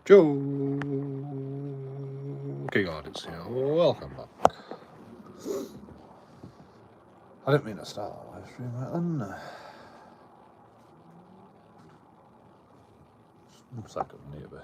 JoeKingAudits here. Welcome back. I didn't mean to start a live stream right then. Just 1 second, need a bit.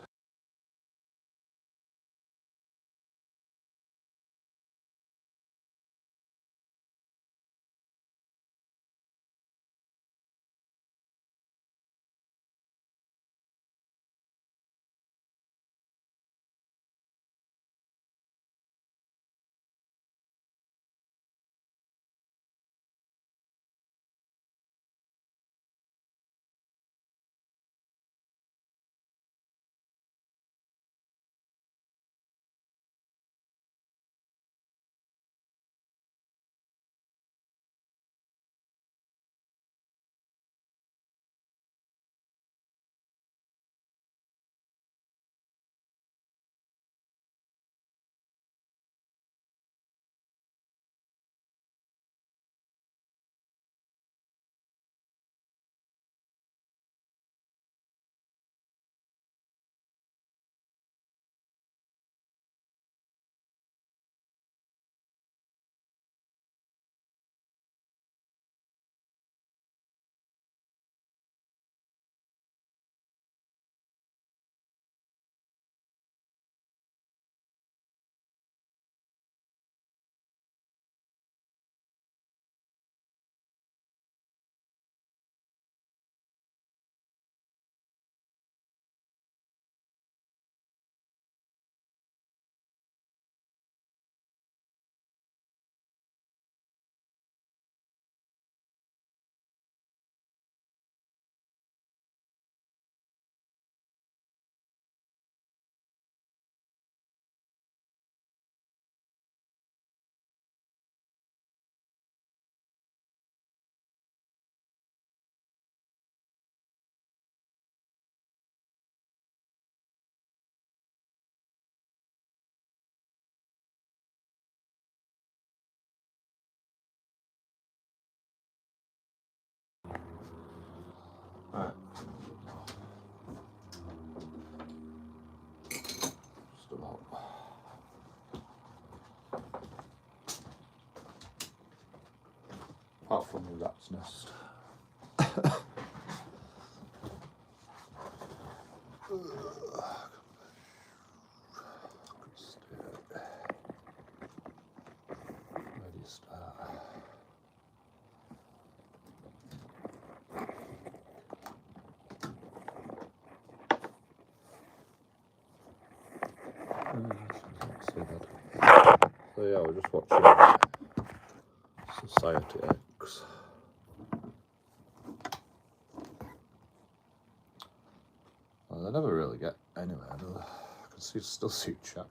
Right. Just about. Apart from the rat's nest. Where do you start? So yeah, we're just watching Society X. Well, they never really get anywhere, do they? I can still see chat.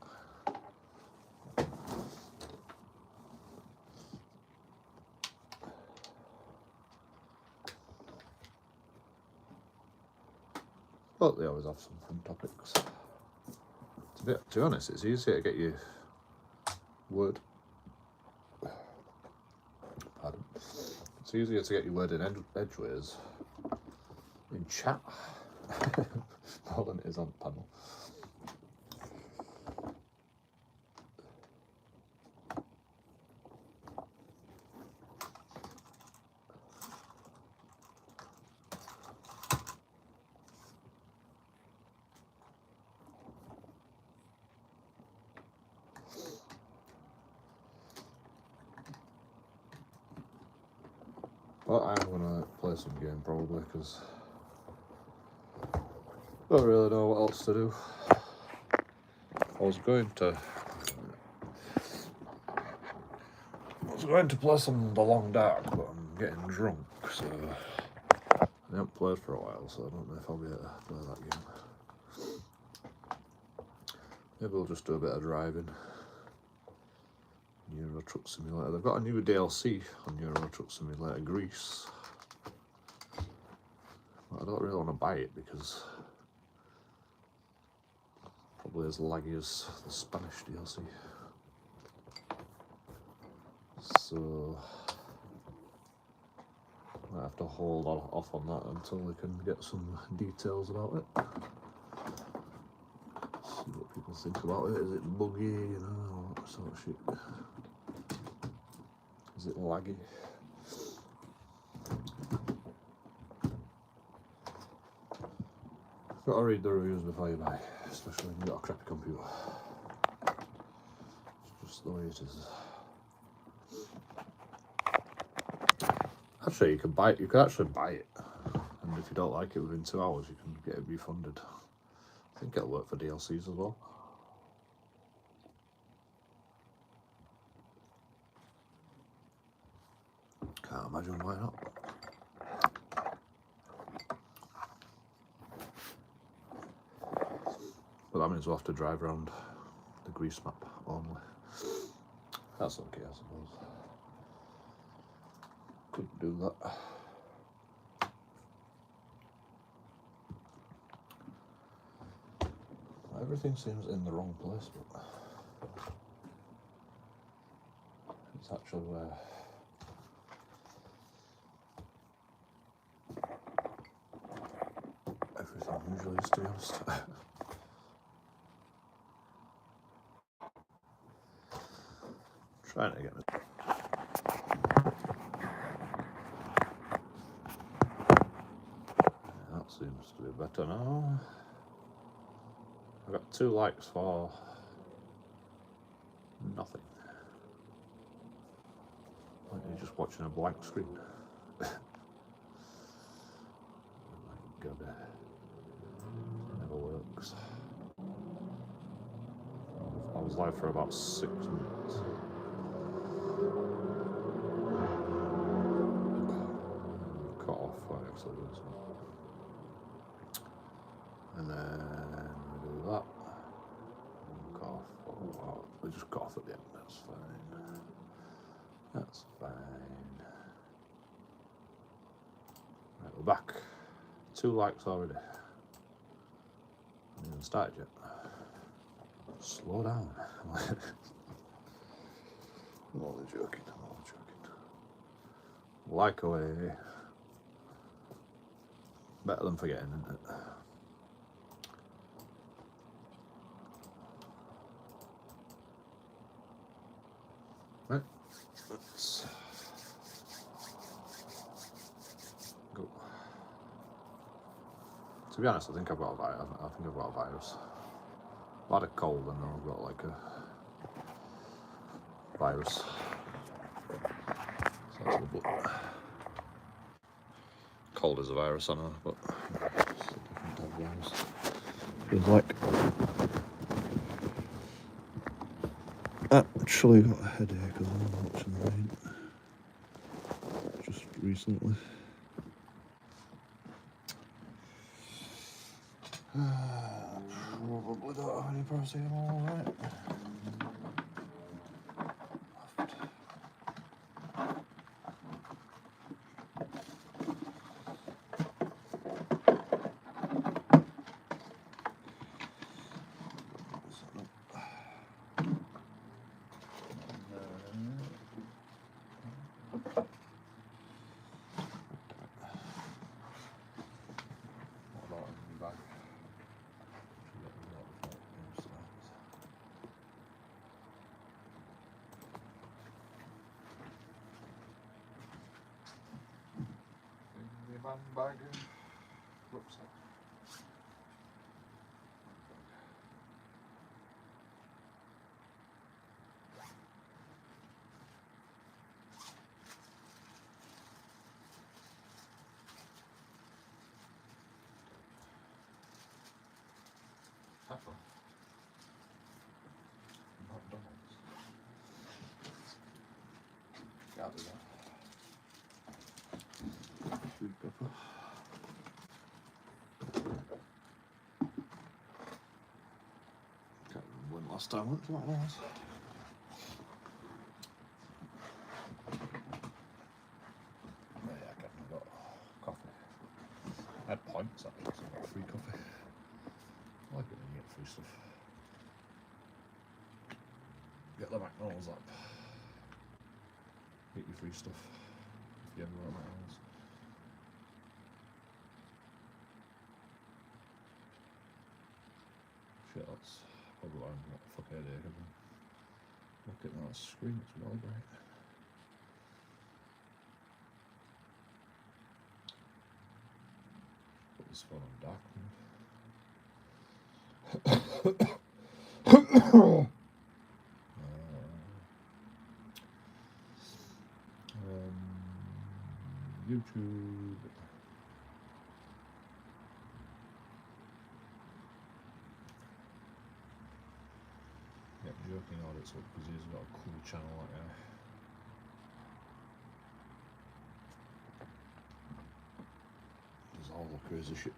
But they always have some fun topics. To be honest, it's easier to get your word. Pardon. It's easier to get your word in edgeways in chat more than it is on the panel. But I'm gonna play some game probably because I don't really know what else to do. I was going to play some The Long Dark, but I'm getting drunk, so I haven't played for a while, so I don't know if I'll be able to play that game. Maybe we'll just do a bit of driving. Euro Truck Simulator. They've got a new DLC on Euro Truck Simulator Greece. But I don't really want to buy it because it's probably as laggy as the Spanish DLC. So I have to hold off on that until we can get some details about it. Just think about it. Is it buggy? You know, all that sort of shit. Is it laggy? Got to read the reviews before you buy, especially when you've got a crappy computer. It's just the way it is. Actually, you can buy it. You can actually buy it, and if you don't like it within 2 hours, you can get it refunded. I think it'll work for DLCs as well. Can't imagine why not. But that means we'll have to drive around the grease map only. That's okay, I suppose. Could do that. Everything seems in the wrong place, but it's actually where everything usually is, to be honest. Trying to get it. That seems to be better now. I got 2 likes for nothing. Like you're just watching a blank screen. Oh my god, it never works. I was live for about 6 minutes. Cut off by accident. And then we do that. Cut off. Oh, we just cut off at the end. That's fine. That's fine. Right, we're back. 2 likes already. Haven't even started yet. Slow down. I'm only joking. I'm only joking. Like away. Better than forgetting, isn't it? Right. Let's go. To be honest, I think I've got a virus. I think I've got a virus. I've had a cold and then I've got like a virus. So that's a bit. Cold is a virus, I know, but it's a different type of virus. Feels like. Actually got a headache as well watching the rain. Just recently. Probably don't have any paracetamol, right? Bag rucksack. Pepper. McDonald's. Can't do that. Sweet pepper. Can't remember when last time I went to McDonald's. Yeah, I can't remember. Coffee. I had points actually, so I got free coffee. I like it when you get free stuff. Get the McDonald's app. Get your free stuff if you ever want McDonald's. Shit, that's Probably why I'm got a fuck headache. Look at that screen, it's well bright. Put this phone on dark mode. YouTube. Yep, JoeKingAudits up because he's got a cool channel like that. Does all the crazy shit.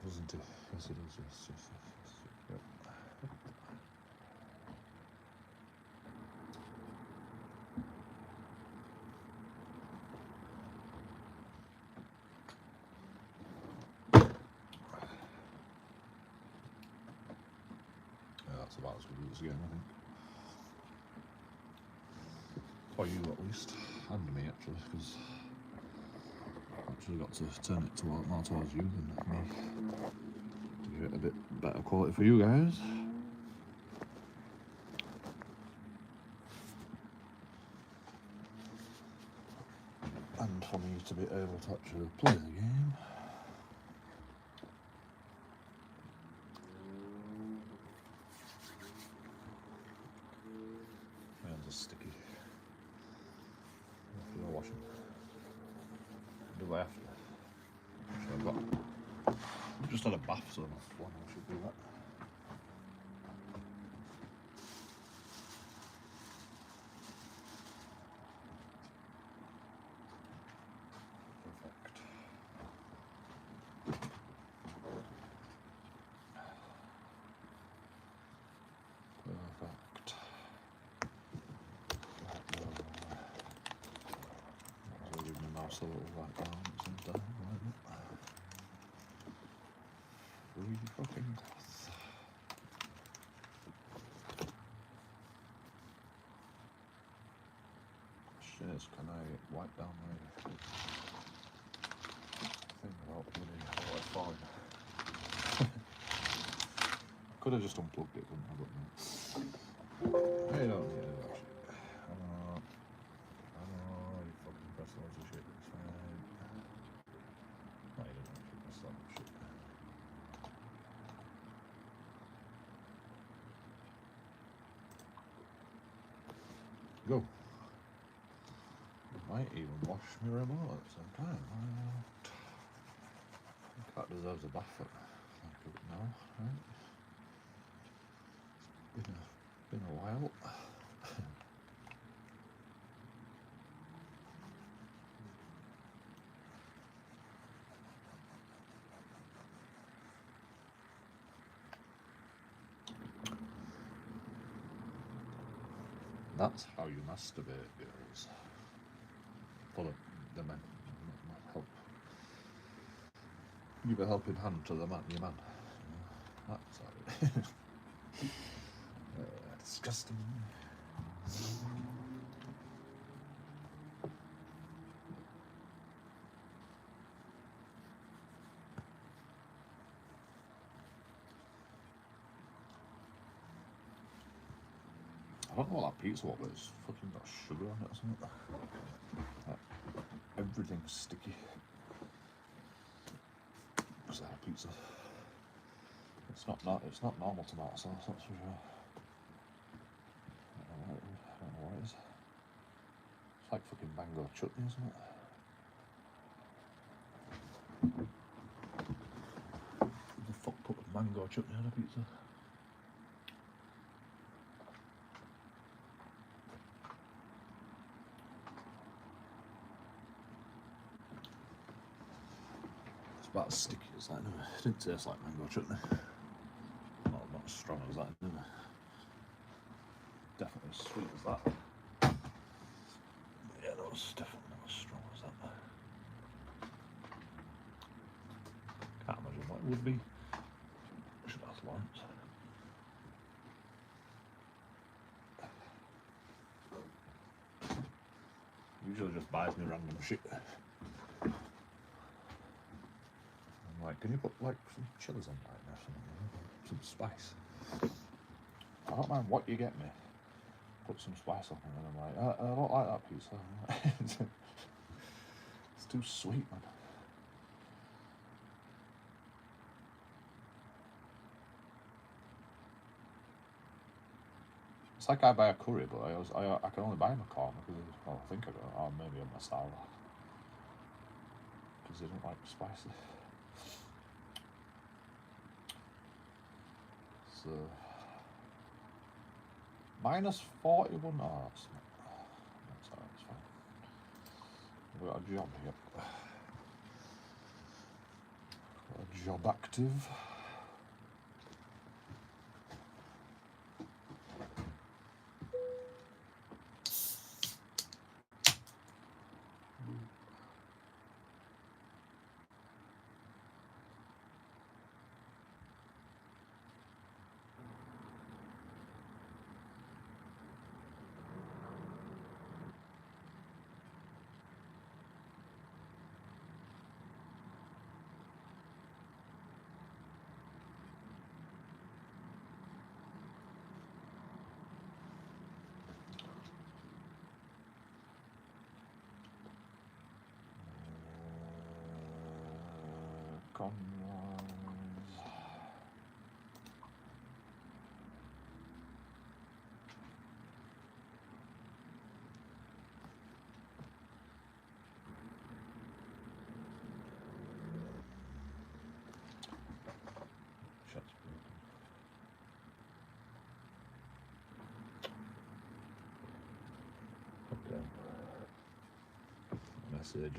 Doesn't it? Yes, it is. Yes. Yep. That's about as good as it's getting, I think. For you at least, and me actually, because I've actually got to turn it more towards you than me to give it a bit better quality for you guys. And for me to be able to actually play the game. Hands are sticky. After the washing. Do I have to? Actually, I've just had a bath, so I should do that. Perfect. I'll leave my mouse a little right down at the same time. Free fucking cloth. Shit, can I wipe down my thing without bloody falling? Could have just unplugged it, couldn't I? But no. Hey, don't need to do that shit. I know, you fucking press loads of shit, it's fine. No, you didn't actually press that much shit. Go. Might even wash my remote at the same time. I think that deserves a bath now, right? It's been a while. That's how you masturbate, girls. Pull the men. Help. Give a helping hand to the man, your man. That's how it is. Disgusting. I don't know what that pizza was, but it's fucking got sugar on it or something. Like, everything's sticky. Because I had pizza. It's not normal tomato sauce, that's for sure. I don't know what it is. It's like fucking mango chutney, isn't it? Who the fuck put mango chutney on a pizza? It's about as sticky as that, anyway. It didn't taste like mango chutney. Well, not as strong as that, anyway. Definitely as sweet as that. Yeah, that was definitely not as strong as that. Can't imagine what it would be. Should ask Lawrence. Usually just buys me random shit. like, can you put like some chilies on like that, some spice? I don't mind what you get me. Put some spice on it, and I'm like, I don't like that pizza. It's too sweet, man. It's like I buy a curry, but I can only buy McCormick because, well, I think I got, or maybe I'm a star because they don't like spicy. So minus 41. Oh, that's alright, it's fine. We've got a job here. Got a job active. Conroy's. Shut's broken. Okay. Message.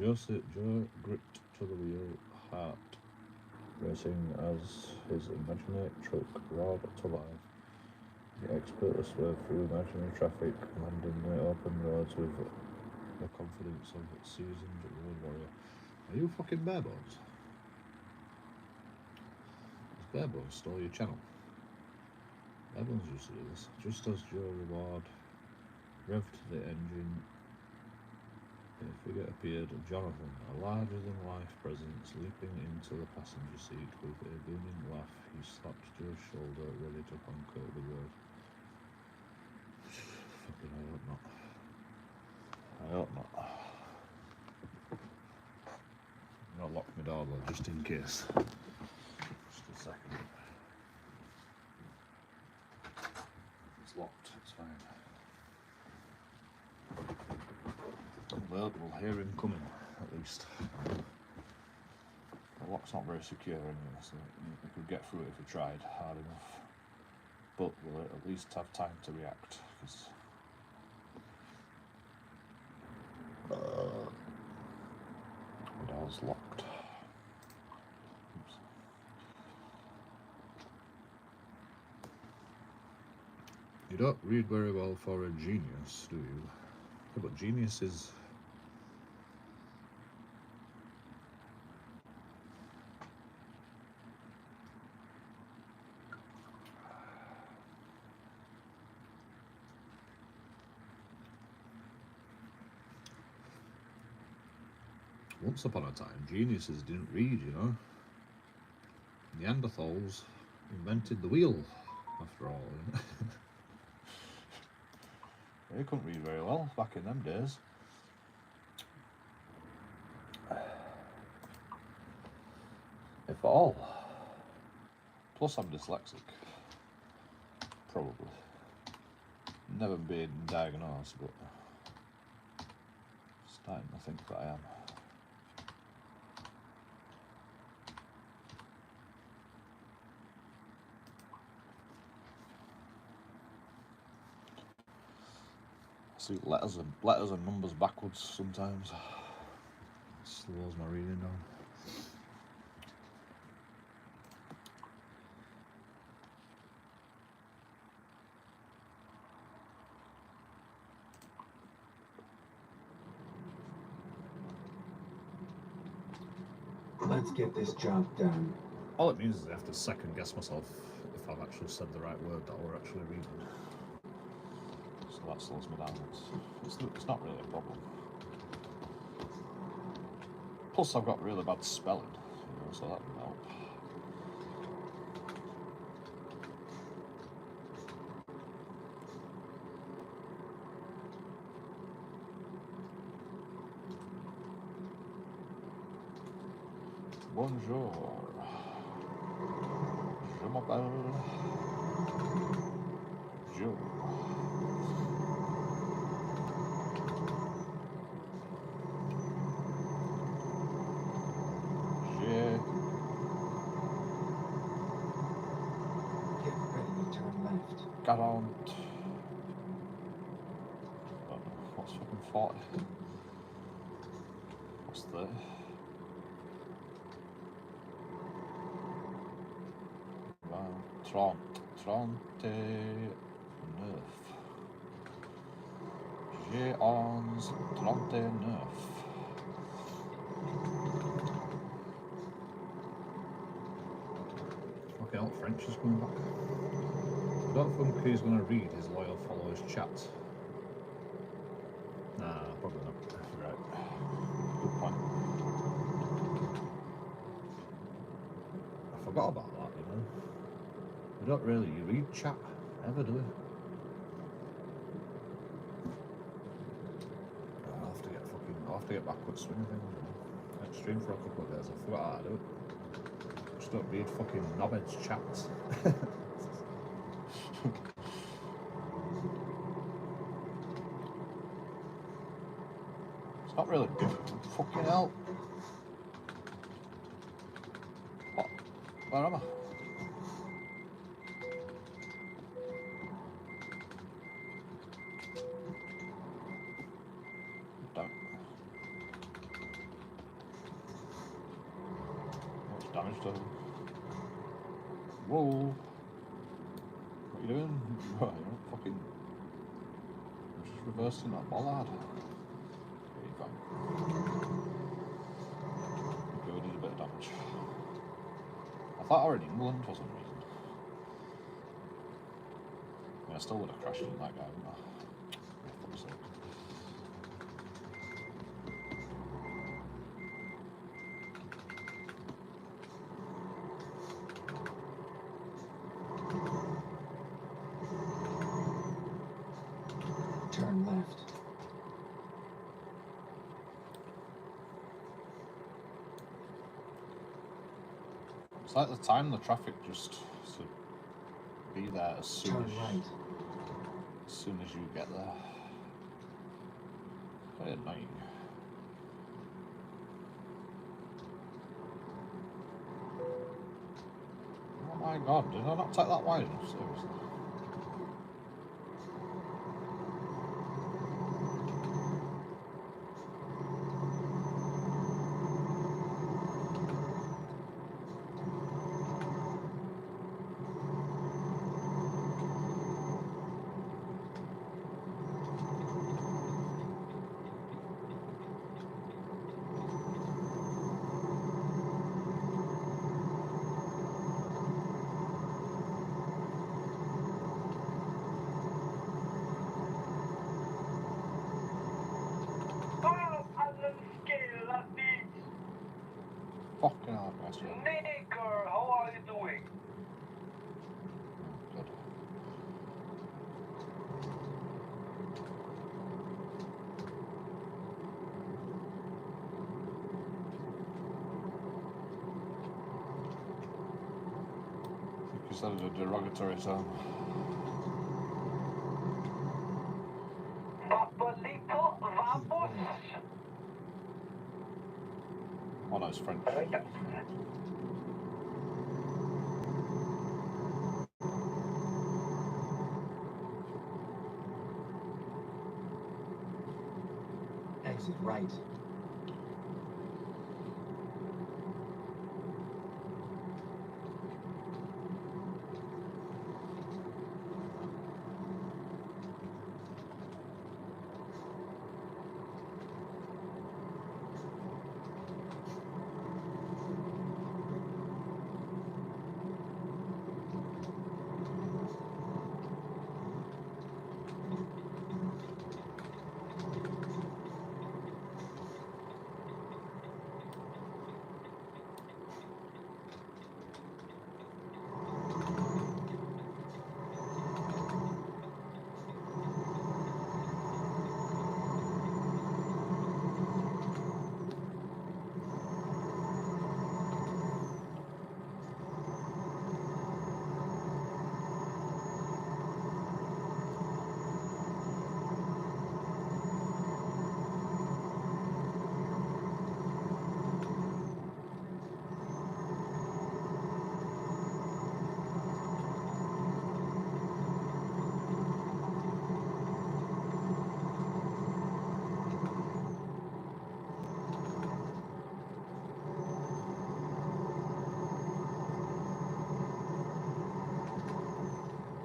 Joe gripped to the wheel, heart racing as his imaginary truck roared to life. He expertly swerved through imaginary traffic, landing the open roads with the confidence of a seasoned road warrior. Are you fucking barebones? Has barebones stole your channel? Barebones used to do this. Just as Joe Reward revved the engine, a figure appeared, Jonathan, a larger-than-life presence, leaping into the passenger seat with a booming laugh. He slapped Joe's shoulder, ready to conquer the world. Fucking, I hope not. I hope not. I'm gonna lock my door though, just in case. Just a second. It's locked, it's fine. Well, we'll hear him coming, at least. The lock's not very secure anyway, so we could get through it if we tried hard enough. But we'll at least have time to react, because the door's locked. Oops. You don't read very well for a genius, do you? Yeah, but genius is... Once upon a time, geniuses didn't read, you know. Neanderthals invented the wheel, after all. They couldn't read very well back in them days. If at all. Plus I'm dyslexic. Probably. Never been diagnosed, but starting to think that I am. I see letters and numbers backwards sometimes. It slows my reading down. Let's get this job done. All it means is I have to second guess myself if I've actually said the right word that we're actually reading. So that slows me down. It's not really a problem. Plus I've got really bad spelling. You so that didn't help. Bonjour. Je m'appelle Joe. Get ready to turn left. 40. What's fucking 40? What's 30? Trente neuf. J'ai 39. Okay, all French is coming back. I don't think he's going to read his loyal followers' chat. Nah, probably not. Right. Good point. I forgot about that, you know. We don't really read chat ever, do we? I'll have to get back with swing things, you know. I streamed for a couple of days, I forgot how to do it. Just don't read fucking knobheads chats. It's not really difficult. Fucking hell. What? Where am I? Damn. What's damage done? Whoa. What are you doing? You're not fucking... I'm just reversing that bollard. Okay, fine. Okay, we did a bit of damage. I thought I were in England for some reason. I mean, I still would have crashed in that guy, wouldn't I? For fuck's sake. Turn left. It's like the time the traffic just to be there as soon Turn as you get there. Very annoying. Oh my god, did I not take that wide enough? Seriously. Fucking hell, guys. Nigger, how are you doing? Good. You said it a derogatory term. Papalito, vamos. Oh no, it's French. Exit right.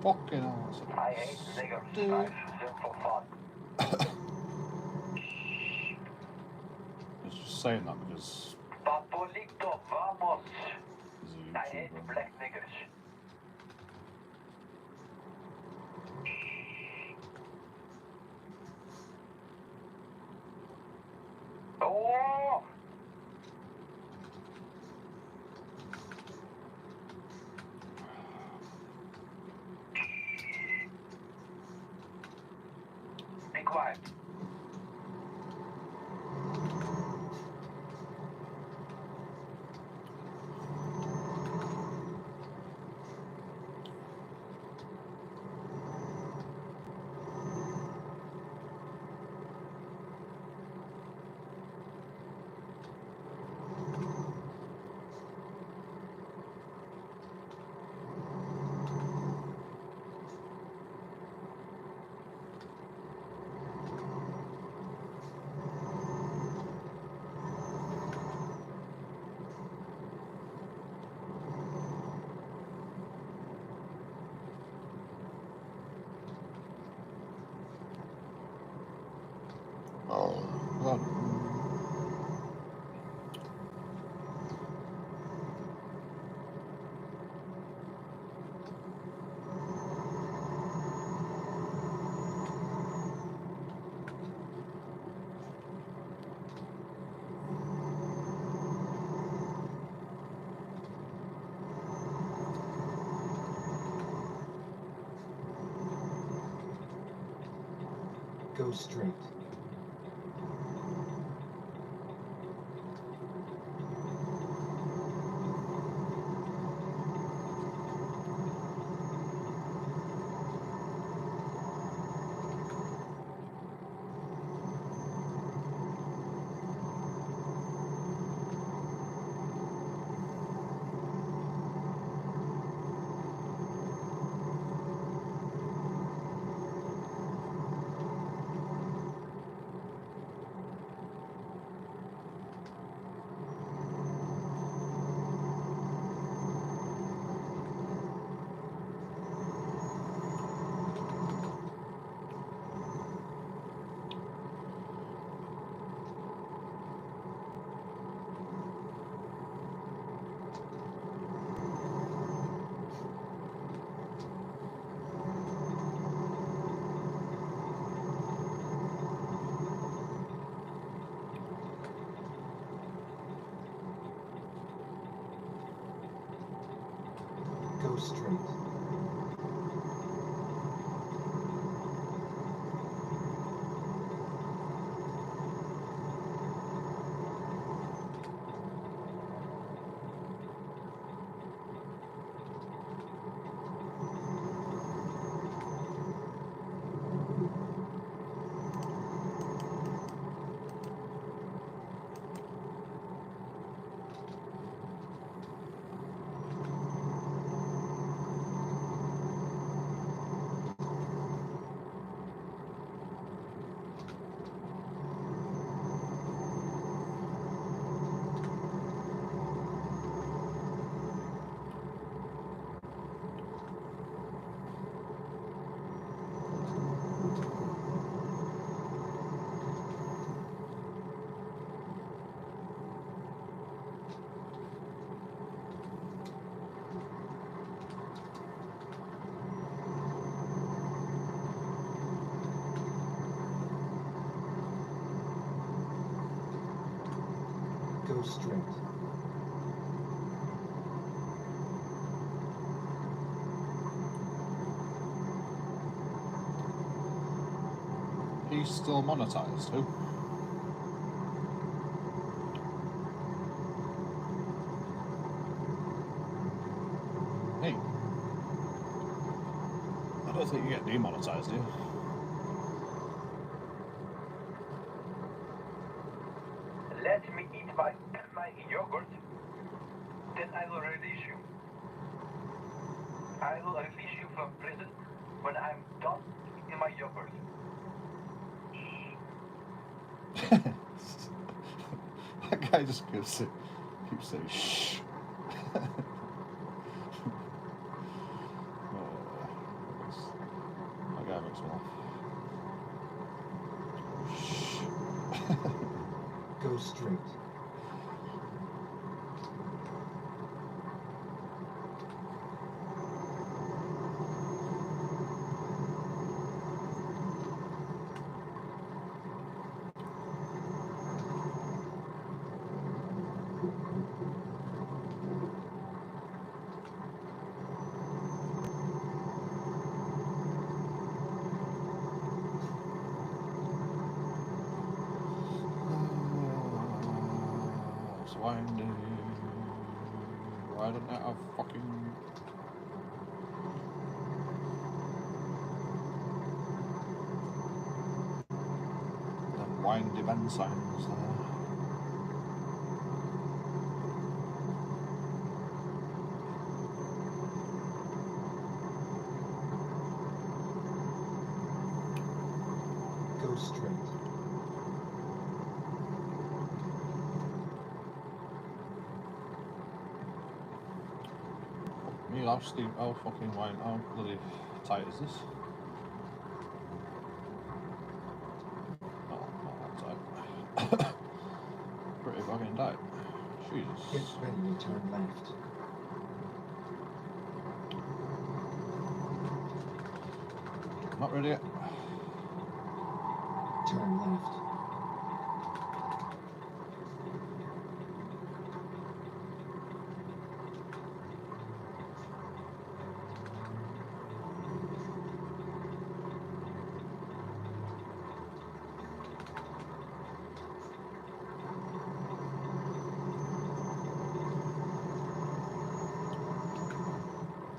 Fucking hell, that's I hate niggers. Dude. I shoot them for fun. I was just saying that because Papolito, vamos. he's a I hate YouTuber. black niggers. Oh! Be quiet. God. Go straight. Go straight. Go straight. He's still monetized, who? Hey. I don't think you get demonetized, do you? Let me eat my yogurt. Then I will release you. I will release you from prison when I'm done eating my yogurt. That guy just keeps saying shh. It's windy. Why don't I have fucking... them windy bend signs there. Go straight. Me, how steep, how fucking wide, how bloody tight is this? Not that tight. Pretty fucking tight. Get Jesus. ready to turn left. Not ready yet. Turn left.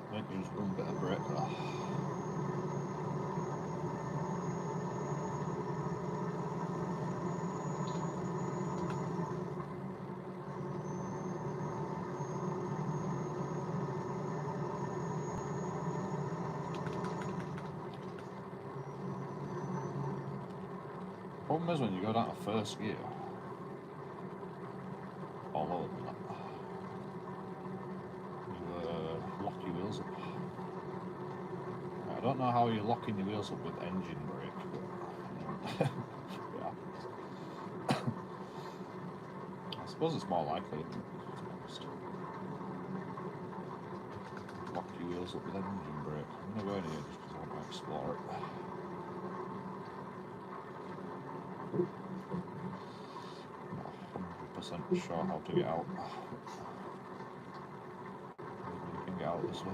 I think use one bit of brake there. Problem is when you go down to first gear, or lower than that, you lock your wheels up. I don't know how you're locking your wheels up with engine brake, but yeah. I suppose it's more likely, to be honest. Lock your wheels up with engine brake. I'm going to go in here just because I want to explore it. I'm not 100% sure how to get out. Maybe you can get out this way.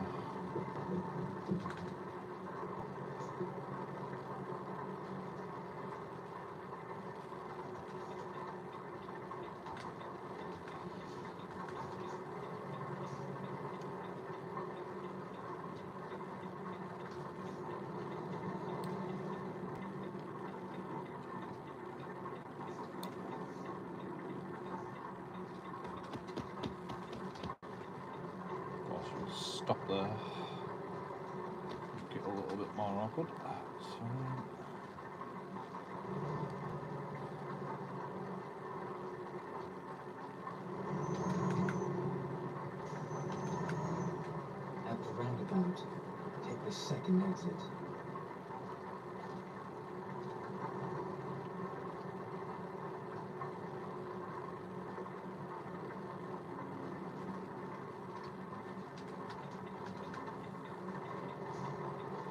Stop there. Get a little bit more awkward. So, At the roundabout, take the second exit.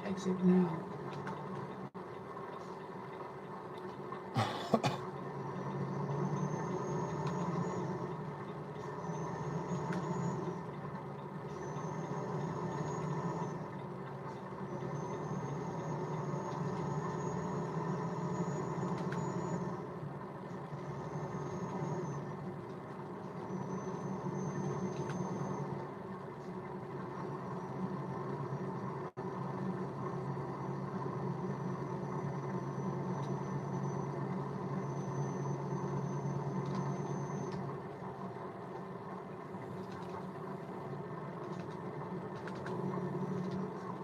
Exit now.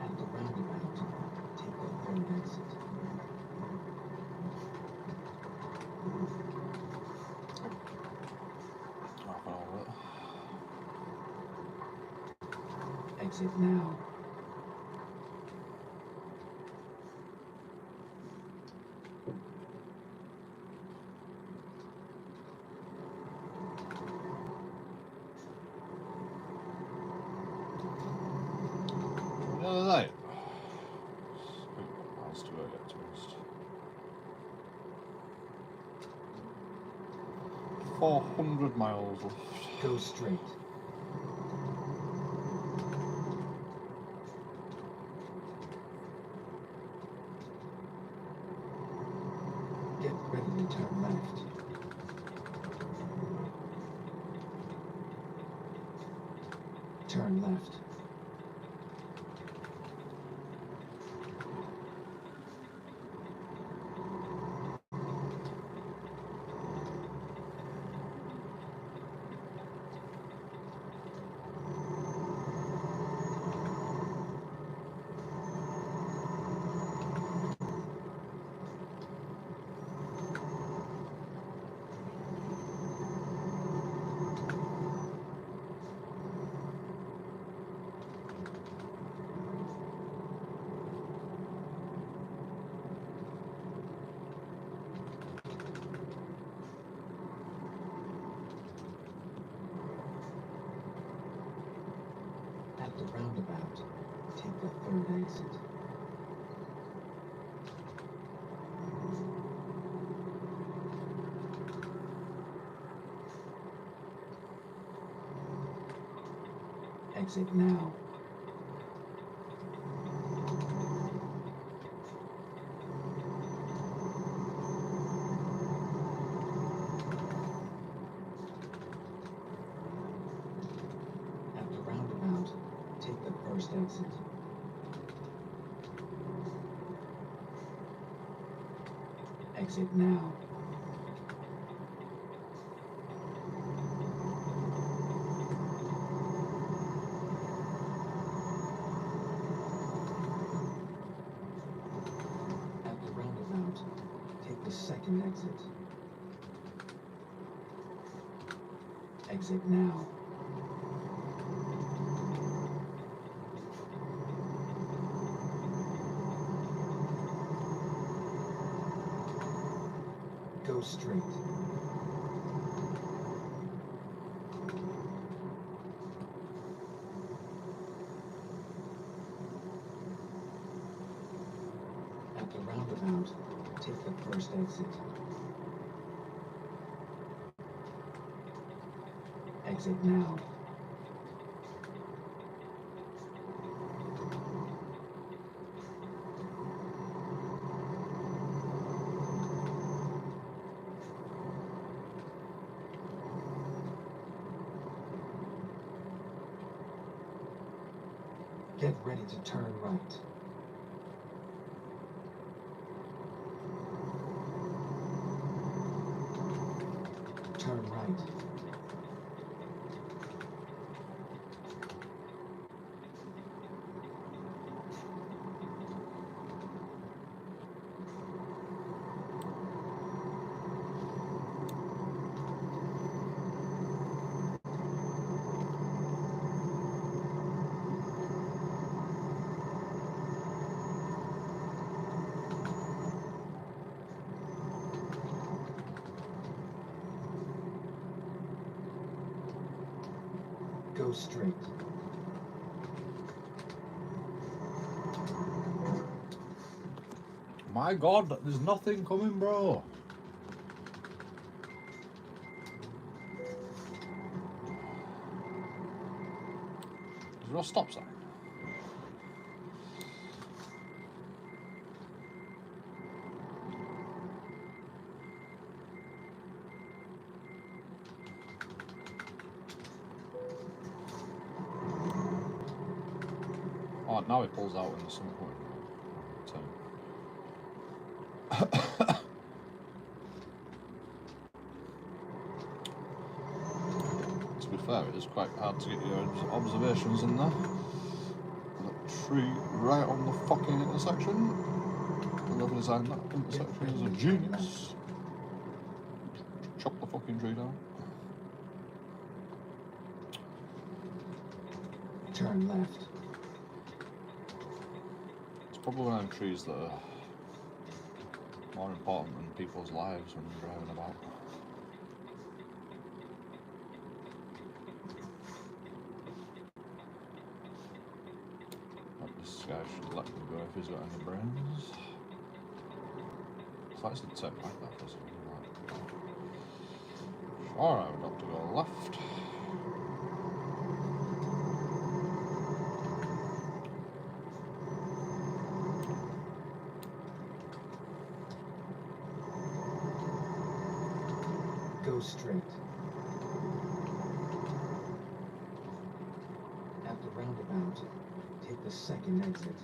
At the roundabout, take the third exit. half an hour later. Exit now. The other night. What miles do I get to rest? 400 miles left. Go straight. Get ready to turn left. Turn left. At the roundabout, take the third exit. Exit now. At the roundabout, take the first exit. Exit now. At the roundabout, take the second exit. Exit now. Go straight. At the roundabout, take the first exit. Exit now. Get ready to turn right. Turn right. Go straight. My God, there's nothing coming, bro. There's no stop sign. Oh, now it pulls out in some point. To be fair, it is quite hard to get your observations in there. That tree right on the fucking intersection. Whoever designed that intersection is a genius. Chop the fucking tree down. Turn left. It's probably one of them trees that are more important than people's lives when you're driving about. But this guy should let me go if he's got any brains. It's actually turn like that, doesn't it? Alright, we've got to go left. Go straight. At out. Take the second exit.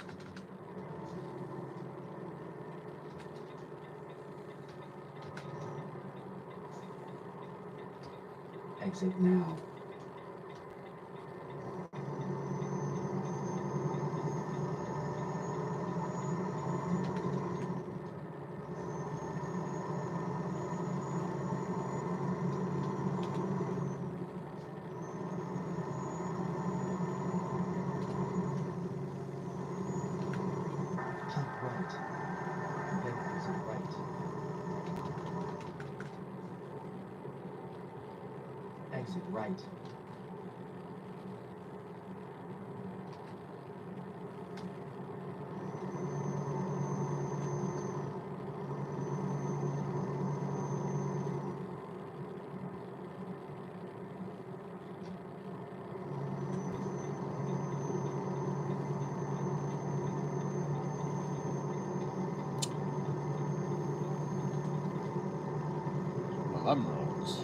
Exit now. Keep right. Then exit right. Exit right. Them roads.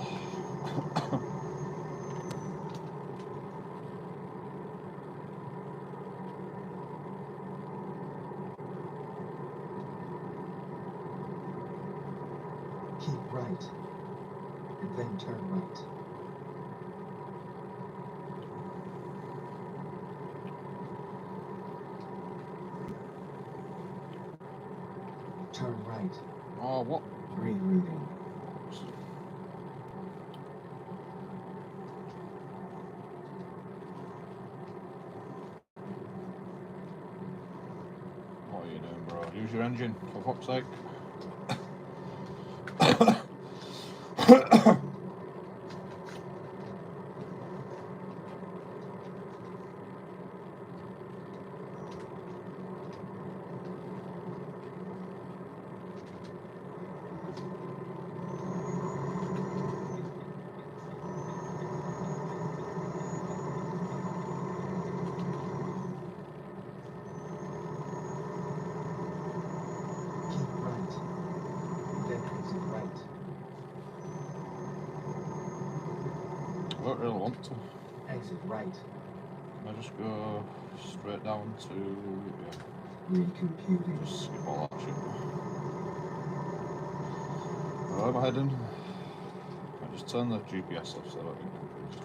Keep right. And then turn right. Turn right. Oh, what? Rerouting. What are you doing, bro? Use your engine, for fuck's sake. Keep right. Then exit right. I don't really want to. Exit right. I just go straight down to, yeah, Recomputing. just skip all that shit. Where am I heading? I just turn the GPS off so I don't get confused.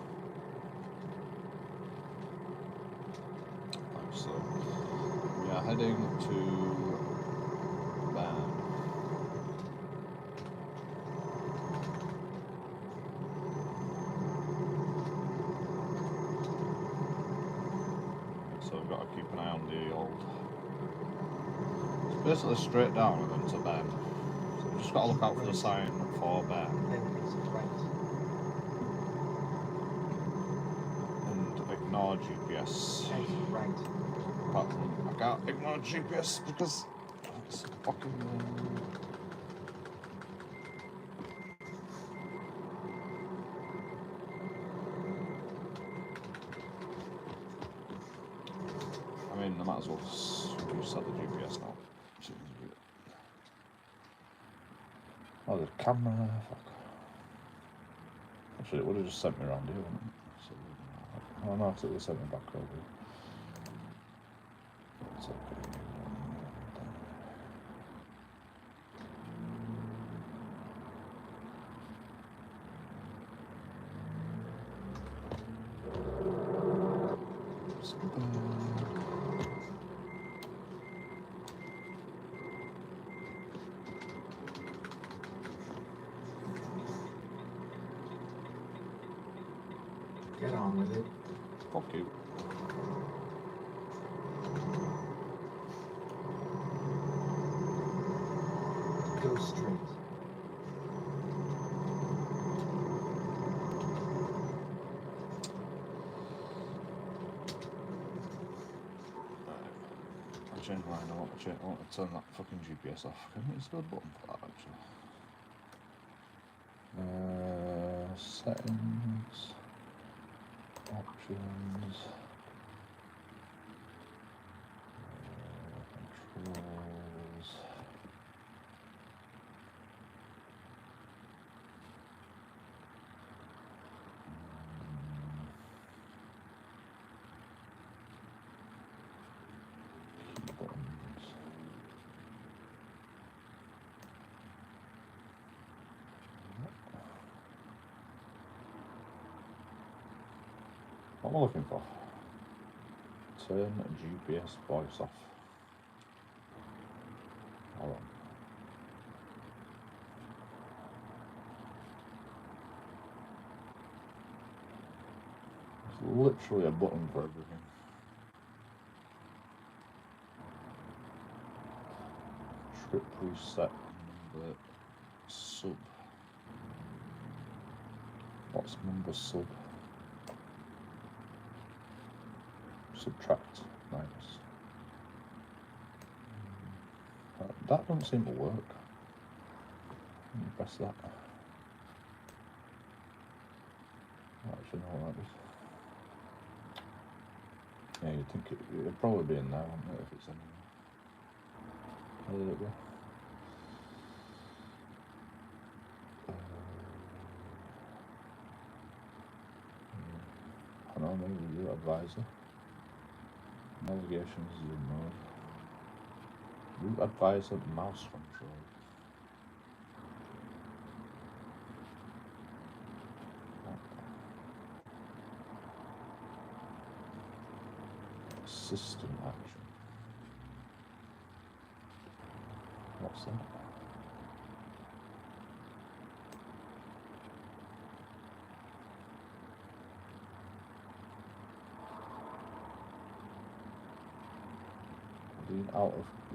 Right, so we are heading to Bern. So we've got to keep an eye on the old. It's basically straight down and then to Bern. So we've just got to look out for the sign for Bern. Then exit right. And ignore GPS. Exit right. Apart from I can't ignore GPS because it's fucking. I mean, I might as well reset the GPS now. Oh, the camera. Fuck. Actually, it would have just sent me around here, wouldn't it? So, oh no, because it would have sent me back over here. It's okay. Get on with it. Fuck you. Go straight. I changed mine. I want to turn that fucking GPS off. Can you still button for that actually? Settings, options, controls. What am I looking for? Turn GPS voice off. Hold on. There's literally a button for everything. Trip reset number sub. What's number sub? Subtract minus. That doesn't seem to work. Let me press that. Actually, know what that is. Yeah, you'd think it'd probably be in there, wouldn't it, if it's in there. How did it go? I know, maybe your advisor. Navigation is your mode. Root advisor mouse control. System action. What's that?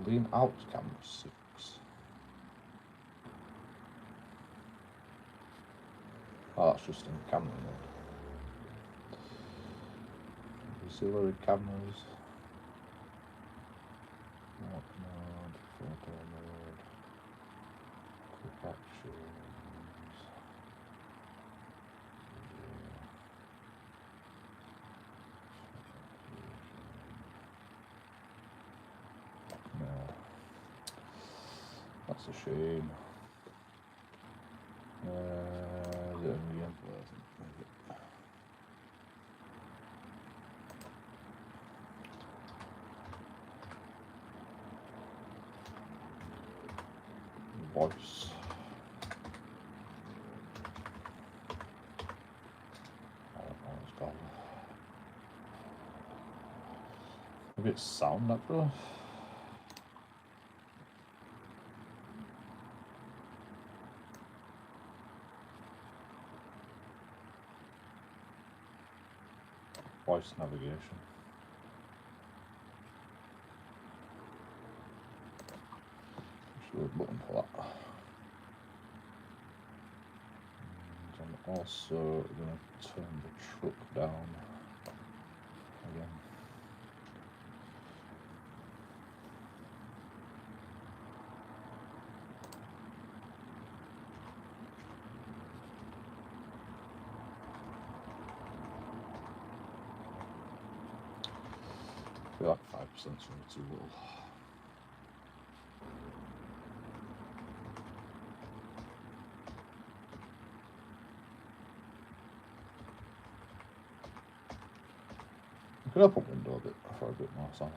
Lean out camera 6. Oh, that's just in camera mode. Auxiliary cameras. Walk mode, photo mode, quick actions. No. That's a shame. Is it a new input? Voice. I don't know what it's called. Maybe it's sound actually. Voice navigation. Should have a button for that. And I'm also going to turn the truck down again. I feel like 5% is really too little. I could open window a bit for a bit more sound.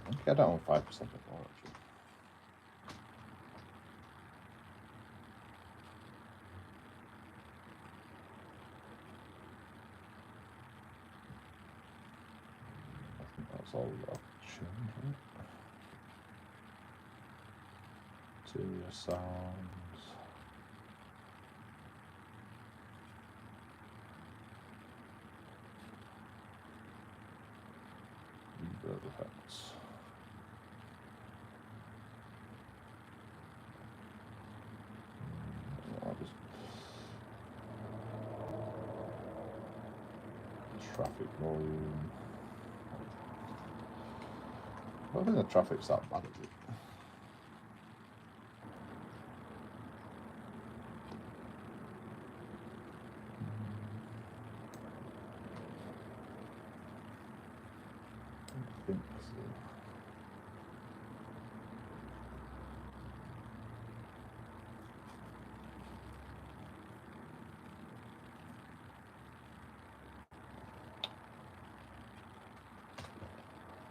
I think I had it on 5% before actually. I think that's all I've changed, right? Interior sounds. Reverb effects. Traffic volume. I don't think the traffic's that bad, is it? I think so.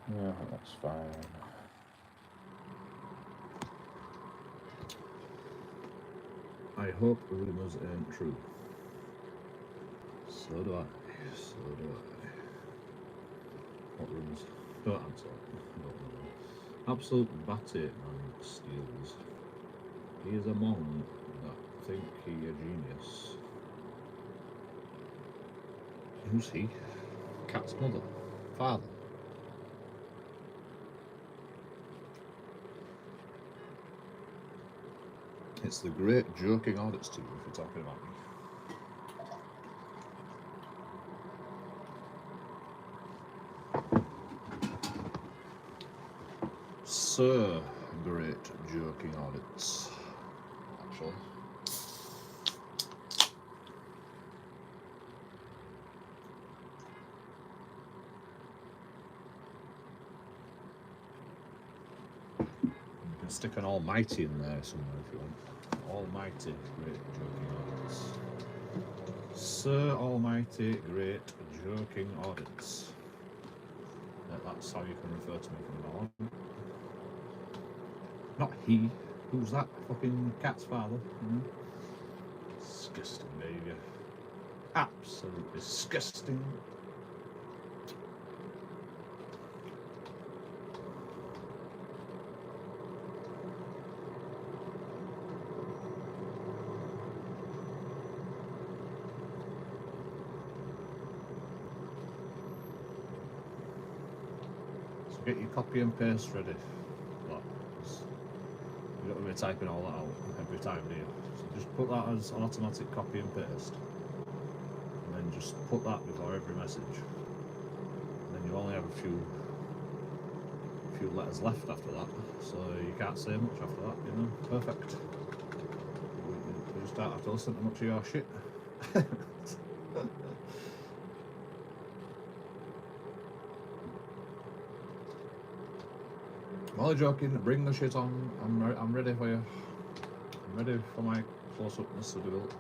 Yeah, I think that's fine. I hope rumours ain't true. So do I. So do I. What rooms? Don't answer. I don't know. Absolute batty man steals. He is among that think he a genius. Who's he? Cat's mother? Father? It's the great joking audits team if you're talking about me. Sir Great Joking Audits, actually. You can stick an almighty in there somewhere if you want. Almighty Great Joking Audits. Sir Almighty Great Joking Audits. That's how you can refer to me from now on. Not he. Who's that? Fucking cat's father. Disgusting behaviour. Absolutely disgusting. So get your copy and paste ready. You don't want to be typing all that out every time, do you? So just put that as an automatic copy and paste. And then just put that before every message. And then you only have a few letters left after that. So you can't say much after that, you know. Perfect. You just don't have to listen to much of your shit. I'm only joking, bring the shit on. I'm ready for you. I'm ready for my close-upness to develop.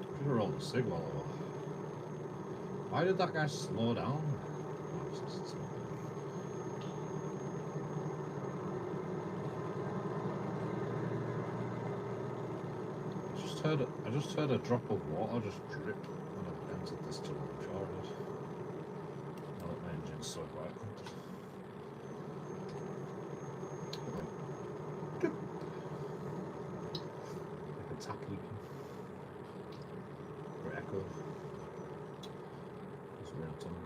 Should have rolled a cig while I was. Why did that guy slow down? I just heard a drop of water just drip when I entered this tunnel. I'm sure it is. Now that my engine's so quiet. Like a tap leaking. Or echo. It's a weird tunnel.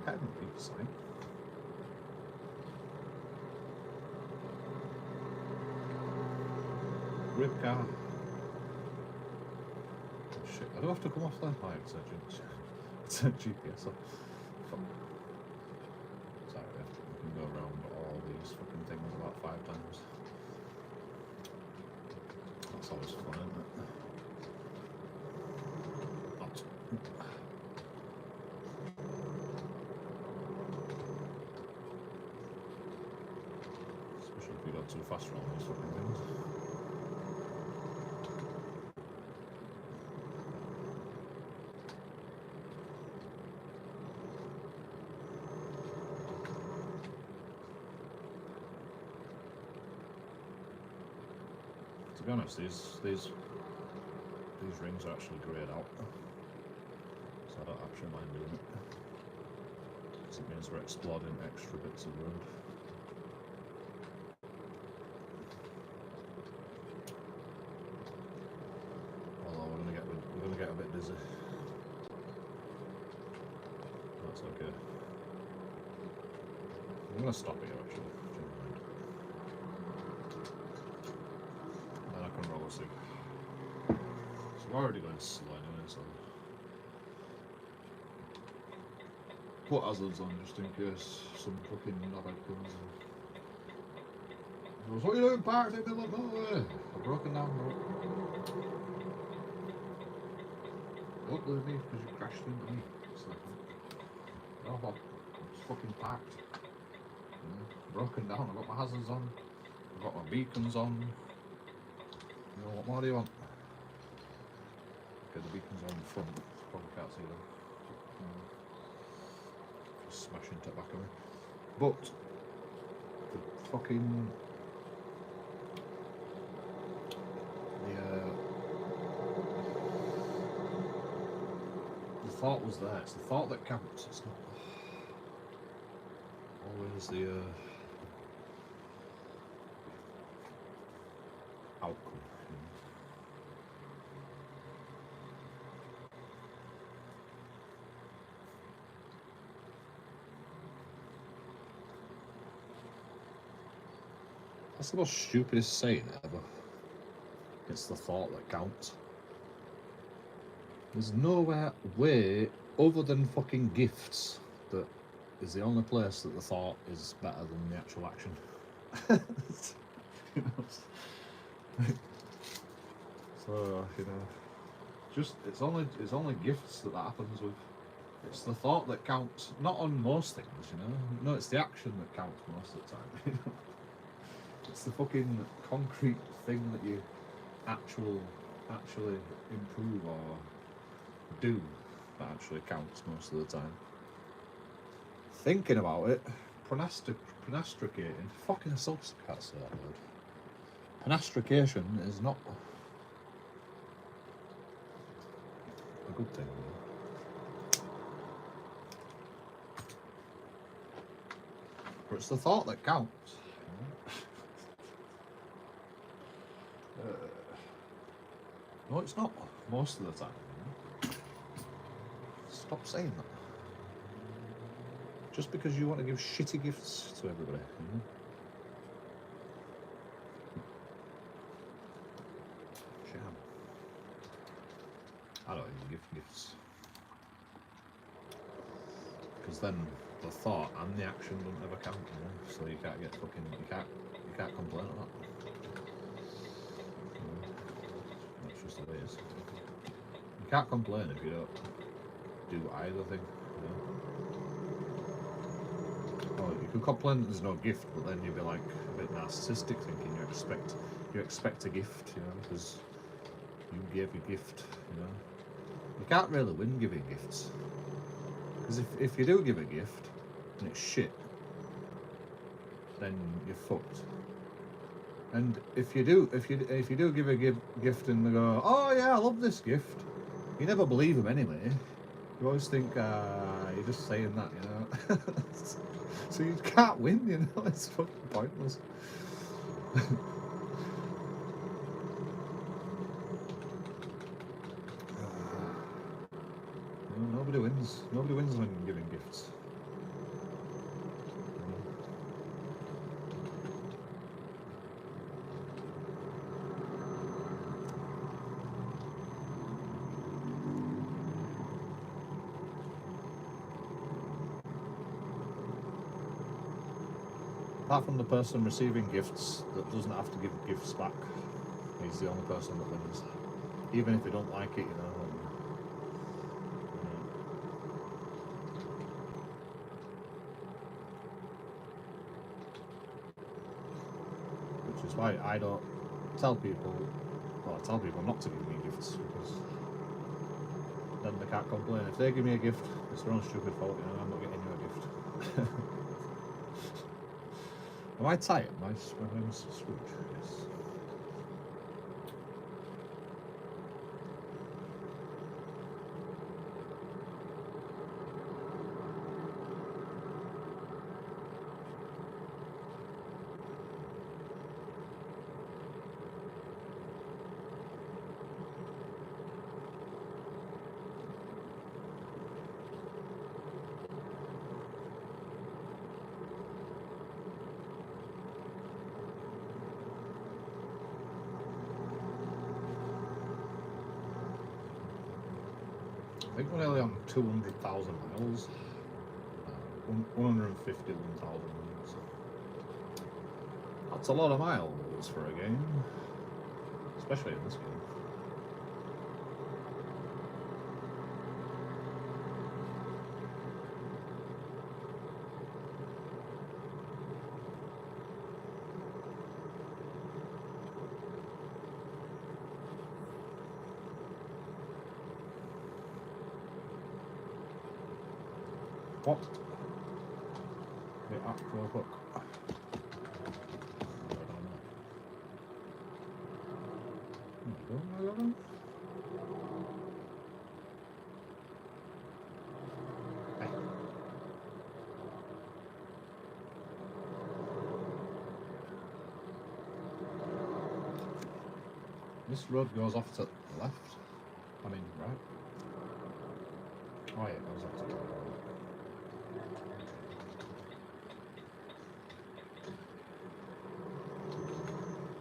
Kind of a big sign. Rip car. Oh shit, I do have to come off there. Oh, it's a GPS. Fuck. Sorry, we can go around all these fucking things about 5 times. That's always fun, isn't it? Especially if you go too fast around these fucking things. To be honest, these rings are actually greyed out, so I don't actually mind doing it, because it means we're exploring extra bits of road. Although we're gonna get a bit dizzy. That's okay. I'm gonna stop here actually. Then I can roll a cig. So we're already going slow anyway, so put hazards on just in case some fucking knobhead comes and goes, "What are you doing parked in the middle of nowhere? I've broken down, bro. Don't blame me because you crashed into me." It's like, no, I'm just fucking parked. You know, broken down, I've got my hazards on, I've got my beacons on. Well, what more do you want? Okay, the beacon's on the front. Probably can't see them. Just smashing it back on me. But the fucking the thought was there. It's the thought that counts. It's not always the outcome. That's the most stupidest saying ever. It's the thought that counts. There's nowhere way other than fucking gifts that is the only place that the thought is better than the actual action. You know, so you know, just it's only gifts that happens with. It's the thought that counts, not on most things, you know. No, it's the action that counts most of the time. You know? It's the fucking concrete thing that you actually improve or do that actually counts most of the time. Thinking about it, pronastricating, fucking I can't say that word. Pronastrication is not a good thing. But it's the thought that counts. No, it's not most of the time. Stop saying that. Just because you want to give shitty gifts to everybody. Sham. I don't even give gifts. Because then the thought and the action don't ever count, you know? So you can't get fucking, you can't complain about that. That's just the way it is. You can't complain if you don't do either thing, you know? Well, you can complain that there's no gift, but then you'd be like a bit narcissistic, thinking you expect a gift, you know, because you gave a gift, you know. You can't really win giving gifts, because if you do give a gift and it's shit, then you're fucked. And if you do give a gift and they go, oh yeah, I love this gift, you never believe them anyway. You always think, you're just saying that, you know. So you can't win, you know. It's fucking pointless. Nobody wins. Nobody wins when giving gifts. Apart from the person receiving gifts that doesn't have to give gifts back, he's the only person that wins. Even if you don't like it, you know. Which is why I don't tell people, well, I tell people not to give me gifts, because then they can't complain. If they give me a gift, it's their own stupid fault, you know, I'm not getting you a gift. Am I tired? My name's Swooch, yes. I think we're nearly on 200,000 miles. 151,000 miles. That's a lot of miles for a game. Especially in this game. What? The actual hook. I don't know. This road goes off to the left. I mean, right. Oh yeah, it goes off to the right.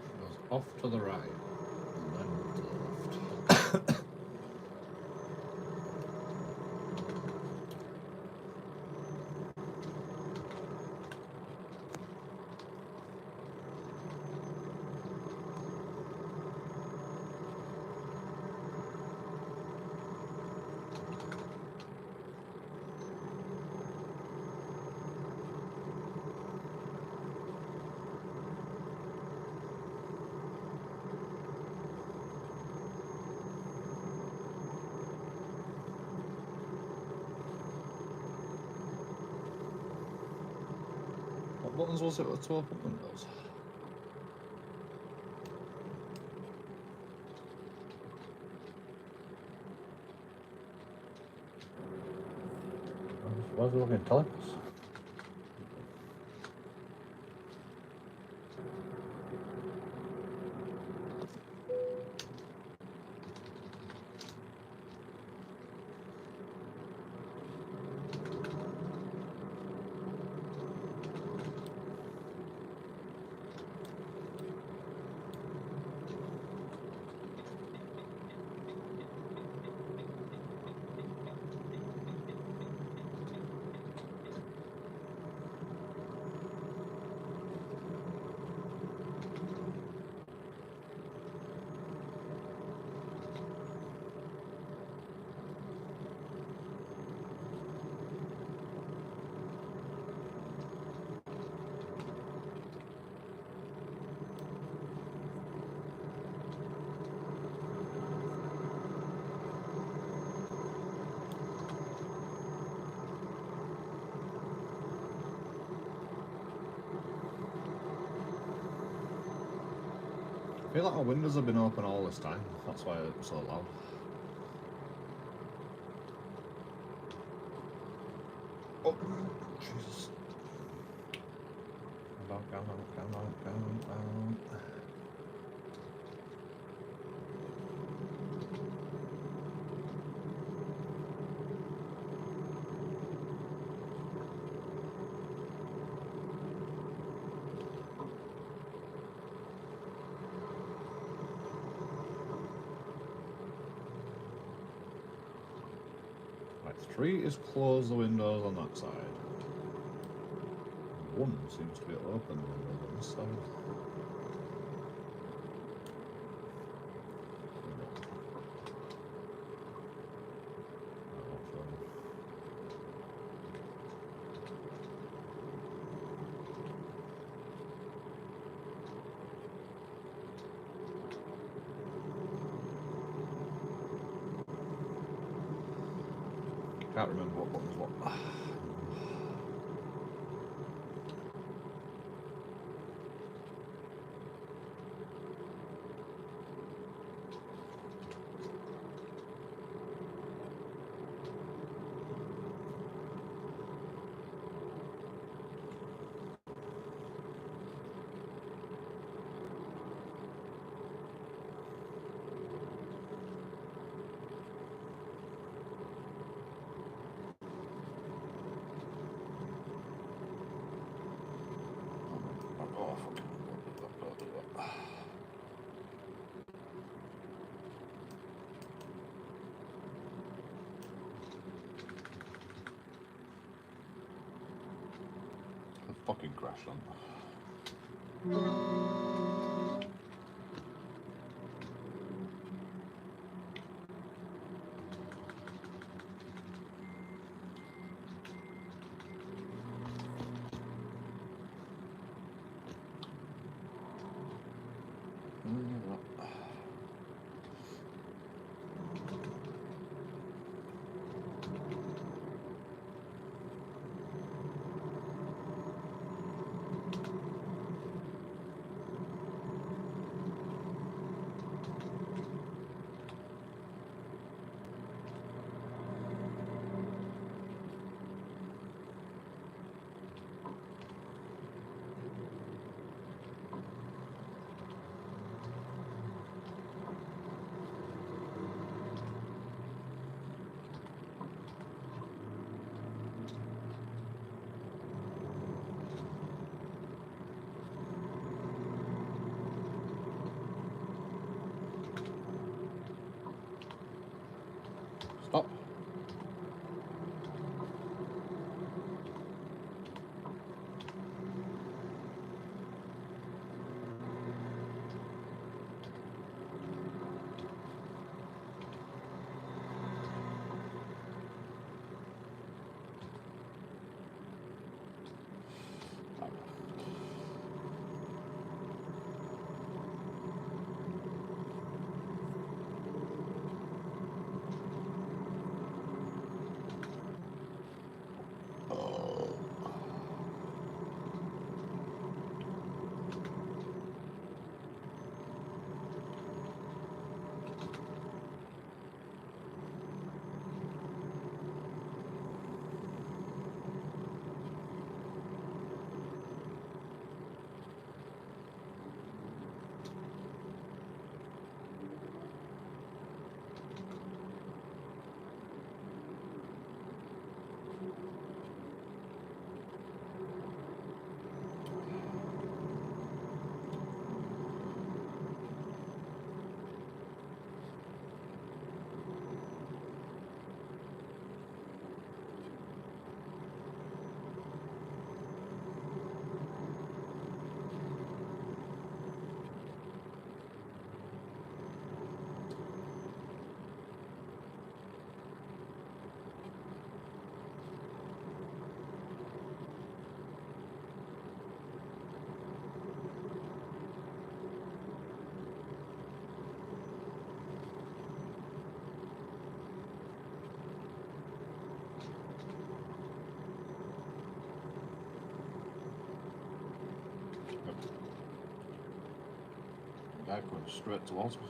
It goes off to the right and then to the left. What buttons was it to open windows? Why is it looking at us? I feel like my windows have been open all this time. That's why it's so loud. Oh, Jesus. Down. Right, 3 is close the windows on that side. 1 seems to be open the windows on this side. Can't remember what button's what. Oh, fucking. I fucking crashed on that. guy going straight towards me.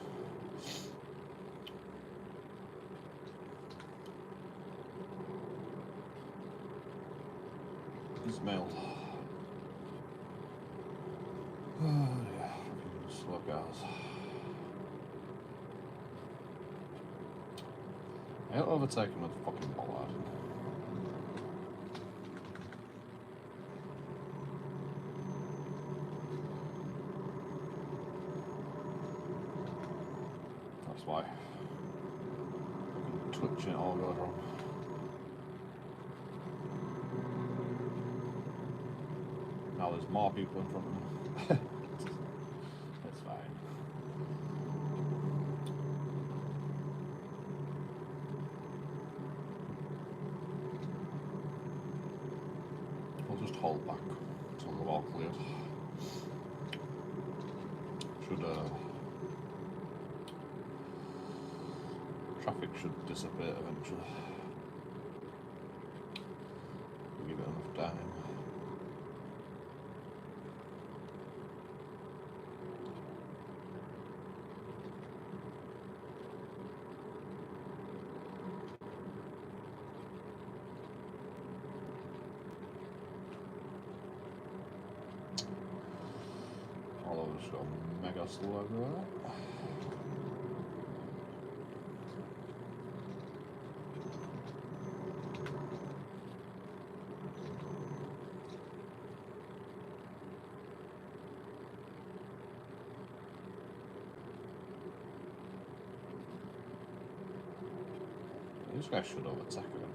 He's male. Oh yeah, slow cars. I ain't overtaken with fucking bollard. That's why. Fucking twitching all goes wrong. Now there's more people in front of me. It's fine. We'll just hold back until we're all cleared. Traffic should dissipate eventually. We'll give it enough time. Although it's got mega slow everywhere. This guy should overtake eventually.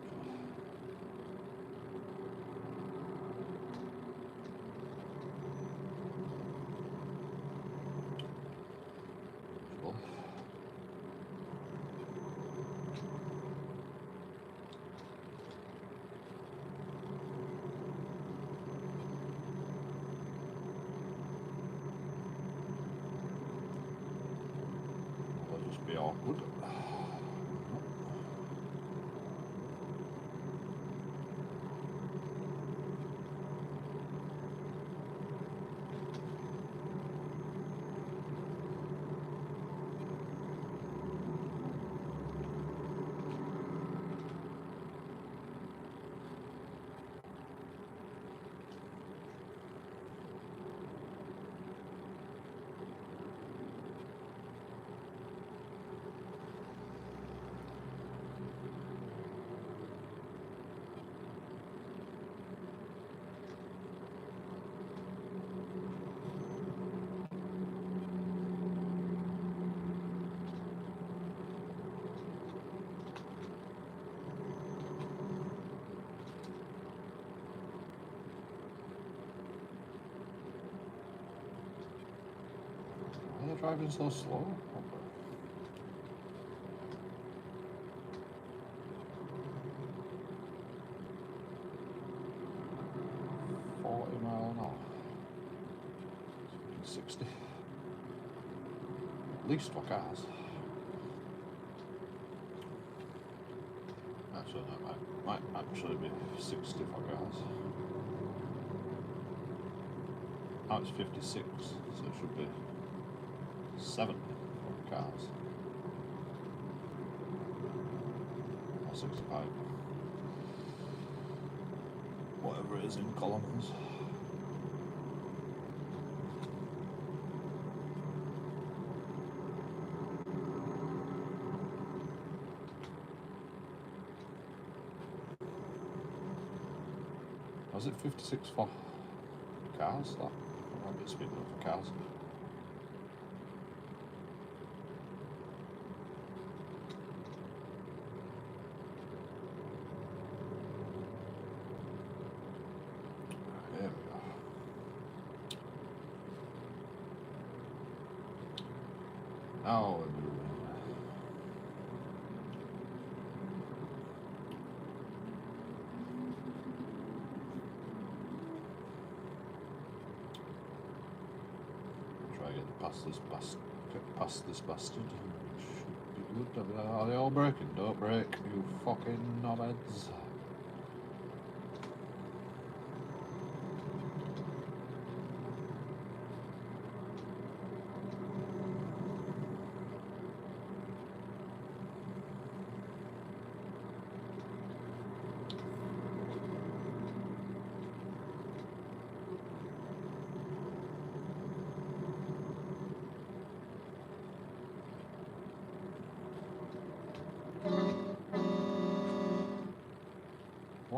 That'll just be awkward. Why are they driving so slow? 40 mile an hour. 60. At least for cars. Actually, that might actually be 60 for cars. Now it's 56, so it should be 7 for cars. Or 65. Whatever it is in kilometres. Was it 56 for cars? That might be speed limit for cars. There we go. Now we're moving. Past this bastard. Should be good. Are they all braking? Don't brake, you fucking knobheads.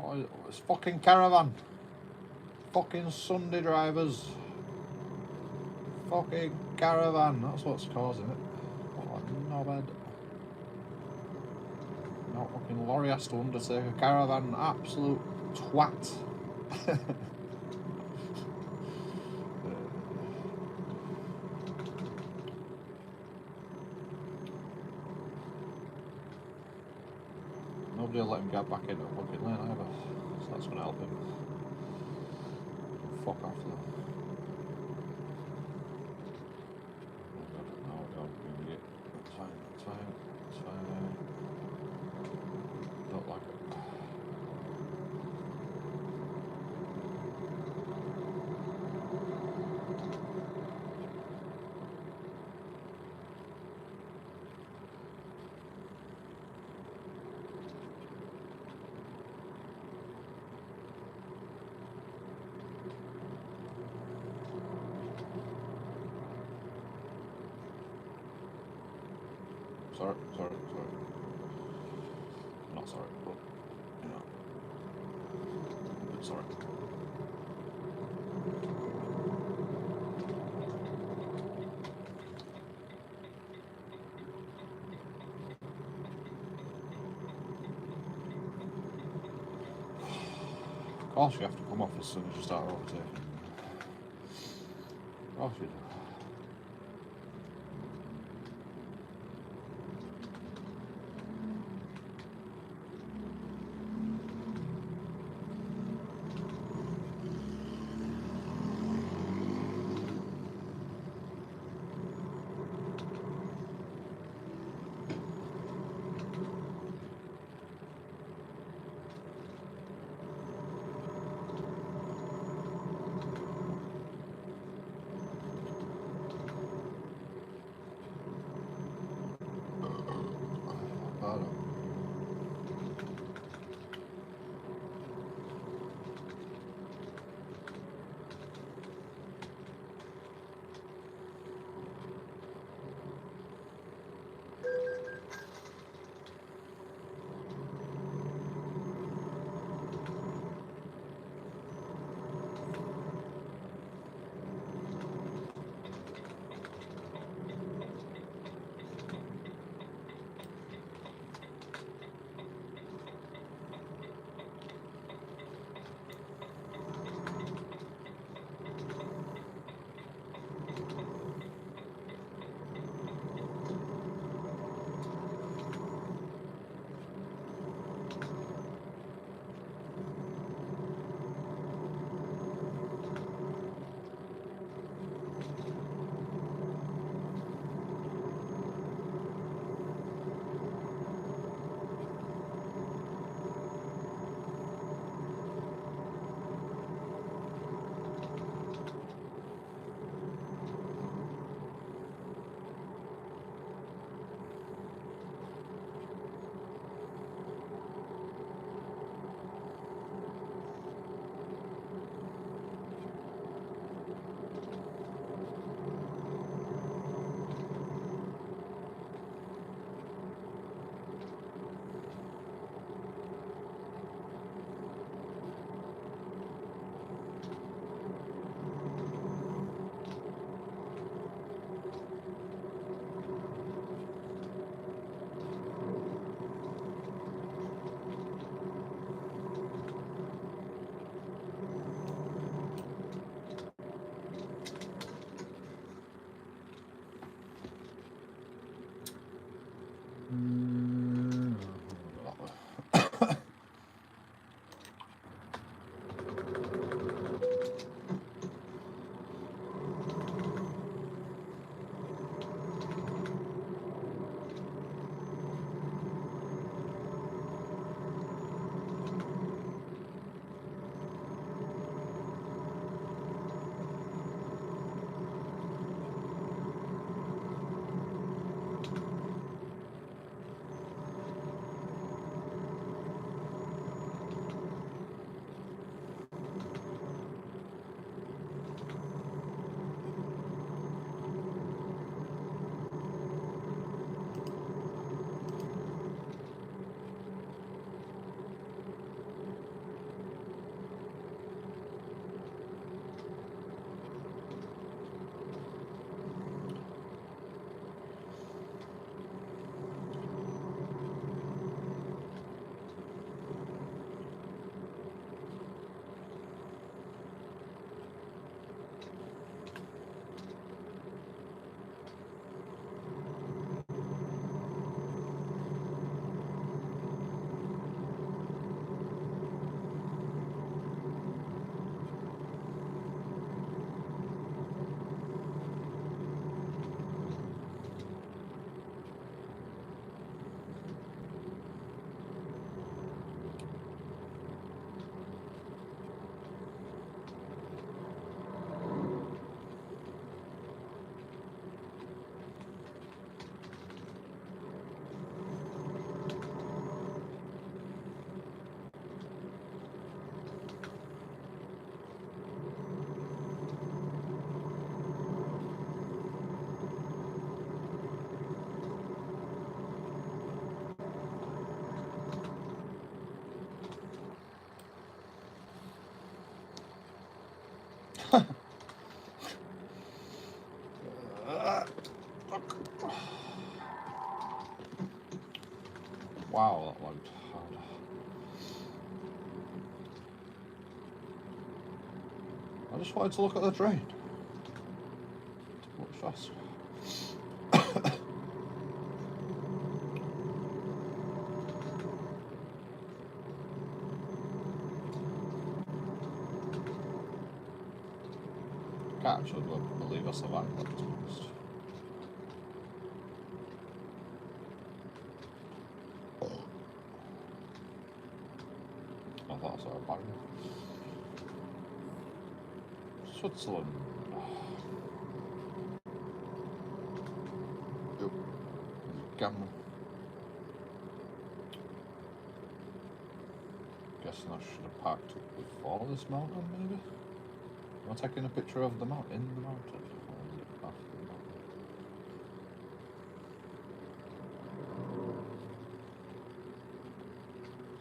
What is, it's fucking caravan. Fucking Sunday drivers. Fucking caravan. That's what's causing it. What a knobhead. No fucking lorry has to undertake a caravan. Absolute twat. Nobody will let him get back into a fucking lane either, so that's going to help him. Fuck off though. No, don't bring it. It's fine, it's fine, it's fine. Don't like it. Sorry. I'm not sorry, but, you know, a bit sorry. Of course you have to come off as soon as you start overtaking. Of course you do. Wow, that looked hard. I just wanted to look at the train. It's much faster. Can't actually believe I survived that, to be honest. I thought I saw a barrier. Switzerland. Yep. Camera. Guessing I should have parked up before this mountain, maybe? Am I taking a picture of the mountain, in the mountain? Or is it after the mountain?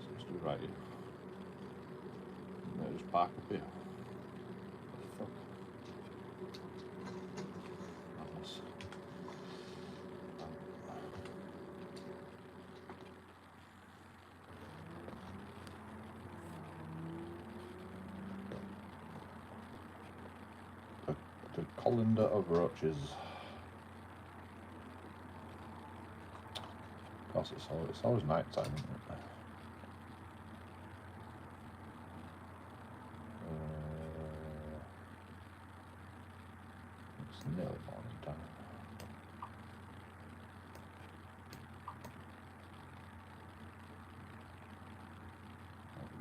Seems to be right here. Maybe just park up here. What the fuck? Madness. The colander of roaches. Of course, it's always night time, isn't it? It's nearly morning time.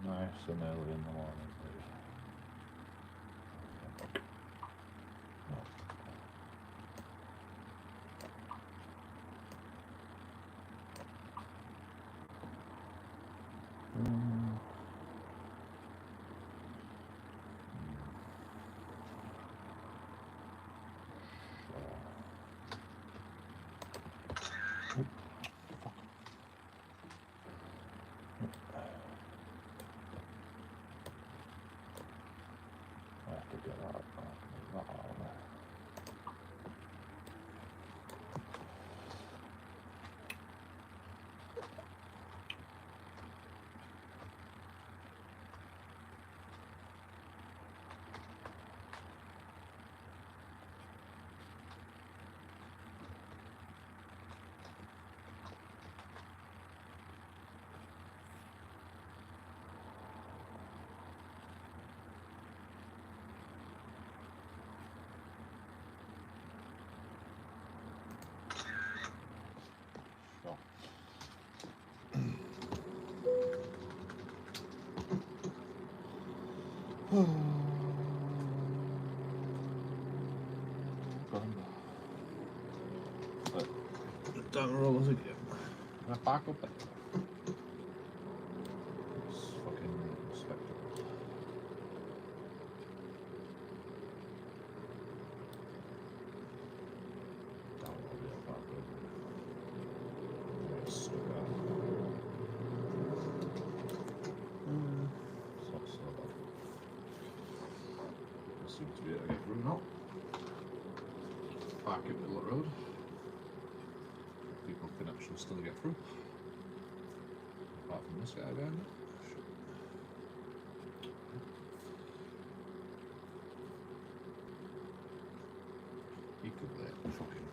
Nice and early in the morning, please. No. I have to get that up. Not out of there. Down the rollers again. Can I park up there? It's fucking spectacle. Down all the way park over. Get stuck out. It's not so bad. There seems to be able to get through now. Park it middle of the road. People can actually still get through. Apart from this guy behind it. He could let fucking.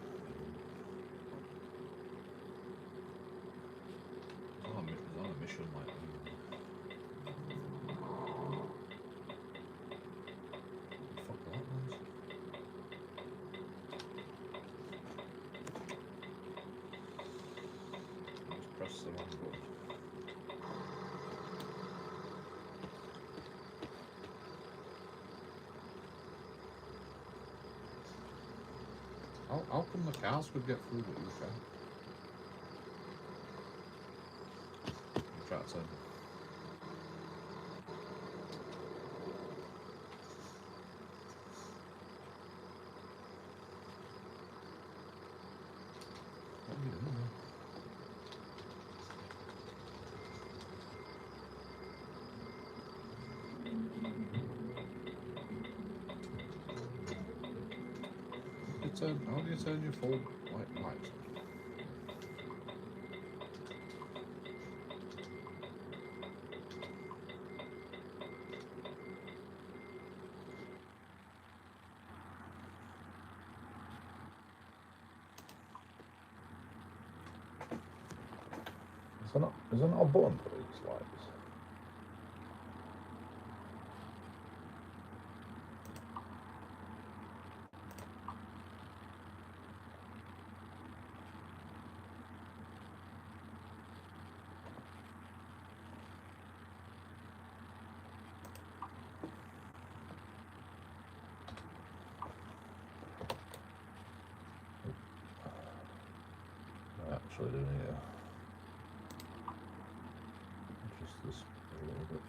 He's on a mission like that. Fuck that ones. Press the wrong button. How come the cars could get through but you can't? Try to turn. What are you doing there? How do you turn your phone white lights. Is there not a button for these lights? I actually do need to adjust this a little bit.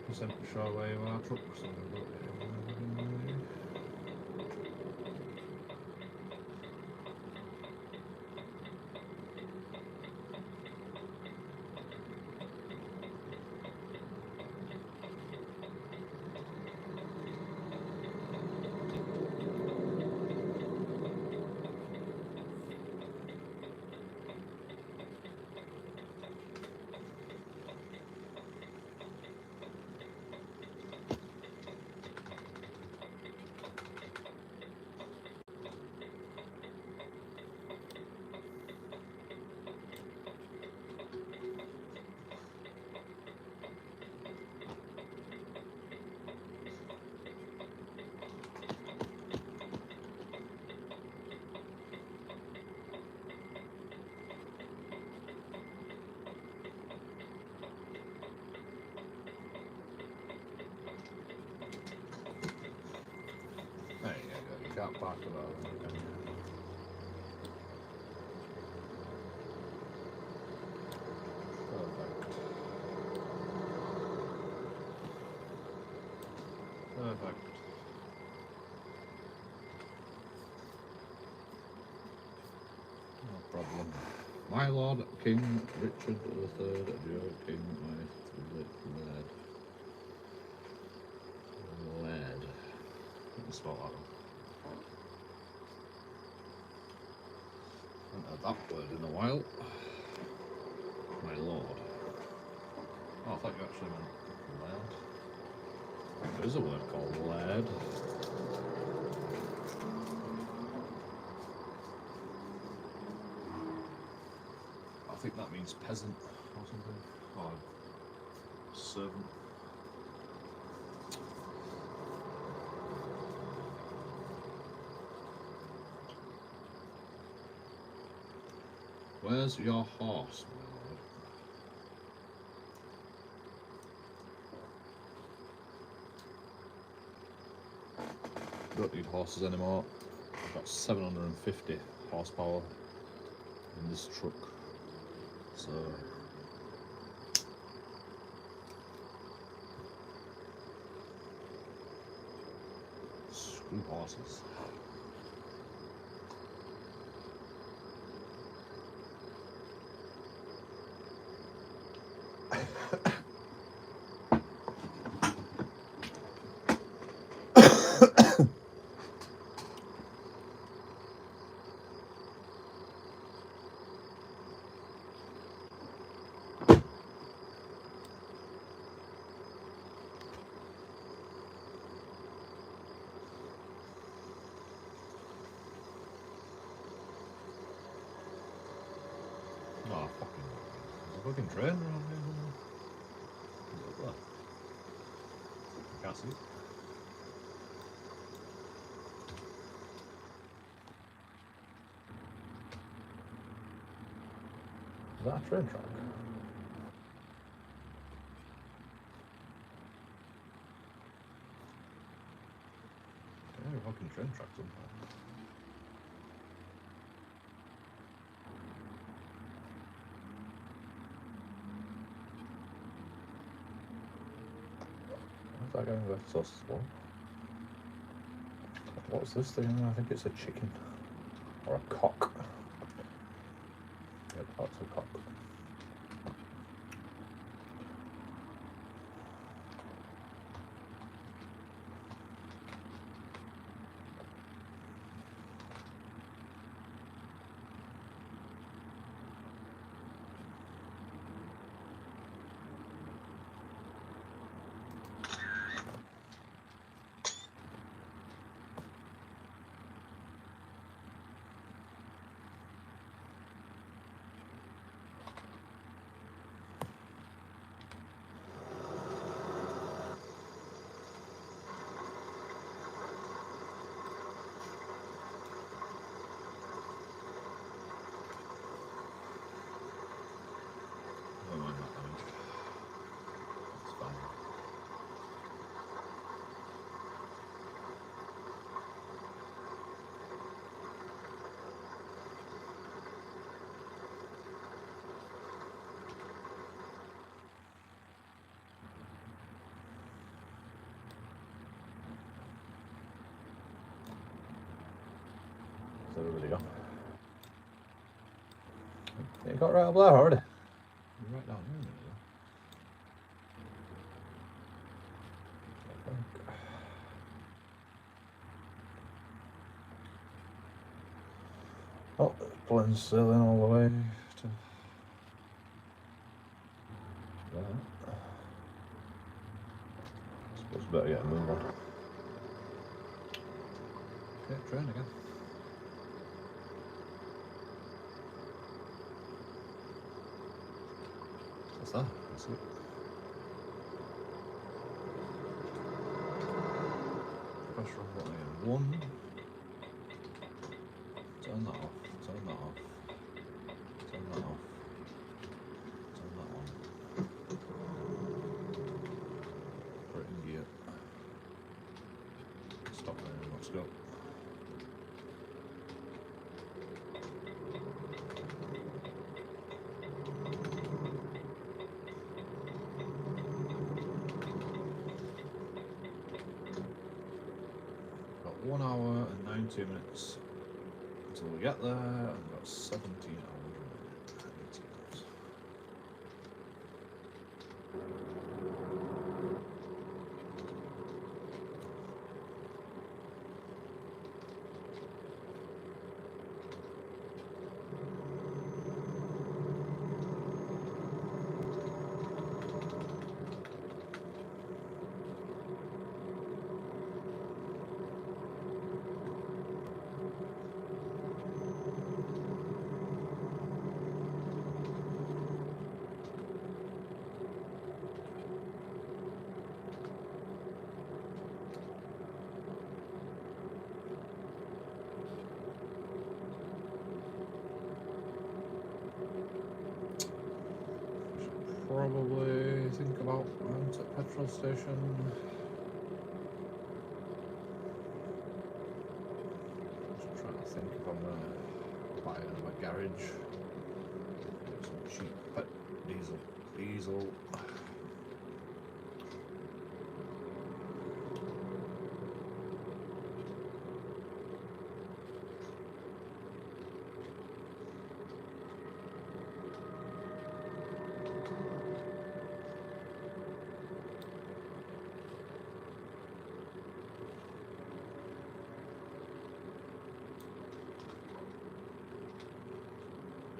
Percent sure where you are, truck, so there you go, you can't park without them, can you? Perfect. No problem. My Lord King Richard III, Joe King, my lad. Lad. Let me spell that one. Haven't heard that word in a while. My Lord. Oh, I thought you actually meant lad. There is a word called lad. I think that means peasant or something, or servant. Where's your horse, my lord? Don't need horses anymore. I've got 750 horsepower in this truck, so screw horses. Oh, fucking. There's a fucking train around here. Look at that. I can't see it. Is that a train track? fucking train tracks somewhere. Why's that going there so slow? What's this thing? I think it's a chicken. Or a cock. Yep, that's a cock. Don't mind that damage. It's fine. Is everybody gone? You got right up there already. You're right down here, maybe. I think. Oh, the plane's sailing all the way to there. I suppose we better get a move on. Okay, train again. What's that? Let's see. Press wrong button again. 1. Turn that off. Turn that off. Turn that off. Turn that on. Put it in gear. Stop there. Let's go. Got 1 hour and 90 minutes until we get there, and we've got 17 hours remaining. 18 hours. Probably think about going to a petrol station. Just trying to think if I'm gonna buy another garage. Get some cheap diesel.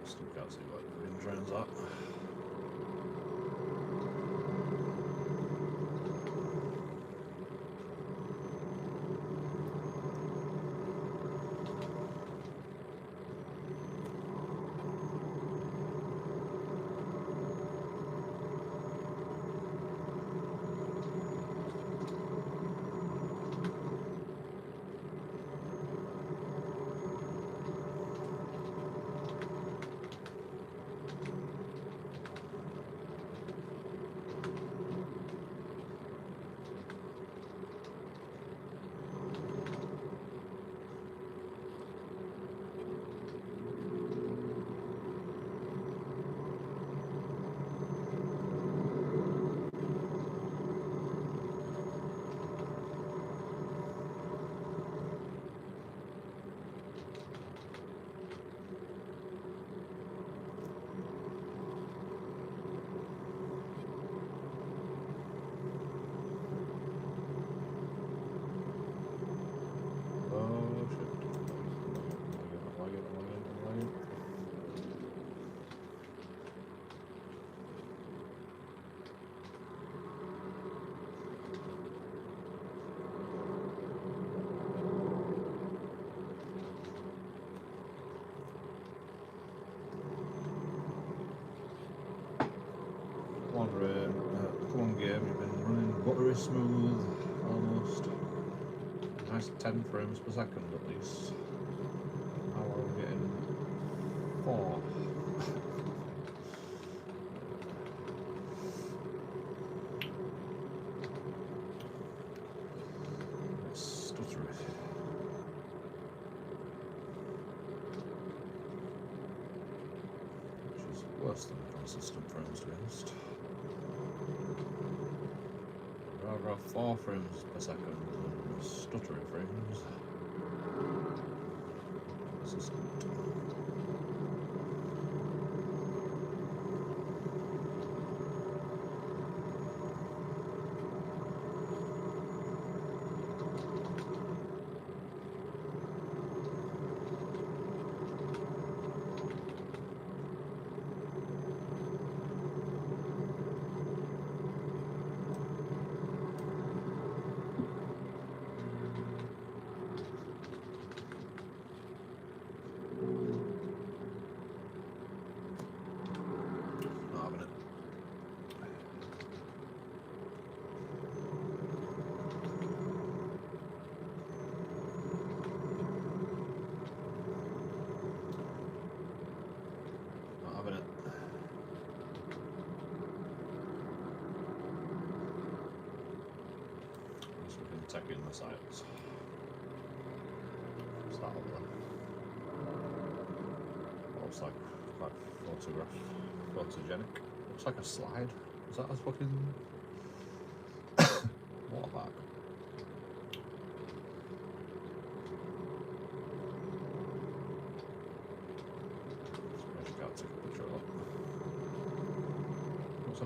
Still can't see what the trains are. smooth, almost. Nice 10 frames per second at least. How are we getting 4? It's stuttery. Which is worse than consistent frames, to be honest. I'd rather have 4 frames per second than stuttery frames. Consistent. Not having it. Not having it. So we can take in the sights. What's that over there? Looks like quite photogenic. Looks like a slide. Is that a fucking water park? Suppose you can't take a picture of that. I'm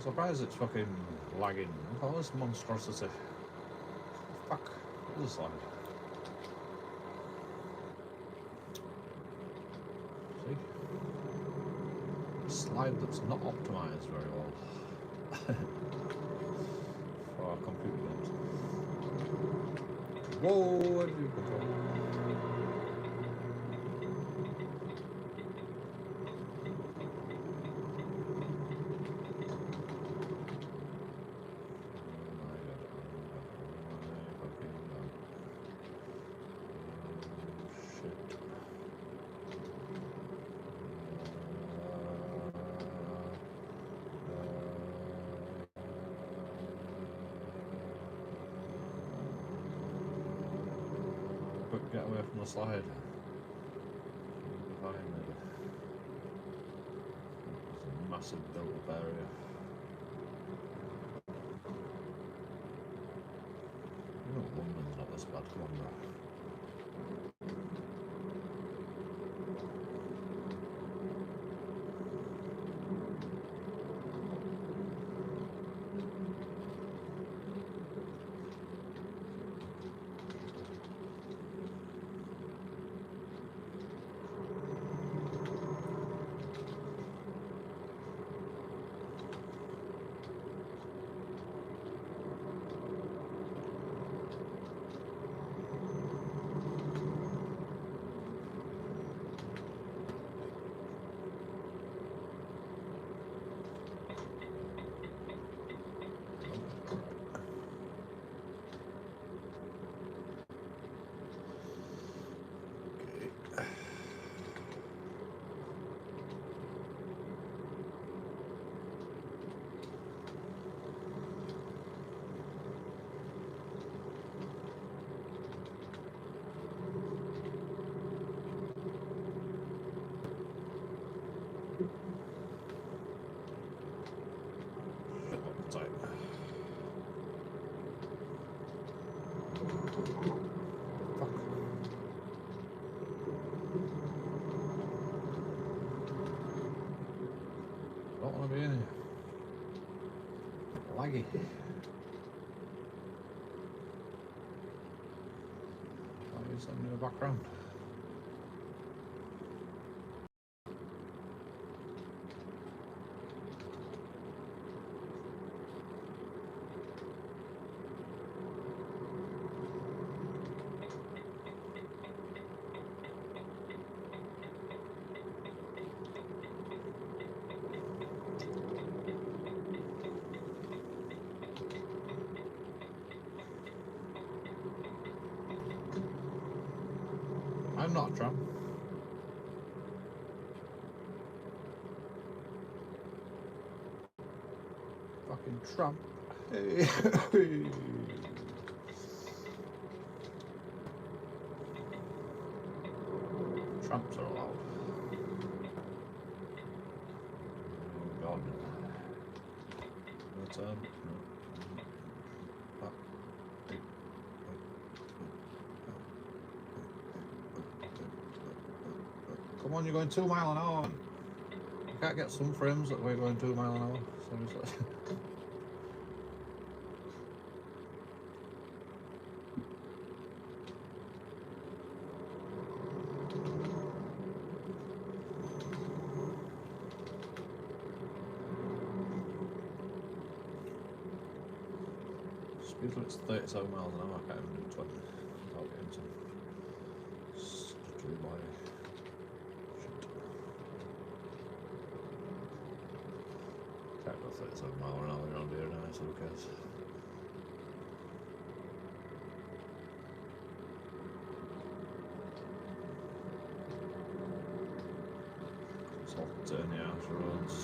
surprised it's fucking lagging. Look at all this monstrosity. Fuck. What is this slide? See? A slide that's not optimised very well for our computer games. Whoa, where did you go from? Quick, get away from the slide. Behind it. There's a massive built-up area. You know, London's not this bad, come on, bro. Tight. Fuck. Don't want to be in here. Laggy. Why is that in the background? I'm not a tramp. Fucking Trump. Hey. Tramps are allowed. Oh God. But, come on, you're going 2 miles an hour. You can't get some frames that we're going 2 miles an hour. Seriously. Speed limit's 37 miles an hour. I can't even do 20 without getting some stuttery by shit. Can't go 37 miles an hour around here now, so who cares? It's all turny ass roads.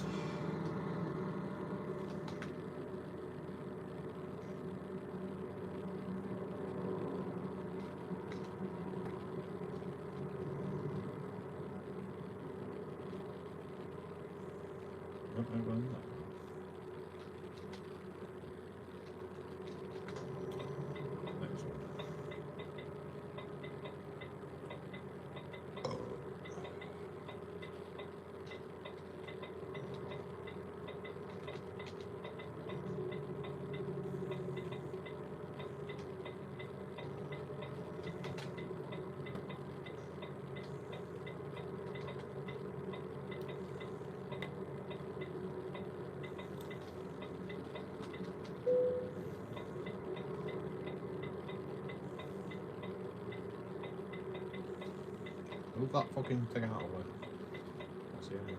Don't know when that. Next one. Move that fucking thing out of the way. That's the enemy.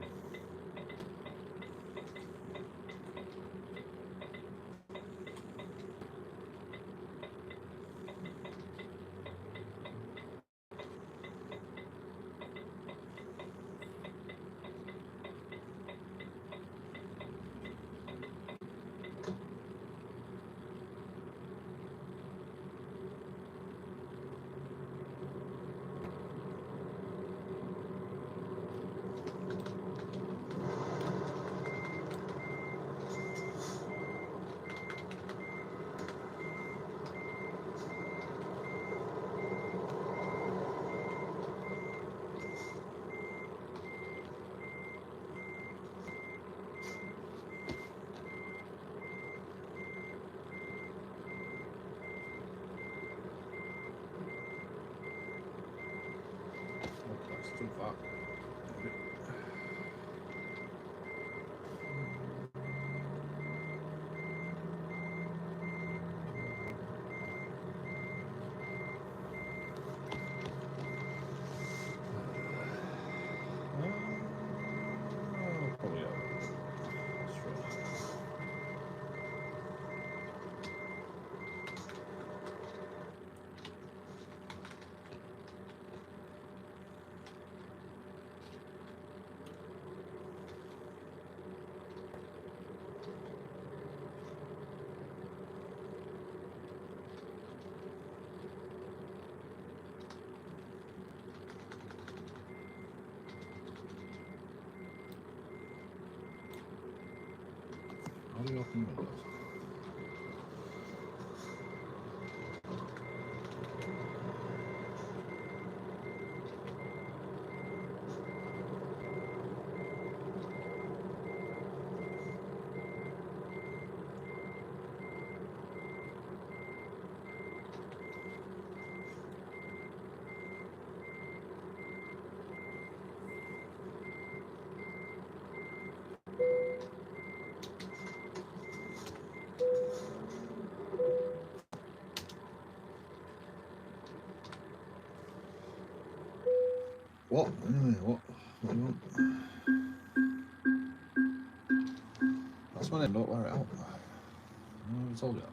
Oh, that's too far. Probably how do you open windows? What? Anyway, what? What do you want? That's when I don't wear it out. I told you that.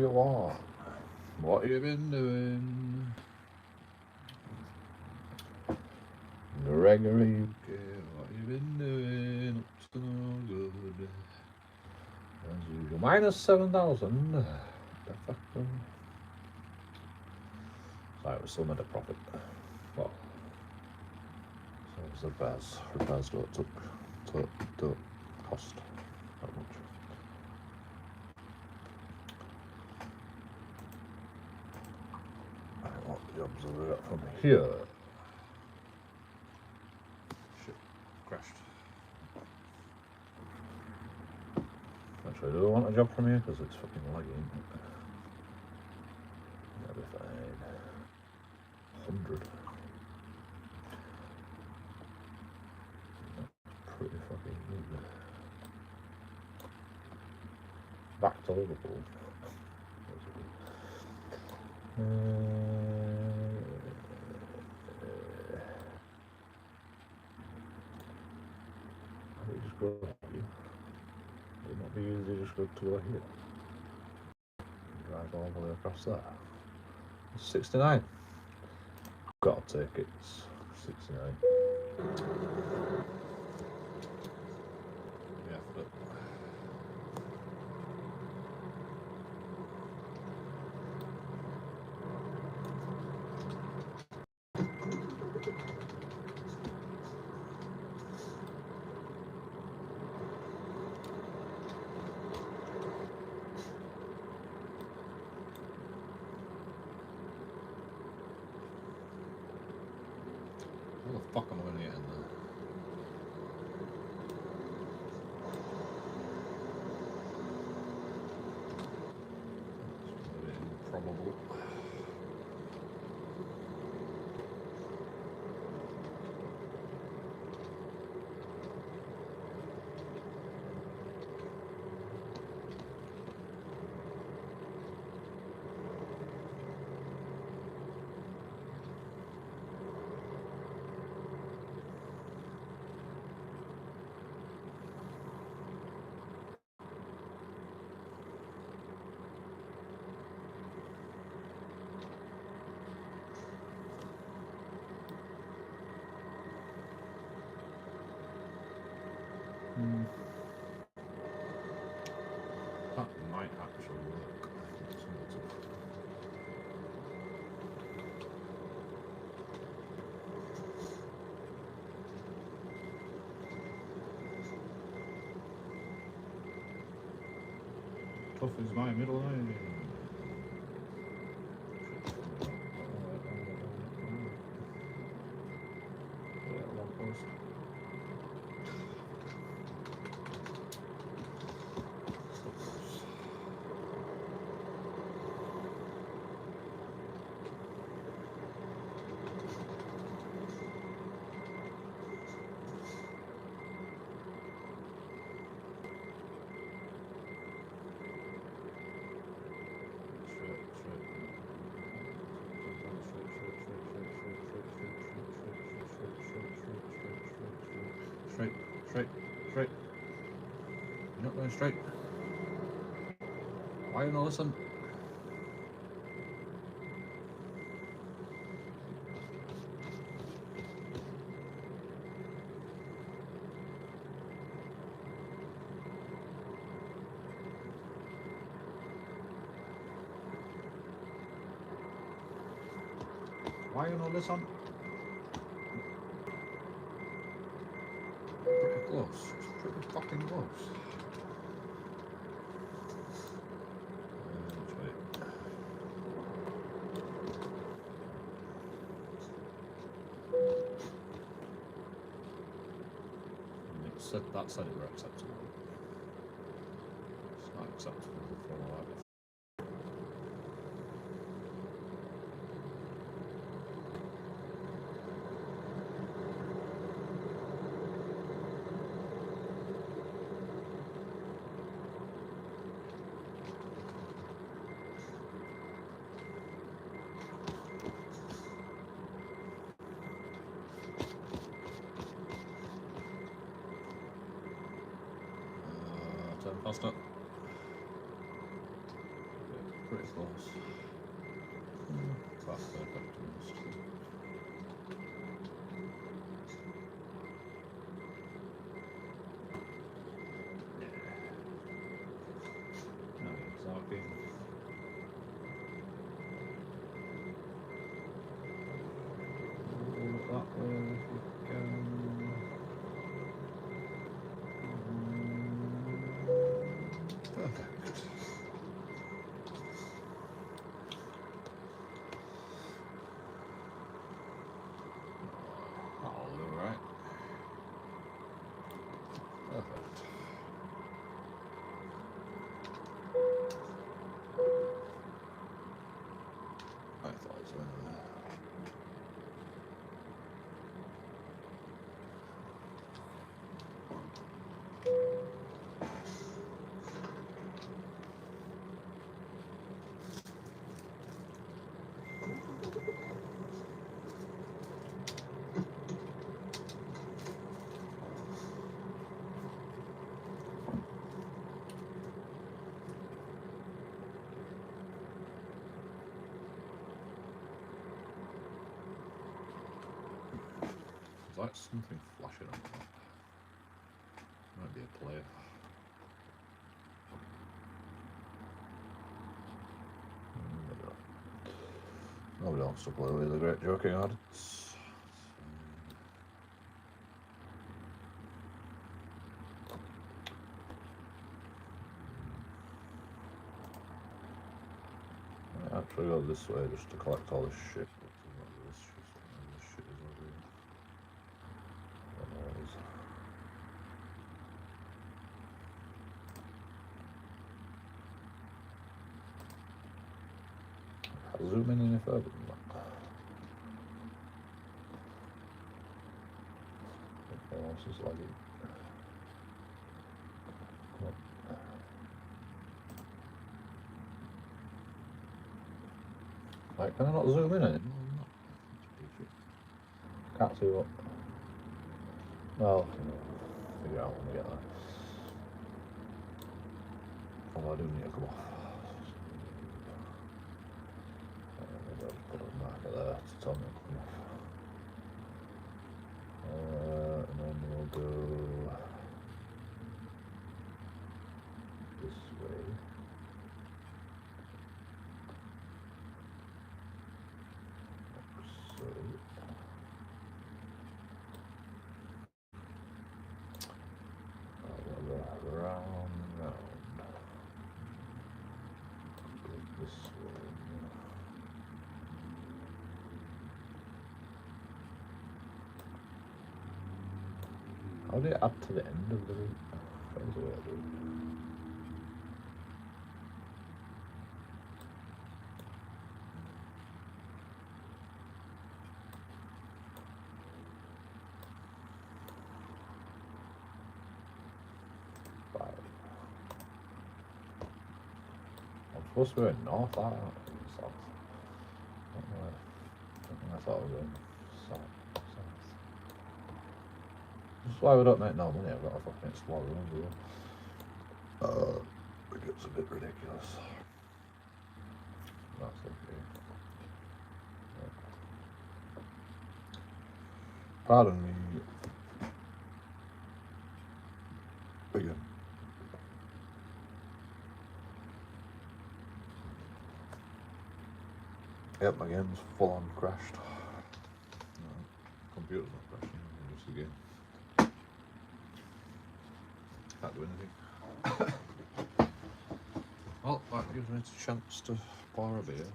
do you want? What have you been doing? Gregory, what have you been doing? Up to no good. As usual. Minus 7,000. De facto. So it was still made a profit. Well, so it was the repairs. Repairs don't cost that much. Right, what jobs have we got from here? Shit, crashed. Actually, do I want a job from here? Because it's fucking lagging. That'll be fine. 100. Pretty fucking good. Back to Liverpool. We just go here. Would not be easy just go to here. Drive all the way across there. It's 69. Gotta take it. It's 69. Yeah, but where the fuck am I going to get in there? It's a bit improbable. That might actually work. Tough is my middle name. Straight. You're not going straight. Why you not listen? Why you not listen? Pretty close. It's pretty fucking close. That said it were acceptable. It's not acceptable for all that. Turn faster. pretty close. Quite perfect, to be honest. Talking. That way if we can. Perfect. That'll do, right? Perfect. I thought it was in there. There's like something flashing on that. Might be a plate. Nobody wants to play with the great JoeKingAudits. I actually go this way just to collect all this shit. This shit is over here. There it is. I'll zoom in any further than that. Okay, what's this like? Like, can I not zoom in it? Can't see what. Well, figure it out when we get there. Although I do need to come off. Maybe I'll put a marker there to tell me to come off. And then we'll go this way. So. Round. Go this way. How do you add to the end of the route? There's a way to do it. I'm supposed to be going north, aren't I? South. I thought I was going south. This is why we don't make no money. I've got a fucking explorer over here. It gets a bit ridiculous. That's okay. Pardon me. Again. Yep, my game's full on crashed. No, computer's not crashing, just the game. Can't do anything. Well, that gives me a chance to pour a beer.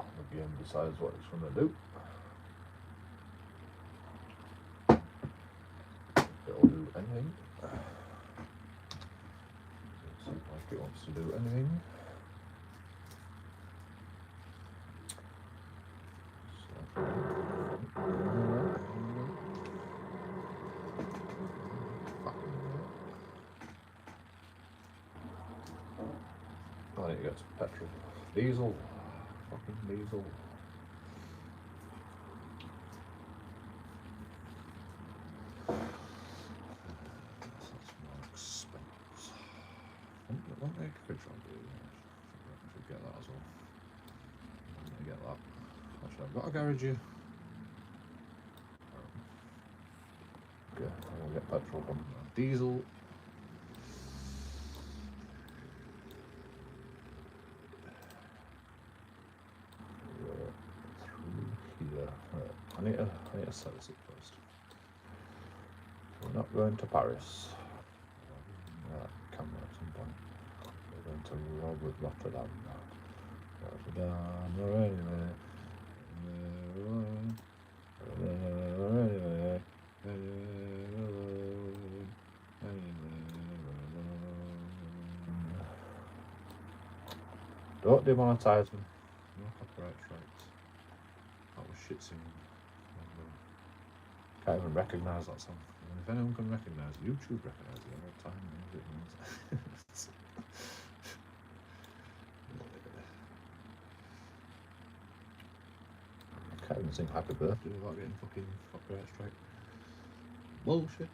The game decides what it's going to do. It'll do anything. It seems like it wants to do anything. I need to get some petrol. Diesel. Fucking diesel. I've got a garage here. Okay, I'm gonna get petrol from diesel. Through here. Right. I need to set this up first. We're not going to Paris. Camera at some point. We're going to Rotterdam now. Rotterdam, anyway. Don't demonetize me. No copyright strikes. That was shit singing. Can't even recognise that song. And if anyone can recognise it, YouTube recognises it all the time. Can't even sing Happy Birthday without getting fucking copyright strike. Bullshit.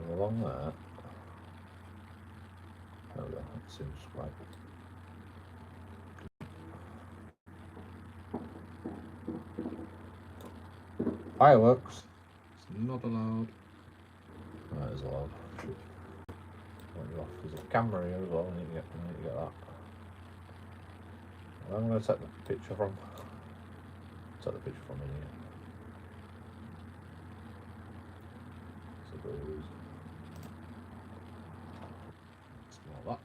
Go along there. There we go, that seems right. Fireworks. It's not allowed. That is allowed. There's a camera here as well. I need to get that. And I'm going to take the picture from. Take the picture from in here. Suppose. Small that.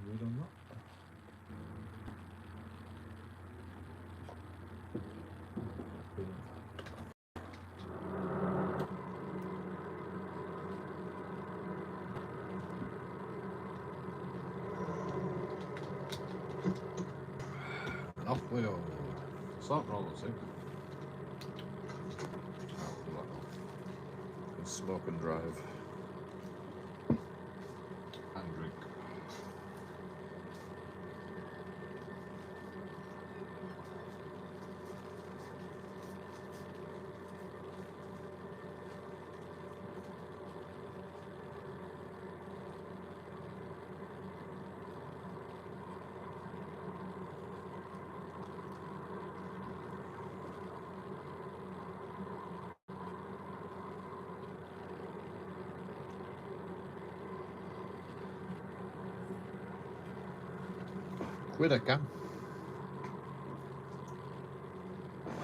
Good on that. And off we go. Salt rollers in. Smoke and drive. And drink. Quid a can.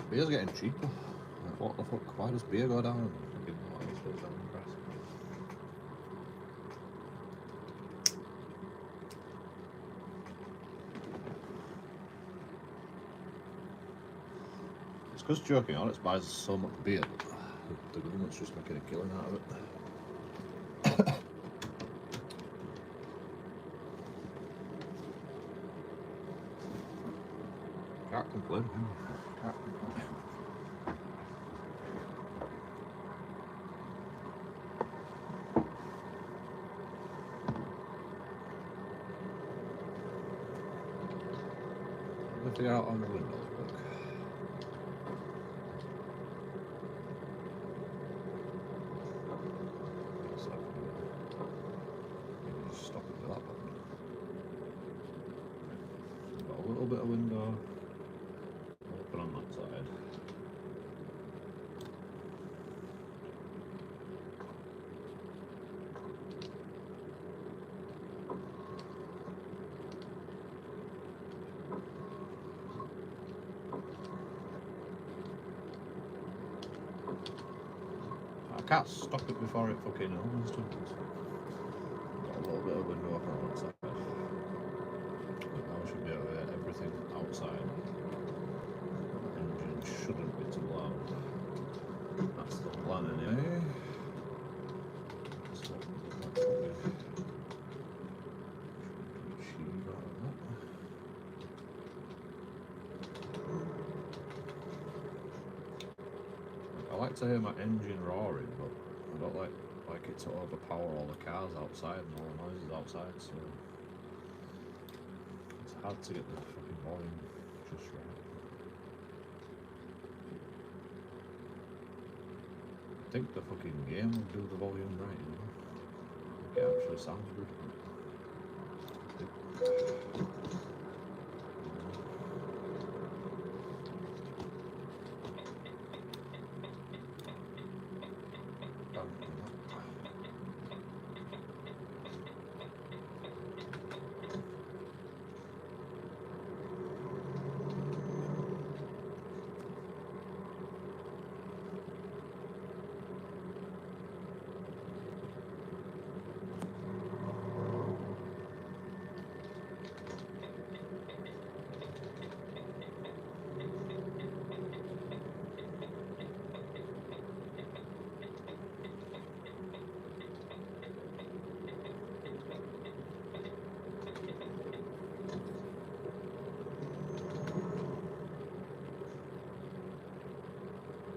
Beer's getting cheaper. Like, what the fuck? Why does beer go down? Fucking wine goes down in price. It's because JoeKingAudits buys so much beer that the government's just making a killing out of it. Can't complain. Can't complain. Lift it out on the window. Look. So, maybe just stop it with that button. Got a little bit of window. Open on that side. I can't stop it before it fucking opens. Got a little bit of window open on that side. But now I should be able to get everything outside. The engine shouldn't be too loud. That's the plan anyway. So that's what we should achieve out of that. I like to hear my engine roaring, but I don't like it to overpower all the cars outside and all the noises outside, so it's hard to get the fucking volume just right. I think the fucking game will do the volume right, you know. it actually sounds good.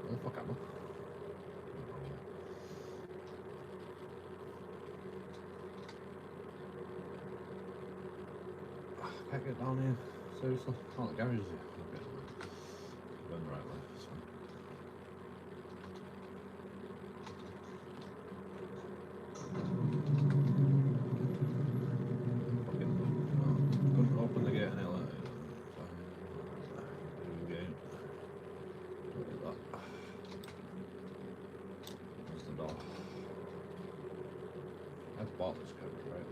Oh, fuck, ammo. Can't get down here. Seriously? Can't the garage is here? Okay. Going the right way. It's fine. Fucking no. Couldn't open the gate any later. Again. Look at that. There's the door. I bought this garage, right?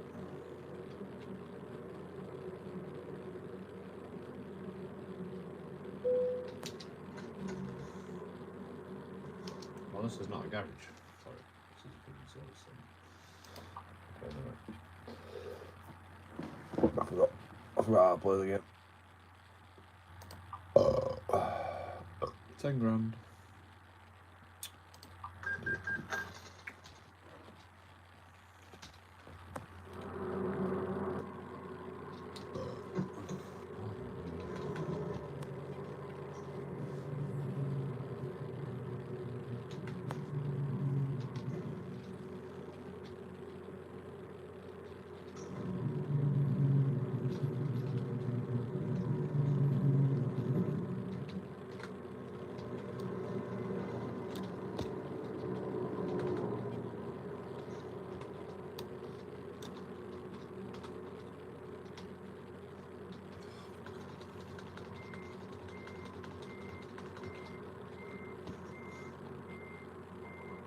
Well, this is not a garage. Sorry. This is a fucking service thing. I forgot how to play the game. 10 grand.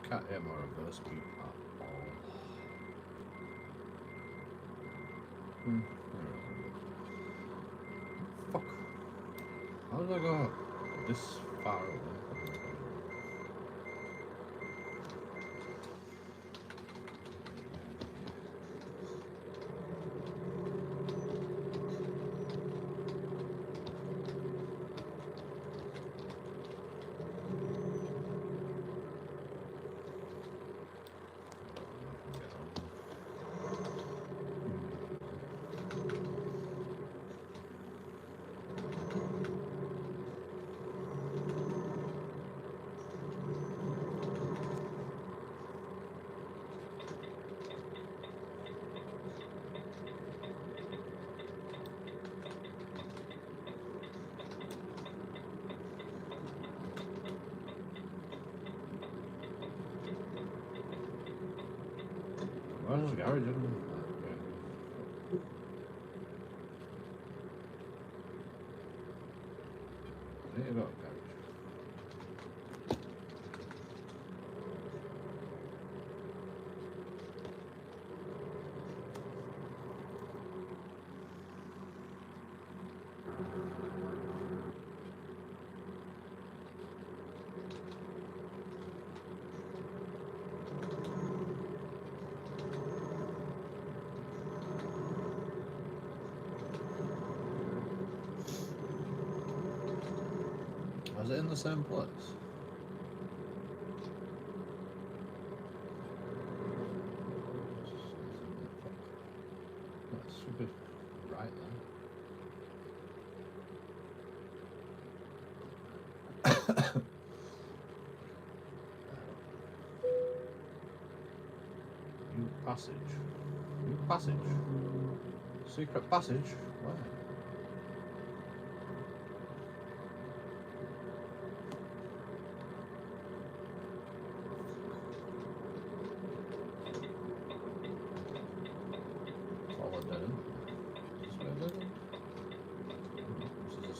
Can't hit my reverse beat at all. Fuck. How did I go this far away? Where's the garage? I need to go to the garage. Was it in the same place? That should be right there. New passage. New passage? Secret passage? Where?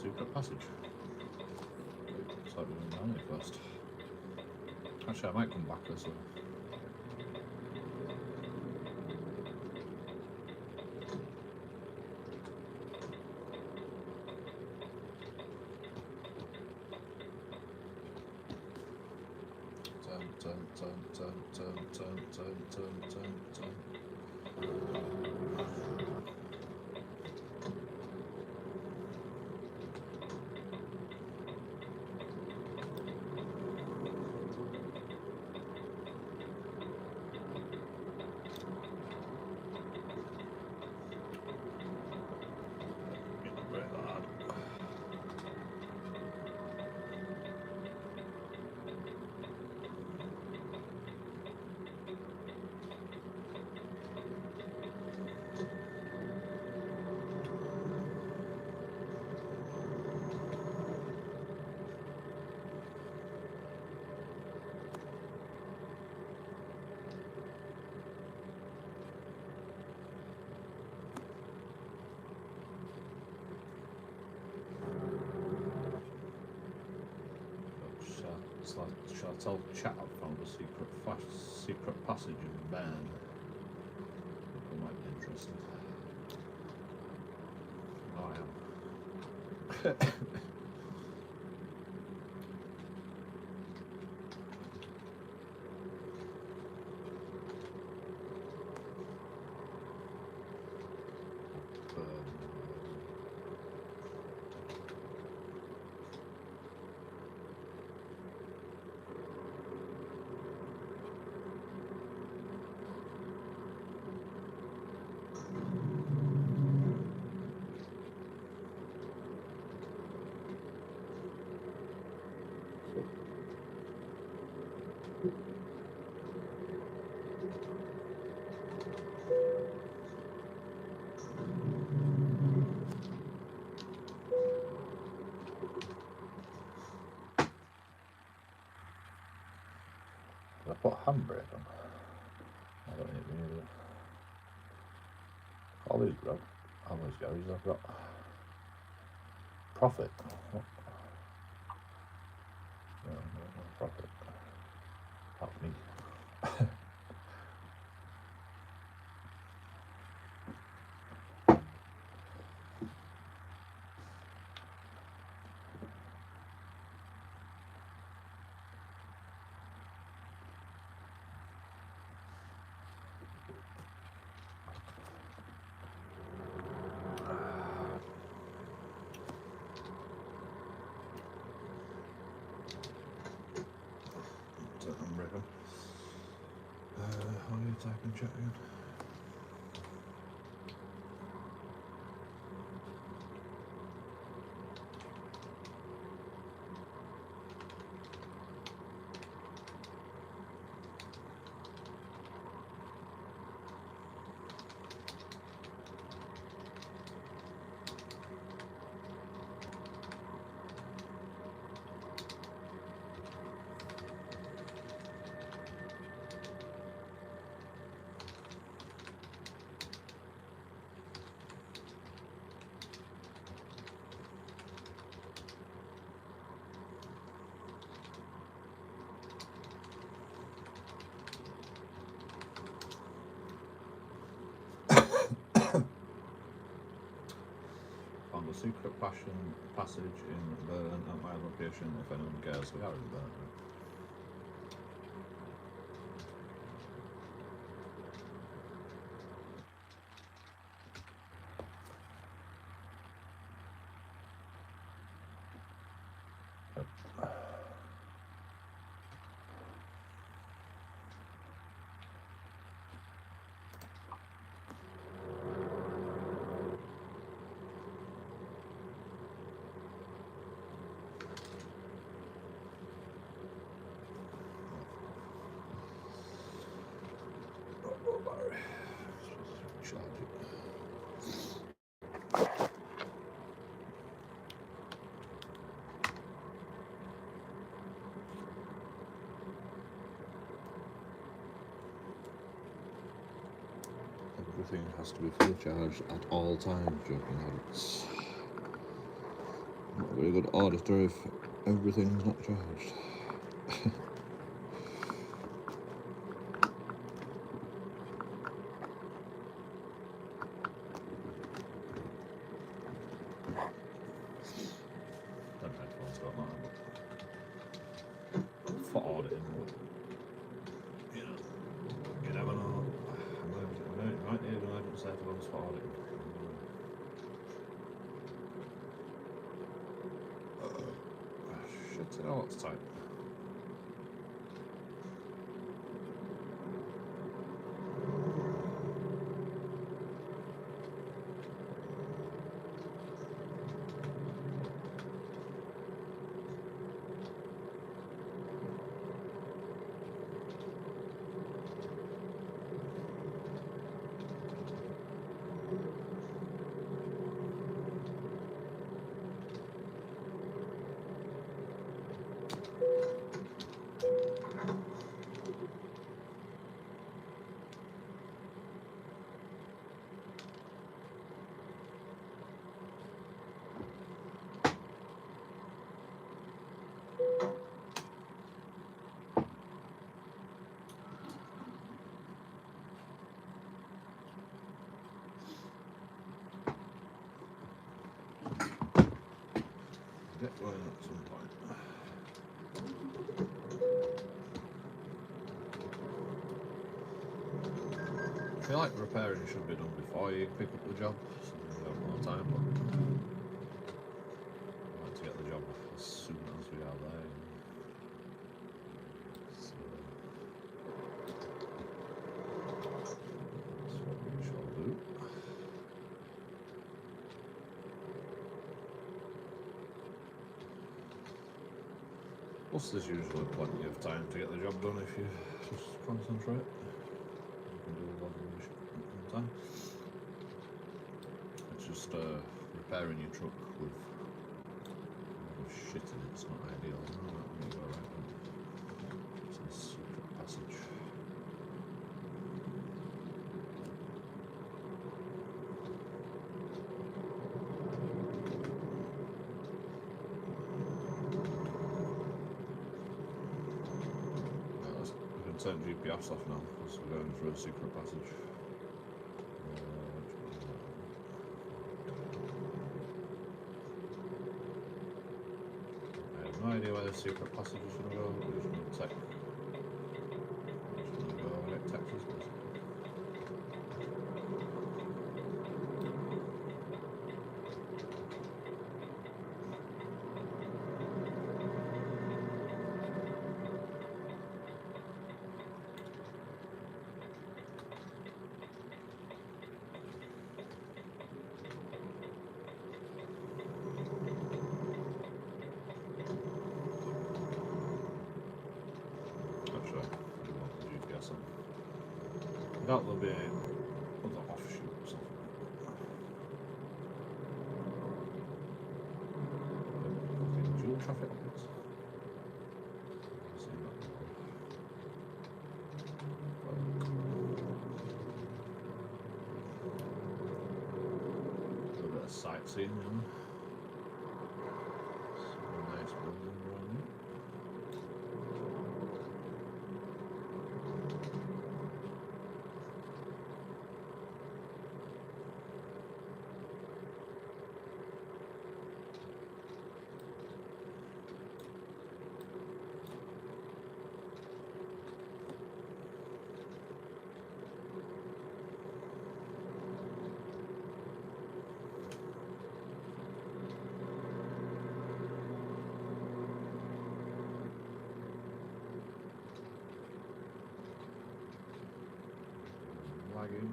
secret passage. Looks like we're going down here first. Actually, I might come back this way. Turn. Shall I tell chat I've found a secret passage in Bern? People might be interested. I am. Did I put handbrake on? I don't even know. All these garages I've got. Profit. What? No, profit. Not me. How do you type in chat again? Found a secret passage in Bern at my location, if anyone cares. We are in Bern. Everything has to be fully charged at all times, JoeKingAudits. very good auditor if everything's not charged. Them headphones don't matter, but for auditing, you know, you never know. I might need an emergency headphones for auditing. Shit, I know what's time. Get going at some point. I feel like repairing should be done before you pick up the job, so you have more time, but I like to get the job as soon as we are there. So that's what we shall do. Plus there's usually plenty of time to get the job done if you just concentrate. You can do a lot of shit at one time. It's just repairing your truck with shit in it, it's not ideal. No, that would be alright. It's a secret passage. We can turn GPS off now because we're going through a secret passage. I have no idea where the secret passage is going to go. We're just going to take. We're just going to go right Texas. I doubt there'll be other offshoots of it. Fucking dual traffic lights. I've seen that before. A bit of sightseeing, you know. Some nice buildings around here. Lagging.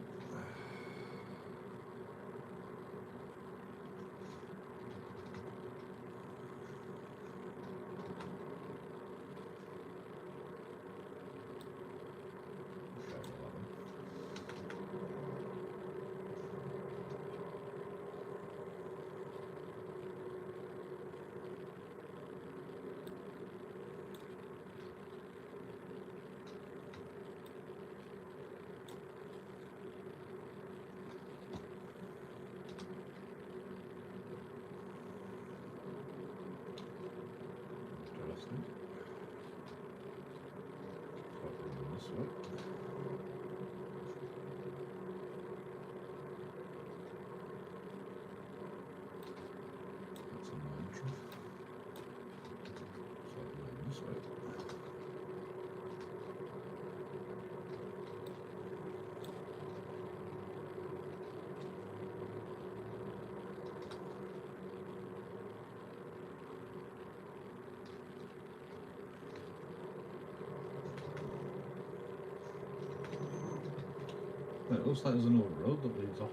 It looks like there's another road that leads off.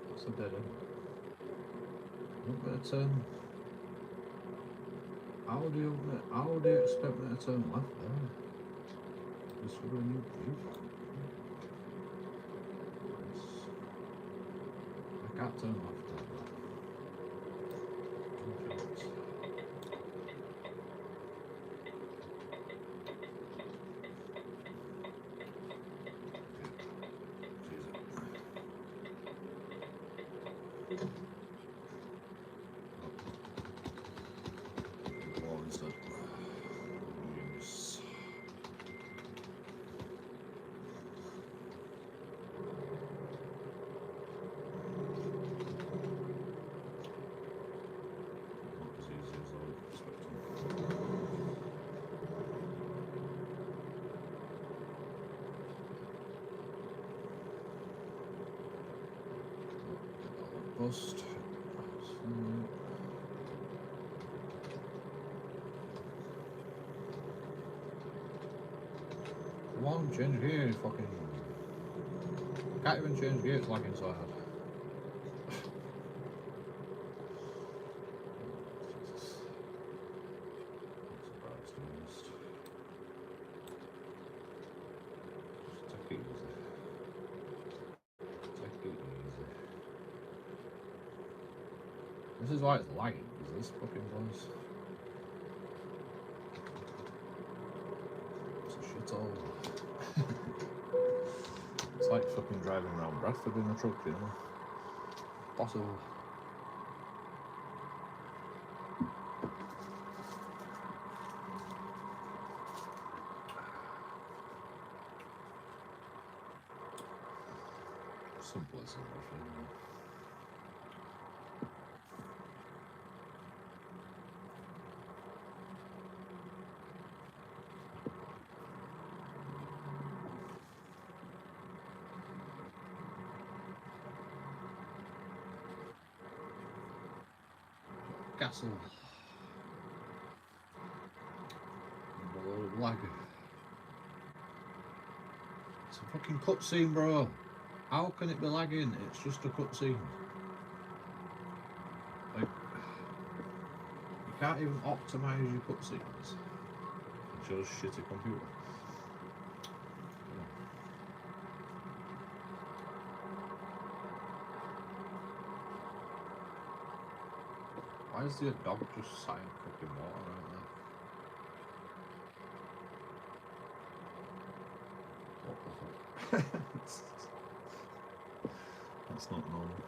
That's a dead end. Look at a turn. How do you expect me to turn left there? Just for a new brief. I can't turn left there. Post. Come on, change gear, fucking. Can't even change gear, it's lagging so hard. Take it easy. Take it easy. This is why it's lagging, because this fucking place. It's a shithole. It's like fucking driving around Bradford in a truck, you know? Possible. Some places are fine. Castle. Lag. It's a fucking cutscene, bro. How can it be lagging? It's just a cutscene. Like, you can't even optimise your cutscenes. It's just shitty computer. Why is there a dog just sat in fucking water right there? What the fuck? That's not normal.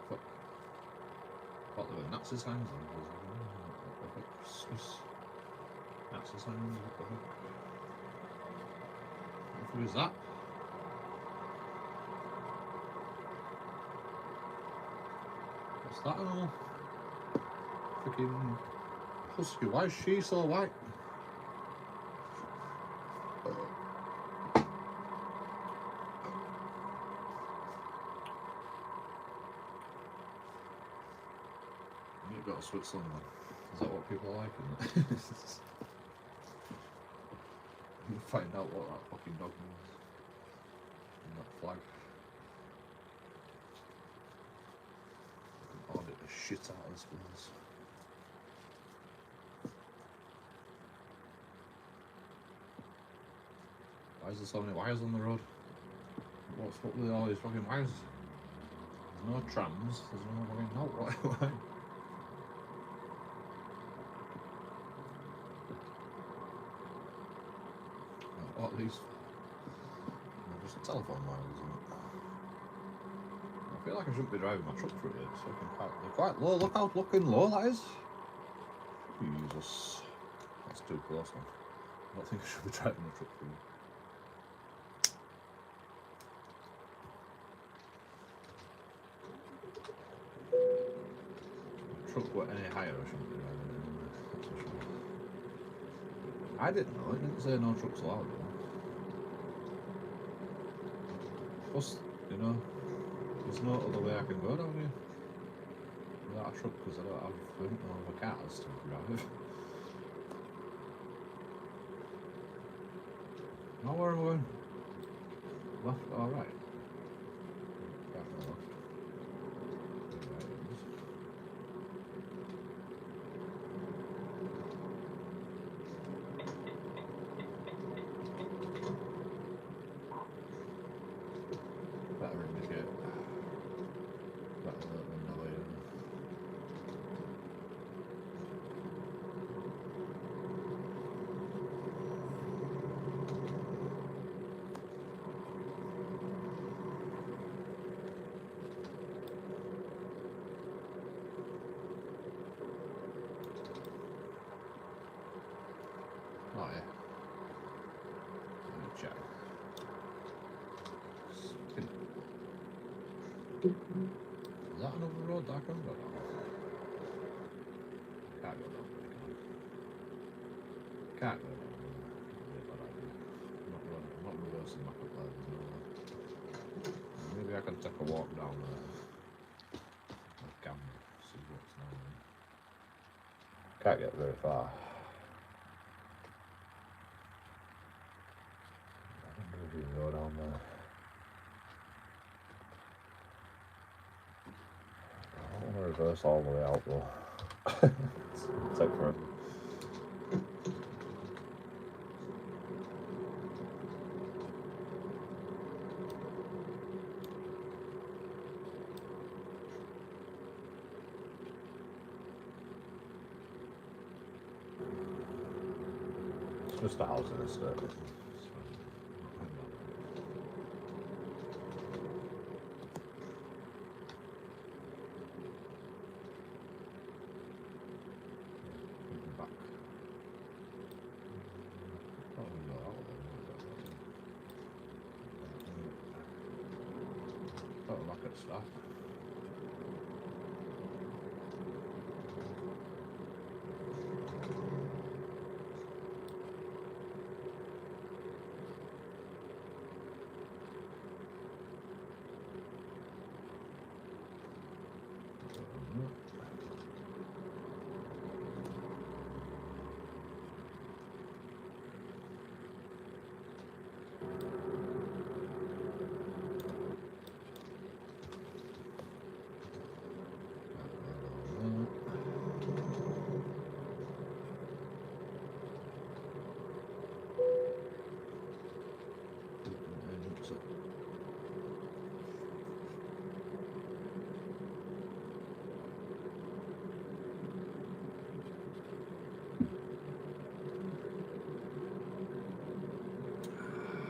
Fuck. What, there were Nazi signs on? What the fuck? Swiss Nazi signs? What the fuck? What the fuck is that? What's that animal? Freaking husky. Why is she so white? You've got to Switzerland, man. Is that what people are like? You find out what that fucking dog means. And that flag. Audit the shit out of this place. Why is there so many wires on the road? What's up with all these fucking wires? There's no trams, there's no fucking no why? What are these? They're just telephone wires, isn't it? I feel like I shouldn't be driving my truck through here, so I can they're quite low. Look how fucking low that is. Jesus. That's too close, man. I don't think I should be driving the truck through here. Truck were any higher, I shouldn't be driving it anyway, that's for sure. I didn't know, it didn't say no trucks allowed, you know. Plus, you know, There's no other way I can go down here without a truck because I don't have room over cars to drive. Now where am I going? Left or right? Definitely left. Right it is. Better indicate. Better than the way. Oh yeah. Let me check. Spin. Is that another road that I can go down? Can't go down there, can I? Can't go down there. I'm not reversing back up there, there's no way. Maybe I can take a walk down there. I can see what's down there. Can't get very far. I wonder if you can go down there. I don't want to reverse all the way out though. It's take forever. It's just a housing estate. It's fine. Back. Oh, no, oh, back at start.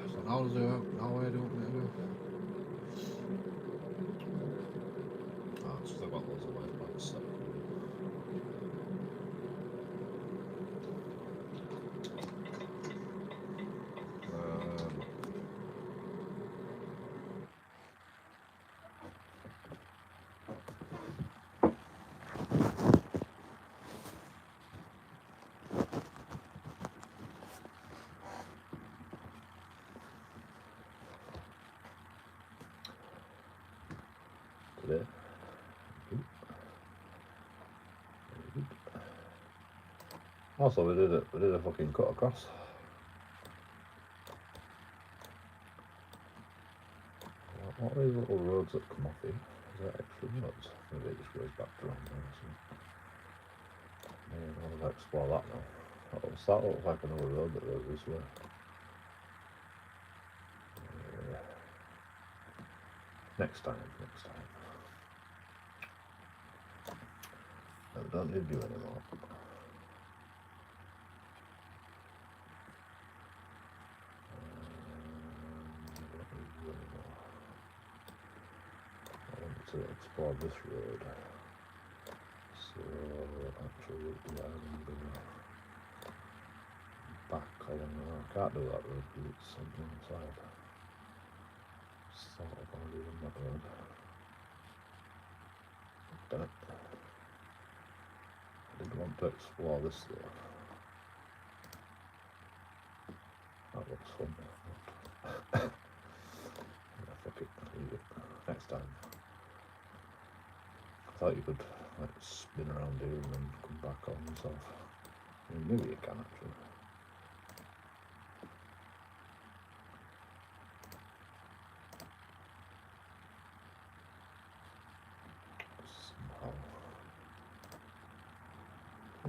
So now does it now where do you want me to go? Oh, it's still got loads of light bikes set up. Today. Also, we did a fucking cut across. What are these little roads that come off here? Is that extra roads? Maybe it just goes back around there. So maybe I want to explore that now. That looks like another road that goes this way. Next time. No, we don't need you anymore. I want to explore this road. So actually, yeah, I'm gonna back along there. I can't do that road because it's on the inside. Sort of already on that road. Done it. I did want to explore this though. That looks fun. Yeah, fuck it, leave it. Next time. thought you could like spin around here and then come back on and stuff. I mean, maybe you can actually. Somehow.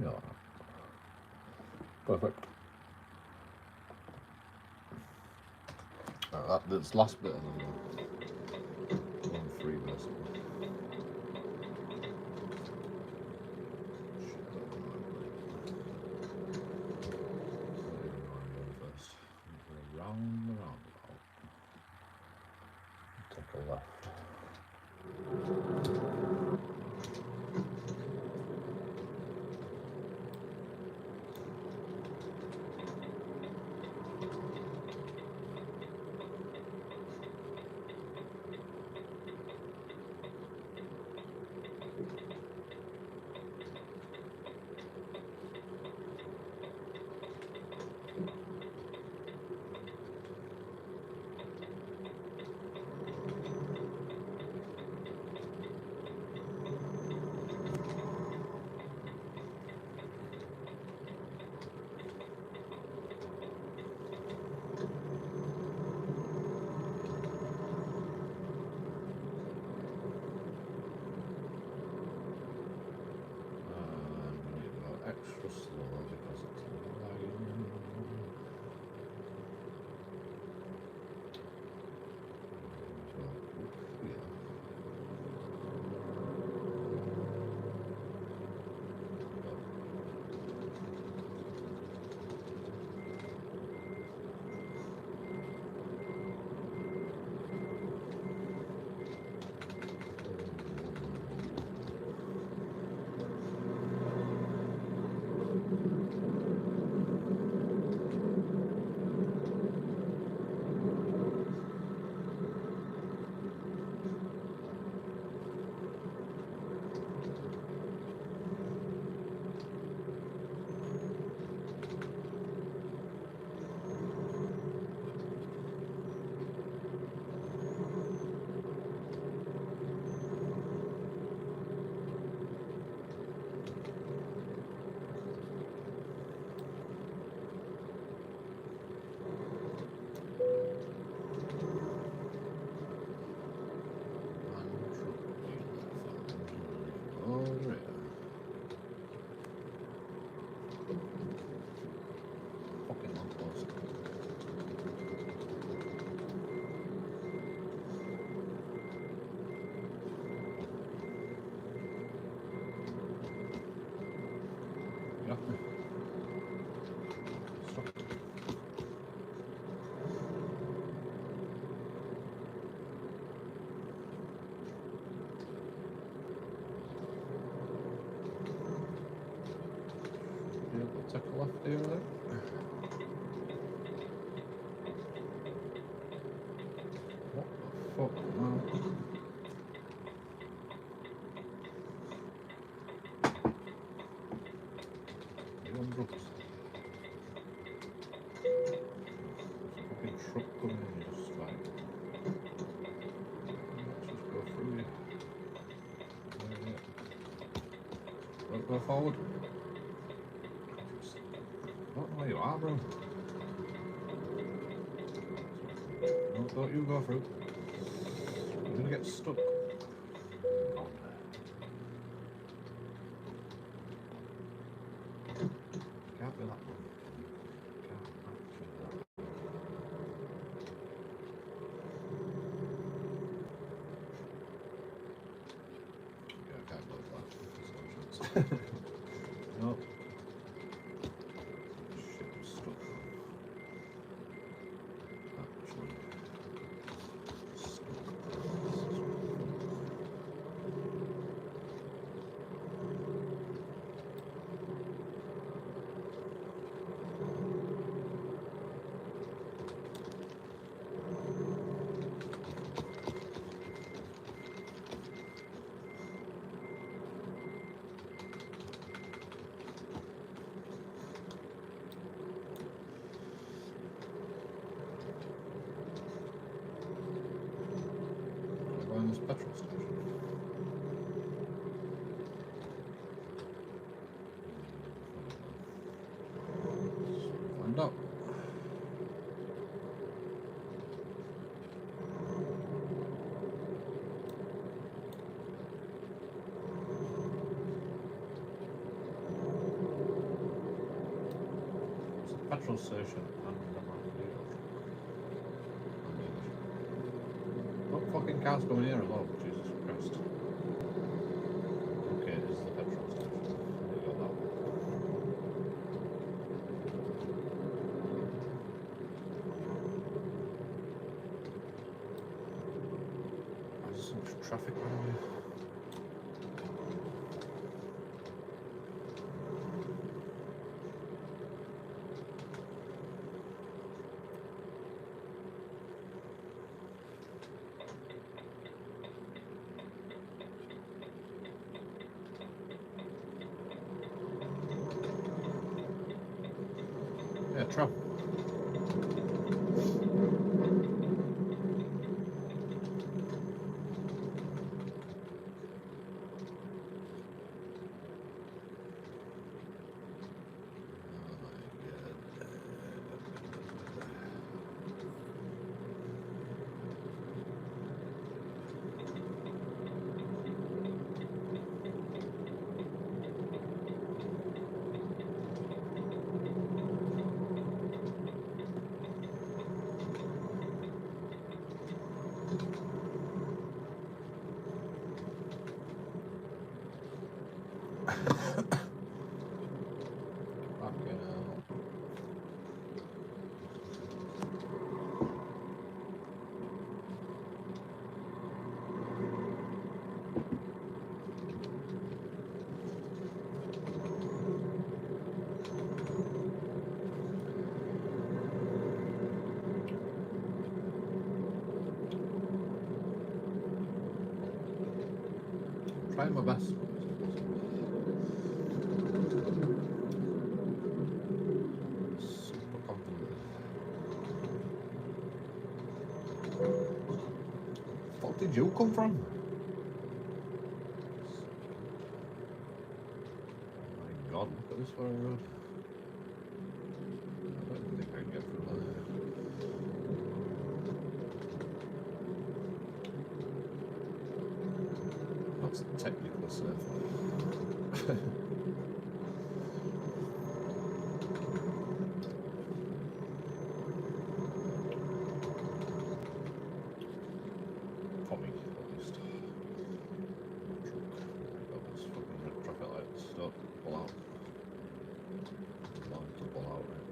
Yeah. Perfect. Right, that's the last bit of the 1-3 basically. Round the roundabout. Take a left. Extra slow because it's lagging. Take a left here, then. What the fuck, man? You on drugs? Fucking truck coming in, just like... Let's just go through here. Right, go forward. I don't know where you are, bro. No, don't you go through. You're gonna get stuck. Can't be that one. Can't actually be that. Yeah, I can't go that. No. Shit, I'm stuck. Actually. This petrol station. Petrol station and the dealer. Oh, fucking cars coming here as well. Jesus Christ. Okay, this is the petrol station. There you go, that one. There's so much traffic around here. Yeah, tram. Fucking hell. Trying my best. Super confident. Fuck did you come from? Oh my god, look at this far road. I don't even think I can get through there. That's technically safe. For me, at least. Truck. Got this fucking red traffic lights. Don't pull out. Long to pull out, right?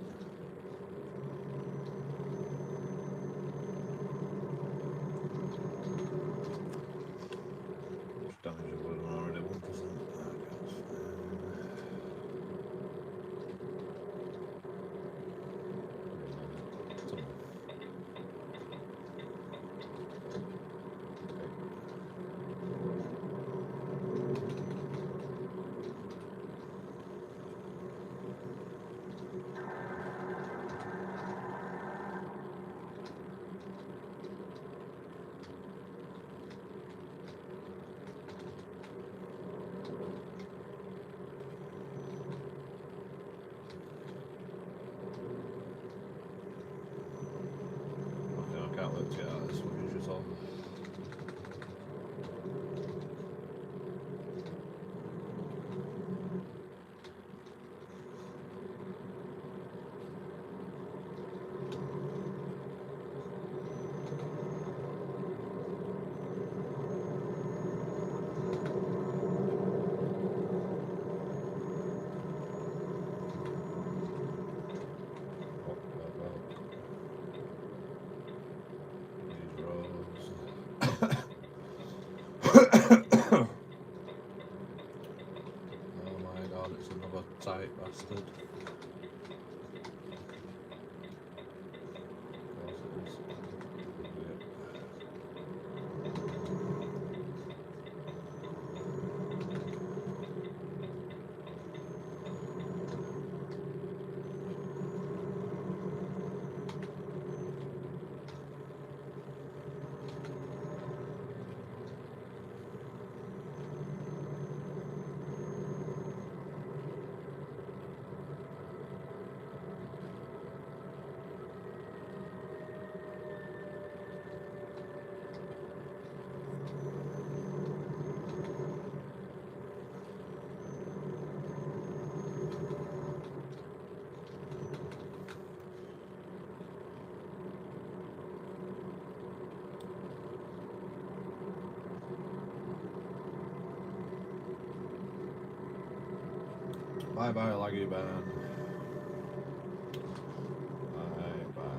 Damage avoided already 1%. Okay, that's fine. Bye bye, laggy man. Bye bye.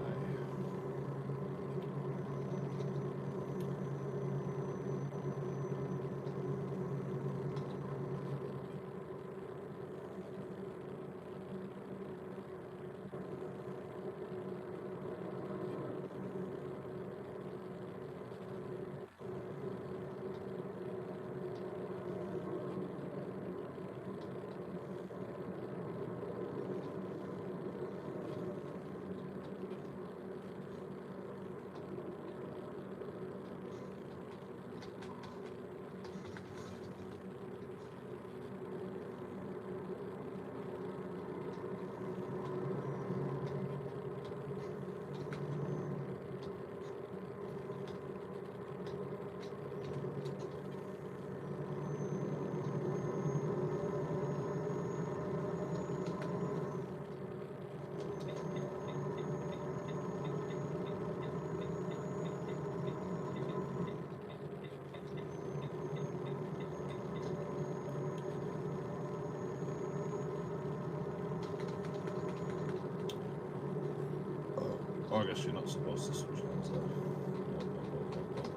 Oh, I guess you're not supposed to switch lanes there.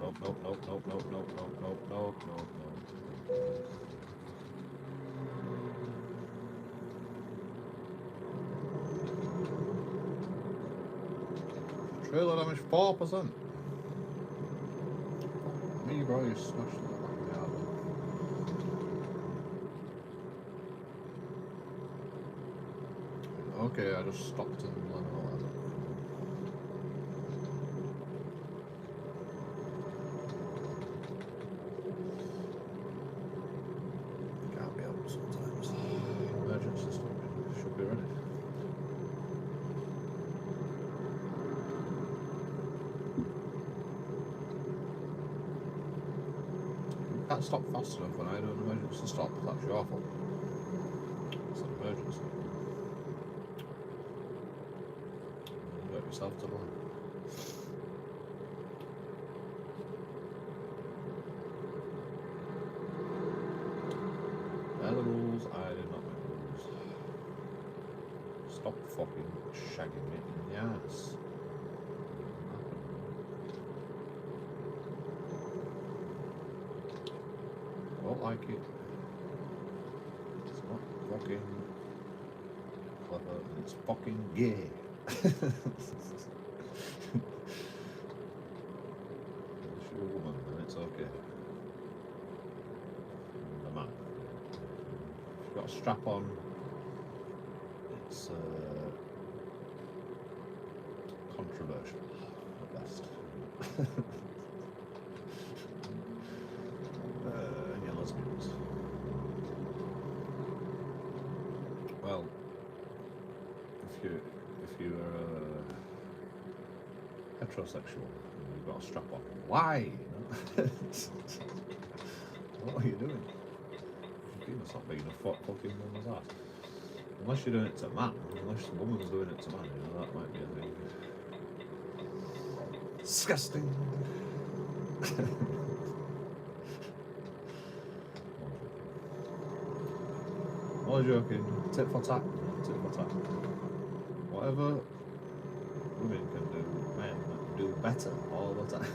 Nope, nope, nope, nope, nope, nope, nope, nope, nope, nope, nope. Trailer damage 4%. Me, bro, you smashed it like me out. Okay, I just stopped in London. Can't be out sometimes. Emergency stop should be ready. You can't stop fast enough when I do an emergency stop. That's your fault. It's an emergency. You got yourself to blame. They're the rules, I did not make the rules. Stop fucking shagging me in the ass. I don't like it. It's not fucking clever and it's fucking gay. Unless you're a woman, then it's okay. And a man. If you've got a strap on, it's controversial at best. And you're lesbians. Well, if you're heterosexual and you've got a strap on, why? What are you doing? You must not being a fucking woman's ass. Unless you're doing it to a man, unless the woman's doing it to man, you know, that might be a thing. Disgusting. All joking. Tit for tat. Tit for tat. Whatever women can do, men do better all the time.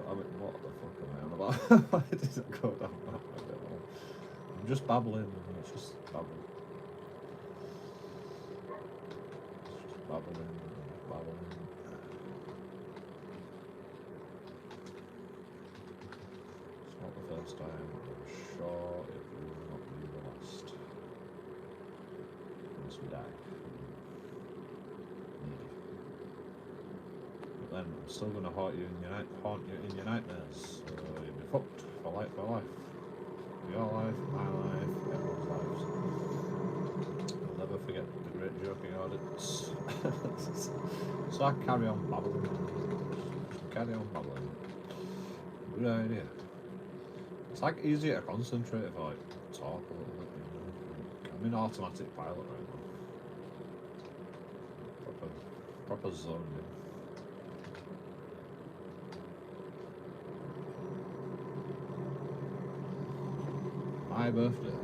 I mean, what the fuck am I on about? Why did it go down that? I don't know. I'm just babbling. It's just babbling. It's just babbling. Babbling. It's not the first time. I'm sure it will not be the last. Unless we die. Maybe. But then I'm still going to haunt you in your nightmares. So you'll be fucked for life. Your life, my life, everyone's lives. I'll never forget the great JoeKingAudits. So I carry on babbling. Carry on babbling. Good idea. It's like easier to concentrate if I like talk a little bit, you know. I'm in automatic pilot right now. Proper zoned in. my birthday.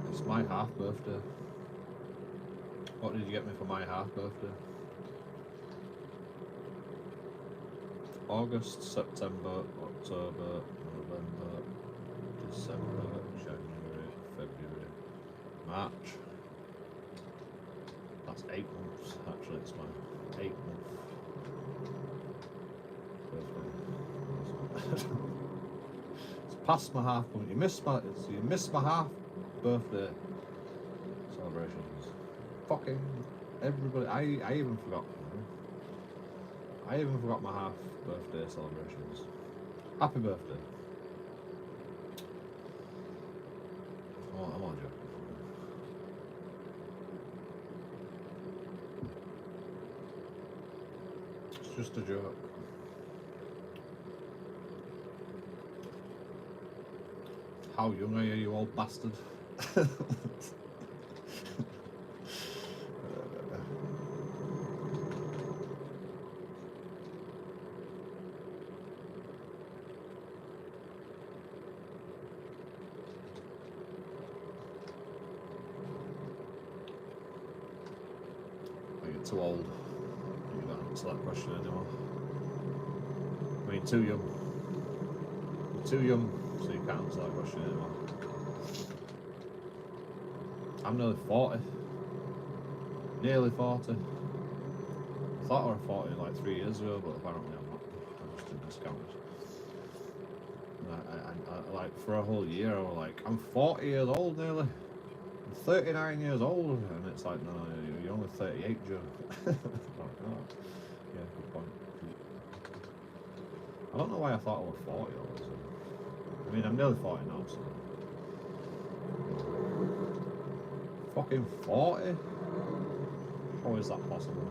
It's my half birthday. What did you get me for my half birthday? August, September, October, November, December, January, February, March. That's 8 months. Actually, it's my 8-month birthday. It's past my half month. You missed my half birthday celebrations. Fucking everybody. I even forgot. I even forgot my half birthday celebrations. Happy birthday. Oh, I'm on joking. It's just a joke. How young are you, you old bastard? Too old. You don't answer that question anymore. I mean, too young. You're too young, so you can't answer that question anymore. I'm nearly 40. Nearly 40. I thought I was 40 like 3 years ago, but apparently I'm not. I just didn't discount it. I like for a whole year I was like, I'm 40 years old nearly. 39 years old, and it's like, no, you're only 38, Joe. Like, oh, yeah, good point. I don't know why I thought I was 40 all of a sudden. I mean, I'm nearly 40 now, so. Fucking 40? How is that possible?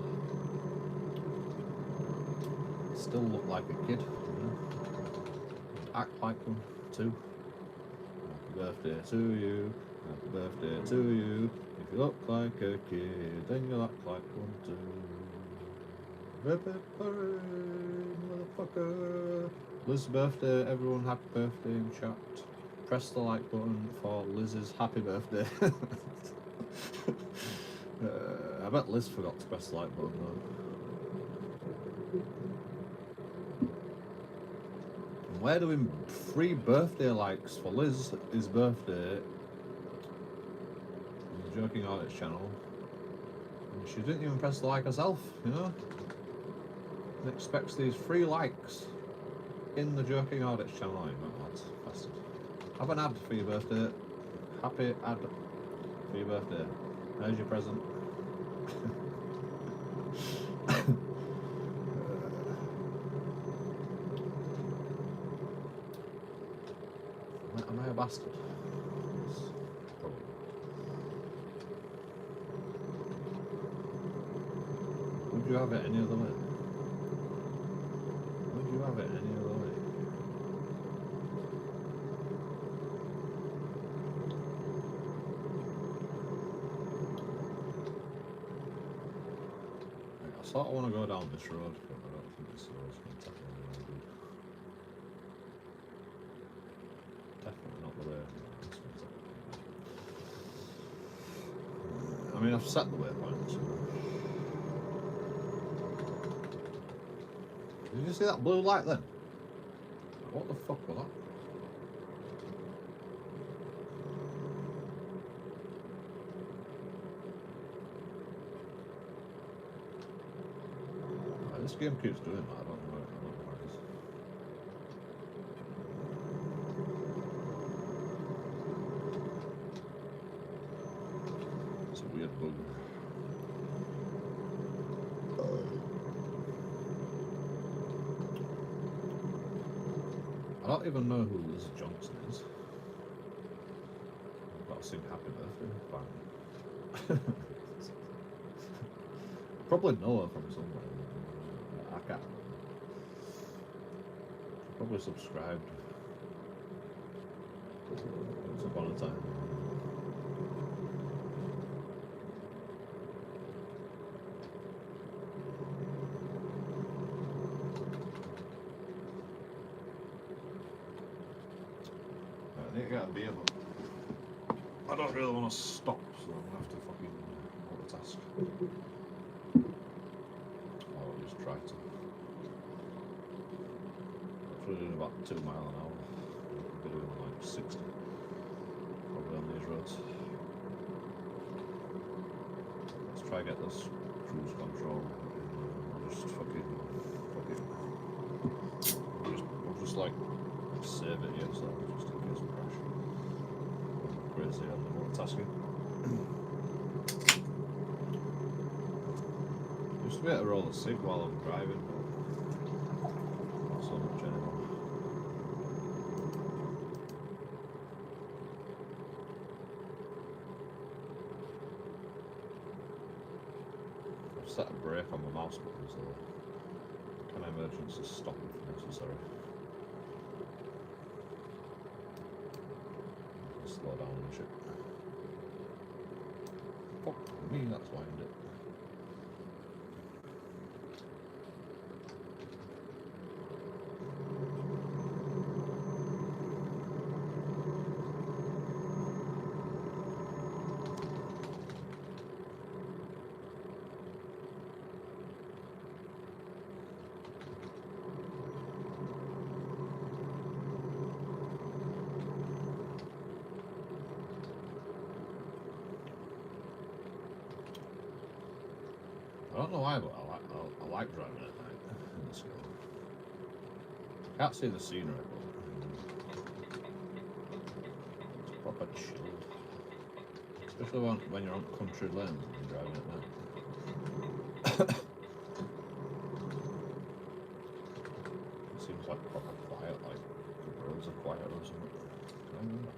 Still look like a kid, you know? Act like one, too. Happy birthday to you. Happy birthday to you. If you look like a kid, then you act like one too. Happy birthday, motherfucker. Liz's birthday, everyone happy birthday in chat. Press the like button for Liz's happy birthday. I bet Liz forgot to press the like button though. And we're doing free birthday likes for Liz's birthday. JoeKingAudits channel, and she didn't even press the like herself, you know, and expects these free likes in the JoeKingAudits channel. Oh, no, that's bastard. Have an ad for your birthday. Happy ad for your birthday. There's your present. Am I a bastard? Yes, probably. Would you have it any other way? Would you have it any other way? I sort of want to go down this road, but I don't think this road's going to take me anywhere good. Definitely not the way. I mean, I've set the waypoint. So. Did you see that blue light then? What the fuck was that? This game keeps doing that. I don't know where it is. It's a weird bug. I don't even know who Liz Johnson is. I've got to sing happy birthday. Fine. Probably know her from somewhere. I can't remember. Probably subscribed once upon a time. get a beer, but I don't really want to stop, so I'm gonna have to fucking multitask. I'll just try to. We're doing about 2 miles an hour. We'll be doing like 60 probably on these roads. Let's try and get this cruise control. Just fucking fuck it. We'll just like save it here, so just in case we crash. Crazy on the multitasking. Used to be able to roll a cig while I'm driving, but not so much anymore. I've set a brake on my mouse button, so can emergency stop if necessary. Slow down and shit. Fuck me, that's wind it. I don't know why, but I like driving at night in this game. Can't see the scenery, but it's proper chilled. Especially when you're on country lanes and you're driving at night. It seems like proper quiet, like the roads are quiet or something. I don't know.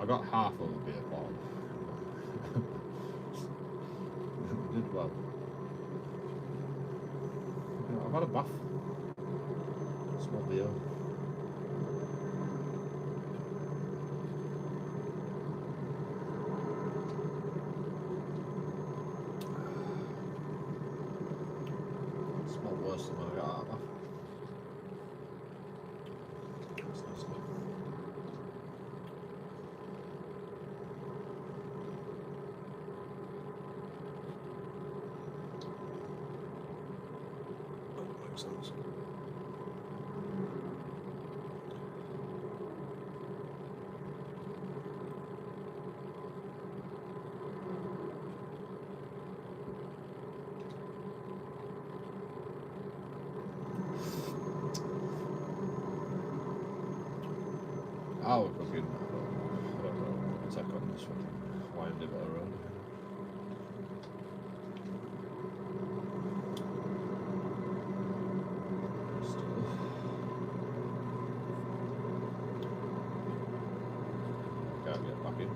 I got half of a beer bottle. Did well. Yeah, I've had a bath. Small beer. Smell worse than when I got out of the bath. That's nice. Sense. Oh, we're fucking, I don't know, attack on this fucking windy bit of road. Can't get back in.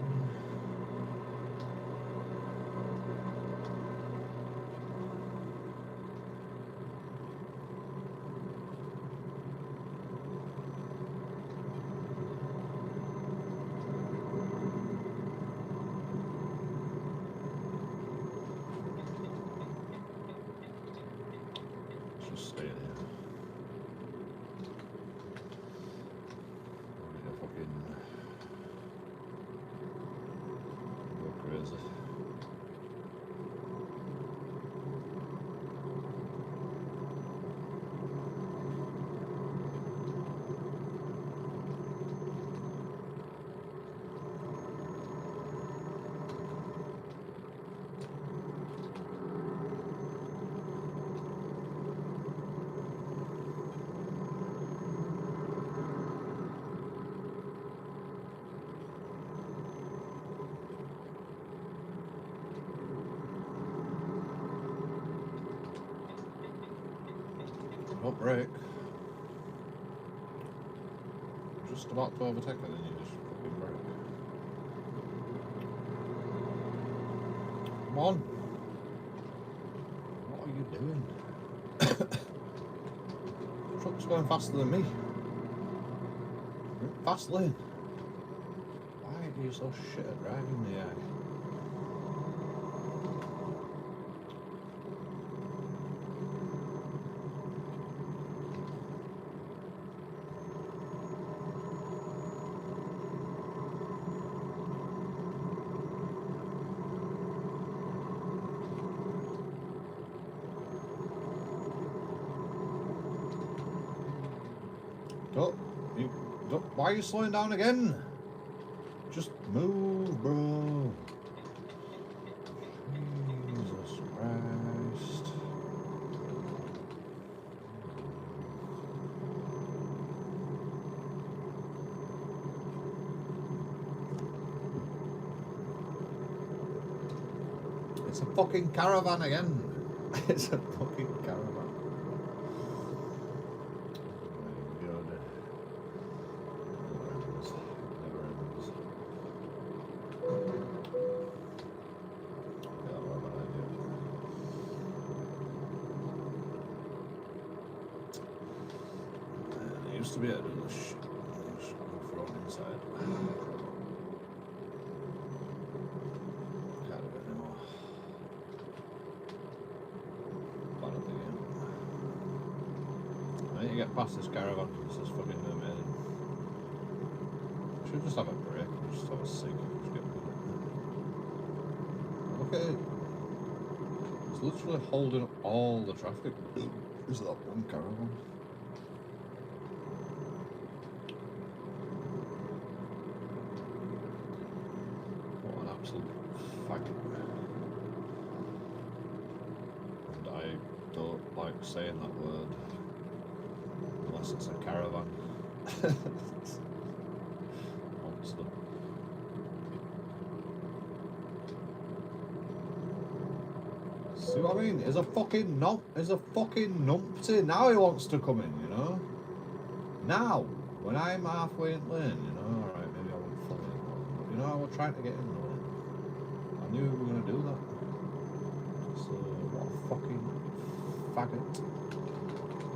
Just stay in here. Fucking go crazy. Don't brake. Just about to overtake her, then you just fucking brake. Come on. What are you doing? Truck's going faster than me. Fast lane. Why are you so shit at driving the eye? Why are you slowing down again? Just move, bro. Jesus Christ. It's a fucking caravan again. It's a fucking caravan. To be able to do this shit. Just go from inside. Can't do it anymore. Bad at the game. I need to get past this caravan. This is fucking amazing. Should just have a break and just have a cig. Just get rid of it. Look at it. It's literally holding up all the traffic. Is that one caravan? And I don't like saying that word unless it's a caravan. Monster. See what I mean? Is a fucking numpty. Now he wants to come in, you know? Now, when I'm halfway in lane, you know, alright, maybe I won't follow him, but you know, I was trying to get in lane. I knew we were going to do that. So, what a fucking faggot.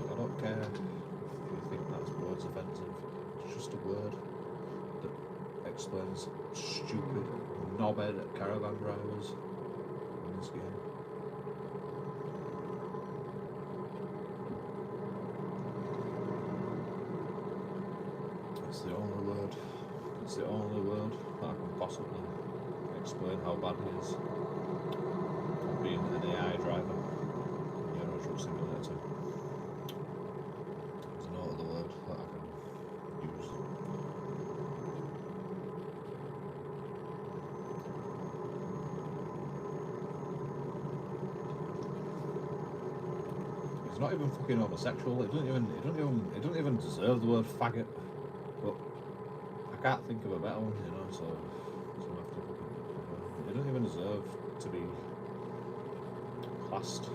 I don't care if you think that word's offensive. It's just a word that explains stupid, knobhead caravan drivers in this game. It's the only word. It's the only word that I can possibly explain how bad he is being an AI driver in Euro Truck Simulator. There's no other word that I can use. He's not even fucking homosexual. He doesn't even deserve the word faggot. But I can't think of a better one, you know. So he doesn't even deserve to be classed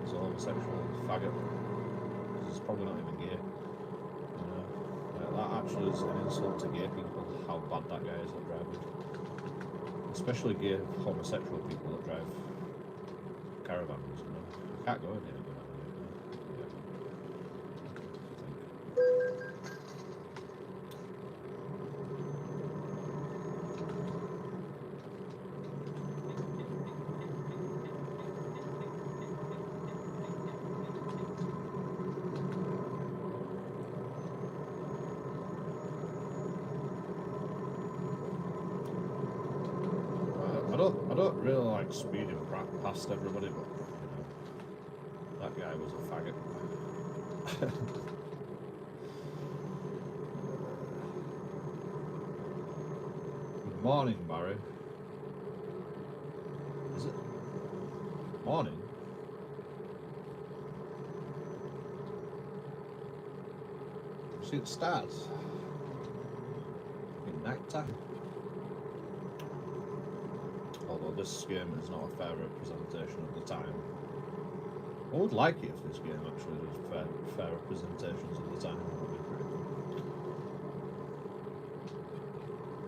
as a homosexual faggot, because he's probably not even gay. You know, like, that actually is an insult to gay people, how bad that guy is at driving. Especially gay homosexual people that drive caravans, you know. I can't go in here. I don't really like speeding past everybody, but you know, that guy was a faggot. Good morning, Barry. Is it morning? See it starts in night time. Although this game is not a fair representation of the time. I would like it if this game actually did fair representations of the time. That would be pretty cool.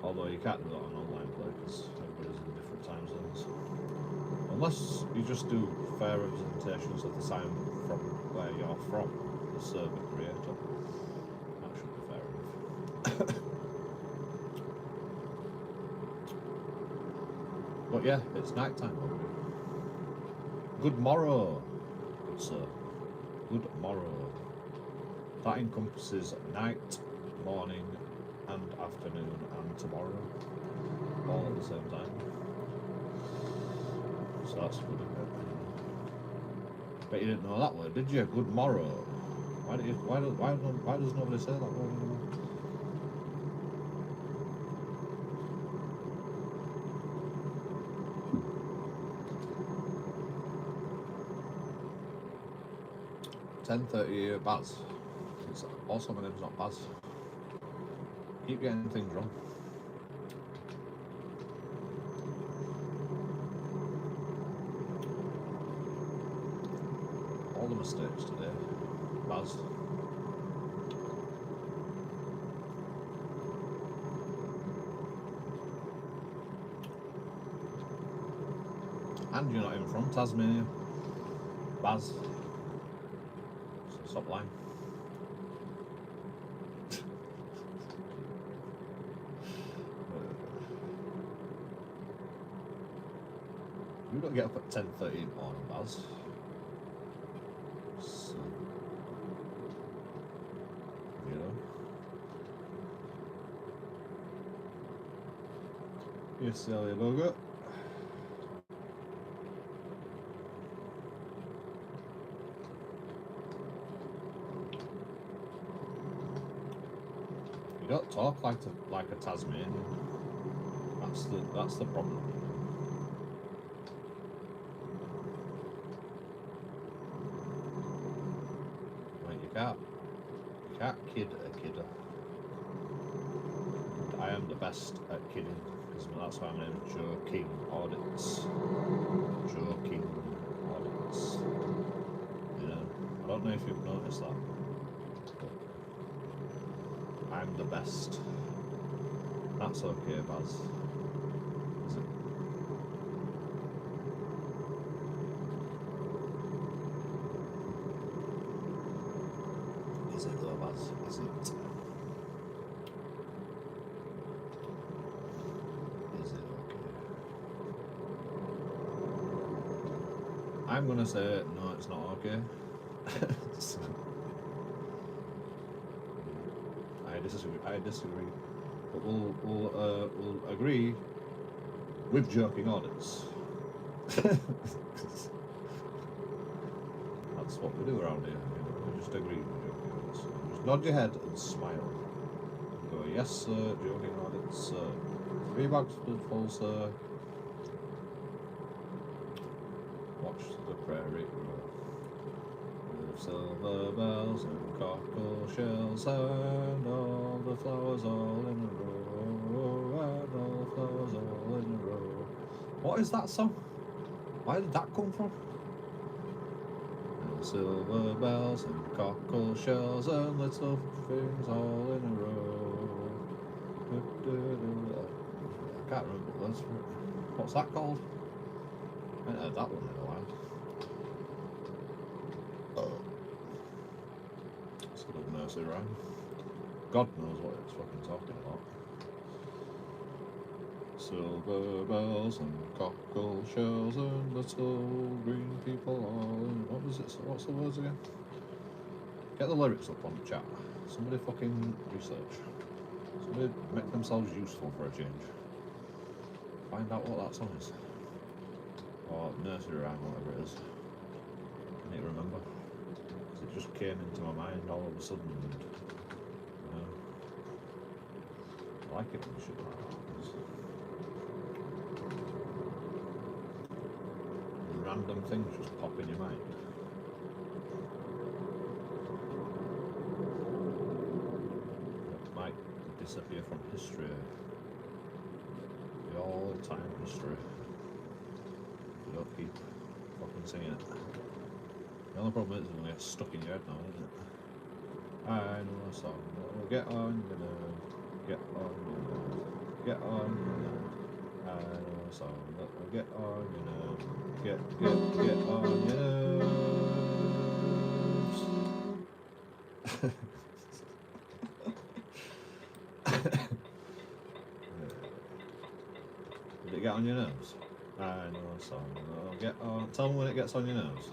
Although you can't do that on online play because everybody's in different time zones. Unless you just do fair representations of the time from where you're from, the server creator. That should be fair enough. But yeah, it's night time. Good morrow, good sir. Good morrow. That encompasses night, morning, and afternoon, and tomorrow, all at the same time. So that's good, isn't it? Bet you didn't know that word, did you? Good morrow. Why does nobody say that word anymore? $10:30 Baz. It's also my name's not Baz. Keep getting things wrong. All the mistakes today, Baz. And you're not even from Tasmania, Baz. So stop lying. You don't get up at 10:30 in the morning, Baz. So, you know. You silly bugger. You don't talk like a Tasmanian. That's the problem. You can't kid a kidder. I am the best at kidding, because that's why my name is JoeKingAudits. JoeKingAudits. You know, I don't know if you've noticed that, but I'm the best. That's okay, Baz. Is it? Is it though, Baz? Is it? Is it okay? I'm gonna say no, it's not okay. I disagree. But we'll agree with JoeKingAudits. That's what we do around here. We just agree with JoeKingAudits. Just nod your head and smile. And go, yes sir, JoeKingAudits, sir. 3 bags full, sir. Watch the prairie grow. With silver bells and cockle shells and all the flowers all in a row, and all the flowers all in a row. What is that song? Where did that come from? And silver bells and cockle shells and little things all in a row. I can't remember the words for it. What's that called? I haven't heard that one in a while. It's a good nursery rhyme. God knows what it's fucking talking about. Silver bells and cockle shells and little green people all in. What was it? What's the words again? Get the lyrics up on the chat. Somebody fucking research. Somebody make themselves useful for a change. Find out what that song is. Or nursery rhyme, whatever it is. I need to remember. Because it just came into my mind all of a sudden. And, I like it when shit like that happens. Random things just pop in your mind. That might disappear from history. The all-time history. You don't keep fucking singing it. The only problem is it's going to get stuck in your head now, isn't it? I know a song that'll get on your nerves, get on your nerves, get on your nerves. I know a song that'll get on your nerves, get on your nerves. Did it get on your nerves? I know a song that'll get on. Tell me when it gets on your nerves.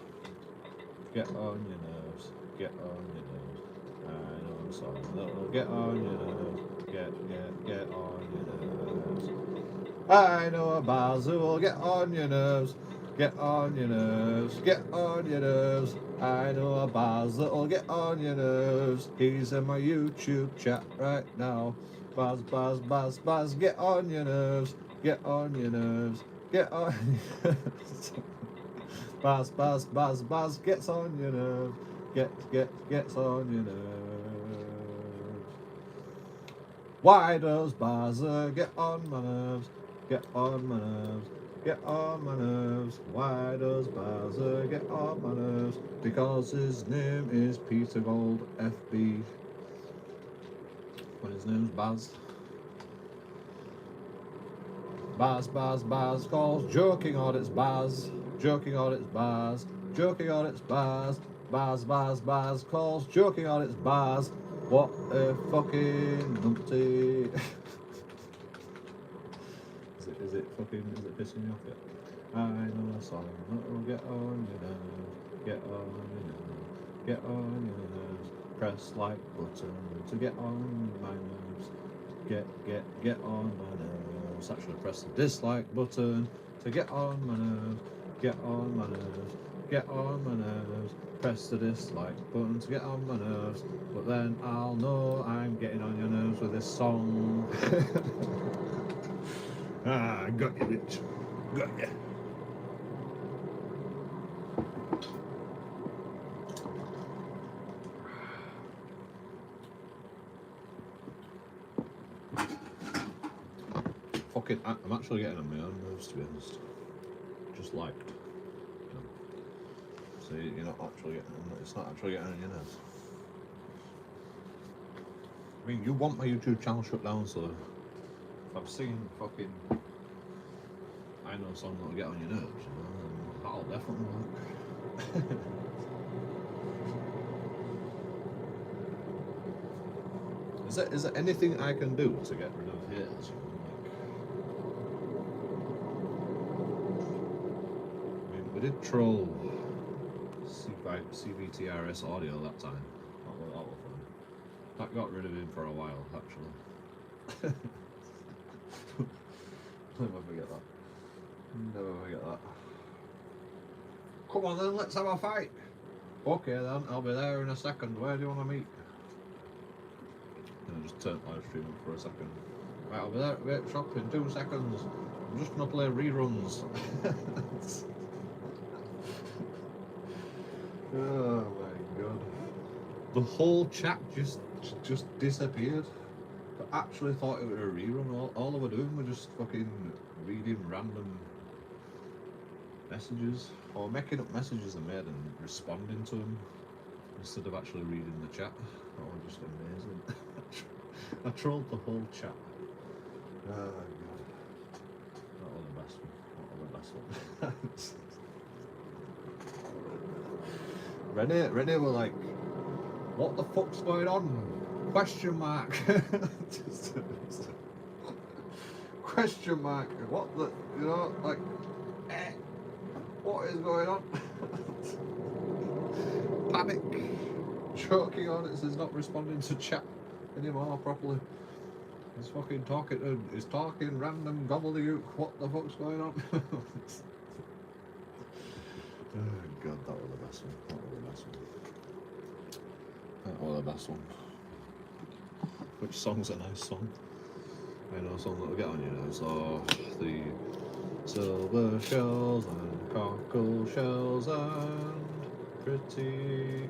Get on your nerves, get on your nerves. I know a song that'll get on your nerves, get on your nerves. I know a bars who will get on your nerves, get on your nerves, get on your nerves. I know a bars that'll get on your nerves. He's in my YouTube chat right now. Bars, get on your nerves, get on your nerves, get on your nerves. Bars, gets on your nerves, gets on your nerves. Why does Buzzer get on my nerves, get on my nerves, get on my nerves? Why does Buzzer get on my nerves? Because his name is Peter Gold FB. When his name's Baz. Baz calls JoeKingAudits Baz, JoeKingAudits Baz, JoeKingAudits Baz, Baz calls JoeKingAudits Baz. What a fucking numpty. Is it pissing you off yet? I know a song that'll get on your nerves, get on your nerves, get on your nerves. Press like button to get on my nerves, get on my nerves. Actually press the dislike button to get on my nerves, get on my nerves, get on my nerves. Press the dislike button to get on my nerves, but then I'll know I'm getting on your nerves with this song. Ah, got you, bitch. Got you. Fucking, I'm actually getting on my own nerves, to be honest. Just liked. So you're not actually getting, it's not actually getting on your nerves. I mean, you want my YouTube channel shut down, so if I've seen fucking I know a song that'll get on your nerves, you know, then that'll definitely work. Is there anything I can do to get rid of haters? I mean, we did troll CVTRS audio that time. That was fun. That got rid of him for a while, actually. Never forget that. Never forget that. Come on then, let's have a fight. Okay then, I'll be there in a second. Where do you want to meet? And I just turned live streaming for a second. Right, I'll be there at the vape shop in 2 seconds. I'm just gonna play reruns. Oh my god. The whole chat just disappeared. I actually thought it was a rerun. All they were doing was just fucking reading random messages, or making up messages they made and responding to them instead of actually reading the chat. That was just amazing. I trolled the whole chat. Oh god. That was the best one. That was the best one. Renee were like, what the fuck's going on? Question mark. Question mark. What the, you know, like, what is going on? Panic. JoeKingAudits is not responding to chat anymore properly. He's fucking talking. He's talking random gobbledygook. What the fuck's going on? Oh god, that was the best one. That was the best one. That was the best one. Which song's a nice song? I know a song that'll get on you now. So the silver shells and cockle shells and pretty.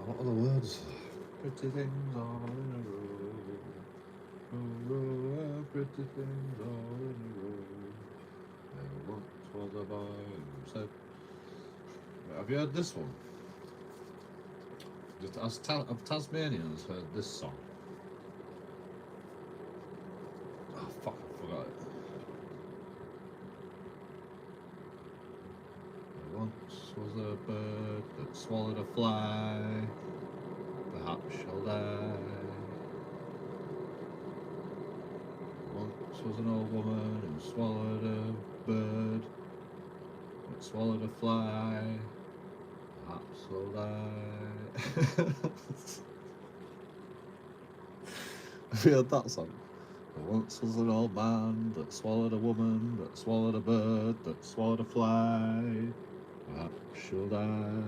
What are the words? Pretty things all in a row. Pretty things all in a row. There once was a boy who said, Have you heard this one? Just as Tasmanians heard this song. Oh fuck, I forgot it. There once was a bird that swallowed a fly, perhaps shall die. Once was an old woman who swallowed a bird, that swallowed a fly, perhaps shall die. Have you heard that song? There once was an old man that swallowed a woman, that swallowed a bird, that swallowed a fly, perhaps shall die.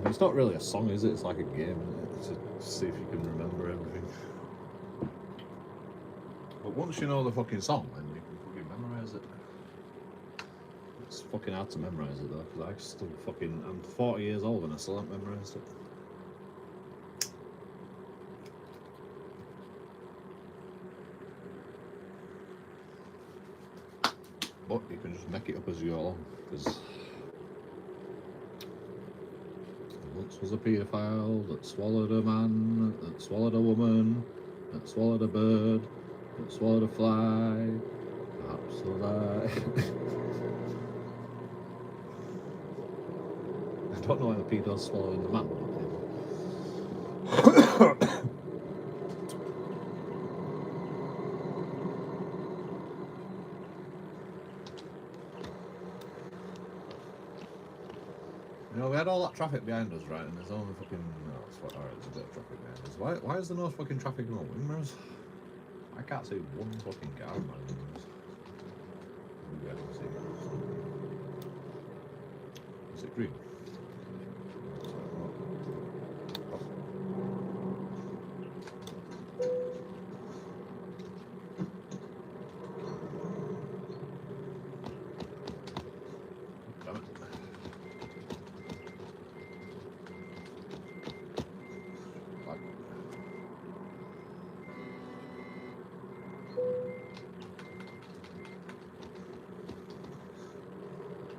It's not really a song, is it? It's like a game, isn't it? To see if you can remember everything. But once you know the fucking song, then you can fucking memorise it. It's fucking hard to memorise it though, because I still fucking... I'm 40 years old and I still haven't memorised it. But you can just make it up as you go along, because... Once was a paedophile that swallowed a man, that swallowed a woman, that swallowed a bird, that swallowed a fly, perhaps so die. I don't know why the pedo's swallowing the man. You know, we had all that traffic behind us, right? And there's only fucking... No, it's what, alright, there's a bit of traffic behind us. Why is there no fucking traffic on the wing mirrors? I can't see one fucking car on my wing mirrors. Maybe I can see it. Is it green? Damn it.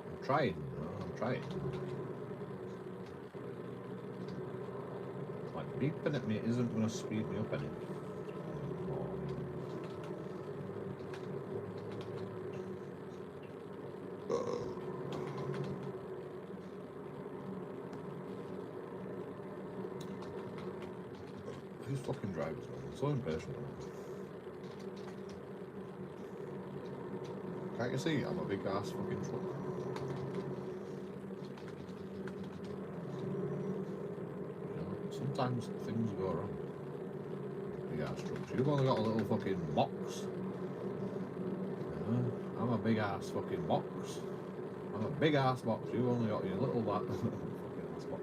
I'm trying, I'm trying. Like, beeping at me isn't going to speed me up any. These fucking drivers, man, they're so impatient. Can't you see? I'm a big ass fucking truck. You know, sometimes things go wrong. Big ass trucks. You've only got a little fucking box. You know, I'm a big ass fucking box. I'm a big ass box. You've only got your little fucking ass box.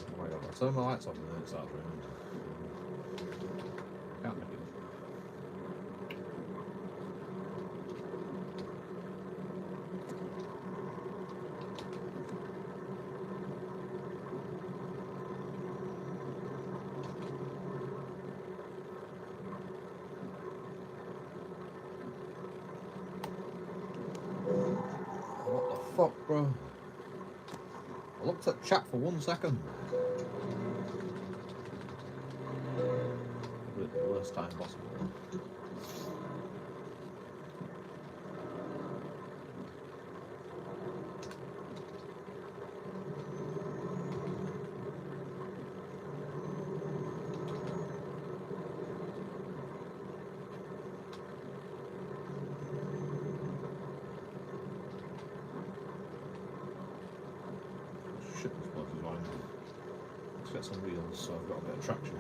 Oh my god, I turn my lights off and then it starts raining. Can't make it. What the fuck, bro? I looked at chat for 1 second. Probably the worst time possible. Shit, this bloke is lying. Let's get some wheels so I've got a bit of traction.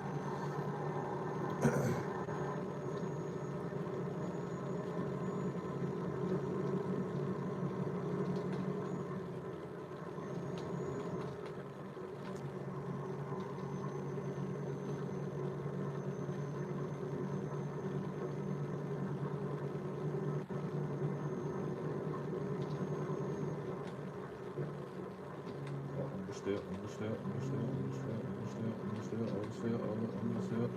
Understeer. Understood.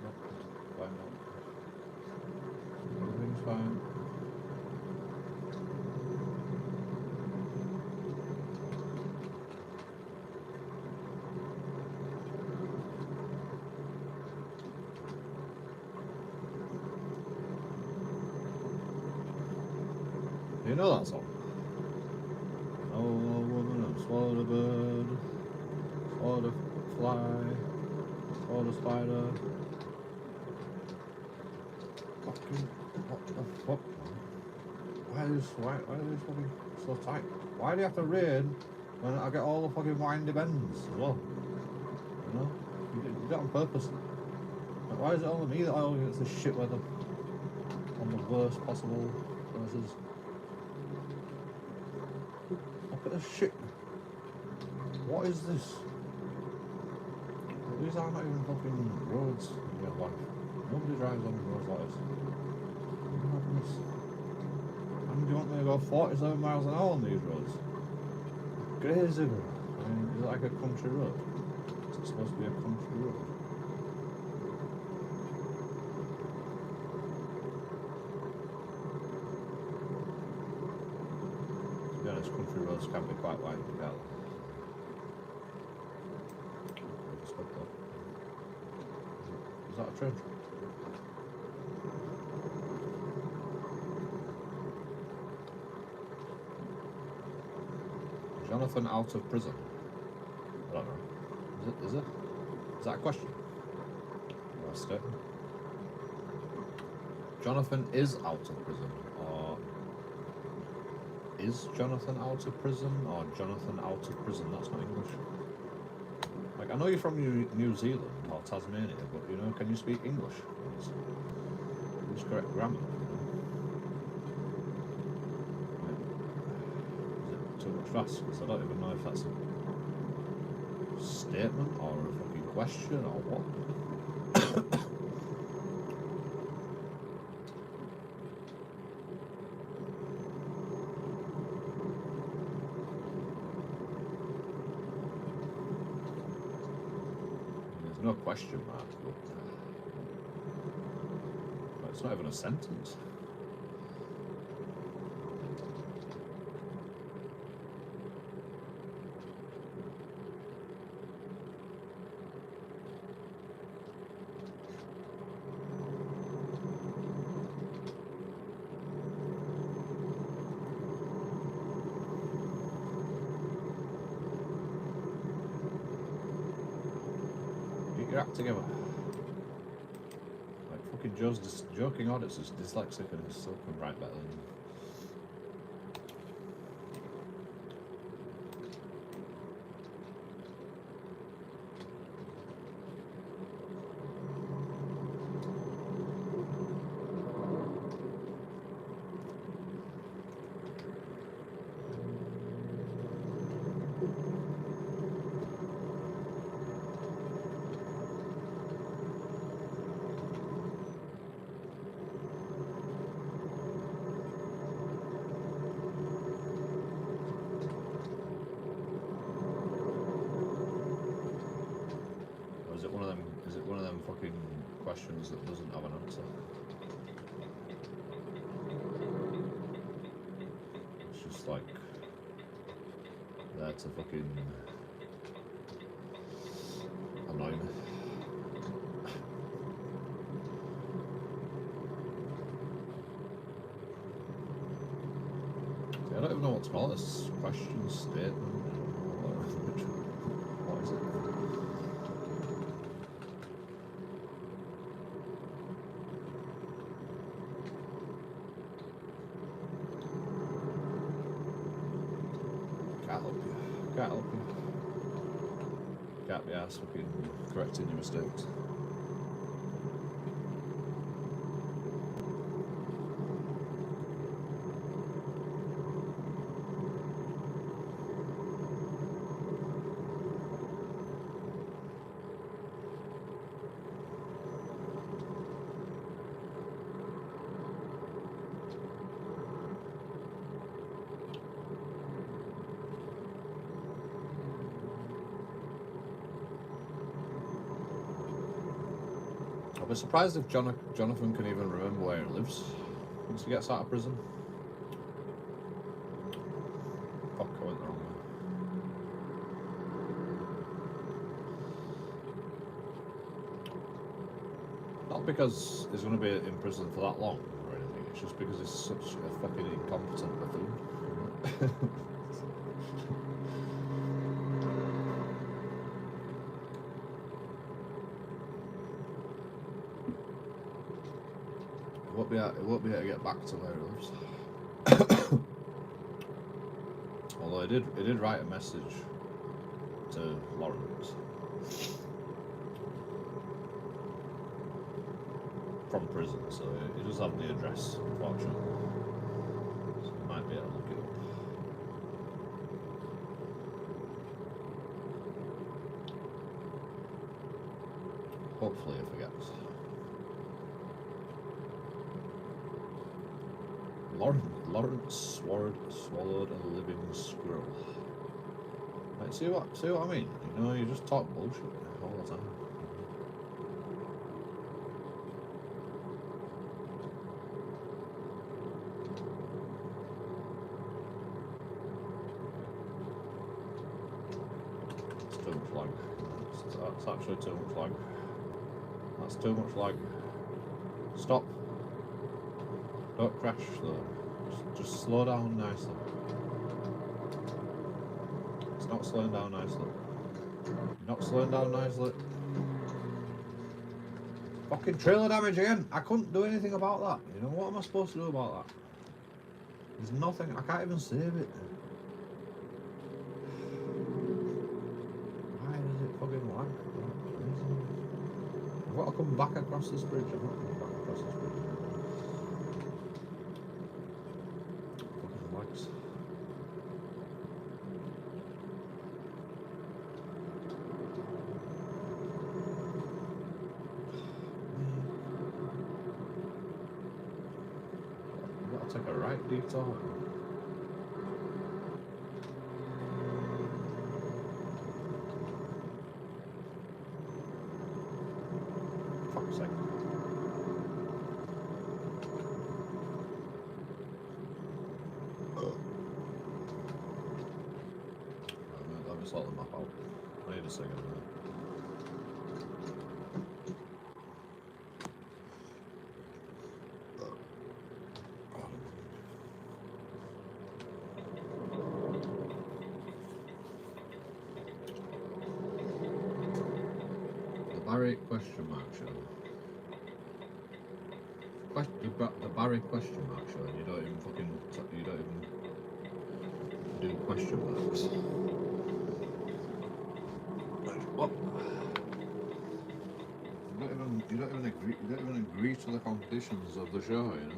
No, fine, no. Everything's fine. You know that song? Oh, woman, I swallowed a bird, swallowed a fly, swallowed a spider. Fucking, what the fuck? Why are these fucking so tight? Why do you have to raid when I get all the fucking windy bends as well? You know? You did it on purpose. Like, why is it only me that I always get this shit weather on the worst possible places? Look at this shit. What is this? These are not even fucking roads in real life. Nobody drives on roads like this. And do you want me to go 47 miles an hour on these roads? Crazy, bro. I mean, is it like a country road? Is it supposed to be a country road? To be honest, country roads can be quite wide, can't they? Is that a train? Jonathan out of prison? I don't know. Is it? Is that a question? Or a statement? Jonathan is out of prison, or is Jonathan out of prison, or Jonathan out of prison? That's not English. Like, I know you're from New Zealand or Tasmania, but you know, can you speak English? Use correct grammar. Too much fast, because I don't even know if that's a statement or a fucking question or what. There's no question mark, but it's not even a sentence. Your act together. Like fucking JoeKingAudits is dyslexic and still can write better than you. Is it one of them fucking questions that doesn't have an answer? It's just like there to fucking annoy me. See, I don't even know what to call this. Question, statement, what is it? Can't help you. Can't help you. Can't be arsed fucking correcting your mistakes. I'd be surprised if Jonathan can even remember where he lives once he gets out of prison. Fuck, I went the wrong way. Not because he's going to be in prison for that long or anything, it's just because he's such a fucking incompetent buffoon. He won't be able to get back to where he lives. Although he did write a message to Lawrence from prison, so he does have the address, unfortunately. So he might be able to look it up. Hopefully he forgets. Lawrence swallowed a living squirrel. Like, see what I mean? You know, you just talk bullshit all the time. It's too much lag. That's actually too much lag. That's too much lag. Stop. Don't crash though. Just slow down nicely. It's not slowing down nicely. Not slowing down nicely. Fucking trailer damage again. I couldn't do anything about that. You know, what am I supposed to do about that? There's nothing. I can't even save it. Why does it fucking lag? I've got to come back across this bridge. I'm not coming back across this bridge. Fucking lags. I've got to take a right detour. Fuck's sake. Let me sort the map out. I need a second. The Barry question mark show. The Barry question mark show, and you don't even do question marks. What? You don't even agree to the conditions of the show, you know.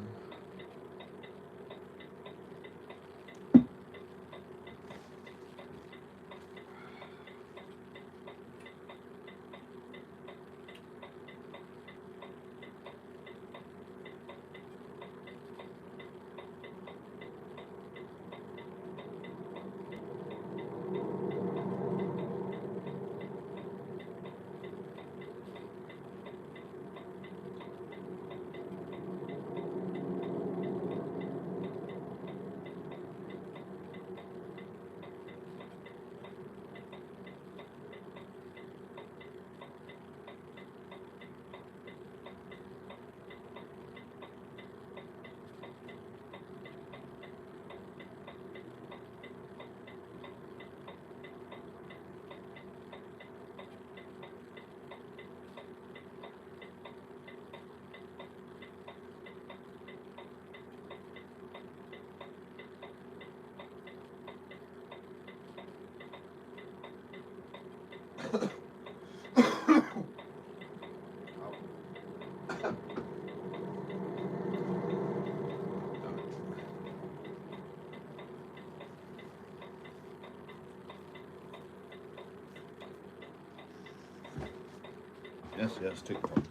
Yes, TikTok.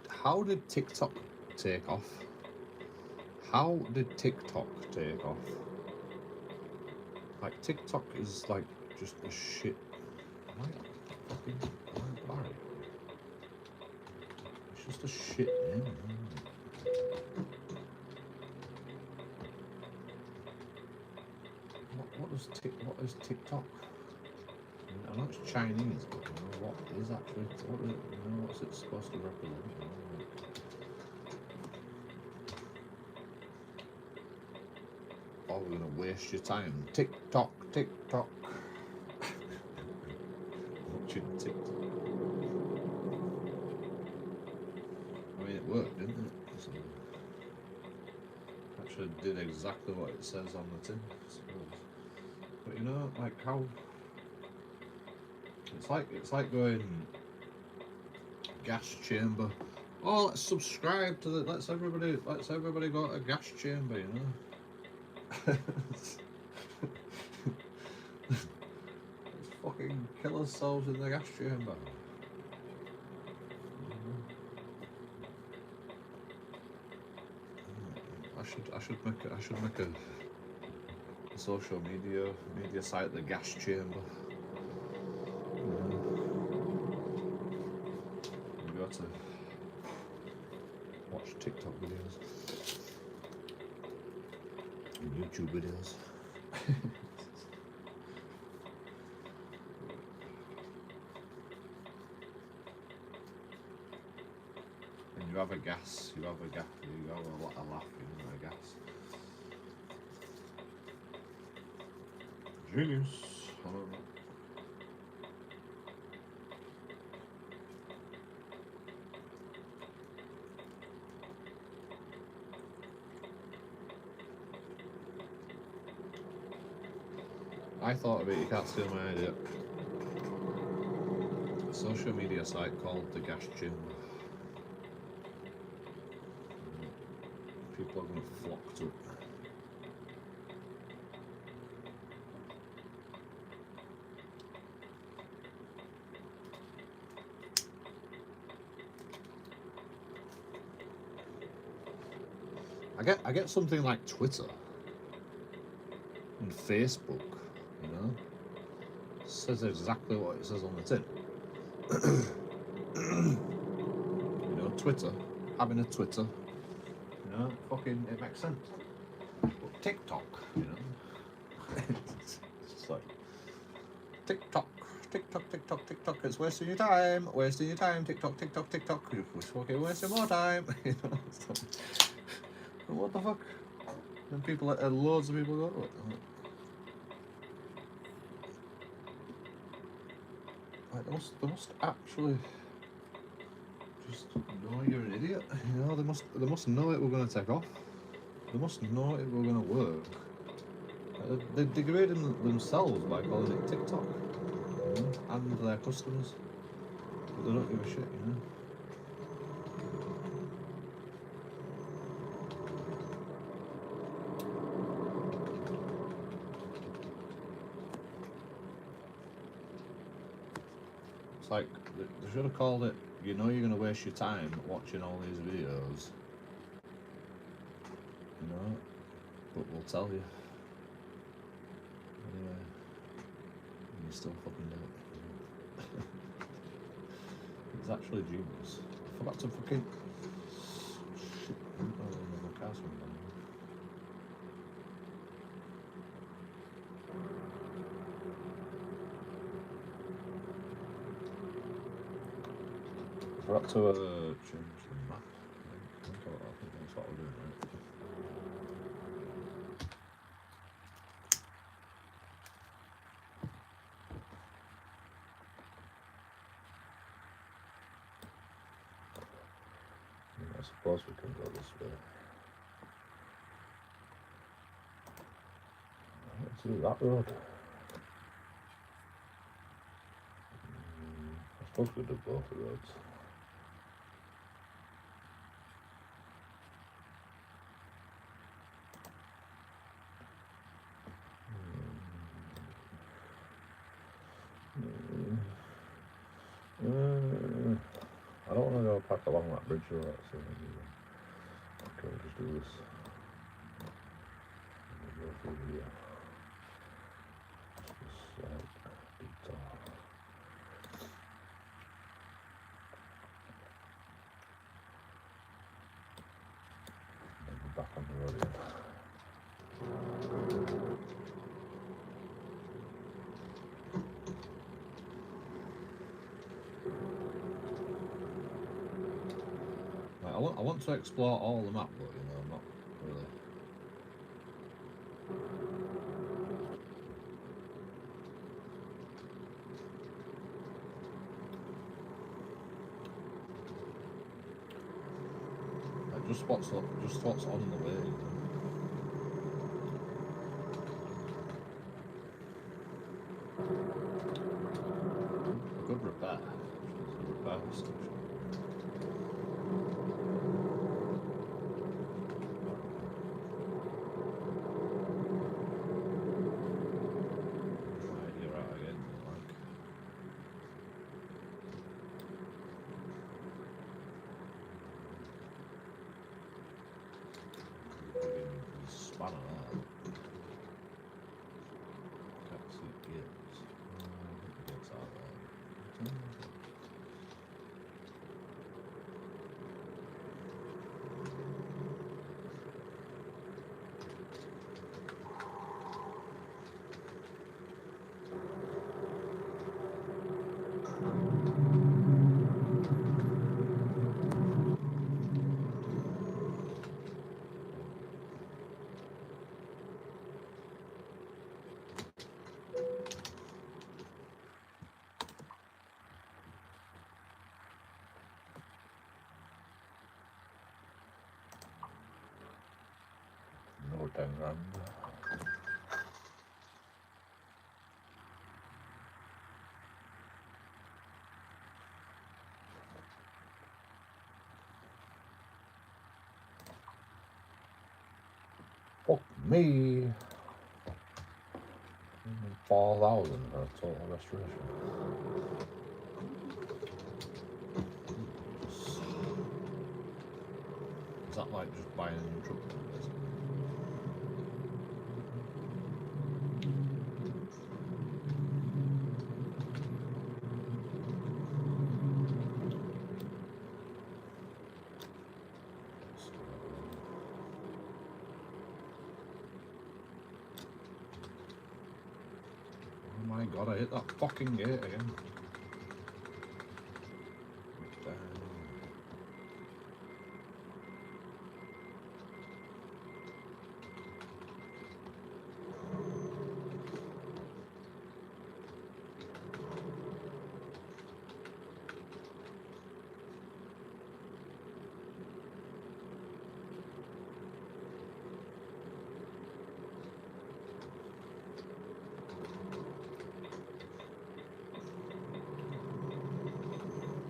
How did TikTok take off? How did TikTok take off? Like, TikTok is like just a shit. Am I fucking Barry? It's just a shit name. What is TikTok? I know it's Chinese, but you know, what is actually, what's it supposed to represent? Oh, we're gonna waste your time. TikTok. Watching TikTok. I mean, it worked, didn't it? So, actually did exactly what it says on the tin, I suppose. But you know, like how it's like going gas chamber. Oh, let's subscribe to the. Let's everybody go to a gas chamber. You know. Let's fucking kill ourselves in the gas chamber. I should make a social media site, the gas chamber. You go to watch TikTok videos and YouTube videos. And you have a lot of laughing and a gas. Genius. I don't know. I thought of it, you can't steal my idea. A social media site called the Gas Chamber. People are going to flock to it. I get something like Twitter and Facebook, you know, it says exactly what it says on the tin. You know, Twitter, having a Twitter, you know, fucking, it makes sense. But TikTok, you know, it's just like, TikTok, it's wasting your time, TikTok, you're fucking wasting more time, you know, so, what the fuck? And loads of people go to it. Like, they must actually just know you're an idiot. You know, they must know it were going to take off. They must know it were going to work. They're degrading themselves by calling it TikTok, you know, and their customers. But they don't give a shit, you know. It's like, they should have called it, you know you're going to waste your time watching all these videos, you know, but we'll tell you. Anyway, you still fucking do it. It's actually genius. I forgot to fucking... Shit, my car's went down. We're up to change the map. I think that's what we're doing, right? I suppose we can go this way. Let's do that road. I suppose we do both the roads. I don't want to go back along that bridge road, so okay, we'll just do this. through here. Detail. Maybe back on the road again. I want to explore all the map, but you know, I'm not really. Like just what's on the way. You know? A good repair. There's a repair station. Spanner there. Can't see gears. I think the gears are there. Another 10 grand. Fuck me. 4,000 for a total restoration. Is that like just buying a new truck basically? Oh my god, I hit that fucking gate again.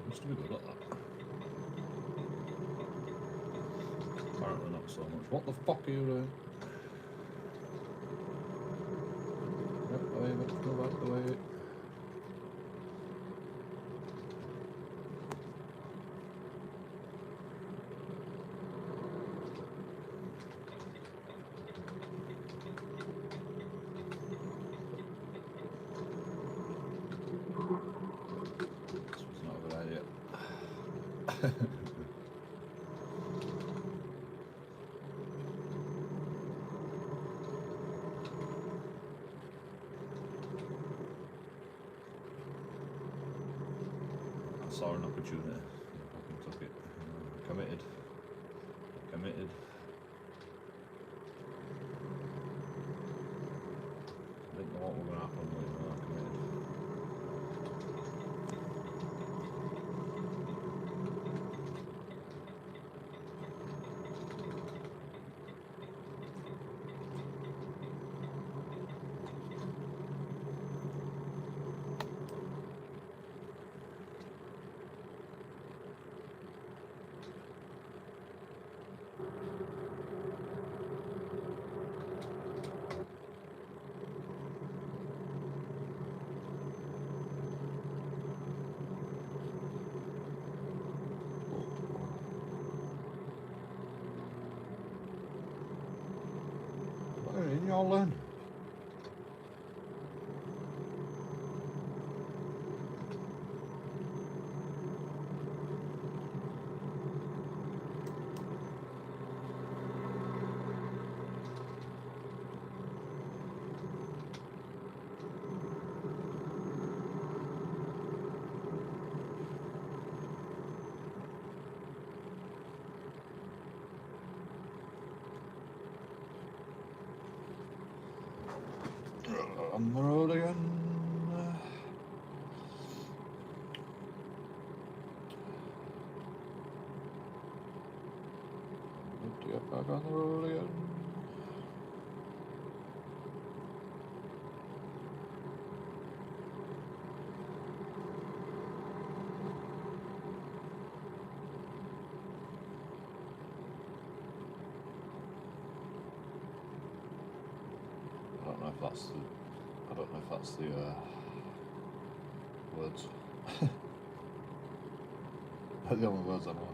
Used to be good at that. Apparently not so much. What the fuck are you doing? Back the way, let's go back the way. This was not a good idea. I saw an opportunity. I fucking took it. Committed. Committed. I didn't know what was going to happen, but you know, I committed. learn. On the road again. Good to get back on the road again. I don't know if that's the words. The only words I know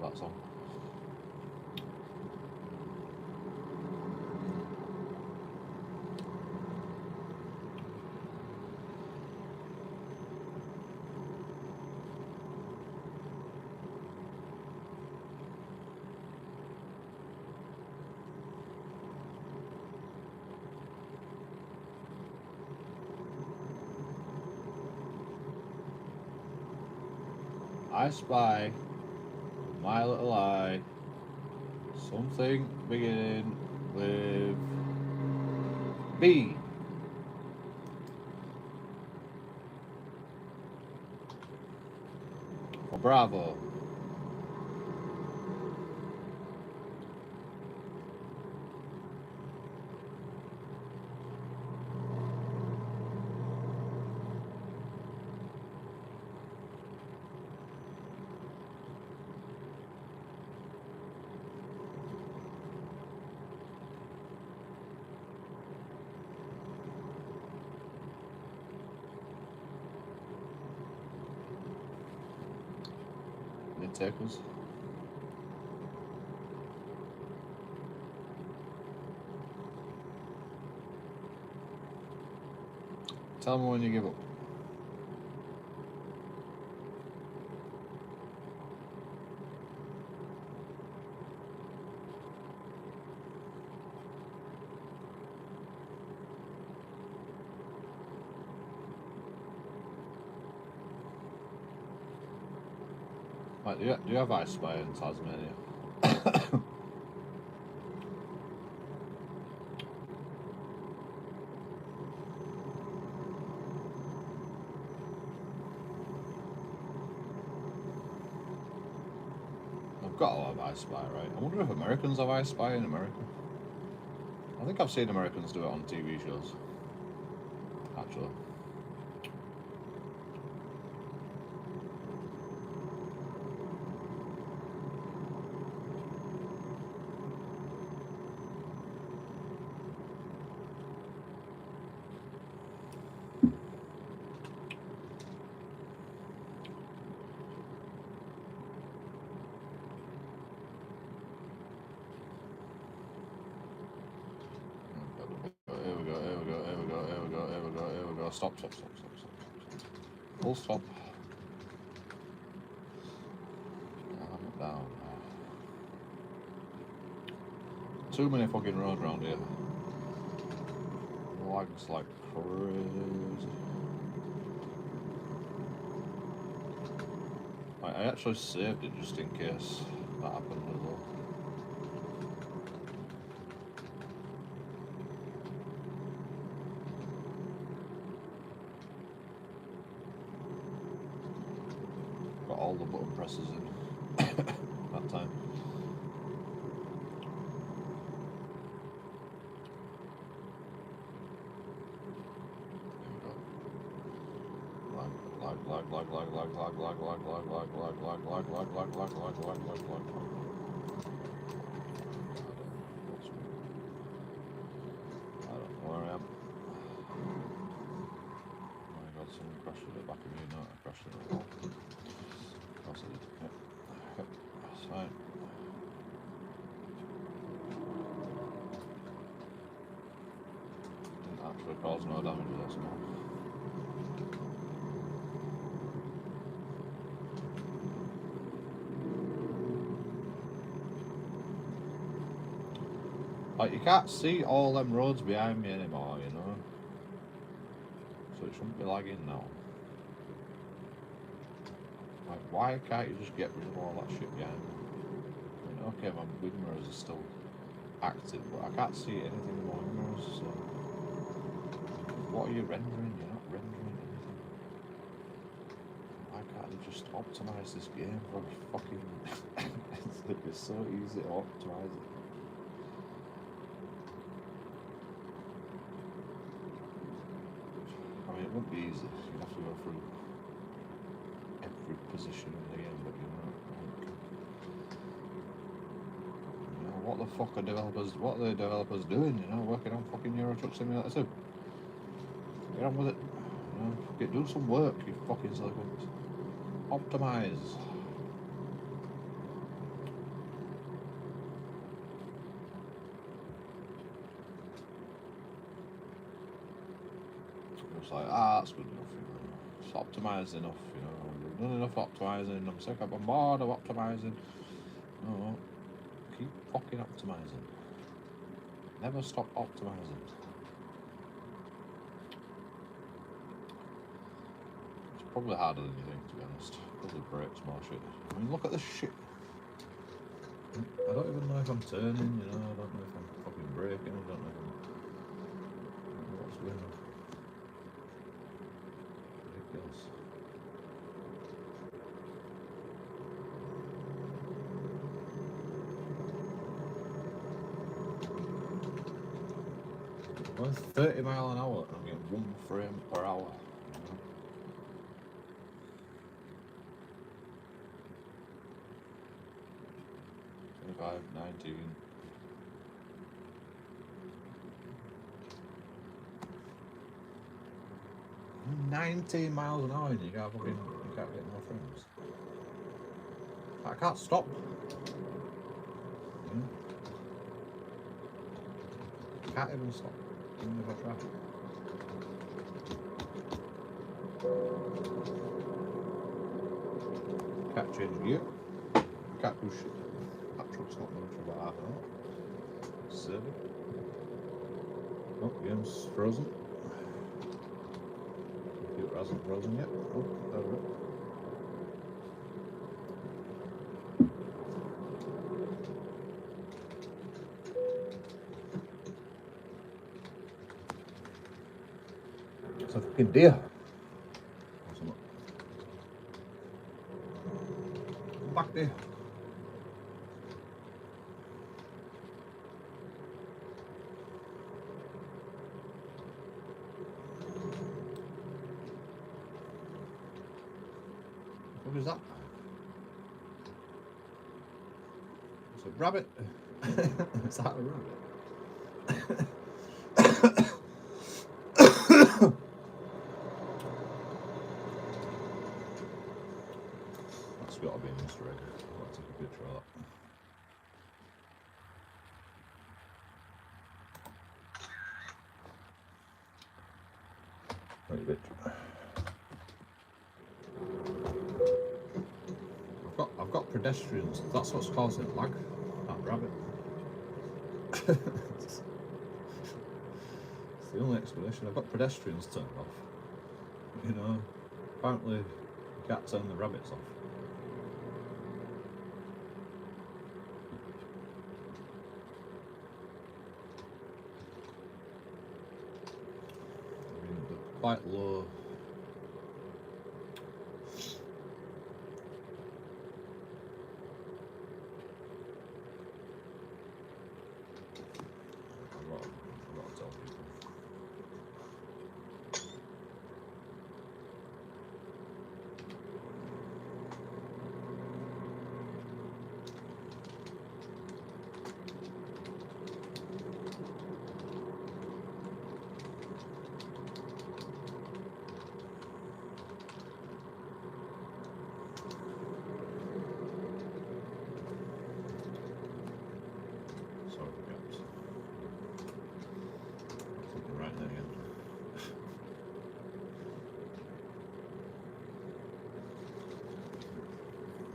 of that song. I spy my little eye something beginning with B. For Bravo. Takers. Tell me when you give up. Like, do you have I Spy in Tasmania? I've got to have I Spy, right? I wonder if Americans have I Spy in America. I think I've seen Americans do it on TV shows, actually. Stop. Full stop. I'm down. Too many fucking roads around here. Lags like crazy. I actually saved it just in case that happened as well. Got all the button presses in that time. cause no damage, that's not. Like, you can't see all them roads behind me anymore, you know? So it shouldn't be lagging now. Like, why can't you just get rid of all that shit behind me? I mean, okay, my wind mirrors are still active, but I can't see anything in my wind mirrors, so... What are you rendering? You're not rendering anything. Why can't you just optimise this game for fucking... It's so easy to optimise it. I mean, it wouldn't be easy. You'd have to go through every position in the game, but you know, what the fuck are developers? What are the developers doing? You know, working on fucking Euro Truck Simulator 2. Get on with it. You know, do some work, you fucking silicons. Optimise. It's like, that's good enough, you know. It's optimised enough, you know. We've done enough optimising. I'm sick of, I'm bored of optimising. No, keep fucking optimising. Never stop optimising. It's probably harder than you think, to be honest. Probably breaks more shit. I mean, look at this shit. I don't even know if I'm turning, you know. I don't know if I'm fucking braking. I don't know if I'm... what's going on. Ridiculous. Going 30 miles an hour and I'm getting 1 frame per hour. You know? 25, 19. 19 miles an hour and you can't get more frames. I can't stop. Can't even stop, even if I try. Can't change gear. Can't do shit. That truck's not moving for about half an hour. Save it. Oh, game's frozen. Computer hasn't frozen yet. Oh, there we go. It's a fucking deer. Come back there. What is that? It's a rabbit. Is that a rabbit? That's got to be an Easter egg. I'll take a picture of that. Right, bitch. I've got pedestrians. That's what's causing lag. That rabbit. It's the only explanation. I've got pedestrians turned off. You know, apparently you can't turn the rabbits off. I mean, they're quite low.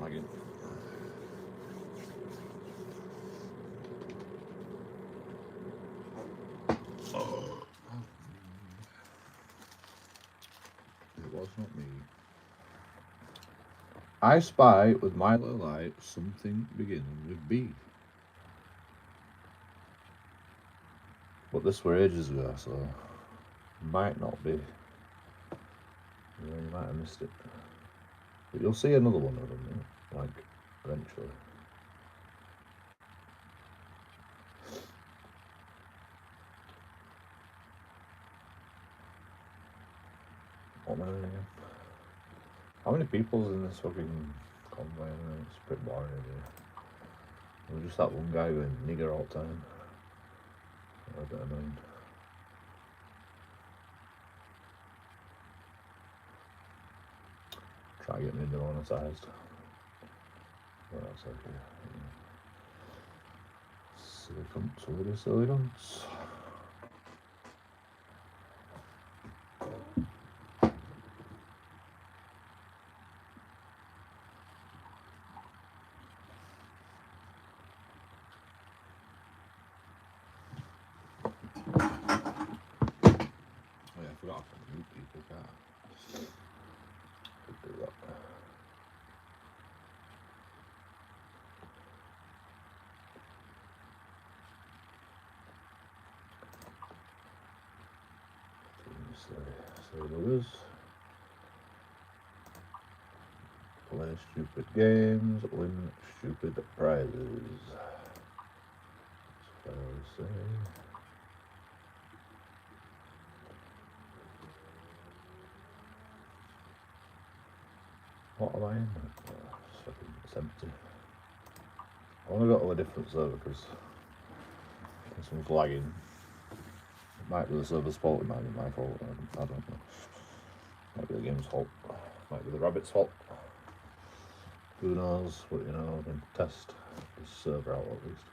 lagging. It was not me. I spy with my little eye something beginning with B. But this were ages ago, so might not be. Yeah, you might have missed it. But you'll see another one of them, like, eventually. What am I doing again? How many people's in this fucking convoy? It's a bit boring in here. There's just that one guy going nigger all the time. A bit annoying. Try to get me demonetised. Well, that's okay. Silly cunts, silly, silly cunts. Oh yeah, I forgot I can mute people, can't I? Could do that. Silly buggers. Play stupid games, win stupid prizes. That's what I always say. What am I in? Oh, it's empty. I want to go to a different server because this one's lagging. It might be the server's fault, it might be my fault, I don't know. Might be the game's fault, might be the rabbit's fault. Who knows, but you know, I can test this server out at least.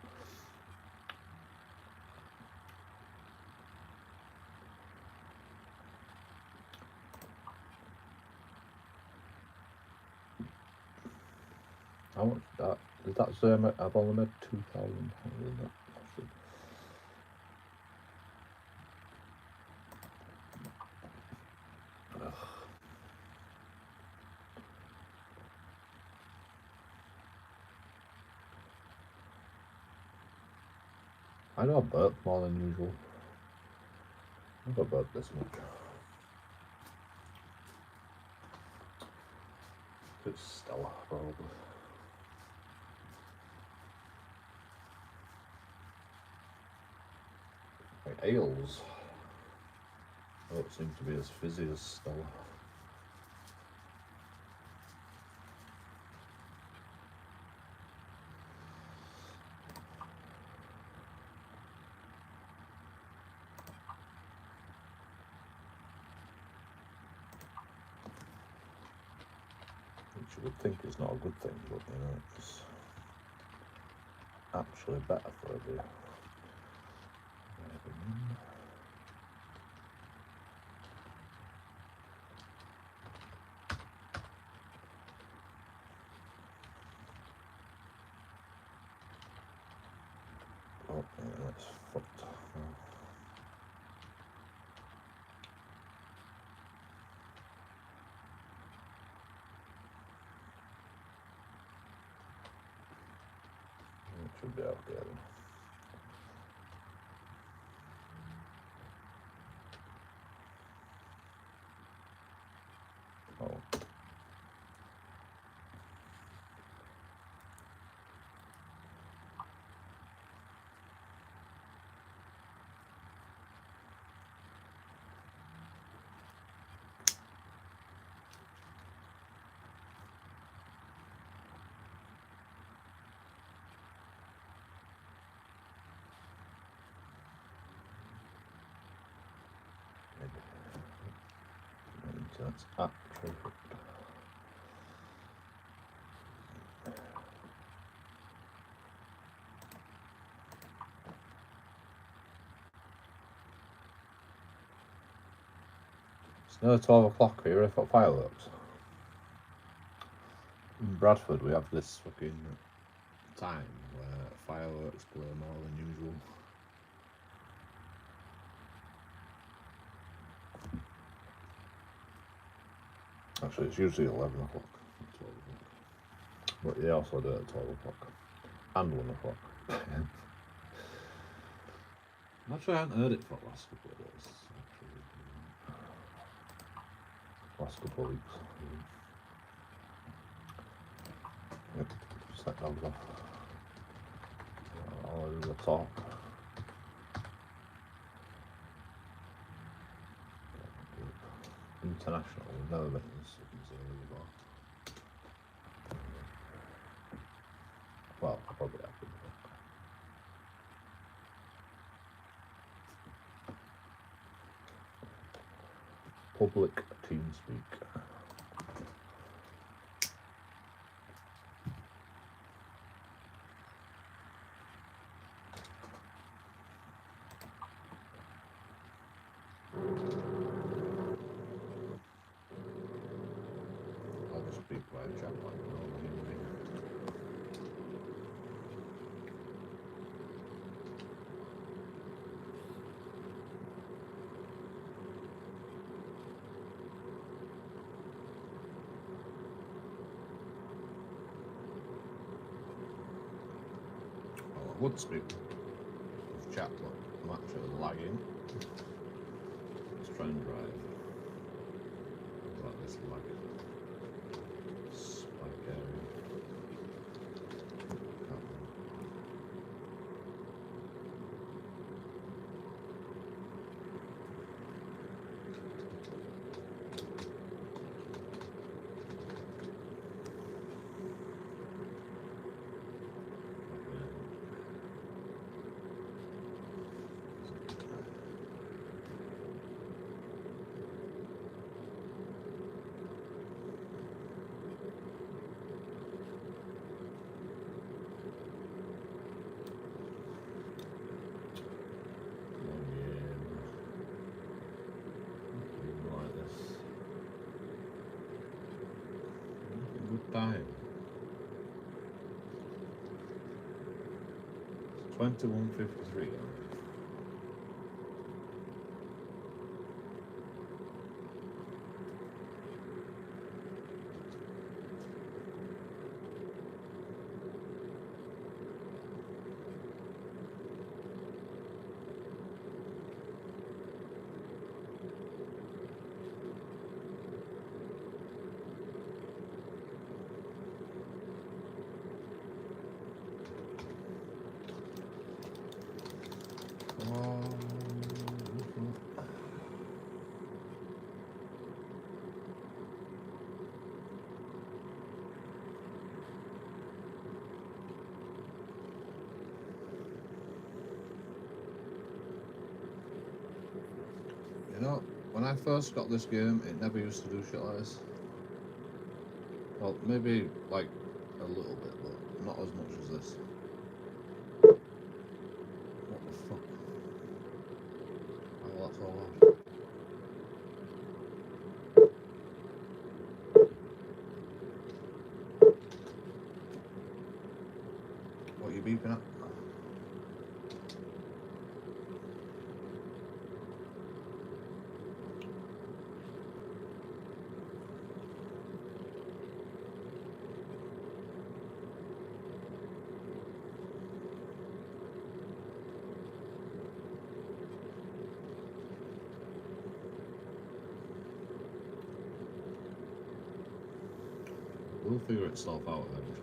How much that did that say? I've only made 2,000. I know I burp more than usual. I don't burp this much. It's Stella, probably. Like ales don't seem to be as fizzy as Stella. Which you would think is not a good thing, but you know, it's actually better for a beer. Oh, yeah, that's fucked. It should be out there. Oh. That's actually fucked. It's nearly 12 o'clock. Are you ready for fireworks? In Bradford, we have this fucking time where fireworks play more than usual. Actually, it's usually 11 o'clock, 12 o'clock. But they also do it at 12 o'clock and 1 o'clock. Actually, I haven't heard it for the last couple of days. Last couple of weeks. Yep, just let dogs off. I'll do the talk. International, we've never been in this fucking zone before. Well, I probably have been. Public TeamSpeak. I'll just speak via chat like normal anyway. Well, I would speak with chat, but I'm actually lagging. Let's try and drive without this lag spike area. Time 21:53. You know, when I first got this game, it never used to do shit like this. Well, maybe like a little bit, but not as much as this. What the fuck? Oh, that's all loud. What are you beeping at? We'll figure itself out eventually.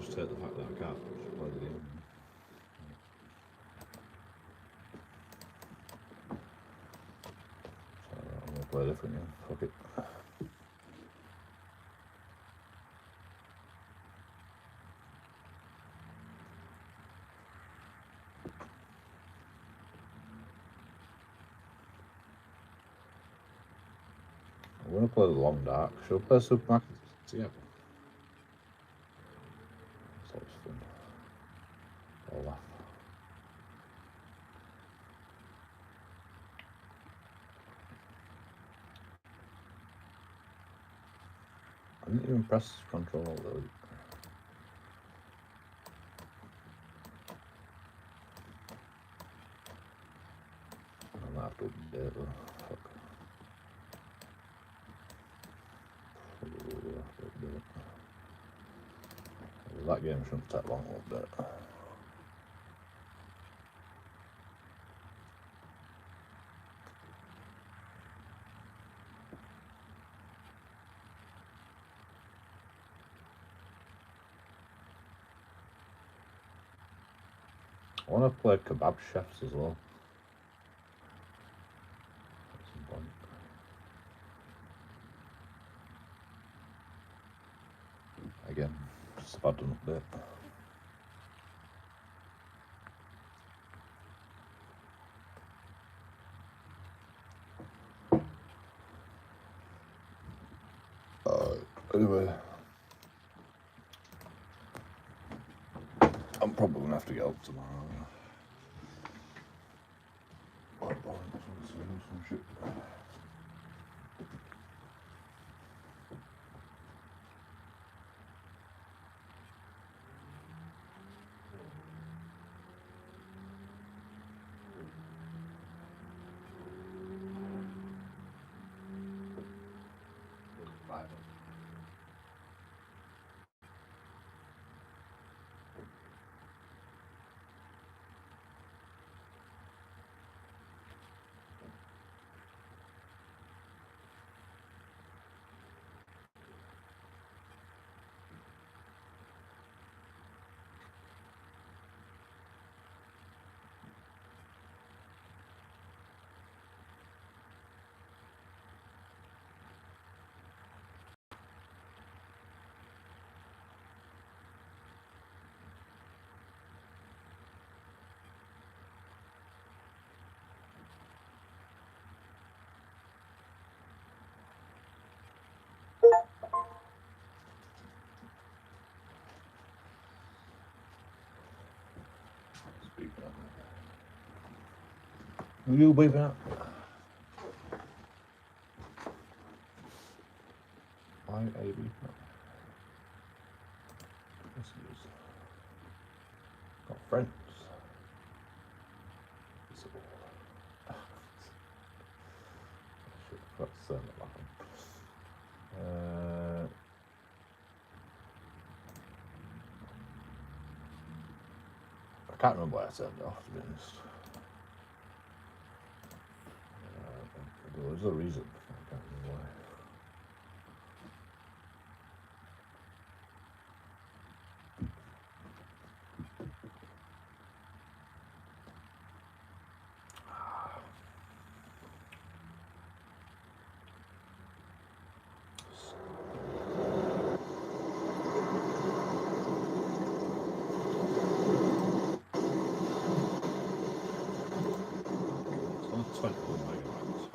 just take the fact that I can't just play the game. So I'm gonna play a different game. Fuck it. I'm gonna play the Long Dark. Should I play Supermarket together? It's always fun. I'll laugh. I didn't even press control though. I might have to update though. Fuck. Probably will have to update. That game shouldn't take long to update. I want to play Kebab Chefs as well. At some point. Again, just about an update. Anyway, I'm probably gonna have to get up tomorrow. Some shit. Are you waving up? Why are you waving up? Yes, he is. Got friends. Visible. Shit, I forgot to turn that back on. I can't remember why I turned it off, to be honest. There was a reason. I can't remember why. It's only 21 megabytes.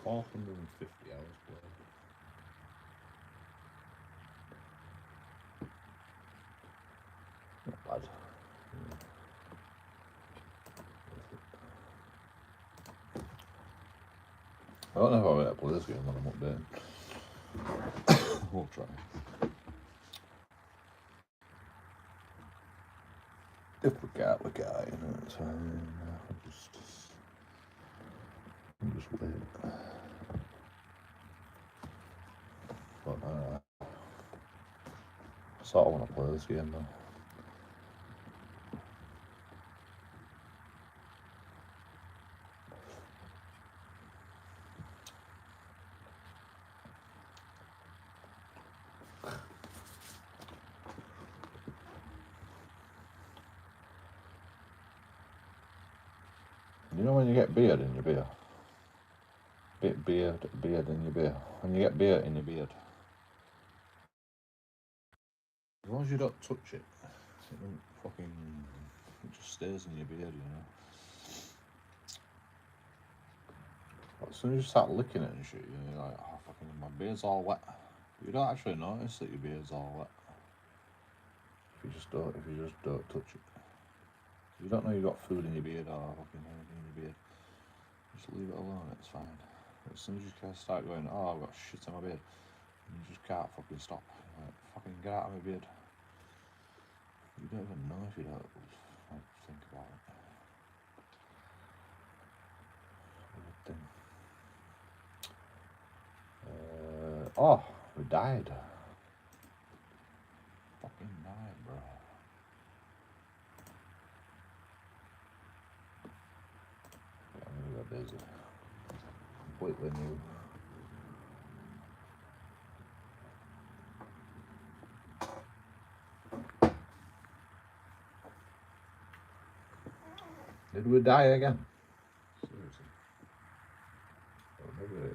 450 hours played. Not bad. I don't know if I'll play this game when I'm updating. We'll try. If we can't, we can't, you know, it's fine. I'm just waiting. But I sort of want to play this game though. know when you get beard in your beard? Beard in your beard. When you get beard in your beard. As long as you don't touch it, it don't fucking... It just stays in your beard, you know. But as soon as you start licking it and shit, you're like, oh fucking, my beard's all wet. You don't actually notice that your beard's all wet. If you just don't touch it. You don't know you've got food in your beard or fucking anything in your beard. Just leave it alone, it's fine. But as soon as you start going, oh, I've got shit in my beard, you just can't fucking stop. Like, fucking get out of my beard. You don't even know if you don't like think about it. Weird thing. Oh, we died. Fucking died, bro. Yeah, I'm gonna go busy. Completely new. Did we die again? Seriously.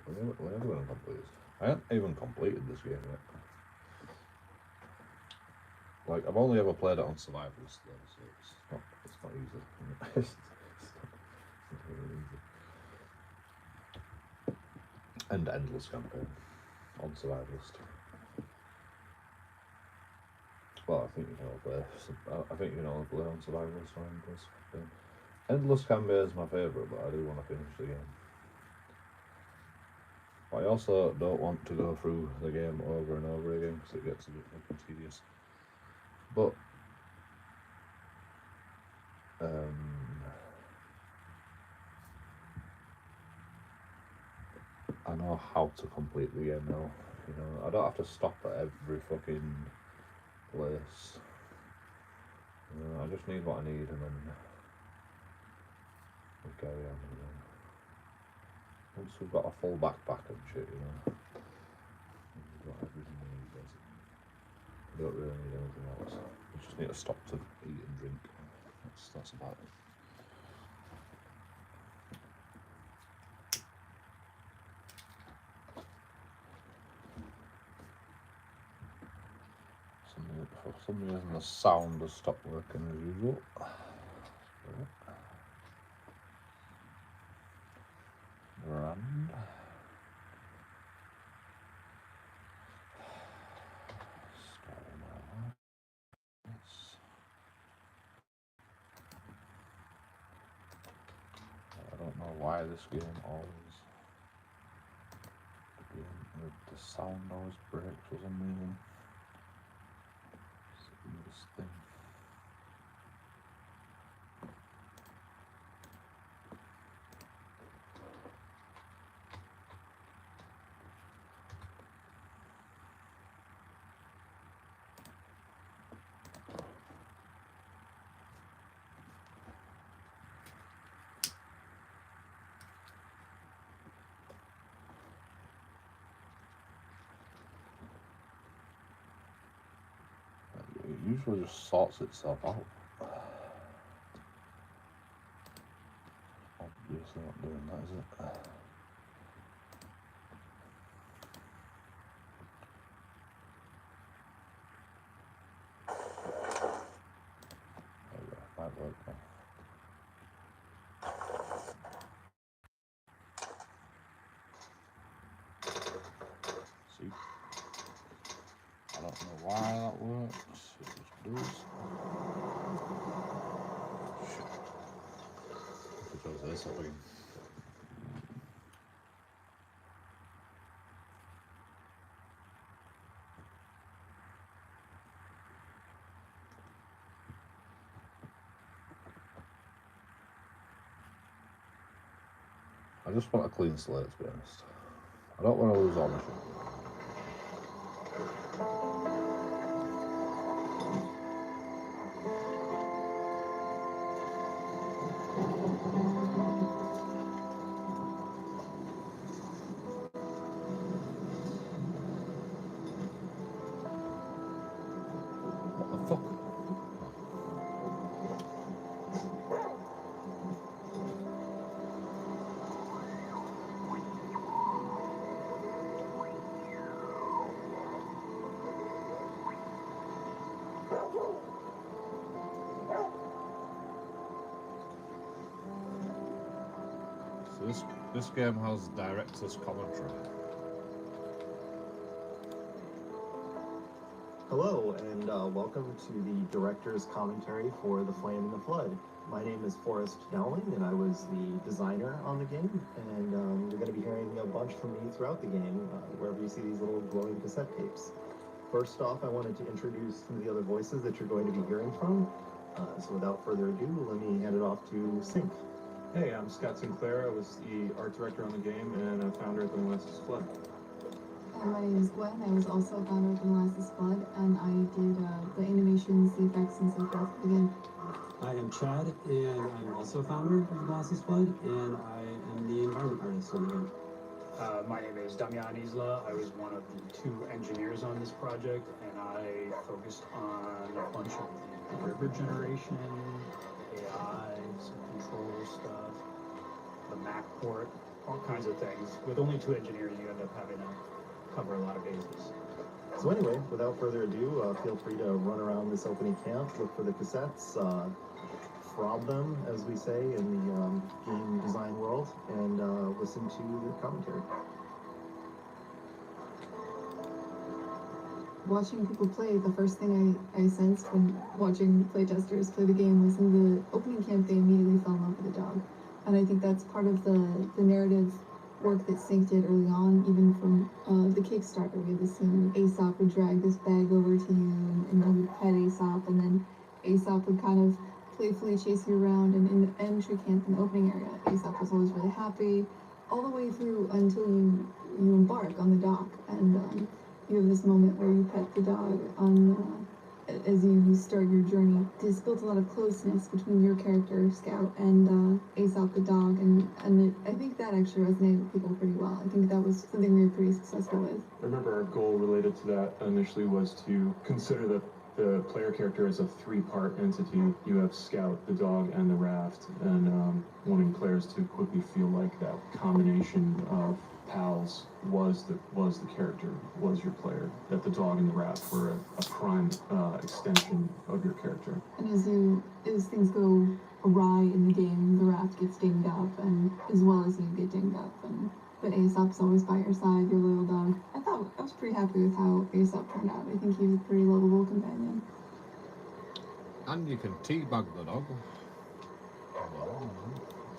We're never going to complete this. I haven't even completed this game yet. Like, I've only ever played it on survivalist though, so it's not easy. It's not really easy. And endless campaign on survivalist. Well, I think you can all play. I think you can all play on survivalist or endless campaign. Endless campaign is my favourite, but I do want to finish the game. But I also don't want to go through the game over and over again because it gets a bit fucking tedious. But I know how to complete the game now. You know, I don't have to stop at every fucking place. You know, I just need what I need and then we carry on. You know. Once we've got a full backpack and shit, you know, we've got everything we need basically. We don't really need anything else. We just need to stop to eat and drink. That's about it. For some reason the sound has stopped working as usual. Grand. Story of my life. Yes. I don't know why this game always... The sound always breaks for some reason. This thing. It usually just sorts itself out. Obviously not doing that, is it? There we go, might work now. See? I don't know why that works, it just does. Shit. If it does this, I'll be... I just want a clean slate, to be honest. I don't want to lose all my shit. What the fuck? This game has director's commentary. Hello, and welcome to the director's commentary for The Flame and the Flood. My name is Forrest Dowling, and I was the designer on the game, and you're going to be hearing a bunch from me throughout the game, wherever you see these little glowing cassette tapes. First off, I wanted to introduce some of the other voices that you're going to be hearing from. So without further ado, let me hand it off to Sync. Hey, I'm Scott Sinclair. I was the art director on the game and a founder of The Molasses Flood. My name is Gwen. I was also a founder of The Molasses Flood, and I did the animations, the effects, and so forth for the game. I am Chad, and I'm also a founder of The Molasses Flood, and I am the environment artist on the game. My name is Damian Isla. I was one of the 2 engineers on this project, and I focused on a bunch of the river generation, AI, some control stuff, the map port, all kinds of things. With only 2 engineers, you end up having to cover a lot of bases. So anyway, without further ado, feel free to run around this opening camp, look for the cassettes, frob them, as we say in the game design world, and listen to the commentary. Watching people play, the first thing I sensed when watching playtesters play the game was in the opening camp they immediately fell in love with the dog. And I think that's part of the narrative work that Sync did early on, even from the Kickstarter. We had this scene where Aesop would drag this bag over to you, and you would pet Aesop, and then Aesop would kind of playfully chase you around, and in the entry camp in the opening area, Aesop was always really happy, all the way through until you embark on the dock, and you have this moment where you pet the dog on as you start your journey. This built a lot of closeness between your character, Scout, and Aesop the dog, and I think that actually resonated with people pretty well. I think that was something we were pretty successful with. I remember our goal related to that initially was to consider the player character as a 3-part entity. You have Scout, the dog, and the raft, and wanting players to quickly feel like that combination of pals was the character, was your player, that the dog and the raft were a prime extension of your character. And as things go awry in the game, the raft gets dinged up, and as well as you get dinged up, but Aesop's always by your side, your loyal dog. I was pretty happy with how Aesop turned out. I think he was a pretty lovable companion. And you can teabag the dog. Well,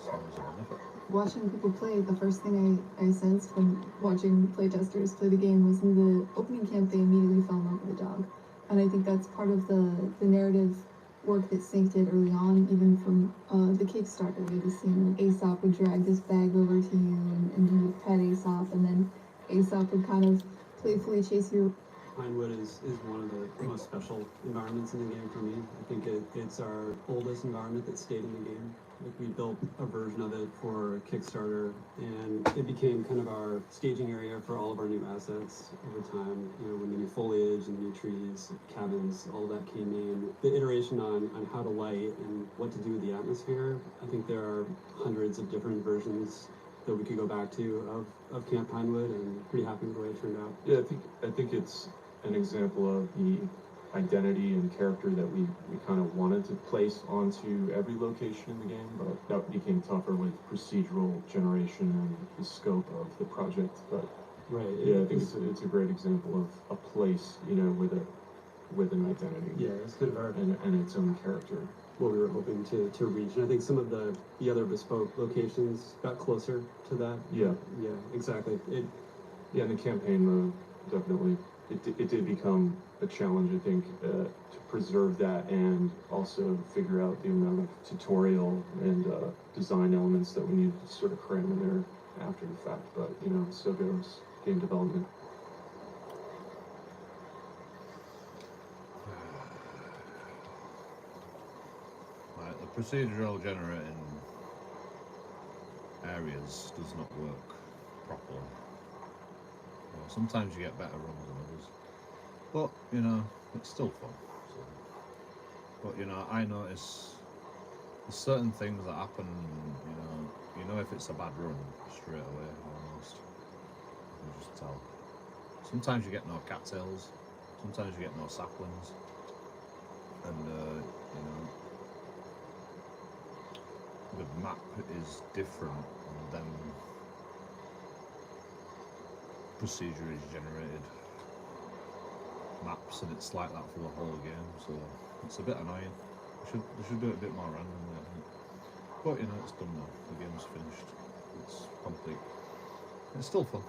sounds a benefit. Watching people play, the first thing I sensed when watching playtesters play the game was in the opening camp they immediately fell in love with the dog. And I think that's part of the narrative work that Sync did early on, even from the Kickstarter. We had this scene where Aesop would drag this bag over to you, and you would pet Aesop, and then Aesop would kind of playfully chase you. Pinewood is one of the most special environments in the game for me. I think it's our oldest environment that stayed in the game. Like, we built a version of it for Kickstarter, and it became kind of our staging area for all of our new assets over time. You know, when the new foliage and the new trees, cabins, all of that came in. The iteration on how to light and what to do with the atmosphere, I think there are hundreds of different versions that we could go back to of Camp Pinewood, and pretty happy with the way it turned out. Yeah, I think it's an example of the identity and character that we kind of wanted to place onto every location in the game, but that became tougher with procedural generation and the scope of the project. But Right. yeah, I think it's a great example of a place, you know, with an identity. Yeah, it's kind of our and its own character. what we were hoping to reach. And I think some of the other bespoke locations got closer to that. Yeah. Yeah, exactly. Yeah, and the campaign mode, definitely. It did become a challenge, I think, to preserve that and also figure out the amount of tutorial and design elements that we needed to sort of cram in there after the fact. But, you know, so goes game development. Like, the procedural generating areas does not work properly. Sometimes you get better runs than others, but you know, it's still fun. So. But you know, I notice there's certain things that happen. You know if it's a bad run straight away almost. You can just tell. Sometimes you get no cattails, sometimes you get no saplings, and you know, with map is different than procedurally generated maps, and it's like that for the whole game, so it's a bit annoying. They should do it a bit more randomly, I think. But you know, it's done now. The game's finished. It's complete. It's still fun.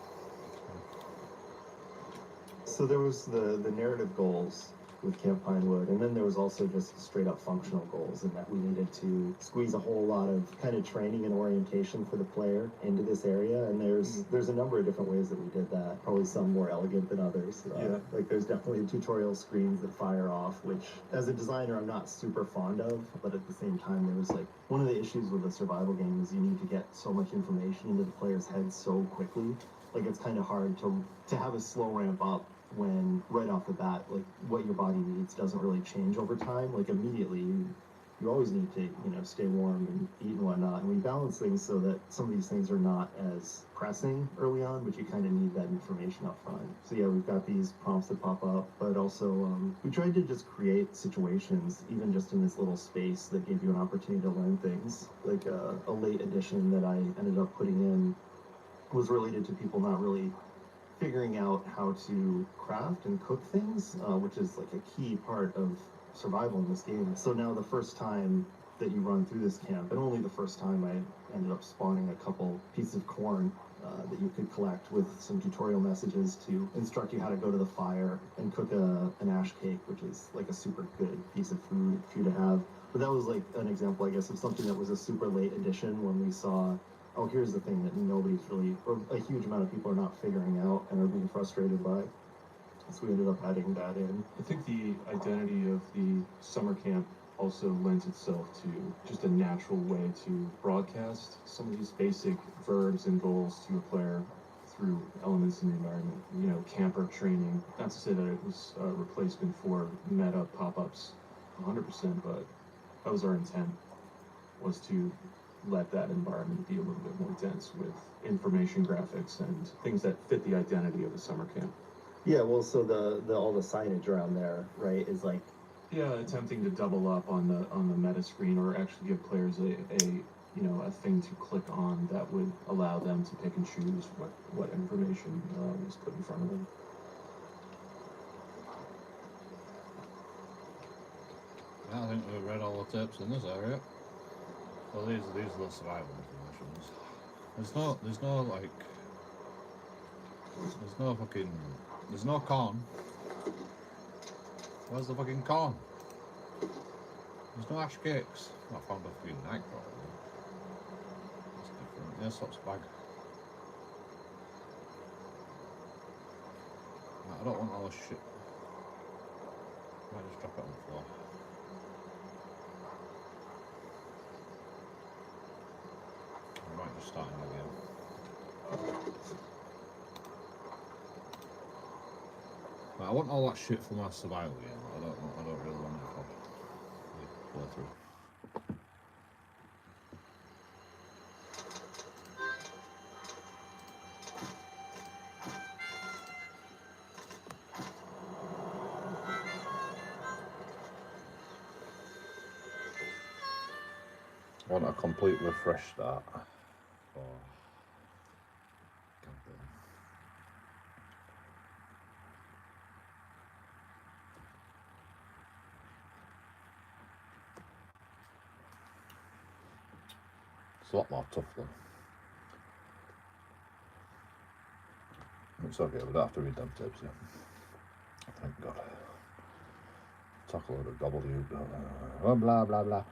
So there was the narrative goals with Camp Pinewood, and then there was also just straight up functional goals, in that we needed to squeeze a whole lot of kind of training and orientation for the player into this area, and there's a number of different ways that we did that, probably some more elegant than others. Like there's definitely tutorial screens that fire off, which as a designer I'm not super fond of, but at the same time there was like, one of the issues with a survival game is you need to get so much information into the player's head so quickly. Like it's kind of hard to have a slow ramp up when right off the bat, like what your body needs doesn't really change over time. Like immediately you always need to, you know, stay warm and eat and whatnot, and we balance things so that some of these things are not as pressing early on, but you kind of need that information up front. So yeah, we've got these prompts that pop up, but also we tried to just create situations, even just in this little space, that gave you an opportunity to learn things. Like a late addition that I ended up putting in was related to people not really figuring out how to craft and cook things, which is like a key part of survival in this game. So now the first time that you run through this camp, and only the first time, I ended up spawning a couple pieces of corn that you could collect with some tutorial messages to instruct you how to go to the fire and cook an ash cake, which is like a super good piece of food for you to have. But that was like an example, I guess, of something that was a super late addition when we saw, oh, here's the thing that nobody's really, or a huge amount of people are not figuring out and are being frustrated by. So we ended up adding that in. I think the identity of the summer camp also lends itself to just a natural way to broadcast some of these basic verbs and goals to a player through elements in the environment. You know, camper training, not to say that it was a replacement for meta pop-ups 100%, but that was our intent, was to let that environment be a little bit more dense with information graphics and things that fit the identity of the summer camp. Yeah, well, so the all the signage around there, right, is like, yeah, attempting to double up on the meta screen, or actually give players a thing to click on that would allow them to pick and choose what information is put in front of them. Yeah, I think we've read all the tips in this area. Well, these are the survival informations. There's no corn. Where's the fucking corn? There's no ash cakes. I found a fucking night probably. That's different. Yeah, socks bag. I don't want all this shit. Might just drop it on the floor. I might just start again. I want all that shit for my survival game. I don't really want it for the playthrough. I want a completely fresh start for campaign. It's a lot more tough though. It's okay, we don't have to read them tips yet. Thank God. Talk a load of gobbledygook. Blah blah blah blah.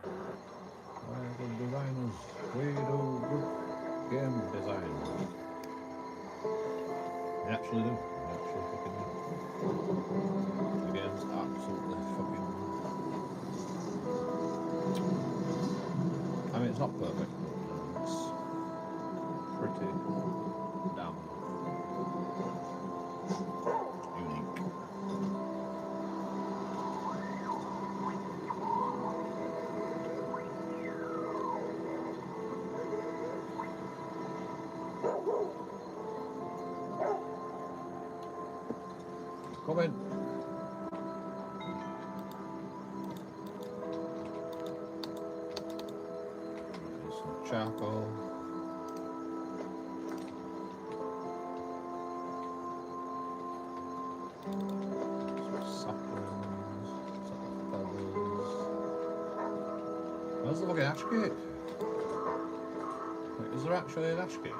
We're good designers. We do good game design. We actually do. We actually fucking do. The game's absolutely fucking. I mean, it's not perfect, but it's pretty damn unique. Come in. There's some charcoal. Saplings, feathers. Where's the fucking ash gate? Wait, is there actually an ash gate?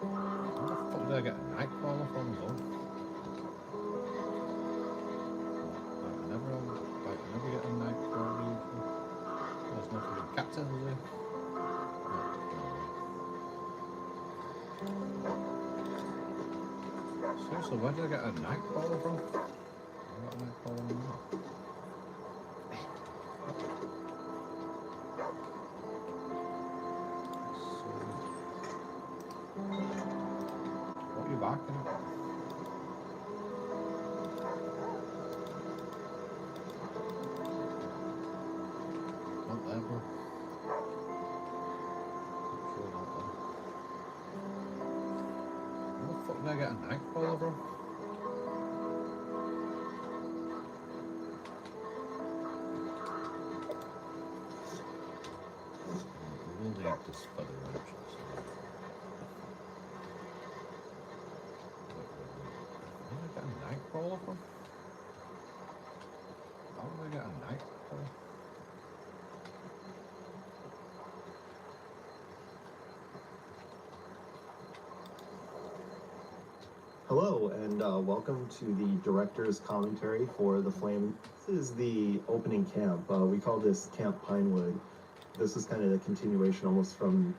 Where the fuck did I get a night crawler from as well? I never get a night crawler. There's no fucking cactus, is there? Seriously, where did I get a night crawler from? I got a night crawler in there. What are you barking at? Not there, bro. Sure not there. Where the fuck did I get a night crawler from? We'll need this feather wrench. Where did I get a night crawler from? How did I get a night crawler? Hello, and welcome to the director's commentary for The Flame. This is the opening camp. We call this Camp Pinewood. This is kind of the continuation almost from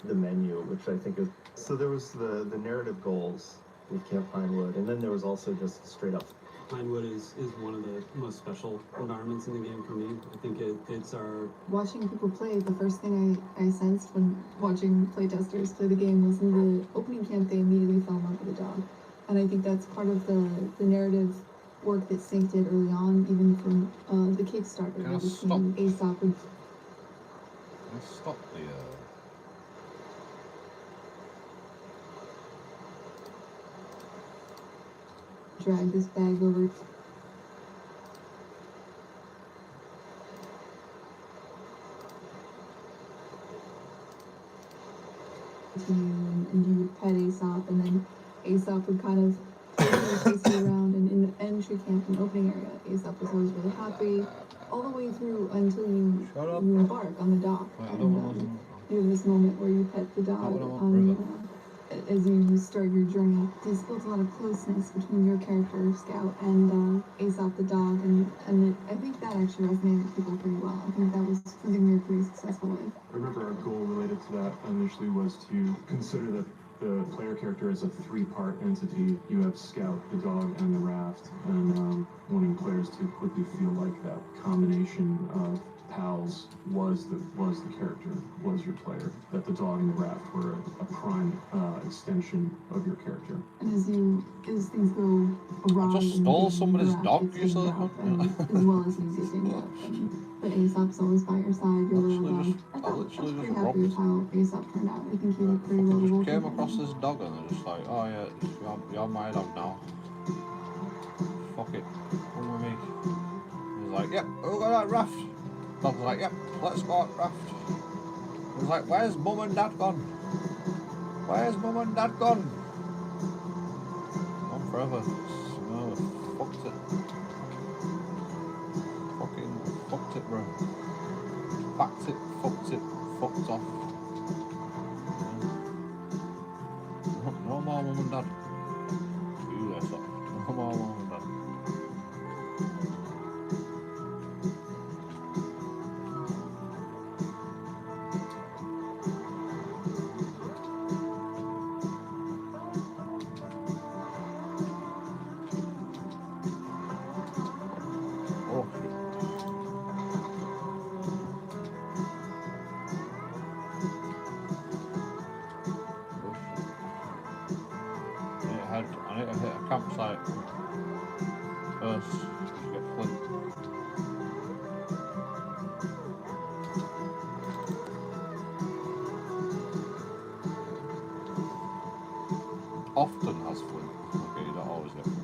the menu, which I think is... So there was the narrative goals with Camp Pinewood, and then there was also just straight up... Pinewood is one of the most special environments in the game for me. I think it's our... Watching people play, the first thing I sensed when watching playtesters play the game was in the opening camp they immediately fell in love with the dog. And I think that's part of the narrative work that synced it early on, even from the Kickstarter. Can I where the stop? team Aesop would Can I stop the drag this bag over to you, and you would pet Aesop, and then Aesop would kind of chase you around, and in the entry camp and opening area, Aesop was always really happy, all the way through until you Shut up. you embark on the dock. Wait, I And, don't want to... you have this moment where you pet the dog Not what I want, on, River. as you start your journey. This builds a lot of closeness between your character, Scout, and Aesop the dog, and I think that actually resonated with people pretty well. I think that was something we were pretty successful with. I remember our goal related to that initially was to consider the player character as a three-part entity. You have Scout, the dog, and the raft, and wanting players to quickly feel like that combination of pals was the character, was your player. That the dog and the raft were a prime extension of your character. And as things go awry, I just and stole the somebody's raft dog, gets you cleaned said. up, and as well as you getting up. But Aesop's always by your side, your little Literally dog. just- I I was literally pretty just happy with how Aesop turned out. I think he looked pretty Fucking lovable. just came across this dog and they're just like, oh yeah, you're my dog now. Fuck it, come with me. He's like, yep, who got that raft? Dog's like, yep, let's go at raft. He's like, where's mum and dad gone? Where's mum and dad gone? Gone forever. No, fucked it. Fucking fucked it, bro. Backed it, fucked off. No more mum and dad. You there, son. No more mum and dad. Oh, shit. I need to hit a campsite first to get flint. Often has flint. Okay, you don't always get flint.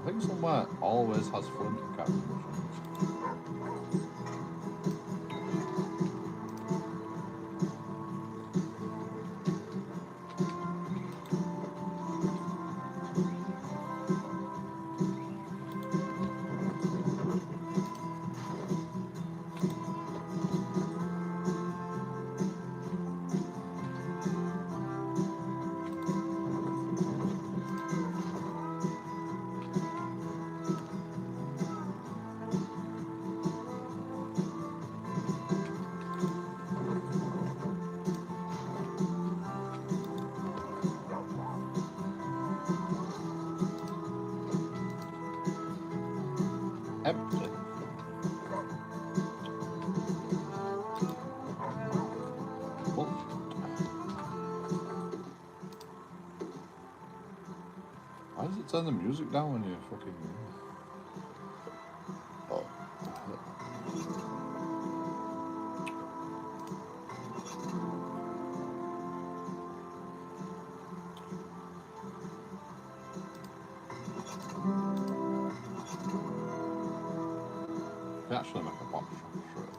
I think somewhere all always has fun in character missions. Empty. Bullshit. Why does it turn the music down when you fucking... Oh. They actually make a box shot straight.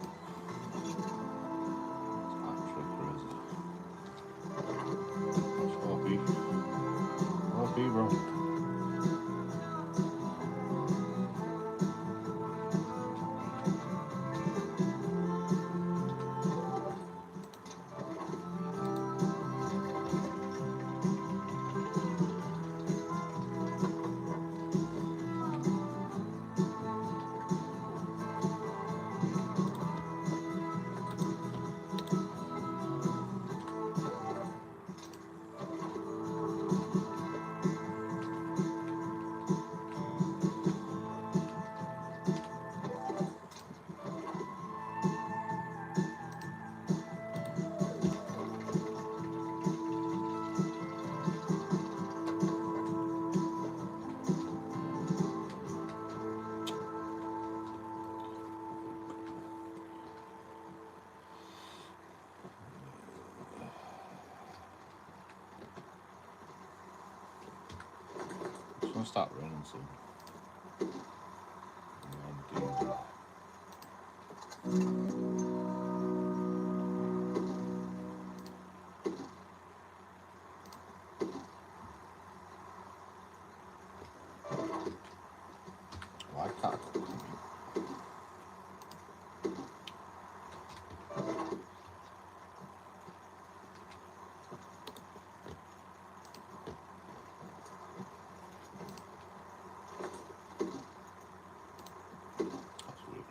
It's actually crazy. That's OP. OP, bro. It's gonna start raining soon. Why can't I cook meat? That's weird.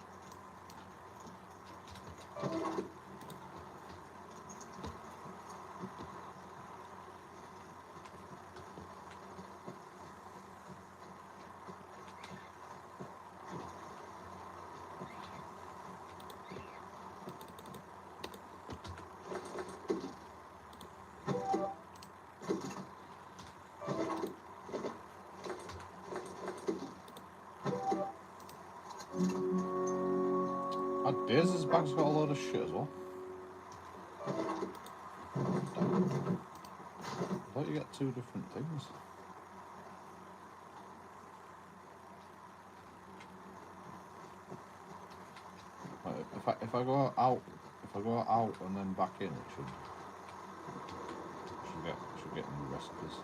My days, this bag's got a load of shit as well. I thought you get two different things. Like if I go out and then back in, it should get new recipes.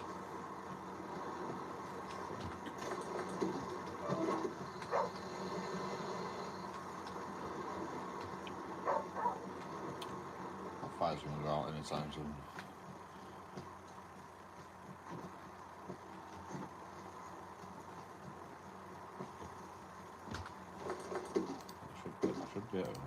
That fire's gonna go out anytime soon. I should be able to.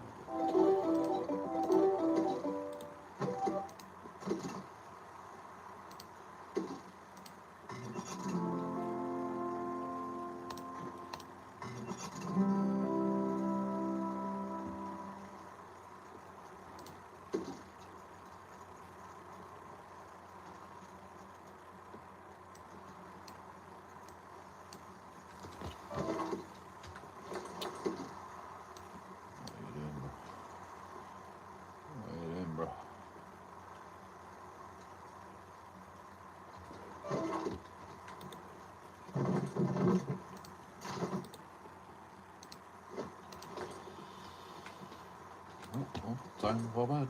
time for bed.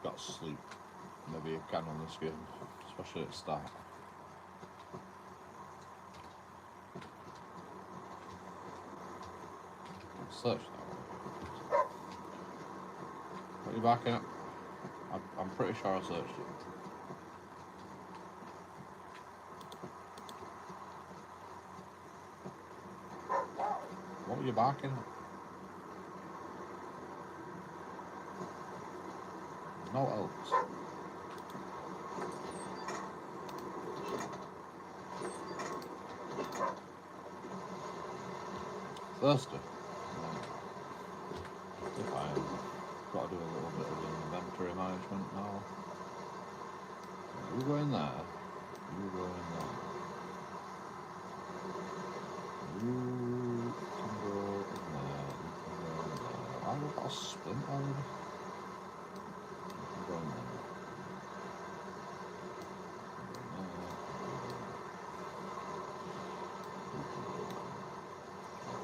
Got to sleep. Maybe you can on this game, especially at the start. Search that. What are you backing up? I'm pretty sure I searched it. What were you barking at? No else. Thirsty. Fine. Got to do a little bit of inventory management now. You go in there. You go in there. You can go in there. You can go in there. Why have I got a splint already? You can go in there.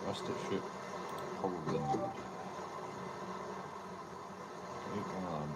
Rest of shit, probably need. Take one of them.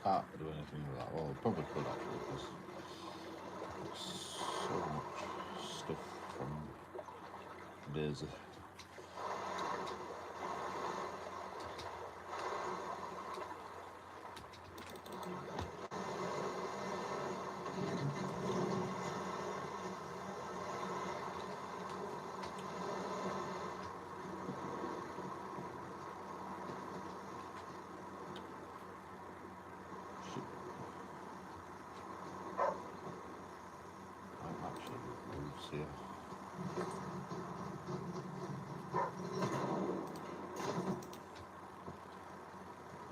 Can't do anything with that. Well, probably could actually, because there's so much stuff from Daisy. Here.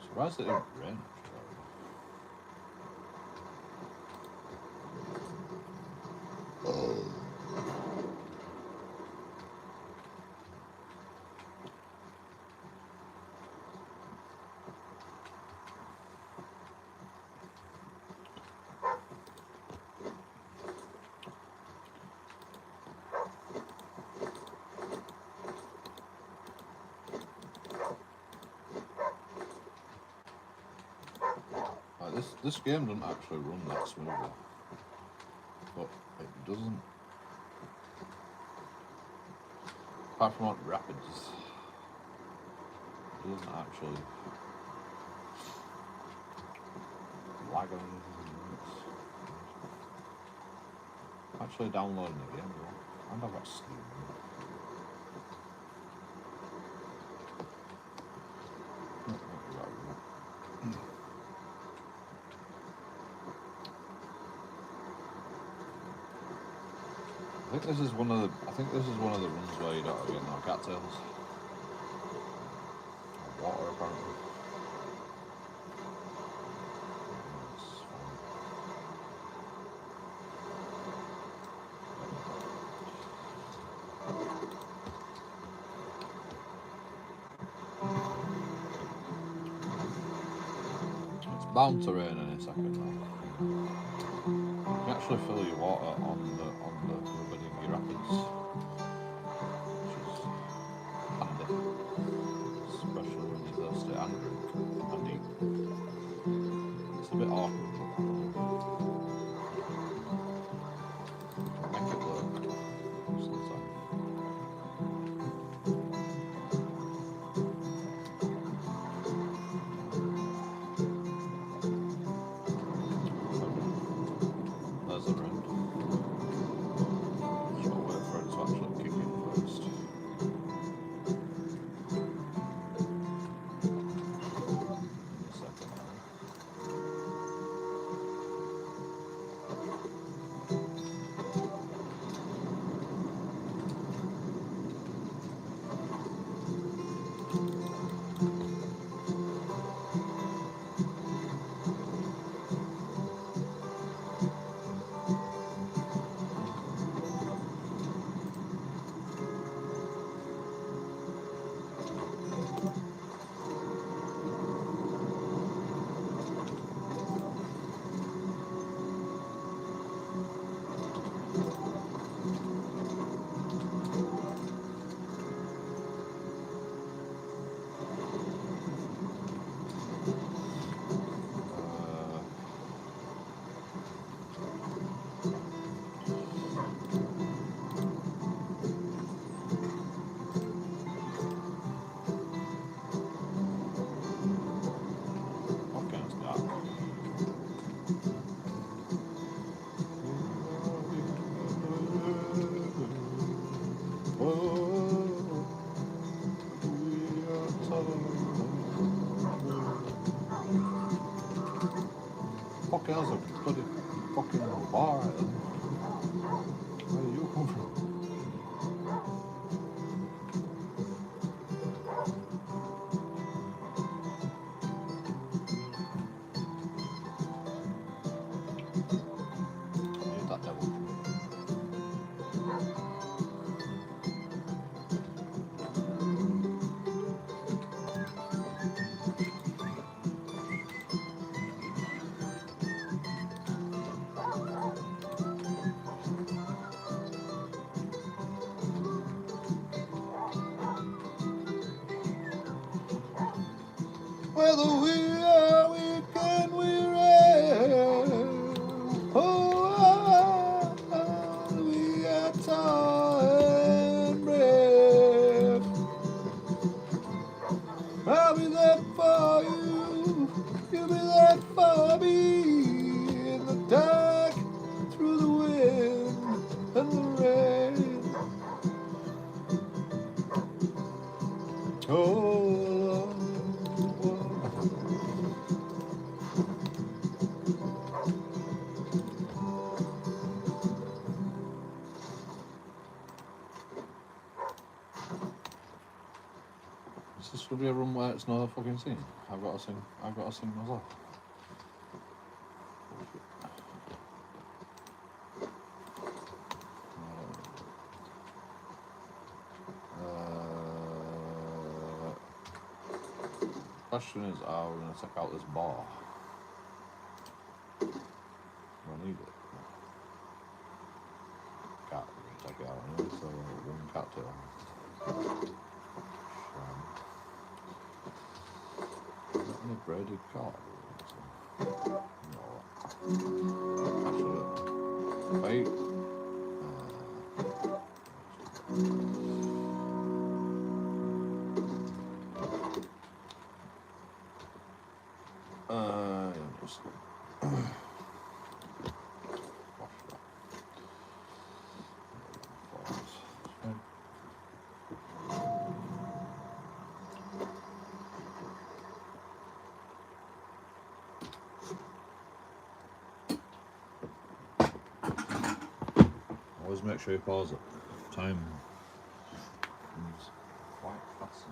Surprised it didn't rain. This game doesn't actually run that smoothly, but it doesn't. Apart from like rapids, it doesn't actually lag or anything. It's actually downloading the game, and I've got Steam. I think this is one of the runs where you don't get no cattails. Or water apparently. It's fine. It's bound to rain in a second now. You can actually fill your water on the Rubber Dinghy Rapids, which is handy, especially when you're thirsty and drink and eat. It's a bit awkward, but make it work most of the time. There's the round. Just gotta wait for it to actually fucking hell's a bloody fucking bar right there. Where did you come from? Need that devil. Whether we are weak and weary, we are tall and brave. I'll be there for you, you'll be there for me, in the dark, through the wind and the rain. Oh, is this will be a room where it's not a fucking scene? I've got to sing myself. Question is, are we going to take out this bar? I need it. Can't really take it out anyway, so one cocktail. Any braided card? No. Actually, fate. Just wash that. Always make sure you pause it. Time is quite fast.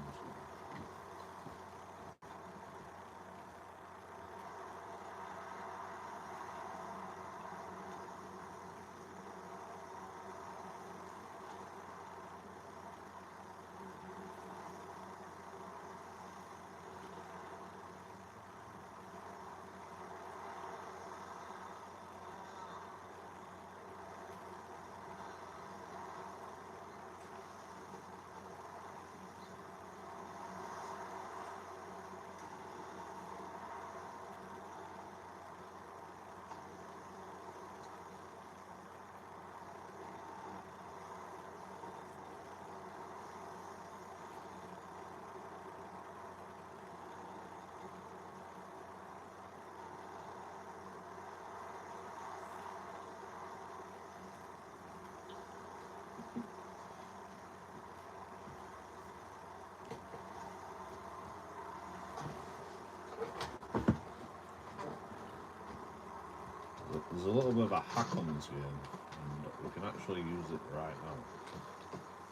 There's a little bit of a hack on this game, and we can actually use it right now.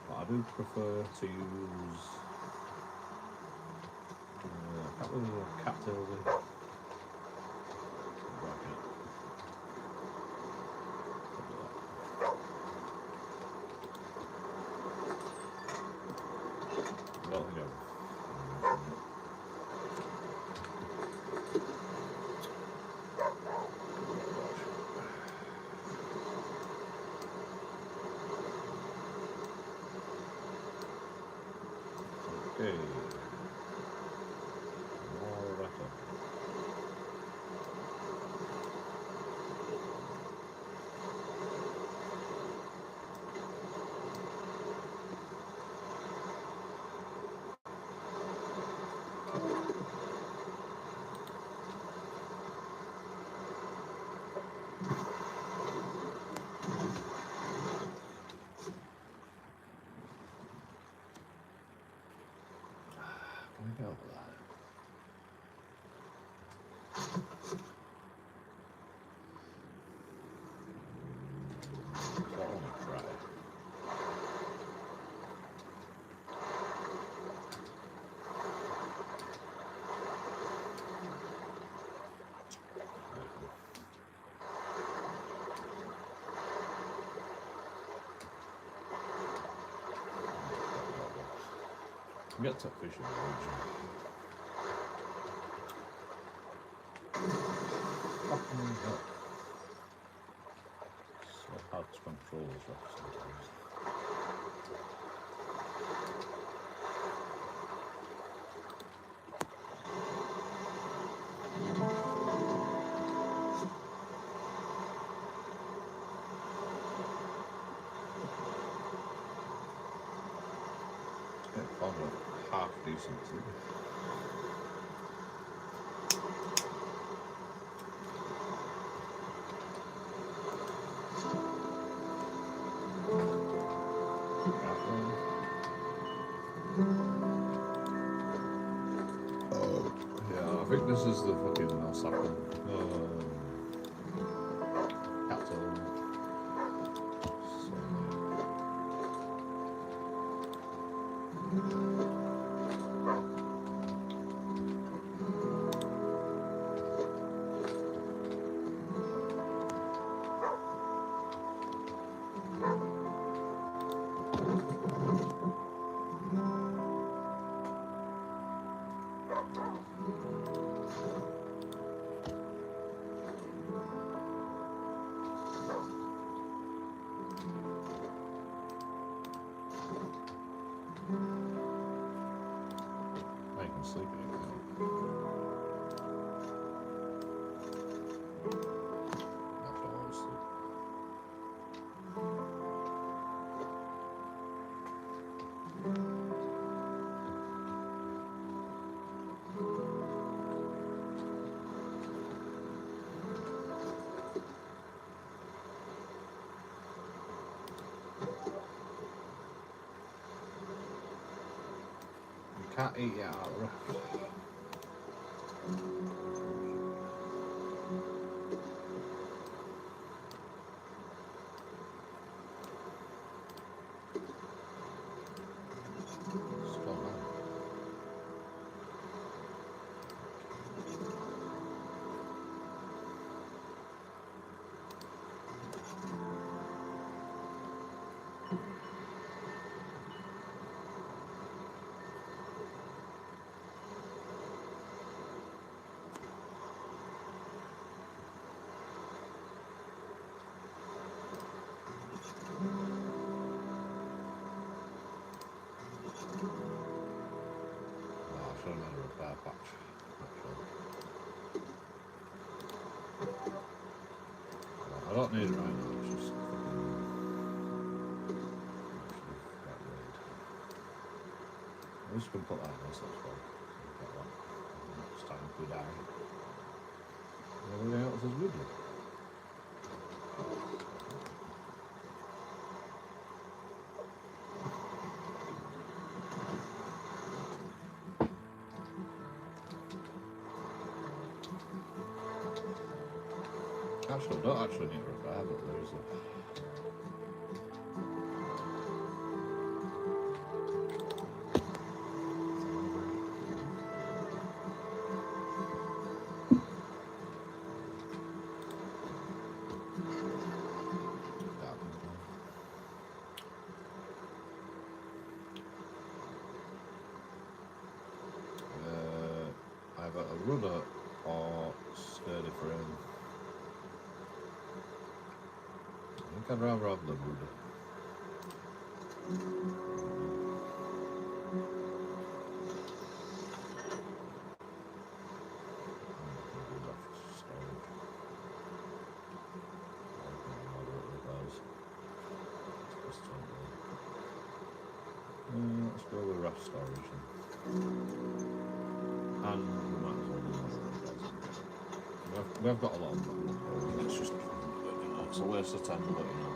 But I do prefer to use a couple of cattails in. I don't think I've okay. More better. We get to fishing eventually. Fucking hell. So hard to control this rock sometimes. Yeah, probably half decent too. Yeah, I think this is the fucking massacre. Cattle. I can sleep in it. That's all I sleep. You can't eat it out of the raft. Stop that. I should have made a repair patch. I don't need it right now, it's just I'm just going to put that in this as well. Next time we die. Everything else is good. Actually, I don't actually need a repair, but there is a... Either a rudder or sturdy frame. I think I'd rather have the rudder. Let's go with raft storage then. And we might as well do one. We've got a lot of them. Let's just, it's a waste of time to let you know.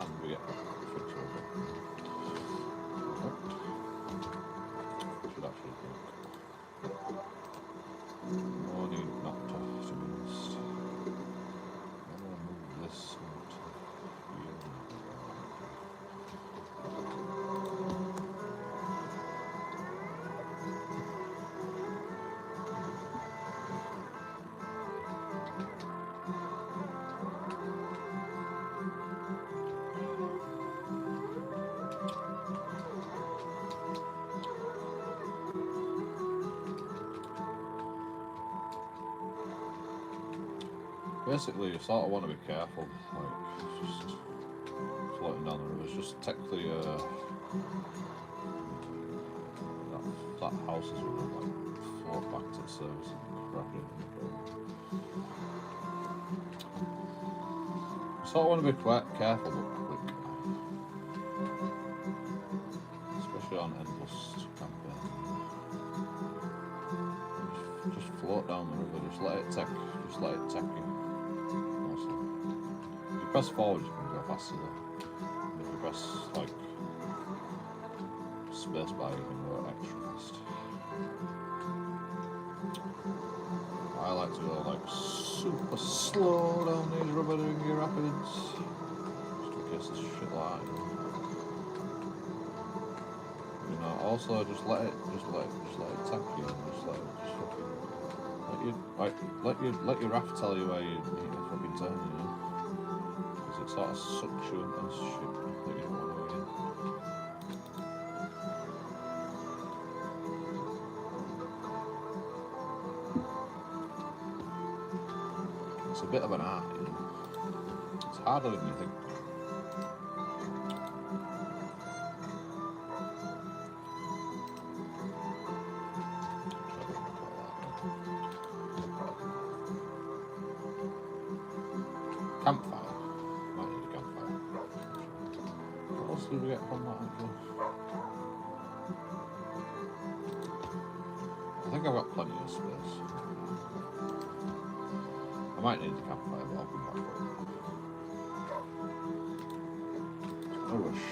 And we get fixed over. Should actually work. No need not to be honest. I'm going to move this into here. Basically, you sort of want to be careful, like, just floating down the river. It's just technically, that house is going to, like, float back to the surface and crack it. You sort of want to be quite careful, but quick. Especially on endless campaign. Just float down the river, just let it take you. Mostly. If you press forward, you can go faster there. And if you press, like, spacebar, you can go extra fast. I like to go, like, super slow down these rubber dinghy rapids. Just in case there's shit like that, you know. Also, just let it take you, and let your raft tell you where you need to fucking turn, you know. Because it sort of sucks you into shit that you don't want to be in. It's a bit of an art, you know. It's harder than you think. Campfire. Might need a campfire. What else did we get from that actually? I think I've got plenty of space. I might need a campfire, but I'll come back for it. No rush.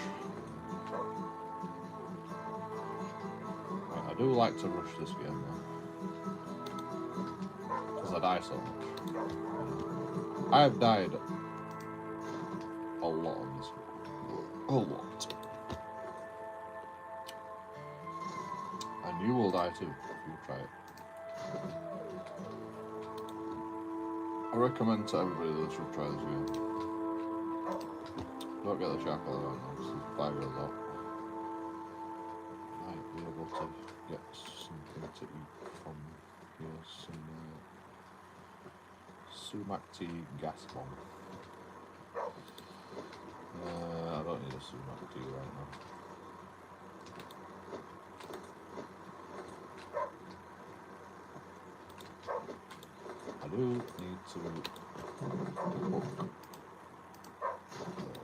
Right, I do like to rush this game though. Because I die so much. I have died a lot on this game. A lot. And you will die too if you try it. I recommend to everybody that should try this game. Don't get the charcoal right now because it's 5 years old. Might be able to get something to eat from here. Some sumac tea gas bomb. I don't need a sumac tea right now. I do need to cook.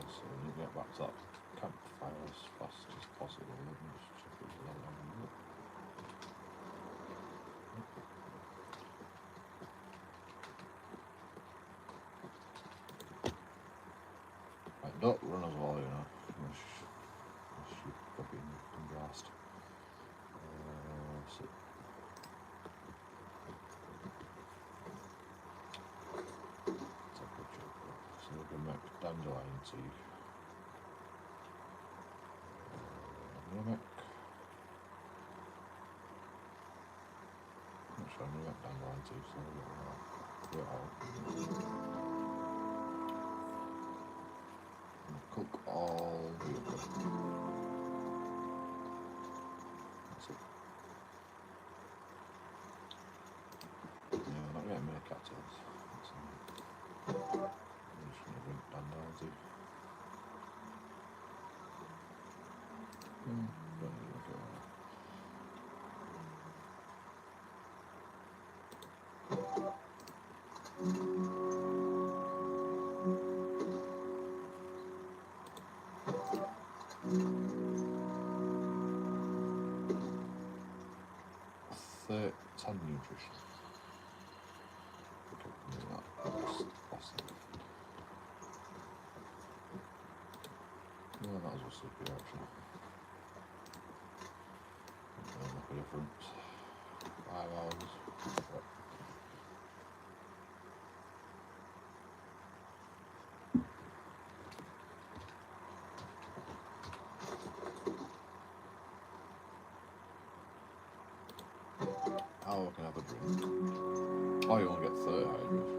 So we need to get back to that campfire as fast as possible. Let me just check it out. Right, don't run as well, you know. Unless you fucking blast. So we can make dandelion tea. Mimic. I'm not sure I'm going to make dandelion tea, so I'll get out. Cook all the above. That's it. Yeah, I'm not getting many cattails. I'm just going to drink dandelion tea. Don't need to look at that. Ten nutrition. Okay, maybe not. That's awesome. Yeah, that was a sleepy actually. Doesn't make a difference. 5 hours. Yep. Oh, I can have a drink. Oh, you only get 30 hydration.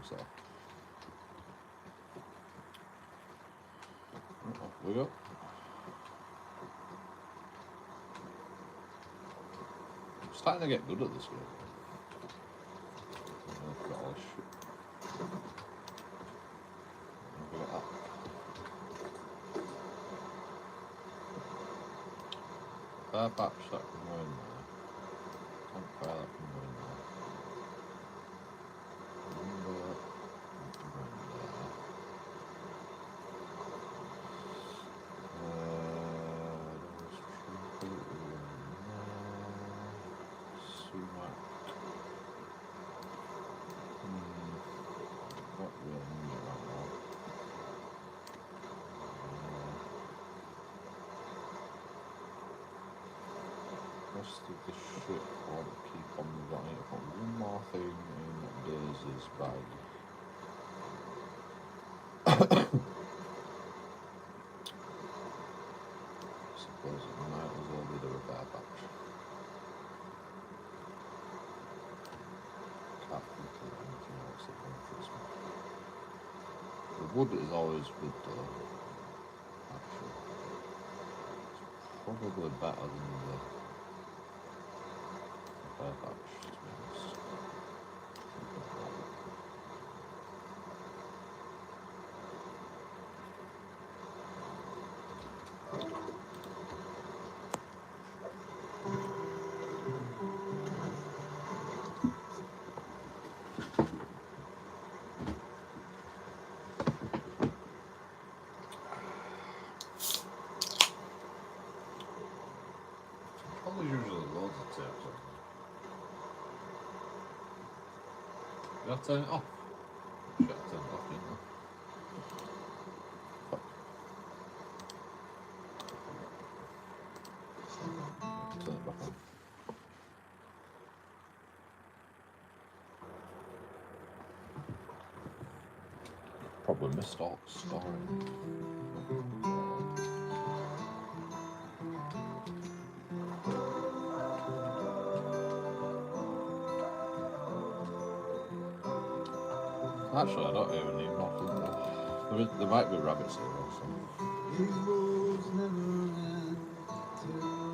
So, off we go. starting to get good at this game. Look at all this shit. Look at that. Fire batch that can go in there. Campfire that can go in there. Lumber that can go in there. Those trumpet will go in there. Sumac. What real number right now? Rest of the shit won't keep on running. I've got one more thing in Daisy's bag. Suppose it might as well be the repair batch. Can't think of anything else that benefits me. The wood is always good though. Actually, it's probably better than the repair batch, to be honest. There's usually loads of tapes on there. You have to turn it off. Shit, I turned it off, didn't I? Fuck. Turn it back on. Probably missed all the story. Actually, I don't even need more food. There might be rabbits here also.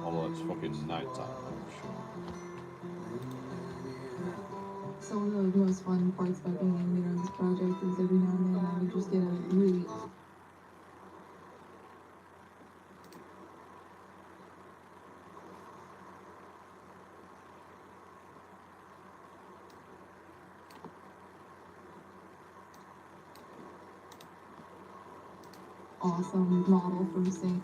Although it's fucking night time, I'm sure. So one of the most fun parts about being animator on this project is every now and then I would just get a really awesome model from Sync.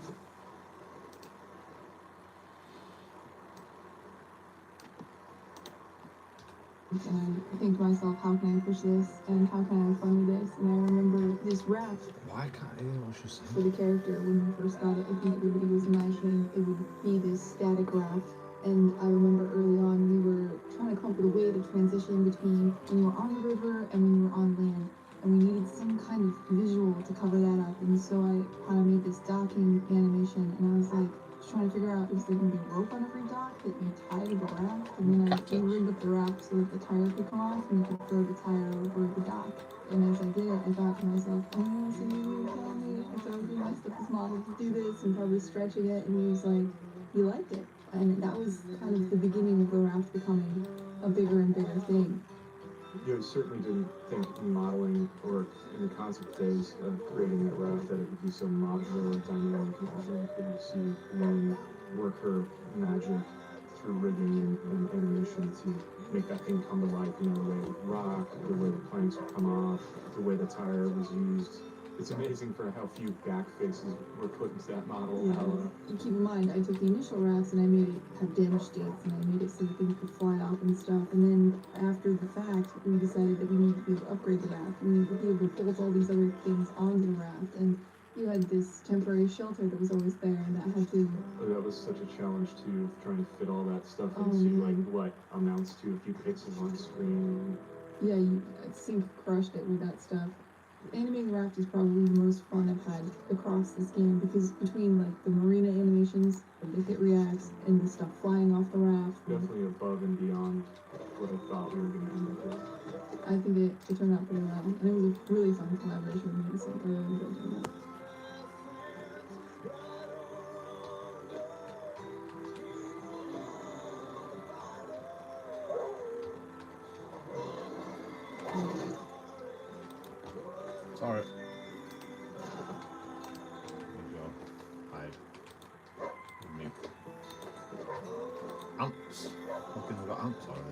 And I think to myself, how can I push this and how can I have fun with this? And I remember this raft Why can't I hear what she's for saying? the character when we first got it. I think everybody was imagining it would be this static raft. And I remember early on we were trying to come up with a way to transition between when you were on the river and when you were on land. And we needed some kind of visual to cover that up. And so I kind of made this docking animation and I was like trying to figure out, is there going to be a rope on every dock that you tie to the raft? And then I rigged up the raft so that the tire could come off and you could throw the tire over the dock. And as I did it, I thought to myself, oh, so you were telling me if I was doing my stuff this model to do this and probably stretching it. And he was like, you liked it. And that was kind of the beginning of the raft becoming a bigger and bigger thing. You certainly didn't think modeling or in the concept phase of creating that raft that it would be so modular, dynamic, and able to work her magic through rigging and animation to make that thing come to life, the way it would rock, the way the planks would come off, the way the tire was used. It's amazing for how few back faces were put into that model. And keep in mind, I took the initial rafts and I made it have damage states and I made it so that things could fly off and stuff. And then after the fact, we decided that we needed to be able to upgrade the raft. We needed to be able to bolt all these other things onto the raft. And you had this temporary shelter that was always there and that had to... That was such a challenge too, trying to fit all that stuff into like what amounts to a few pixels on screen. Yeah, Sync crushed it with that stuff. Animating the raft is probably the most fun I've had across this game because between like the marina animations, the way it reacts, and the stuff flying off the raft. Definitely above and beyond what I thought we were going to end up with. I think it turned out pretty well, and it was a really fun collaboration with me and Sync. I really enjoyed doing that. Sorry. Good job. Hide. With me. Ants. Fucking I've got ants already.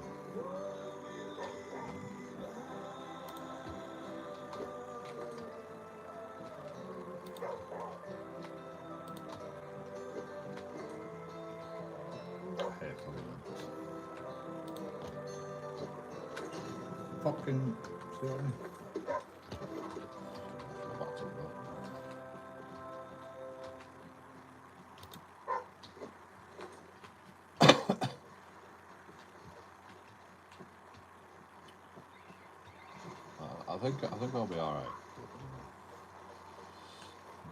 I hate fucking ants. Fucking. See what I mean? That's up there. I think I'll be alright.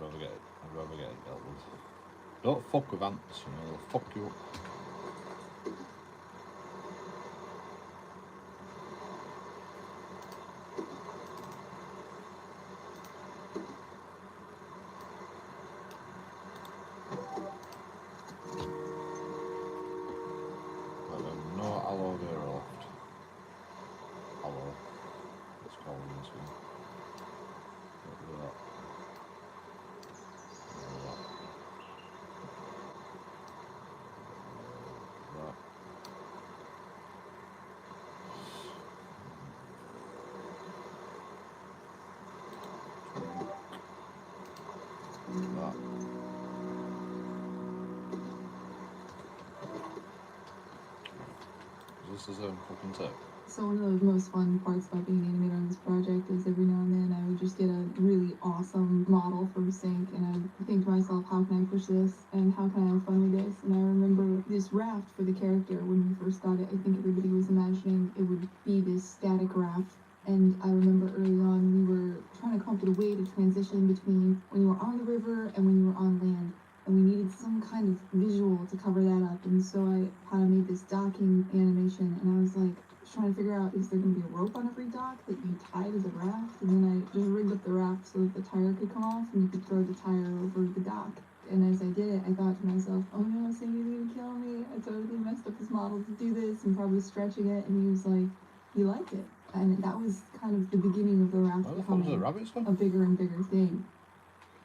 I'd rather get it dealt with. Don't fuck with ants, you know, they'll fuck you up. No aloe vera left. Aloe. It's called in this one. Get rid of that. Get rid of that. That. That. This is a fucking tip. So one of the most fun parts about being animated on this project is every now and then I would just get a really awesome model from Sync and I would think to myself, how can I push this and how can I have fun with this? And I remember this raft for the character when we first got it. I think everybody was imagining it would be this static raft. And I remember early on we were trying to come up with a way to transition between when you were on the river and when you were on land. And we needed some kind of visual to cover that up. And so I kind of made this docking animation and I was like, trying to figure out, is there going to be a rope on every dock that you tied as a raft? And then I just rigged up the raft so that the tire could come off and you could throw the tire over the dock. And as I did it, I thought to myself, oh no, Sandy's going to kill me. I totally messed up his model to do this and probably stretching it. And he was like, he liked it. And that was kind of the beginning of the raft becoming a bigger and bigger thing.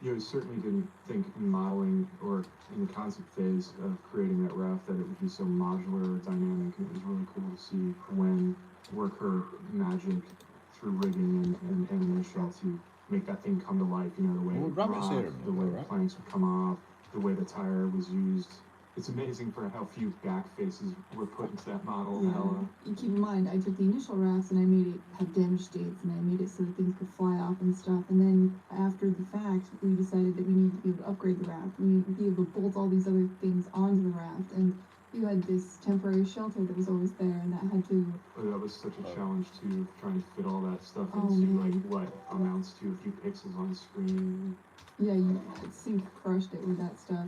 You know, certainly didn't think in modeling or in the concept phase of creating that raft that it would be so modular or dynamic. And it was really cool to see when work her magic through rigging and animation to make that thing come to life. You know, the way it dropped, the way the planks would come off, the way the tire was used. It's amazing for how few back faces were put into that model. Yeah. You keep in mind, I took the initial rafts and I made it have damage states and I made it so that things could fly off and stuff. And then after the fact, we decided that we needed to be able to upgrade the raft. We needed to be able to bolt all these other things onto the raft. And you had this temporary shelter that was always there and that had to... Oh, that was such a challenge too, trying to fit all that stuff into like what amounts to a few pixels on the screen. Yeah, Sync crushed it with that stuff.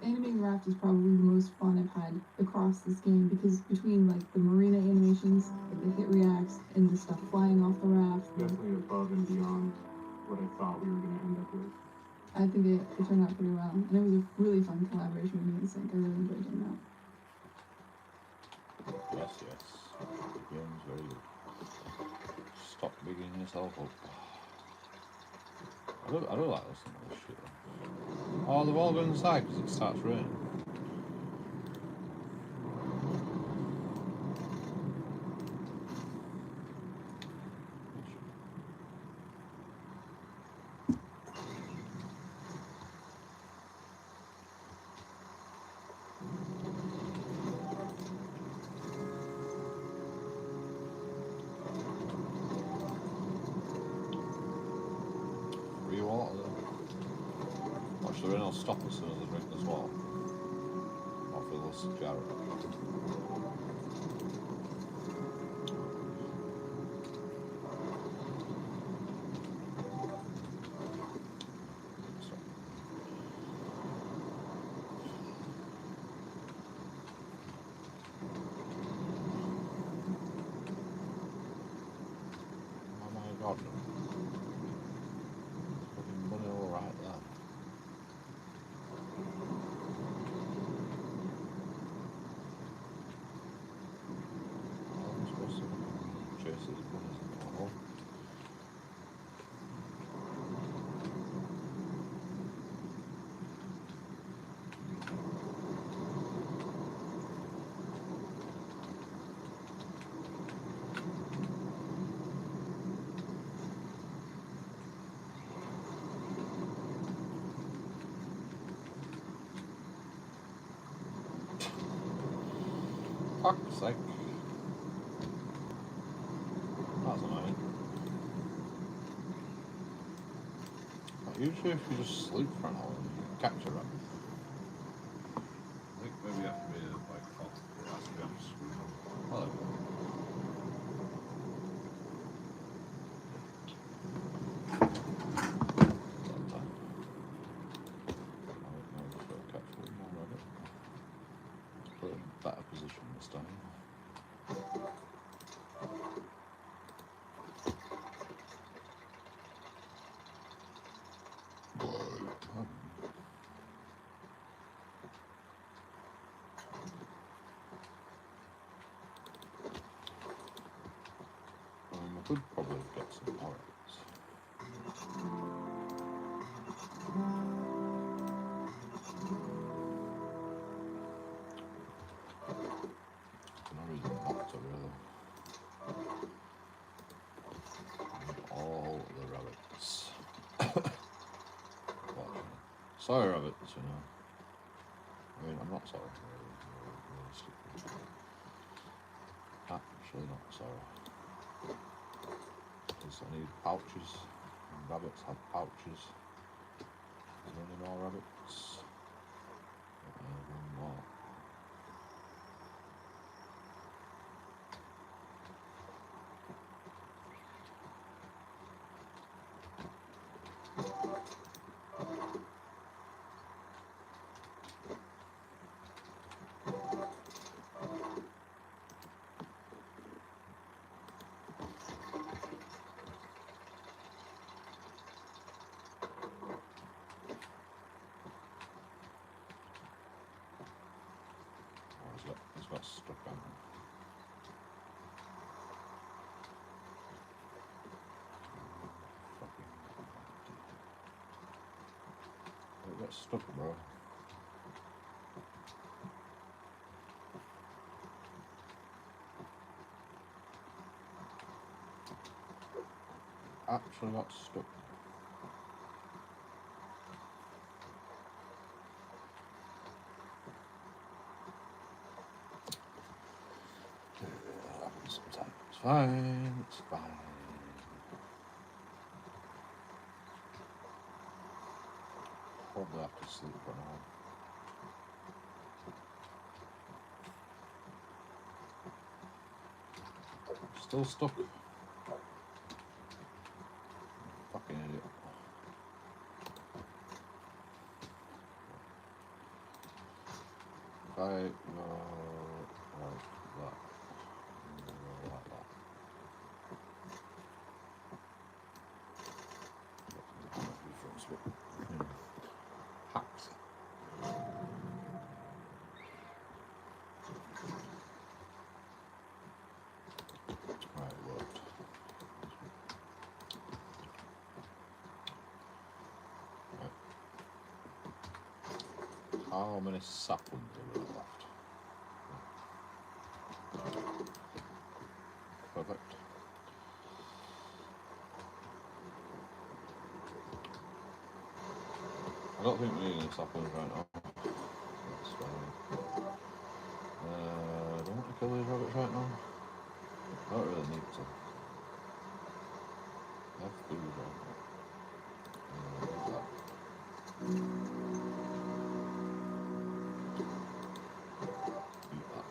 Animating raft is probably the most fun I've had across this game because between like the marina animations, like the hit reacts, and the stuff flying off the raft. Definitely above and beyond what I thought we were going to end up with. I think it turned out pretty well. And it was a really fun collaboration with me and Sync. I really enjoyed doing that. Yes. The game's very good. Stop bigging yourself up. I don't like listening to this shit. Oh, they've all gone inside because it starts raining. Free water though. Watch the rain will stop as soon as I drink this water. Or fill this jar up. Oh my god. Fucking bunny all right there. I'm supposed to chase these bunnies in the hole. fuck's sake. That's annoying. But usually if you just sleep for an hour, you can capture it. I think maybe you have to be like full. It has to be on the screen. Well, there we go. Better position this time. I could probably get some parrots. No reason not to really. All the rabbits. Well, sorry rabbits, you know. I mean, I'm not sorry. Really. Actually not sorry. Because I need pouches. And rabbits have pouches. Is there any more rabbits? One more. He's got stuck on him. Fucking get stuck, bro. Actually got stuck. Sometimes it's fine, it's fine. Probably have to sleep for an hour. Still stuck. Fucking idiot. If I go like that, and go like that. Hacks. Right, it worked. Right. How many saplings are there left? Perfect. I don't think we need any saplings right now. That's fine. Do I want to kill these rabbits right now? I don't really need to. I have food right now. Like that. Eat that.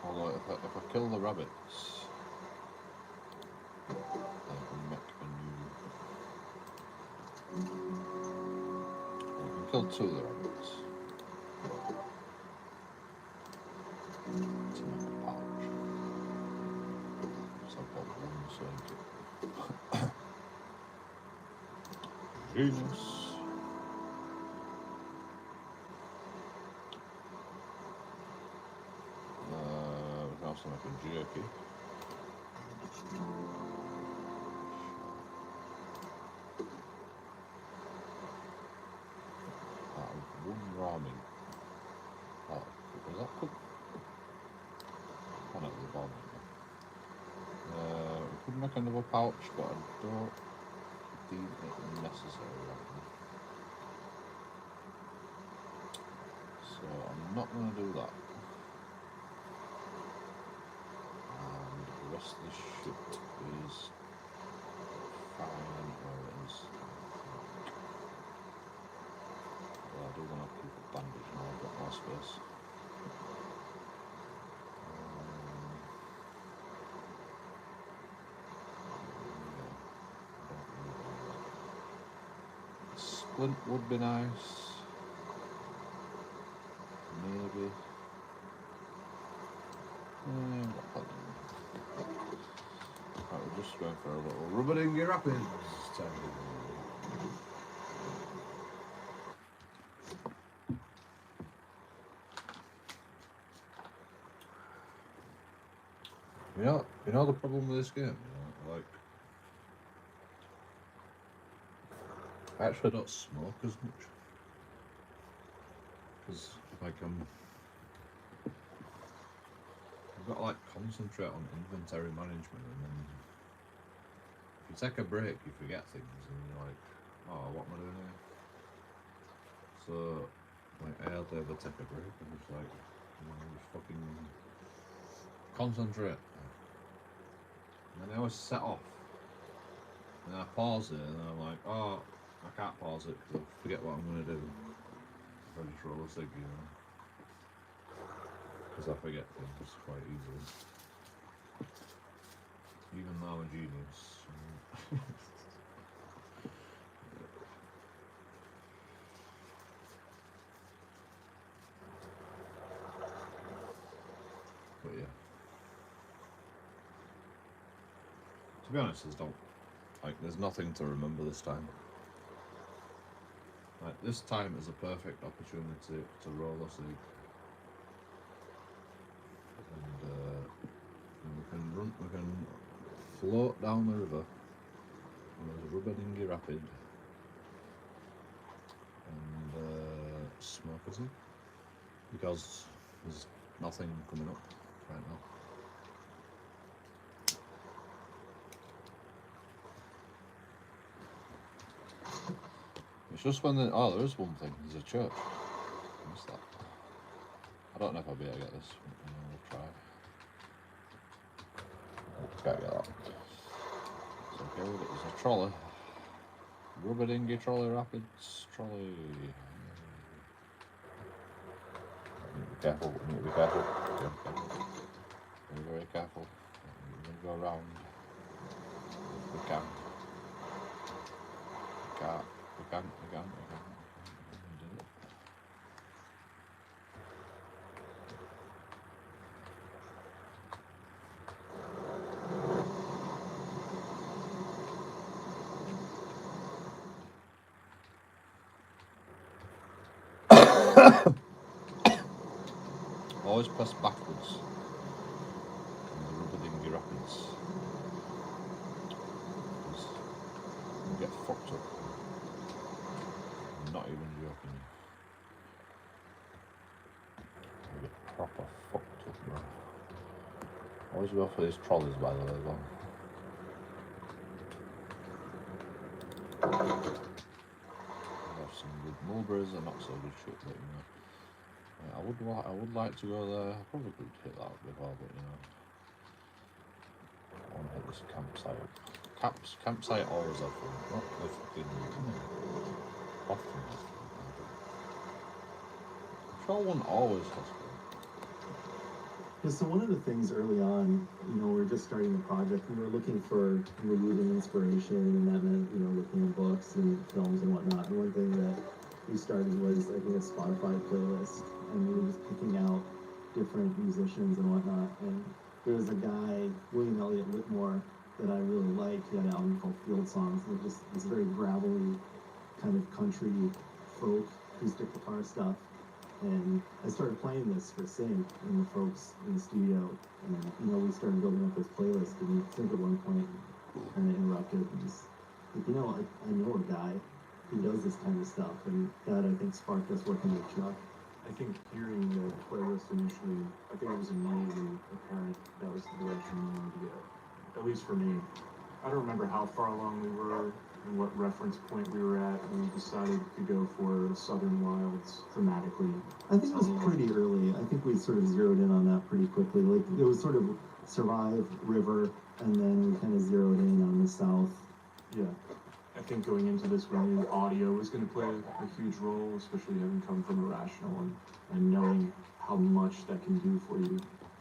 Although if I kill the rabbits, I can make a new. I can kill 2 of the rabbits to make a pouch. So I've got 1 circuit. Genius. We can also make a jerky. Out of 1 ramen. Oh, was that cooked? like another pouch, but I don't deem it necessary right now. So I'm not going to do that. And the rest of the shit is fine where it is. Well, I do want to keep a bandage now, I've got more space. Splint would be nice. Maybe. Right, we're just going for a little rubber dinghy rapids. You know the problem with this game, like I actually don't smoke as much because like I've got to like concentrate on inventory management, and then if you take a break you forget things and you're like, oh, what am I doing here? So like I hardly ever take a break. I'm just like, just fucking concentrate. And then I always set off, and I pause it, and I'm like, oh, I can't pause it because I forget what I'm going to do. If I just roll a cig, because I forget things quite easily. Even though I'm a genius. But yeah. To be honest, there's nothing to remember this time. Like, this time is a perfect opportunity to roll a cig. And we can float down the river on a rubber dinghy rapid and smoke a cig, because there's nothing coming up right now. It's just when there is one thing, there's a church. I missed that. I don't know if I'll be able to get this, but we'll try. Can't get that. It's okay, there's a trolley. Rubber dinghy trolley rapids, trolley. Be careful, we need to be careful. Very, very careful. We're going to go around. We can. We can. Do it. Always press backwards in the rubber dinghy rapids, because you get fucked up. I'm not even joking. You get proper fucked up, bro. Always go for these trolleys, by the way, as well. I have some good mulberries and not so good shit, but I would like to go there. I probably could hit that before, but I want to hit this campsite. Campsite always have fun. Not the fucking often has fun. I'm sure one always has fun. Yeah, so one of the things early on, we were just starting the project, we were looking for removing inspiration, and that meant, looking at books and films and whatnot. And one thing that we started was, I think, a Spotify playlist, and we were just picking out different musicians and whatnot. And there was a guy, William Elliott Whitmore, that I really liked. He had an album called Field Songs, and it just this very gravelly kind of country folk acoustic guitar stuff. And I started playing this for Sync and the folks in the studio, and we started building up this playlist. And Sync at one point kind of interrupted and just like, I know a guy who does this kind of stuff, and that, I think, sparked us working with Chuck. I think hearing the playlist initially, I think it was immediately apparent that was the direction we wanted to go, at least for me. I don't remember how far along we were and what reference point we were at when we decided to go for Southern Wilds thematically. I think it was pretty early. I think we sort of zeroed in on that pretty quickly. Like, it was sort of survive, river, and then we kind of zeroed in on the south. Yeah. I think going into this, we knew audio was going to play a huge role, especially having come from Irrational and knowing how much that can do for you.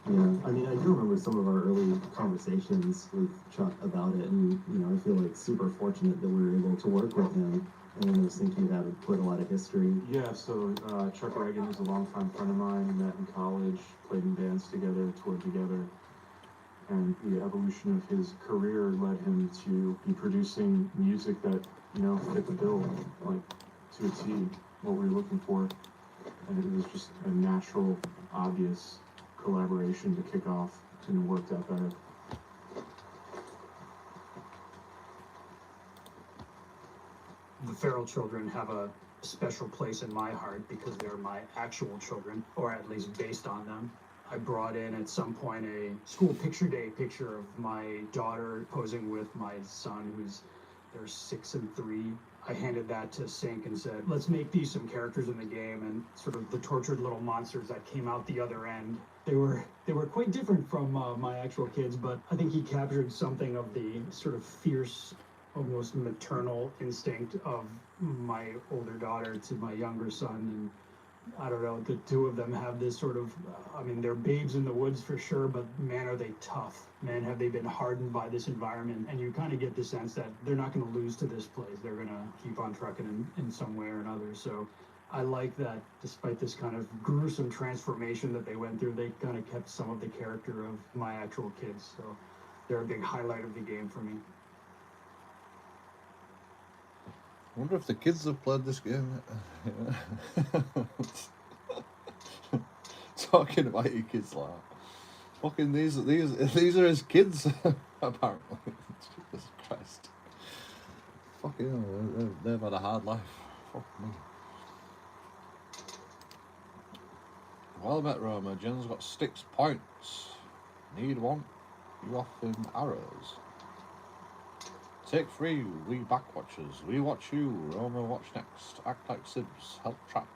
Yeah, I mean, I do remember some of our early conversations with Chuck about it, and, you know, I feel like super fortunate that we were able to work with him. And I was thinking that would put a lot of history. Yeah, so Chuck Reagan is a longtime friend of mine. We met in college, played in bands together, toured together. And the evolution of his career led him to be producing music that, you know, fit the bill, like, to a T, what we were looking for. And it was just a natural, obvious collaboration to kick off, and it worked out better. The Feral Children have a special place in my heart because they're my actual children, or at least based on them. I brought in at some point a school picture day picture of my daughter posing with my son, they're 6 and 3. I handed that to Sync and said, let's make these some characters in the game, and sort of the tortured little monsters that came out the other end. They were quite different from my actual kids, but I think he captured something of the sort of fierce, almost maternal instinct of my older daughter to my younger son. And I don't know, the two of them have this sort of, I mean, they're babes in the woods for sure, but man, are they tough. Man, have they been hardened by this environment. And you kind of get the sense that they're not going to lose to this place. They're going to keep on trucking in some way or another. So I like that despite this kind of gruesome transformation that they went through, they kind of kept some of the character of my actual kids. So they're a big highlight of the game for me. I wonder if the kids have played this game. Talking about your kids like that. Fucking these are his kids, apparently. Jesus Christ. Fucking hell, they've had a hard life. Fuck me. Well met, Roma. Jen's got 6 points. Need one. You off in arrows. Take 3, we backwatchers. We watch you, Roma watch next. Act like sibs, help trap,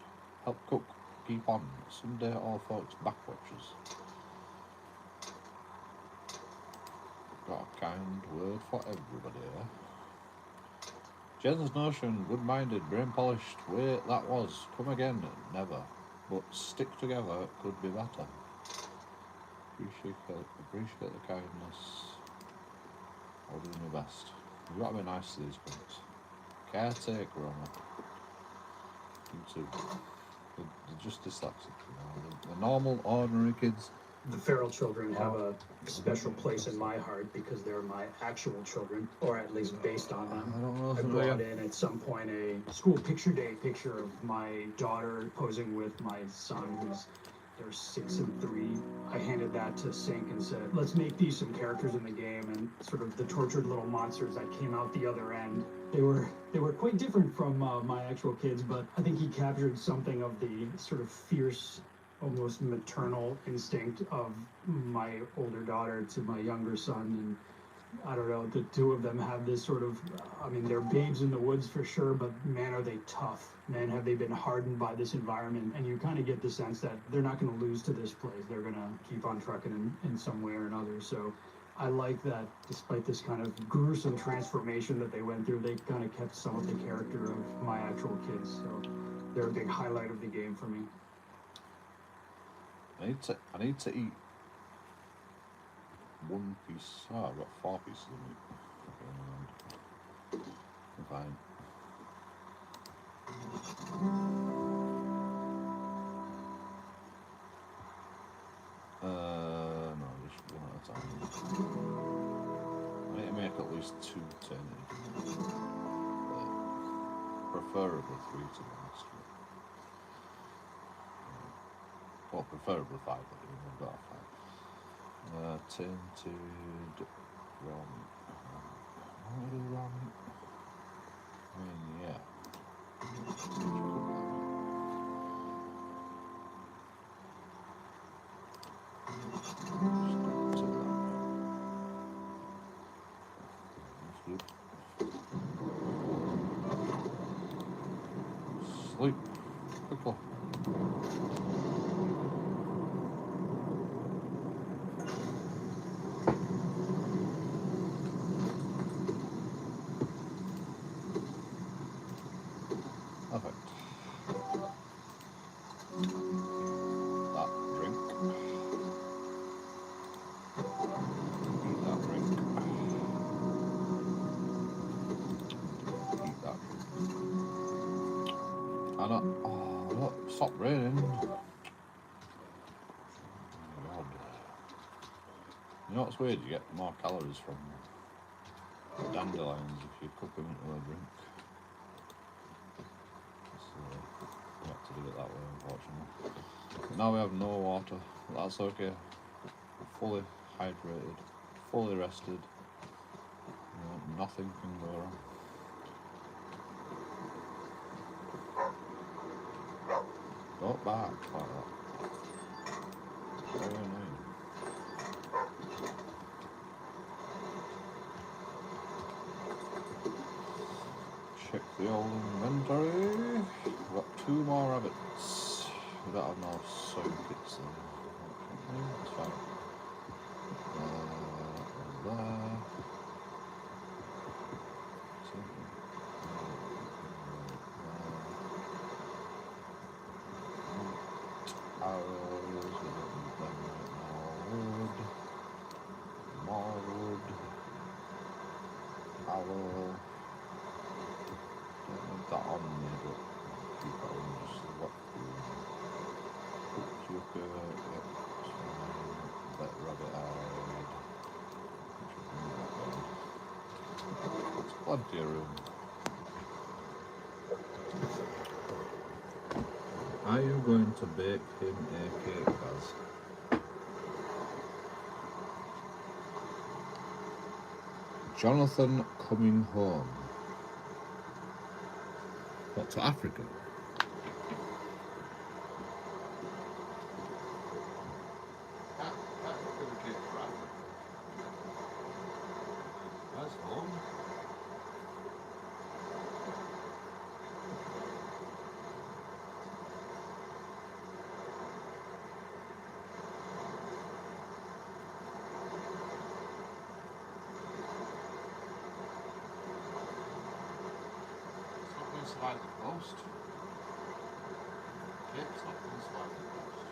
help cook, keep on. Someday all folks backwatchers. Got a kind word for everybody, eh? Jen's notion, good-minded, brain-polished, wait, that was, come again, never. But stick together could be better. Appreciate the kindness. I'll do my best. You've got to be nice to these cunts. Caretaker, Roma. You too. They're just dyslexic, you know. The normal, ordinary kids. The Feral Children have a special place in my heart because they're my actual children, or at least based on them. I don't know I brought in at some point a school picture day picture of my daughter posing with my son, they're 6 and 3. I handed that to Sync and said, let's make these some characters in the game, and sort of the tortured little monsters that came out the other end. They were quite different from my actual kids, but I think he captured something of the sort of fierce, almost maternal instinct of my older daughter to my younger son. And I don't know, the two of them have this sort of, I mean, they're babes in the woods for sure, but man, are they tough. Man, have they been hardened by this environment. And you kind of get the sense that they're not going to lose to this place. They're going to keep on trucking in some way or another. So I like that despite this kind of gruesome transformation that they went through, they kind of kept some of the character of my actual kids. So they're a big highlight of the game for me. I need to eat 1 piece. Oh, I've got 4 pieces of meat. Okay, I'm fine. No, just 1 at a time. I need to make at least 2 10. Preferably 3 to be honest. Well, preferably 5, but we've got 5. Tainted raw meat. I want to do raw meat. I mean, yeah. Sleep. Quickly. Perfect. That drink. Eat that drink. Eat that drink. And oh look, stop raining. God. You know what's weird? You get more calories from dandelions if you cook them into a drink. You have to do it that way, unfortunately. But now we have no water, but that's okay. We're fully hydrated, fully rested. You know, nothing can go wrong. Don't bark like that. Very annoying. Check the old inventory. We've got 2 more rabbits. We don't have no sewing kits there. That's fine. There. Arrows, we don't need them right now. Wood. More wood. Arrow. Don't need that on me, but keep that on just what yep, let rabbit hide. There's plenty of room. Are you going to bake him a cake, Baz? Jonathan coming home. What, to Africa? That's home. It's not going to survive the coast. Cake's not going to survive the coast.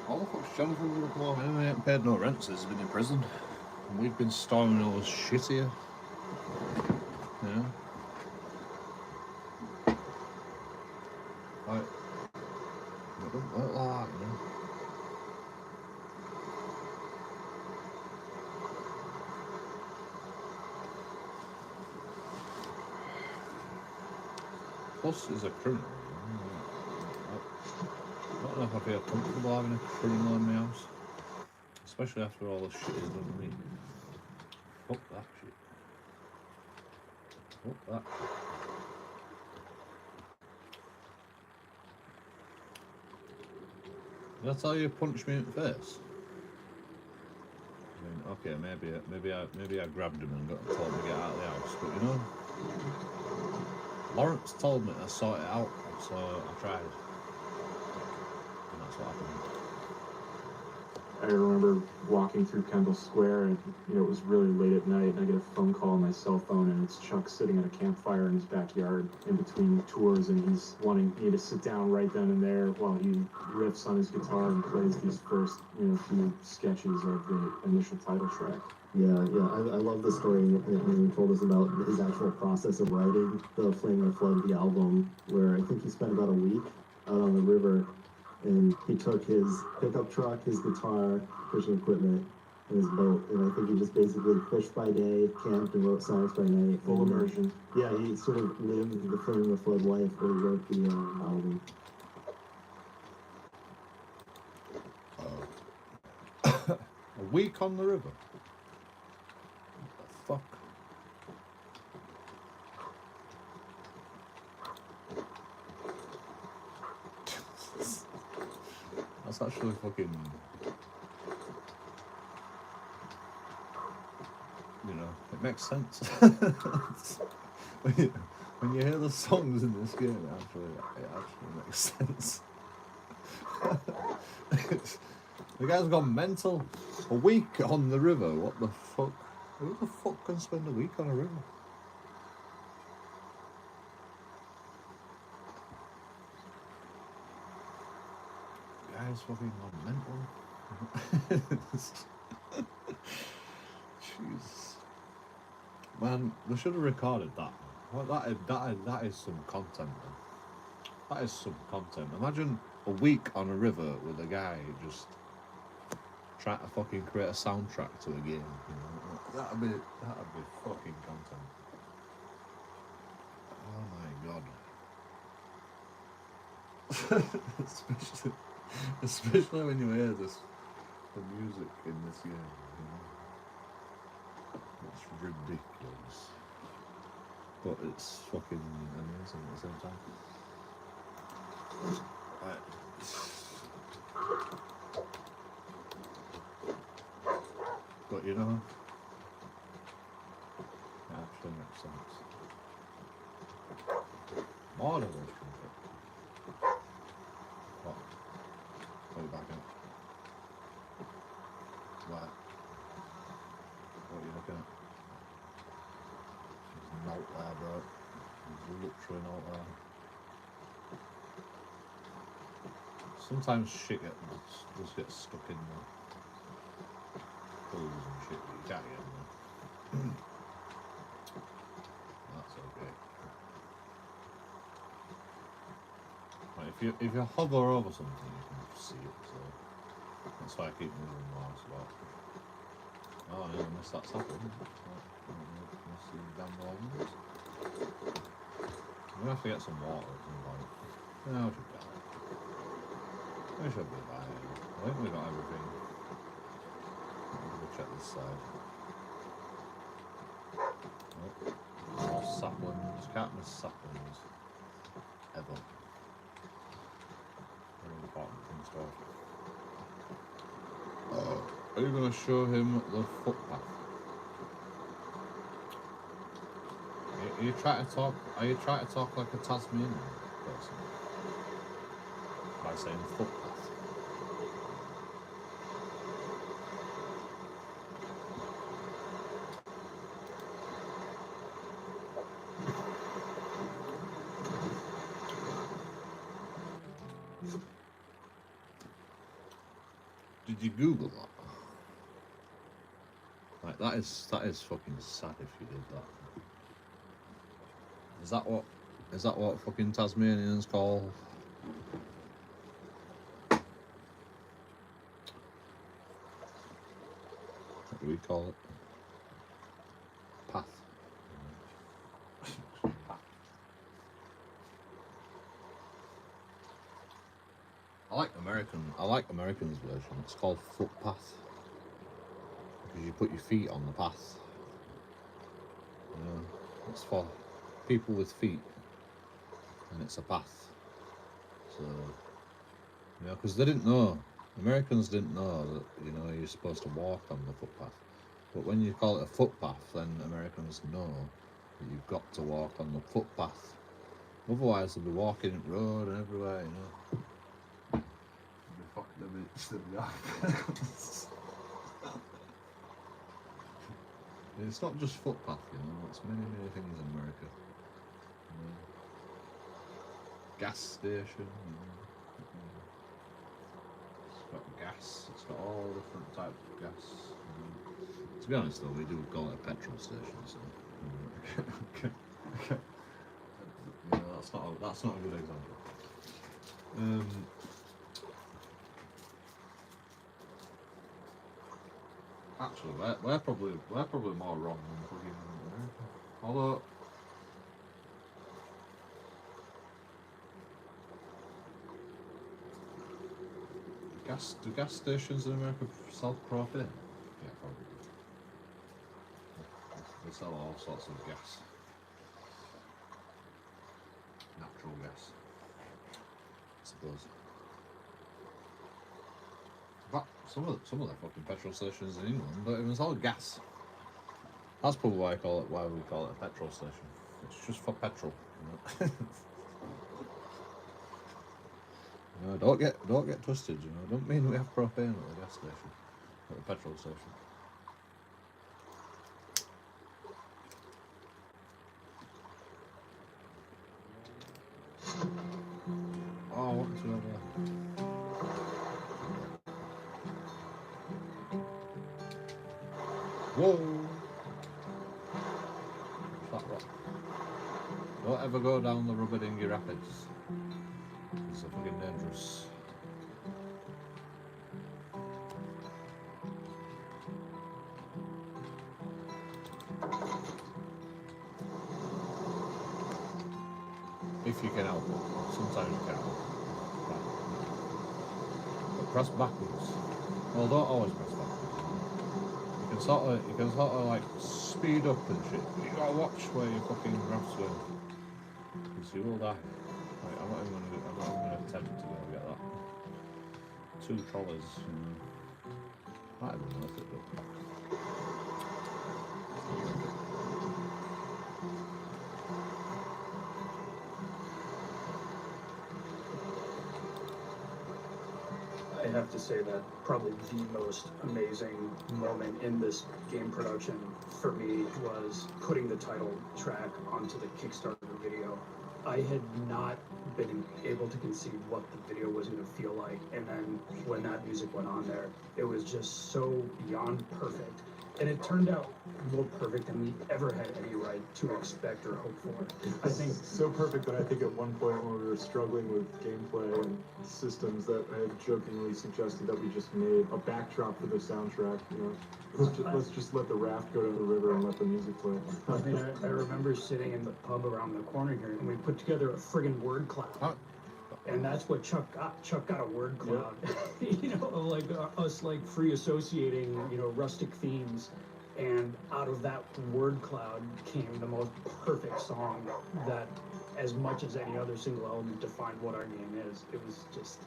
All the fuck's Jonathan gonna come home anyway? He ain't paid no rent since he's been in prison. And we've been storming all this shit here. Yeah. Like, it don't work like that, you know. Plus, he's a criminal. I don't know if I feel comfortable having a criminal in my house. Especially after all the shit he's done to me. Fuck that shit. Fuck that shit. Did I tell you to punch me in the face? I mean, okay, maybe I grabbed him and told him to get out of the house, but you know, Lawrence told me to sort it out, so I tried. And that's what happened. I remember walking through Kendall Square, and it was really late at night, and I get a phone call on my cell phone, and it's Chuck sitting at a campfire in his backyard in between tours, and he's wanting me to sit down right then and there while he riffs on his guitar and plays these first, few sketches of the initial title track. Yeah, I love the story that he told us about his actual process of writing the Flame in the Flood, the album, where I think he spent about a week out on the river, And he took his pickup truck, his guitar, fishing equipment, and his boat, and I think he just basically fished by day, camped, and wrote songs by night. Full And, immersion. yeah, he sort of lived the Flame in the Flood life where he wrote the album. A week on the river. What the fuck? That's actually fucking, you know, it makes sense. when you hear the songs in this game, it actually makes sense. The guy's gone mental. A week on the river, what the fuck? Who the fuck can spend a week on a river? The guy's fucking gone mental. Jeez. Man, we should have recorded that. Well, that is some content, man. That is some content. Imagine a week on a river with a guy just trying to fucking create a soundtrack to a game. You know? That'd be fucking content. Oh my god. especially when you hear the music in this game. You know? It's ridiculous. But it's fucking amazing at the same time. Right. But you know, it actually makes sense. More of those trumpet. What? Put it back in. Where? What are you looking at? There's a note there, bro. There's literally a note there. Sometimes shit just gets stuck in there. Pulls and shit, but you can't get in there. That's okay. Right, if you hover over something, you can see it. So that's why I keep moving the mouse about. Oh yeah, unless that's happened. Let's see damn volumes. I'm gonna have to get some water at some point. No, we should be alright. We should be fine. I think we got everything. We'll check this side. Oh, more saplings. Can't miss saplings. Ever. Very important things to have. Are you going to show him the footpath? Are you trying to talk like a Tasmanian person? By saying footpath? Did you Google that? Like that is fucking sad if you did that. Is that what fucking Tasmanians call? What do we call it? Path. I like Americans' version. It's called footpath because you put your feet on the path. You know, it's for people with feet, and it's a path. So, you know, because they didn't know. Americans didn't know that, you know, you're supposed to walk on the footpath. But when you call it a footpath, then Americans know that you've got to walk on the footpath. Otherwise, they'll be walking in the road and everywhere, you know. It's not just footpath, you know, it's many things in America. You know. Gas station, you know. It's got gas, it's got all different types of gas. You know. To be honest though, we do call it a petrol station, so you know, that's not a good example. actually, we're probably more wrong than fucking. Although. Do gas stations in America sell propane? Yeah, probably. They sell all sorts of gas. Natural gas, I suppose. But some of the fucking petrol stations in England don't even sell gas. That's probably why we call it a petrol station. It's just for petrol. You know? No, don't get twisted. You know, don't mean we have propane at the gas station, at the petrol station. Oh, what's over there? Whoa! Flat rock. Don't ever go down the rubber dinghy rapids. It's so fucking dangerous. If you can help it. Sometimes you can help it. Right. But press backwards. Well, don't always press backwards. You can sort of like speed up and shit. You gotta watch where your fucking raft's going. Because you will die. Right, I'm not even gonna attempt to go get that. 2 trolleys. Might have been worth it, but. I have to say that probably the most amazing moment in this game production for me was putting the title track onto the Kickstarter video. I had not been able to conceive what the video was going to feel like, and then when that music went on there, it was just so beyond perfect. And it turned out more perfect than we ever had any right to expect or hope for. I think so perfect that I think at one point when we were struggling with gameplay and systems, that I had jokingly suggested that we just made a backdrop for the soundtrack. You know, let's just let the raft go down the river and let the music play. I mean, I remember sitting in the pub around the corner here, and we put together a friggin' word cloud. And that's what Chuck got. Chuck got a word cloud. Yep. You know, like us like free associating, you know, rustic themes. And out of that word cloud came the most perfect song that, as much as any other single element, defined what our game is. It was just,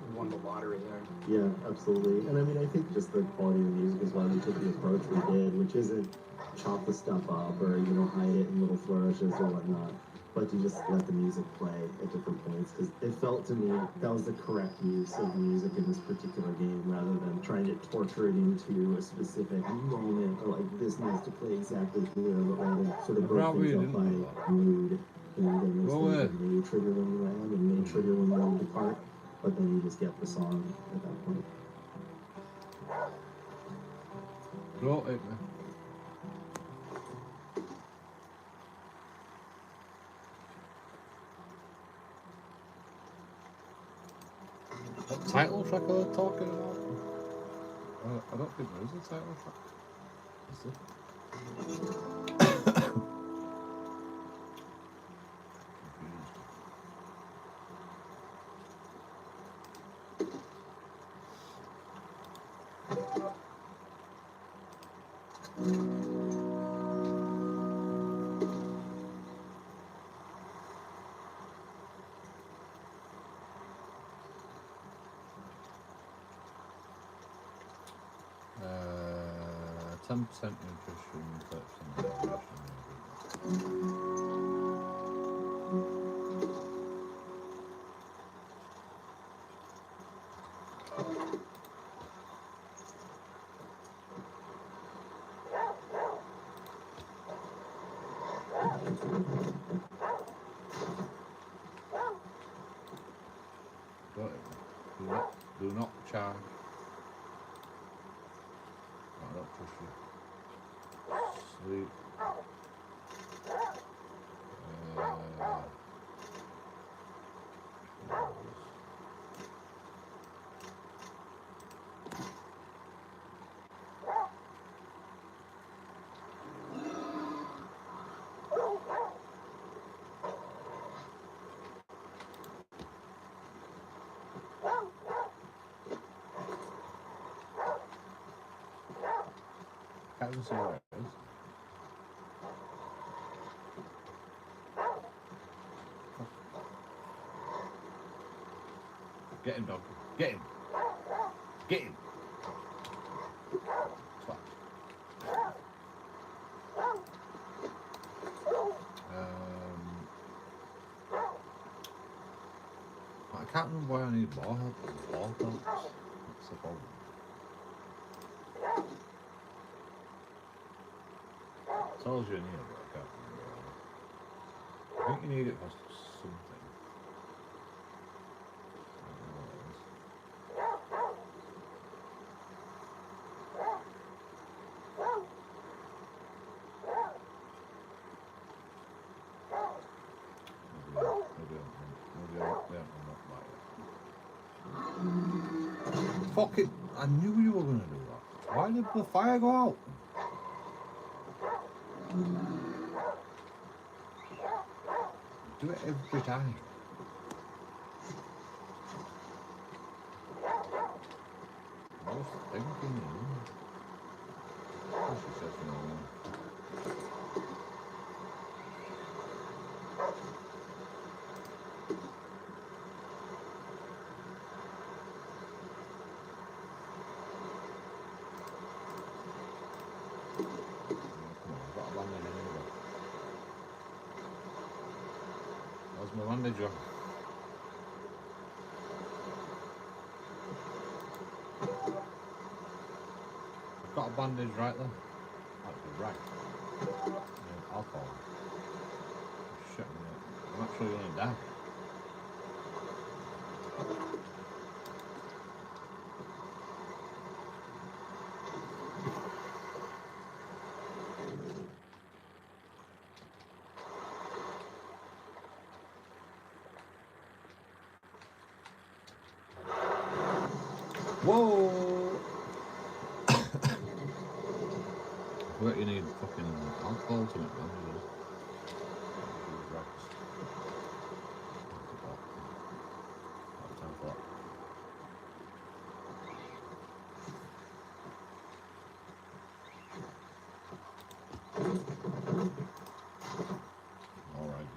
we won the lottery there. Yeah, absolutely. And I mean, I think just the quality of the music is why we took the approach we did, which isn't chop the stuff up or, you know, hide it in little flourishes or whatnot, but to just let the music play at different points, because it felt to me that was the correct use of music in this particular game, rather than trying to torture it into a specific moment, or like this needs to play exactly here, but rather sort of broke things up by mood. And then those things that may trigger when you land and may trigger when you depart, but then you just get the song at that point. Don't hit me. What title track are they talking about? I don't think there is a title track. Is there? Confused. 10% nutrition, 30% nutrition. Do not charge. No, don't push you. Sleep. Can't even see where it is. Get him, dog. Get him. Get him. Twat. I can't remember why I need ball help. Ball help. That's the problem. Tells you in here, but I can't remember. I think you need it for something. I don't know what it is. Maybe I don't know. Fuck it! I knew you were gonna do that. Why did the fire go out? Do it every time. I was thinking. She says no. Where's my bandage on? I've got a bandage right there. Actually, right. Alcohol. Shit, I'm actually gonna die. Whoa! What you need fucking alcohol to make bandages. Time for that. Alright.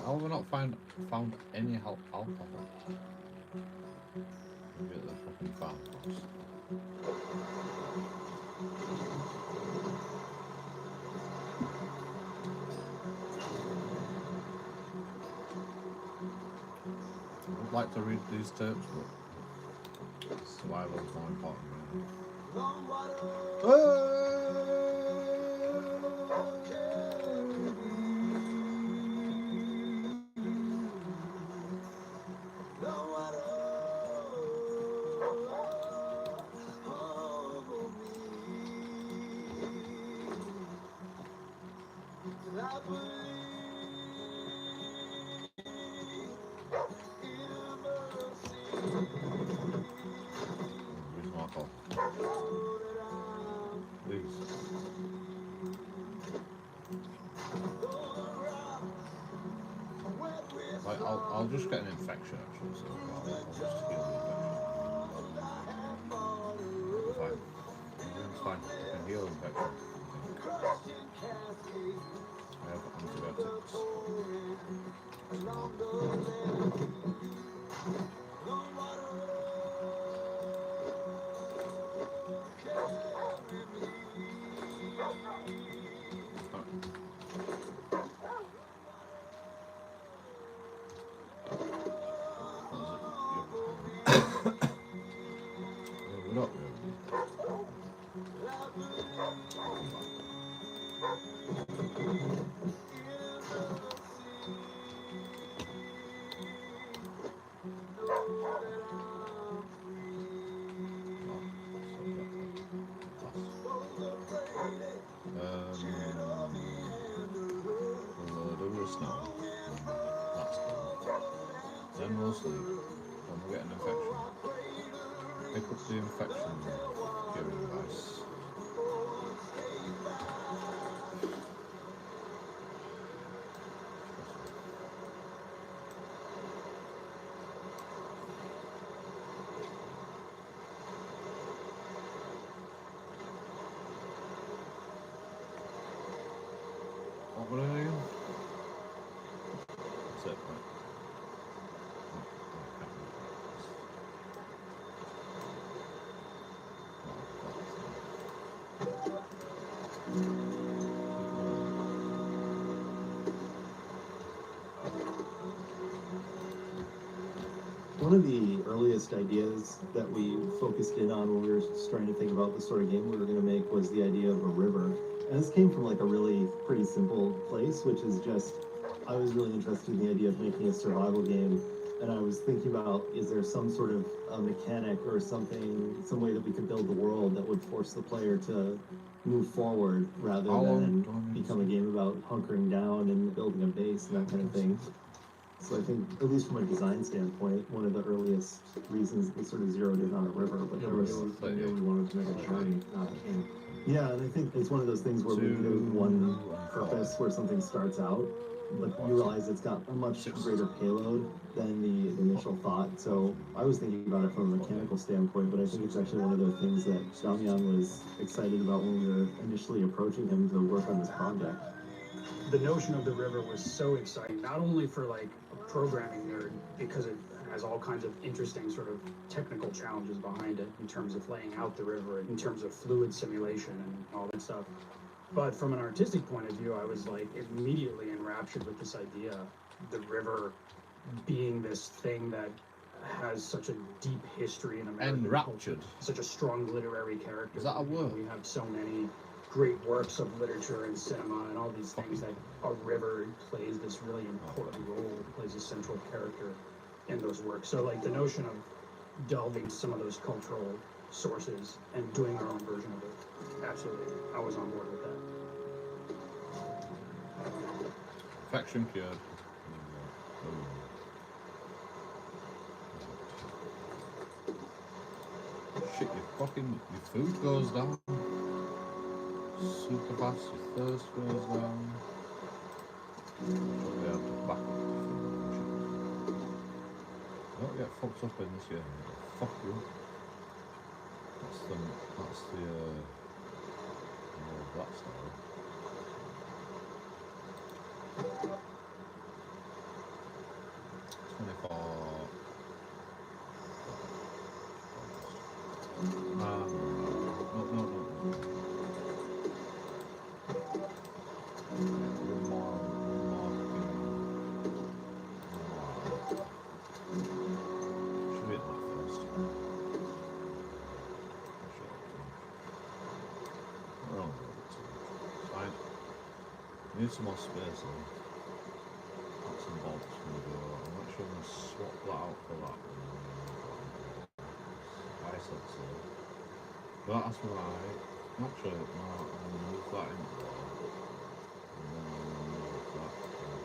How have we not found any alcohol? Maybe at the fucking farmhouse. I would like to read these tapes, but survival is more important. Where's Marco? Please. Right, I'll just get an infection actually, so I'll just heal the infection. Fine. It's fine. I can heal infection. I have antibiotics. Not really. Snow. That's cool. Then we'll sleep. Then we'll get an infection. Pick up the infection curing device. What were I doing? That's it, right? One of the earliest ideas that we focused in on when we were starting to think about the sort of game we were going to make was the idea of a river. And this came from like a really pretty simple place, which is just, I was really interested in the idea of making a survival game. And I was thinking about, is there some sort of a mechanic or something, some way that we could build the world that would force the player to move forward rather than become a game about hunkering down and building a base and that kind of thing. So I think, at least from a design standpoint, one of the earliest reasons we sort of zeroed in on a river, but there was we wanted to make a journey, not a game. yeah, and I think it's one of those things where maybe there's one purpose where something starts out, but you realize it's got a much greater payload than the initial thought. So I was thinking about it from a mechanical standpoint, but I think it's actually one of the things that Damian was excited about when we were initially approaching him to work on this project. The notion of the river was so exciting, not only for like a programming nerd, because it has all kinds of interesting sort of technical challenges behind it in terms of laying out the river, in terms of fluid simulation and all that stuff. But from an artistic point of view, I was like immediately enraptured with this idea, the river being this thing that has such a deep history in American Enraptured. culture, such a strong literary character. Is that a word? We have so many great works of literature and cinema and all these things that a river plays this really important role, plays a central character in those works. So like the notion of delving some of those cultural sources and doing our own version of it, absolutely, I was on board with that. Infection cured. Shit, your food goes down. Super fast, your thirst goes down. Yeah, back up. Don't get fucked up in this game. Fuck you. That's the that style. No. Need some more space though. That's some bolts from the door. I'm not sure I'm going to swap that out for that. I said so. Don't ask me why. Actually, no, I'm going to move that into there. And then I'm going to move that into there.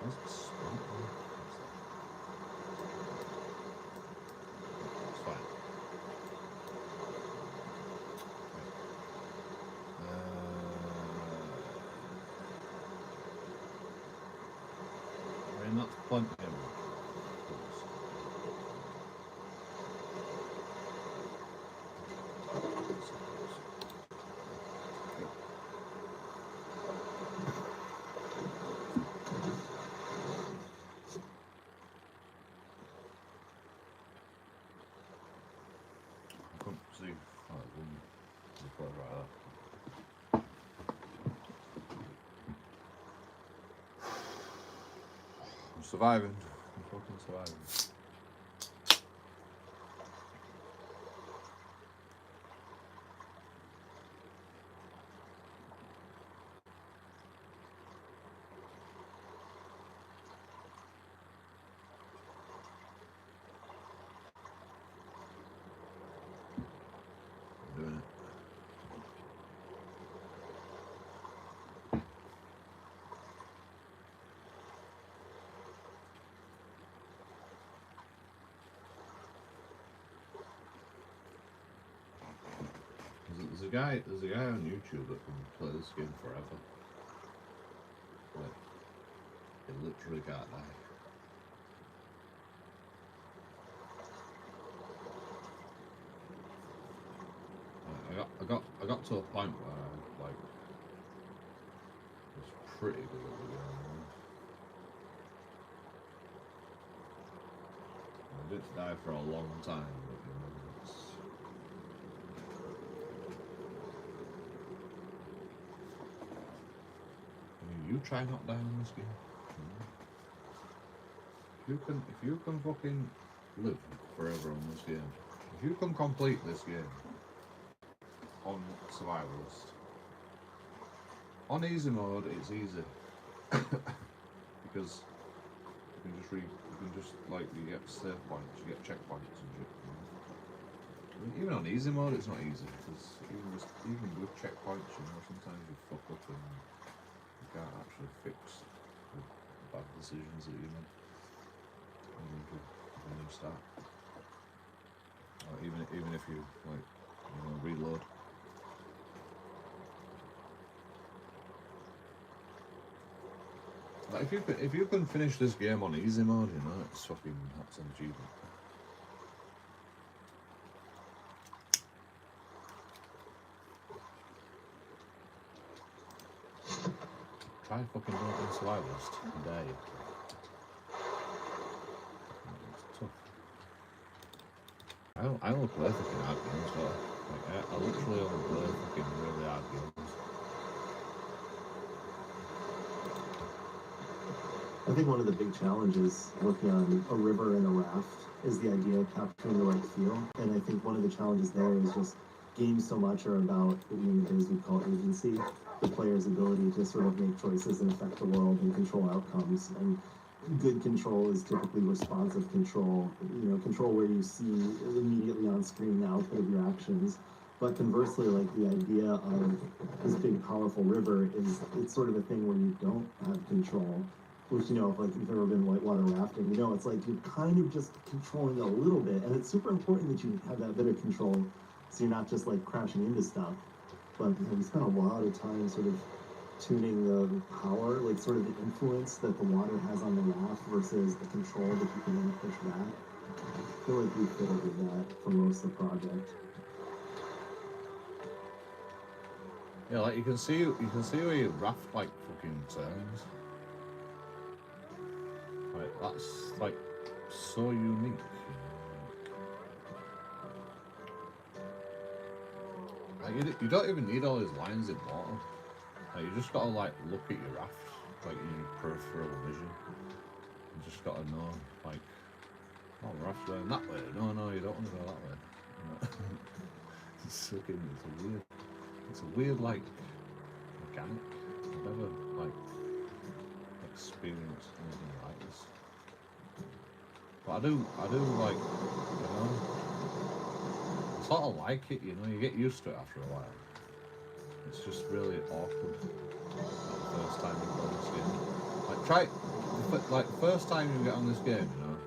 Where's the spot? It's fine. I mean, that's plenty of see. Oh, right there. I'm surviving. I'm fucking surviving. I'm doing it. There's a guy on YouTube that can play this game forever. Like, he literally can't die. I got to a point where I like was pretty good at the game. I didn't die for a long time, but you know, it's... I mean, you try not dying in this game. You know? If you can fucking live forever on this game, if you can complete this game on survivalist, on easy mode, it's easy because you can just like you get save points, you get checkpoints and shit. You know? I mean, even on easy mode, it's not easy because even with checkpoints, you know, sometimes you fuck up and you can't actually fix the bad decisions that you make when you start. Or even if you like, you know, reload. Like if you can finish this game on easy mode, you know, that's an achievement. Try fucking doing it in survivalist and die. It's tough. I only play fucking hard games, so like I literally only play fucking really hard games. I think one of the big challenges working on a river and a raft is the idea of capturing the right feel. And I think one of the challenges there is just games so much are about what we would call agency, the player's ability to sort of make choices and affect the world and control outcomes. And good control is typically responsive control, you know, control where you see immediately on screen the output of your actions. But conversely, like the idea of this big powerful river it's sort of a thing where you don't have control. Which, you know, if like you've ever been whitewater rafting, you know, it's like you're kind of just controlling a little bit, and it's super important that you have that bit of control, so you're not just like crashing into stuff. But you know, we spent a lot of time sort of tuning the power, like sort of the influence that the water has on the raft versus the control that you can then push back. I feel like we fiddled with that for most of the project. Yeah, like you can see where your raft like fucking turns. Like that's like so unique. Like you don't even need all these lines in water. Like you just gotta like look at your raft, like in your peripheral vision. You just gotta know, like, oh, the raft's going that way. No, you don't want to go that way. It's a weird like mechanic. I've never like experienced anything like this. But I do like, you know, I sort of like it, you know, you get used to it after a while. It's just really awkward the first time you play this game. Like try, like first time you get on this game, you know,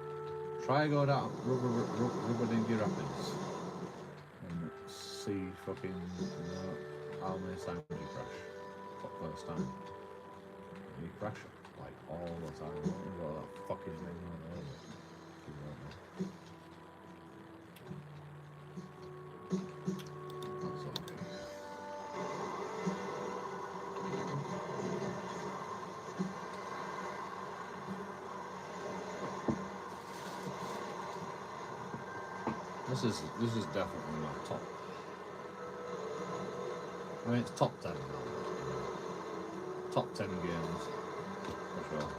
try go down rubber dingy rapids and see fucking, you know, how many times you crash. First time. You crash like all the time. You've got that fucking thing on over. That's okay. This is definitely my top. I mean, it's top 10 now. Top 10 games for sure.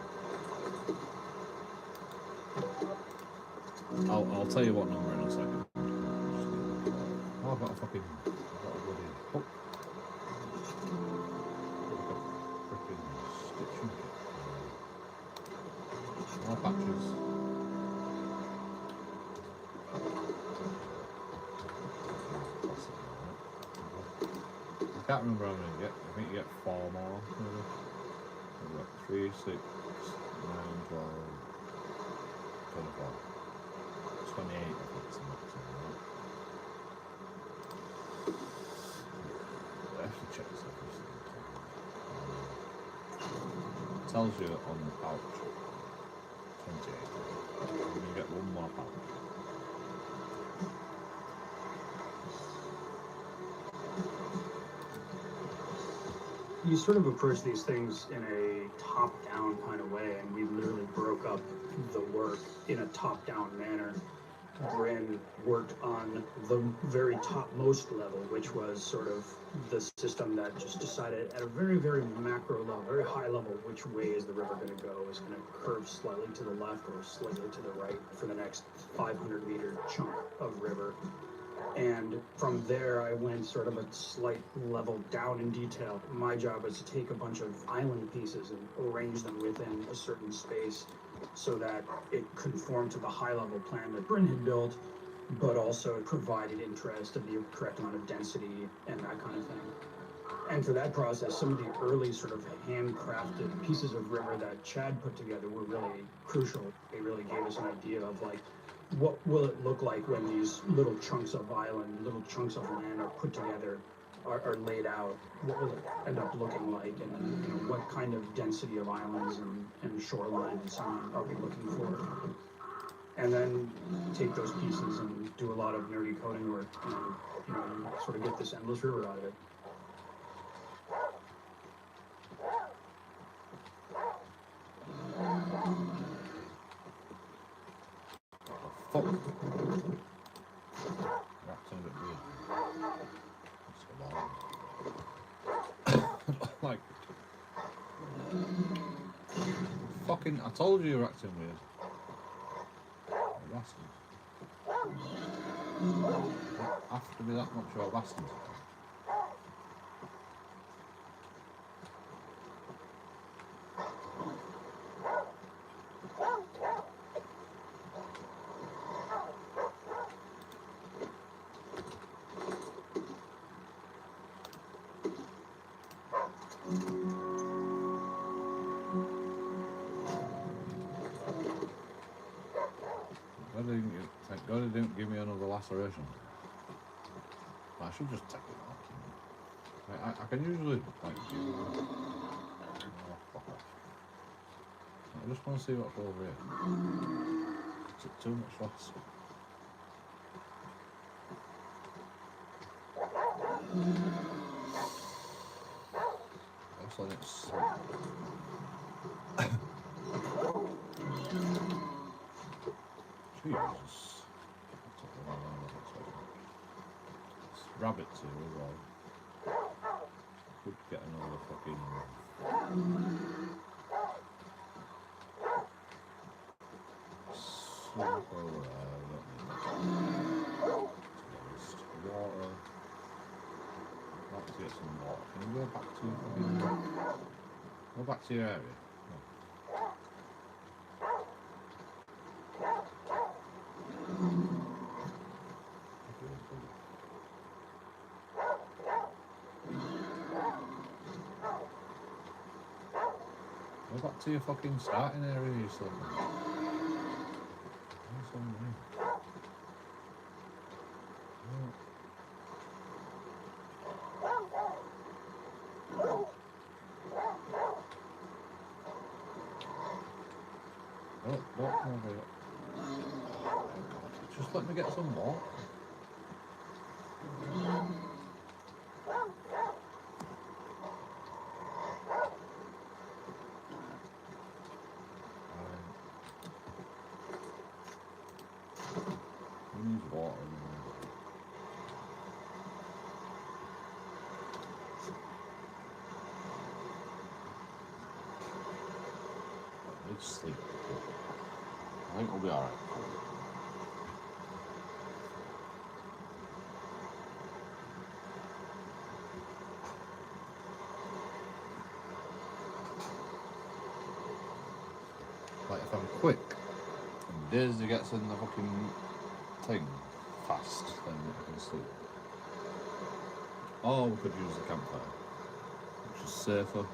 I'll tell you what number in a second. Oh, I've got a bloody hook. Freaking stitching kit. More patches. I can't remember how many you get. I think you get 4 more. Maybe. I've got 3, 6, 9, 12, 24, 28. I think it's the maximum. I have to check this every single time. It tells you on the pouch 28. You get 1 more pouch. You sort of approach these things in a top-down kind of way, and we literally broke up the work in a top-down manner. Bryn worked on the very topmost level, which was sort of the system that just decided at a very, very macro level, very high level, which way is the river going to go? Is it going to curve slightly to the left or slightly to the right for the next 500-meter chunk of river? And from there, I went sort of a slight level down in detail. My job was to take a bunch of island pieces and arrange them within a certain space so that it conformed to the high-level plan that Bryn had built, but also provided interest of the correct amount of density and that kind of thing. And for that process, some of the early sort of handcrafted pieces of river that Chad put together were really crucial. They really gave us an idea of like, what will it look like when these little chunks of island, little chunks of land are put together, are laid out? What will it end up looking like, and you know, what kind of density of islands and shoreline and so on are we looking for? And then take those pieces and do a lot of nerdy coding work and, you know, sort of get this endless river out of it. Fuck. That's a bit weird. Like, fucking, I told you you're acting weird. You bastard. You don't have to be that much of a bastard. Thank God it didn't give me another laceration. I should just take it off. I can usually like do. Oh, fuck off. I just want to see what's over here. Is it too much fuss? Looks like it's. Jesus. It's rabbits here as well. Could get another fucking. Slip over there. I don't need that. Water. I'd like to get some water. Can you go back to fucking. Go back to your area? No. back to your fucking starting area, you son. Don't come over here. Just let me get some water. He needs water. I need to sleep. I think we'll be alright. Like if I'm quick and Daisy gets in the fucking thing fast, then I can sleep. Or we could use the campfire, which is safer.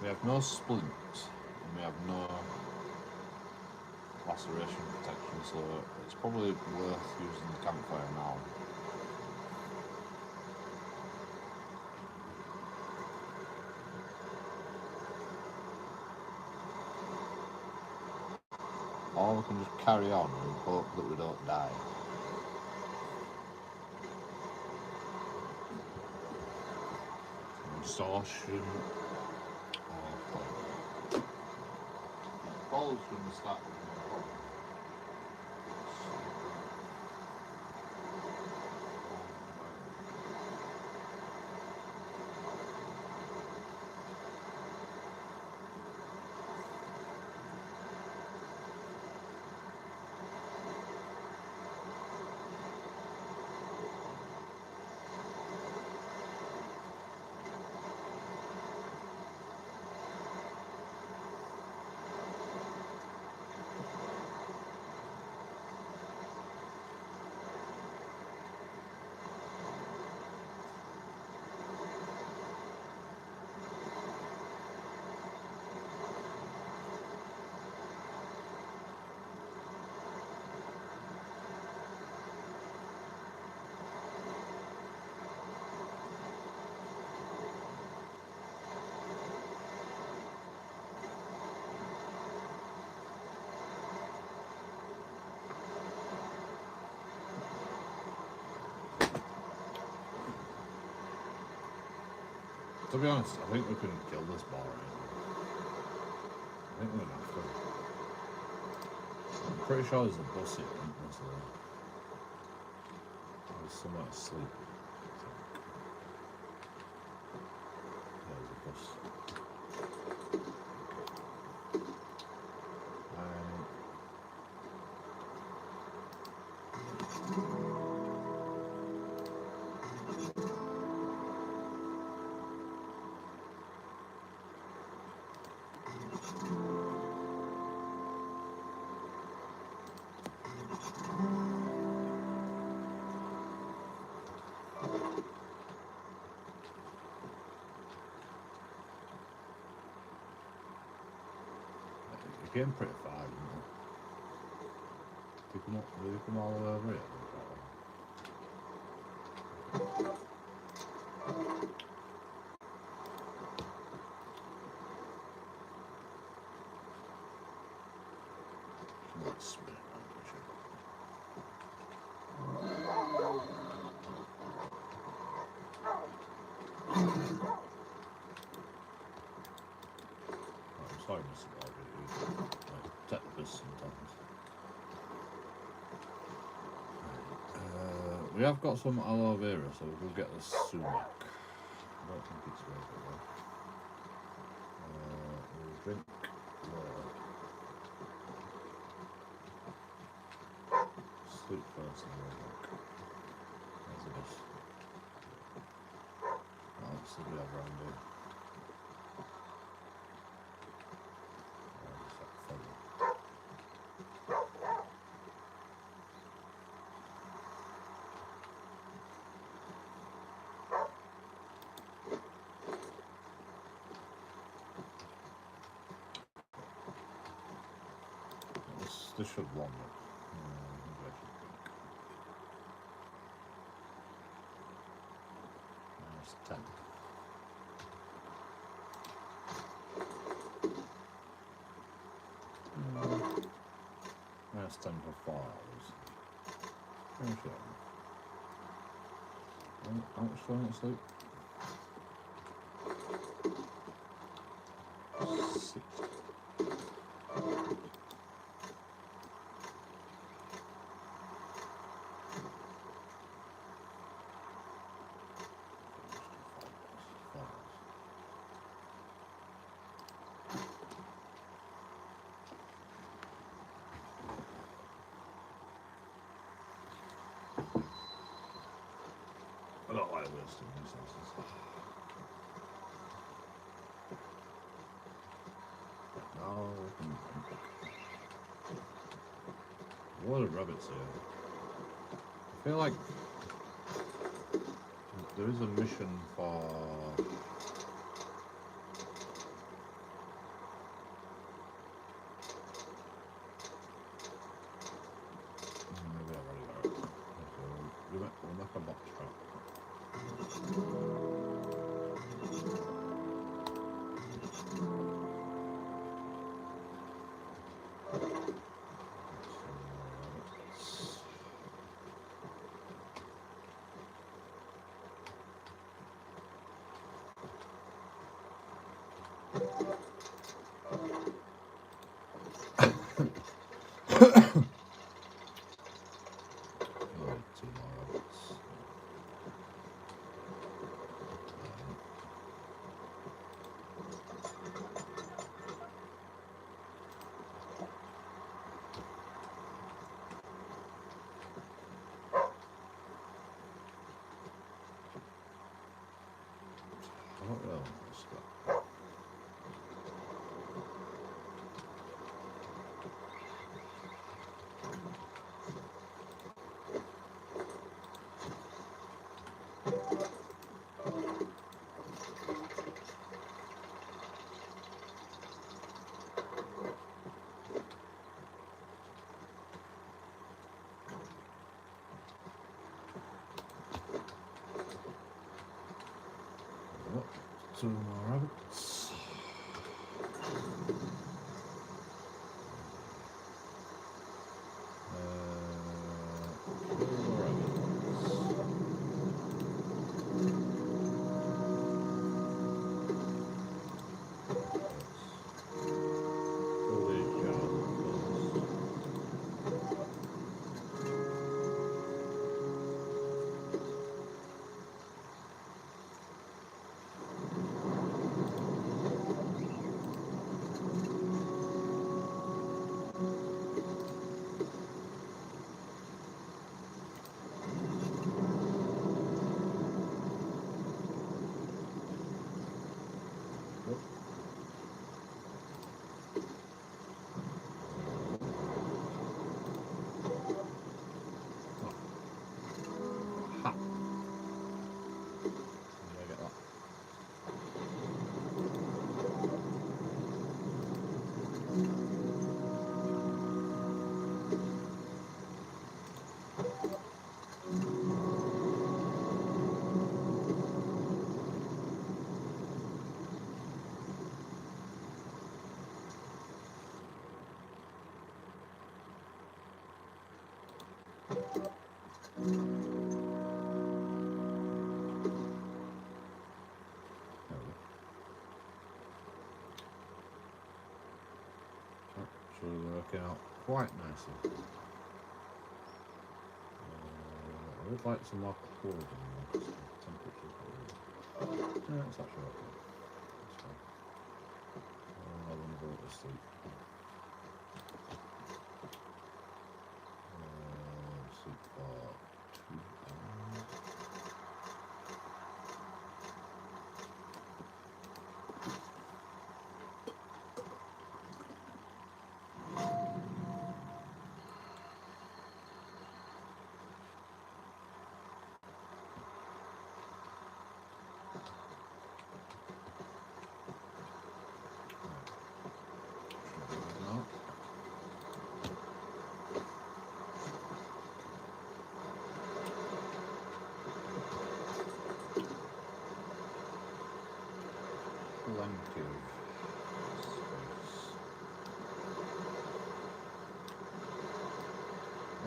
We have no splints and we have no laceration protection, so it's probably worth using the campfire now. Or we can just carry on and hope that we don't die. Exhaustion or balls from the start. To be honest, I think we can kill this bar right now. I think we're gonna have to. I'm pretty sure there's a bus here, isn't there? So there's somewhere to sleep. There's a bus. You're getting pretty far, isn't it? Did you come all the way over here? Let's spin it around, I'm sorry, Mr. Barber. Like, take the piss sometimes. We have got some aloe vera, so we'll get the sumac. I don't think it's worth it though. We'll drink water. Sleep first and we'll drink. There's a bus. Let's see what we have around here. This should run it. That's 10. That's 10 for files. Finish it. How much time it sleep? 6. I don't like wasting resources. No, a lot of rabbits here. I feel like there is a mission for maybe I've already got it. Okay, we'll make a box trap. What else? Two more rabbits. Two more rabbits. Fill these jars first. Ha! Did I get that? Actually working out quite nicely. I would like some more cooling in the temperature. No, it's actually okay. That's fine. I want to go to sleep. Sleep for 2 hours.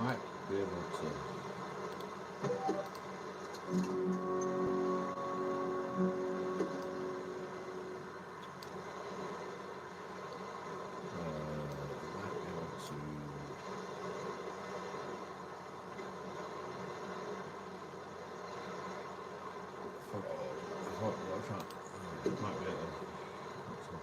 might be able to. Might be able to. Might be able to.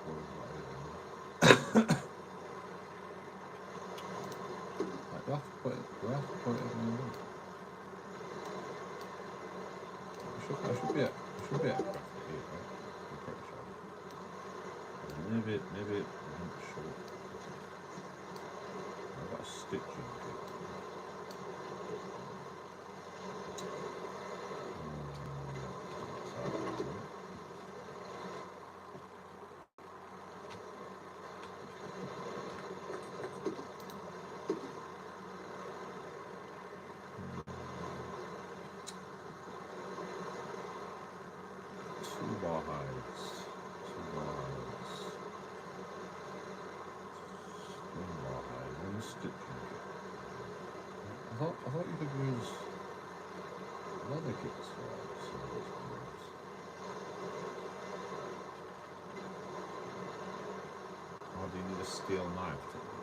Do I have to put it in the room? I should be at craft it here, right? I'm pretty sure. Maybe it didn't show up. I've got a stitching kit. Two bar hides. One bar hide, one stitching kit. I thought you could use leather kits for some of those clothes. Or do you need a steel knife to do it?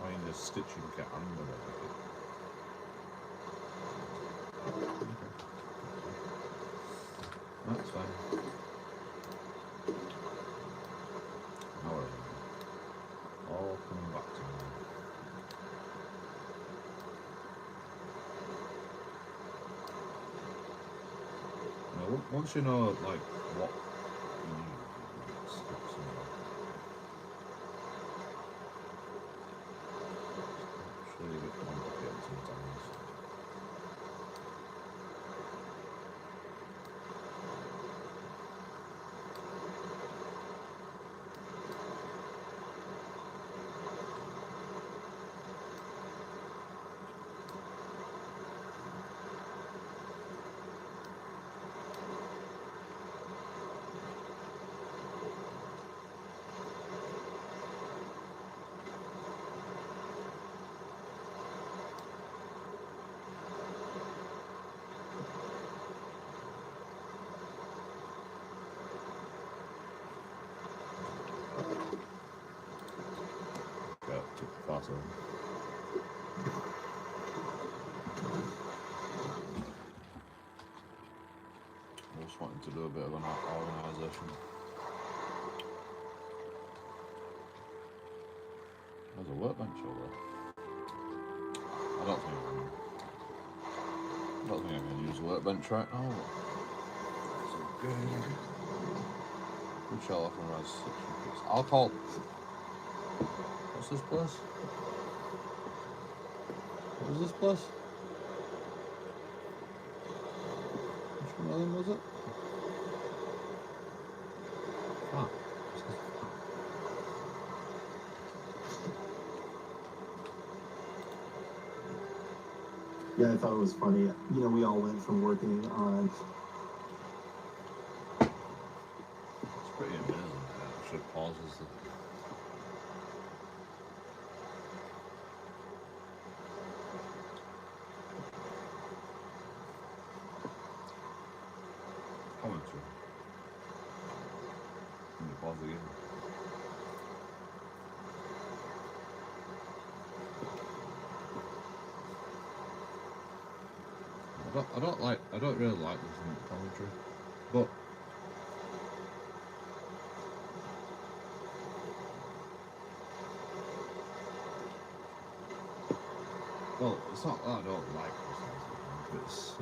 Or you need a stitching kit and a leather kit. That's fine. However, all coming back to me. Now, once you know, like, what you need, it's actually a bit complicated sometimes. Awesome. I just wanted to do a bit of an organisation. There's a workbench over there. I don't think I can use a workbench right now. It's okay. Good shell off and rise 6 repeats. I'll call. What's this place? What was this place? Which one of them was it? Ah. Yeah, I thought it was funny. You know, we all went from working on. It's pretty amazing. I should pause this. Commentary. Let me pause again. I don't really like listening to commentary, but well, it's not that I don't like listening to commentary, it's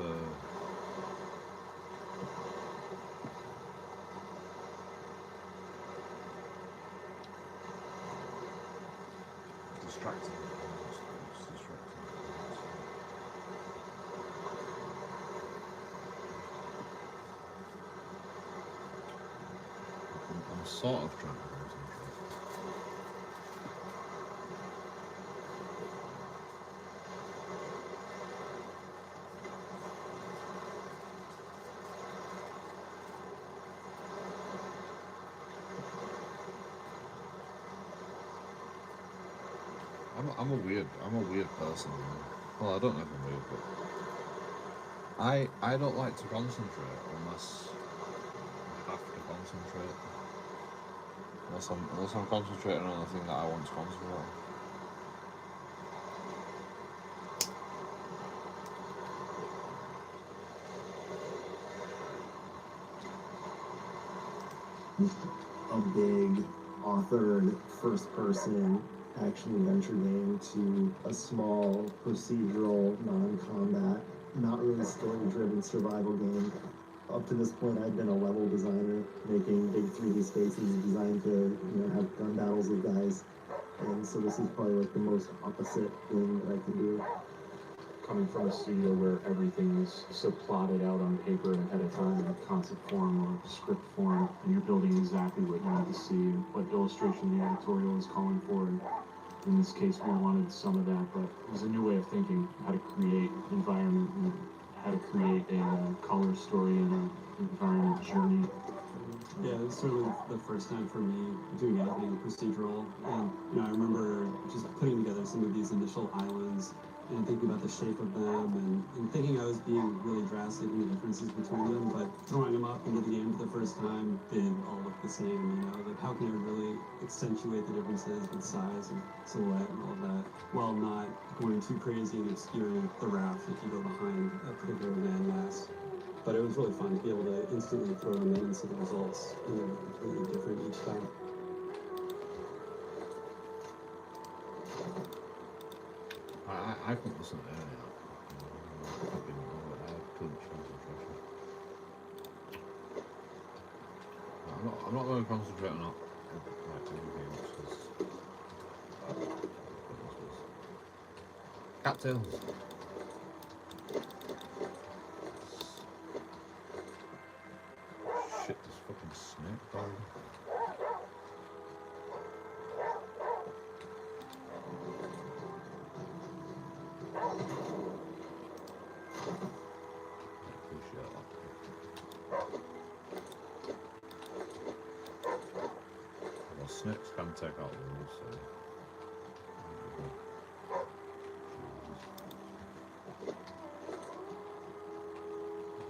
distracting. It's distracting. I'm sort of trying to concentrate. I'm a weird person. Well, I don't know if I'm weird, but I don't like to concentrate unless I have to concentrate. Unless I'm concentrating on the thing that I want to concentrate on. A big authored first-person action-adventure game to a small procedural, non-combat, not really story-driven survival game. Up to this point, I'd been a level designer, making big 3D spaces designed to, have gun battles with guys. And so this is probably like the most opposite thing that I can do. Coming from a studio where everything is so plotted out on paper ahead of time in concept form or script form, and you're building exactly what you need to see, what illustration the editorial is calling for, and in this case we wanted some of that, but it was a new way of thinking, how to create environment and how to create a color story and an environment journey. Yeah, it was certainly the first time for me doing anything procedural, and I remember just putting together some of these initial islands and thinking about the shape of them, and thinking I was being really drastic in the differences between them, but throwing them up into the game for the first time, they all look the same, like how can I really accentuate the differences with size and silhouette and all of that, while not going too crazy and obscuring the raft if you go behind a particular landmass. But it was really fun to be able to instantly throw them in and see the results, and they're completely different each time. I couldn't listen to any of that. I had too much concentration. I'm not going to concentrate on like everything else. Cattails. Shit, this fucking snake dog. Well, snakes can take out the roof, so.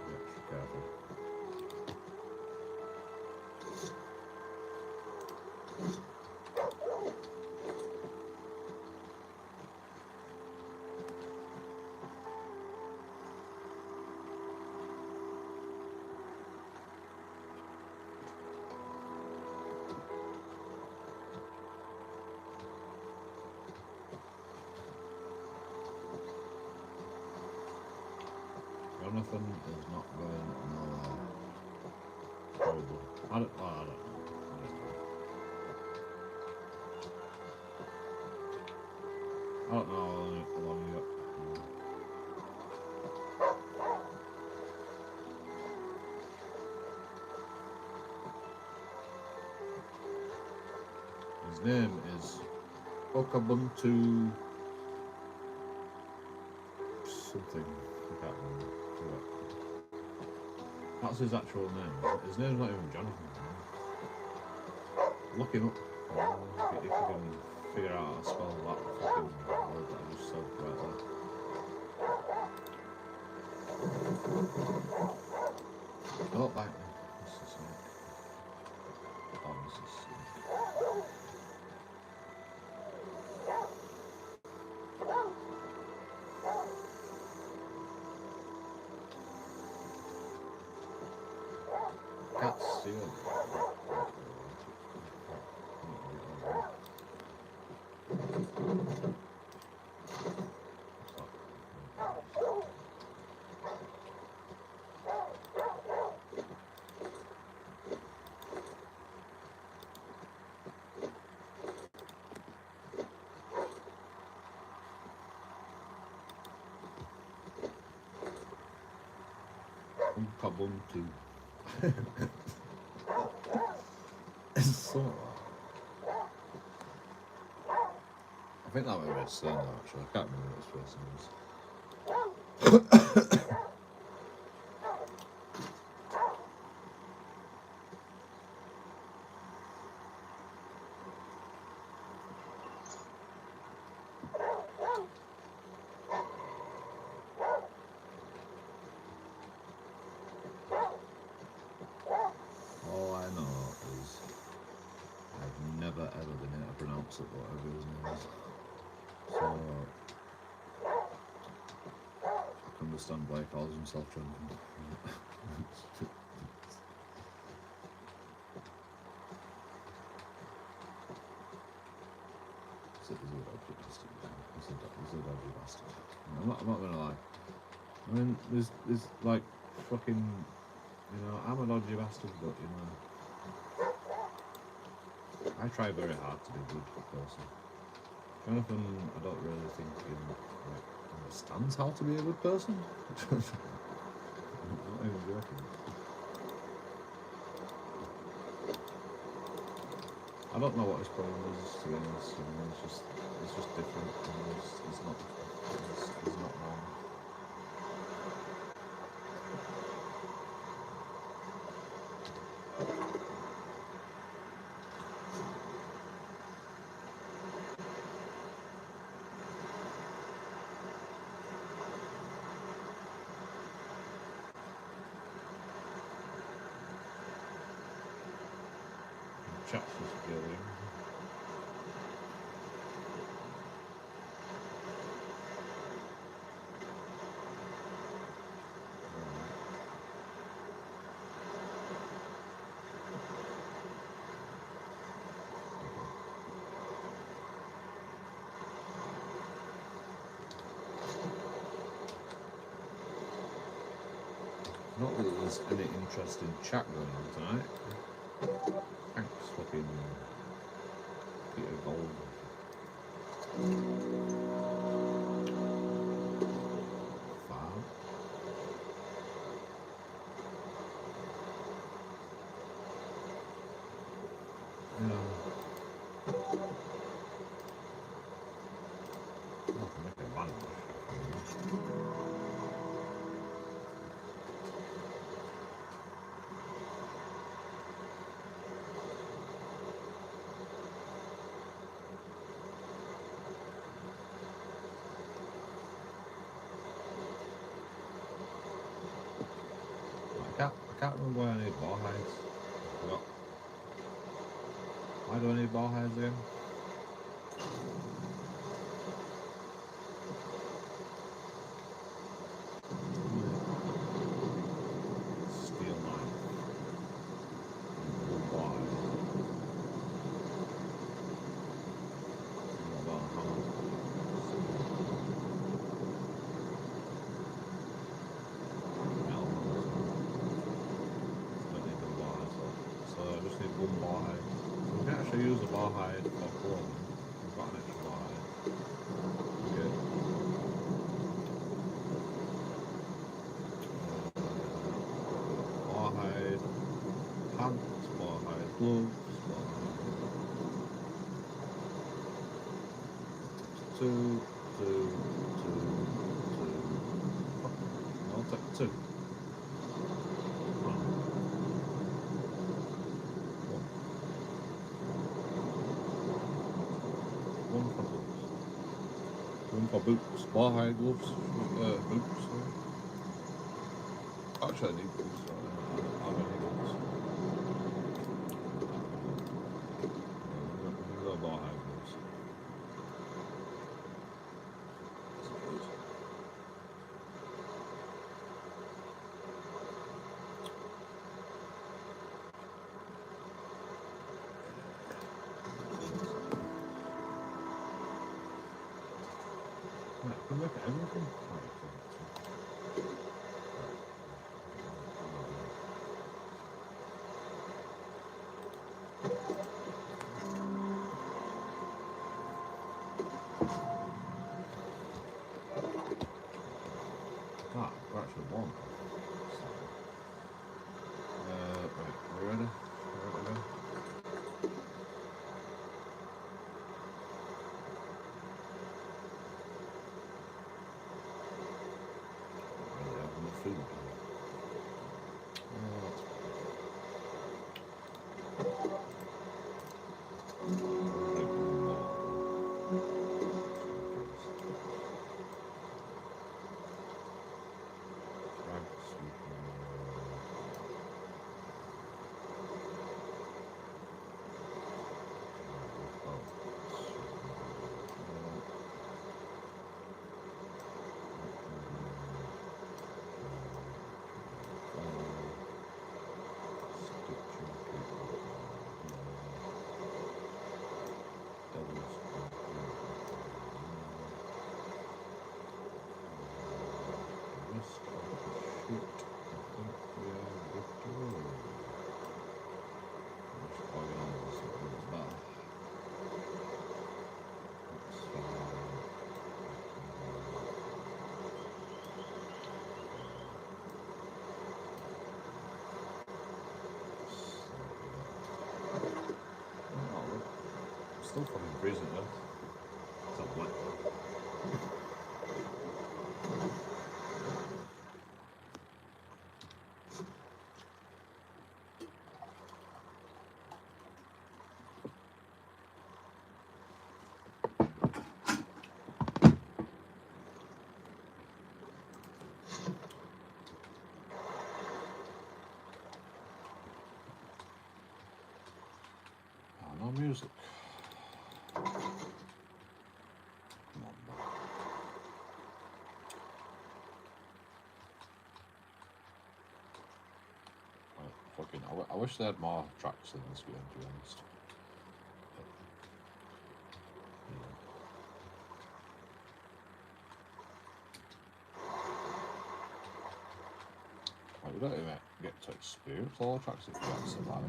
Be extra careful. Jonathan is not going nowhere. Probably. I don't know. I don't know how long you got. His name is Okabuntu something. I can't remember. That's his actual name. His name's not even Jonathan. Look him up. If you can figure out how to spell that fucking word that I just said correctly. I don't like them. This is snake. Oh, this is snake. Can't see it. Ubuntu. It's so. I think that might be a surname actually. I can't remember what his first name is. ever been able to pronounce it, whatever his name is. So I can understand why he calls himself Drunken. He's a dodgy bastard. He's a dodgy bastard. I'm not gonna lie. I mean, there's like fucking, you know, I'm a dodgy bastard, but you know, I try very hard to be a good person. Jonathan, I don't really think he like understands how to be a good person. I'm not even joking. I don't know what his problem is, to be honest. I mean, it's just different. I mean, it's not normal. Chaps was together. Not that there's any interesting chat going on tonight. Thanks, fucking Peter Gold. Fab. Yeah. Oh, I can make a bunch. I can't remember why I need ball hides. Forgot. Why do I need ball hides again? Steel knife. Ball hide. What about a hammer? So I just need one ball hide. So we can actually use a ball hide for clothing. We've got an extra ball hide. Okay. Ball hide, pants, ball hide, gloves, ball hide. Two. I'll take two. One for boots, ball hide gloves, boots. Actually, I need boots. I don't have any boots. I'm gonna go ball hide gloves. Right, can we look at everything? Ah, we're actually one. Right, are we ready? Ready to go? Still fucking freezing though. It's not wet. Oh, no music. Come on, man. Fucking, I wish they had more tracks in this game, to be honest. Like, we don't even get to experience all the tracks if we have to survive.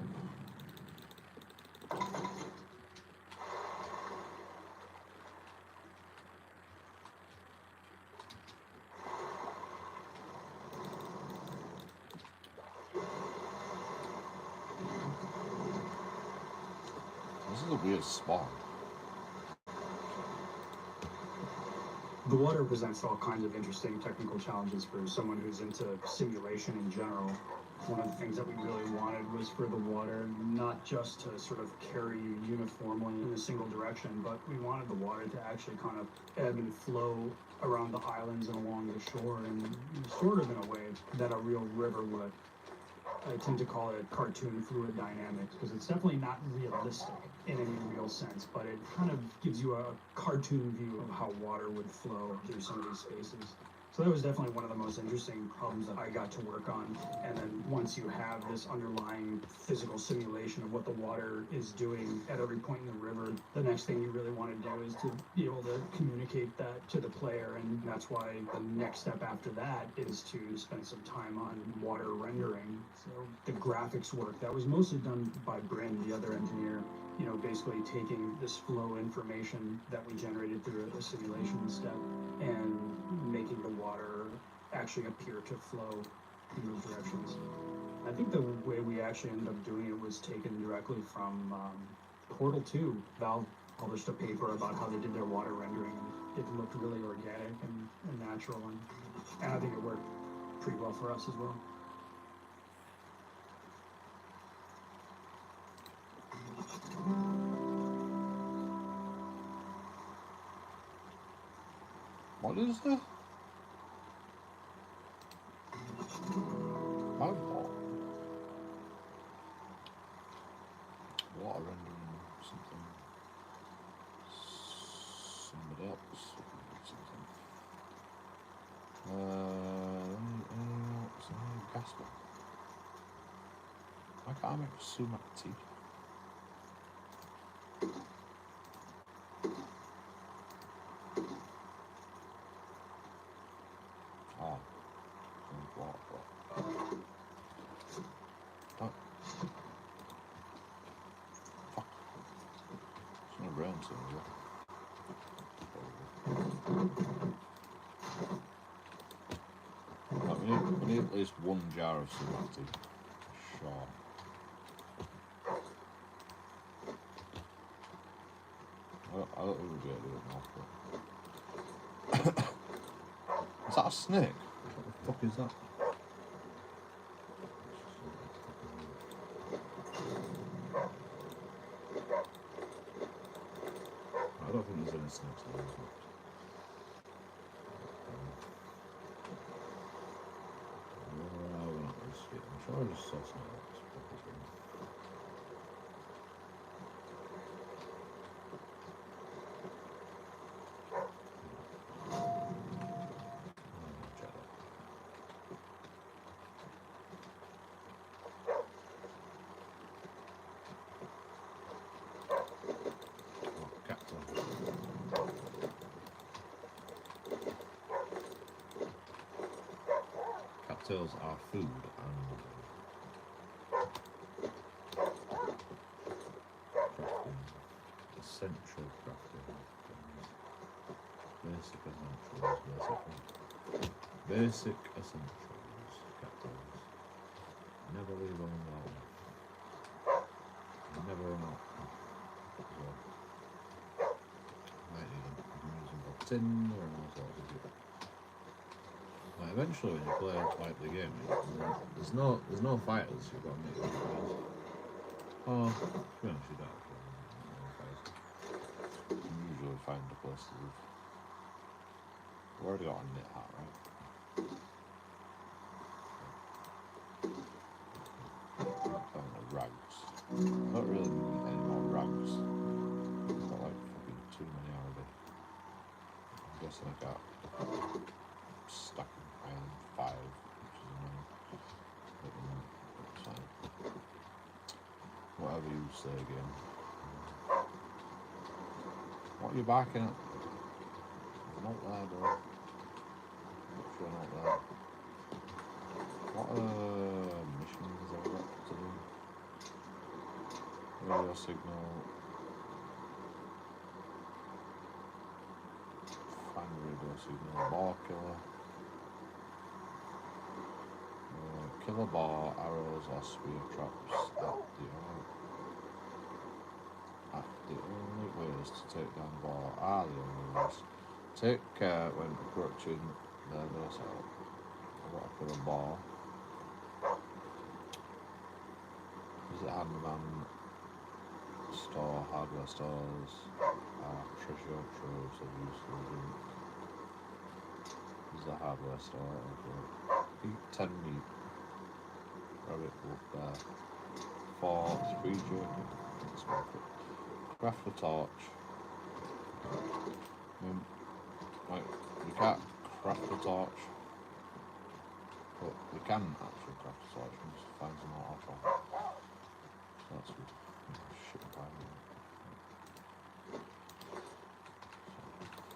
This is a weird spawn. The water presents all kinds of interesting technical challenges for someone who's into simulation in general. One of the things that we really wanted was for the water not just to sort of carry you uniformly in a single direction, but we wanted the water to actually kind of ebb and flow around the islands and along the shore, and sort of in a way that a real river would. I tend to call it cartoon fluid dynamics because it's definitely not realistic in any real sense, but it kind of gives you a cartoon view of how water would flow through some of these spaces. So that was definitely one of the most interesting problems that I got to work on. And then once you have this underlying physical simulation of what the water is doing at every point in the river, the next thing you really want to do is to be able to communicate that to the player. And that's why the next step after that is to spend some time on water rendering. So the graphics work, that was mostly done by Bryn, the other engineer, you know, basically taking this flow information that we generated through a simulation step and making the water actually appear to flow in those directions. I think the way we actually ended up doing it was taken directly from Portal 2. Valve published a paper about how they did their water rendering, and it looked really organic and natural, and I think it worked pretty well for us as well. What is that? My ball. Water rendering something. Somebody else. Something. Gas one. Why can't I make sumac tea? Oh. Water. Oh. Fuck. It's gonna rain soon, is it? Right, we need at least one jar of sumac tea. Sure. I don't think we'll be able to do it now, but... Is that a snake? What the fuck is that? I don't think there's any snakes in there. We're not going to see it. I'm sure I just saw something else. Cattails are food and crafting, essential crafting, basic essentials, basic essentials, cattails. Never leave them alone. Never run out. Tinder and all sorts of shit. Like eventually, when you play like the game, there's no fighters. You've got to make your fighters. Oh, to be honest, you don't actually make your fighters. You usually find a place to live. We've already got a knit hat, right? Found the rags. I don't really need any more rags. I've got like fucking too many already. I'm guessing I got stuck in island 5, which is annoying. It's fine. Whatever you say again. What are you barking at? I'm not there, bro. Not sure not there. What missions have I got to do? Radio signal. Find radio signal. Ball killer. Kill a ball, arrows or spear traps at the only ways to take down the ball are the only ways. Take care when approaching their assault. I've got to kill a ball. Visit handyman store, hardware stores, treasure troves of useful junk. This is a hardware store. Okay. Eat 10 meat. Rabbit wolf bear. 4 3 jerky. Craft a torch. Like, you can't craft a torch, but you can actually craft a torch and just find some more alcohol. So that's good. Shit environment.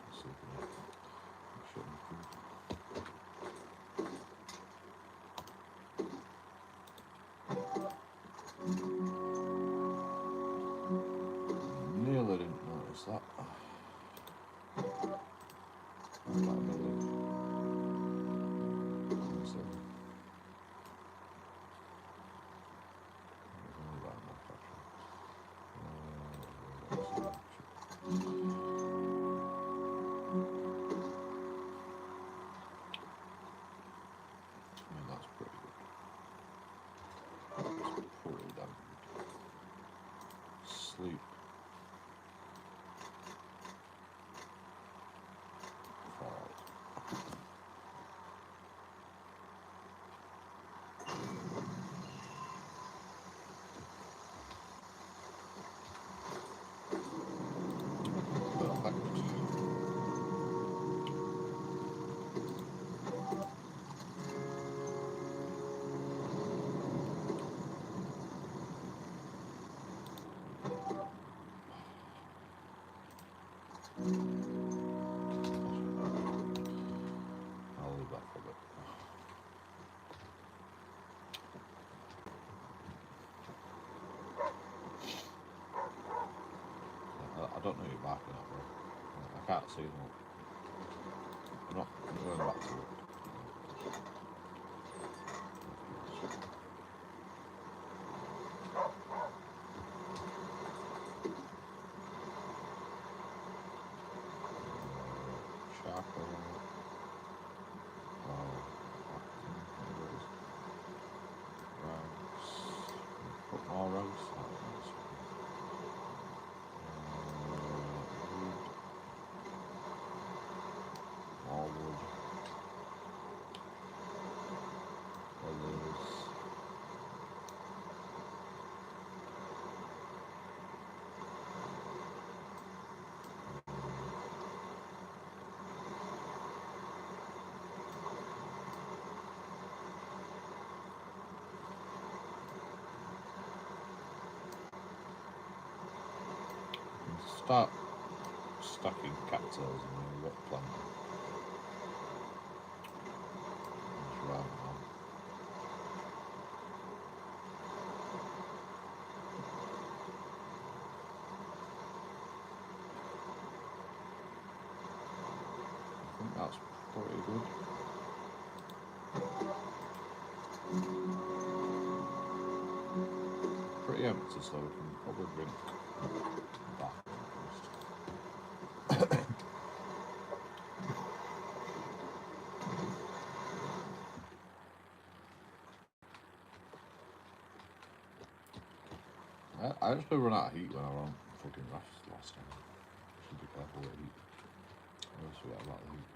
Let's see if we can shit in food. Nearly didn't notice that. Sleep. I'll leave that for a bit. I don't know you're barking at, bro. I can't see them. I'm going back to it. All rows. All wood. Feathers. Start stacking cattails and then you've got plant. That's right now. I think that's pretty good. Pretty empty, so we can probably drink that first. I just run out of heat when I run fucking rafts last time. Should be careful with heat. I always forget about the heat.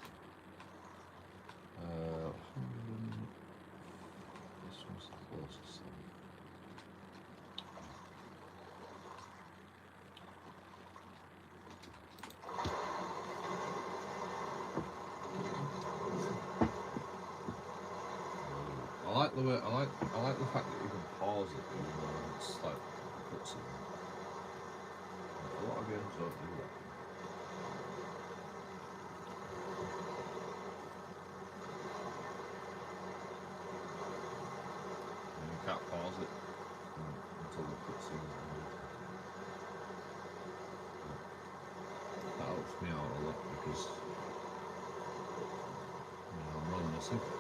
This one's the closest thing. I like the fact that you can pause it even though it's like a cutscene. A lot of games don't do that. And you can't pause it until the cutscene is ended. That helps me out a lot because I'm running a simple.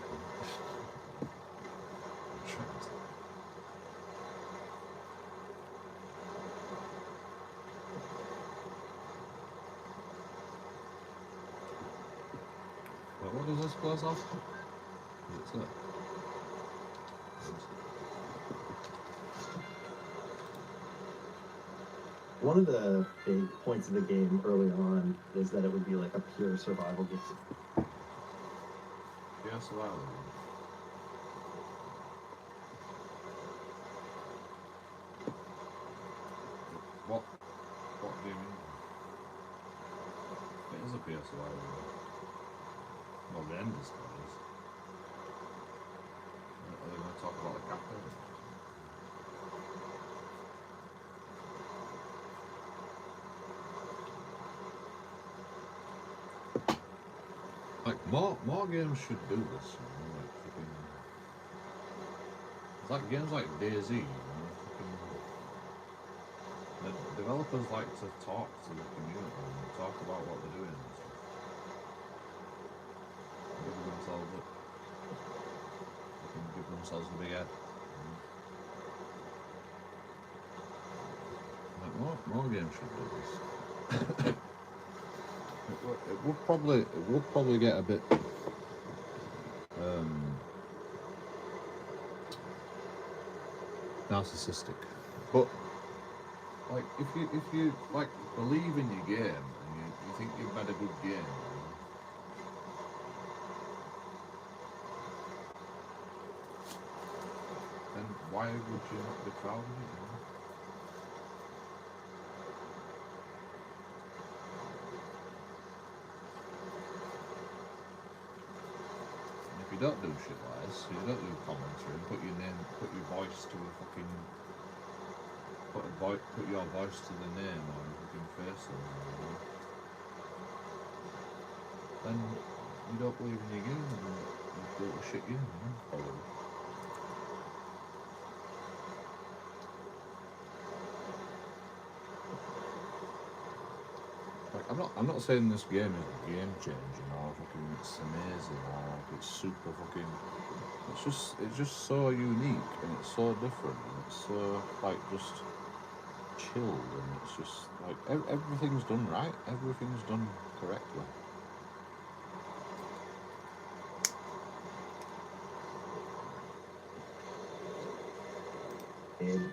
But what does this close off? What's that? One of the big points of the game early on is that it would be like a pure survival game. Yeah, survival. What do you mean? It is a pure survival game. Well, the end is spoilers. Are they going to talk about the captain? Like, more games should do this, you know, like fucking... It's like games like DayZ, you know, fucking... The developers like to talk to the community and talk about what they're doing and stuff. Give themselves up. They can give themselves the big head. Like, more games should do this. It would probably get a bit narcissistic, but like if you like believe in your game and you think you've made a good game, you know, then why would you not be proud of it? You know? If you don't do shit like this, you don't do commentary and put your voice to a fucking put your voice to the name or a fucking face on it, you know, then you don't believe in your game and you built a shit game, you know, probably. Like, I'm not saying this game is game changing or fucking it's amazing or like it's super fucking. It's just so unique and it's so different and it's so like just chilled and it's just like everything's done right. Everything's done correctly. And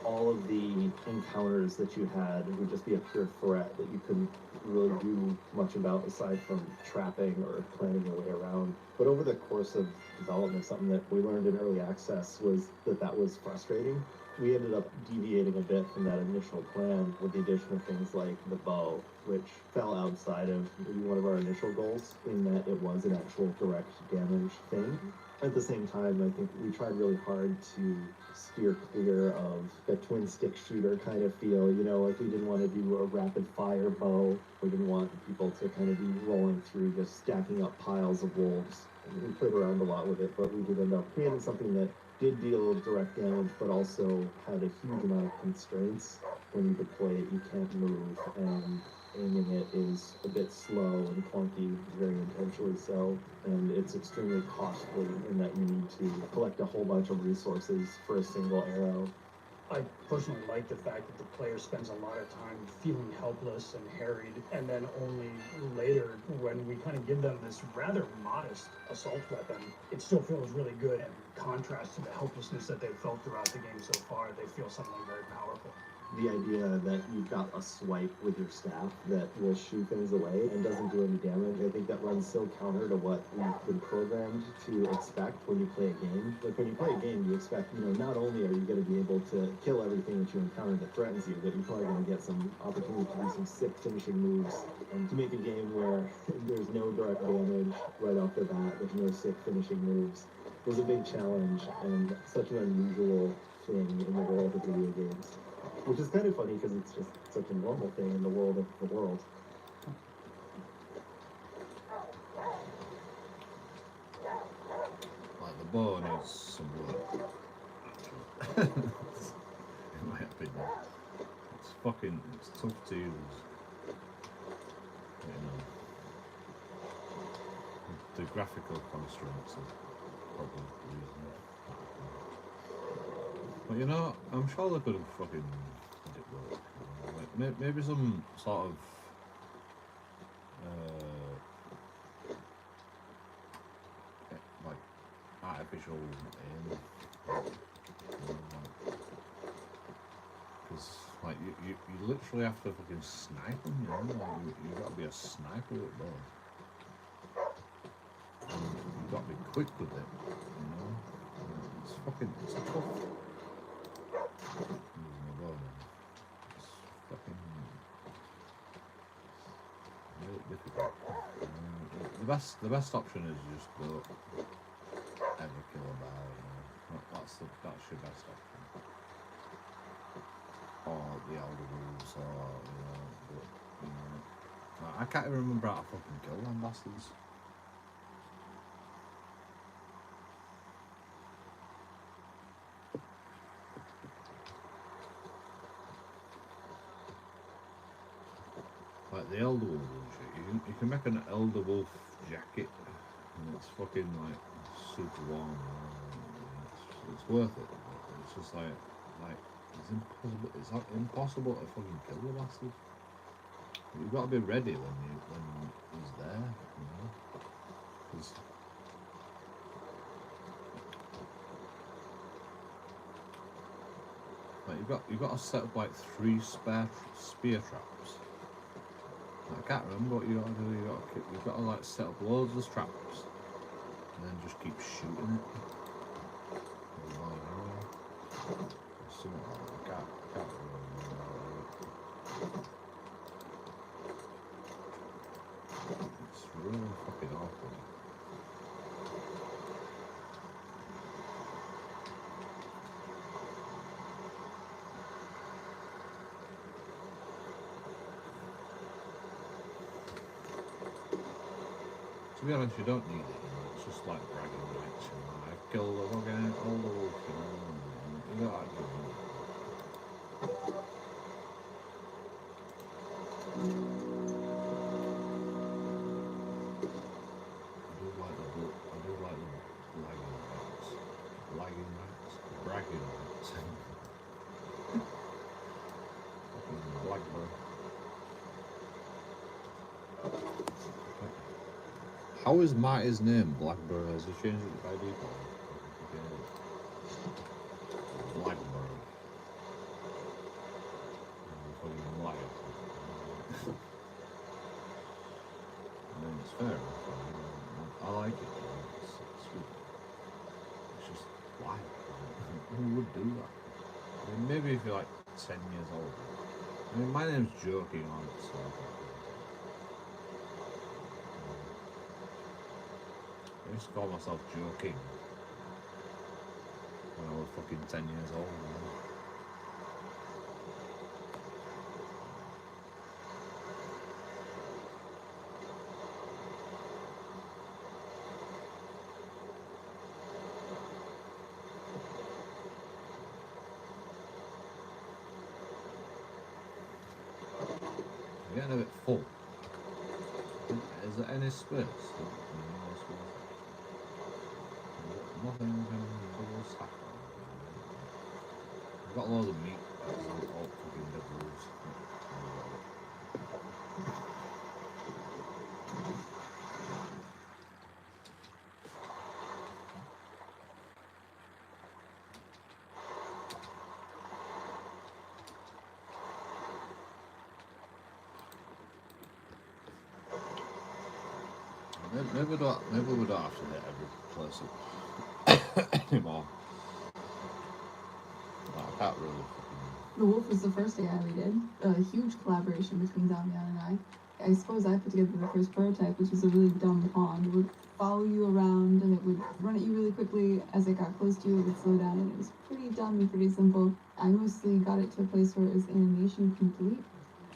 all of the encounters that you had would just be a pure threat that you couldn't really do much about aside from trapping or planning your way around. But over the course of development, something that we learned in early access was that was frustrating. We ended up deviating a bit from that initial plan with the addition of things like the bow, which fell outside of one of our initial goals in that it was an actual direct damage thing. At the same time, I think we tried really hard to steer clear of a twin stick shooter kind of feel, you know, like we didn't want to do a rapid fire bow. We didn't want people to kind of be rolling through just stacking up piles of wolves. We played around a lot with it, but we did end up creating something that did deal direct damage, but also had a huge amount of constraints. When you deploy it, you can't move, and aiming it is a bit slow and clunky, very intentionally so, and it's extremely costly in that you need to collect a whole bunch of resources for a single arrow. I personally like the fact that the player spends a lot of time feeling helpless and harried, and then only later, when we kind of give them this rather modest assault weapon, it still feels really good. And in contrast to the helplessness that they've felt throughout the game so far, they feel something very powerful. The idea that you've got a swipe with your staff that will shoo things away and doesn't do any damage, I think that runs so counter to what we've been programmed to expect when you play a game. Like when you play a game, you expect, not only are you going to be able to kill everything that you encounter that threatens you, but you're probably going to get some opportunity to do some sick finishing moves. And to make a game where there's no direct damage right off the bat, there's no sick finishing moves, was a big challenge and such an unusual thing in the world of video games. Which is kind of funny because it's just such a normal thing in the world of the world. Like the bow needs some work, actually. In my opinion. It's tough to use. The graphical constraints are probably the reason. But I'm sure they could have fucking made it work. Like, maybe some sort of like artificial aim. Because like you literally have to fucking snipe them, you got to be a sniper with bow. You've got to be quick with it, it's tough. Really difficult. The best option is you just go ever kill a bow. That's your best option. Or the Elder Wolves, I can't even remember how to fucking kill them bastards. Like the Elder Wolf and shit, you can make an Elder Wolf jacket, and it's fucking like super warm. It's worth it. It's just like it's impossible to fucking kill the bastard. You've got to be ready when he's there, Because like you've got to set up like 3 spear traps. I can't remember what you got to do. You've got to like set up loads of traps, and then just keep shooting it. I can't remember. It's really fucking awful. To be honest, you don't need it, it's just like bragging rights, I killed the fucking Elder Wolf, you know, like doing it. I do like the lagging rights, bragging rights. Fucking Blackbird. How is Marty's name Blackbird? Has he changed it by default? Blackbird. Fucking liar. I mean, it's fair. I like it. It's just why? Who would do that? I mean, maybe if you're like 10 years old. I mean, my name's JoeKingAudits, so I used to call myself JoeKing when I was fucking 10 years old. I'm getting a bit full. Is there any space? Nothing can double stack. I've got loads of meat. All fucking doubles. Maybe we don't have to hit every place anymore. I can't really. The Wolf was the first AI we did. A huge collaboration between Damian and I. I suppose I put together the first prototype, which was a really dumb pond. It would follow you around and it would run at you really quickly. As it got close to you, it would slow down, and it was pretty dumb and pretty simple. I mostly got it to a place where it was animation complete.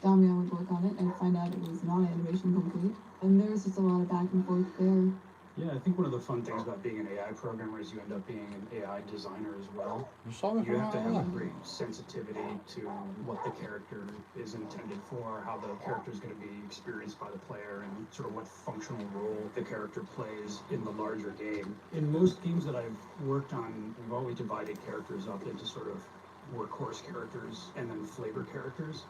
Damian would work on it and find out it was not animation complete. And there was just a lot of back and forth there. Yeah, I think one of the fun things about being an AI programmer is you end up being an AI designer as well. Sorry You have to have a that. great sensitivity to what the character is intended for, how the character is going to be experienced by the player, and sort of what functional role the character plays in the larger game. In most games that I've worked on, we've always divided characters up into sort of workhorse characters and then flavor characters.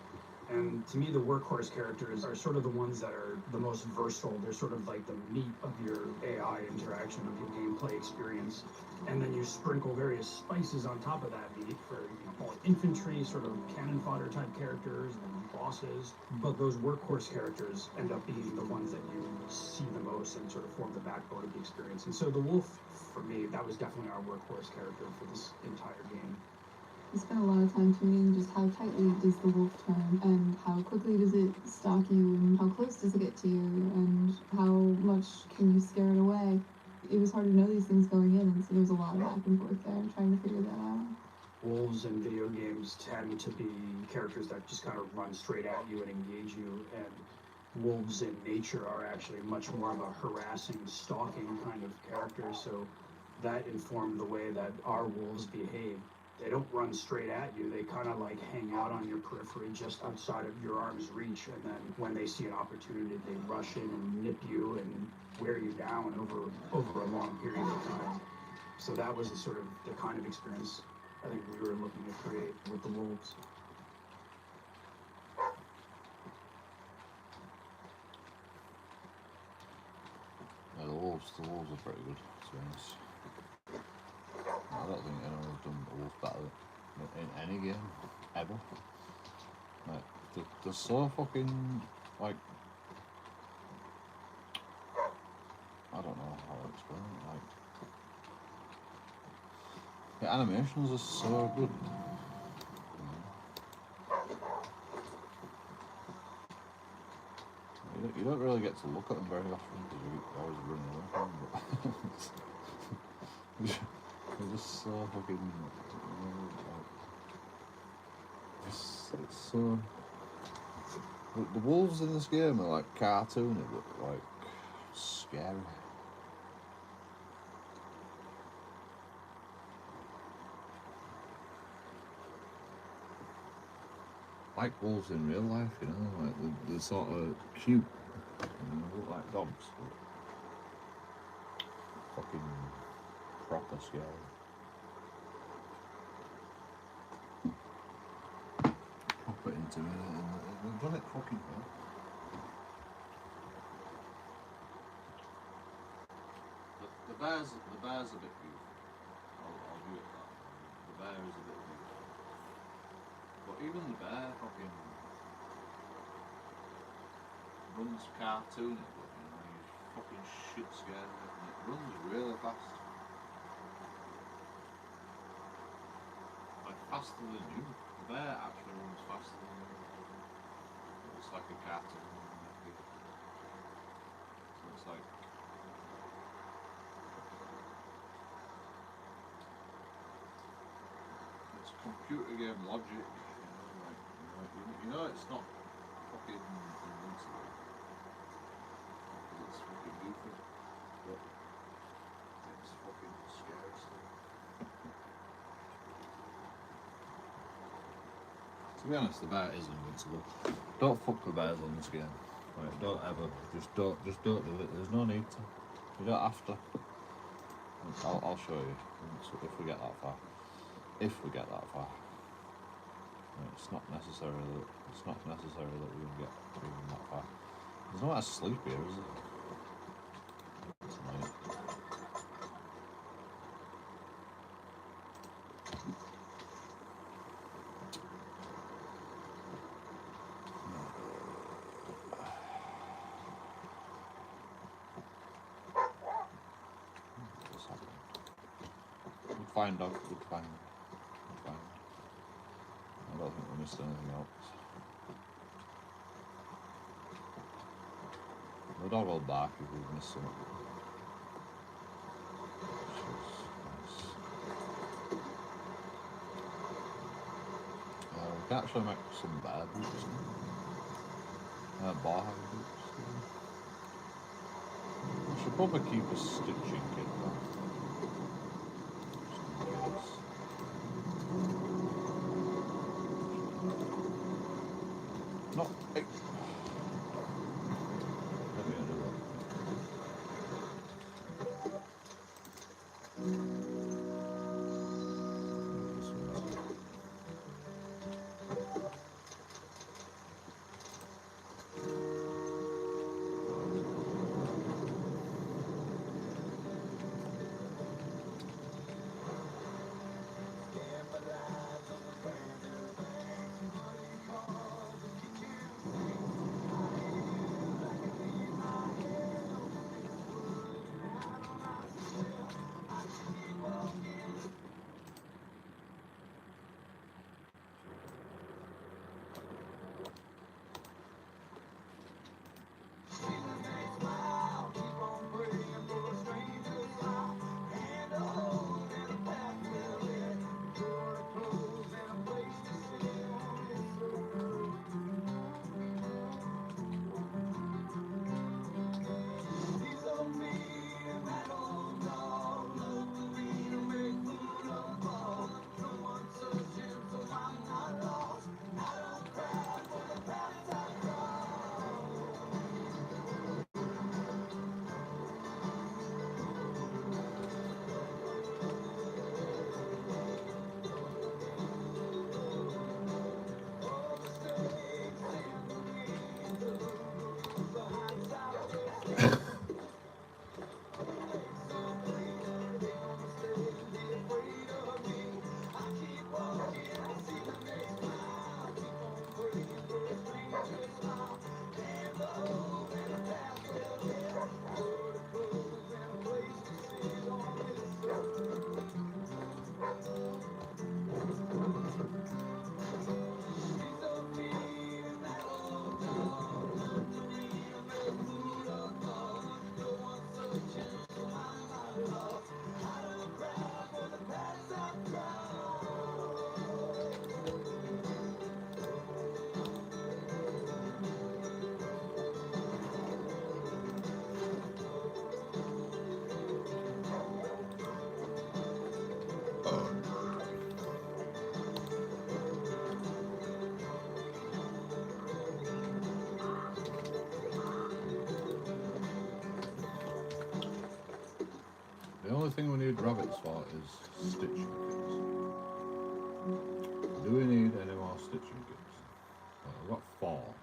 And to me, the workhorse characters are sort of the ones that are the most versatile. They're sort of like the meat of your AI interaction, of your gameplay experience. And then you sprinkle various spices on top of that meat for, like infantry, sort of cannon fodder type characters and bosses. But those workhorse characters end up being the ones that you see the most and sort of form the backbone of the experience. And so the wolf, for me, that was definitely our workhorse character for this entire game. We spent a lot of time tuning just how tightly does the wolf turn, and how quickly does it stalk you, and how close does it get to you, and how much can you scare it away. It was hard to know these things going in, and so there was a lot of back and forth there trying to figure that out. Wolves in video games tend to be characters that just kind of run straight at you and engage you, and wolves in nature are actually much more of a harassing, stalking kind of character, so that informed the way that our wolves behave. They don't run straight at you, they kind of like hang out on your periphery just outside of your arm's reach, and then when they see an opportunity, they rush in and nip you and wear you down over a long period of time. So that was the kind of experience I think we were looking to create with the wolves. Yeah, the wolves are pretty good, to be honest. I don't think anyone's done a wolf better in any game, ever. Like, they're so fucking, like, I don't know how to explain it, like, the animations are so good. You don't really get to look at them very often because you're always running away from them, but they're just so fucking, like, it's so... The wolves in this game are like cartoony, but like scary. Like wolves in real life, you know, like they're sort of cute, you know, look like dogs, but fucking proper scary. I'll put into it, and they've done it fucking well. The bear's a bit beautiful. I'll give it that. The bear is a bit beautiful. But even the bear fucking runs cartoony, but you know, he's fucking shit scared of it, and it runs really fast. Like faster than you. The bear actually runs faster than you. It's like a cartoon. So it's like computer game logic, you know it's not fucking invincible, because it's fucking goofy, but it's fucking scary stuff. To be honest, the bear is invincible. Don't fuck the bears on this game. Right, don't ever. Just don't do it. There's no need to. You don't have to. I'll show you if we get that far. If we get that far. It's not necessary that we can get even that far. There's no sleep here, is it? Tonight. fine dog, good find. Good find. I don't think we missed anything else. The dog will bark if we miss something. We can actually make some bear boots. Bar boots. I should probably keep a stitching kit though. Just in case. No, hey. Let me undo that. The only thing we need rabbits for is stitching kits. Do we need any more stitching kits? Well, I've got 4.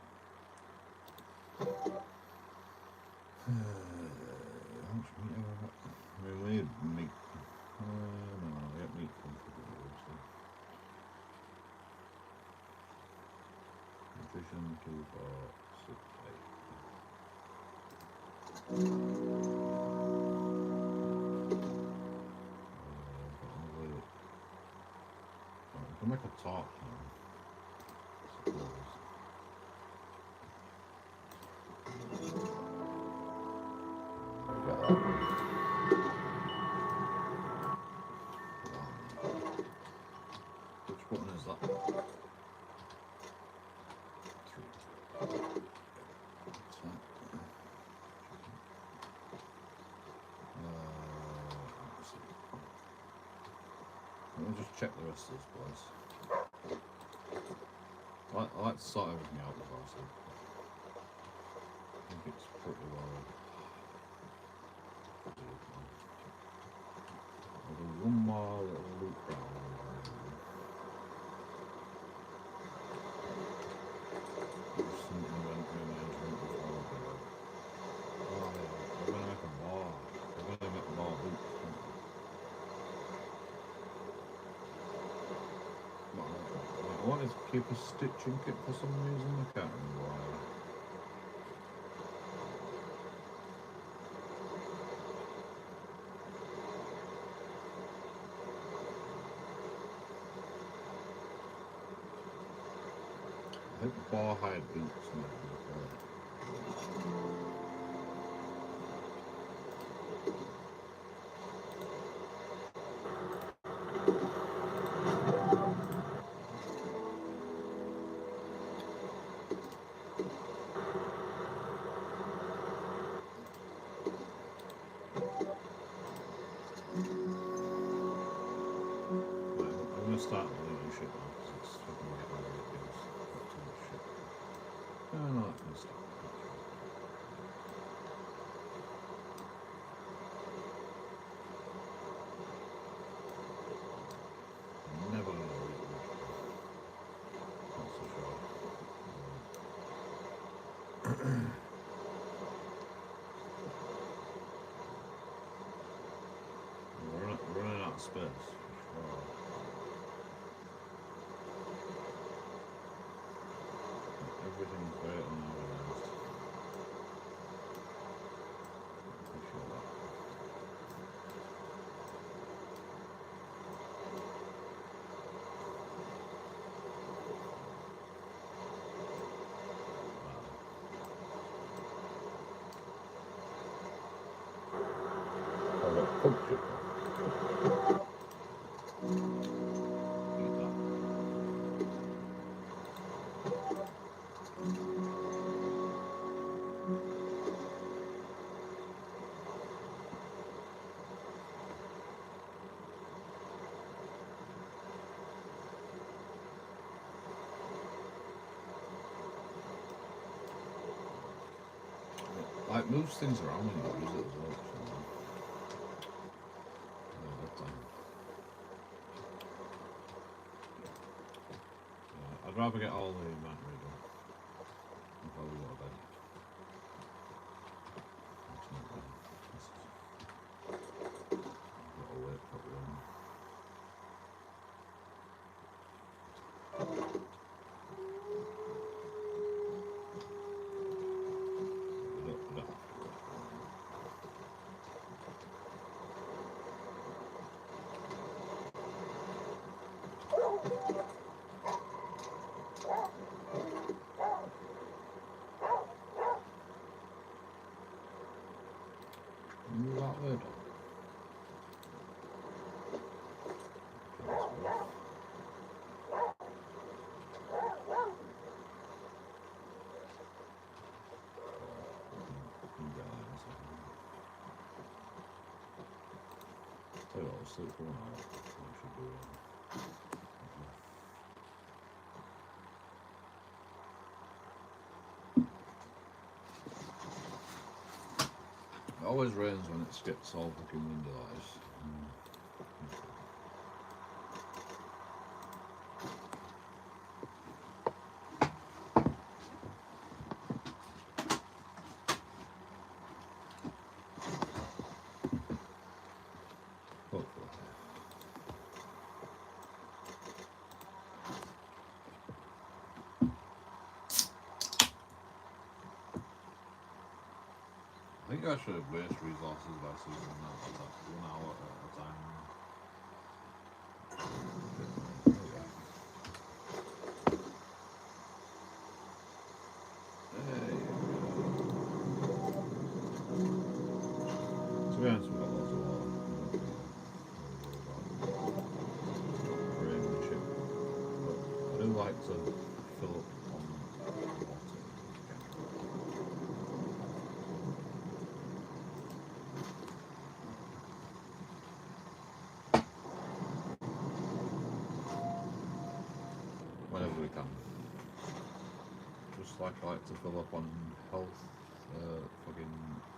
How much meat have I got? I mean, we need meat. No, we get meat from food. Nutrition 2, 4, 6, 8. I can make a torch now, I suppose. Which button is that? 3. Let's see. Let me just check the rest of this place. I like to sort everything out before, so I think it's pretty well. I'll do one more little loop down. There's something went through my engine before. Oh yeah, we're gonna make a bar. We're gonna make more loops. I wanted to keep a stitching kit for some reason, I can't remember why. think bar hide boots might be I'm gonna start deleting shit now because it's fucking getting ridiculous. Got too much shit. No, that's gonna stop. I'm never gonna delete much. That's for sure. We're running out of space. For sure. Everything's very unorganized. Appreciate that. I've got function. Eat that. Like moves things around when you use it as well. I'd rather get all the inventory done and probably go to bed. That's not bad. I've got to wake up one. I don't have to go. Move that way, dog. Tell you what, I'll sleep for 1 hour. I should do that. It always rains when it gets all fucking windy like this. Hopefully. I think I should have waste resources by season that like 1 hour at a time. There we go. Hey. To be honest, we've got lots of water. Rain and shit. But I do like to fill up on water. Whenever we can. Just like I like to fill up on health, fucking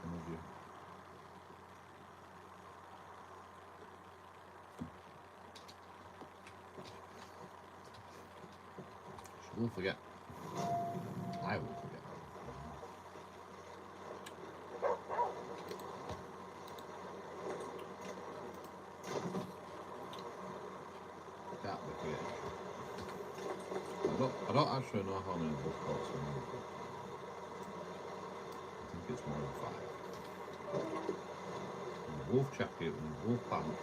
energy. She will forget. I will forget. Can't be forgetting. I don't actually know how many wolf coats we need. I think it's more than 5. And the wolf jacket and wolf pants.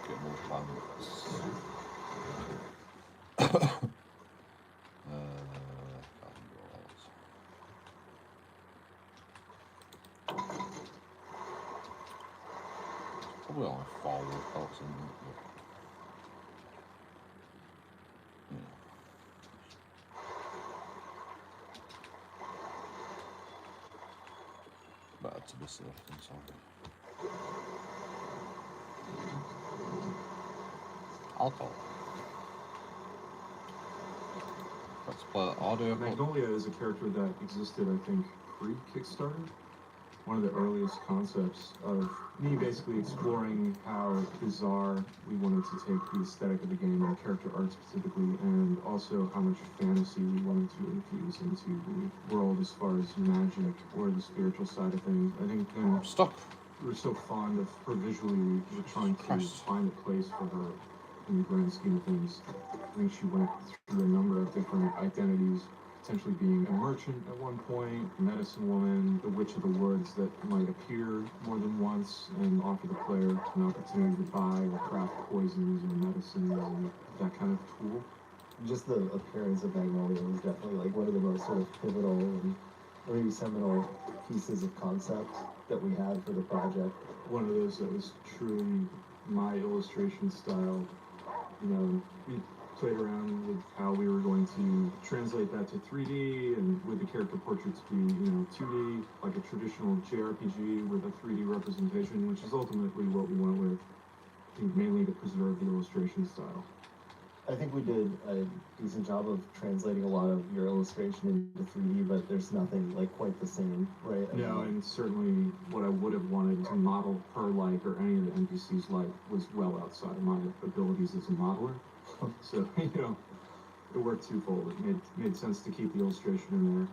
get another planet. Probably only 4 wood pellets in there, but better to be safe than sorry. Alcohol. Let's play the audio. Magnolia is a character that existed, I think, pre-Kickstarter. One of the earliest concepts of me basically exploring how bizarre we wanted to take the aesthetic of the game and character art specifically, and also how much fantasy we wanted to infuse into the world as far as magic or the spiritual side of things. I think we were so fond of her visually, we were trying to find a place for her in the grand scheme of things. I think she went through a number of different identities, potentially being a merchant at one point, a medicine woman, the witch of the woods that might appear more than once and offer the player an opportunity to buy or craft poisons or medicines and that kind of tool. Just the appearance of Magnolia was definitely like one of the most sort of pivotal and maybe seminal pieces of concept that we had for the project. One of those that was truly my illustration style. You know, we played around with how we were going to translate that to 3D and with the character portraits be, 2D, like a traditional JRPG with a 3D representation, which is ultimately what we went with, I think mainly to preserve the illustration style. I think we did a decent job of translating a lot of your illustration into 3D, but there's nothing like quite the same, right? No, and certainly what I would have wanted to model her like or any of the NPCs like was well outside of my abilities as a modeler. So, it worked twofold. It made sense to keep the illustration in there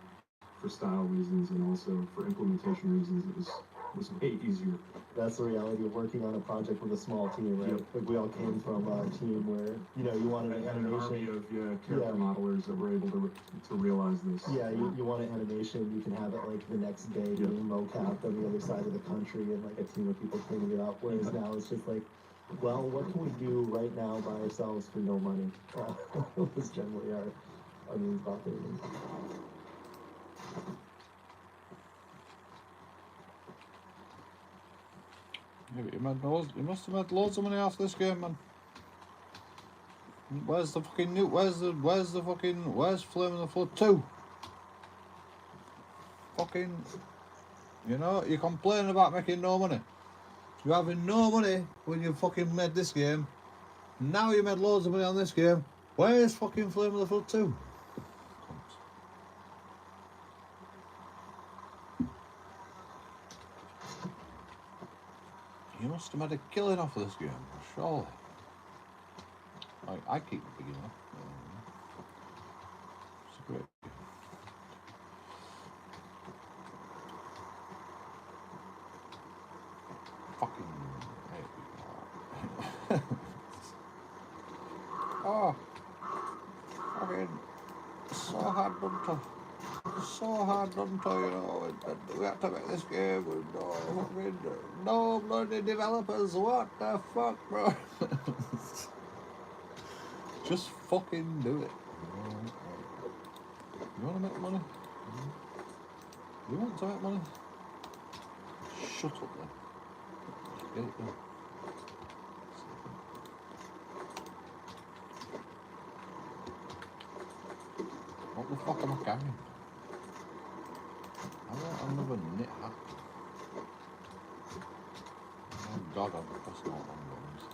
for style reasons and also for implementation reasons. It was way easier. That's the reality of working on a project with a small team, right? Yep. Like we all came from a team where, you wanted an an army animation. of character modelers that were able to realize this. Yeah, you want an animation, you can have it like the next day being mocapped on the other side of the country and like a team of people cleaning it up. Whereas now it's just like, well, what can we do right now by ourselves for no money? Was generally our means of operating. Yeah, but you must have made loads of money off this game, man. Where's the fucking new? Where's Flame of the Flood 2? Fucking, you complain about making no money. You're having no money when you fucking made this game. Now you made loads of money on this game. Where's fucking Flame of the Flood 2? You must have made a killing off of this game, surely. I keep picking up. It's a great game. Fucking hate people. Oh, fucking so hard done to. So hard done to, we had to make this game with no bloody developers. What the fuck, bro? Just fucking do it. You want to make money? You want to make money? Shut up then. Just get it done. What the fuck am I carrying? I want another knit hat. Oh god, that's not on buttons.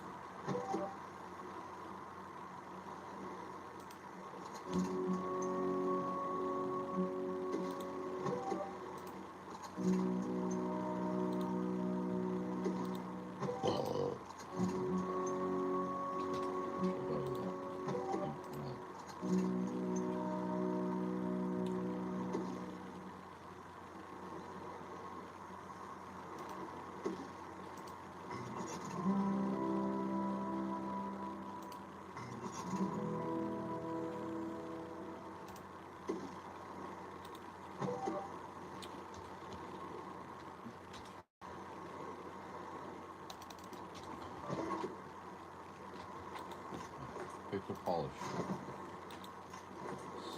to polish.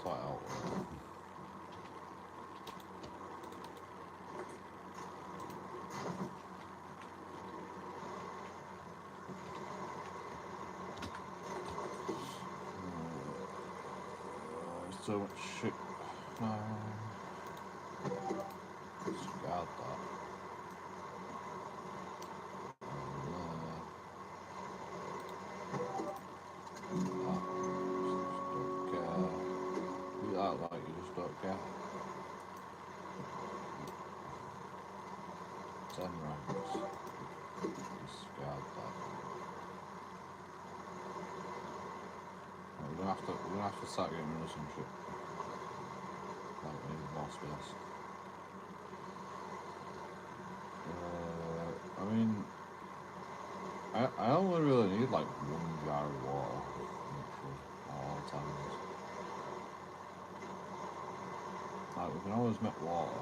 Sort it out. So much shit. Discard that. Like you just don't care. 10 ranks. Discard that. We're gonna have to start getting rid of some shit. Like we need more space. I mean, I only really need like 1 jar of water all the time. Like we can always make water.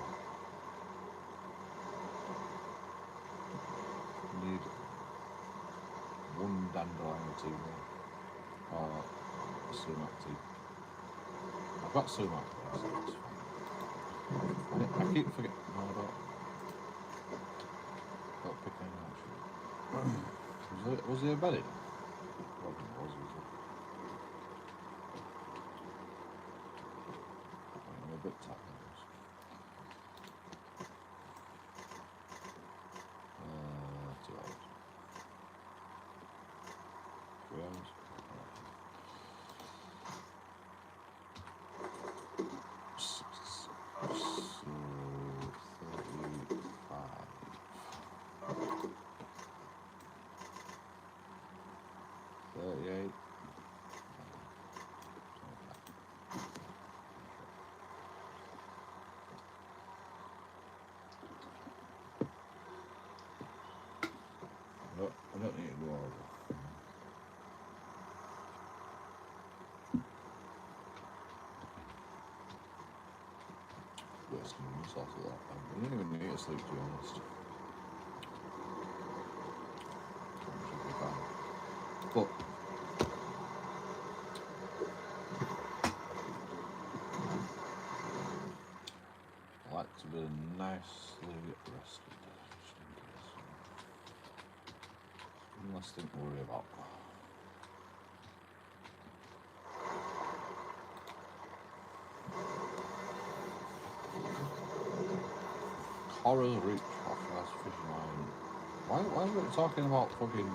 We need 1 dandelion tea or sumac tea. I've got sumac there, so that's fine. I keep forgetting. No, I don't pick any actually. Was he a bedding? Probably was he? I'm a bit tired. I don't need to go over. Wasting myself a lot. I don't even need to sleep, to be honest. But I like to be nicely rested, just in case. One less thing to worry about. Horror's Reach off-last fishing line. Why are we talking about fucking...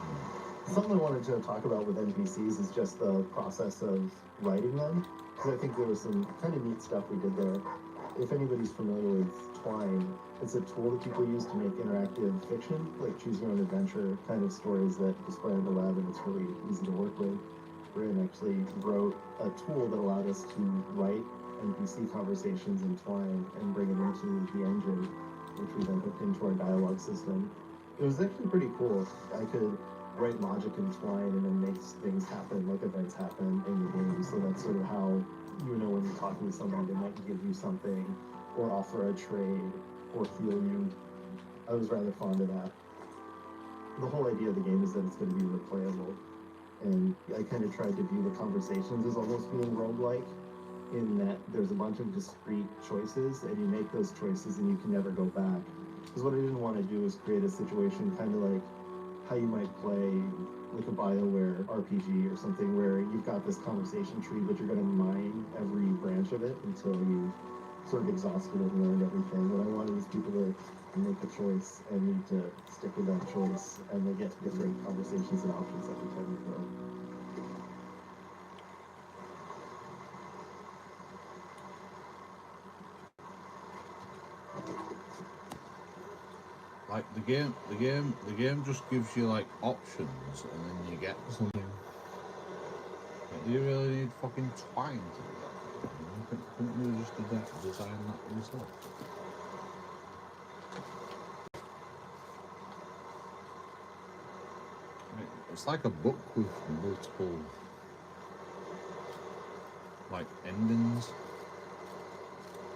Something I wanted to talk about with NPCs is just the process of writing them, because I think there was some kind of neat stuff we did there. If anybody's familiar with Twine, it's a tool that people use to make interactive fiction, like choose your own adventure kind of stories that display on the web, and it's really easy to work with. Bryn actually wrote a tool that allowed us to write NPC conversations in Twine and bring it into the engine, which we then hooked into our dialogue system. It was actually pretty cool. I could write logic in Twine and then make things happen, like events happen in the game. So that's sort of how you know when you're talking to someone, they might give you something or offer a trade or heal you. I was rather fond of that. The whole idea of the game is that it's going to be replayable. And I kind of tried to view the conversations as almost being roguelike, in that there's a bunch of discrete choices and you make those choices and you can never go back. Because what I didn't want to do is create a situation kind of like how you might play like a BioWare RPG or something where you've got this conversation tree, but you're going to mine every branch of it until you sort of exhausted it and learned everything. What I wanted is people to make a choice and need to stick with that choice, and they get different conversations and options every time you go. Like the game just gives you like options, and then you get something. Like, do you really need fucking Twine to do that? Couldn't you just design that yourself? I mean, it's like a book with multiple like endings.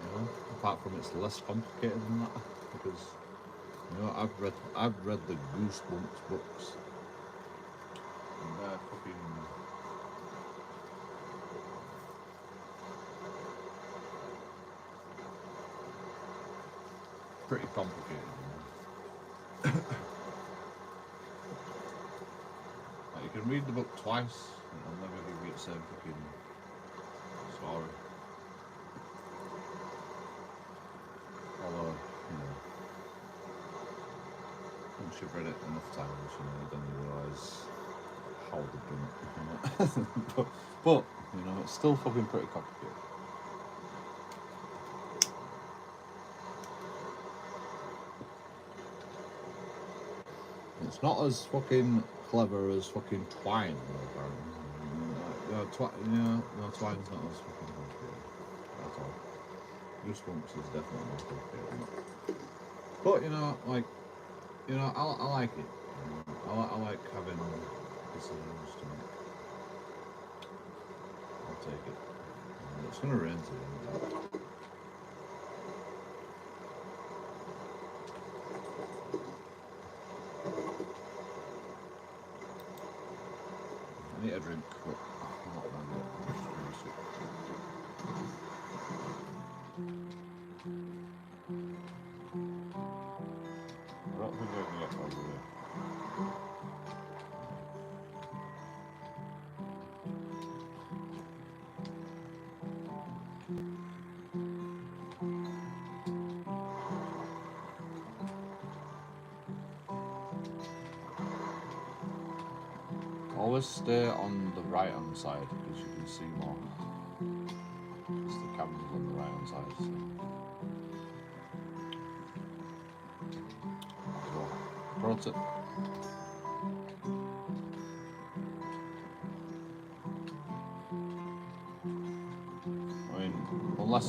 You know, apart from it's less complicated than that, because you know I've read the Goosebumps books, and they're fucking pretty complicated. Like, you can read the book twice and it'll never give you the same fucking story. Although, you know, once you've read it enough times, you know, then you realise how they've done it. but, you know, it's still fucking pretty complicated. It's not as fucking clever as fucking Twine, apparently. Twine's not as fucking complicated at all. Goosebumps is definitely more complicated. But, you know, like, you know, I like it. I like having decisions to make. I'll take it. It's gonna rain today. I need a drink, but I'm not done yet. I'm just really sick. I don't think I can get over there. Always stay on the right hand side because you can see more. Because the camera's on the right hand side. So, pro tip. I mean, unless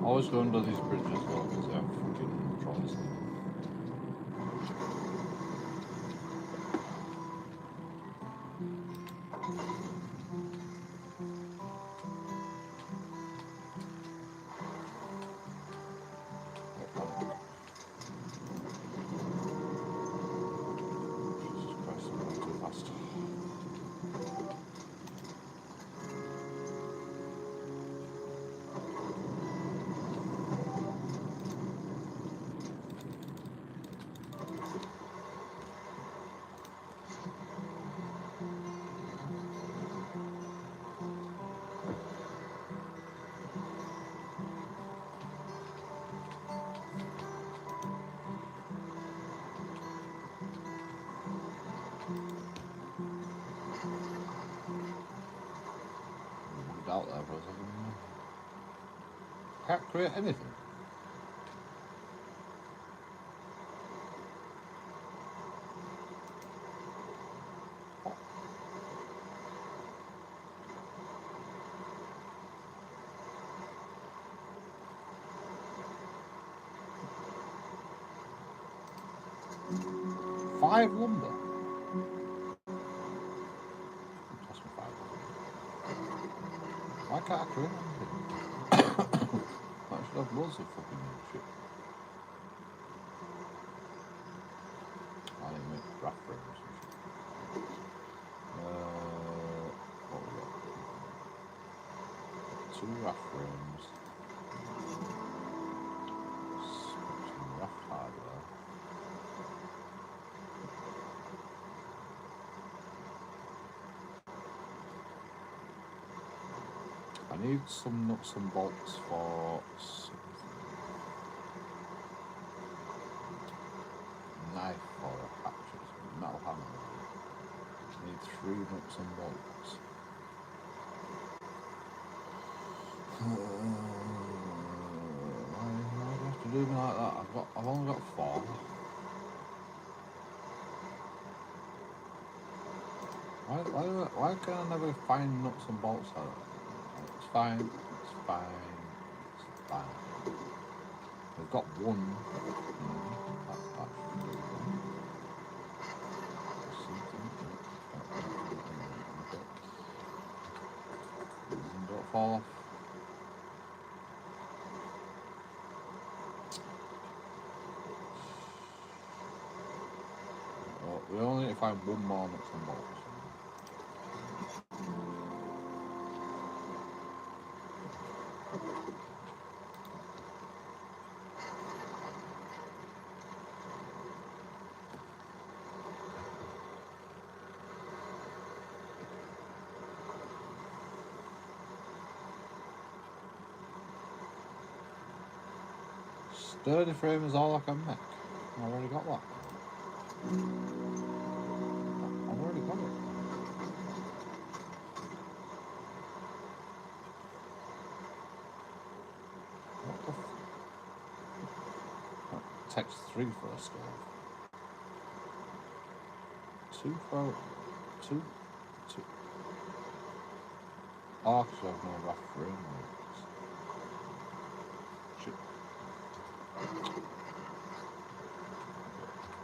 always go under these bridges though, because they have fucking trolleys. Jesus Christ, I'm going too fast. Out there for a second. Can't create anything. Five lumber. That's my 5 lumber. Why can't I create anything? I should have loads of fucking shit. I didn't make raft frames and shit. What we got? 2 raft frames. Some raft hardware. I need some nuts and bolts for knife or a hatchet, metal hammer. I need 3 nuts and bolts. Why do you have to do me like that? I've only got 4. Why can I never find nuts and bolts out of it? It's fine, it's fine, it's fine. We've got 1. That should be something. Don't fall off. Well, we only need to find 1 more nuts and bolts. Sturdy frame is all I can make. I've already got that. I've already got it. What the text 3 for a stove. 2 for 2. Oh, actually, I've no rough frame. Shit.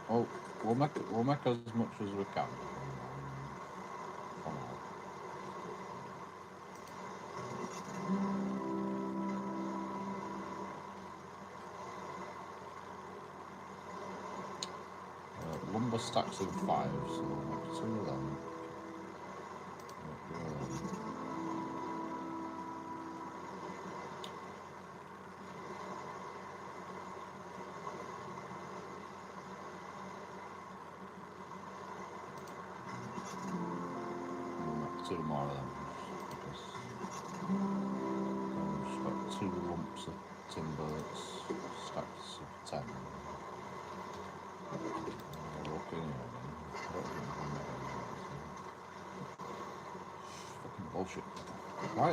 Oh, we'll make as much as we can. Lumber stacks in 5, so we'll make 2 of them. We'll make 2 more of them. Because I've just got 2 lumps of timber that's stacked of 10. Fucking bullshit. Why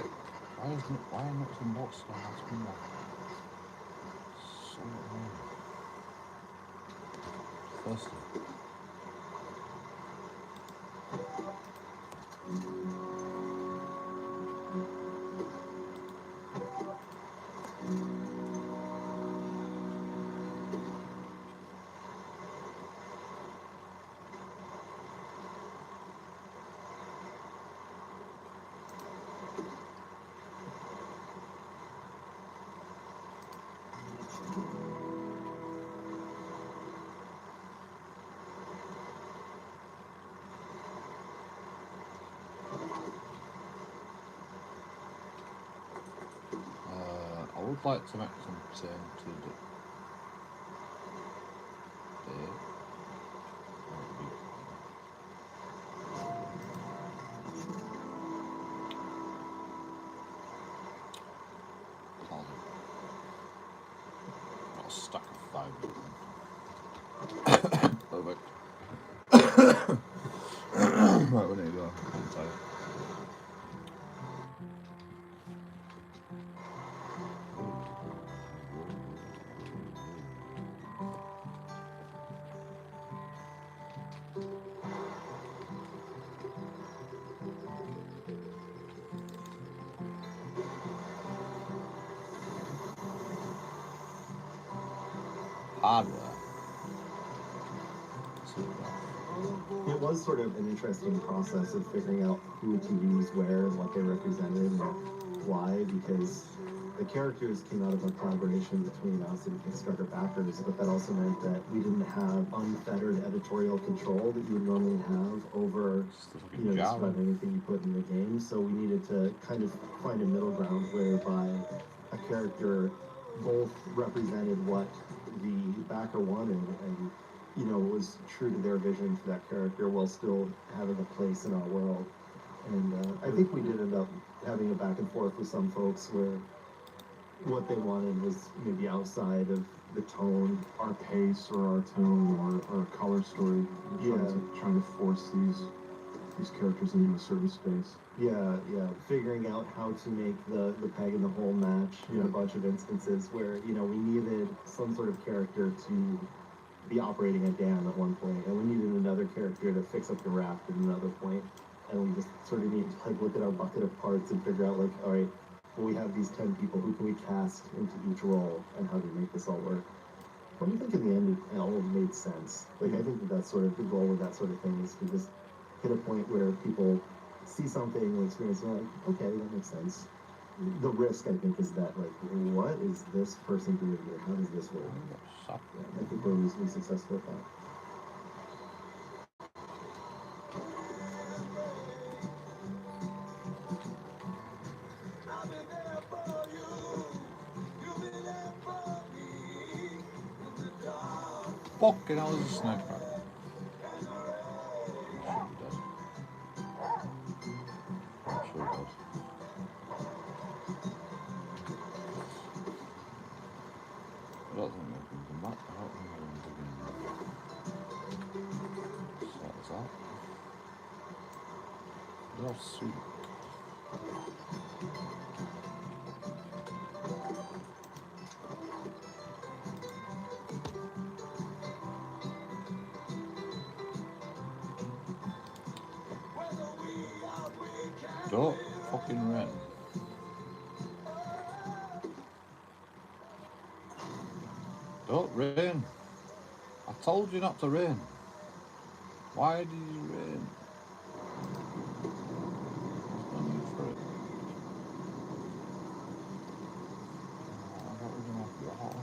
are nuts and bolts still not in there? So annoying. Firstly. I would like to make some turn to the day. Got a stack of 5 of them. Perfect. Right, we need to go. I'm tired. Hardware. It was sort of an interesting process of figuring out who to use where and what they represented and why, because the characters came out of a collaboration between us and Kickstarter backers, but that also meant that we didn't have unfettered editorial control that you would normally have over, just about anything you put in the game. So we needed to kind of find a middle ground whereby a character both represented what the backer wanted and was true to their vision for that character while still having a place in our world. And I think we did end up having a back and forth with some folks where what they wanted was maybe outside of the tone, Our pace or our tone or color story. Trying to force these characters into a certain space. Figuring out how to make the peg and the hole match in a bunch of instances where, we needed some sort of character to be operating a dam at one point, and we needed another character to fix up the raft at another point, and we just sort of needed to look at our bucket of parts and figure out all right, well, we have these 10 people, who can we cast into each role, and how do we make this all work? But I think in the end it all made sense. I think that's sort of the goal with that sort of thing, is to just hit a point where people see something or experience and they're like, okay, that makes sense. The risk, I think, is that, what is this person doing here? How does this work? I think we're reasonably successful at that. Fucking hell, there's a sniper. I'm sure he does. I don't think You're sweet. Don't fucking rain. Don't rain. I told you not to rain. Why did you rain? There's no need for it. I got rid of my water.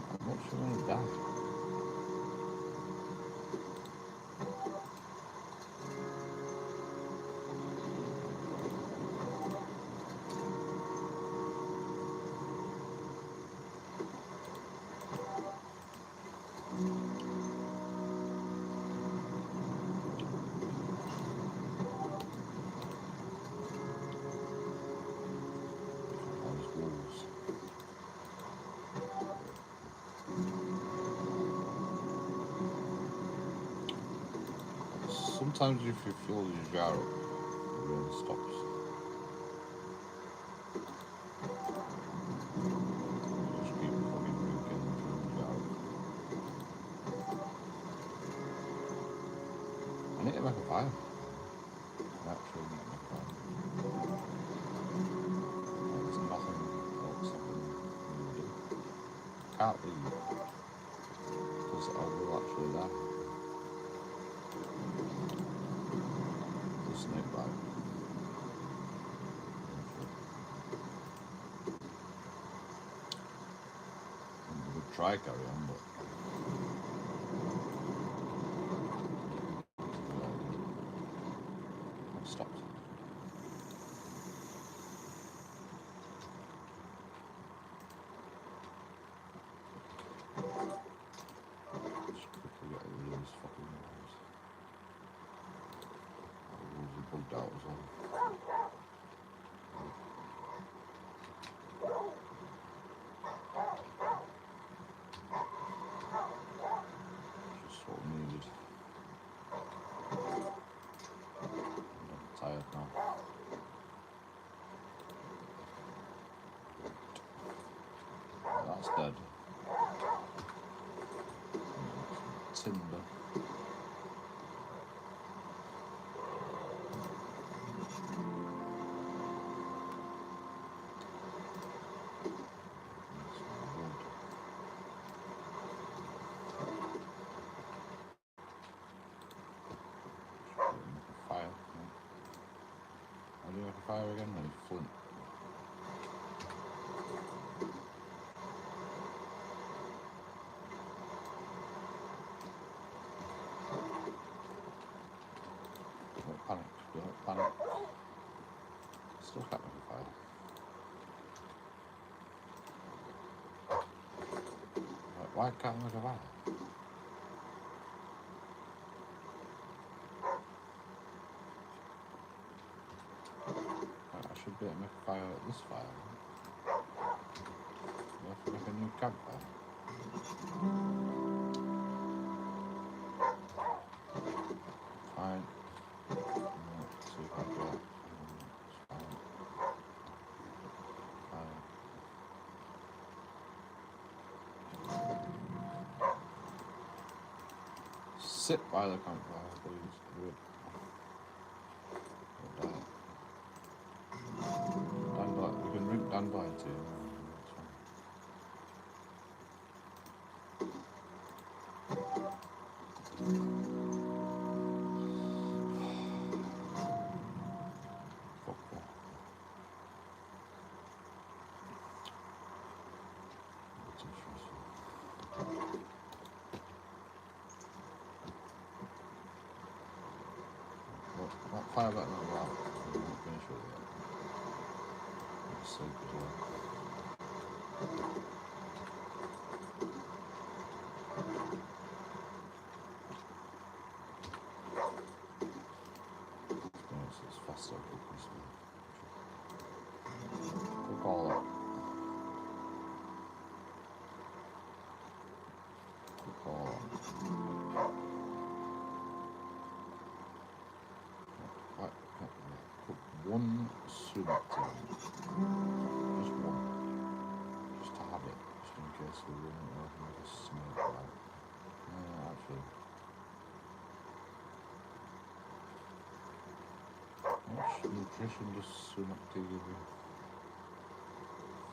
How much you want to die? Those wolves. Sometimes if you fill your jar up, the rain stops. Just keep fucking drinking and filling the jar up. I need to make a fire. I actually need to make a fire. There's nothing else I can do. Can't leave. Because I will actually die. The snake bite. We could try carry on, but I've stopped. Just quickly get rid of these fucking wolves. The wolves are bugged out as well. Just what we needed. I'm tired now. That's dead. Timber. Fire. How do you make a fire again? Then flint. Don't panic. Don't panic. Still can't make a fire. Why can't I make a fire? I should be able to make a fire at this fire. You have to make a new campfire. Fine. Let's see if I get. Fine. Sit by the campfire, please. Do it. Dandelion. We can drink dandelion tea. That's fine. Fuck that. That's interesting. What fire back now? Wow. I'm not finish with it yet. It's so good. one sumac team. Just one. Just to have it, just in case we run it over with a snake bite. Actually. How much nutrition does sumac tea give you?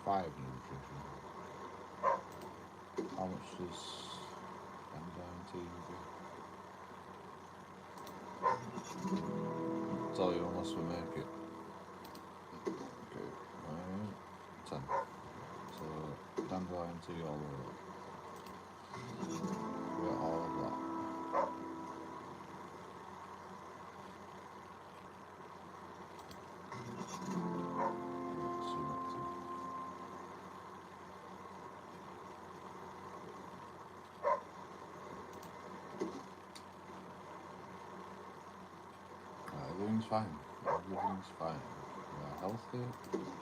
5 nutrition. How much does dandelion tea give you? I'll tell you unless we make it. Okay, 10. So dandelion tea all the way. Get all of that. Sumac tea. Everything's fine. Everything's fine. We are healthy.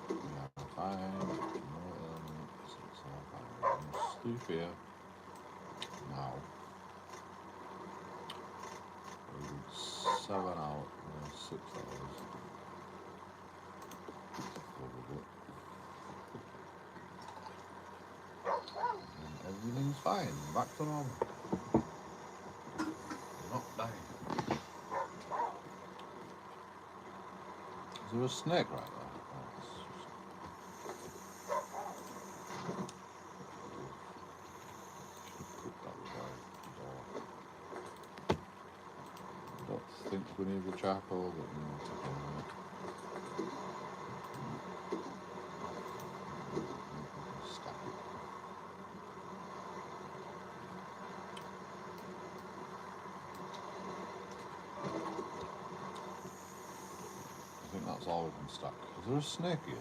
We are fine. No ailments. It's all fine. I'm gonna sleep here now. We did 7 out, 6 hours. Probably. And everything's fine. Back to normal. Not dying. Is there a snake right there? Oh, it's just... Put that without door. I don't think we need the charcoal, but we need to go on it. Stack it. I think that's all we can stack. Is there a snake here?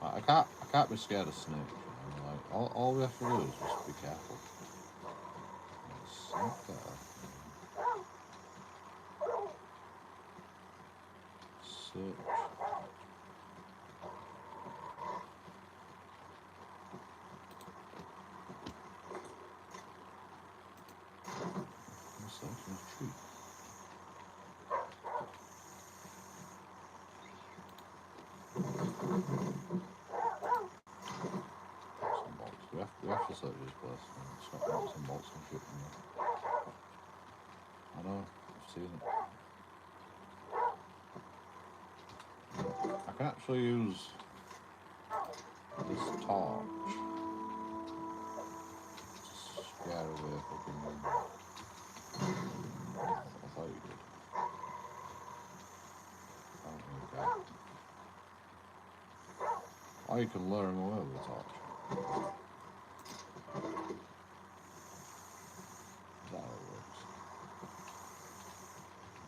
I can't be scared of snakes. You know? Like all we have to do is just be careful. There's a snake there. Search. I'm searching a tree. Some bolts. We have to search this place. It's not nuts and bolts and shit in there. I know, I've seen it. I can actually use this torch to scare away fucking them. I thought you could. Or you can lure him away with a torch. Is that how it works?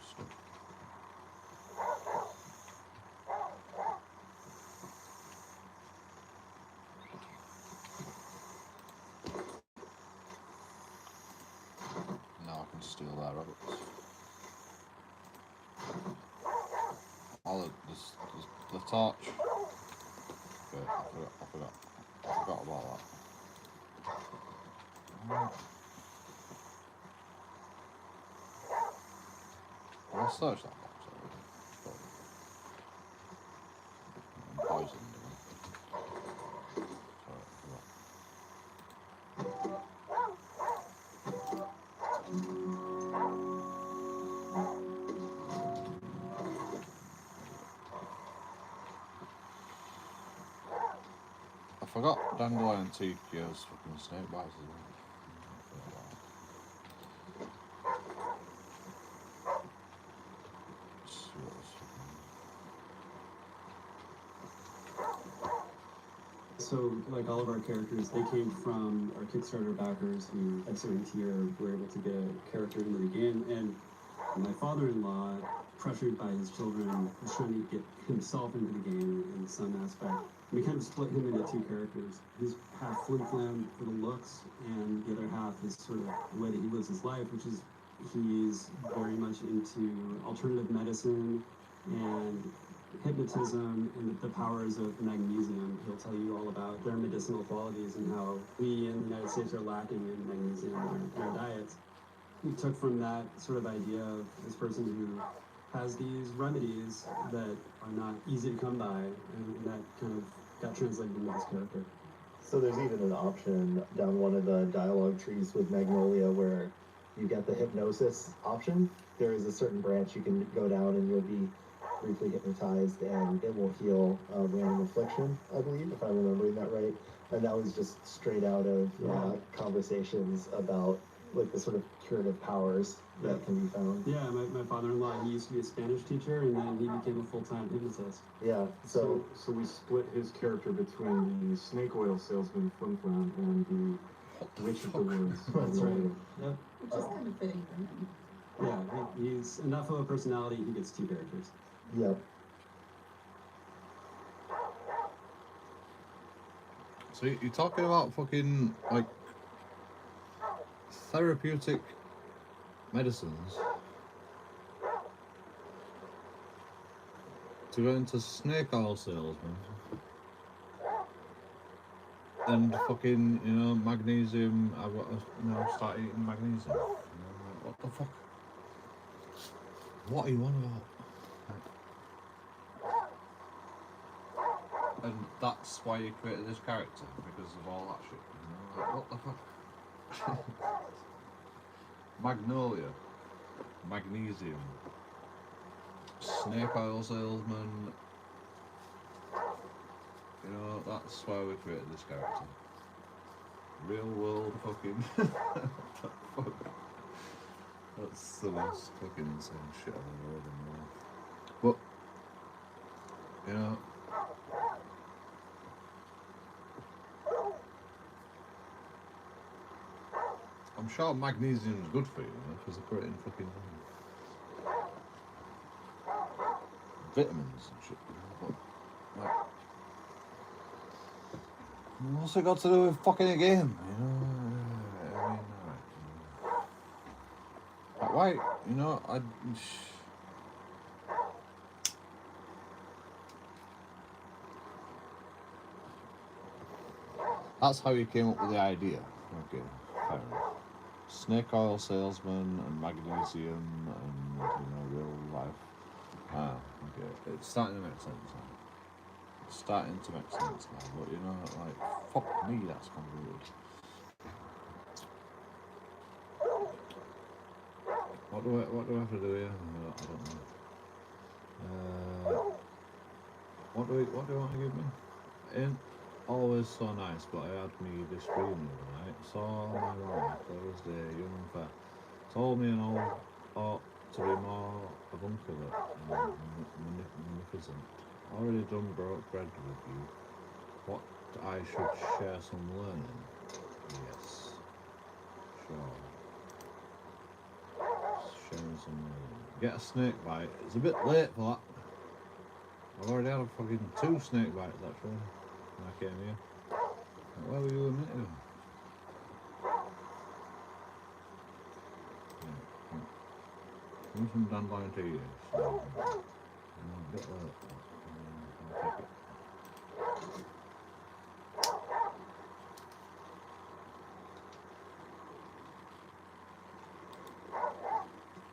Stuck. Now I can steal their rabbits. The torch. Okay, I forgot about that. I'll search that box already. I'm poisoned. Sorry, I forgot dandelion tea cures fucking snake bites as well. So, like all of our characters, they came from our Kickstarter backers who, at a certain tier, were able to get a character into the game. And my father-in-law, pressured by his children, was trying to get himself into the game in some aspect. We kind of split him into 2 characters. He's half Flim Flam for the looks, and the other half is sort of the way that he lives his life, which is he's very much into alternative medicine and hypnotism and the powers of magnesium. He'll tell you all about their medicinal qualities and how we in the United States are lacking in magnesium in our diets. we took from that sort of idea of this person who has these remedies that are not easy to come by, and that kind of got translated into this character. So there's even an option down one of the dialogue trees with Magnolia where you get the hypnosis option. There is a certain branch you can go down and you'll be briefly hypnotized and it will heal random affliction, I believe, if I'm remembering that right. And that was just straight out of conversations about like the sort of curative powers that can be found. Yeah, my father-in-law, he used to be a Spanish teacher, and then he became a full-time hypnotist. Yeah, So we split his character between the snake oil salesman Flim Flam and the witch of the woods. That's right. Yep. Which is kind of fitting for him. Yeah, he's enough of a personality, he gets two characters. Yep. So you're talking about fucking like therapeutic medicines to go into snake oil salesman and fucking, you know, magnesium. I've got to, you know, start eating magnesium. You know, like, what the fuck? What are you on about? And that's why you created this character, because of all that shit. You know, like, what the fuck? Magnolia, magnesium, snake oil salesman. You know, that's why we created this character. Real world fucking. What the fuck? That's the most fucking insane shit I've ever heard in my life. But, you know. I'm sure magnesium is good for you, because they put it in fucking vitamins and shit. You know, but, like, what's it got to do with fucking a game? You know, I mean, like, why? You know, that's how you came up with the idea. Okay, fair enough. Snake oil salesman and magnesium and, you know, real life. Ah, okay. It's starting to make sense now. It's starting to make sense now, but you know, like, fuck me, that's convoluted. What do I have to do here? I don't know. What do you want to give me? Ain't always so nice, but I had me this dream the other night. Saw my wife Thursday, young and fair. Told me an old ought to be more avuncular and magnificent. Already done broke bread with you. What I should share some learning? Yes. Sure. Sharing some learning. Get a snake bite. It's a bit late for that. I've already had a fucking 2 snake bites actually when I came here. Where were you a minute ago? Give me some dandelion tea. So, a bit late. I'll take it.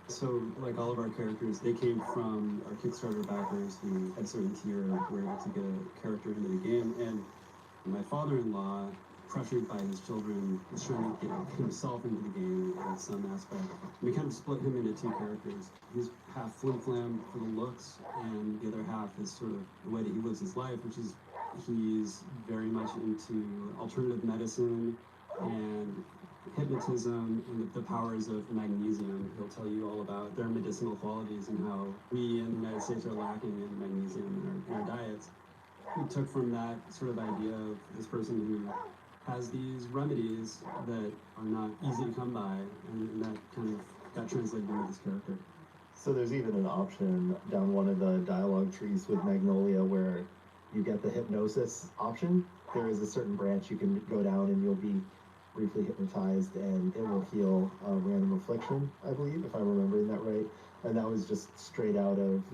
So, like all of our characters, they came from our Kickstarter backers who had a certain tier were able to get a character into the game. And my father-in-law, pressured by his children, was trying to get himself into the game in some aspect. We kind of split him into 2 characters. He's half Flim Flam for the looks, and the other half is sort of the way that he lives his life, which is he's very much into alternative medicine and hypnotism and the powers of magnesium. He'll tell you all about their medicinal qualities and how we in the United States are lacking in magnesium in our diets. We took from that sort of idea of this person who has these remedies that are not easy to come by, and that kind of got translated into this character. So there's even an option down one of the dialogue trees with Magnolia where you get the hypnosis option. There is a certain branch you can go down and you'll be briefly hypnotized and it will heal random affliction, I believe, if I'm remembering that right. And that was just straight out of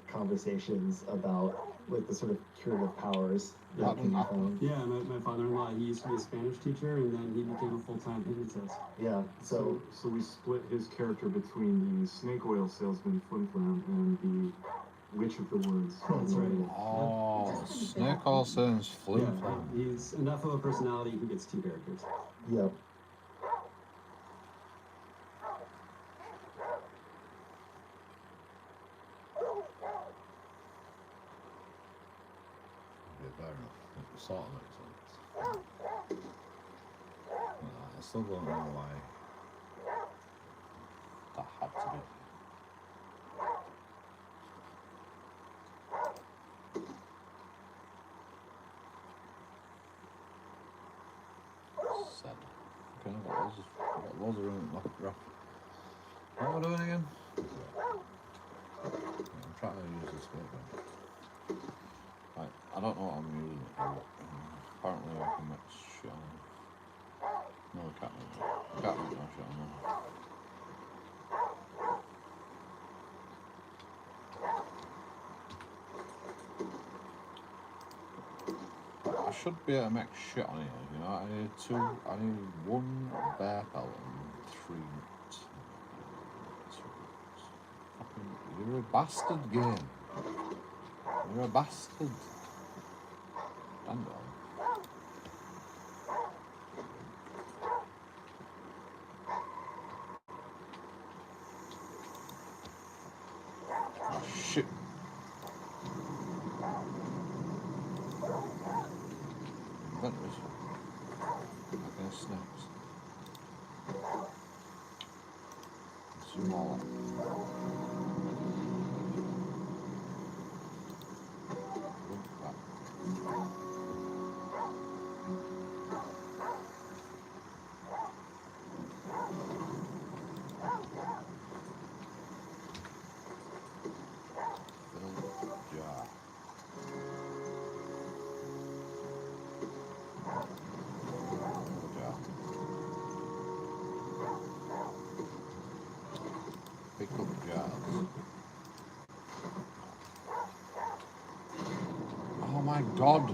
conversations about with the sort of curative powers that That can be wouldn't happen. found. Yeah, my father-in-law, he used to be a Spanish teacher, and then he became a full-time hypnotist. Yeah, so So we split his character between the snake oil salesman Flim Flam and the Witch of the Woods. That's right. Oh, Just snake kinda oil bad. sounds flim Yeah, flam. he's enough of a personality. He gets 2 characters. yeah. Yeah, fair enough. It sort of makes sense. I still don't know why that had to be. Seven. Okay, I've got loads of room left. What am I doing again? I'm trying to use this bit. Right, I don't know what I'm using it for. Apparently I can make shit on it. No, I can't make it. I can't make no shit on it. I should be able to make shit on here, you know. I need 1 bear pellet and 3 nuts. Fucking, you're a bastard, game. You're a bastard. Stand on. Oh, shit. Inventories. Okay, snaps. Zoom all up. Look back. Fill jar. Jar. Pick up jars. Oh my god!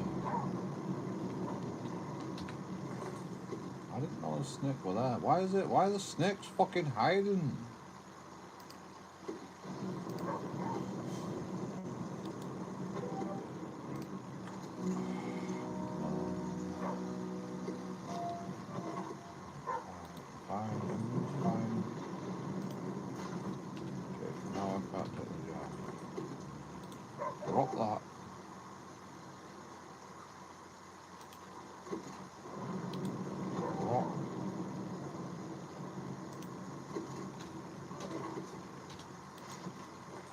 I didn't know the snake were there. Why are the snakes fucking hiding? Fine. Okay, now I can't take the jar. Drop that. Drop.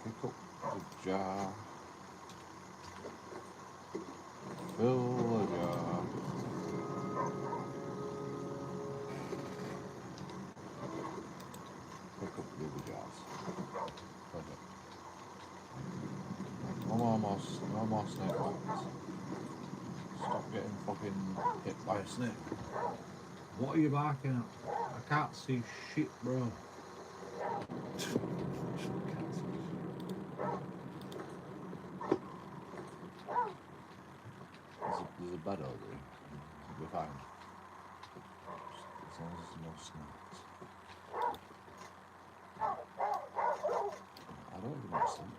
Pick up the jar. Fill the jar. Pick up the other jars. Perfect. No more snake bites. Stop getting fucking hit by a snake. What are you barking at? I can't see shit, bro. There's a bed over here. We're fine. As long as there's no snakes. I don't even want to sleep,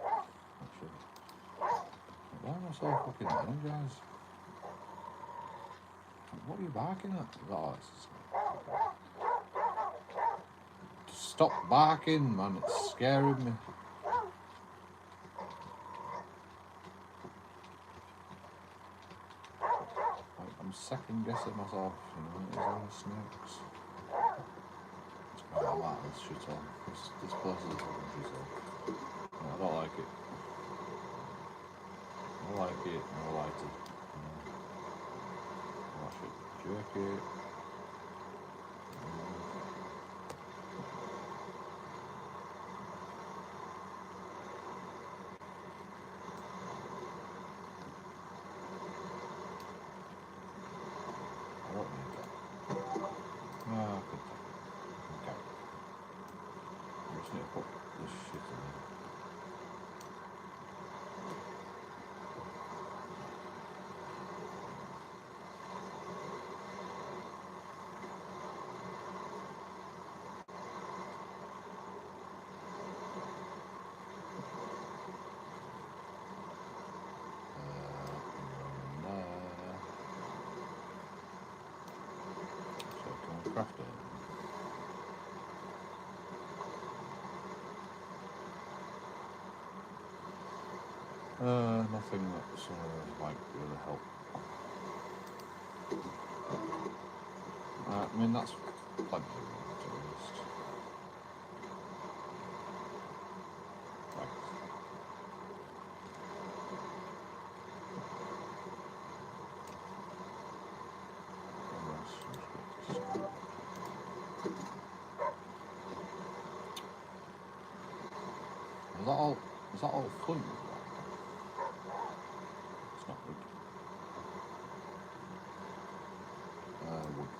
actually. Why am I so fucking energized? What are you barking at? Oh, it's a snake. Just stop barking, man. It's scaring me. I'm second guessing myself, you know, there's only snakes. I don't like this shit on. This place is a fucking shit on. No, I don't like it. I don't like it, I don't like it. I should jerk it. I don't need that. No, I could take it. Okay. I just need to put this shit in there. craft it? Nothing that's like really help. I mean, that's plenty of it, to be honest. Right. Is that all flint? It's not wood. Wood.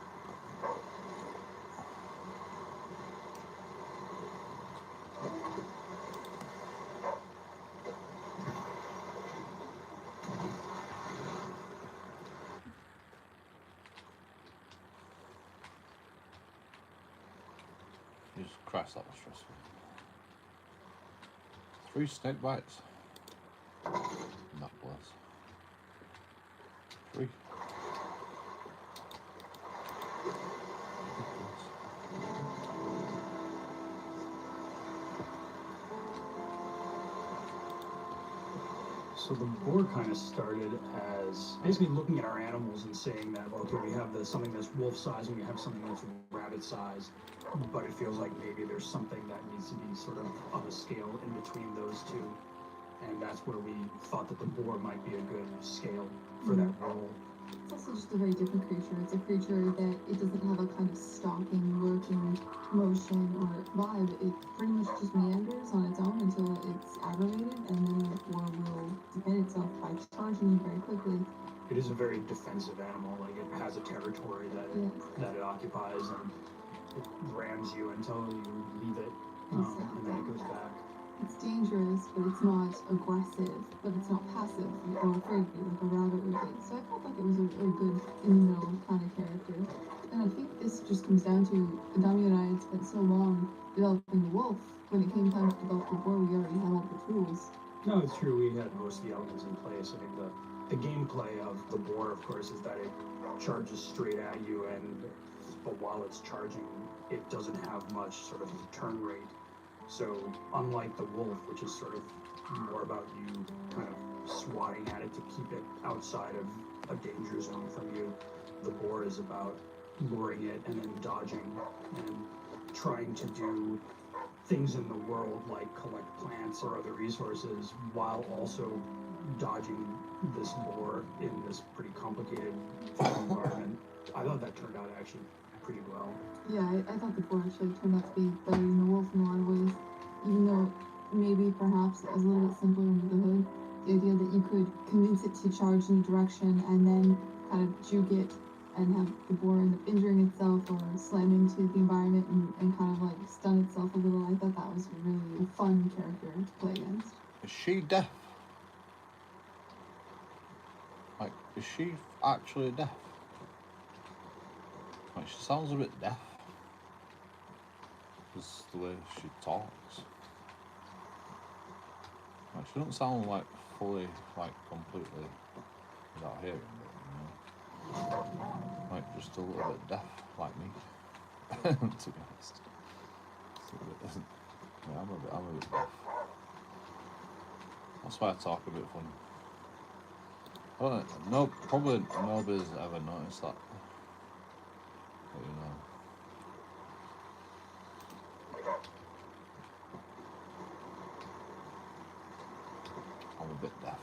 Jesus Christ, that was stressful. 3 snake bites. Not bless. 3. So the boar kind of started as basically looking at our animals and saying that, well, okay, we have something that's wolf size and we have something that's rabbit size, but it feels like maybe there's something that needs to be sort of a scale in between those two. And that's where we thought that the boar might be a good scale for that role. It's also just a very different creature. It's a creature that it doesn't have a kind of stalking, lurking motion or vibe. It pretty much just meanders on its own until it's aggravated, and then the boar will defend itself by charging you very quickly. It is a very defensive animal. Like, it has a territory that it occupies, and it rams you until you leave it, and then it goes back. It's dangerous, but it's not aggressive, but it's not passive or afraid of you like a rabbit would be. So I felt like it was a good in-the-middle kind of character. And I think this just comes down to Adami and I had spent so long developing the wolf. When it came time to develop the boar, we already had all the tools. No, it's true. We had most of the elements in place. I think the gameplay of the boar, of course, is that it charges straight at you, but while it's charging, it doesn't have much sort of turn rate. So unlike the wolf, which is sort of more about you kind of swatting at it to keep it outside of a danger zone from you, the boar is about luring it and then dodging and trying to do things in the world like collect plants or other resources while also dodging this boar in this pretty complicated environment. I thought that turned out actually pretty well. Yeah, I thought the boar actually turned out to be better than the wolf in a lot of ways. Even though maybe perhaps it was a little bit simpler under the hood. The idea that you could convince it to charge in a direction and then kind of juke it and have the boar end up injuring itself or slam into the environment and kind of like stun itself a little. I thought that was a really fun character to play against. Is she deaf? Like, is she actually deaf? Like, she sounds a bit deaf. Just the way she talks. Like, she doesn't sound like fully, like completely without hearing, but, you know. Like, just a little bit deaf, like me. To be honest. Yeah, I'm a bit deaf. That's why I talk a bit funny. I don't know, probably nobody's ever noticed that. But, you know. I'm a bit deaf.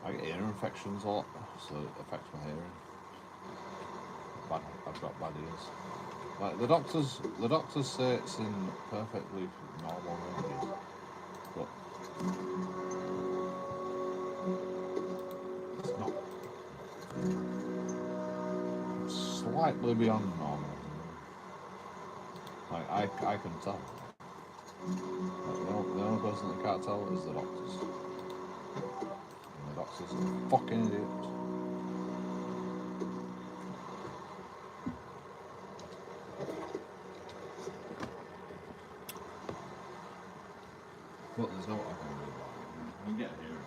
I get ear infections a lot, so it affects my hearing. I've got bad ears. Like, the doctors say it's in perfectly normal ranges, but it's not. Slightly beyond normal. Like, I can tell. Like, the only person that can't tell is the doctors. And the doctors are fucking idiots. But there's no what I can do about it. I can get here.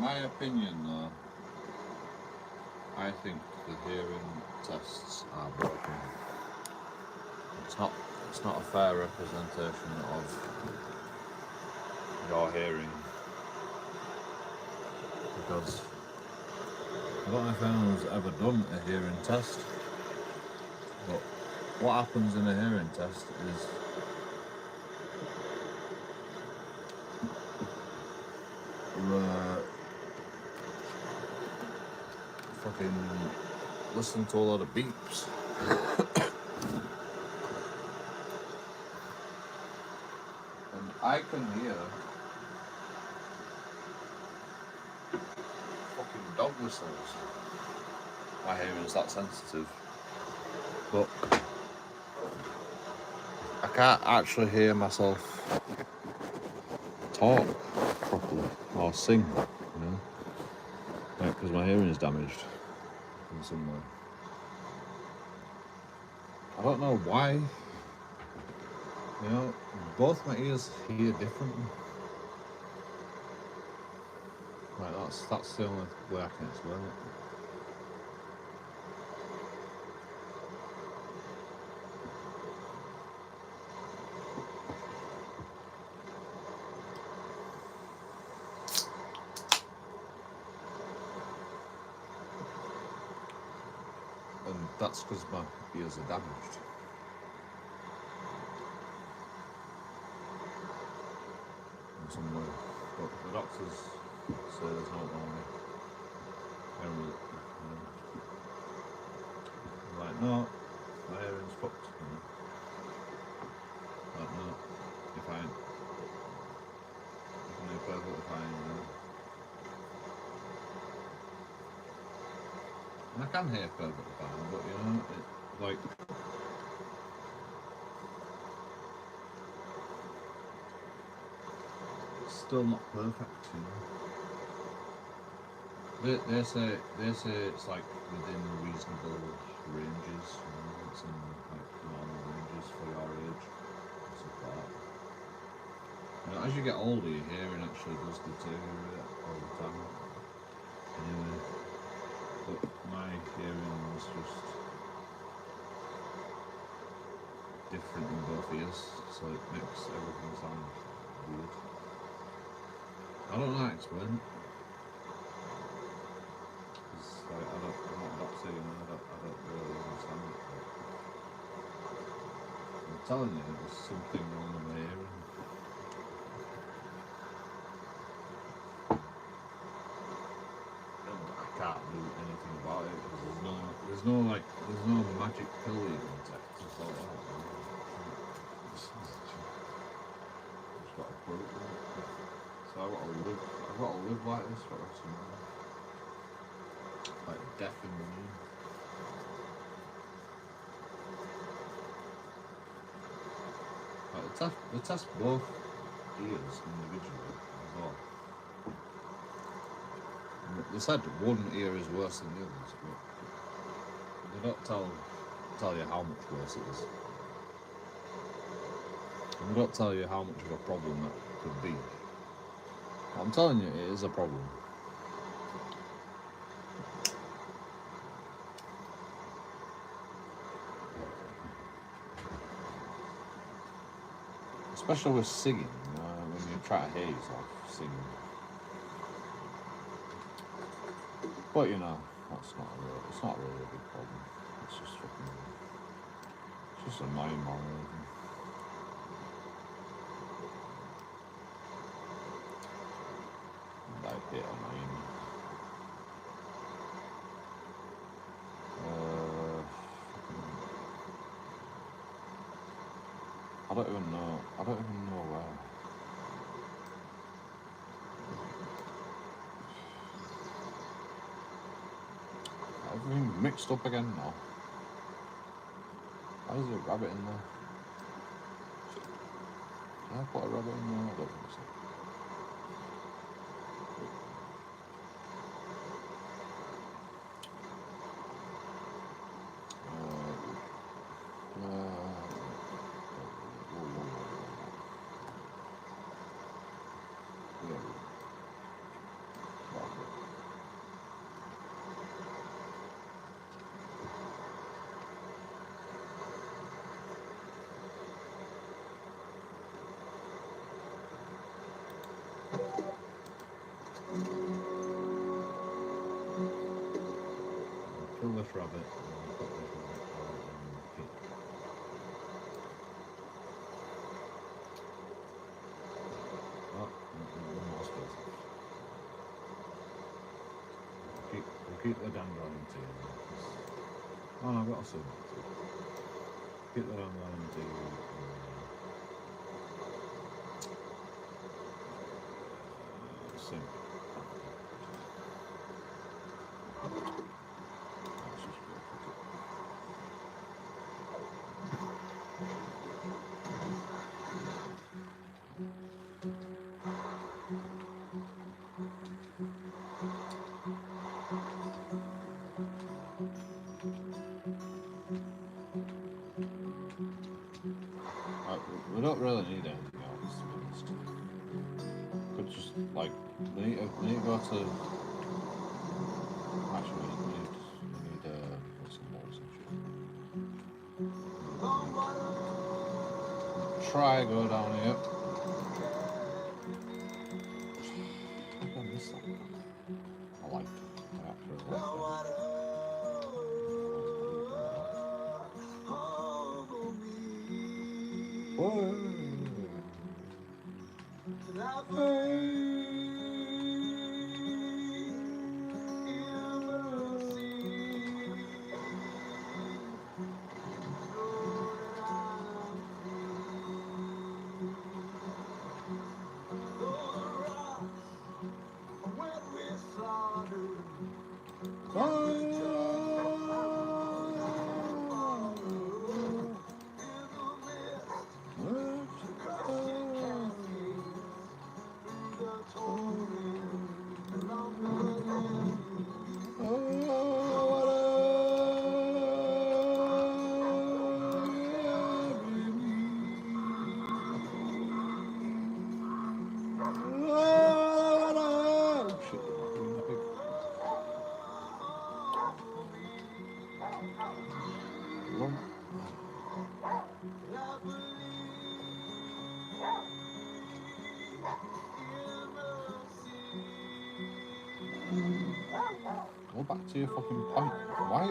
my opinion, though, I think the hearing tests are broken. It's not a fair representation of your hearing, because I don't know if anyone's ever done a hearing test, but what happens in a hearing test is fucking listen to a lot of beeps. And I can hear fucking dog whistles. My hearing is that sensitive. But I can't actually hear myself talk properly or sing, you know, because my hearing is damaged in some way. I don't know why, you know, both my ears hear differently. Like that's the only way I can explain it. And that's because my ears are damaged. In some way. But the doctors say there's no wrong. Like, no, my hearing's fucked. You know? Like, no, you're fine. You're perfectly fine, you know? And I can hear perfectly fine, but you know, like, it's still not perfect, you know. They say it's like within reasonable ranges, you know, it's in like normal ranges for your age and stuff like that. You know, as you get older, your hearing actually does deteriorate all the time. Anyway, but my hearing was just different in both ears, so it makes everything sound weird. I don't know how to explain it. Like, I'm not a doctor, you know, I don't really understand it. But I'm telling you, there's something wrong with my hearing. And I can't do anything about it because there's no magic pill you can take to sort it out. Just got to put it right. So I've got to live like this for the rest of my life. Like deaf in the knee. Like they test both ears individually as well. And they said one ear is worse than the others, but they don't tell you how much worse it is. And they don't tell you how much of a problem that could be. I'm telling you, it is a problem. Especially with singing, when you try to hear yourself singing. But you know, it's not really a big problem. It's just annoying more than anything. And I hate annoying. I don't even know where. Everything's mixed up again now. Why is there a rabbit in there? Can I put a rabbit in there? I don't think so. grab it. Oh, one more space. We'll keep the dandelion tea. Oh no, I've got a soup. Keep the dandelion tea. Sink. We don't really need anything else, to be honest. Could just, like, we need to go to... Actually, we need some walls and shit. Try go down here. I missed that. I liked it. I actually liked it. Go back to your fucking point. Why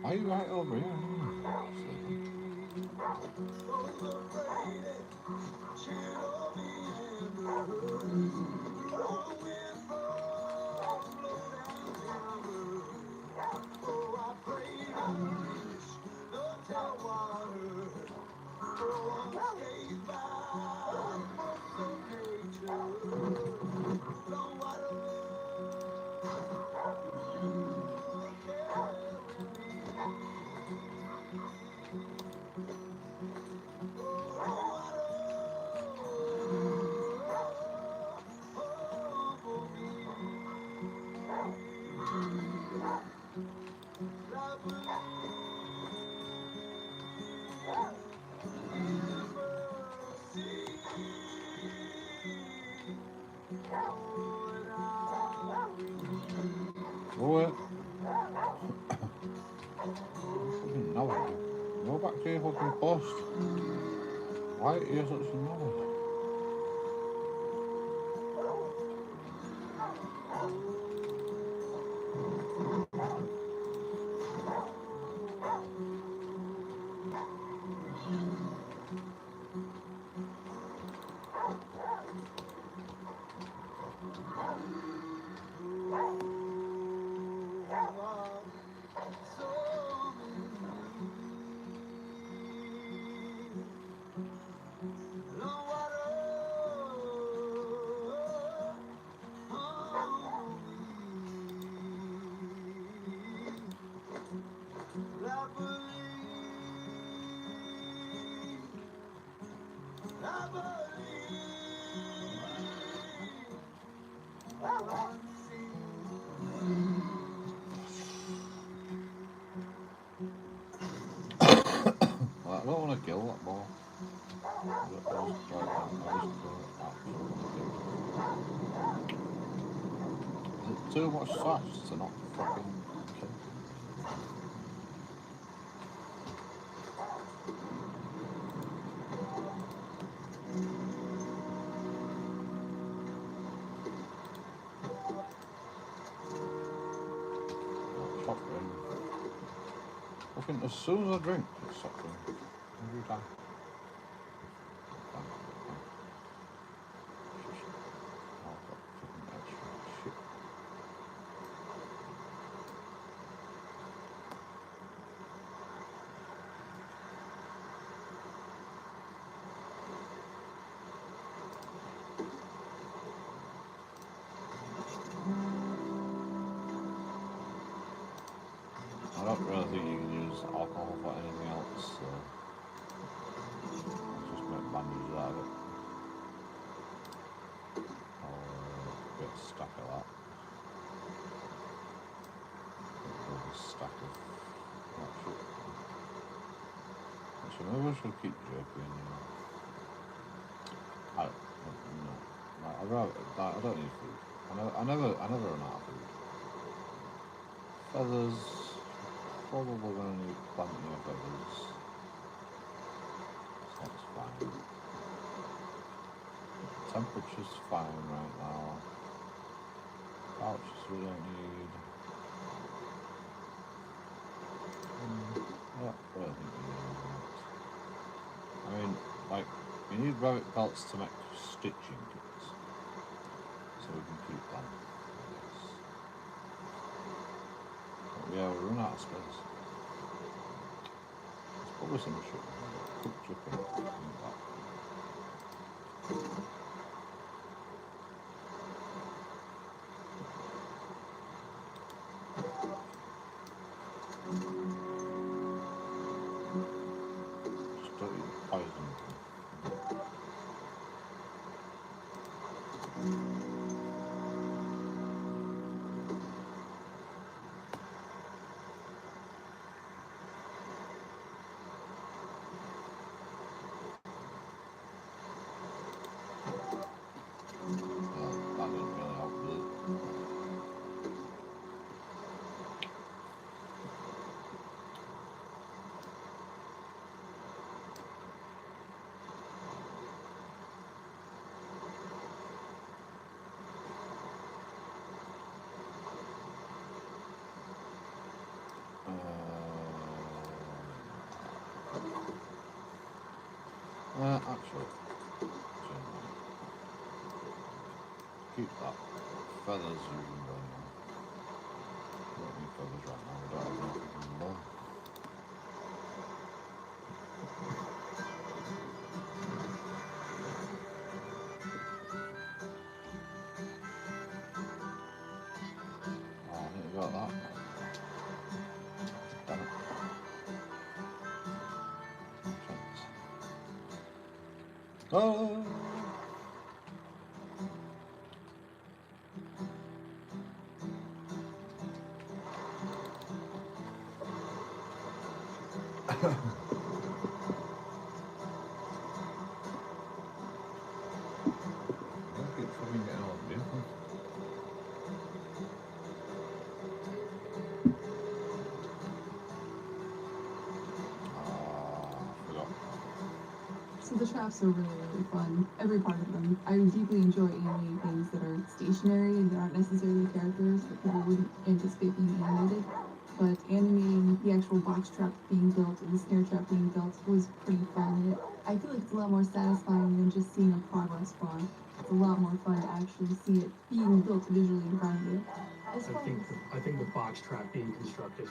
are you right over here? What? Fucking no. Go back to your fucking post. Why are you such a novel? Well, I don't want to kill that ball. Is it too much size to not fucking kill? Chop ring. fucking, as soon as I drink, it stops ringing. Every time. Oh, I've got fucking extra shit. I don't really think you can use alcohol for anything else, so I'll just make bandages out of it. I'll get a stack of that. There's a stack of that shit. Actually, maybe I should keep jerky in there. I'd rather, I don't need food. I never run out of food. Feathers, probably gonna need plenty of feathers. So that's fine. Temperature's fine right now. Pouches we don't need. Yeah, I don't think we need anything else. I mean, like, you need rabbit pelts to make stitching kits. So we can keep them, I guess. But yeah, we run out of space. There's probably some chicken. Cooked chicken. Like that. Just don't eat poison. That didn't really help, did it? Actually, keep that. Feathers you can burn now. We don't need feathers right now, we don't have enough we can burn. Oh, I think we got that. Damn it. Chance. Oh! Don't keep fucking getting all the vehicle. I forgot. So the traps are really fun. Every part of them. I deeply enjoy animating things that are stationary and that aren't necessarily characters that people wouldn't anticipate being animated. But animating the actual box trap being built and the snare trap being built was pretty fun. I feel like it's a lot more satisfying than just seeing a progress bar. It's a lot more fun to actually see it being built visually in front of you. I think the box trap being constructed is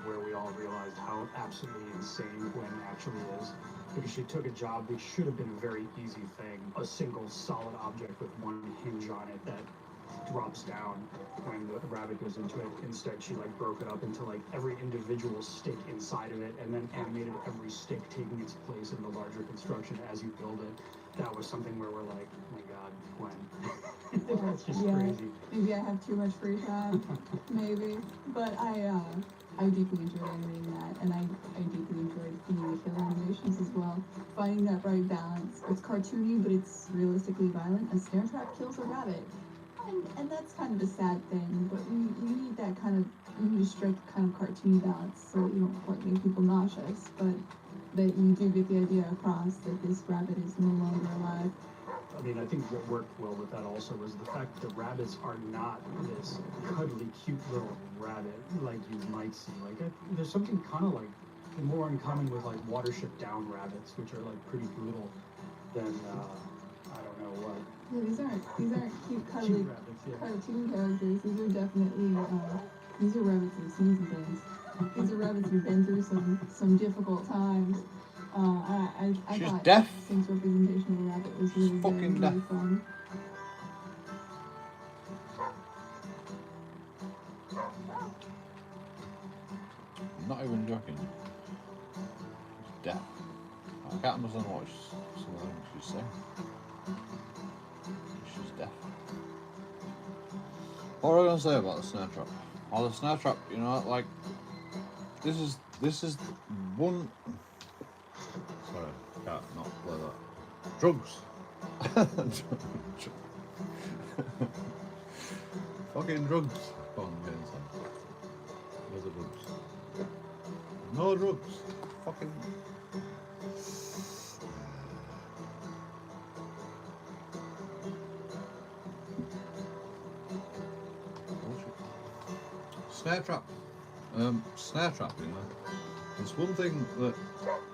where we all realized how absolutely insane Gwen actually is. Because she took a job that should have been a very easy thing, a single solid object with one hinge on it that drops down when the rabbit goes into it. Instead, she like broke it up into like every individual stick inside of it, and then animated every stick taking its place in the larger construction as you build it. That was something where we're like, oh my god, Gwen. That's just crazy. Maybe I have too much free time. Maybe. But I deeply enjoyed animating that, and I deeply enjoyed the kill animations as well. Finding that right balance. It's cartoony, but it's realistically violent. A snare trap kills a rabbit. And that's kind of a sad thing, but you need that kind of, you need to strike a kind of cartoony balance so that you don't quite make people nauseous, but that you do get the idea across that this rabbit is no longer alive. I mean, I think what worked well with that also was the fact that the rabbits are not this cuddly, cute little rabbit like you might see. Like, there's something kind of like more in common with like Watership Down rabbits, which are like pretty brutal, than I don't know what. Yeah, these aren't cute cuddly Cute rabbits, yeah. cartoon characters. These are definitely these are rabbits who've seen some things. These are rabbits who've been through some difficult times. I She's thought deaf. Sync's representation of a rabbit was really She's good fucking and really deaf. fun. I'm not even joking. She's deaf. I can't understand what some of the things she's saying. She's deaf. What are I gonna say about the snare trap? Oh, the snare trap, you know, like this is one. Sorry, I can't not play that. Drugs. Fucking drugs. Come on, get inside. Where's the drugs? No drugs. Fucking. Snare trap. Snare trap, you know. It's one thing that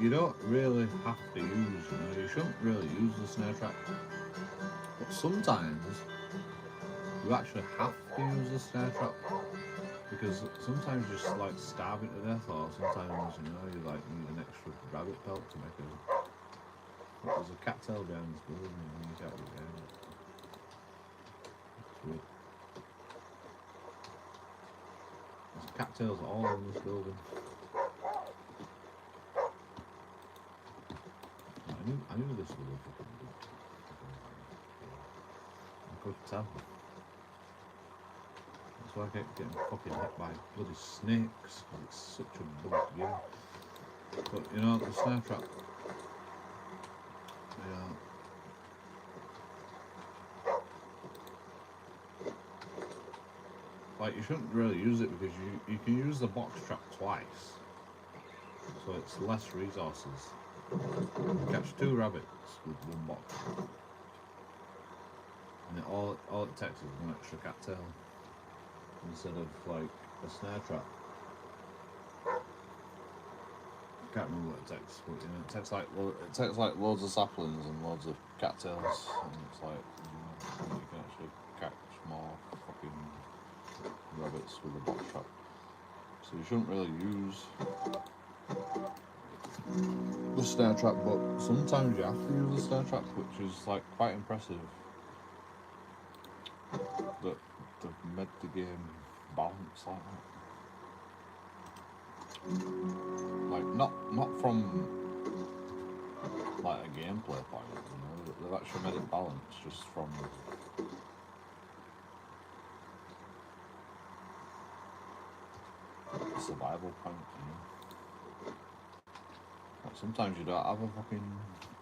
you don't really have to use, you know. You shouldn't really use the snare trap. But sometimes you actually have to use the snare trap. Because sometimes you just like starve it to death, or sometimes, you know, you like need an extra rabbit pelt to make a. There's a cattail behind this building and you can't get behind it. It's weird. There's cattails all in this building. I knew this was a fucking good. I could tell. That's why I kept getting fucking hit by bloody snakes, because it's such a bug game. But you know, the snare trap. Yeah. Like, you shouldn't really use it because you can use the box trap twice. So it's less resources. You catch 2 rabbits with 1 box. And all it takes is 1 extra cattail. Instead of like a snare trap. I can't remember what it takes, but you know, it takes like loads of saplings and loads of cattails, and it's like, you know, you can actually catch more fucking rabbits with a box trap. So you shouldn't really use the snare trap, but sometimes you have to use the snare trap, which is like quite impressive. That they've made the game balance like that. Like not from like a gameplay point, you know, they've actually made it balanced just from a survival point, you know. Like sometimes you don't have a fucking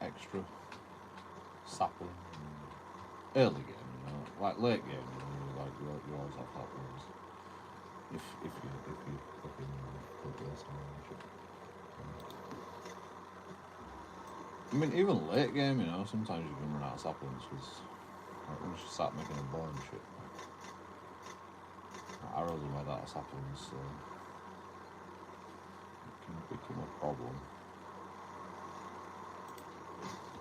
extra sapling. Early game, you know, like late game, you know, like you always have saplings. If you fucking put this on and shit. I mean, even late game, you know, sometimes you can run out of saplings because like, once you start making a bow and shit, like, arrows are made out of saplings, so it can become a problem.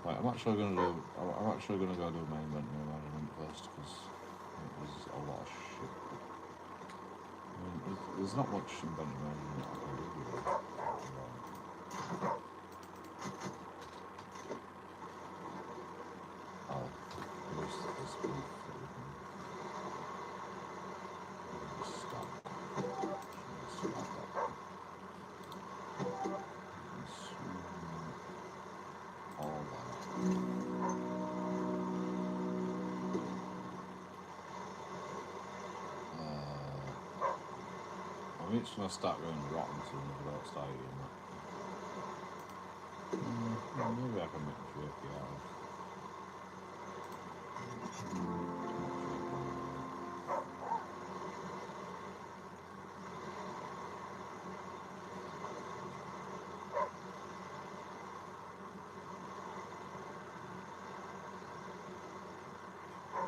Right, I'm actually gonna go do my inventory management first because there's a lot of shit. I mean, there's not much inventory management I can do with it. Oh, there's this beef that we can stop. Stop that. All that. I'm just gonna start going rotten soon if I don't start eating that. Maybe I can make a jerky out of.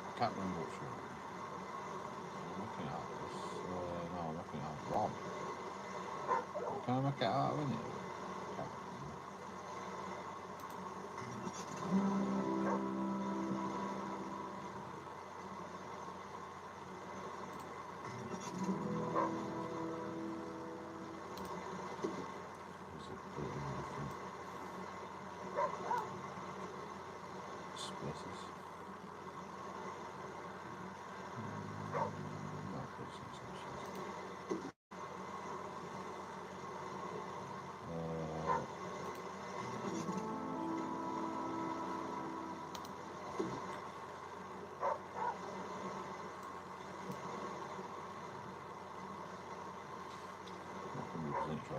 I can't remember which one. I'm looking at this. No, I'm looking at Rob. Can I make it out of any of it?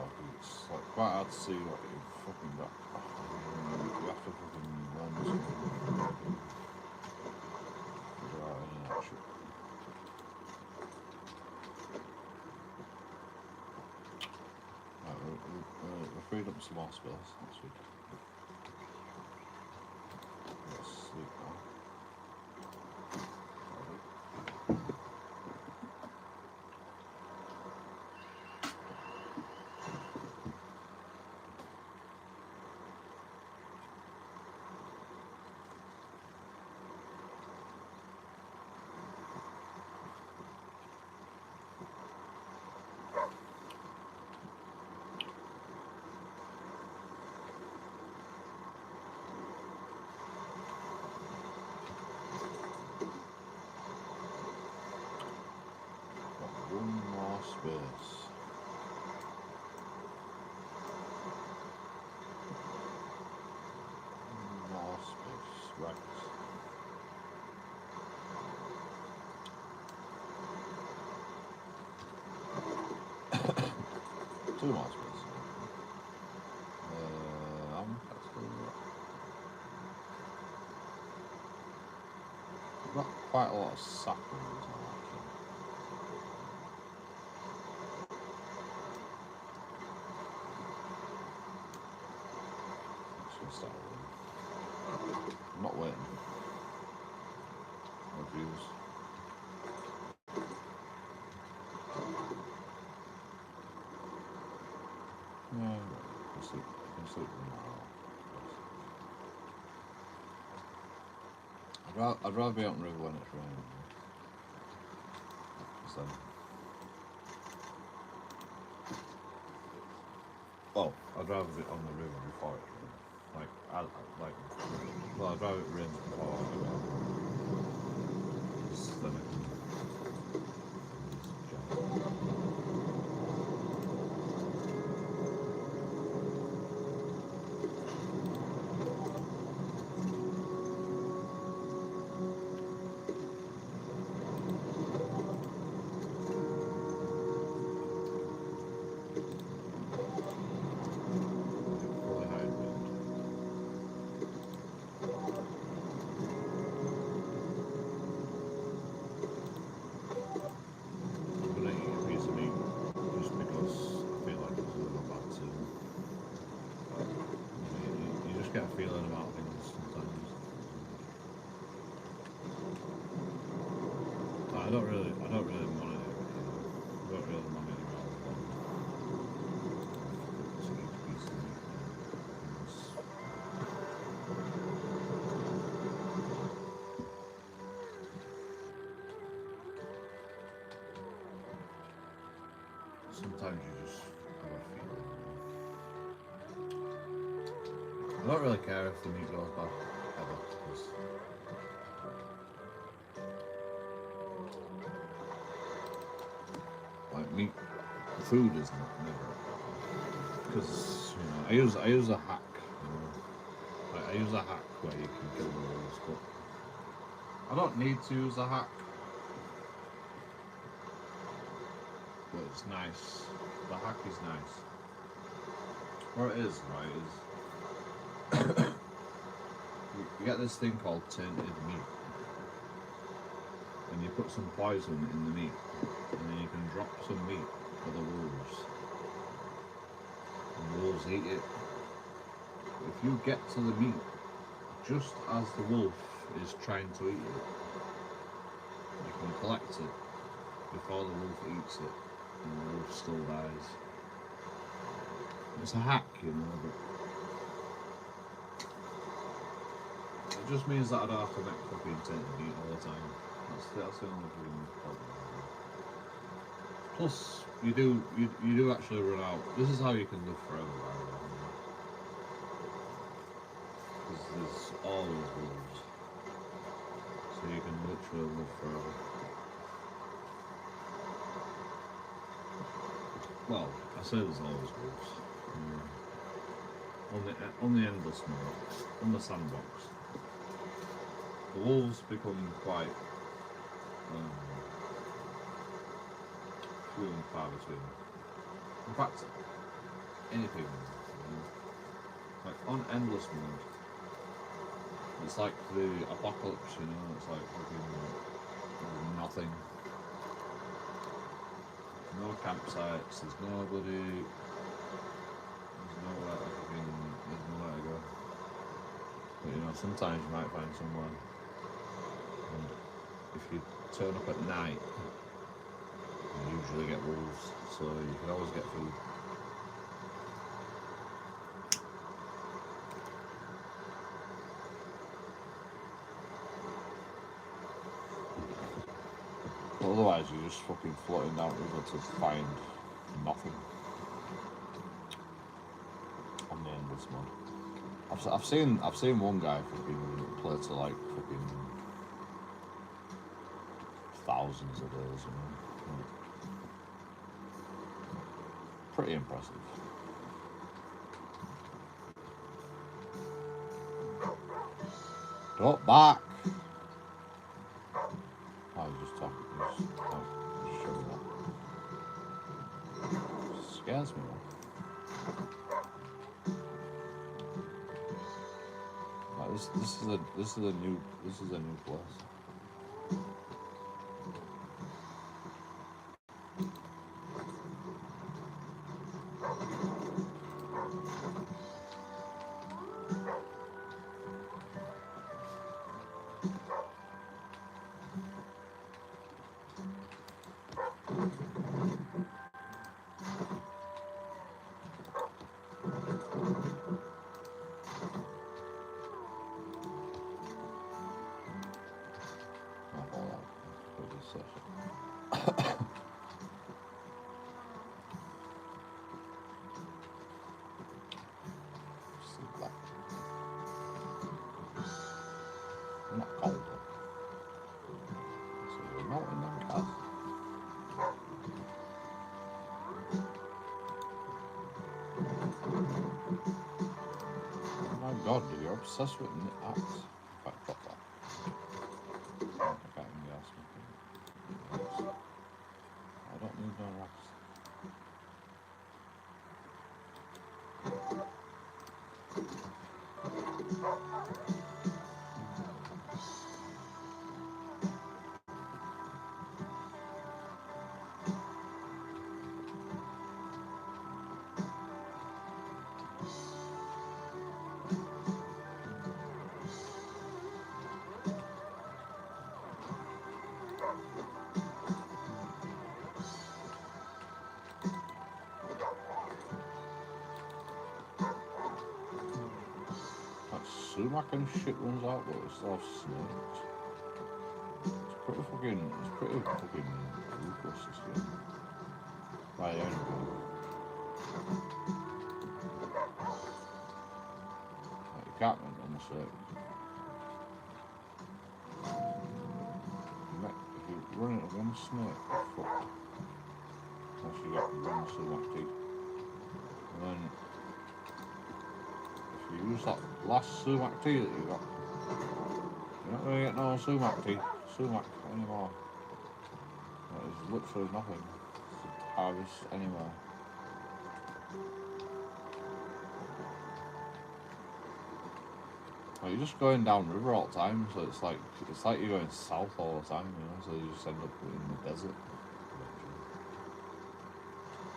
though, 'cause it's like quite hard to see what you've fucking got. You have to fucking learn something. Figure out any of that shit. Right, we're freed up some more space. That's good. Let's sleep now. One more space. One more space. Right. Two more spaces. That's good. We've got quite a lot of saplings now, actually. Just gonna start with I'm not waiting. No views. Yeah, I can sleep tomorrow. I'd rather be out on the river when it's raining. So, well, I'd rather be on the river before it rains. I'd rather it rains before it rains. Then I can fully hide wind. I'm gonna eat a piece of meat just because I feel like it's a little bad too. You just get a feeling about things sometimes. I don't really monitor it. I don't really monitor it. Just eat a piece of meat. Sometimes you just have a feeling. I don't really care if the meat goes bad ever, because like meat, food is never a problem. Because I use a hack. I use a hack where you can kill the wolves, but I don't need to use a hack. But it's nice. The hack is nice. Or it is, right? You get this thing called tainted meat, and you put some poison in the meat, and then you can drop some meat for the wolves, and the wolves eat it. If you get to the meat just as the wolf is trying to eat it, you can collect it before the wolf eats it, and the wolf still dies. It's a hack, but it just means that I don't have to make fucking tainted meat all the time. That's the only problem. Plus, you do actually run out. This is how you can live forever, by the way. Because there's always wolves, so you can literally live forever. Well, I say there's always wolves. On the endless map, on the sandbox, the wolves become quite few and far between. In fact, anything. You know? Like on endless mode, it's like the apocalypse. You know, it's like fucking nothing. No campsites. There's nobody. There's nowhere to fucking. There's nowhere to go. But you know, sometimes you might find somewhere. And if you turn up at night, you usually get wolves, so you can always get food. But otherwise, you're just fucking floating down river to find nothing on the endless mode. I've seen one guy fucking play to like fucking thousands of days, you know. Pretty impressive. Don't back! I was just talking, just showing up. Scares me, man. Like, this is a new place. I'm not cold though. So we're melting them cars. Oh my god, you're obsessed with apps. In fact, drop that. I can't even ask me. I don't need no rocks. Sumac and shit runs out, but it's all snakes. It's pretty fucking ruthless, this game. Right, there we go. Like, you can't run on the snake. If you run into one snake, you're fucked. Unless you get one sumac teeth. And then, if you use that last sumac tea that you got, you're not going to get no sumac anymore. There's literally nothing to harvest anywhere. Well, you're just going down river all the time, so it's like you're going south all the time, you know. So you just end up in the desert.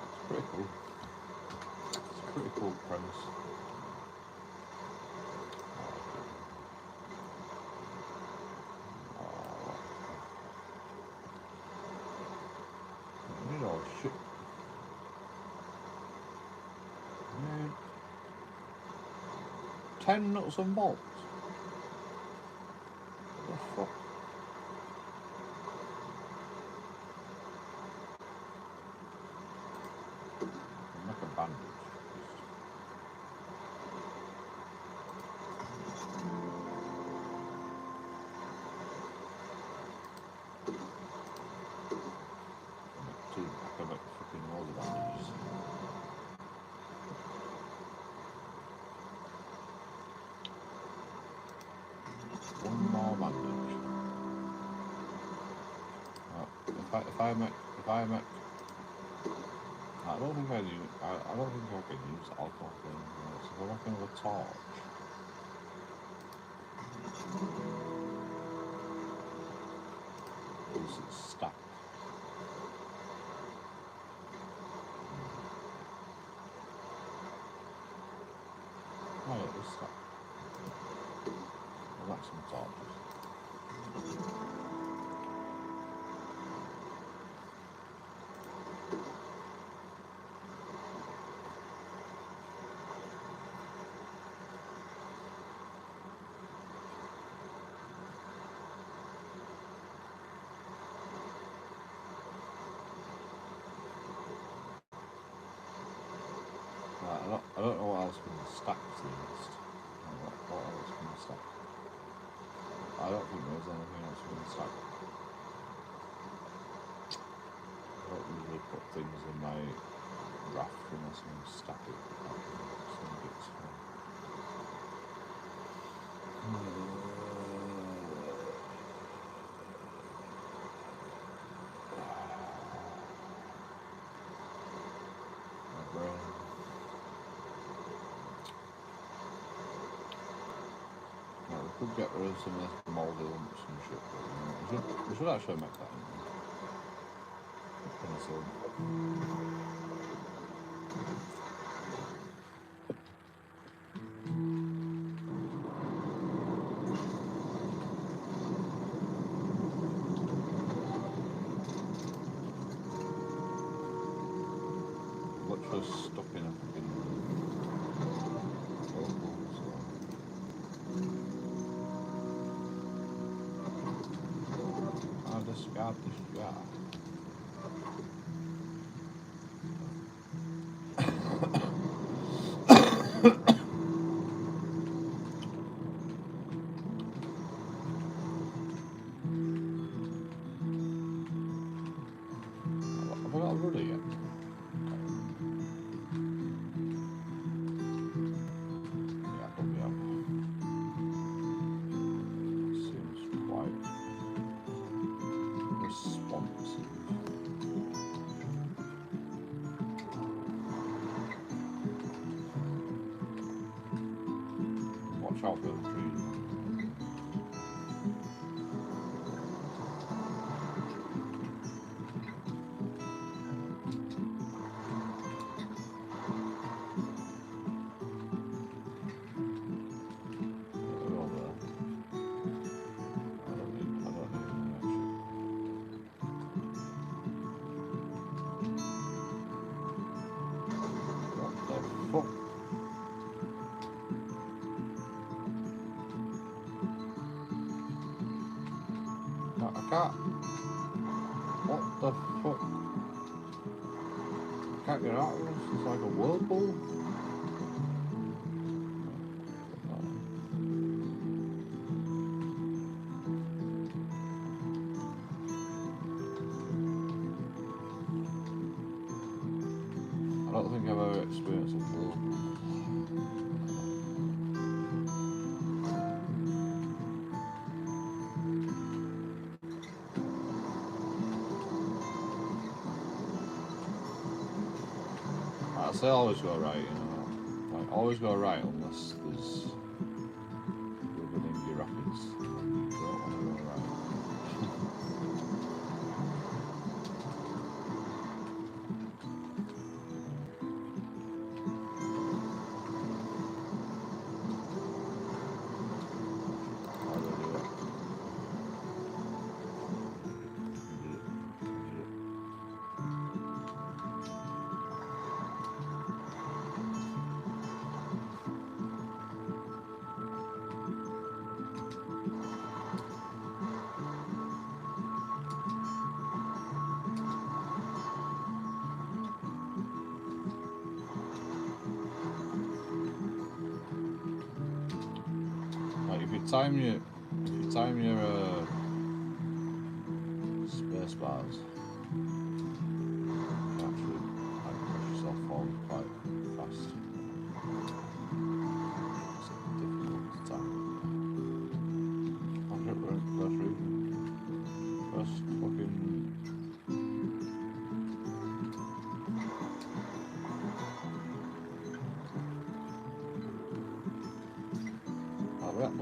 It's pretty cool. It's a pretty cool premise. Oh shit. Man. 10 nuts and bolts. What the fuck? Make a bandage. I can make fucking loads of bandages. One more bandage. If I make I don't think I do. I don't think I can use alcohol anymore. So we're not going to a torch. Is it stuck? Oh yeah, it's stuck. Well, that's some torches. I don't know what else can stack to the list. What else can stack? I don't think there's anything else we can stack. I don't usually put things in my raft unless I'm going to stack it. Some bits from. We could get rid of some of this mouldy lumps and shit, but we should actually make that penicillin. Literally stuck in a fucking whirlpool, so. I'll discard this jar. Have I got a rudder yet? Yeah, probably have. Seems quite responsive. Watch out for the trees. They're all there. I don't need them actually. What the fuck? No, I can't. What the fuck? I can't get out of this. It's like a whirlpool. I don't think I've ever experienced a whirlpool. I say always go right, you know. Like, always go right unless there's rubber dingy rapids. You don't want to go right. How do I do that? Like if you time your space bars, you can actually like push yourself forward quite fast. It's difficult to time. I don't know, first reason. First fucking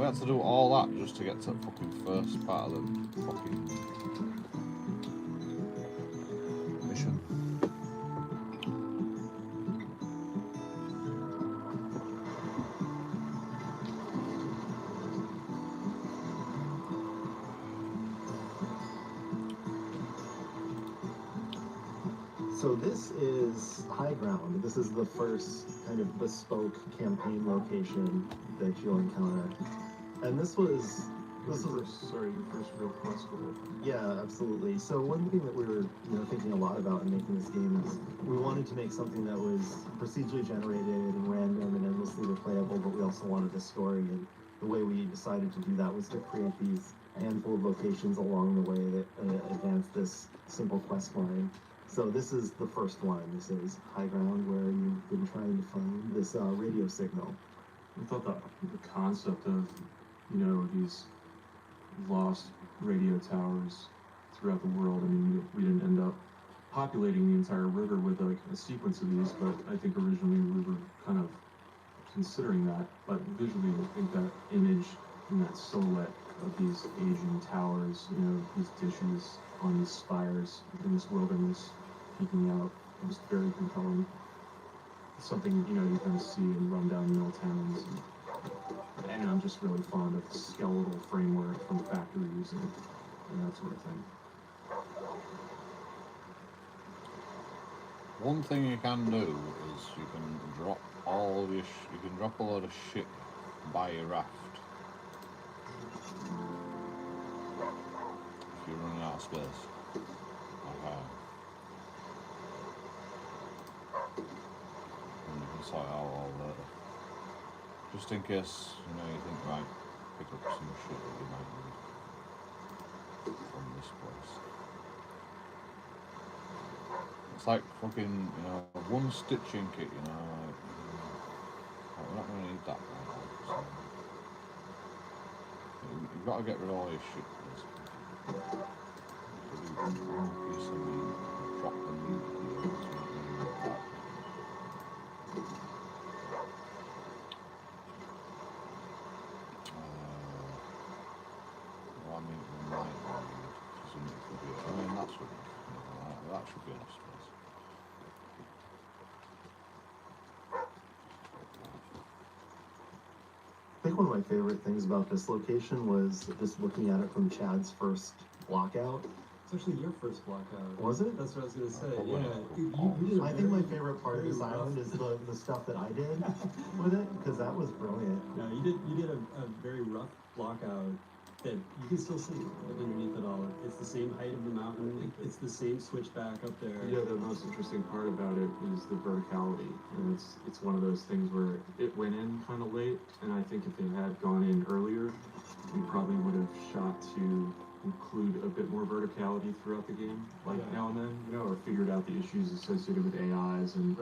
We had to do all that just to get to the fucking first part of the fucking mission. So this is High Ground. This is the first kind of bespoke campaign location that you'll encounter. And this was your first real quest with it. yeah, absolutely. So one thing that we were, thinking a lot about in making this game is we wanted to make something that was procedurally generated and random and endlessly replayable, but we also wanted a story. And the way we decided to do that was to create these handful of locations along the way that advance this simple quest line. So this is the first one. This is High Ground, where you've been trying to find this radio signal. I thought the concept of, these lost radio towers throughout the world. I mean, we didn't end up populating the entire river with like a sequence of these, but I think originally we were kind of considering that. But visually, I think that image and that silhouette of these aging towers, these dishes on these spires in this wilderness peeking out, it was very compelling. Something, you kind of see in rundown mill towns. And I'm just really fond of skeletal framework from factories and that sort of thing. One thing you can do is you can drop you can drop a load of shit by your raft. If you're running out of space. Okay. And you can sort it out all later. Just in case, you think, right, pick up some shit that you might need from this place. It's like fucking, one stitching kit, like, we're not going to need that right now. So you've got to get rid of all your shit, basically. One piece of meat, drop the meat here, so you can make that. That should be enough space. I think one of my favorite things about this location was just looking at it from Chad's first blockout. It's actually your first blockout. Was it? That's what I was gonna say. Oh, Yeah, you did. I think my favorite part of this island is the stuff that I did with it, because that was brilliant. No, you did a very rough blockout that you can still see underneath it all. It's the same height of the mountain. It's the same switchback up there. Yeah, the most interesting part about it is the verticality, and it's one of those things where it went in kind of late, and I think if it had gone in earlier, we probably would have shot to include a bit more verticality throughout the game, like now and then, or figured out the issues associated with AIs and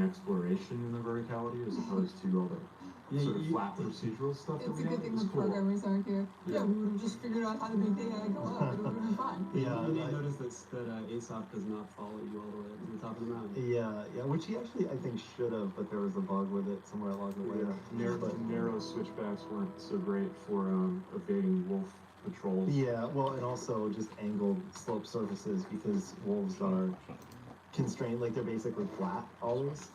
exploration in the verticality, as opposed to all the sort of flat procedural stuff that It's we a good had. thing It was the cool. programmers aren't here. Yeah, we would have just figured out how to make the AI go up. It would have been fine. Yeah, You may notice that Aesop does not follow you all the way to the top of the mountain. yeah, which he actually I think should have, but there was a bug with it somewhere along the way. Narrow switchbacks weren't so great for evading wolf patrols. Yeah, well, and also just angled slope surfaces, because wolves are constrained, like they're basically flat always.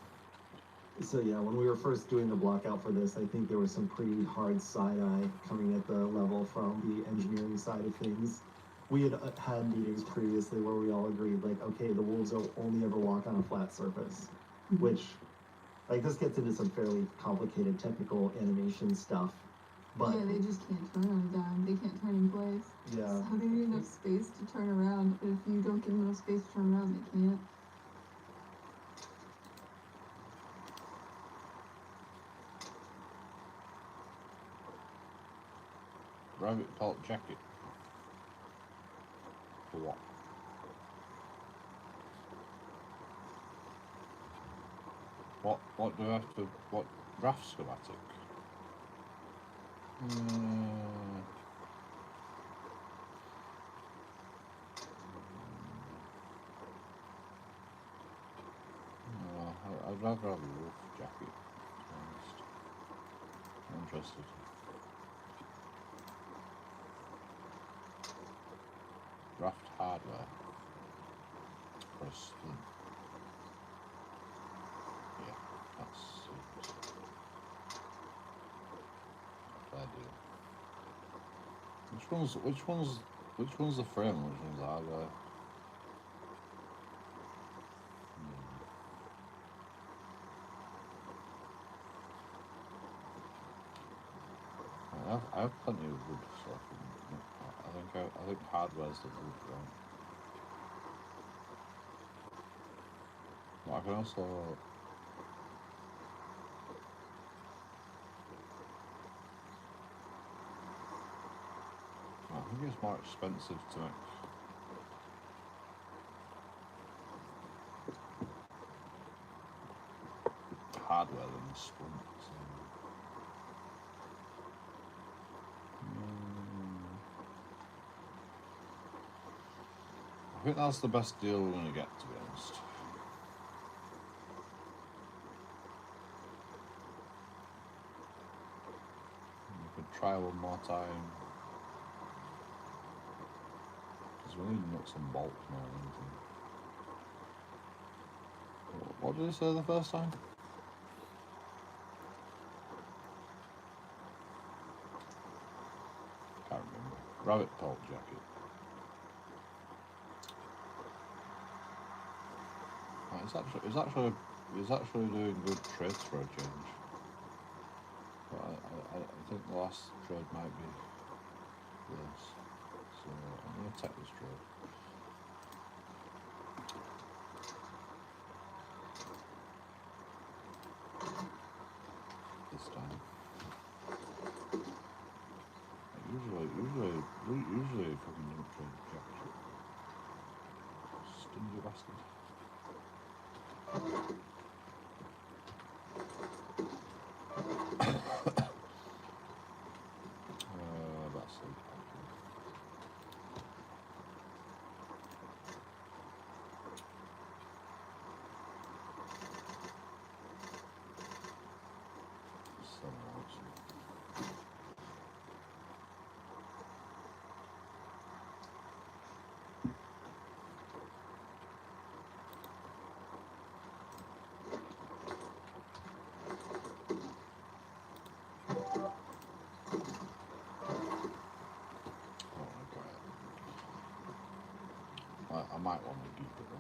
So yeah, when we were first doing the blockout for this, I think there was some pretty hard side-eye coming at the level from the engineering side of things. We had had meetings previously where we all agreed, like, okay, the wolves will only ever walk on a flat surface, which, like, this gets into some fairly complicated technical animation stuff. But yeah, they just can't turn on a dime. They can't turn in place. yeah, So they need enough space to turn around. But if you don't give them enough space to turn around, they can't. Rabbit Talk jacket. For what? What do I have to, what draft schematic? I'd rather have a wolf jacket, to be honest. I'm interested. draft hardware for a splint. Yeah, that's a fair deal. Which one's the frame and which one's the hardware? I have plenty of wood, so I think hardware's the wood, right? But I can also I think it's more expensive to make hardware than the splint. So. I think that's the best deal we're going to get, to be honest. We could try one more time. Because we need nuts and bolts more than anything. What did he say the first time? Can't remember. Rabbit coat jacket. It's actually doing good trades for a change. But I think the last trade might be this. So I'm going to take this trade. This time. Usually fucking don't trade jacket. Stingy bastard. That's it. I might want to keep it though.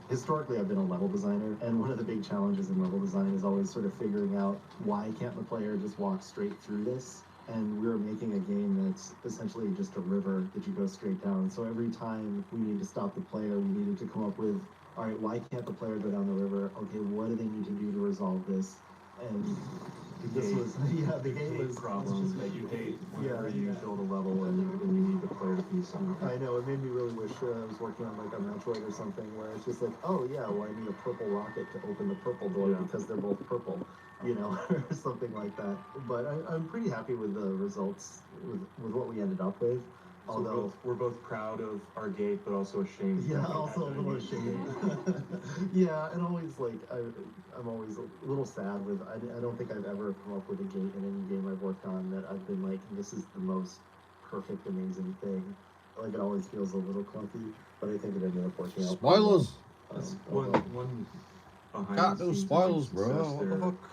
Historically, I've been a level designer, and one of the big challenges in level design is always sort of figuring out why can't the player just walk straight through this? And we're making a game that's essentially just a river that you go straight down. So every time we need to stop the player, we needed to come up with, all right, why can't the player go down the river? Okay, what do they need to do to resolve this? And this was, yeah, the game was problems that you hate whenever you build a level and you need the player to be something. I know, it made me really wish I was working on like a Metroid or something where it's just like, oh yeah, well I need a purple rocket to open the purple door because they're both purple, you know, or something like that. But I'm pretty happy with the results, with what we ended up with. So Although we're both proud of our gate, but also ashamed. yeah, also a little ashamed. Yeah, and always like I'm always a little sad with. I don't think I've ever come up with a gate in any game I've worked on that I've been like, this is the most perfect, amazing thing. Like it always feels a little clunky, but I think it ended up working out. Spoilers. That's one behind Can't the do scenes spoilers, success bro. What the there, fuck?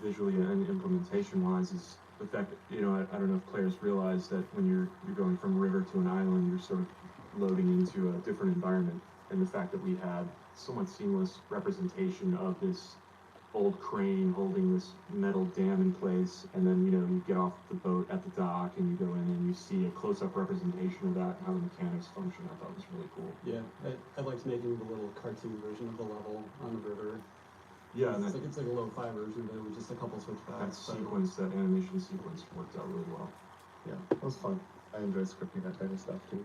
visually and implementation wise, is the fact that, you know, I don't know if players realize that when you're going from a river to an island, you're sort of loading into a different environment, and the fact that we had somewhat seamless representation of this old crane holding this metal dam in place, and then, you know, you get off the boat at the dock and you go in and you see a close-up representation of that and how the mechanics function. I thought was really cool. Yeah, I liked making the little cartoon version of the level on the river. Yeah, and it's like a low-fi version, but with just a couple switchbacks. that animation sequence worked out really well. Yeah, it was fun. I enjoy scripting that kind of stuff too.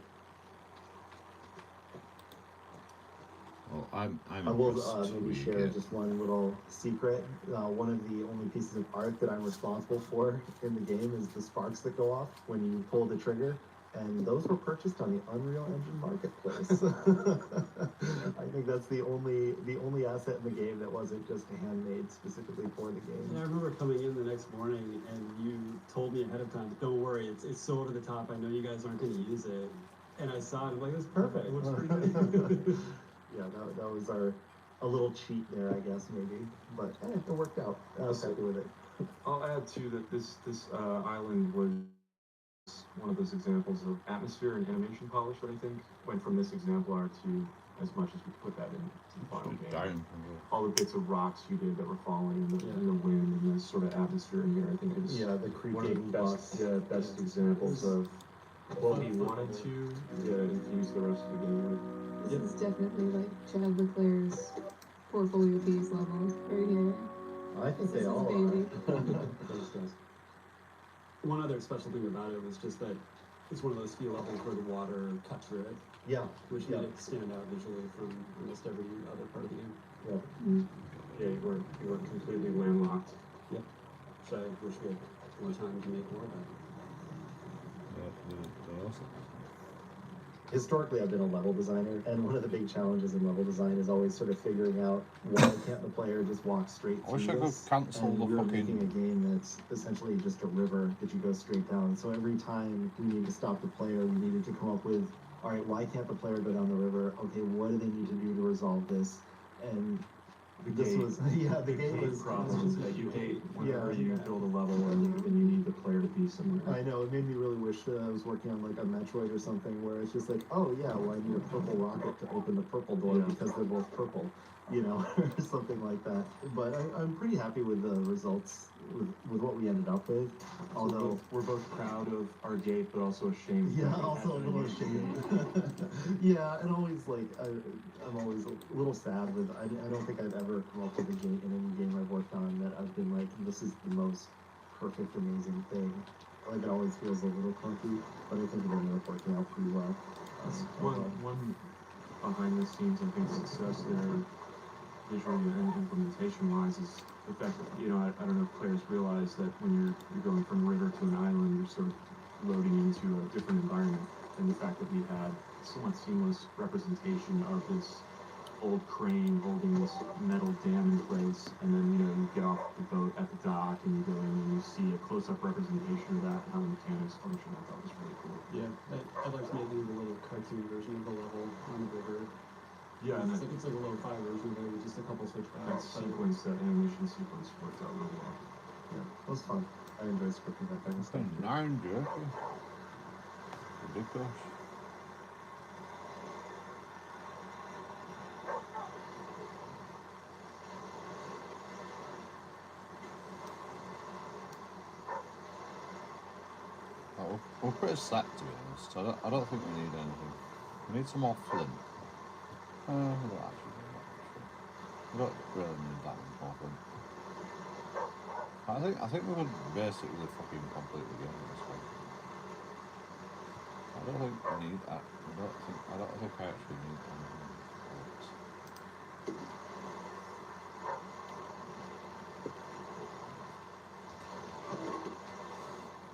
Well, I'm I will impressed maybe we share get- just one little secret. One of the only pieces of art that I'm responsible for in the game is the sparks that go off when you pull the trigger. and those were purchased on the Unreal Engine marketplace. I think that's the only asset in the game that wasn't just handmade specifically for the game. Yeah, I remember coming in the next morning and you told me ahead of time, don't worry, it's so over the top, I know you guys aren't going to use it. And I saw it, I'm like, that's perfect, it looks pretty good. Yeah, that was a little cheat there, I guess, maybe, but it worked out. I was happy with it. I'll add too that this island was one of those examples of atmosphere and animation polish that I think went from this example art to as much as we put that into the final game. All the bits of rocks you did that were falling and the wind and the sort of atmosphere in here, I think is the one of creaking the best examples of what we wanted to infuse the rest of the game with. This is definitely like Chad Leclerc's portfolio piece level right here. I think This they is all baby. Thanks, guys. One other special thing about it was just that it's one of those few levels where the water cut through it, Yeah, which made it stand out visually from almost every other part of the game. Yeah, you were completely landlocked. Yep. Which I wish we had more time to make more of that. Historically, I've been a level designer, and one of the big challenges in level design is always sort of figuring out why can't the player just walk straight I wish through I could this? cancel And the we're fucking- making a game that's essentially just a river that you go straight down. So every time we need to stop the player, we needed to come up with, all right, why can't the player go down the river? Okay, what do they need to do to resolve this? And The this gate. was, yeah, the game was problems that you hate whenever Yeah. you build a level and you need the player to be somewhere. I know, it made me really wish that I was working on like a Metroid or something where it's just like, oh yeah, well I need a purple rocket to open the purple door because they're both purple, you know, or something like that. But I'm pretty happy with the results, with what we ended up with. Although we're both proud of our gate, but also ashamed. yeah, that we also a had to little use the ashamed. gate. Yeah, and always like I'm always a little sad with. I don't think I've ever come up with a gate in any game I've worked on that I've been like, this is the most perfect, amazing thing. Like it always feels a little clunky, but I think it ended up working out pretty well. One behind the scenes, I think, success there, visually and implementation wise, is the fact that I don't know if players realize that when you're going from river to an island, you're sort of loading into a different environment, and the fact that we had somewhat seamless representation of this old crane holding this metal dam in place, and then you get off the boat at the dock and you go in and you see a close-up representation of that and how the mechanics function. I thought was really cool. Yeah, I'd like to make a little cartoon version of the level on the river. Yeah, and it's like a lo-fi version of it with just a couple switchbacks. that animation sequence worked out really well. Yeah, it was fun. I enjoyed scripting that kind of stuff. 9 jerky. Ridiculous. We're pretty set, to be honest. I don't think we need anything. We need some more flint. We don't actually need that much flint. We don't really need that much more flint. I think we would basically fucking complete the game at this point. I don't think we need that. I don't think I actually need anything else.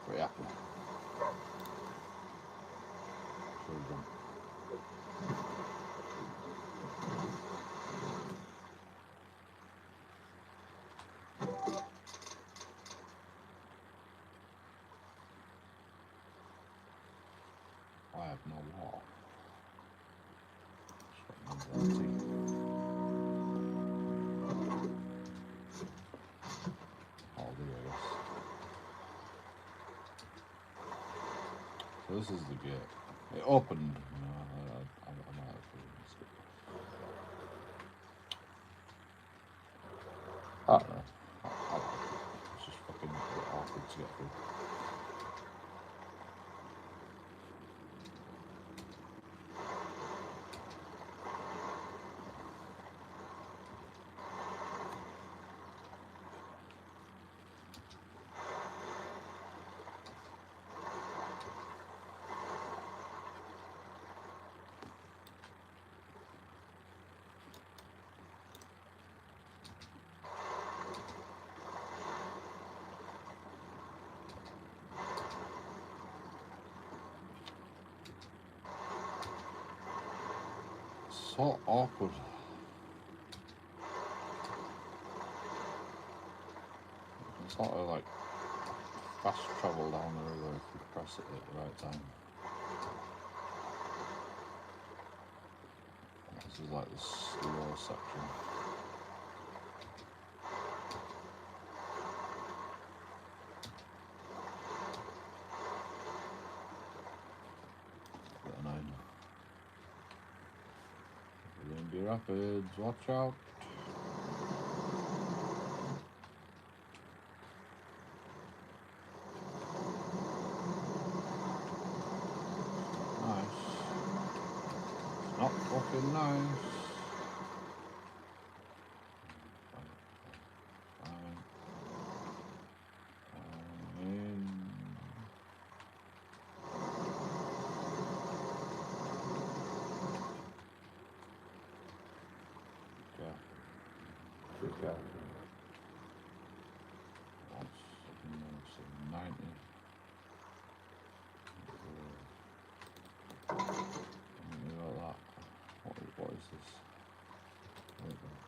But yeah. I have no wall. All the ways. So this is the gate. It opened. I might have missed it. I don't know. It's just fucking awkward to get through. so awkward. It's sort of like fast travel down the river if you press it at the right time. This is like the slow section. Bit annoying. Be rapids, watch out. Nice. Not fucking nice. Fine. In. Okay. Okay. That's 90. Like that. What is this? Wait a minute.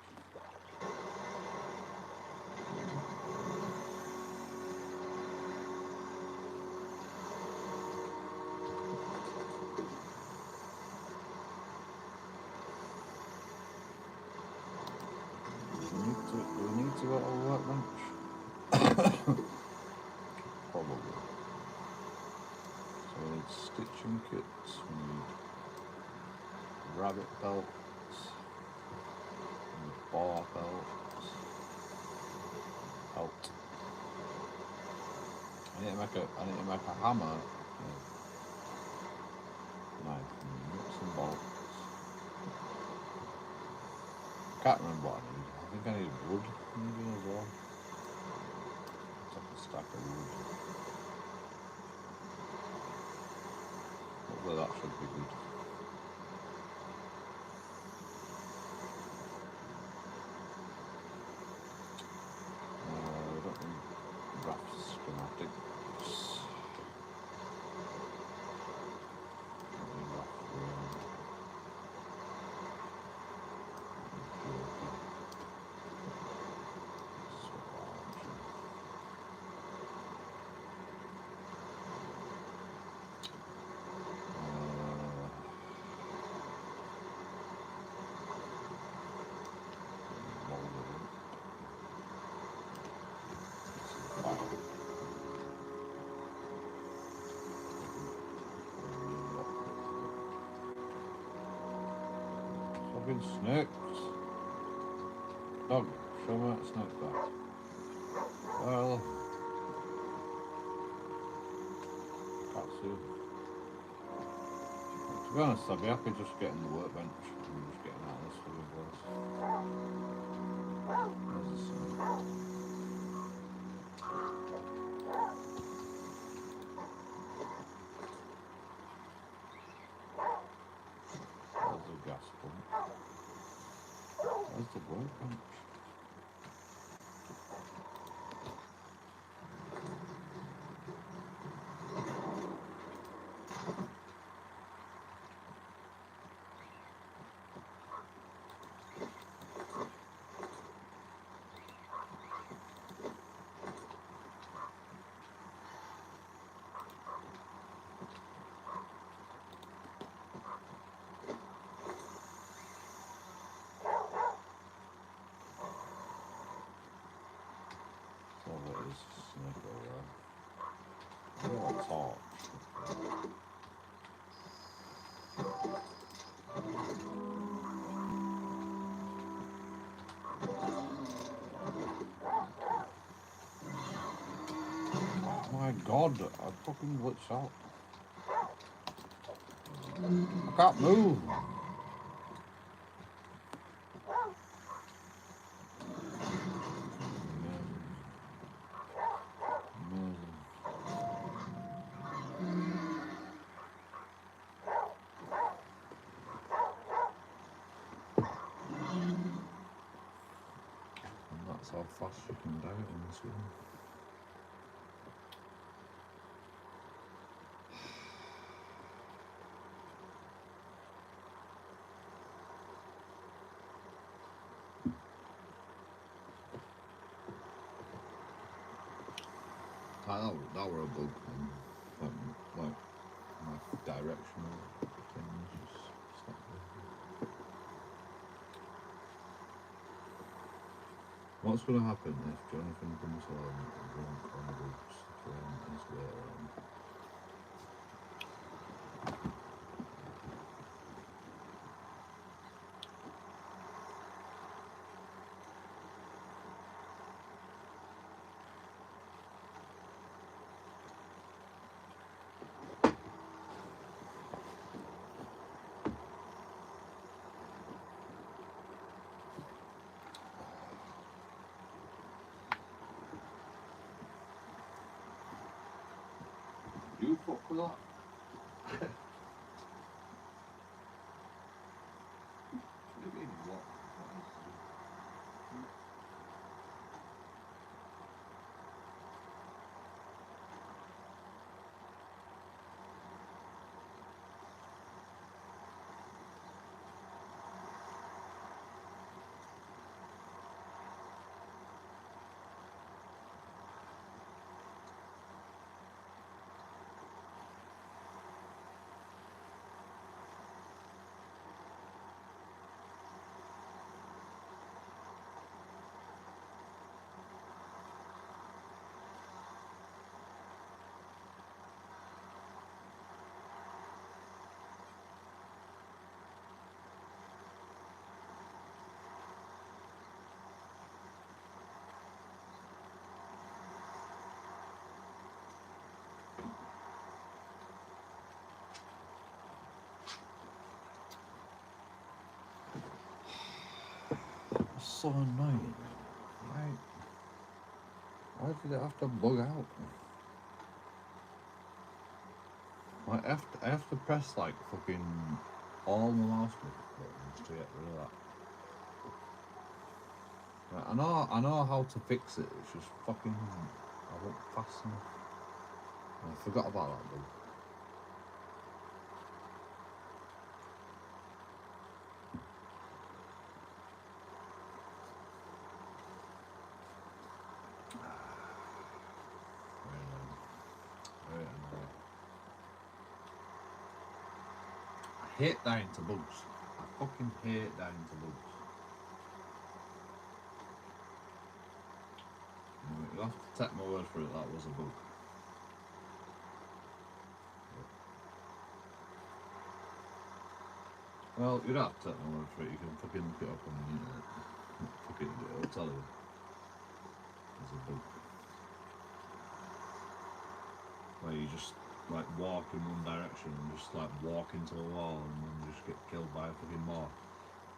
Do we need to go to a workbench? Probably. So we need stitching kits, we need rabbit belts, and bar belts, belt. I need to make a hammer, knife, and nuts and bolts. I can't remember what I need. I think I need wood maybe as well. It's like a stack of wood. Hopefully that should be good. We don't need rough schematics. Don't need rough fucking snakes. Dog, show me that snake back. Well, can't see him. To be honest, I'd be happy just getting the workbench and just getting out of this fucking place. There's the snake. There's the gas pump. There's the workbench. So there is a snake over there. Real torch. Oh my god, I fucking glitched out. I can't move. And that's how fast you can do it in this one. That were a bug. Like my directional thing just stopped working. What's going to happen if Jonathan comes home and drunk on books from his way home? You fuck with that? What do you mean, what? It's so annoying. Why did it have to bug out? Like, I have to press like fucking all my mouse buttons to get rid of that. Like, I know how to fix it. It's just fucking I won't fast enough. I forgot about that bug. Very annoying. I hate dying to bugs. I fucking hate dying to bugs. You'll have to take my word for it, that was a bug. Well, you don't have to take my word for it, you can fucking look it up on the internet. Fucking do it, I'll tell you. There's a bug. Where you just like walk in one direction and just like walk into a wall and then just get killed by a fucking moth.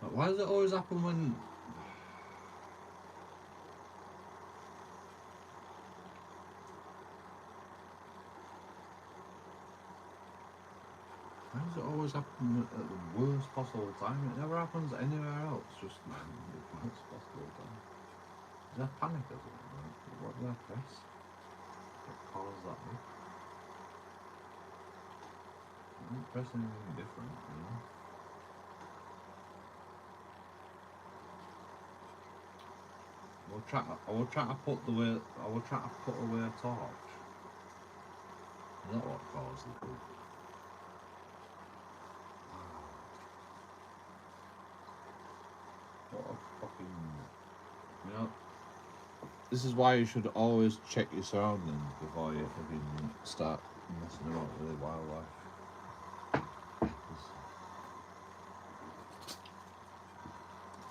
Like, why does it always happen when... Why does it always happen at the worst possible time? It never happens anywhere else, just the worst possible time. Is there panic or something? Like, what did I press? What caused that? I didn't press anything different, you know? I will try to put away a torch. Is that what caused the bug? What a fucking... You know, this is why you should always check your surroundings before you fucking start messing about with wildlife.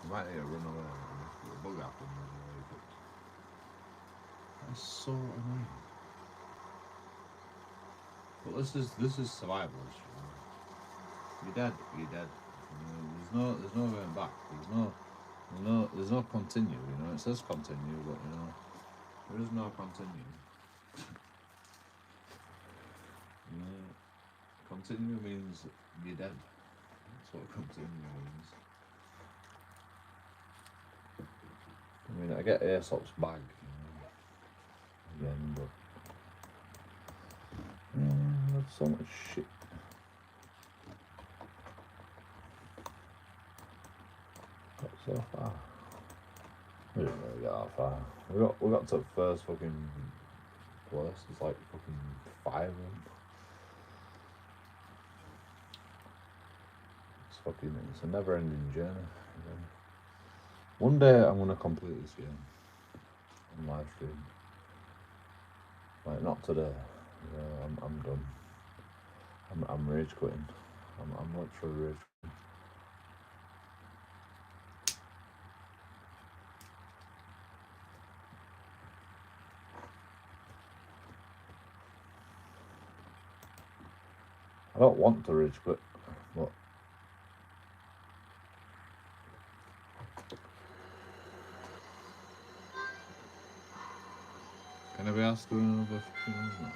You might need to run away if a bug happens anyway, but that's so annoying. But this is survivalist. You know? You're dead. You know, there's no going back. There's no continue. You know, it says continue, but you know, there is no continue. You know, continue means you're dead. That's what continue means. I mean, I get Aesop's bag, you know, again, but there's so much shit. Got so far. We didn't really get that far. We got to the first fucking worse. There's like fucking 5 of them. It's a never-ending journey. One day I'm gonna complete this game on live stream. Like, not today. I'm done. I'm rage quitting. I'm literally rage quitting. I don't want to rage quit, but can I be asked doing another fucking? No.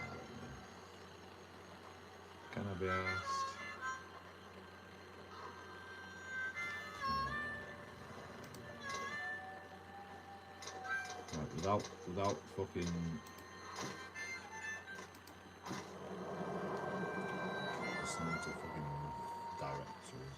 Can I be asked? Like, without fucking listening to fucking directors.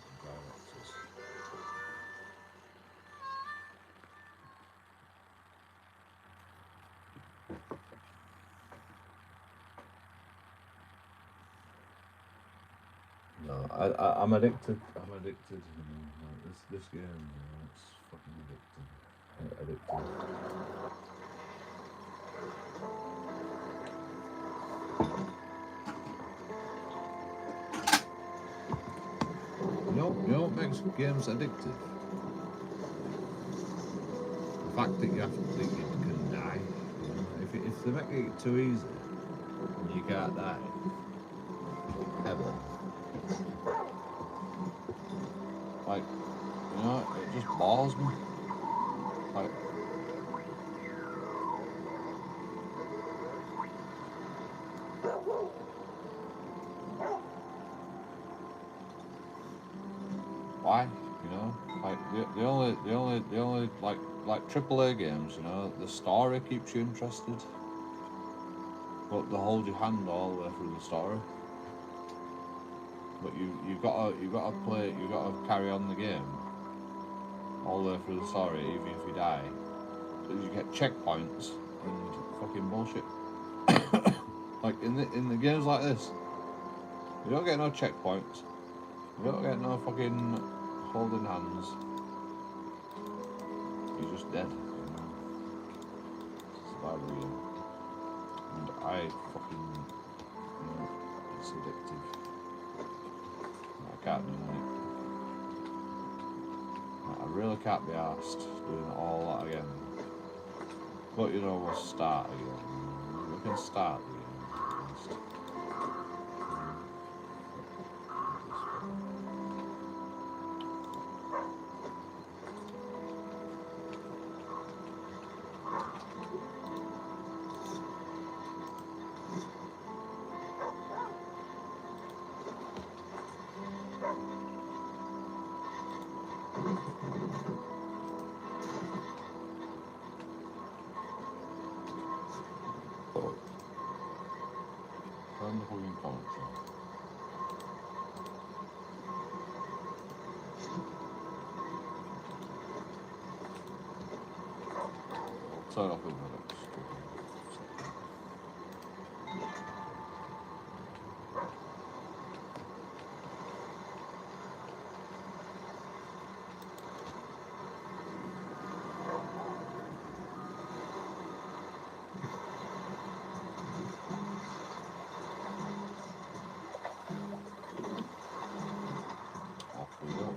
No, I'm addicted. I'm addicted. Like this game, it's fucking addicted. You know what makes games addictive? The fact that you can die. You know? If they make it too easy, and you can't die, ever. Like, you know, it just bores me. Like, why? You know, like the only like AAA games. You know, the story keeps you interested, but they hold your hand all the way through the story. But you gotta play. You gotta carry on the game all the way through the story, even if you die. You get checkpoints and fucking bullshit. Like in the games like this, you don't get no checkpoints. You don't get no fucking holding hands. You're just dead. You know? It's a survival game, and I fucking, you know, it's addictive. I can't do it. I really can't be arsed doing all that again. But you know, we'll start again. We can start again. Turn the fucking comments on. Turn off the minutes. Off we go.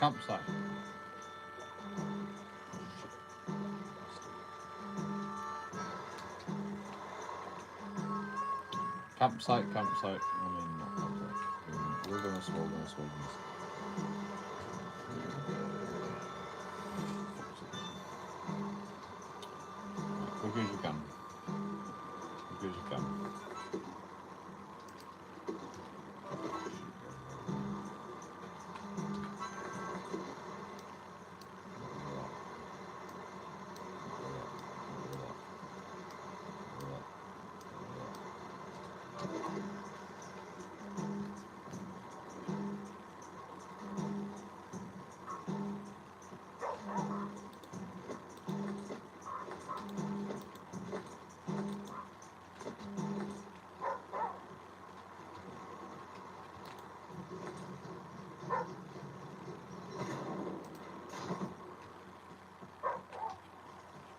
Campsite. Campsite. I mean, not campsite. Wilderness. Quick as you can.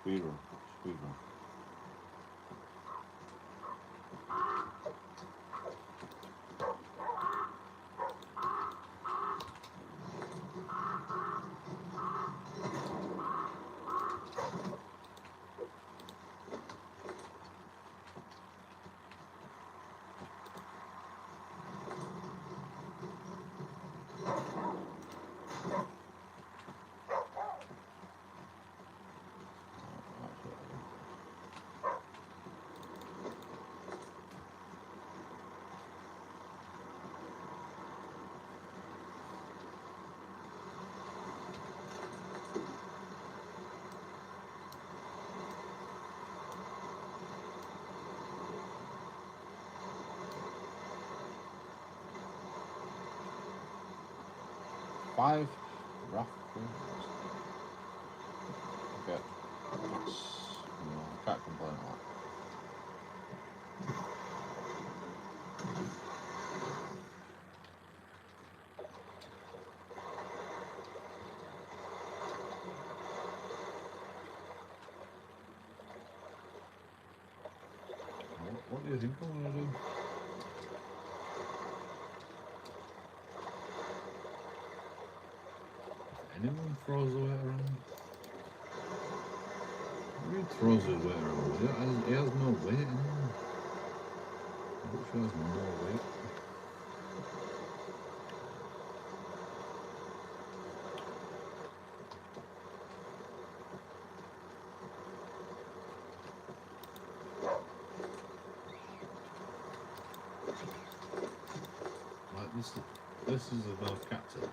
Speedrun. Five rough games. Okay. I can't complain a lot. What do you think I'm gonna do? Anyone throws the weight around? He throws his weight around. He has no weight anymore. Which has no weight? Like this is a North Captain.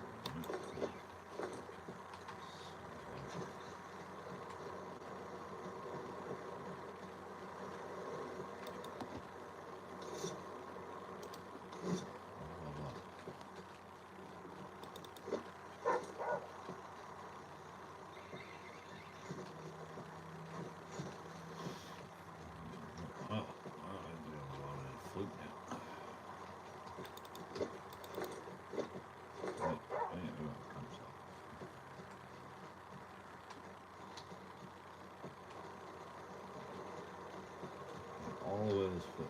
Always fit me.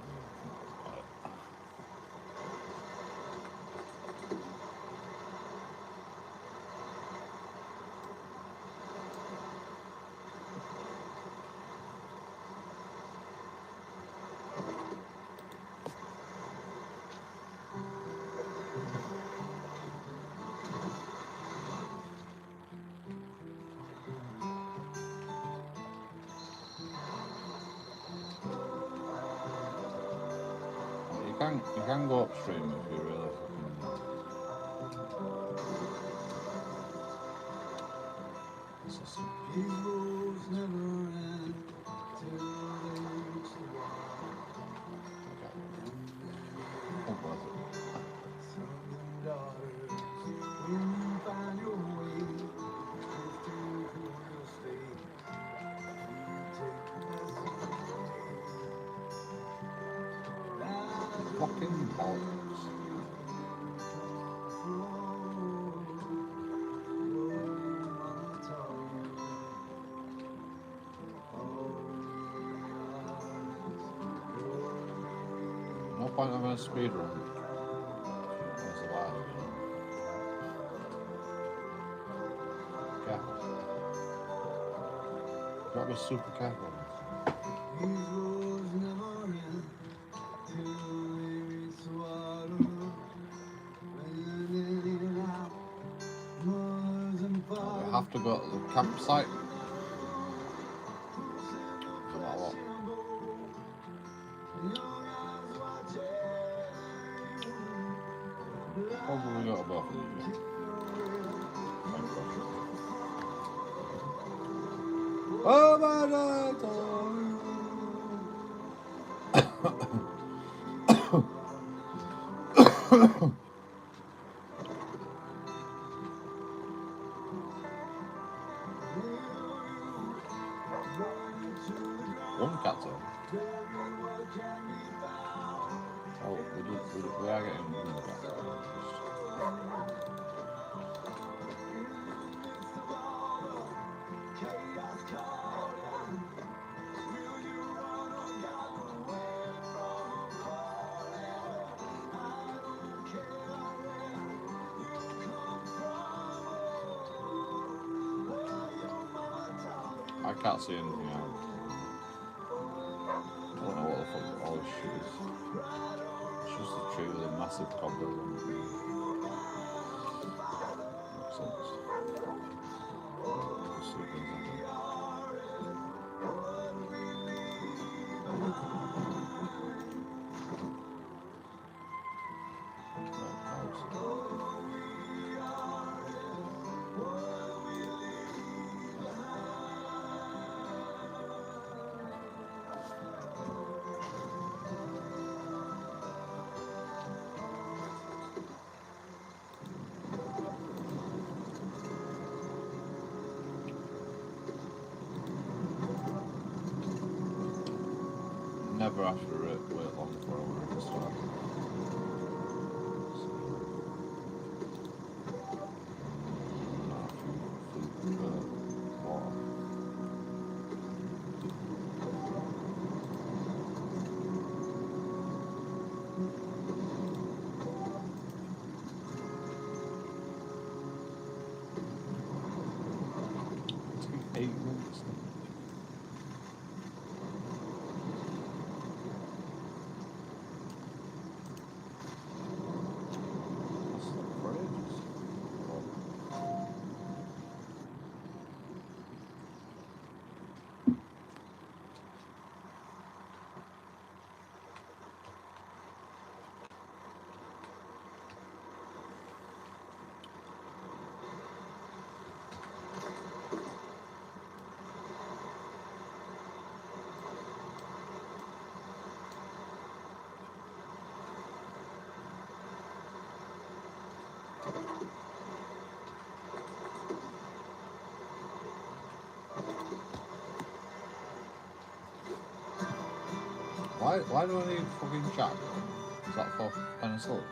You can go upstream if you really fucking bollocks. No point having a speed run. That's a lie, you know. Gotta be super careful. You have to go to the campsite. No matter what. Probably go to both of these. Oh my God! One cat's on. Oh, we are getting one cat. I can't see anything else. I don't know what the fuck all this shit is. It's just a tree with a massive cobweb on it. Makes sense. Let's see if there's anything. Never have to wait long for a work to start. Water. It's been 8 minutes now. Why do I need fucking jack? Is that for penicillin?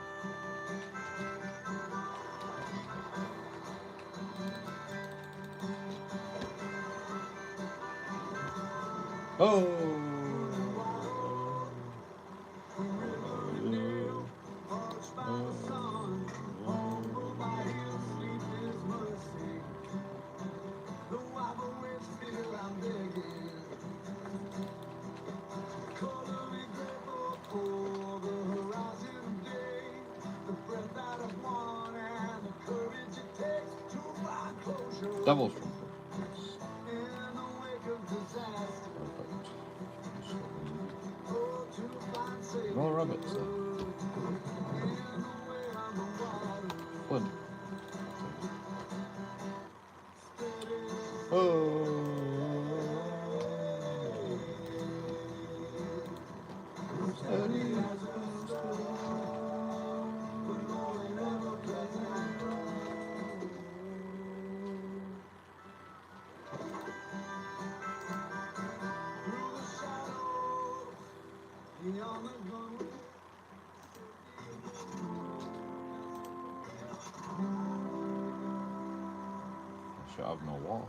Oh! Devil's trumpet. Perfect. More rabbits then. Flint. Oh. Should have no water.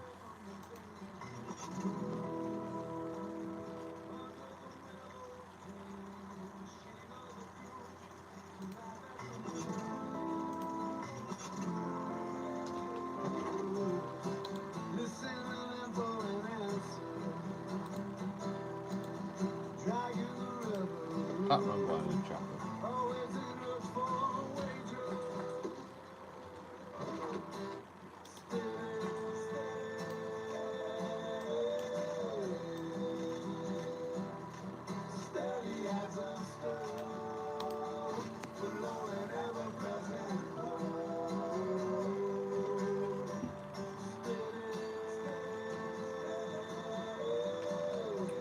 can't remember why I didn't check them.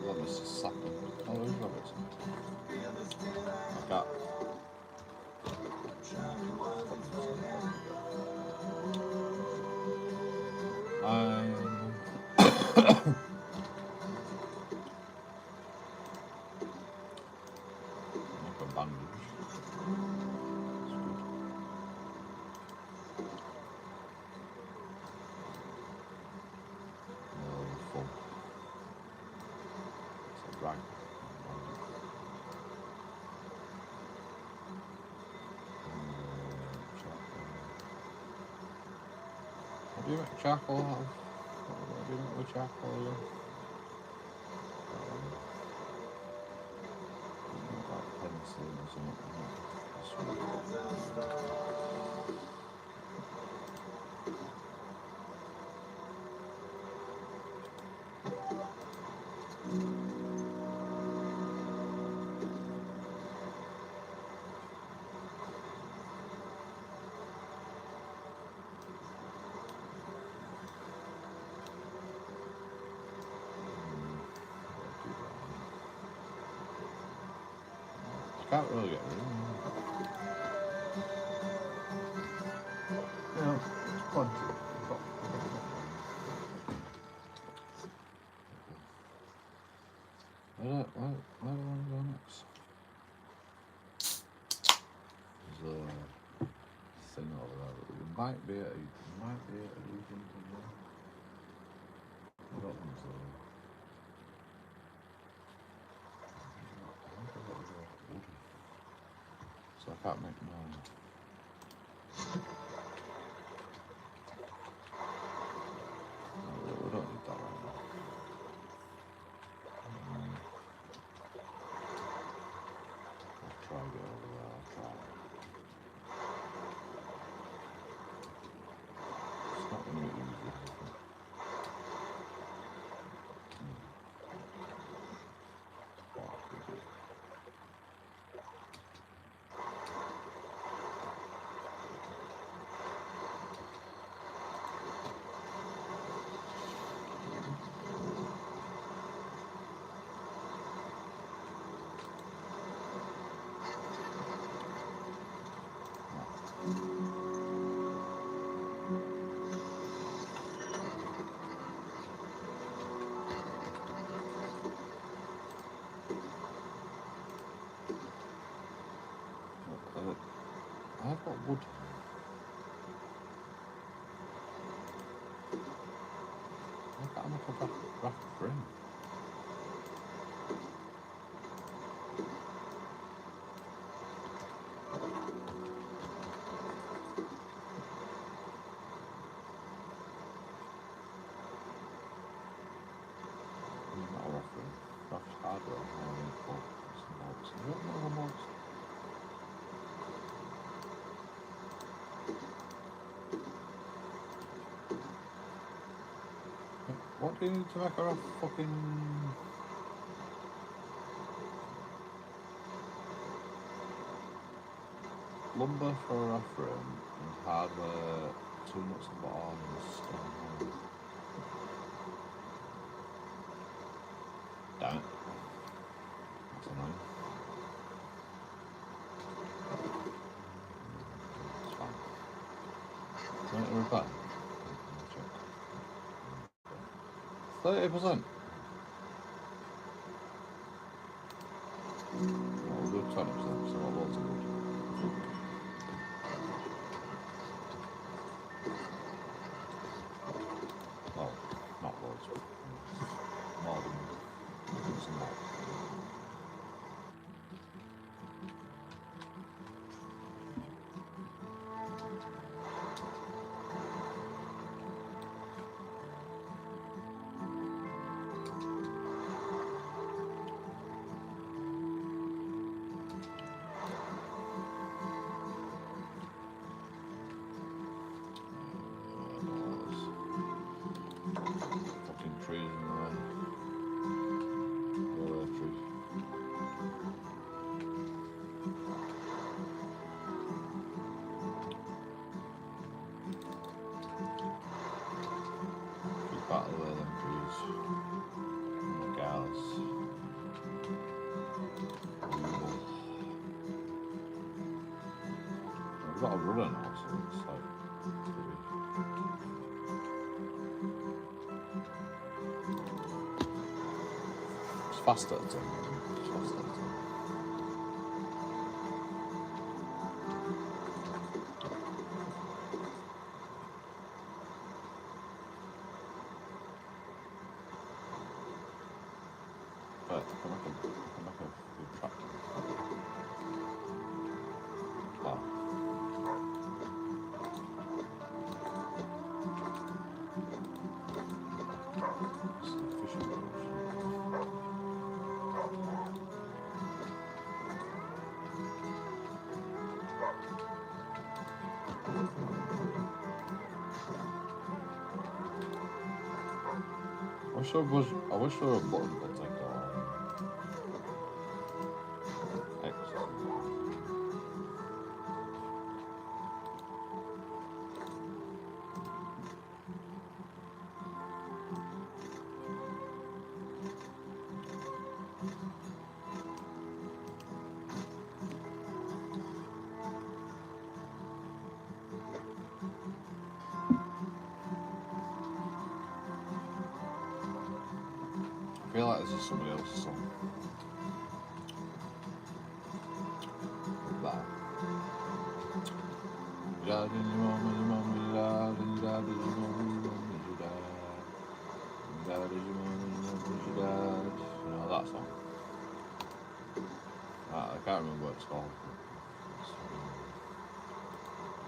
Well, this is something. Oh, we've got it. I got. Like a bandage. Full. It's a rag. What do you make charcoal out of? What do you make with charcoal again? Like penicillin or something. Can't really get rid of them. Yeah, it's plenty. Where do I want to go next? There's a thing over there that we might be able to look into as well. I don't think so. So I can't make mine. No, we don't need that right now. I'll try to get over there, I'll try. It's not going to be easy. I've got wood. I can't make a raft frame. Not a raft frame. Raft hardware. I need some mods. I don't know the mods. What do you need to make a raft fucking... Lumber for a raft frame and hardware, 2 nuts at the bottom and stone. Damn it. That's annoying. It's fine. Do you want to reply? 30%. We'll do 20%, so I'll loads of wood. Well, not loads, but more than some more. out of the way then, please. Gals. We've got a runner now, so it's like pretty. It's faster at 10. It's faster at 10. But come back a good track. Wow. Fishing boats. I wish there were a button that like X. I feel like this is somebody else's song. That. Dad and your mom and your mom and your dad and your dad and your mom and your mom and your dad. And dad and your mom and your mom and your dad. You know that song. I can't remember what it's called.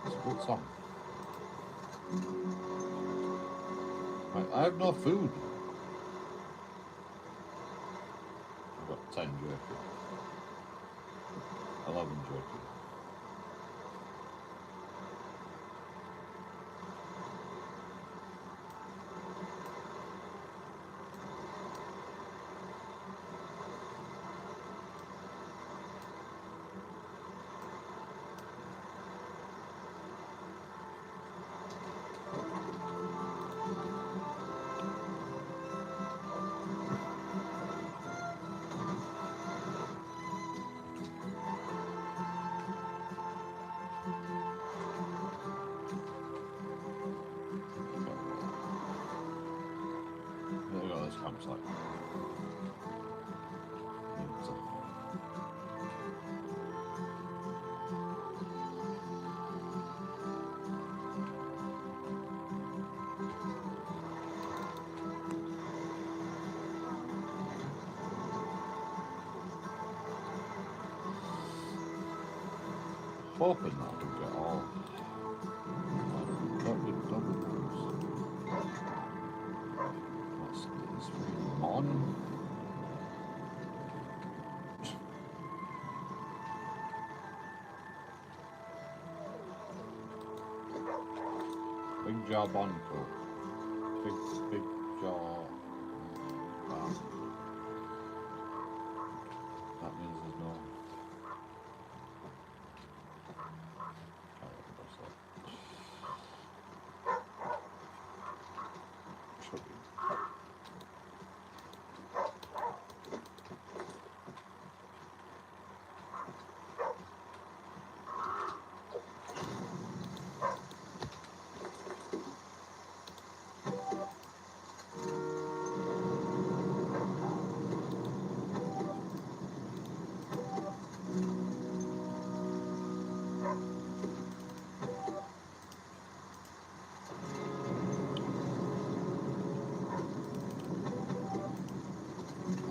It's a good song. Right, I have no food. I've got 10 jerky. 11 jerky. There we go, this campsite. Hoping that I can get all double boost. What's this? Morning. Big jaw bond coat. Big jaw. That means there's no. Should be.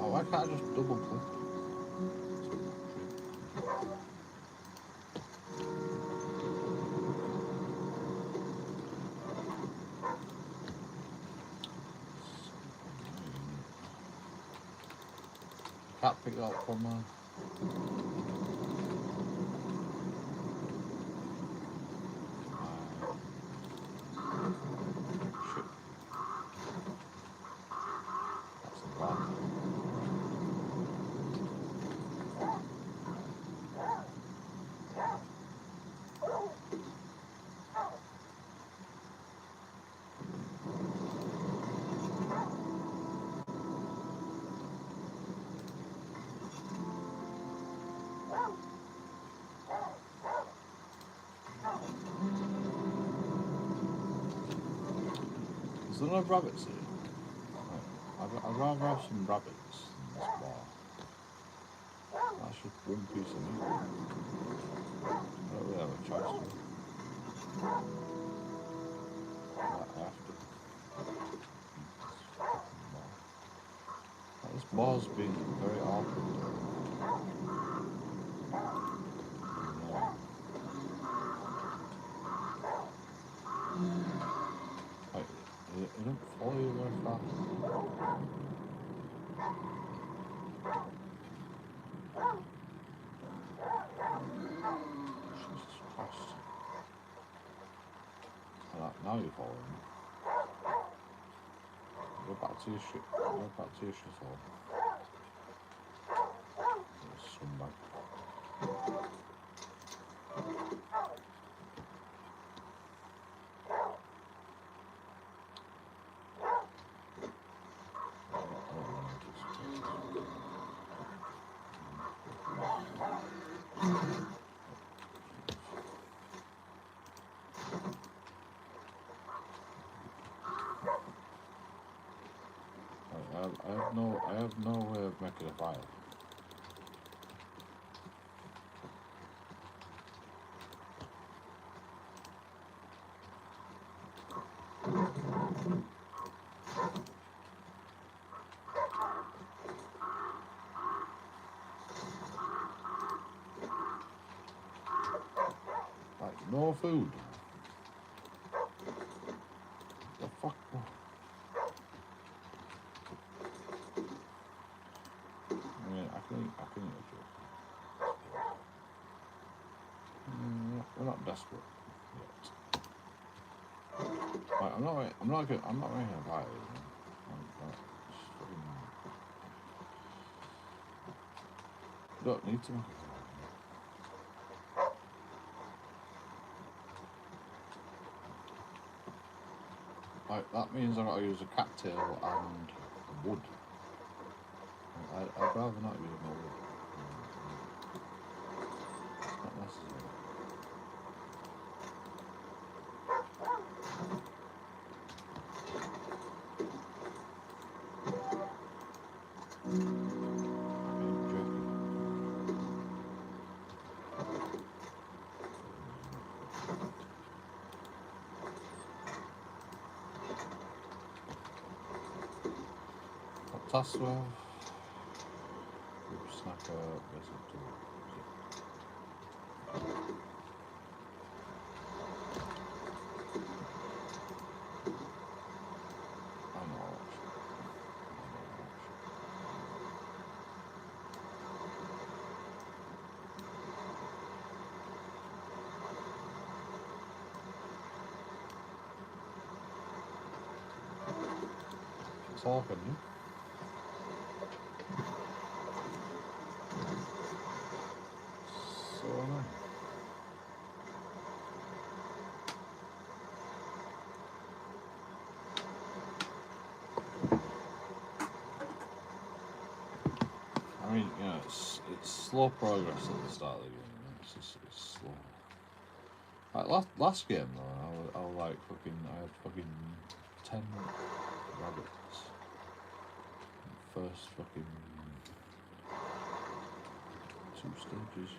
Oh, why can't I just double click? Can't pick it up from shit. That's the one. Is there no rabbits here? I'd rather have some rabbits than this bar. That's just one piece of meat. I don't really have a choice to. I have to. This bar's been very awkward. It don't follow you very far. Jesus Christ. Now you're following me. Go back to your ship. Go back to your shuttle. Scumbag. I have no way of making a fire. Like, no food. The fuck? I can eat a joke. We're not desperate yet. Like, I'm not making a fire. You don't need to make a fire. Like, that means I've got to use a cattail and wood. I'd rather not use no wood. It's not necessary. Taswell, snacker, residue. I know. It's all good, yeah? I mean, you know, it's slow progress at the start of the game. It's slow. Like last game though, I had fucking 10 rabbits. First fucking 2 stages.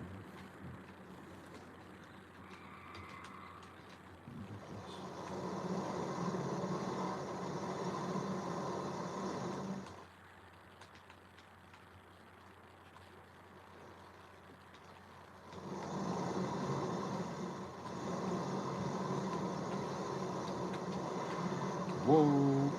Whoa!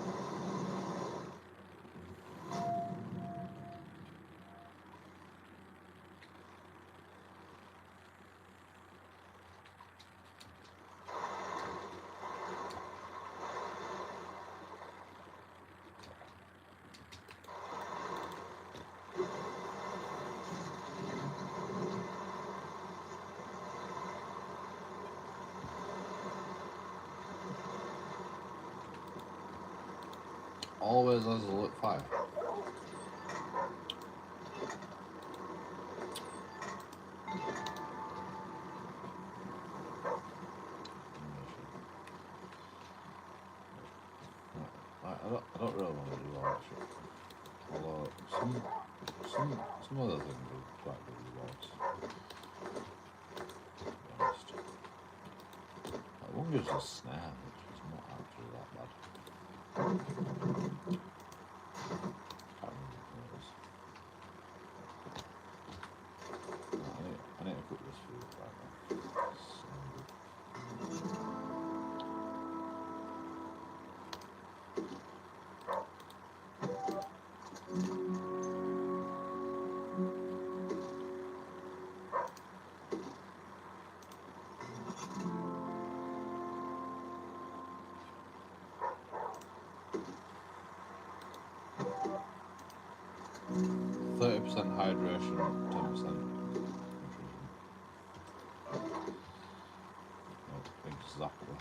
Always has a lit fire. I don't really want to do all that shit. Although some other things are quite good rewards. To be honest. That one gives us snare, which is not actually that bad. Can't remember what it is. I need to cook this food right now. It's good. 30% hydration, 10% nutrition. Exactly.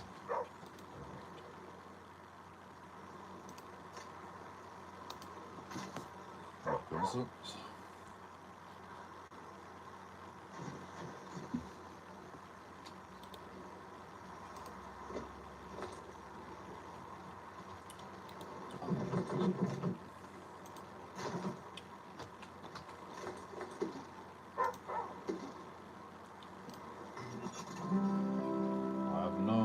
What coincidence? I have no.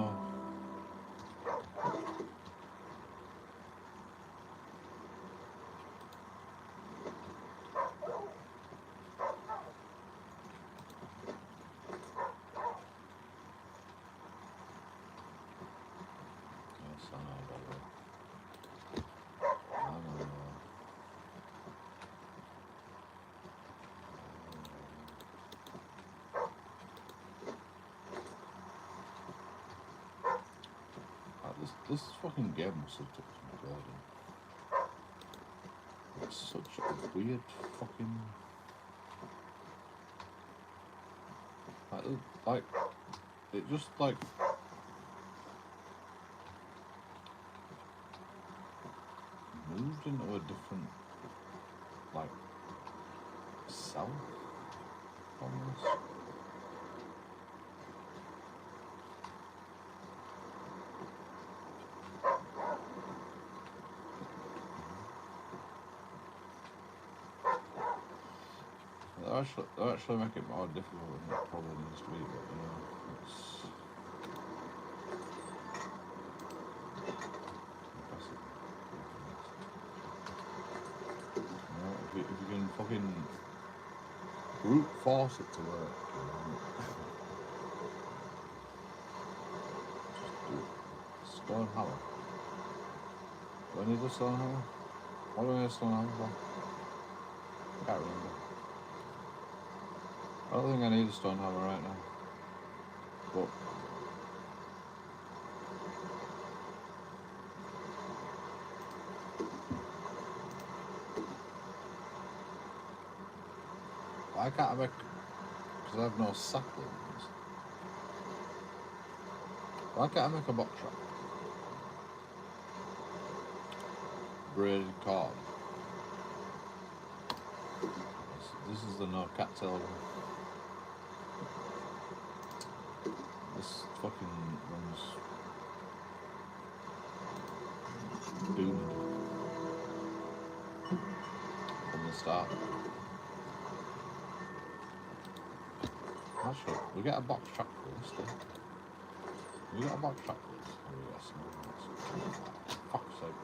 Yes, I know about that. I know. This fucking game must have took some building. It's such a weird fucking like it just like moved into a different like cell almost. They'll actually make it more difficult than it probably needs to be, but you know, it's impressive. You know, if you can fucking brute force it to work, you know, just do it. Stone hammer. Do I need a stone hammer? What do I need a stone hammer for? I can't remember. I don't think I need a stone hammer right now. But why can't I make? Because I have no saplings. Why can't I make a box shop? Braided cord. This is the no cattail one. This fucking one's doomed from the start. Actually, we get a box truck for this, though. We got a box truck for this. Oh, yes, no, fuck's sake.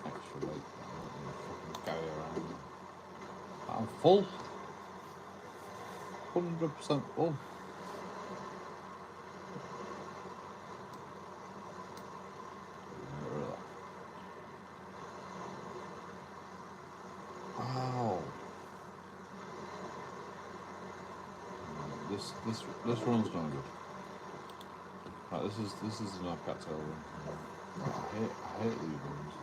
Extra weight. I don't need to fucking carry around. I'm full. 100% full. Wow. This run's not good. Right, this is no cattail run. I hate these runs.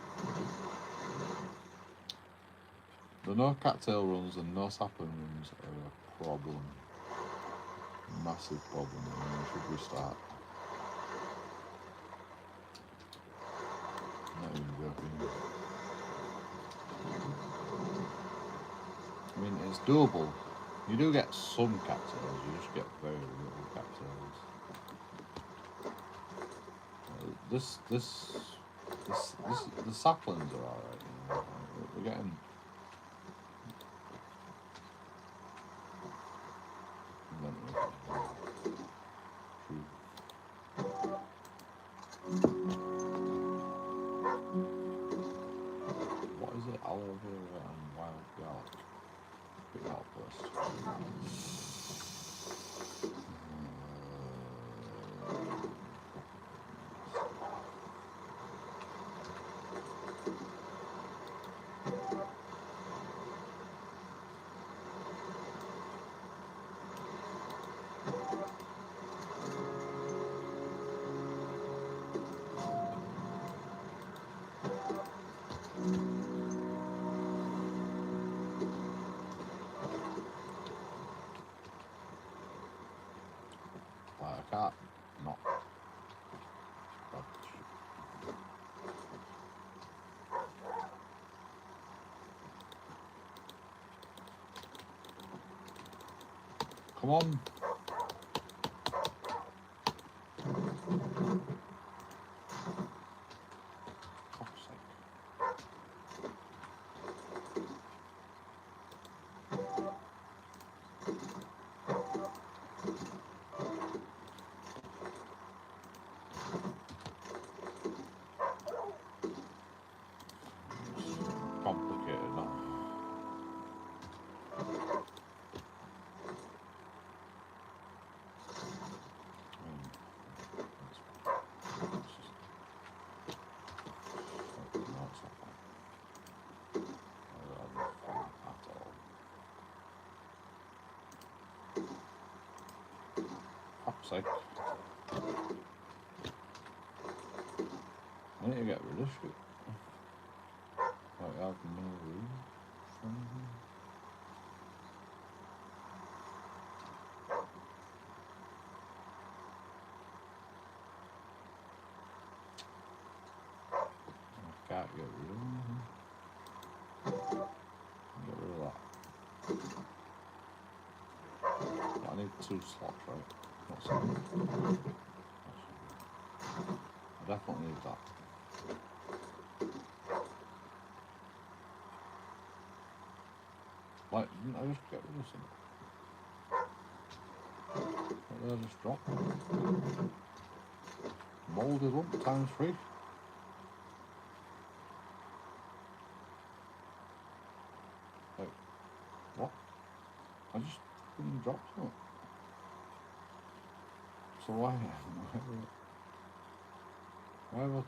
The no cattail runs and no sapling runs are a problem. Massive problem, and we should restart. Not even joking. I mean, it's doable. You do get some cattails, you just get very little cattails. This The saplings are alright, you know. We're getting. What is it? Aloe vera and wild garlic. Pick that up first. I can't not. Come on. Fuck's sake. Complicated now. Fuck's sake. I need to get rid of shit. Like I have no room. I can't get rid of anything. Get rid of that. But I need 2 slots, right? Not 7. I definitely need that. Like, didn't I just get rid of something? What did I just drop? Molded up times 3. Like, what? I just didn't drop something. So why? Why was?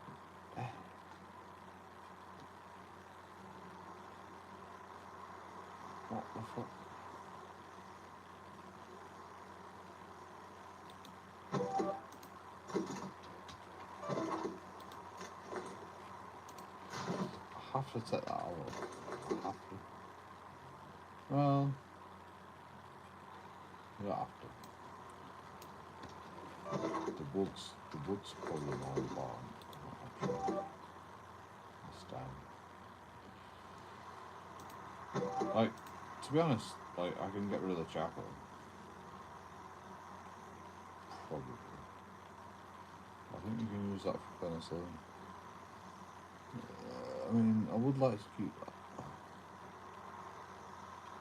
What the fuck? I have to take that out. I have to. Well, you don't have to. The wood's probably more important. Actually, this time. Like, to be honest, like I can get rid of the charcoal. Probably. I think you can use that for penicillin. I mean, I would like to keep that.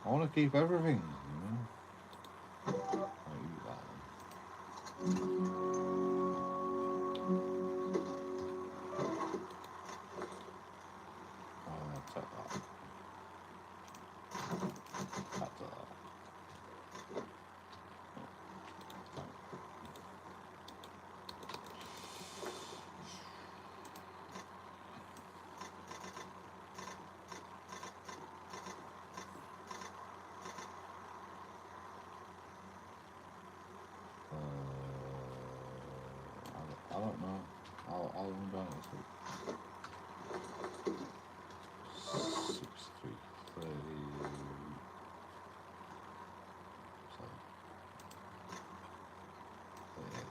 I want to keep everything, you know. I'll eat that then. I'll take that. That's that. I don't know. I'll run down this week. 6, 3, 30. So, 38.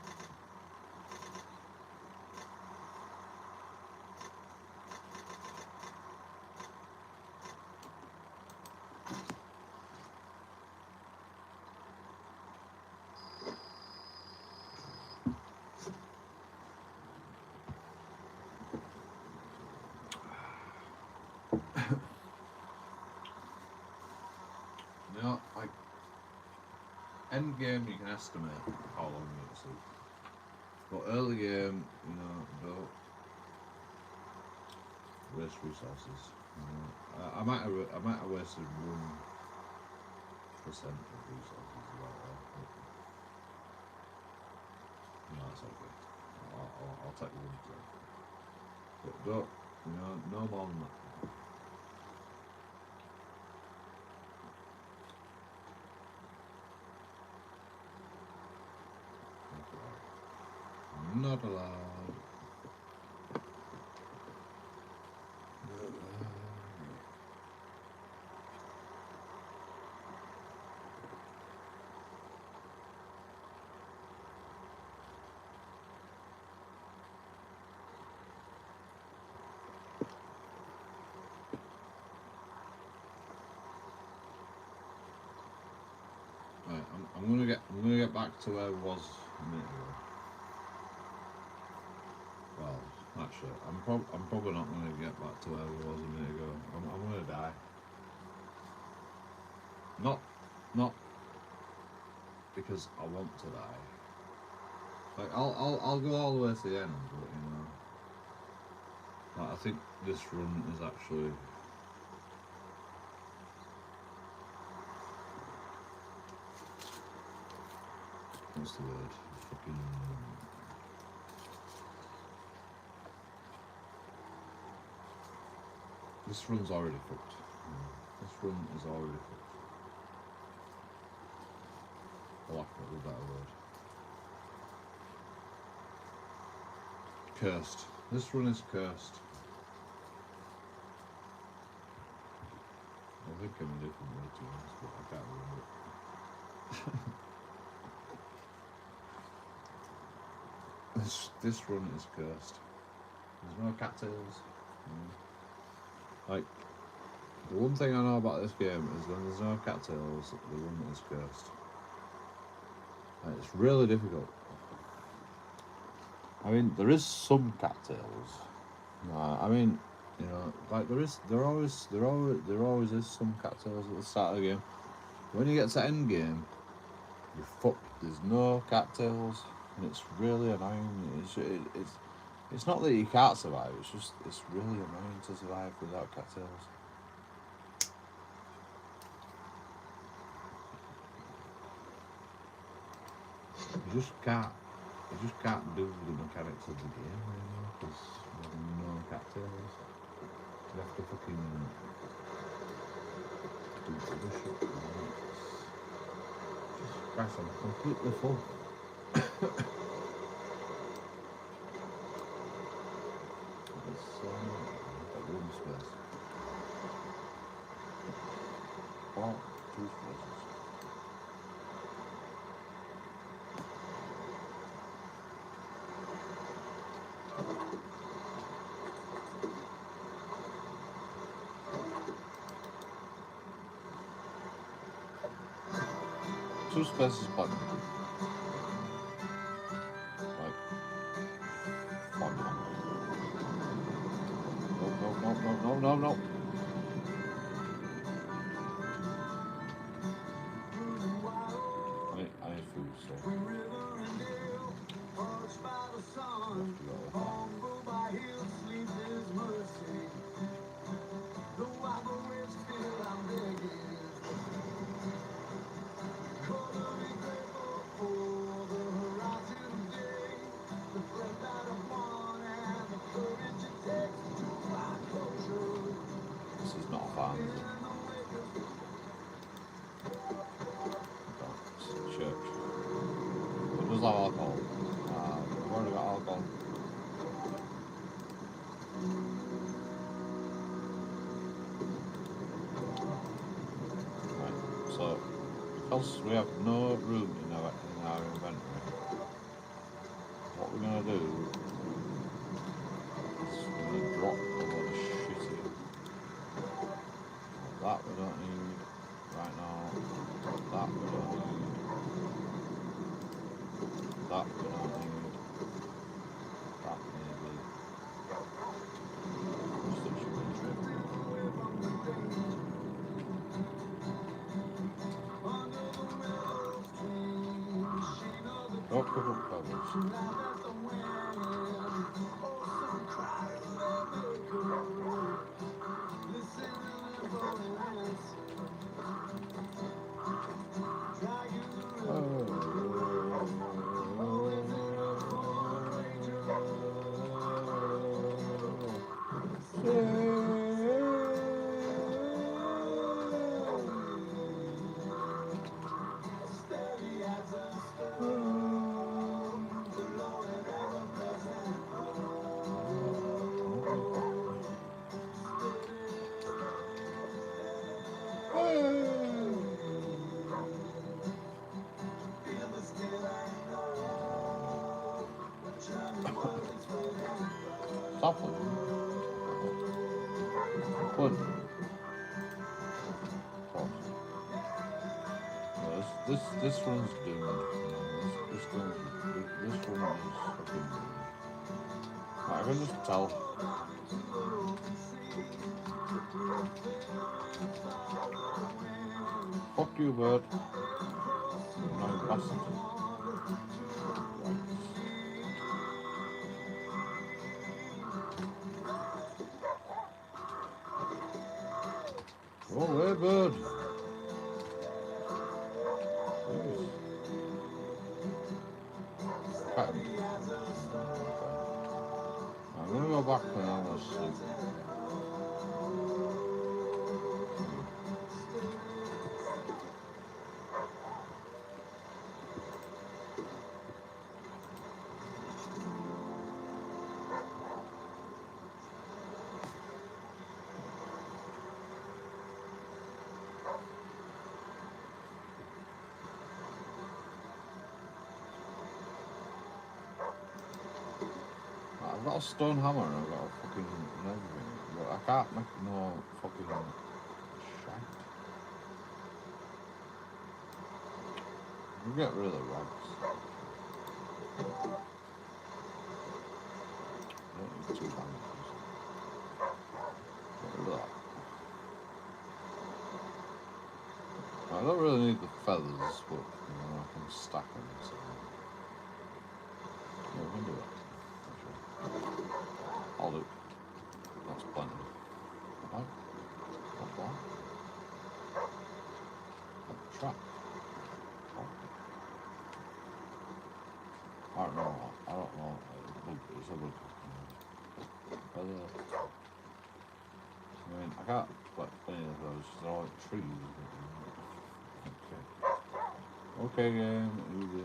end game you can estimate how long you sleep. But early game, you know, don't waste resources. You know. I might have wasted 1% of resources about that. But, no, that's okay. I'll take 1%. But don't, you know, no more than that. Not allowed. Right, I'm gonna get back to where I was a minute ago. Well, actually, I'm probably not gonna get back to where I was a minute ago. I'm gonna die. Not because I want to die. Like I'll go all the way to the end, but you know, like, I think this run is actually. What's the word? Fucking. This run's already fucked. This run is already fucked. For lack of a better word. Cursed. This run is cursed. I think I'm a different word to be honest, but I can't remember it. This run is cursed. There's no cattails. Like, the one thing I know about this game is when there's no cattails, the run is cursed. And it's really difficult. I mean, there is some cattails. I mean, you know, like there always is some cattails at the start of the game. When you get to end game, you're fucked. There's no cattails. And it's really annoying. It's not that you can't survive. It's really annoying to survive without cattails. You just can't do the mechanics of the game anymore because there's no cattails. You have to fucking do other shit. Jesus Christ, I'm completely full. Room space. Oh, 2 spaces. Two spaces button. Like, fun. No. I need food, so. This is not a farm, is it? It's a church. It does have alcohol. We've already got alcohol. Right, so because we have no room in our inventory, what we're going to do is we're going to drop a lot of shit in. That we don't need right now. That we don't need. That we don't need. That maybe. couple of feathers. Stop it. Good. This one's doomed. This one is fucking doomed. I can just tell. Fuck you, bird. No bastard. Go away, bird. Please. Pet him. I'm gonna go back and I'm gonna sleep. I've got a stone hammer and I've got a fucking everything, but I can't make no fucking shite. You get rid of the rags. I don't need 2 hammers. Get rid of that. I don't really need the feathers, but you know, I can stack them. So yeah, we can do that. I'll do. That's plenty. Right? Not bad. Trap. I don't know. It's a good. I mean, I can't collect plenty of those. They're all like trees. Okay. Okay, game. Easy.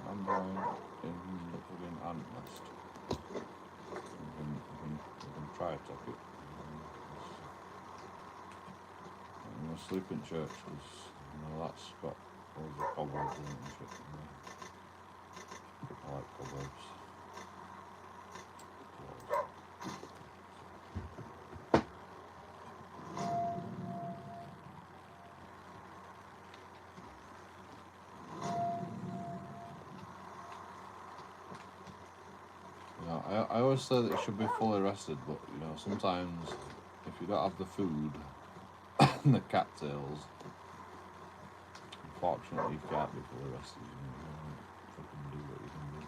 I'm going in the fucking ant nest. We can try to take it. I'm going to sleep in church because you know that's got all the cobwebs in it and shit. I like cobwebs. I always say that it should be fully rested, but you know, sometimes if you don't have the food and the cattails, unfortunately you can't be fully rested. You know, fucking do what you can do.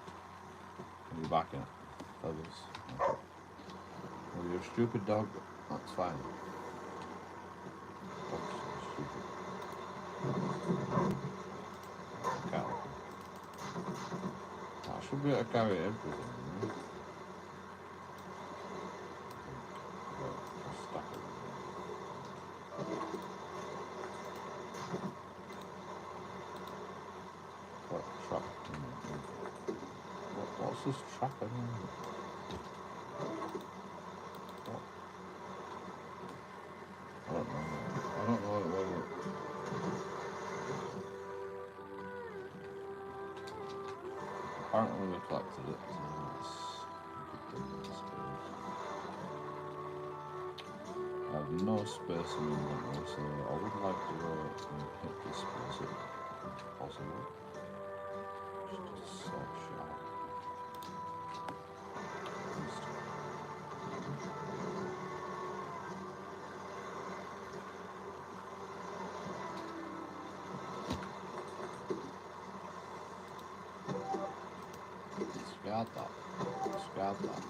Can be back in it. Feathers. Okay. Well, you're a stupid dog, that's fine. Dogs are stupid. Cow. I should be able to carry everything, you know? What's this trap anyway? What? I don't know. I don't know what it was. Apparently we collected it, so let's keep doing this. I have no no space in inventory, so I would like to go and hit this space if possible. Just so sharp. Discard that. Discard that.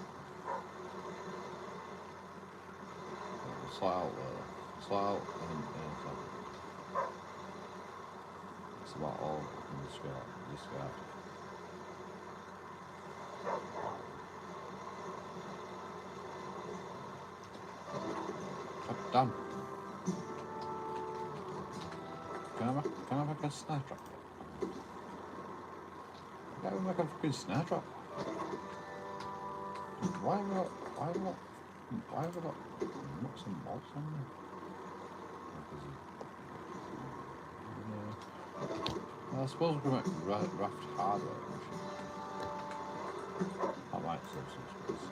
Slide out there. Slide out and it's about all in the discard. God damn. Can I make a snare trap? Can I make a fucking snare trap? Why have I got nuts and bolts on there? I suppose we can make raft hardware. That might save some space.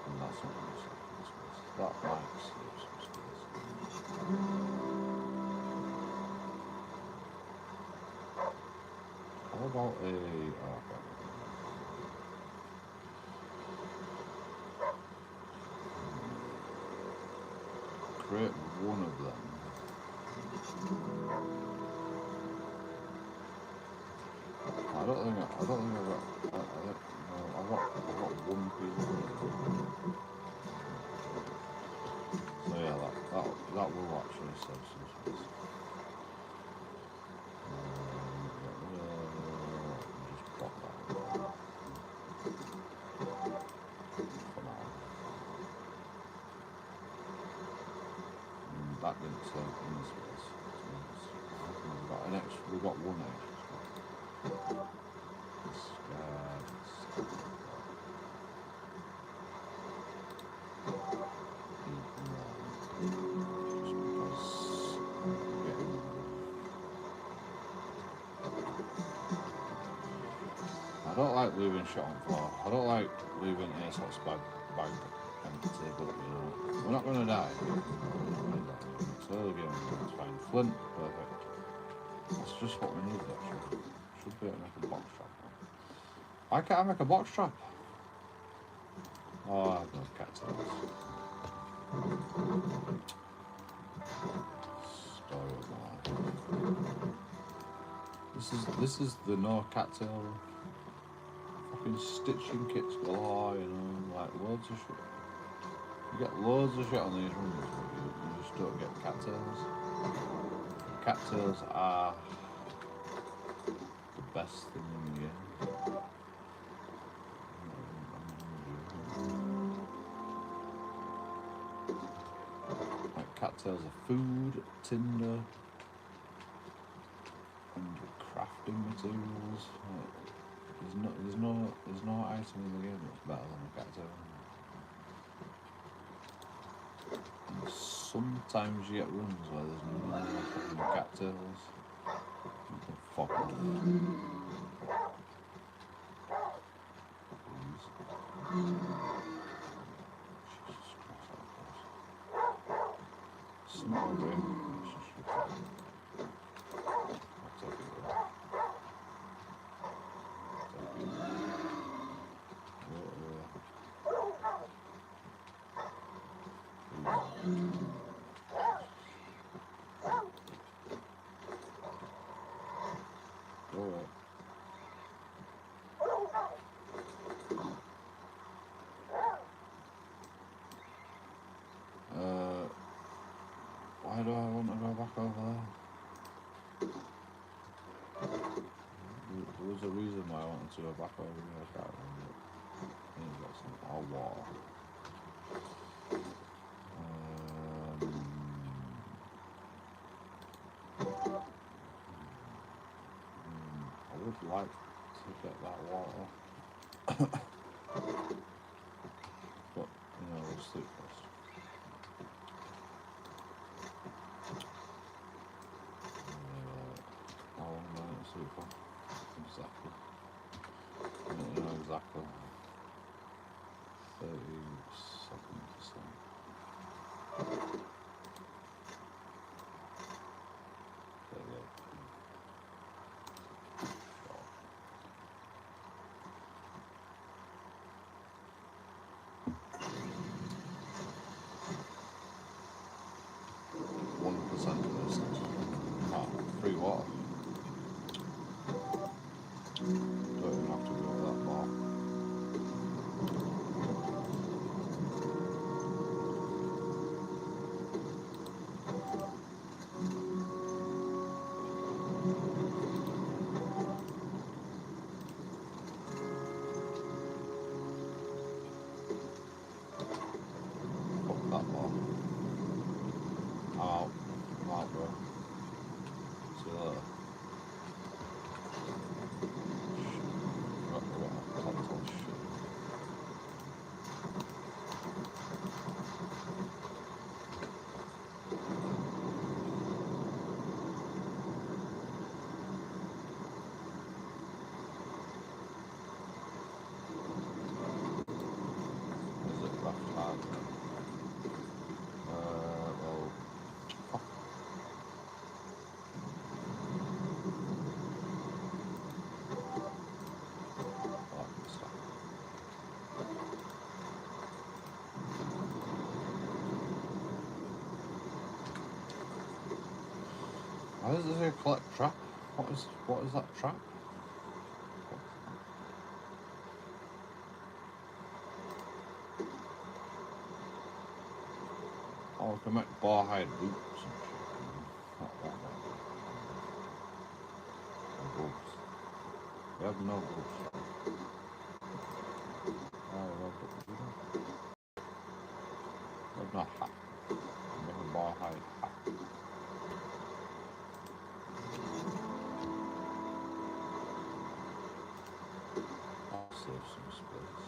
And that's not going to save some space. That might save some space. How about a... Oh, okay. Create one of them. I don't think I've got one piece of it. So yeah, that will actually save some space. Just pop that in there. For now. That didn't save any space. We've got one extra. I don't like leaving shit on floor. I don't like leaving ASOS bag empty, but you know, we're not gonna die. It's early game, it's fine. Flint, perfect. That's just what we need actually. Should be able to make a box trap. Why can't I make a box trap? Oh, I have no cattails. Story of my life. This is the no cattail fucking stitching kits galore, you know, like loads of shit. You get loads of shit on these runs, but you just don't get cattails. Cattails are the best thing in the game. Like cattails are food, tinder, and crafting materials. Like, there's no item in the game that's better than a cattail. And sometimes you get runs where there's no fucking cattails. You can fuck off. Jesus Christ, it's not a game. It's just ridiculous. I'll take it though. Why do I want to go back over there? There was a reason why I wanted to go back over here, I can't remember. I think it's got some water. I would like to get that water. But, you know, we'll sleep first. How long do I need to sleep for? Exactly. Why does it say collect trap? What is that trap? Oh, we can make bar hide boots and shit. Not that one. No boots. We have no boots. Oh, we have no hat. We make a bar hide hat. I'll save some space.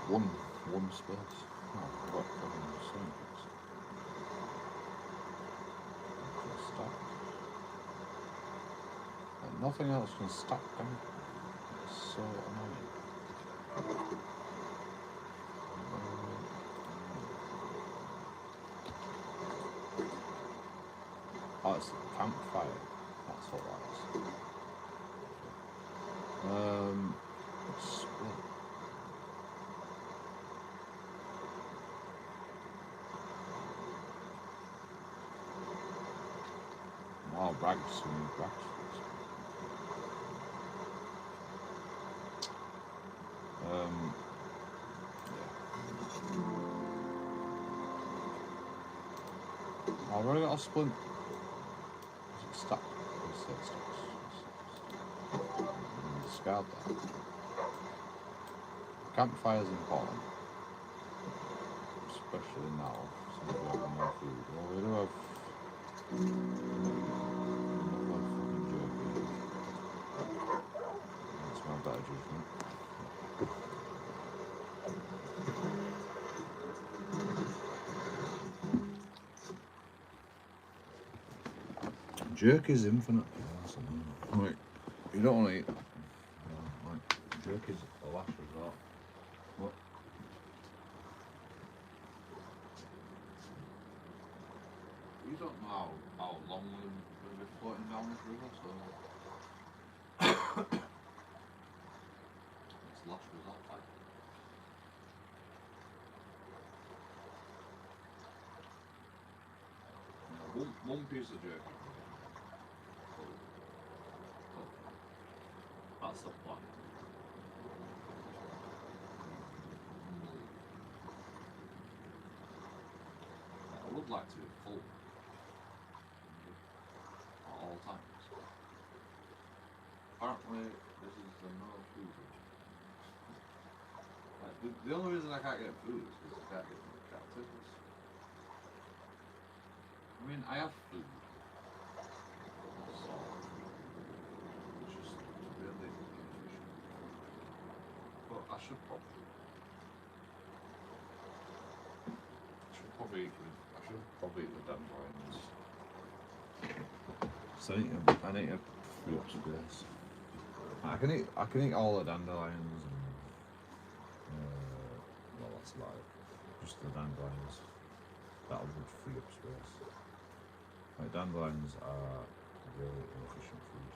One space. Oh, what fucking sandwich. Stack. And nothing else can stack them. It's so annoying. Oh, it's the campfire. That's what that is. Split. Wow, brags, so many brags. Yeah. I've already got a splint. Is it stuck? It's stuck. Discard that. Campfire's important. Especially now, since we have no food. Well, we do have that's my better judgment. Jerk is infinite. Like, you don't want to eat that. Like, jerk is a last resort. What? We don't know how long we've been floating down this river, so it's last resort time. One piece of jerky. That's the plan. I would like to be full at all times. Apparently, this is the no food. Like, the only reason I can't get food is because I can't get captives. I mean, I have food. So, it's just really inefficient. But I should probably eat the dandelions. So I need to free up space. I can eat all the dandelions and well, that's like just the dandelions. That would free up space. Like, dandelions are really inefficient food.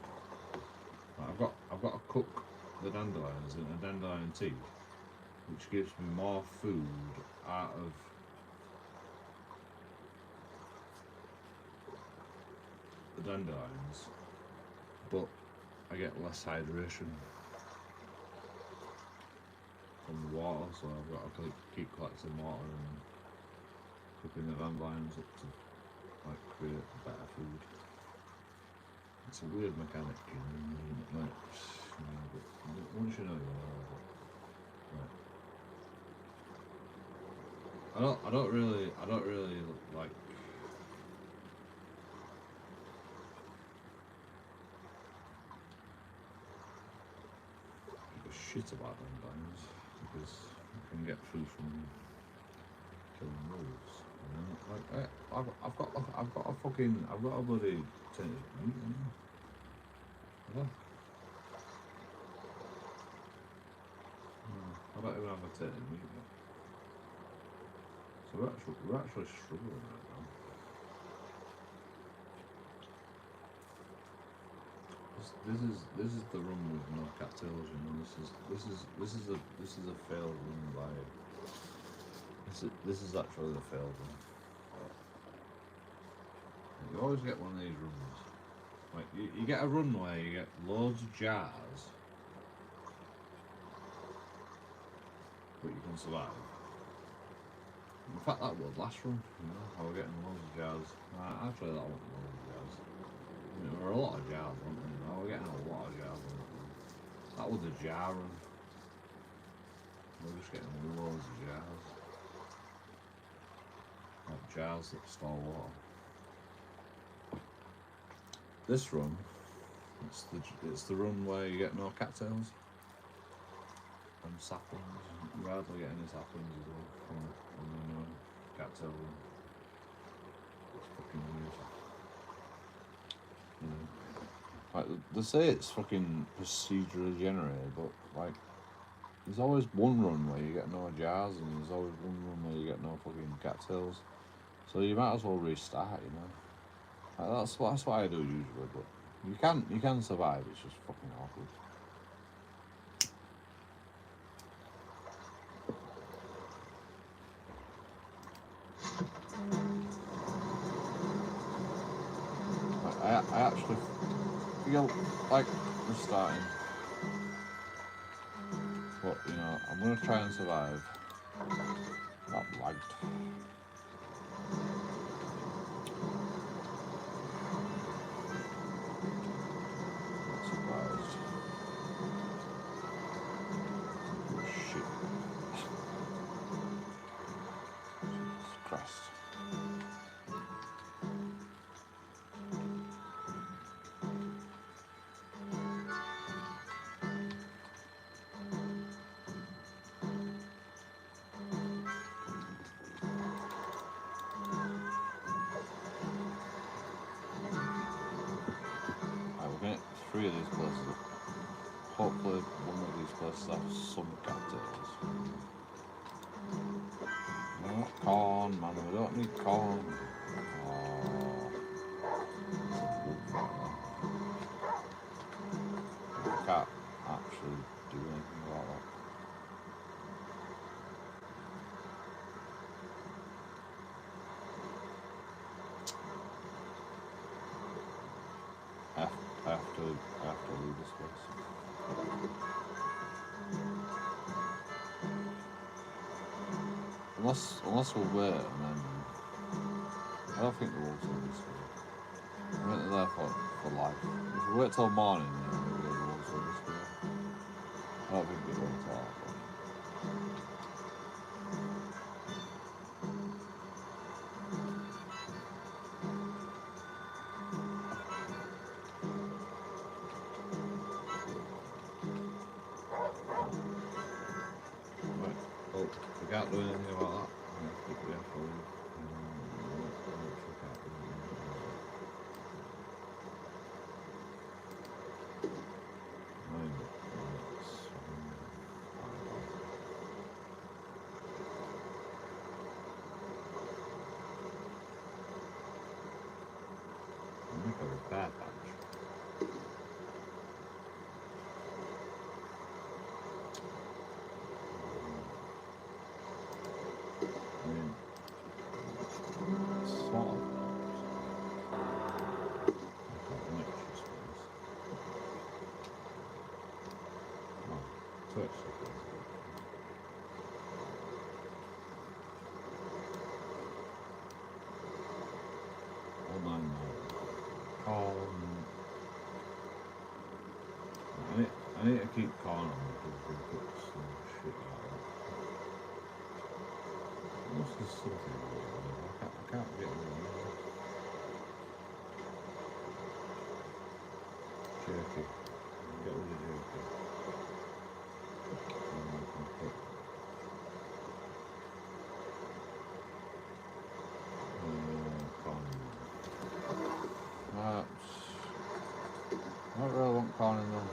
Like, I've got to cook the dandelions in a dandelion tea, which gives me more food out of the dandelions, but I get less hydration from the water, so I've got to keep collecting water and cooking the dandelions up to like create better food. It's a weird mechanic, you know, like, but once you know, you know. Right. I don't really like. Give a shit about dandelions because you can get food from killing wolves. You know? Like, I've got a bloody tin of meat in there. Look. I don't even have a turn either. So we're actually struggling right now. This is the run with no cattails, you know. This is a failed run by. This is actually the failed run. You always get one of these runs. Like you get a run where you get loads of jars, but you can survive. In fact, that was last run. You know, I was getting loads of jars. Actually, that wasn't loads of jars. I mean, there were a lot of jars, weren't there? I was getting a lot of jars on that run. That was a jar run. We were just getting loads of jars. Like jars that store water. This run, it's the run where you get no cattails and saplings. You hardly get any saplings as well from the cattail run. It's fucking weird. Like they say it's fucking procedurally generated, but like there's always one run where you get no jars and there's always one run where you get no fucking cattails. So you might as well restart, you know. Like that's what I do usually, but you can survive. It's just fucking awkward. I actually feel like restarting, but you know I'm gonna try and survive. That lagged. Shit. Jesus Christ. Right, we're gonna get 3 of these places. Hopefully one of these places have some cattails. No corn, man, we don't need corn. Oh, it's a wolf right there. I can't actually do anything about that. I have to leave this place. Unless we'll wait and then I don't think the wolves will be this way. I think they're there for life. If we wait till morning then maybe the wolves will this way. I don't think they will at all. Right. Well, we can't do anything about that. We have to leave. Make a repair patch. I mean, sort of. Switch. Hold on. I need to keep calling them because they put some shit like that. This is something weird. I can't get rid of it. Jerky. Get rid of jerky. I don't really want corn in them.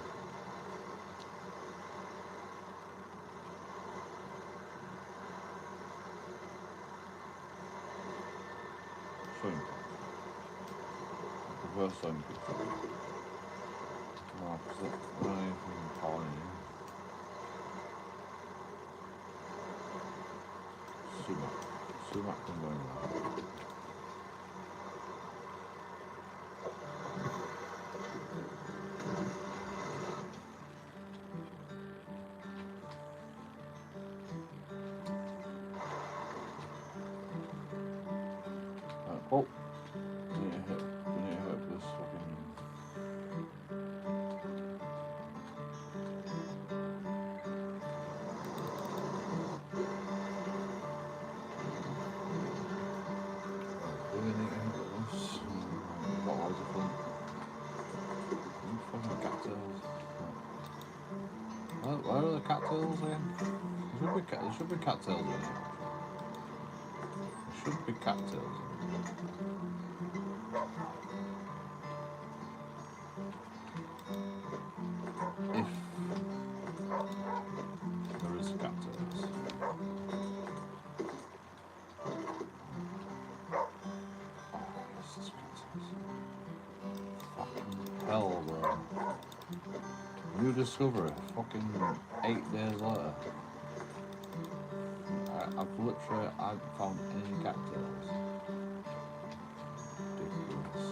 first time picture. Opposite. Anything tiny. Sumac can go in there. Oh, we need to hit this fucking. We need to hit this. What was it for? Fucking cattails. Where are the cattails again? There should be cattails in it. There should be cattails in it. If there is cattails. Oh, this is cattails. Fucking hell, bro. New discovery, fucking 8 days later. I haven't found any cattails. Ridiculous.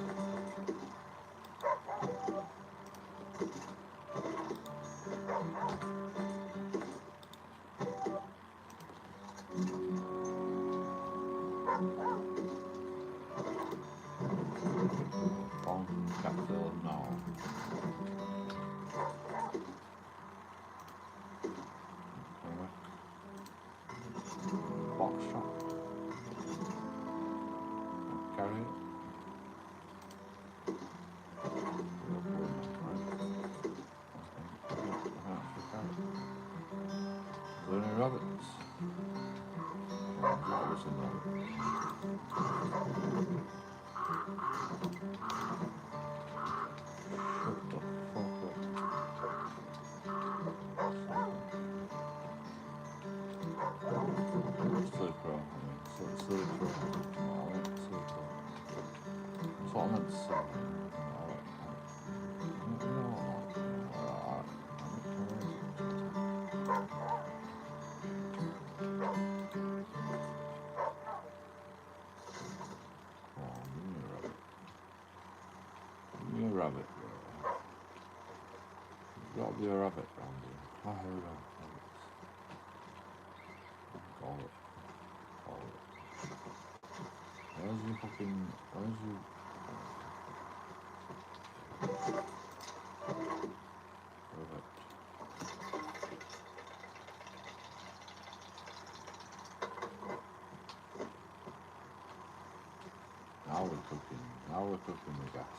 Found cattails now. Box shop. Carry it. Are there any rabbits? Rabbits in there. Shut the fuck up. Silly crow. Silly crow. Alright, silly crow. That's what I meant to say. Give me a rabbit. There's got to be a rabbit around here. Oh, here we go. Call it. Where's your fucking... Where's your... Perfect. Now we're cooking the gas.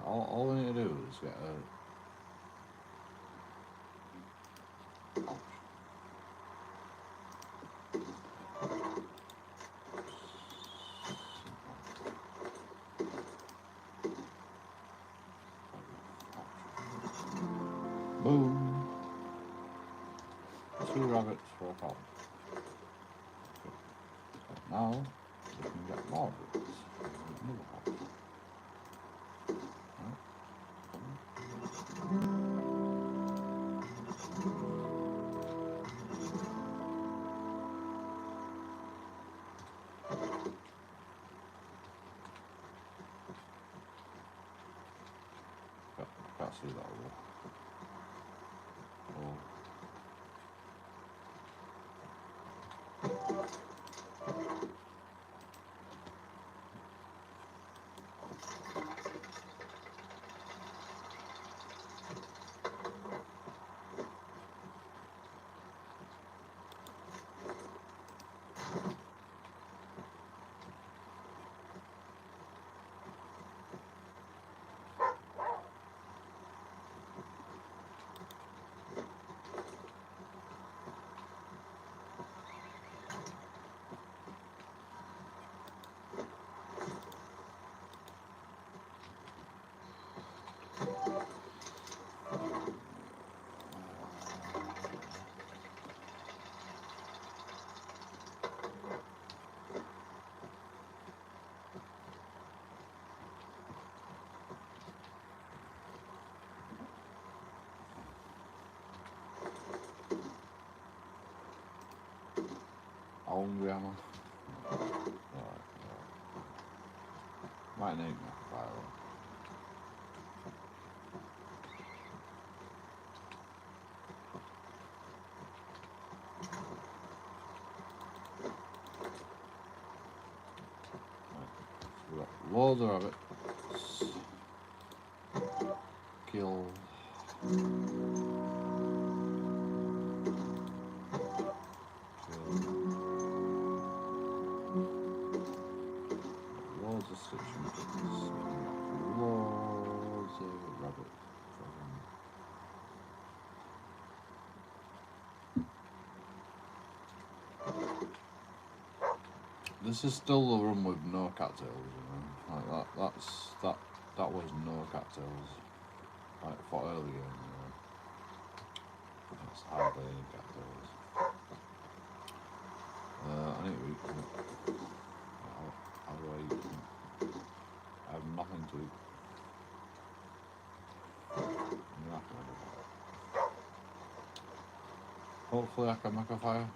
All we need to do is get a... Boom! 2 rabbits for a pound. Now, we can get more of it. Another box. Right. Can't see that over. Oh. How hungry am I? Alright. Might need my fire. We've got loads of rabbits. Kill. Loads of stitching things. Loads of rabbit. This is still the room with no cattails, you know. Like that was no cattails. Like for earlier, you know. That's hardly any cattails. I need to eat them. How do I eat them? I have nothing to eat. Nothing. Hopefully I can make a fire.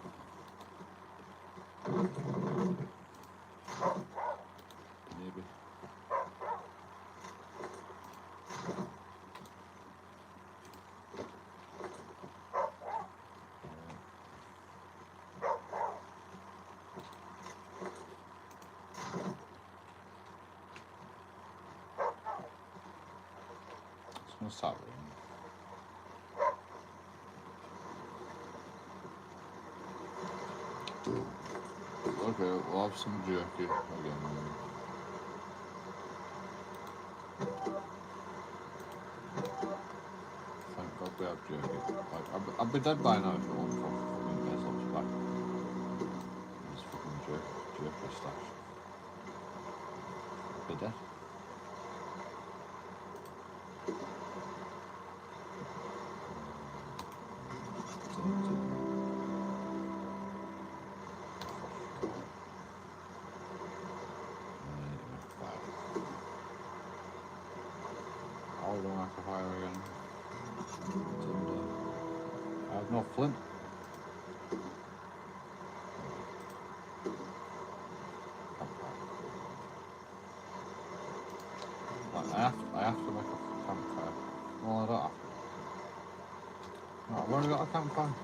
Maybe. It's gonna start raining. Okay, we'll have some jerky again. Thank God we have jerky. Like, I'd be dead by now if it wasn't for fucking myself back. This fucking jerky stash. I'd be dead. I'll do like a fire again. I have no flint. Like, I have to make a campfire. Well, I don't have to. No, I've already got a campfire.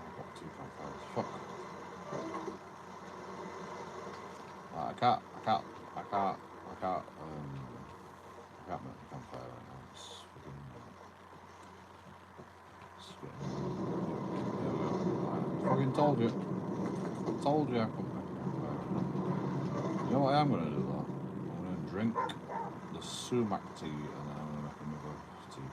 I've got 2 campfires. Fuck. I can't make the campfire right now. It's getting... There we go. I fucking told you. I told you I couldn't make a campfire right now. You know what I am going to do though? I'm going to drink the sumac tea and then I'm going to make another tea.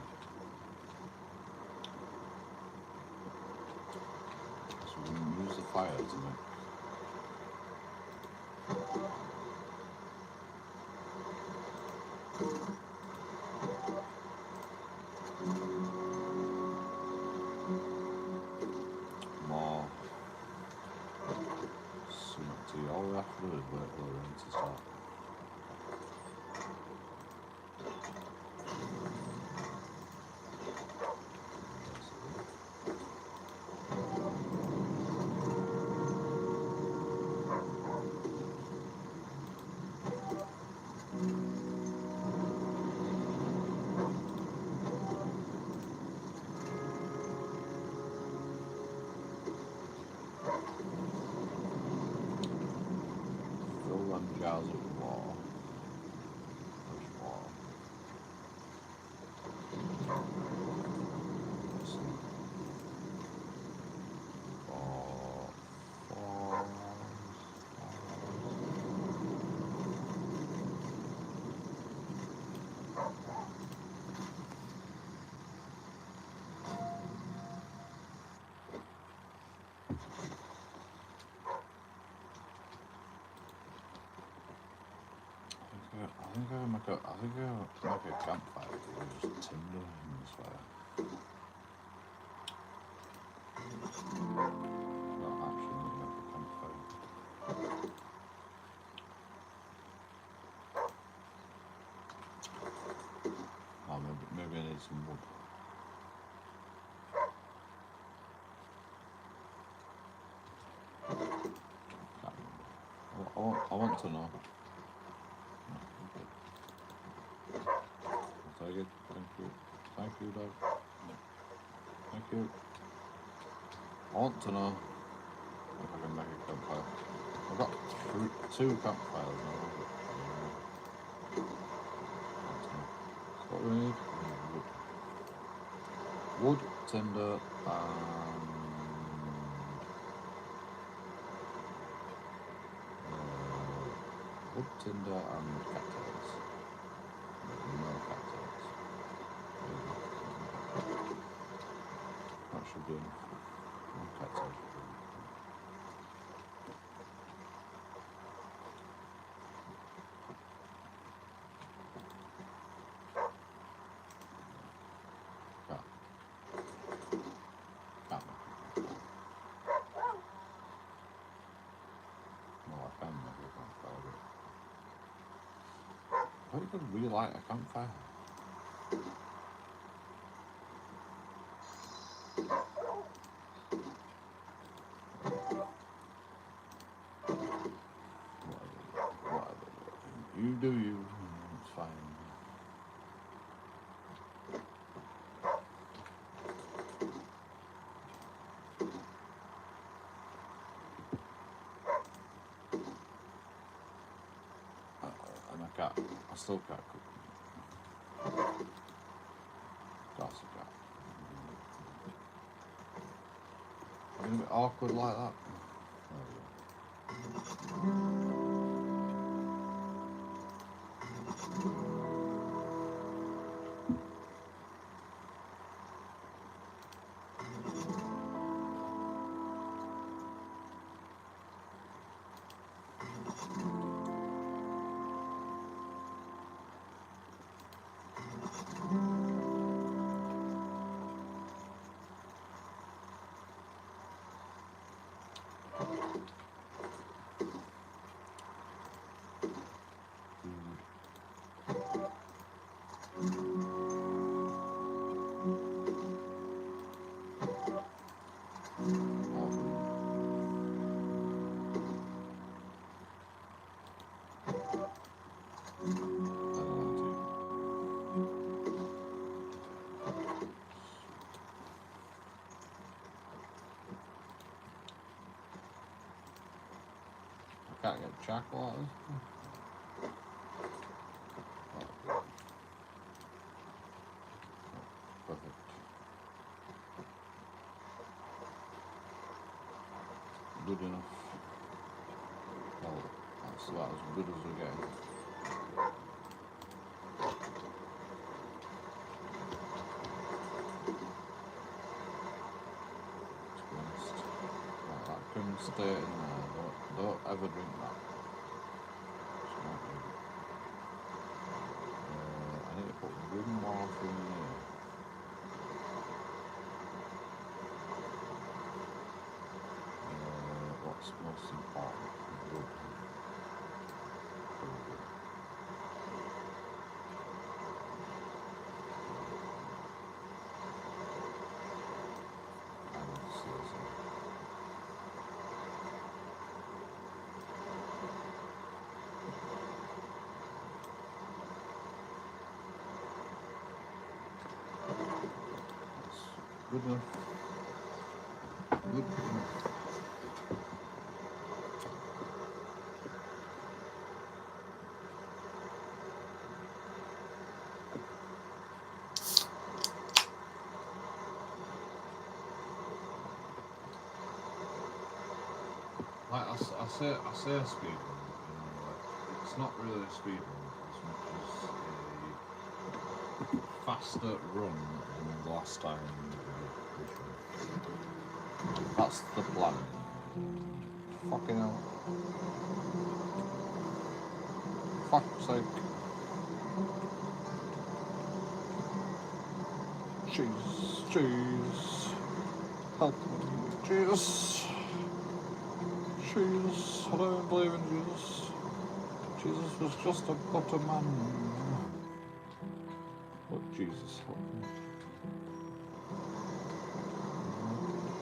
So we're going to use the fire to make... left fluid where we're ready to start. Fill them jars with water. Fresh water. Let's see. Four. I think I'll make a campfire with just tinder in this fire. Not actually make a campfire. Oh, maybe I need some wood. I want to know. I'll take it. Thank you. Thank you, Dave. Thank you. I want to know if I can make a campfire. I've got two campfires now. What do we need? Wood. Wood, tinder, and wood, tinder, and cattails. No cattails. That should be enough. No cattails. I could relight a campfire. Whatever. You do you. It's fine. And I still can't cook. That's a cat. I'm a bit awkward like that. Can't get charcoal out of this. Perfect. Good enough. Well, that's about as good as we're getting. To be honest. Right, that can stay in there. Don't ever drink that. It's not good. I need to put one more thing in here. What's most important? Wood. Good enough. Good enough. Like I say a speed run, like, it's not really a speed run as much as a faster run than the last time we did. That's the plan. Fucking hell. Fuck's sake. Jesus. Help me. Jesus. Jesus. I don't believe in Jesus. Jesus was just a butter man. But Jesus, help me.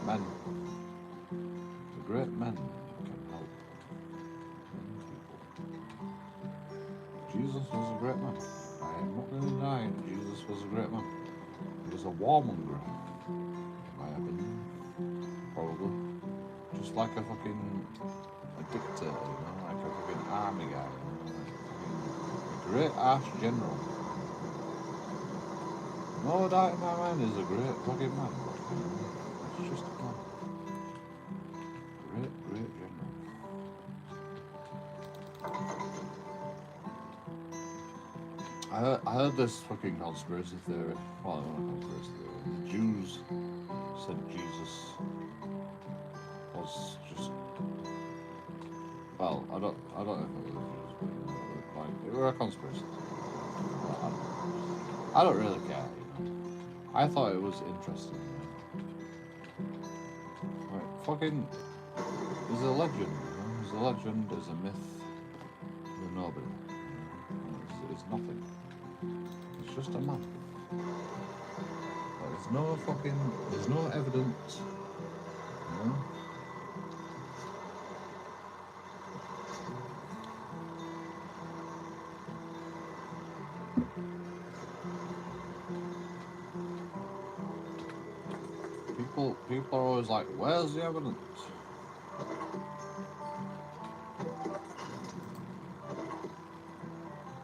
Men. The great men can help people. Jesus was a great man. I am not going to deny Jesus was a great man. He was a warmonger, in my opinion. Probably. Just like a fucking dictator, like a fucking army guy, like a great arch general. No doubt in my mind he's a great fucking man. It's just a man. Great general. I heard this fucking conspiracy theory. Well, not a conspiracy theory. The Jews said Jesus was just. Well, I don't know if it was the Jews, but like it were a conspiracy theory. I don't really care. I thought it was interesting. Like fucking, he's a legend. He's a legend. He's a myth. He's a nobody. It's nothing. It's just a man. There's no evidence. You know? People are always like, where's the evidence?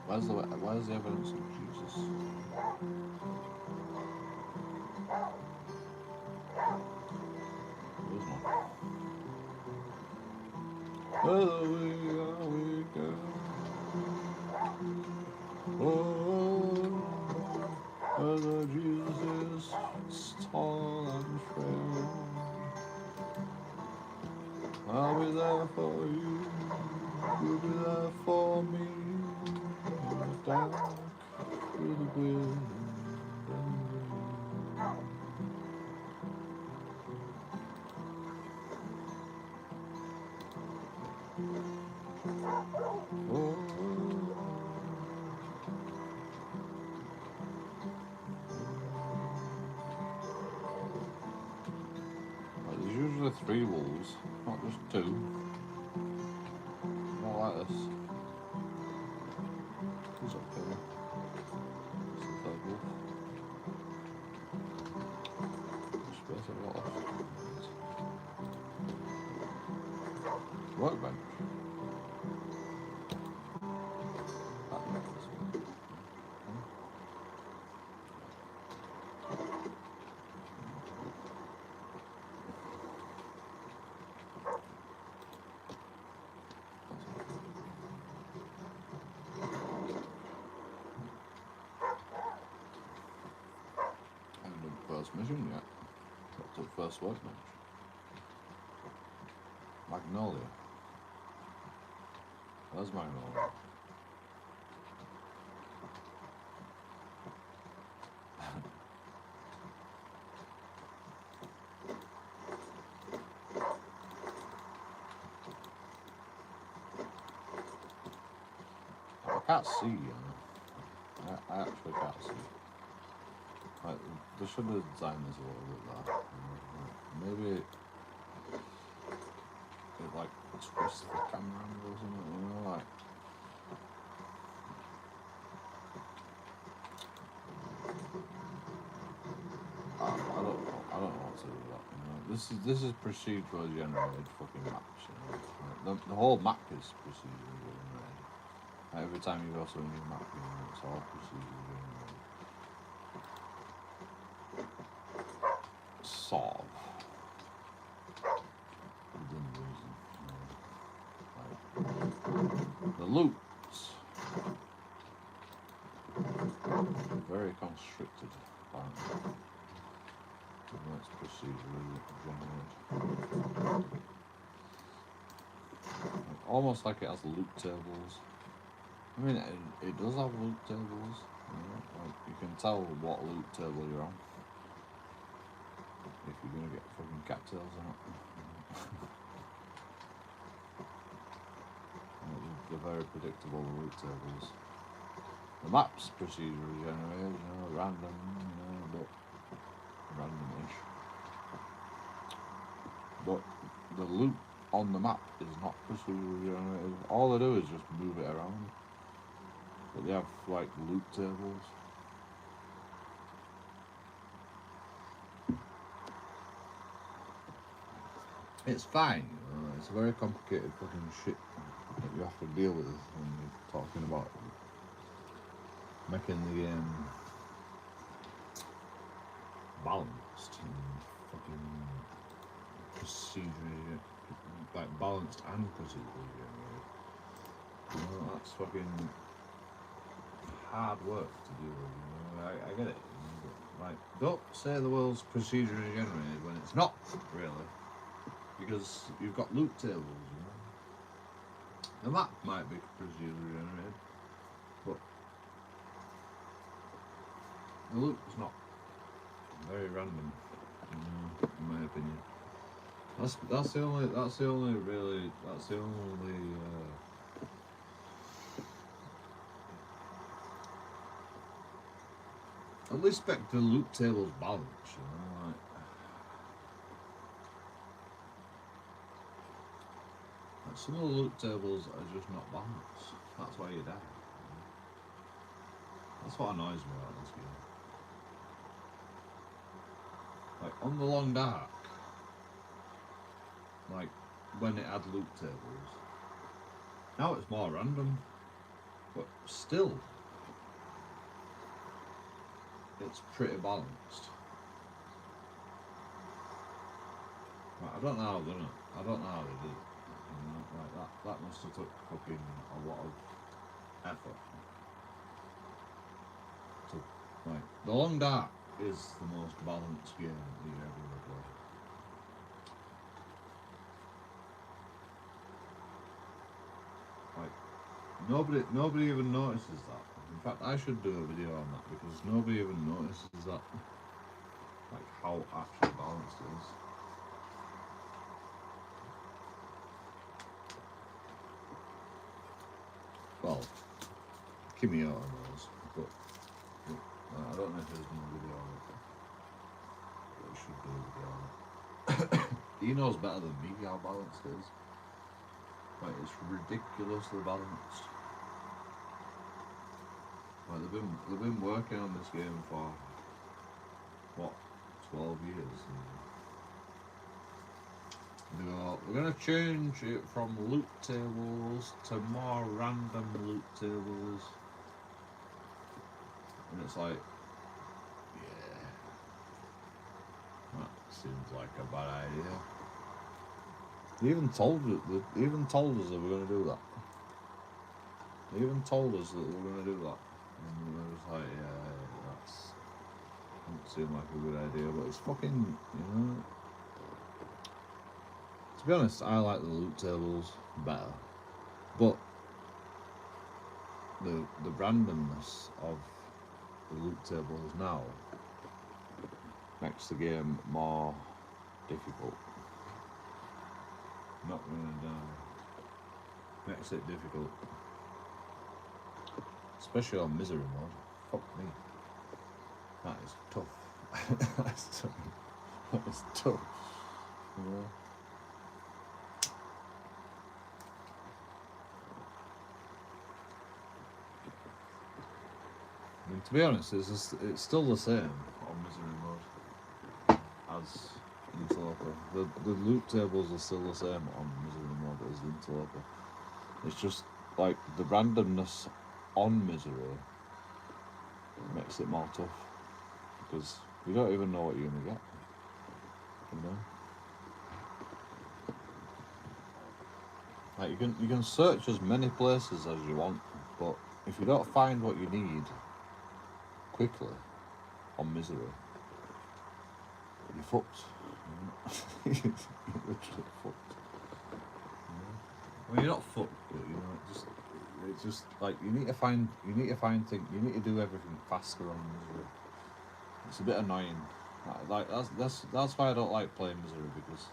Where's the evidence of Jesus? There's none. Whether we are weak whether Jesus is tall and fair, I'll be there for you, you'll be there for me, in the dark, through the wind and rain. Oh, there's usually 3 wolves, not just 2. Not like this. He's okay. It's the 3rd wolf. Space I've got left. Workbench. Mission yet. Got to the first workbench. Magnolia. Where's Magnolia? I can't see, you know. I actually can't see. Like, they should have designed this a little bit better. Maybe it like twists the camera angle or something, you know, like. I don't this is procedurally generated fucking maps. You know? The whole map is procedurally generated. Every time you go to a new map, you know, it's all procedurally generated. Sort of. Within reason. Like, the loops. Very constricted. That's procedurally generated. Almost like it has loop tables. I mean, it does have loop tables. You know? Like, you can tell what loop table you're on. If you're gonna get fucking cattails or not. They're very predictable loop tables. The map's procedurally generated, you know, random, you know, but randomish. But the loop on the map is not procedurally generated. All they do is just move it around. But they have like loop tables. It's fine, you know, it's very complicated fucking shit that you have to deal with when you're talking about making the game balanced and fucking procedurally, like balanced and procedurally generated. You know, that's fucking hard work to deal with, you know, I get it. You know, but, like, don't say the world's procedurally generated when it's not, really. Because you've got loop tables, you know. The map might be procedurally generated, but the loop is not. Very random, in my opinion. That's the only at least expect the loop table's balance, you know, like some of the loop tables are just not balanced. That's why you die. You know? That's what annoys me about this game. Like on the long dark, like when it had loop tables, now it's more random, but still it's pretty balanced. Like, I don't know how they did it. You know, like that must have took fucking a lot of effort. To, like, the long dark is the most balanced game that you ever played. Like, nobody even notices that. In fact, I should do a video on that because nobody even notices that. Like, how actually balanced it is. Well, Kimmy Auto knows, but I don't know if there's no video on it. But I should do a video on it. He knows better than me how balanced it is. Like, it's ridiculously balanced. Like, they've been working on this game for what, 12 years. And they go, we're gonna change it from loot tables to more random loot tables. And it's like, yeah, that seems like a bad idea. They even told us that we're gonna do that. They even told us that we were gonna do that. And it was like, yeah, that's doesn't seem like a good idea, but it's fucking, you know. To be honest, I like the loot tables better, but the randomness of the loot tables now makes the game more difficult. Not gonna die. Makes it difficult. Especially on misery mode. Fuck me. That is tough. That's tough. That is tough. Yeah. I mean, to be honest, it's still the same on misery mode as in solo The loot tables are still the same on Misery mode as the Interloper. It's just like the randomness on Misery makes it more tough because you don't even know what you're gonna get. You know, like you can search as many places as you want, but if you don't find what you need quickly on Misery, you're fucked. You're literally fucked. Well, you're not fucked, but you know, it's just like you need to find things. You need to do everything faster on Misery. It's a bit annoying. Like that's why I don't like playing Misery, because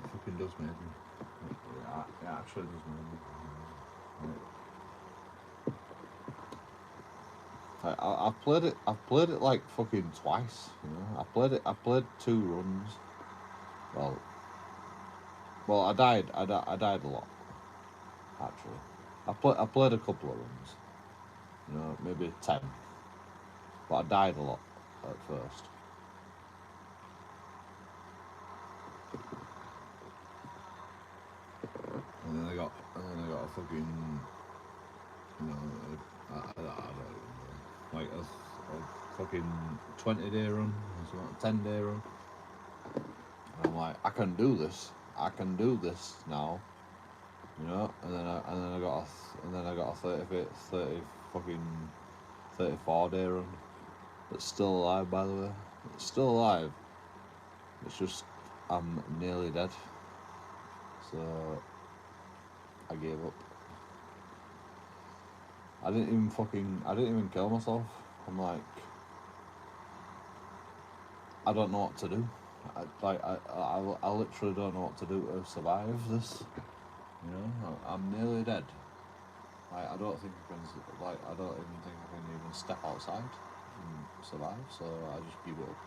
it fucking does maybe. It actually does maybe. I've played it like fucking twice. You know, I played 2 runs. Well, I died a lot. Actually, I played a couple of runs. You know, maybe 10. But I died a lot at first. And then I got a fucking, you know, I don't even know, like a fucking 20-day run, or something, 10-day run. And I'm like, I can do this now, you know. And then I got a 30 fucking 34-day run. That's still alive, by the way. It's still alive. It's just I'm nearly dead. So I gave up. I didn't even kill myself. I'm like, I don't know what to do. I literally don't know what to do to survive this. You know, I'm nearly dead. Like, I don't even think I can even step outside and survive. So I just give up.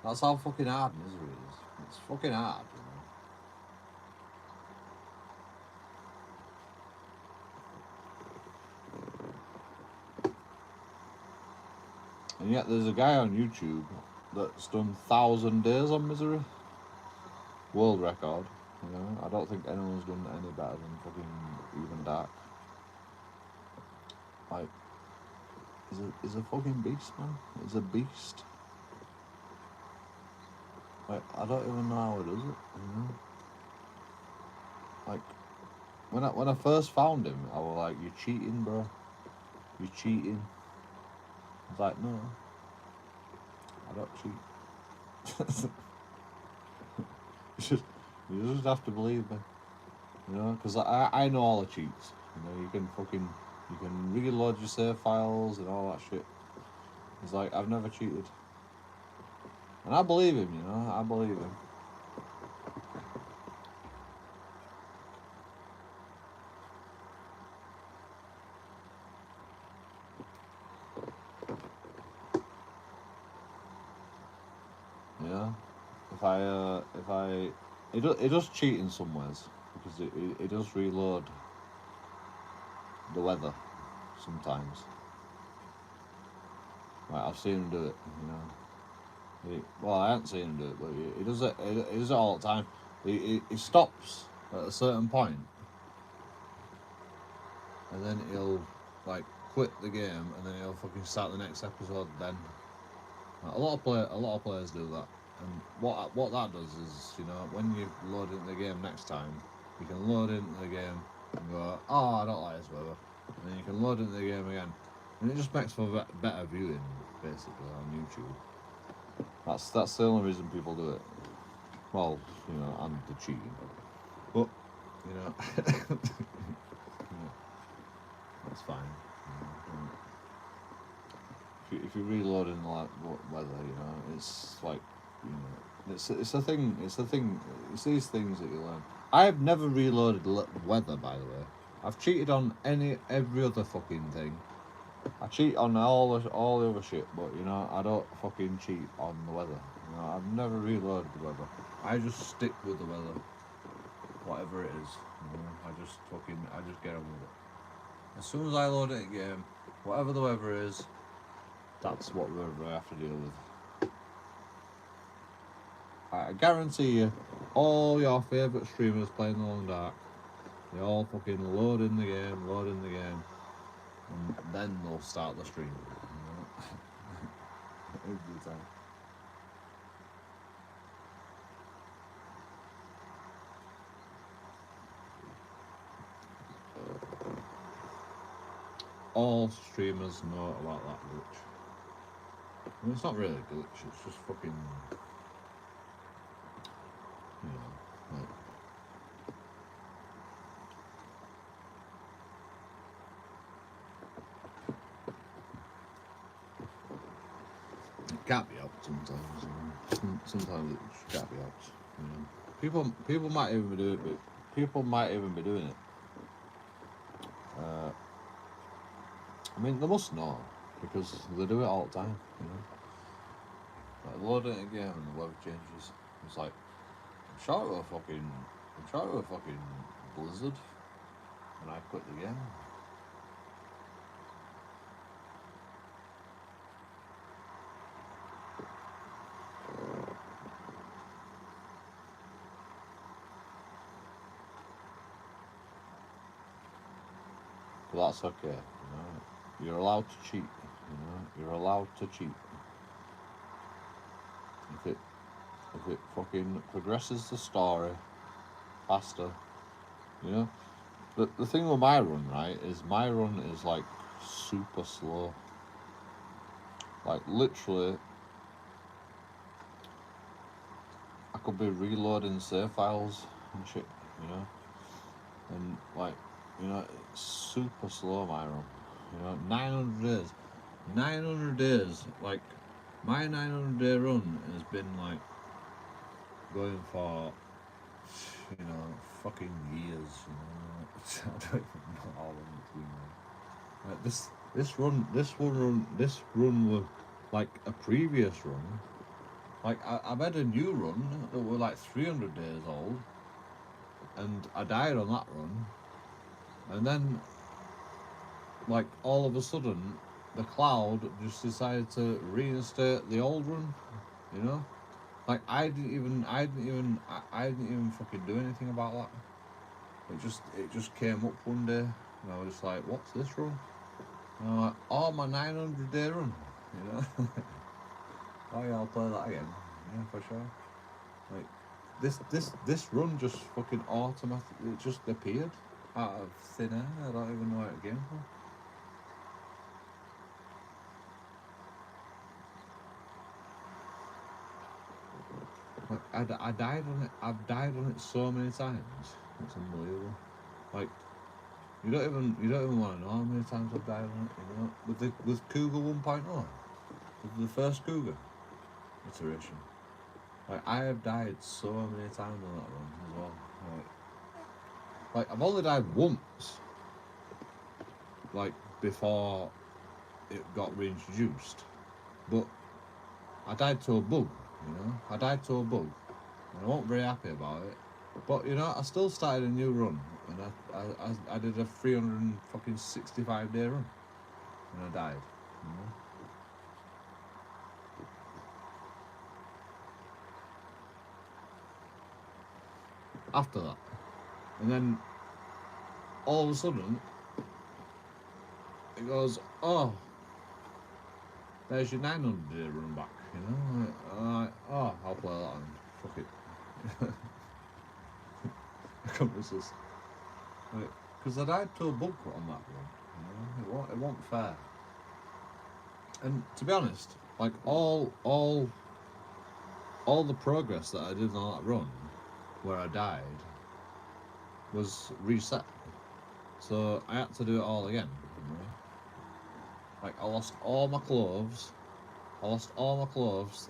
That's how fucking hard Misery is. It's fucking hard, you know. And yet there's a guy on YouTube that's done 1,000 days on Misery. World record. You know, I don't think anyone's done any better than fucking Even Dark. Like, he's a fucking beast, man. He's a beast. Like, I don't even know how he does it, you know. Like, when I first found him, I was like, "You're cheating, bro. You're cheating." I was like, "No, I don't cheat." you just have to believe me, you know, because I know all the cheats. You know, you can reload your save files and all that shit. He's like, "I've never cheated," and I believe him. You know, I believe him. Yeah, it does cheat in some ways, because it does reload the weather sometimes. Like, I've seen him do it, you know. Well, I haven't seen him do it, but he does it. He does it all the time. He stops at a certain point, and then he'll like quit the game, and then he'll fucking start the next episode. Then a lot of players do that. And what that does is, you know, when you load into the game next time, you can load into the game and go, "Oh, I don't like this weather," and then you can load into the game again, and it just makes for better viewing, basically, on YouTube. That's the only reason people do it. Well, you know, and the cheating, but you know, that's fine. If you reload in like weather, you know, it's like, you know, it's a thing. It's It's these things that you learn. I have never reloaded weather, by the way. I've cheated on every other fucking thing. I cheat on all the other shit, but you know, I don't fucking cheat on the weather. You know, I've never reloaded the weather. I just stick with the weather. whatever it is. You know, I just get on with it. As soon as I load it again, whatever the weather is, that's what we have to deal with. I guarantee you, all your favourite streamers playing the Long Dark, they all fucking load in the game, and then they'll start the stream. You know? Every time. All streamers know about that glitch. I mean, it's not really a glitch, it's just fucking, you know, like, it can't be helped sometimes, you know. Sometimes it just can't be helped, you know. People might even be doing it, I mean, they must know, because they do it all the time, you know. Like, loading it again and the weather changes, it's like, I'm sure it was a fucking blizzard, and I quit the game. But that's okay, you know. You're allowed to cheat, you know. You're allowed to cheat. If it fucking progresses the story faster, you know. The thing with my run, right, is my run is like super slow. Like literally, I could be reloading save files and shit, you know. And like, you know, it's super slow, my run. You know, 900 days, like my 900-day run has been like going for, you know, fucking years, you know. I don't even know how long it's been. Like this run was like a previous run. Like I've had a new run that was like 300 days old, and I died on that run, and then like all of a sudden the cloud just decided to reinstate the old run, you know. Like I didn't even fucking do anything about that. It just came up one day, and I was just like, what's this run? And I'm like, oh, my 900-day run, you know. Oh yeah, I'll play that again. Yeah, for sure. Like this run just fucking automatically, it just appeared out of thin air. I don't even know where it came from. Like I died on it. I've died on it so many times. It's unbelievable. Like you don't even want to know how many times I've died on it. You know, with Cougar 1.0, with the first Cougar iteration. Like I have died so many times on that run as well. Like I've only died once. Like before it got reintroduced, but I died to a bug. You know, I died to a bug, and I wasn't very happy about it. But you know, I still started a new run, and I did a 365-day run, and I died. You know? After that, and then all of a sudden, it goes, oh, there's your 900-day run back. You know, oh, I'll play that one. Fuck it. Accomplices. Like, because I died to a bug on that one. You know, it wasn't fair. And to be honest, like all the progress that I did on that run, where I died, was reset. So I had to do it all again. You know? Like I lost all my clothes. To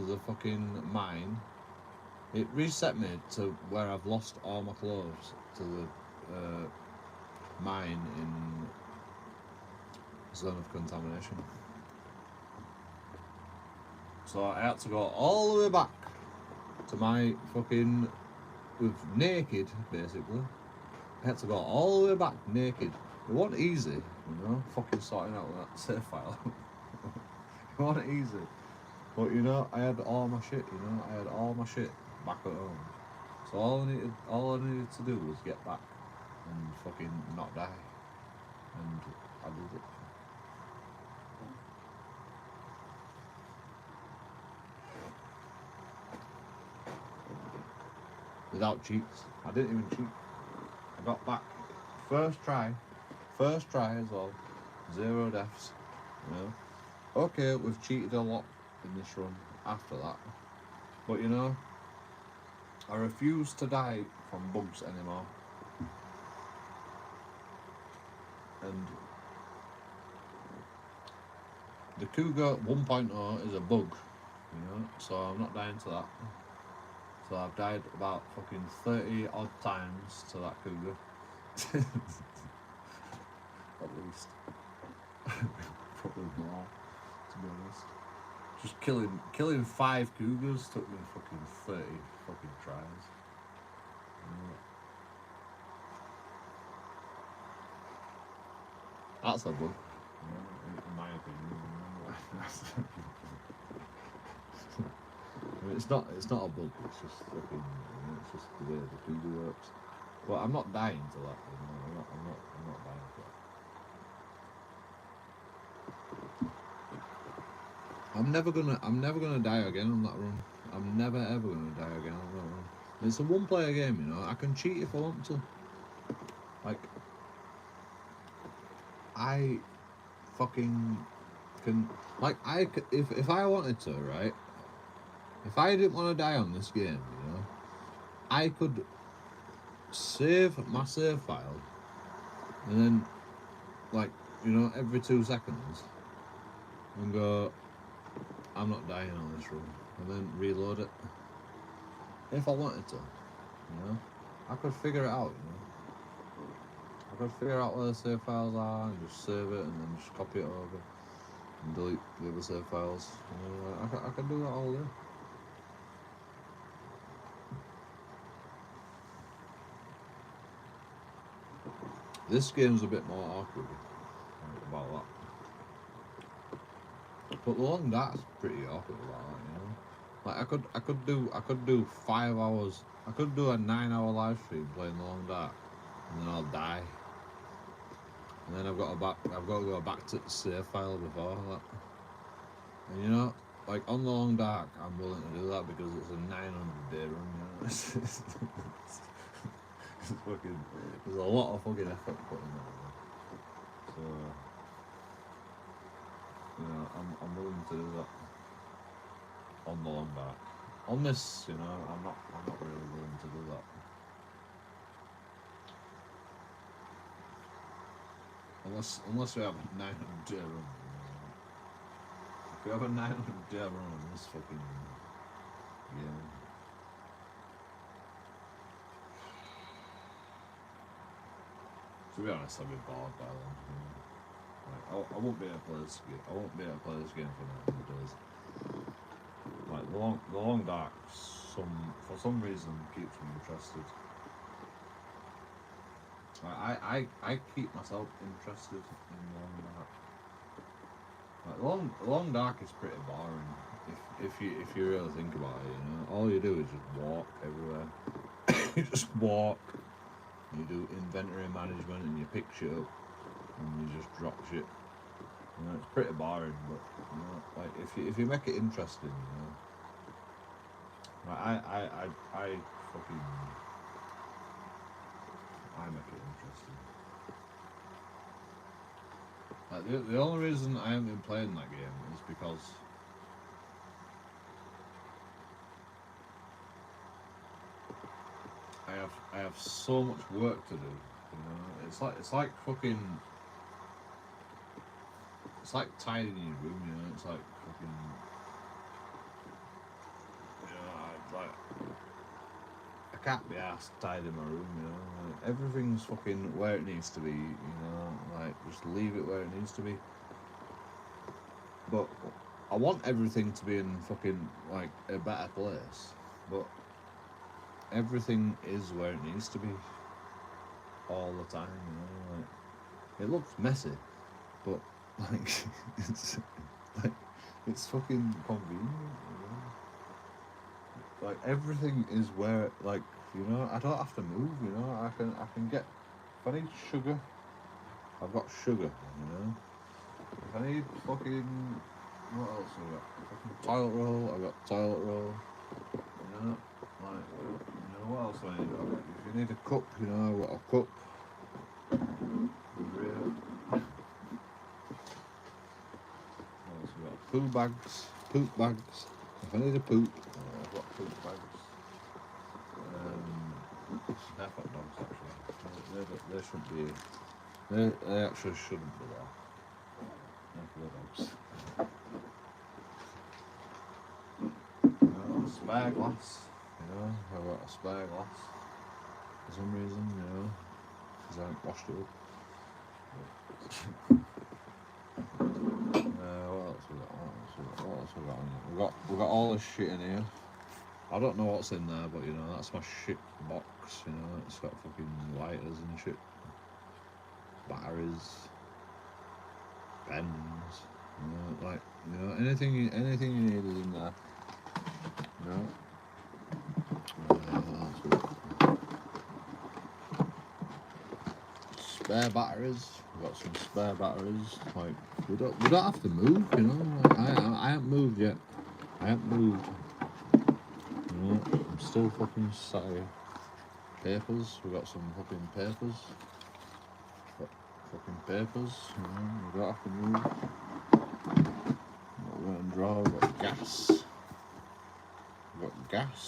the fucking mine. It reset me to where I've lost all my clothes to the mine in zone of contamination. So I had to go all the way back to my fucking with naked, basically. I had to go all the way back naked. It wasn't easy, you know, fucking sorting out that save file. It wasn't easy. But, you know, I had all my shit, you know, I had all my shit back at home. So all I needed to do was get back and fucking not die. And I did it. Without cheats. I didn't even cheat. I got back first try as well. 0 deaths. You know. Okay, we've cheated a lot in this run after that. But you know, I refuse to die from bugs anymore. And the Cougar 1.0 is a bug, you know, so I'm not dying to that. So I've died about fucking 30 odd times to that Cougar. At least. Probably more, to be honest. Just killing 5 Cougars took me fucking 30 fucking tries. That's a bug, in my opinion. I mean, it's not a bug. It's just fucking. It's just the way the Cougar works. But I'm not dying to that. You know? I'm not dying to that. I'm never gonna die again on that run. I'm never ever gonna die again on that run. It's a one-player game, you know. I can cheat if I want to. Like, I fucking can. Like, if I wanted to, right? If I didn't want to die on this game, you know, I could save my save file, and then, like, you know, every 2 seconds, and go, I'm not dying on this run, and then reload it. If I wanted to, you know, I could figure it out, you know. I could figure out where the save files are and just save it, and then just copy it over and delete the other save files. You know, I can do that all day. This game's a bit more awkward about that. But the long dark's pretty awkward about that, you know. Like I could do 5 hours. I could do a 9-hour live stream playing the long dark, and then I'll die. And then I've got to go back to the save file before that. And you know, like on the long dark, I'm willing to do that because it's a 900-day run. You know, it's fucking. There's a lot of fucking effort put in that. So you know, I'm willing to do that on the long dark. On this, you know, I'm not really willing to do that. Unless we have a 900-day run. If we have a 900-day run on this fucking game. To be honest, I'll be bored by then. You know? Like, I won't be able to play this game. I won't be able to play this game for 900 days. Like the long dark, for some reason keeps me interested. I keep myself interested in the long dark. Like the long dark is pretty boring if you really think about it. You know, all you do is just walk everywhere. You just walk. You do inventory management and you pick shit up and you just drop shit. You know, it's pretty boring, but you know, like if you make it interesting, you know. Like I fucking I make it interesting. Like the only reason I haven't been playing that game is because I have so much work to do. You know, it's like fucking. It's like tidying your room, you know. It's like fucking. You know, like I can't be asked tidying my room, you know. Like, everything's fucking where it needs to be, you know. Like just leave it where it needs to be. But I want everything to be in fucking like a better place. But everything is where it needs to be all the time, you know, like, it looks messy, but like it's like it's fucking convenient, you know? Like everything is where, like, you know, I don't have to move, you know, I can get, if I need sugar, I've got sugar, you know. If I need fucking, what else have I got? Fucking toilet roll, I've got toilet roll, you know, like, you know, what else do I need? If you need a cup, you know, I've got a cup. Poo bags, poop bags. If I need a poop, I've got poop bags. They're hot dogs actually. They shouldn't be. They actually shouldn't be there. They're for the dogs. A spare glass. You know, I've got a spare glass for some reason. You know, because I haven't washed it up. What else we got? What else we got in here? We got all this shit in here. I don't know what's in there, but you know, that's my shit box, you know, it's got fucking lighters and shit. Batteries. Pens. You know, like, you know, anything you need is in there. You know? Spare batteries. We've got some spare batteries. Like, we don't have to move, you know. Like, I haven't moved yet. I haven't moved. You know, I'm still fucking sat here. Papers. We got some fucking papers. Got fucking papers. You know, we don't have to move. We're going to draw. We've got gas. We've got gas.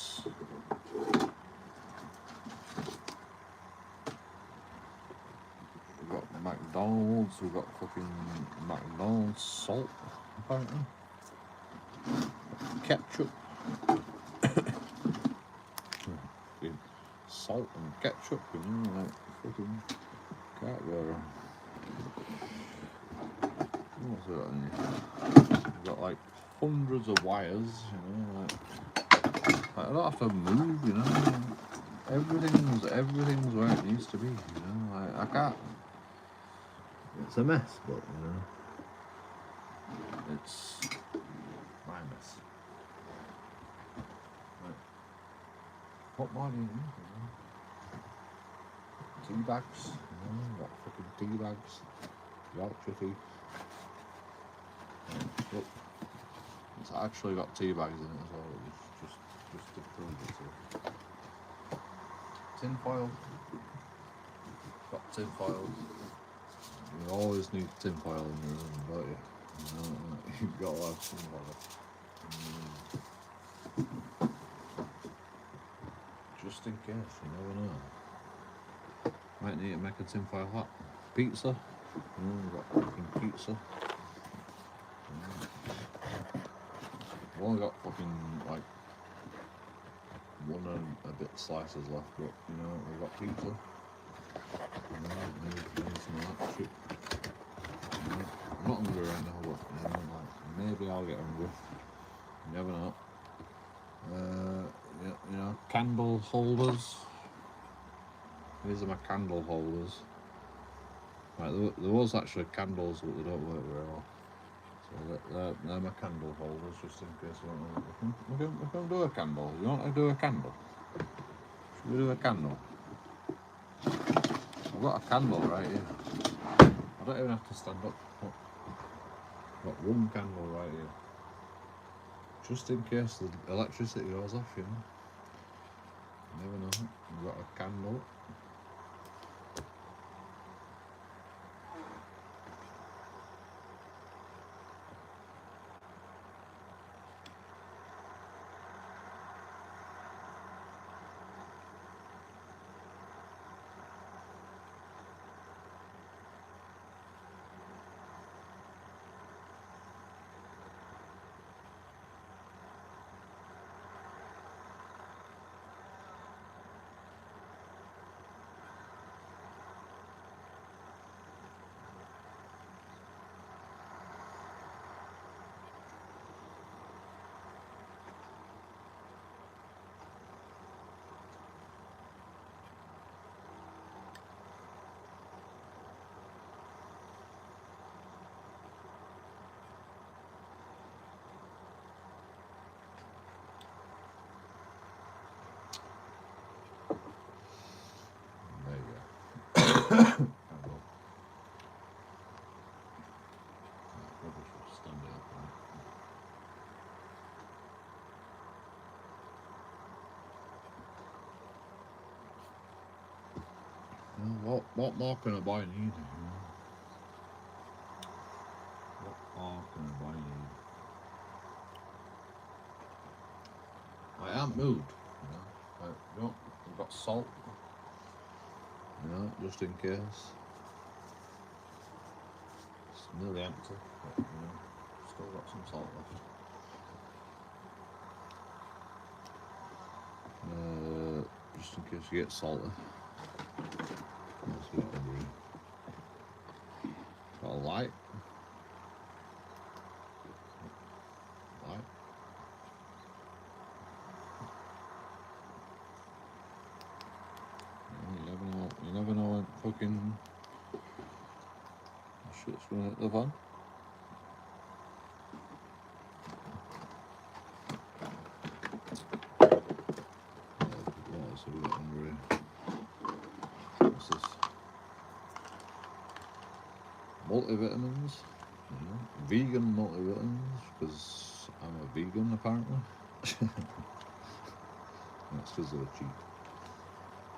We've got McDonald's. We've got fucking McDonald's salt, apparently. Ketchup. Salt and ketchup, you know, like fucking can't go wrong. What's that in here? We've got like hundreds of wires, you know, like I don't have to move, you know. Everything's where it needs to be, you know. Like I can't. It's a mess, but you know, it's my mess. Like, what more do you need? You know? Tea bags, you know, got fucking tea bags, Yorkshire tea. Look, it's actually got tea bags in it as well, just to prove it to you. Tin foil, got tin foil. You always need tin foil in your room, don't you? You know, you've got to have tin foil. Just in case, you never know. Might need to make a tin foil hot. Pizza. We've got fucking pizza. We've only got fucking like one and a bit slices left, but you know, we've got pizza. You know, need some of that shit. You know, I'm not hungry right now, but you know, like, maybe I'll get hungry. You never know. You know, candle holders. These are my candle holders. Right, there was actually candles, but they don't work very well. So they're my candle holders, just in case you want to. We can do a candle. You want to do a candle? Should we do a candle? I've got a candle right here. I don't even have to stand up. I've got one candle right here. Just in case the electricity goes off, you know. You never know. We've got a candle. Probably should stand it up. What more can a boy need? You know? What more can a boy need? I am moved, you know. We've got salt, you know, just in case. It's nearly empty, but you know, still got some salt left. Just in case you get salty. That's what you can do. Got a light. You never know when fucking shit's gonna hit the van. What else have we got under here? What's this? Multivitamins. You know, vegan multivitamins, because I'm a vegan apparently. That's because they're cheap.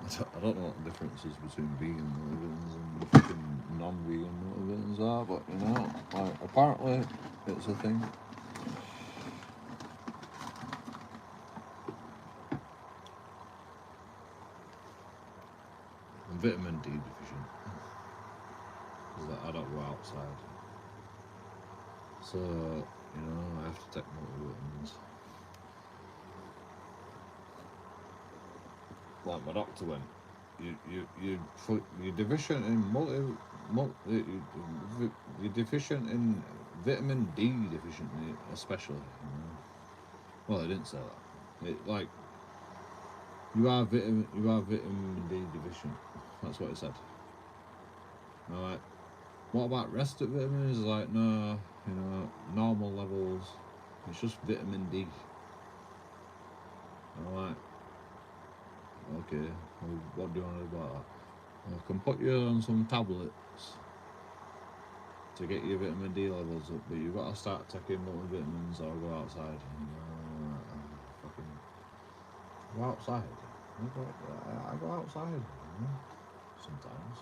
I don't know what the difference is between vegan multivitamins and fucking non-vegan multivitamins are, but you know, like, apparently it's a thing. I'm vitamin D deficient because I don't go outside, so you know I have to take multivitamins. Like my doctor went, you're deficient in you're deficient in vitamin D deficiency, especially. You know? Well, I didn't say that. Like you are vitamin D deficient. That's what it said. I'm like, what about rest of vitamins? Like, no, you know, normal levels. It's just vitamin D. I'm like, okay, well, what do you want to do about that? I can put you on some tablets to get your vitamin D levels up, but you've got to start taking multivitamins or go outside. Fucking go outside. I go outside, you know, sometimes.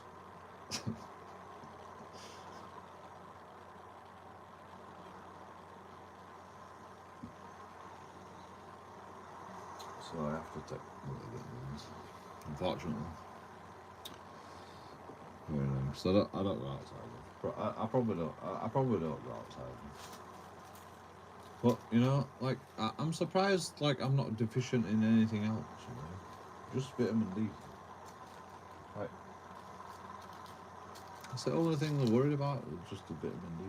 So I have to take multivitamins, unfortunately. So I don't go outside. I probably don't. I probably don't go outside. But you know, like I'm surprised. Like I'm not deficient in anything else. You know, just vitamin D. Like that's the only thing they're worried about. Is just the vitamin D.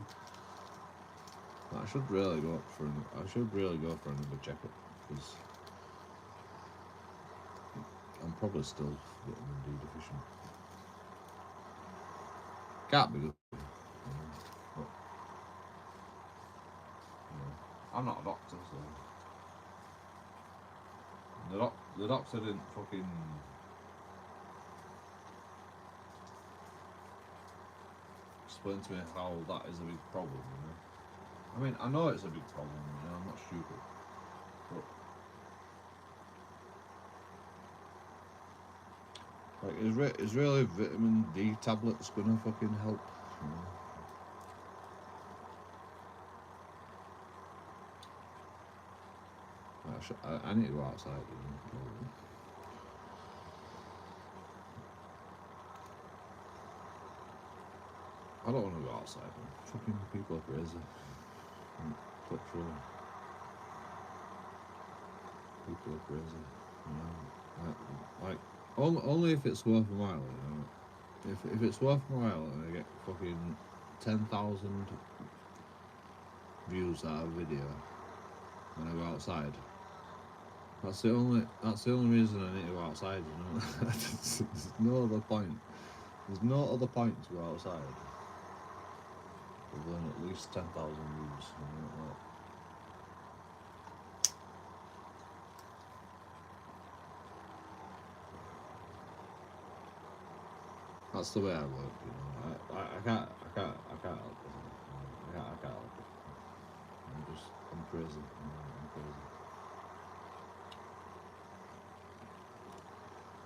I should really go for another checkup because I'm probably still vitamin D deficient. Can't be good. But, I'm not a doctor, so the doctor didn't fucking explain to me how that is a big problem, you know. I mean, I know it's a big problem, you know, I'm not stupid, but like, is really vitamin D tablets gonna fucking help, you know? I need to go outside, you know. I don't want to go outside, man. Fucking people are crazy. Literally. People are crazy, you know. Like only if it's worth a while, you know. If it's worth a while and I get fucking 10,000 views out of a video when I go outside, that's the only reason I need to go outside, you know. There's no other point. There's no other point to go outside other than at least 10,000 views, you know, like. That's the way I work, you know. I can't help it. I can't help it. I'm crazy. You know, I'm crazy.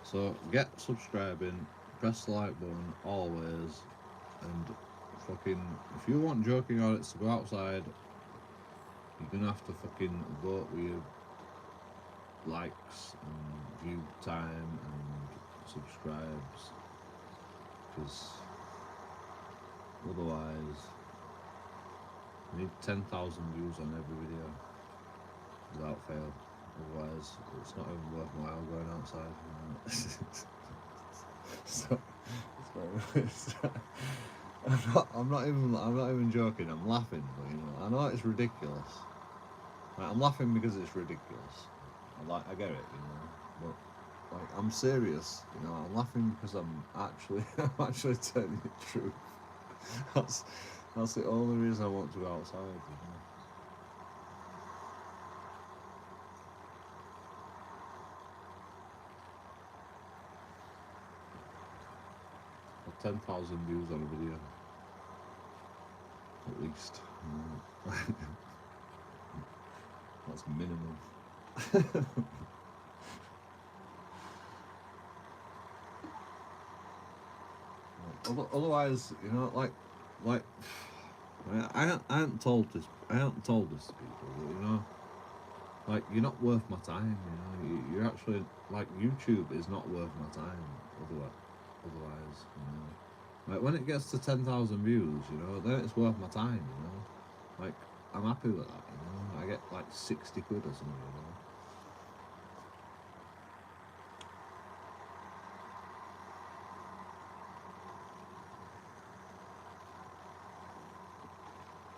So get subscribing, press the like button always, and fucking if you want Joking Audits to go outside, you're gonna have to fucking vote with your likes and view time and subscribes, because otherwise we need 10,000 views on every video without fail. Otherwise it's not even worthwhile going outside, you know? So I'm not even joking. I'm laughing, but you know, I know it's ridiculous. Like, I'm laughing because it's ridiculous. I get it, you know, but like I'm serious, you know. I'm laughing because I'm actually telling the truth. That's the only reason I want to go outside, you know. For 10,000 views on a video, at least. You know. That's minimum. Otherwise, you know, like I haven't told this to people, but, you know, like you're not worth my time. You know, you're actually like YouTube is not worth my time. Otherwise, you know, like when it gets to 10,000 views, you know, then it's worth my time. You know, like I'm happy with that. You know, I get like 60 quid or something. You know.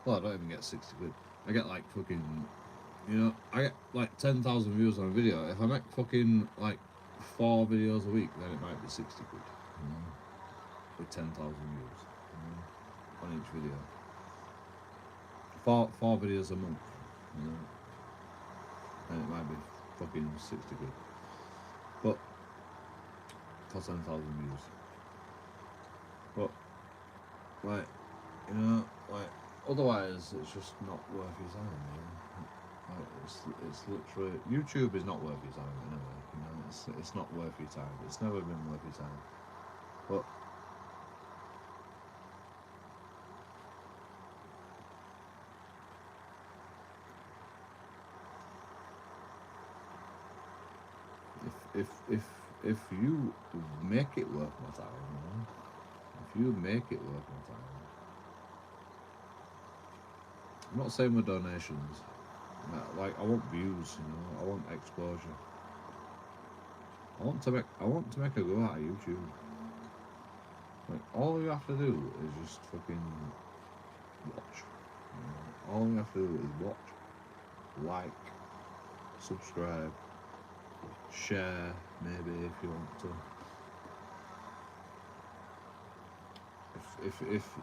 Well, I don't even get 60 quid. I get like fucking, you know, I get like 10,000 views on a video. If I make fucking like 4 videos a week, then it might be 60 quid, you know, with 10,000 views, you know, on each video. Four videos a month, you know, and it might be fucking 60 quid. But for 10,000 views. But like, you know, like otherwise it's just not worth your time, you know. Like it's literally, YouTube is not worth your time anyway. You know, it's not worth your time. It's never been worth your time. But if you make it worth my time, you know, if you make it worth my time, I'm not saying with donations. Like I want views, you know, I want exposure. I want to make a go out of YouTube. Like all you have to do is just fucking watch. You know? All you have to do is watch, like, subscribe, share, maybe if you want to.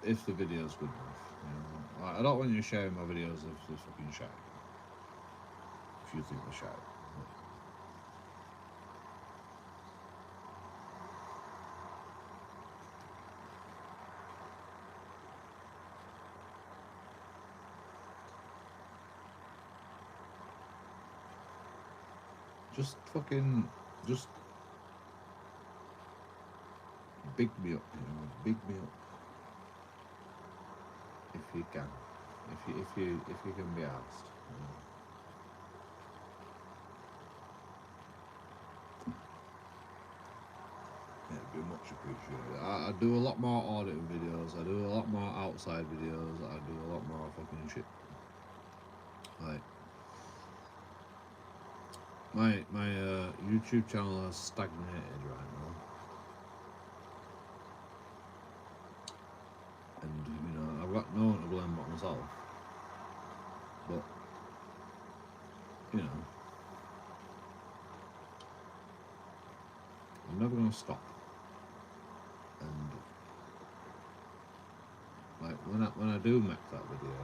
If the video's good enough, you know. Like, I don't want you sharing my videos if they're fucking shite. If you think they're shite. Just big me up, you know, big me up. If you can. If you can be asked. You know. Yeah, it'd be much appreciated. I do a lot more auditing videos, I do a lot more outside videos, I do a lot more fucking shit. Like my YouTube channel has stagnated right now. And you know, I've got no one to blame but myself. But you know, I'm never gonna stop. And like when I do make that video,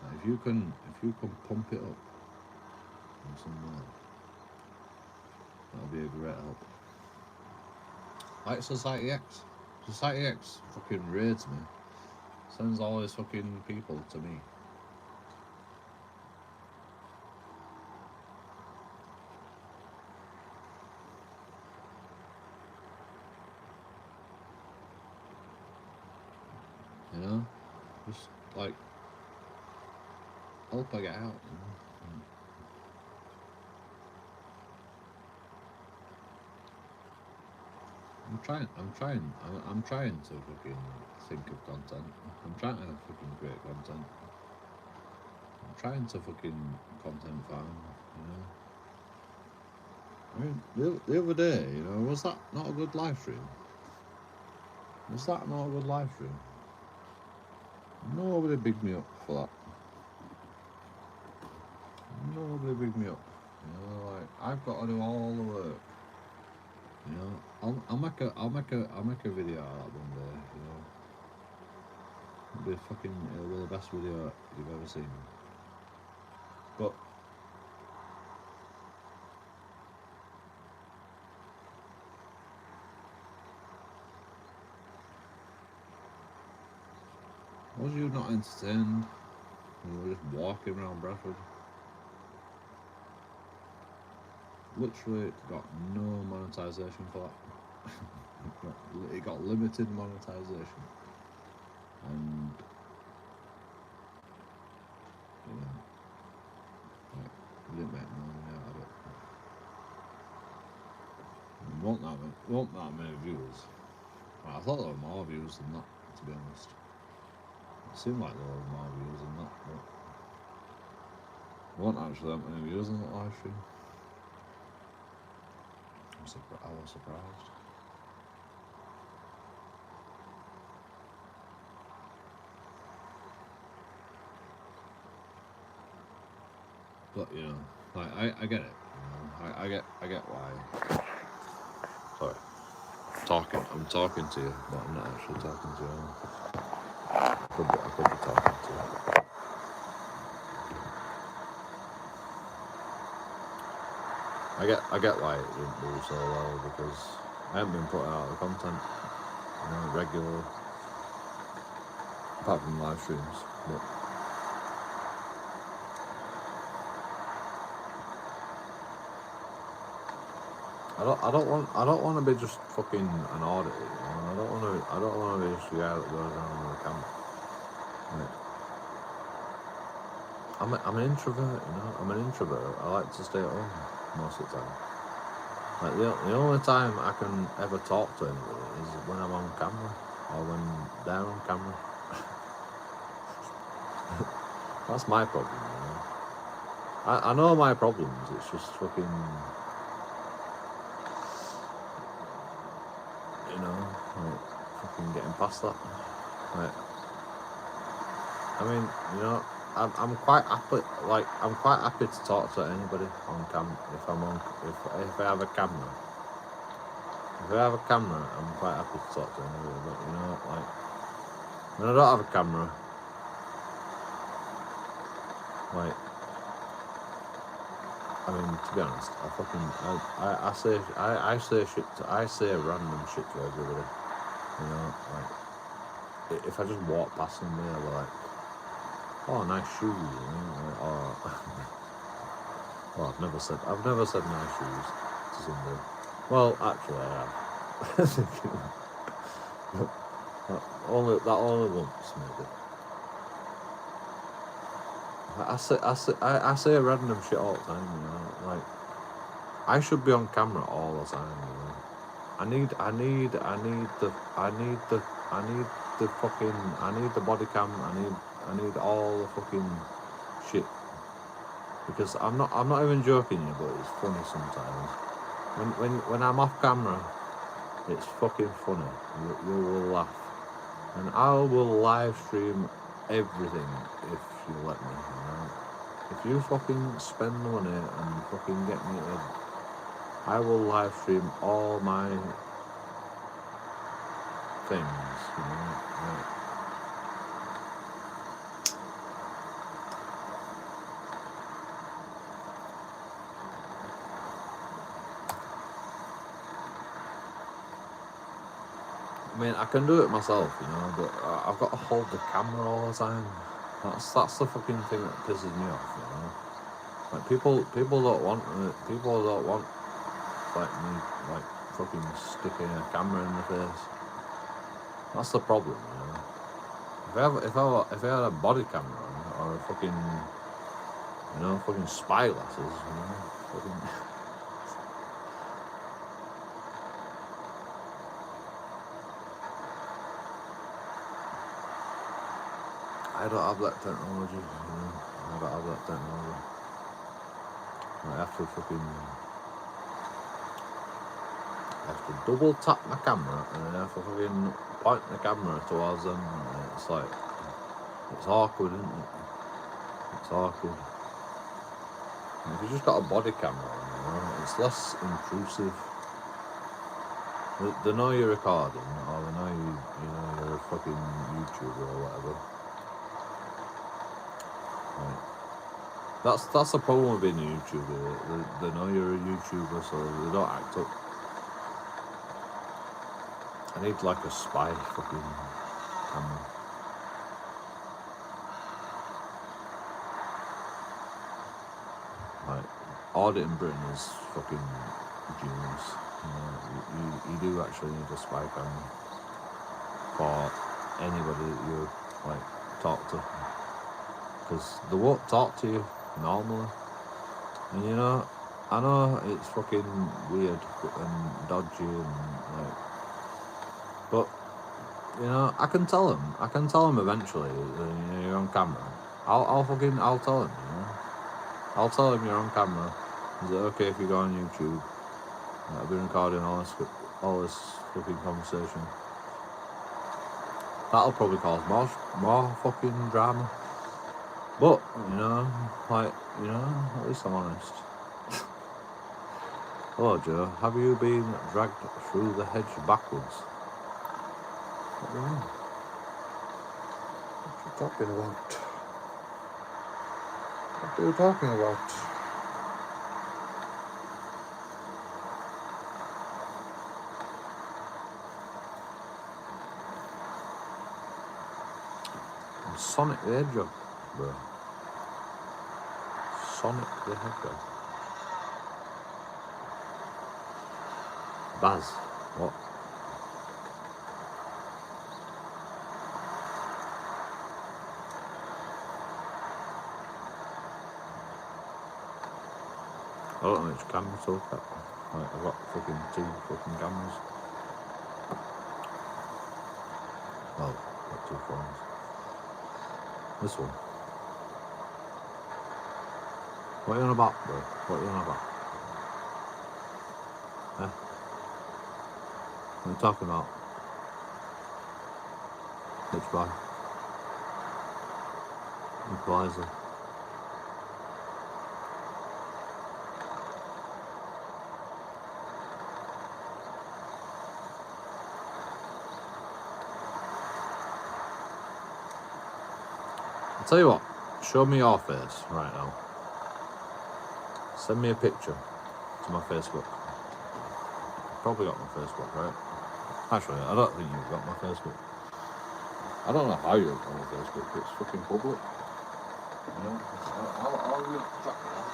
like, if you can pump it up in some way, that'll be a great help. Like Society X. Society X fucking raids me. Sends all his fucking people to me. You know? Just like help I get out, you know? I'm trying to fucking think of content. I'm trying to fucking create content. I'm trying to fucking content farm, you know? I mean, the other day, you know, was that not a good live stream? Was that not a good live stream? Nobody bigged me up for that. Nobody bigged me up. You know, like I've got to do all the work. You know, I'll make a video out of that one day. You know, it'll be the best video you've ever seen. But was you not entertained? You were just walking around Bradford. Literally got no monetization for that. It got limited monetization, and you know, like, we didn't make no money out of it. And wasn't that many views. I thought there were more views than that, to be honest. It seemed like there were more views than that, but there weren't actually that many views on that live stream. I was surprised. But you know, like I get it. You know, I get why. Sorry, I'm talking to you, but I'm not actually talking to you. I could be talking to you. I get why it didn't do so well, because I haven't been putting out the content, you know, regularly, apart from live streams. But I don't want to be just fucking an auditor. You know? I don't want to be just the guy that goes around with a camera. Like, I'm an introvert, you know. I'm an introvert. I like to stay at home most of the time. Like the only time I can ever talk to anybody is when I'm on camera or when they're on camera. That's my problem, you know. I know my problems. It's just fucking, you know, like fucking getting past that. Like, I mean, you know, I'm quite happy. Like, I'm quite happy to talk to anybody on camera if I have a camera. If I have a camera, I'm quite happy to talk to anybody. But you know, like when I don't have a camera, like, I mean, to be honest, I say random shit to everybody. You know, like if I just walk past somebody, I'll be like, "Oh, nice shoes," you know, like, or well, I've never said nice shoes to somebody. Well, actually, I have. But only once, maybe. I say random shit all the time, you know. Like, I should be on camera all the time, you know. I need the body cam. I need all the fucking shit, because I'm not even joking you, but it's funny sometimes. When I'm off camera, it's fucking funny. You will laugh, and I will live stream everything if you let me. You know, if you fucking spend the money and fucking get me in, I will live stream all my things. You know. Like, mean, I can do it myself, you know, but I've got to hold the camera all the time. That's the fucking thing that pisses me off, you know. Like people don't want like me like fucking sticking a camera in the face. That's the problem, you know. If I had a body camera on, or a fucking, you know, fucking spy glasses, you know, fucking. I don't have that technology, you know. I don't have that technology. I have to double tap my camera and then I have to fucking point the camera towards them. And it's like, it's awkward, isn't it? It's awkward. And if you just got a body camera on, you know, it's less intrusive. They know you're recording, or they know you're a fucking YouTuber or whatever. Right. That's the problem with being a YouTuber. They know you're a YouTuber, so they don't act up. I need like a spy fucking camera. Like, audit in Britain is fucking genius. You know, you do actually need a spy camera for anybody that you like talk to, because they won't talk to you normally. And you know, I know it's fucking weird and dodgy and like, but you know, I can tell them eventually that you're on camera. I'll tell them, you know. I'll tell them you're on camera. Is it okay if you go on YouTube? I've been recording all this fucking conversation. That'll probably cause more fucking drama. But, you know, like, you know, at least I'm honest. Hello, Joe. Have you been dragged through the hedge backwards? What do you mean? What are you talking about? What are you talking about? I'm Sonic the Hedgehog, bro. Sonic the Hedgehog. Baz, what? I don't know which camera to look at. Like, I've got fucking 2 fucking cameras. Well, I've got 2 phones. This one. What are you on about, bro? What are you on about? Eh? What are you talking about? Which boy? Which boy is it? I'll tell you what, show me your face right now. Send me a picture to my Facebook. You've probably got my Facebook, right? Actually, I don't think you've got my Facebook. I don't know how you've got my Facebook, but it's fucking public. You know? I'll track it down.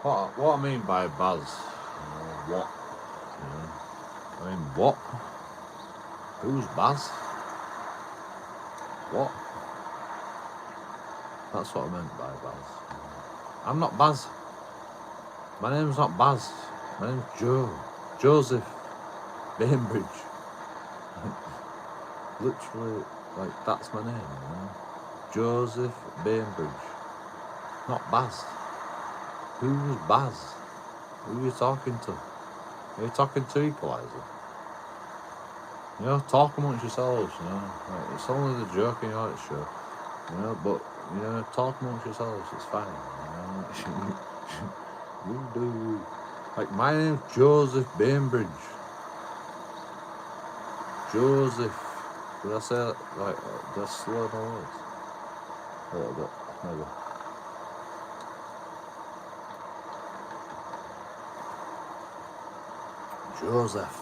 What I mean by Baz, what? I mean, what? Who's Baz? What? That's what I meant by Baz. I'm not Baz. My name's not Baz. My name's Joe. Joseph Bainbridge. Literally, like, that's my name, Joseph Bainbridge. Not Baz. Who's Baz? Who are you talking to? Are you talking to Equalizer? Talk amongst yourselves, Like, it's only the JoeKingAudits show, but, talk amongst yourselves, it's fine, You do. Like, my name's Joseph Bainbridge. Joseph. Did I say that, like, did I slow my words? A little bit, maybe. Joseph.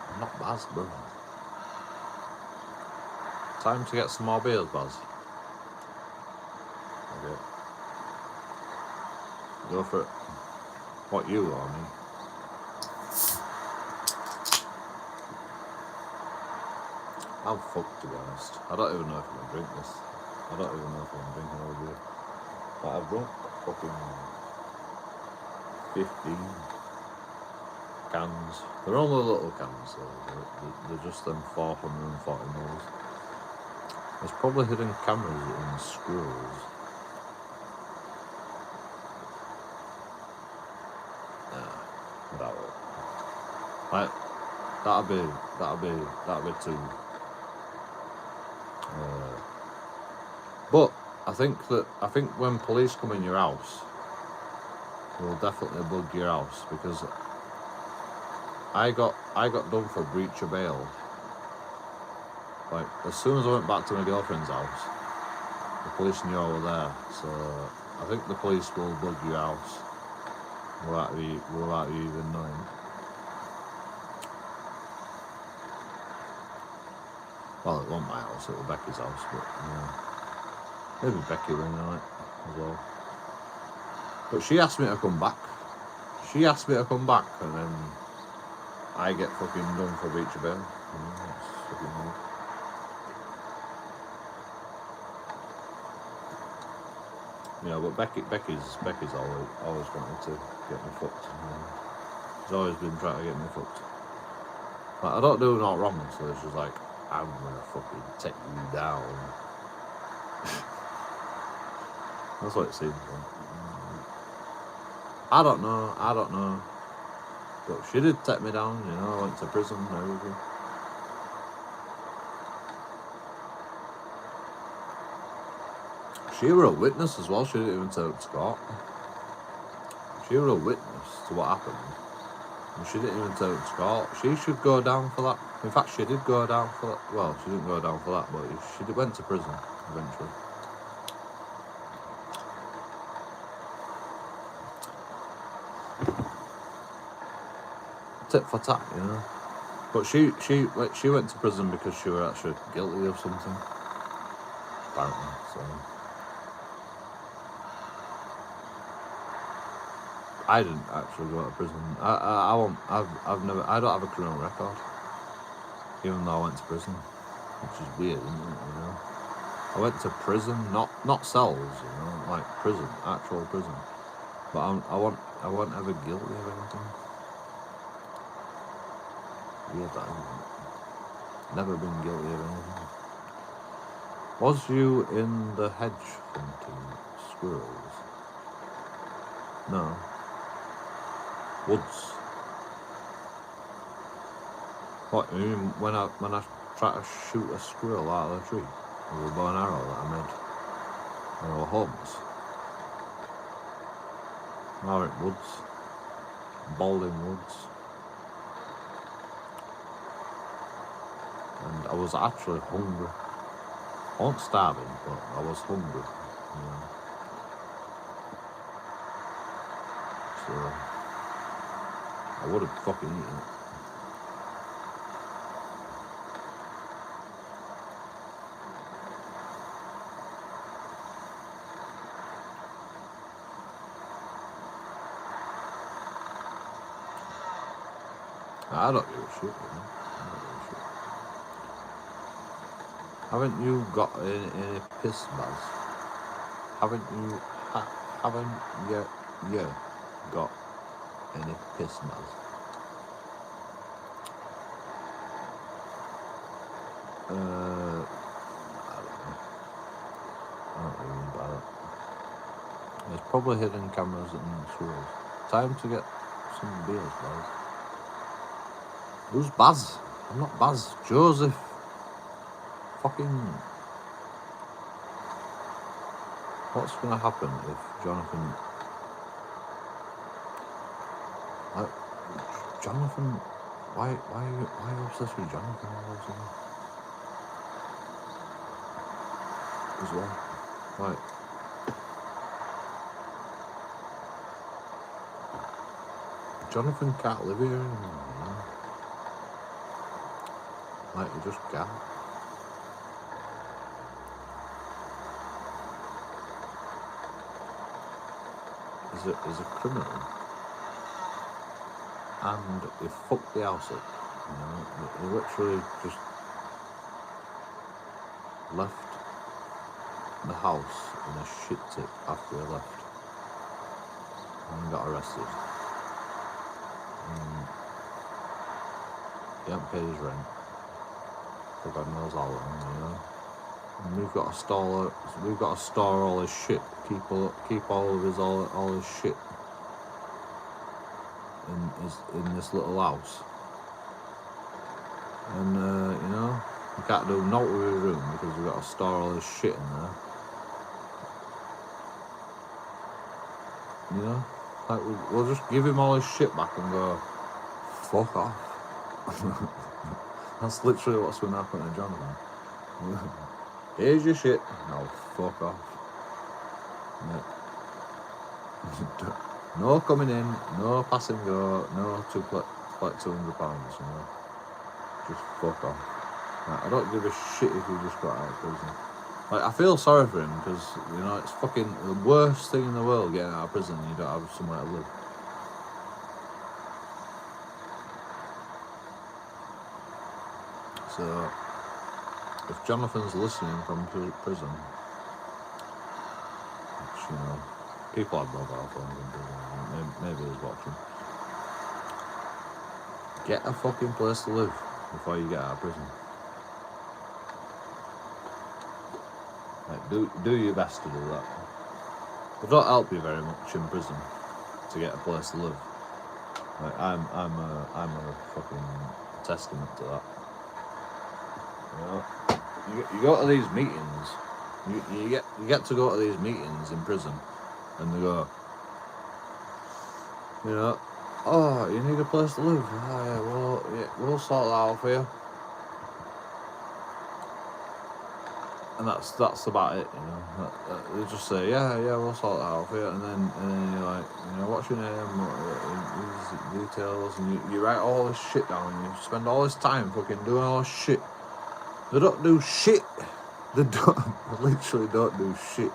I'm not Baz, bro. Time to get some more beers, Baz. Okay. Go for it. What you or me? I'm fucked, to be honest. I don't even know if I'm gonna drink this. I don't even know if I'm drinking all beer. But I've drunk fucking 15 cans. They're only little cans, so they're just them 440 mils. There's probably hidden cameras in schools. Nah, I doubt it. Like, that'd be too. But I think when police come in your house, they'll definitely bug your house, because I got done for breach of bail. Like, as soon as I went back to my girlfriend's house, the police knew I was there. So I think the police will bug your house without you even knowing. Well, it wasn't my house, it was Becky's house, but maybe Becky will know it as well. But she asked me to come back. And then I get fucking done for breach of bail. That's fucking weird. But Becky's always wanted to get me fucked. She's always been trying to get me fucked. Like, I don't do nothing wrong, so she's like, I'm gonna fucking take you down. That's what it seems like. I don't know. But she did take me down, I went to prison and everything. She were a witness as well, she didn't even turn up to court. She were a witness to what happened. And she didn't even turn up to court. She should go down for that. In fact, she did go down for that. Well, she didn't go down for that, but she went to prison eventually. Tit for tat, But she went to prison because she was actually guilty of something. Apparently, so. I didn't actually go to prison. I don't have a criminal record, even though I went to prison, which is weird, isn't it? I went to prison, not cells, like prison, actual prison. But I wasn't ever guilty of anything. Weird, that, isn't it? Never been guilty of anything. Was you in the hedge hunting squirrels? No. Woods. What, you mean when I try to shoot a squirrel out of the tree with a bow and arrow that I made when I was homeless? Now we're at woods. Balding Woods. And I was actually hungry. I wasn't starving, but I was hungry. So I would have fucking eaten it. I don't give a shit, you know. I don't give a shit. Haven't you got any piss buzz? Haven't you got any piss buzz? I don't know. I don't know about it. There's probably hidden cameras in sewers. Time to get some beers, Baz. Who's Baz? I'm not Baz. Joseph. Fucking. What's gonna happen if Jonathan? Like, Jonathan. Why are you obsessed with Jonathan all of a sudden? As well, like. Jonathan can't live here anymore, you know? Like, he just can't. He's a criminal. And he fucked the house up, you know? He literally just left the house in a shit tip after he left. And got arrested. He hasn't paid his rent for God knows how long, you know. And we've got to store all his shit, keep all of his all his shit in this little house. And you know, we can't do naught with his room because we've got to store all his shit in there. You know, like we'll just give him all his shit back and go, fuck off. That's literally what's going to happen to Jonathan. Here's your shit. No, fuck off. Yeah. No coming in, no passing go, no to collect £200, you know. Just fuck off. Like, I don't give a shit if you just got out of prison. Like, I feel sorry for him because, you know, it's fucking the worst thing in the world getting out of prison and you don't have somewhere to live. So, if Jonathan's listening from prison, which, you know, people have mobile phones in prison, maybe he's watching, get a fucking place to live before you get out of prison. Like, do your best to do that. It don't help you very much in prison to get a place to live. Like, I'm a fucking testament to that. You know, you go to these meetings. You get to go to these meetings in prison, and they go, you know, oh, you need a place to live. Oh, yeah, we'll sort that out for you. And that's about it, you know. They just say, yeah, we'll sort that out for you, and then you're like, you know, what's your name, these details, and you write all this shit down, and you spend all this time fucking doing all this shit. They don't do shit. They literally don't do shit.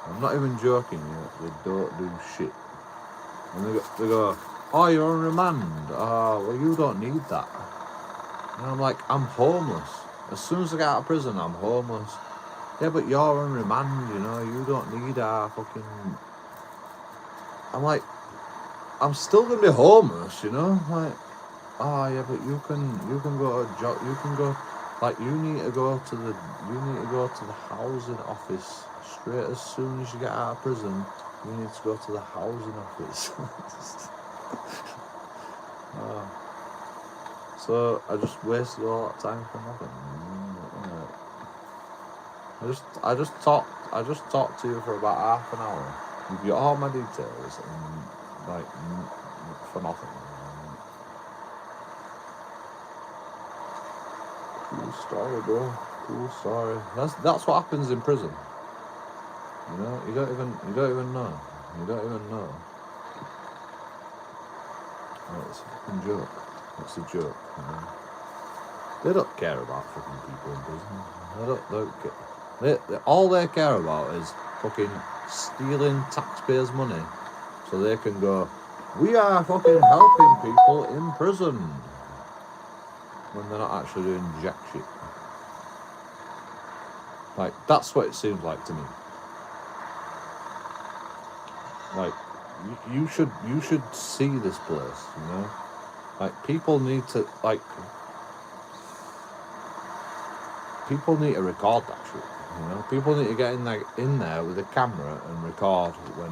I'm not even joking, you know. They don't do shit. And they go, oh, you're on remand. Oh, well, you don't need that. And I'm like, I'm homeless. As soon as I get out of prison, I'm homeless. Yeah, but you're on remand, you know. You don't need our fucking... I'm like, I'm still going to be homeless, you know. Like, oh, yeah, but you can go to job. You can go... Like, you need to go to the housing office straight as soon as you get out of prison. You need to go to the housing office. So I just wasted all that time for nothing. I just talked to you for about half an hour. You've got all my details and like for nothing. Cool story, bro. Cool story. That's what happens in prison. You know, you don't even know. You don't even know. Oh, it's a fucking joke. It's a joke, you know. They don't care about fucking people in prison. They don't care. All they care about is fucking stealing taxpayers' money so they can go, We are fucking helping people in prison when they're not actually doing jack shit. Like, that's what it seems like to me. Like, you should see this place, you know? Like, people need to record that shit, you know? People need to get in there with a camera and record when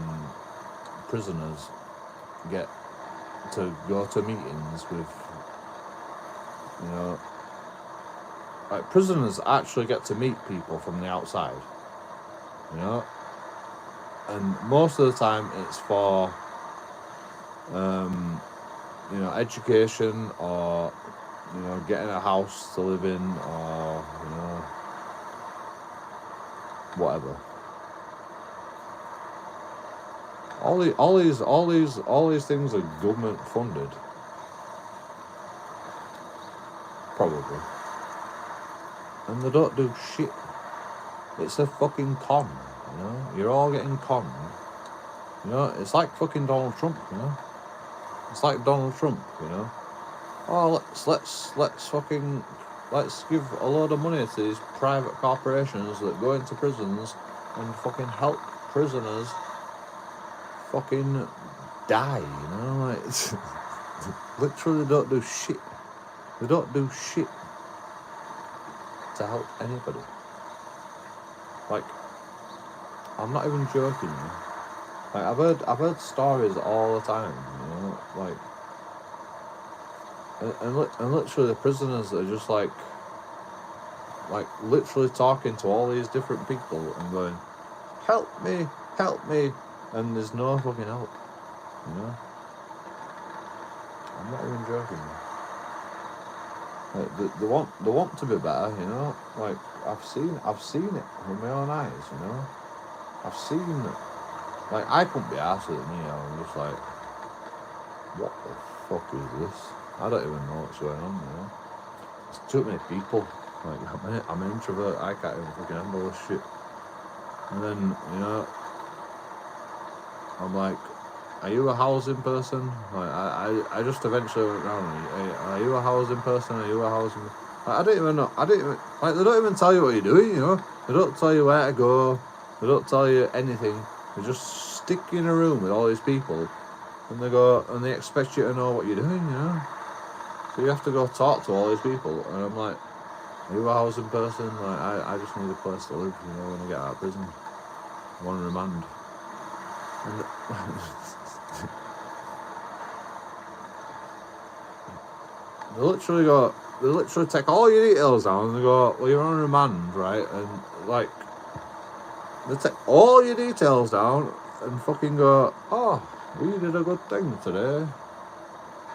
prisoners get to go to meetings with, you know, like, prisoners actually get to meet people from the outside, you know? And most of the time it's for, you know, education, or, you know, getting a house to live in, or, you know, whatever. All these things are government funded, probably, and they don't do shit. It's a fucking con, you know. You're all getting conned, you know. It's like fucking Donald Trump, you know. It's like Donald Trump, you know. Oh, let's give a load of money to these private corporations that go into prisons and fucking help prisoners fucking die, you know. Like, it's, literally don't do shit. They don't do shit to help anybody. Like, I'm not even joking, you know? Like, I've heard stories all the time, you know, like, and literally the prisoners are just like literally talking to all these different people and going, help me, and there's no fucking help, you know. I'm not even joking. Like, they want to be better, you know. Like, I've seen it with my own eyes, you know. I've seen it. Like, I couldn't be arsed with it, you know. I'm just like, what the fuck is this? I don't even know what's going on, you know. It's too many people. Like, I'm an introvert. I can't even fucking handle this shit. And then, you know, I'm like, are you a housing person? Like, I just eventually went round and, are you a housing person? Are you a housing? Like, I don't even know. Like, they don't even tell you what you're doing, you know. They don't tell you where to go. They don't tell you anything. They just stick you in a room with all these people, and they expect you to know what you're doing, you know. So you have to go talk to all these people, and I'm like, are you a housing person? Like, I just need a place to live, you know, when I get out of prison. I'm on remand. And they literally take all your details down, and they go, well, you're on remand, right? And, like, they take all your details down and fucking go, oh, we did a good thing today.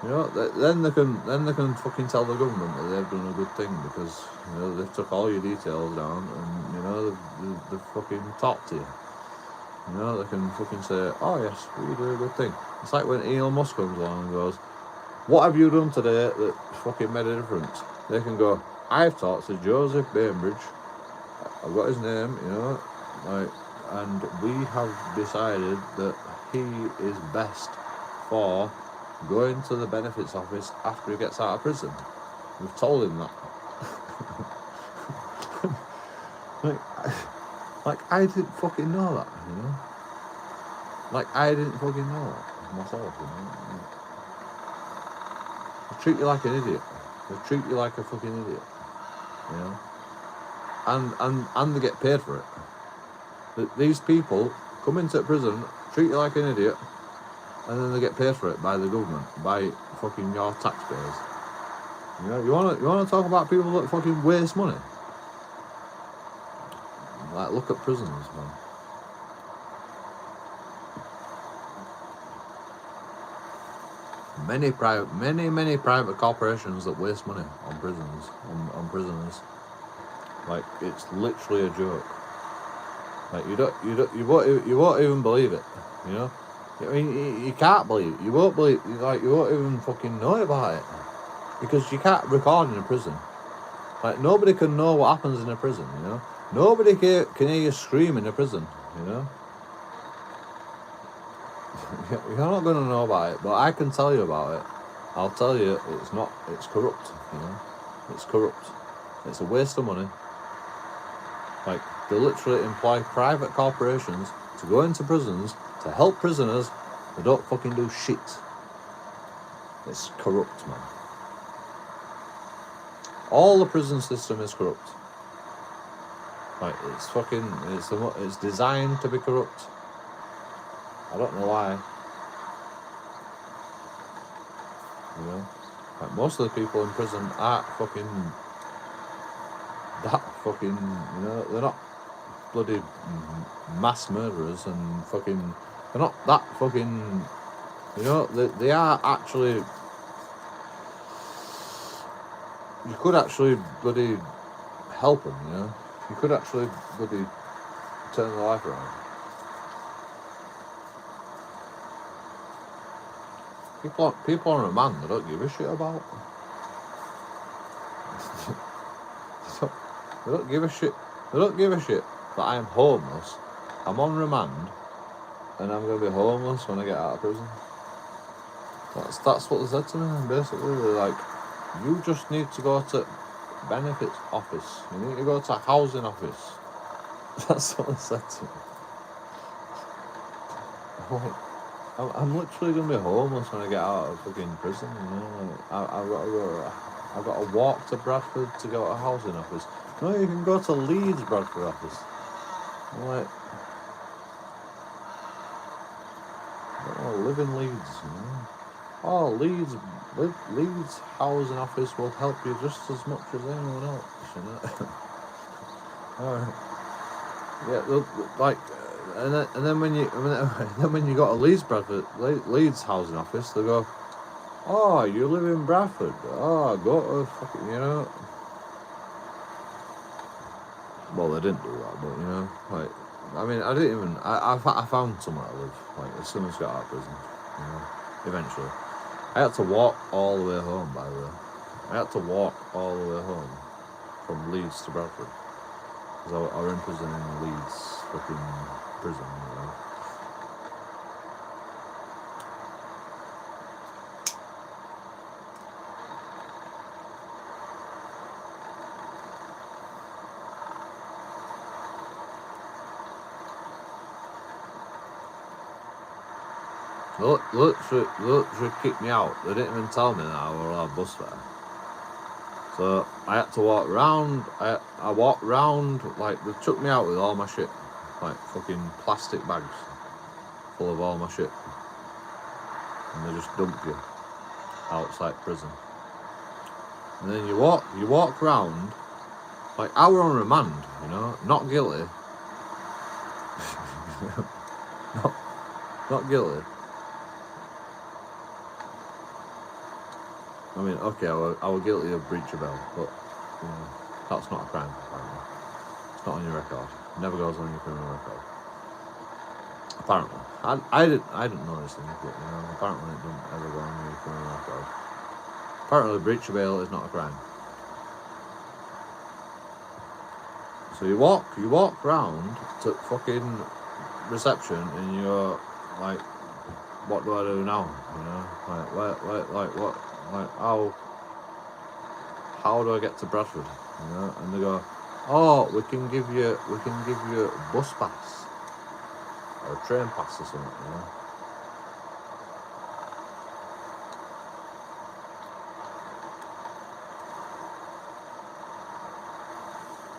You know, then they can fucking tell the government that they've done a good thing, because, you know, they've took all your details down, and, you know, they've fucking talked to you. You know, they can fucking say, oh yes, we did a good thing. It's like when Elon Musk comes along and goes, what have you done today that fucking made a difference? They can go, I've talked to Joseph Bainbridge, I've got his name, you know, like, and we have decided that he is best for going to the benefits office after he gets out of prison. We've told him that. like, I didn't fucking know that, you know. Like, I didn't fucking know that myself, you know. They treat you like an idiot. They treat you like a fucking idiot, you know. And they get paid for it. These people come into prison, treat you like an idiot, and then they get paid for it by the government, by fucking your taxpayers. You know, you wanna talk about people that fucking waste money? Like, look at prisons, man. Many private corporations that waste money on prisons, on prisoners. Like, it's literally a joke. Like, you won't even believe it, you know. I mean, you can't believe it. You won't believe. Like, you won't even fucking know about it, because you can't record in a prison. Like, nobody can know what happens in a prison, you know. Nobody can hear you scream in a prison, you know. You're not going to know about it, but I can tell you about it. I'll tell you, it's corrupt, you know. It's corrupt. It's a waste of money. Like, they literally employ private corporations to go into prisons to help prisoners. They don't fucking do shit. It's corrupt, man. All the prison system is corrupt. Like, it's designed to be corrupt. I don't know why. You know? Like, most of the people in prison aren't fucking that fucking, you know, they're not bloody mass murderers and fucking, they're not that fucking, you know, they are actually, you could actually bloody help them, you know, you could actually bloody turn their life around. People on remand, they don't give a shit about. They don't give a shit. They don't give a shit that I'm homeless. I'm on remand, and I'm gonna be homeless when I get out of prison. That's what they said to me. Basically, they're like, you just need to go to benefits office. You need to go to a housing office. That's what they said to me. I'm like, I'm literally gonna be homeless when I get out of fucking prison. You know, like, I've got to walk to Bradford to go to a housing office. No, you can go to Leeds Bradford office. I'm like, I don't want to live in Leeds, you know. Oh, Leeds housing office will help you just as much as anyone else, you know. Alright. Yeah, like, and then when you got a Leeds housing office, they go, oh, you live in Bradford. Oh, go to fucking, you know. Well, they didn't do that, but you know, like, I mean, I didn't even. I found somewhere to live. Like, as soon as I got out of prison, you know. Eventually, I had to walk all the way home. By the way, I had to walk all the way home from Leeds to Bradford because I were in prison in Leeds, fucking prison, you know. Literally kicked me out. They didn't even tell me that I were allowed bus fare. So I had to walk round. I walked round, like, they took me out with all my shit, like fucking plastic bags full of all my shit, and they just dump you outside prison. And then you walk round, like, I were on remand, you know, not guilty, not guilty. I mean, okay, I were guilty of breach of bail, but you know, that's not a crime, apparently. It's not on your record. It never goes on your criminal record. Apparently. I didn't know this thing, but you know, apparently it doesn't ever go on your criminal record. Apparently breach of bail is not a crime. So you walk round to fucking reception and you're like, what do I do now? You know, like what? Like, how do I get to Bradford? You know, and they go, oh, we can give you a bus pass or a train pass or something, you know.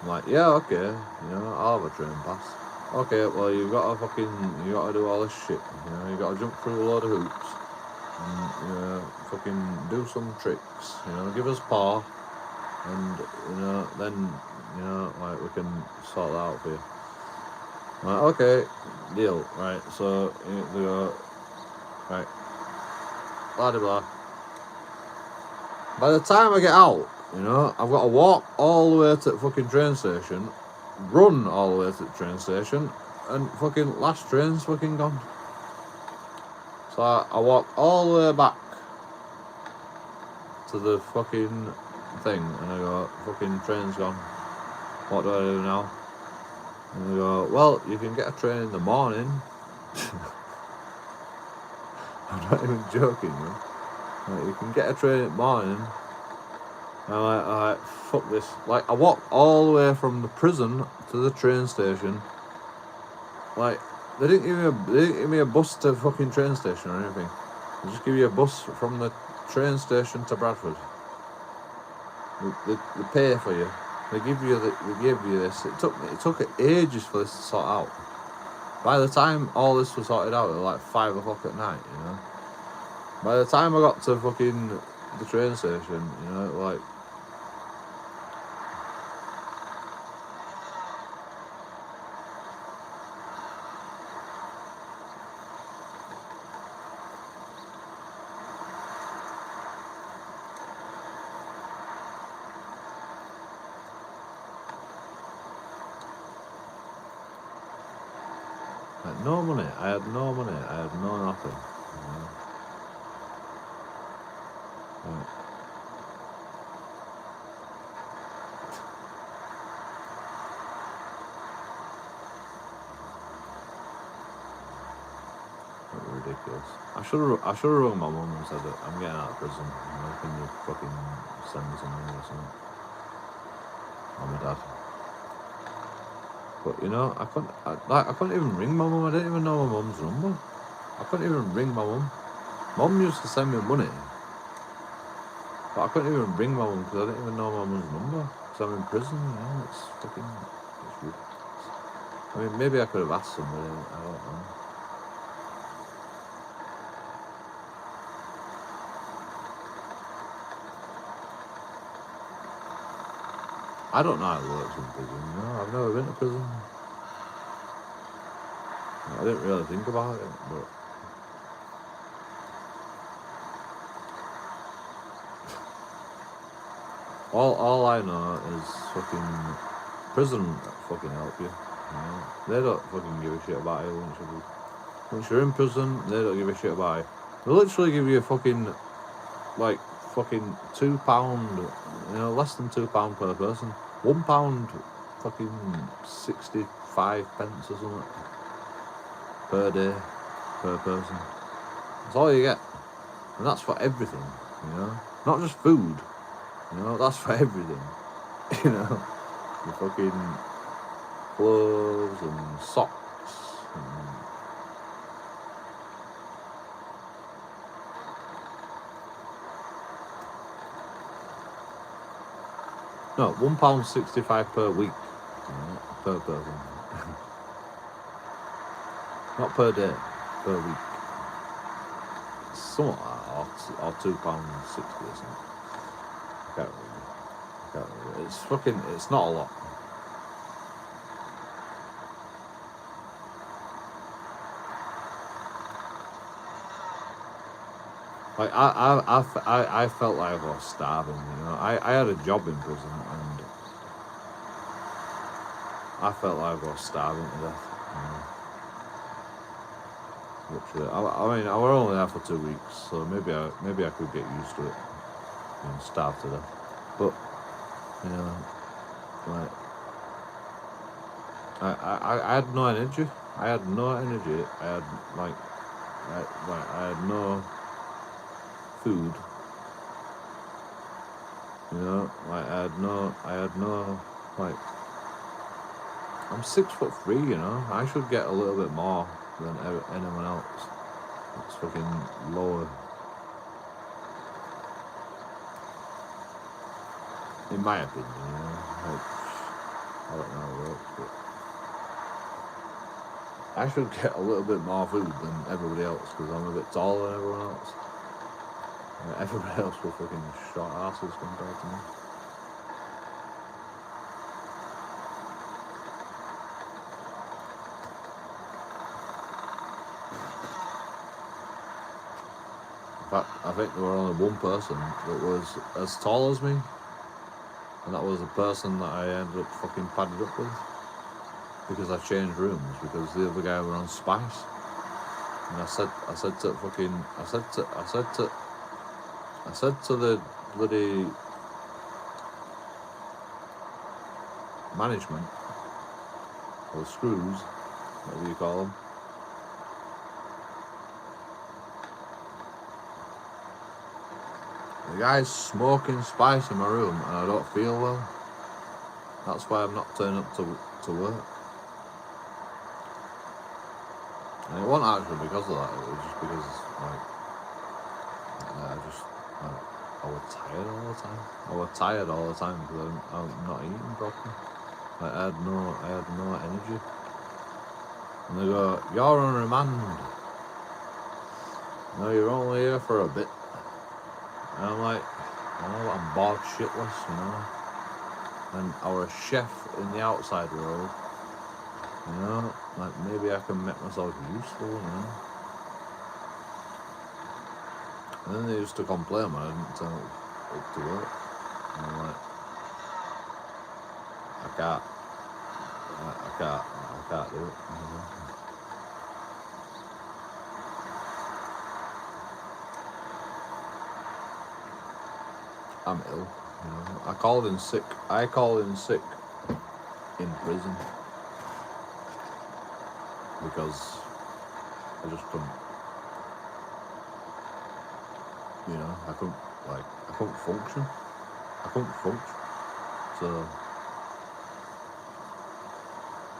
I'm like, yeah, okay, you know, I'll have a train pass. Okay, well, you got to do all this shit, you know, you got to jump through a load of hoops. And, you know, fucking do some tricks, you know, give us paw, and, you know, then, you know, like, we can sort that out for you. Like, okay, deal, right, so, they go, right, blah blah blah. By the time I get out, you know, I've got to walk all the way to the fucking train station, run all the way to the train station, and fucking last train's fucking gone. So I walk all the way back to the fucking thing, and I go, fucking train's gone. What do I do now? And they go, well, you can get a train in the morning. I'm not even joking, man. Like, you can get a train in the morning, and I'm like, fuck this. Like, I walked all the way from the prison to the train station. Like, they didn't give me a bus to the fucking train station or anything. They just give you a bus from the train station to Bradford. They pay for you. They give you this. It took ages for this to sort out. By the time all this was sorted out, it was like 5 o'clock at night, you know. By the time I got to fucking the train station, you know, like, no money. I had no money. I had no nothing. You know? Like, ridiculous. I should have rung my mum and said that I'm getting out of prison. You know, can you fucking send me some money or something? Or my dad. But you know, I couldn't even ring my mum. I didn't even know my mum's number. I couldn't even ring my mum. Mum used to send me money, but I couldn't even ring my mum because I didn't even know my mum's number. Because I'm in prison, you know. It's ridiculous. I mean, maybe I could have asked somebody. I don't know. I don't know how it works in prison, you know. I've never been to prison. I didn't really think about it, but all I know is fucking prison fucking help you. You know? They don't fucking give a shit about you once you're in prison. They don't give a shit about you. They literally give you fucking like fucking £2, you know, less than £2 per person. £1 fucking 65 pence or something per day per person. That's all you get, and that's for everything, you know, not just food. You know, that's for everything. You know, your fucking clothes and socks and no, £1.65 per week, you know, per person. Not per day, per week. Something like that, or £2.60 or something. I can't remember. It's fucking, it's not a lot. Like I felt like I was starving, you know. I had a job in prison and I felt like I was starving to death, you know. Literally, I mean, I was only there for 2 weeks, so maybe I could get used to it and starve to death. But you know, like I had no energy. I had no energy. I had I had no food. You know, like I had no like. I'm 6'3", you know. I should get a little bit more than anyone else. It's fucking lower. In my opinion, you know. Like, I don't know how it works, but I should get a little bit more food than everybody else because I'm a bit taller than everyone else. Everybody else with fucking short asses compared to me. In fact, I think there were only one person that was as tall as me, and that was the person that I ended up fucking padded up with because I changed rooms because the other guy were on spice, and I said to the bloody management or screws, whatever you call them. guy's smoking spice in my room and I don't feel well. That's why I'm not turning up to work. And it wasn't actually because of that, it was just because, like, I was tired all the time. I was tired all the time because I'm not eating properly. Like, I had no energy. And they go, "You're on remand. No, you're only here for a bit." And I'm like, "Oh, I'm bored shitless, you know. And I was a chef in the outside world, you know. Like, maybe I can make myself useful, you know." And then they used to complain when I didn't turn up to work. And I'm like, I can't do it, you know. I'm ill, you know. I called in sick in prison because I just couldn't, you know, I couldn't function. So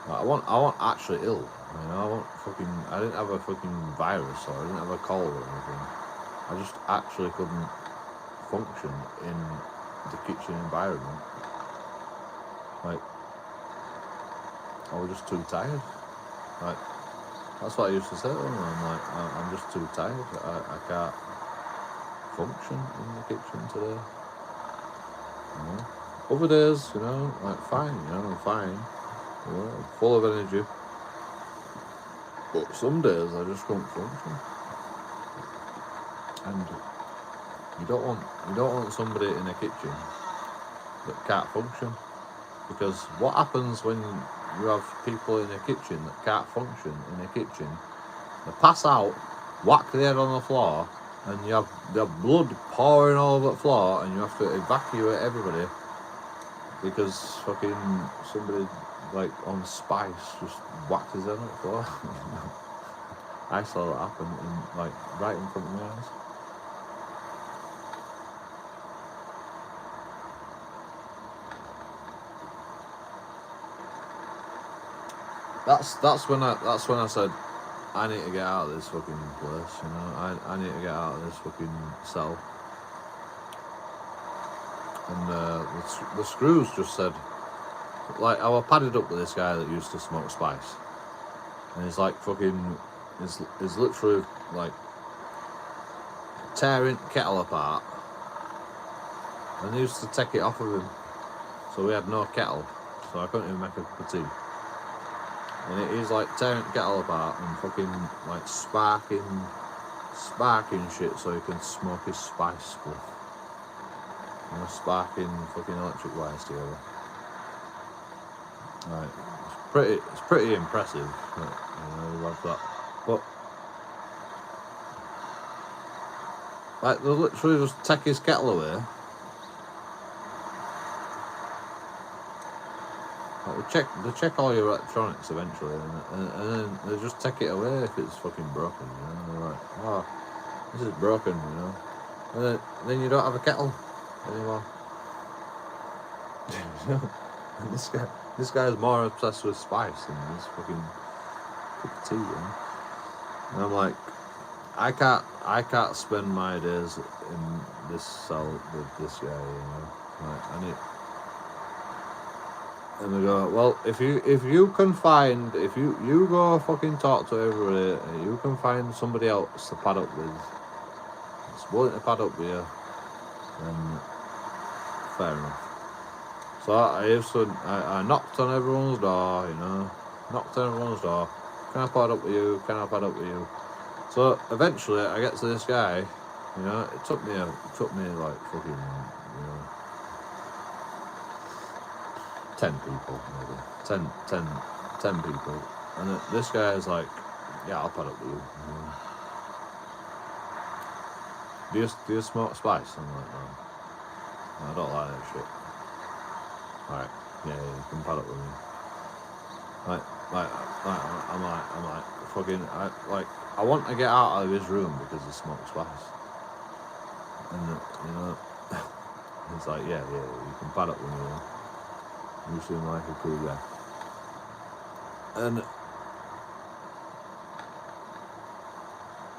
I wasn't actually ill, you know. I didn't have a fucking virus or I didn't have a cold or anything. I just actually couldn't function in the kitchen environment. Like, I was just too tired. Like, that's what I used to say to them. I'm like, I'm just too tired. I can't function in the kitchen today. You know? Other days, you know, like, fine, you know, I'm fine. You know, I'm full of energy. But some days I just couldn't function. And you don't want somebody in a kitchen that can't function, because what happens when you have people in a kitchen that can't function in a kitchen? They pass out, whack their head on the floor, and you have the blood pouring all over the floor, and you have to evacuate everybody because fucking somebody like on spice just whacked his head on the floor. I saw that happen right in front of my eyes. That's when I said, I need to get out of this fucking place, you know. I need to get out of this fucking cell. And the screws just said, like, I was padded up with this guy that used to smoke spice, and he's like fucking, is literally like tearing kettle apart, and they used to take it off of him, so we had no kettle, so I couldn't even make a cup of tea. And he's like tearing the kettle apart and fucking like sparking shit so he can smoke his spice spliff. You know, sparking fucking electric wires together. Right, it's pretty impressive, you know, like that. But like, they literally just take his kettle away. Like, they check all your electronics eventually, and then they just take it away if it's fucking broken. You know, they're like, "Oh, this is broken," you know, and then you don't have a kettle anymore. And this guy is more obsessed with spice than this fucking cup of tea, you know? And I'm like, I can't spend my days in this cell with this guy, you know. Like, I need. And they go, "Well, if you go fucking talk to everybody, and you can find somebody else to pad up with, that's willing to pad up with you, then fair enough." So I knocked on everyone's door, you know, "Can I pad up with you? Can I pad up with you?" So eventually I get to this guy, you know. It took me like fucking, you know, 10 people maybe, 10 people, and this guy is like, "Yeah, I'll pad up with you. Do you smoke spice?" I'm like, "No, I don't like that shit." "Alright, yeah, you can pad up with me." I'm like fucking, I want to get out of his room because he smokes spice, and you know, He's like, yeah, you can pad up when you want. You seem like a cool guy. And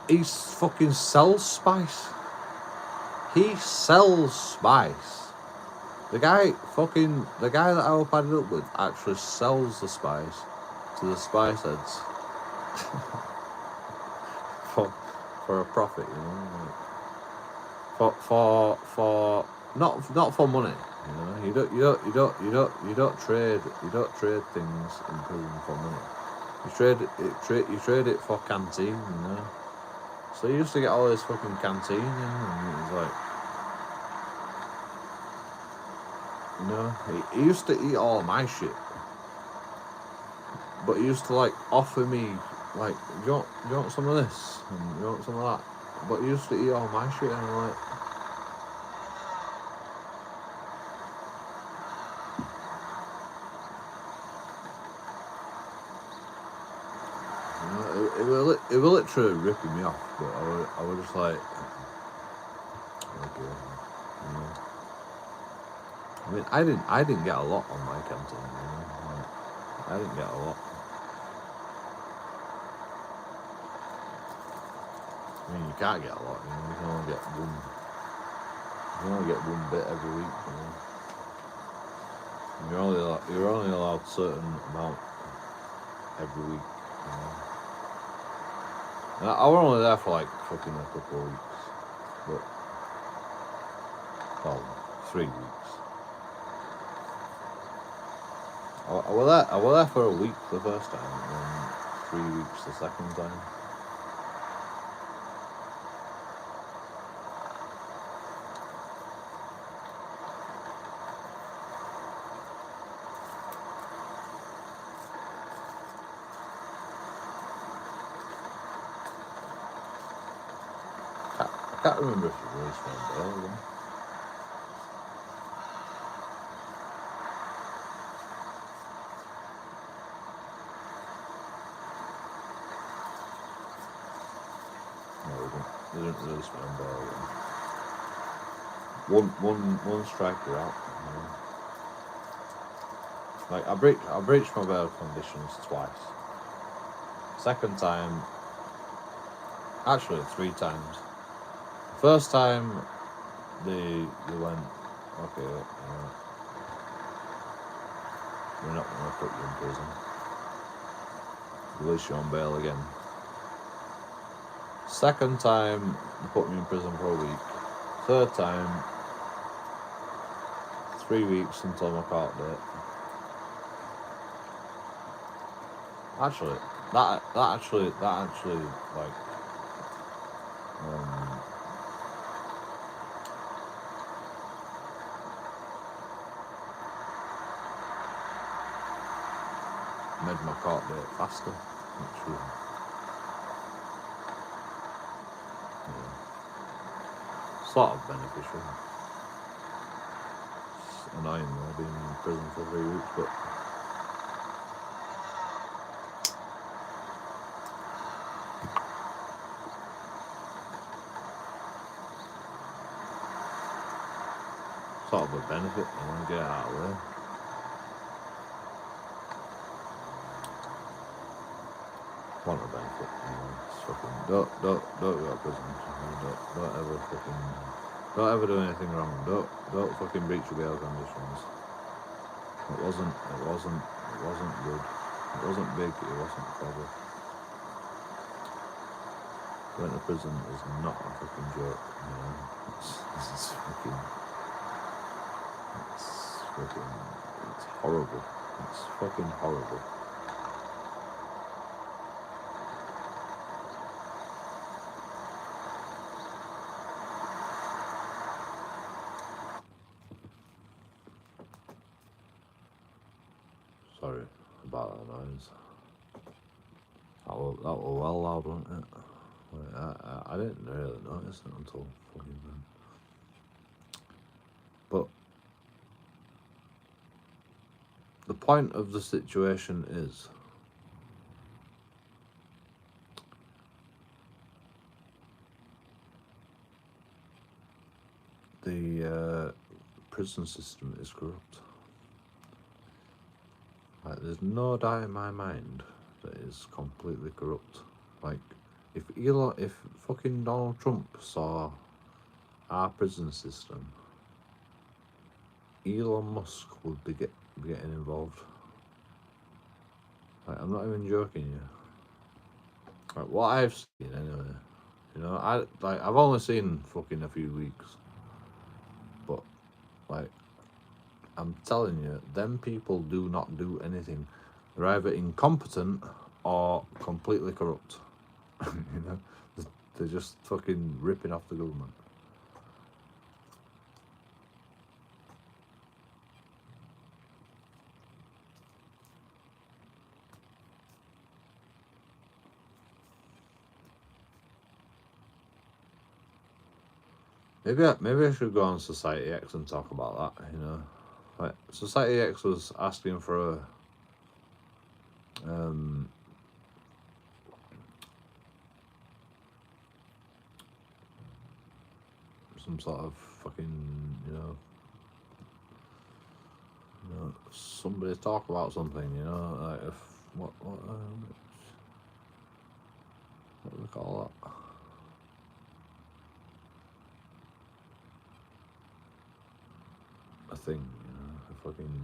he fucking sells spice. He sells spice. The guy that I was padded up with actually sells the spice to the spice heads for a profit, you know. Like, for not for money, you know. You don't trade things in prison for money. You trade it for canteen, you know. So he used to get all this fucking canteen, you know, and he's like, you know, he used to eat all my shit, but he used to like offer me like, do you want some of this and you want some of that, but he used to eat all my shit, and I'm like, you know, it was literally ripping me off, but I was just like, okay, you know. I mean, I didn't get a lot on my canteen, you know. Like, I didn't get a lot. I mean, you can't get a lot, you know. You can only get one bit every week, you know. And you're only allowed a certain amount every week, you know. And I was only there for like fucking a couple of weeks, but well, 3 weeks. I was there for a week the first time, and then 3 weeks the second time. I can't remember if it was one day again. No, we didn't really spend bail again. One striker out. You know. Like I breached my bail conditions twice. Second time, actually 3 times. First time, they went, okay, we're not going to put you in prison. Release you on bail again. Second time, they put me in prison for a week. Third time, 3 weeks until my court date. Actually, that actually like made my court date faster, actually. Yeah. Sort of beneficial. It's annoying though, being in prison for 3 weeks, but sort of a benefit. I want to get it out of the way. Want a benefit, you know. It's fucking don't go to prison. You know, don't ever do anything wrong. Don't fucking breach your bail conditions. It wasn't good. It wasn't big. It wasn't clever. Going to prison is not a fucking joke. You know, it's horrible. It's fucking horrible. Sorry about that noise. That was well loud, wasn't it? Like, I didn't really notice it until fucking then. But the point of the situation is prison system is corrupt. Like, there's no doubt in my mind that it's completely corrupt. Like, if fucking Donald Trump saw our prison system, Elon Musk would be getting involved. Like, I'm not even joking you. Like, what I've seen anyway, you know, I've only seen fucking a few weeks, but like, I'm telling you, them people do not do anything. They're either incompetent or completely corrupt. You know, they're just fucking ripping off the government. Maybe I should go on Society X and talk about that, you know. Like, Society X was asking for a some sort of fucking, you know, somebody talk about something, you know, like if what do we call that? A thing, you know, a fucking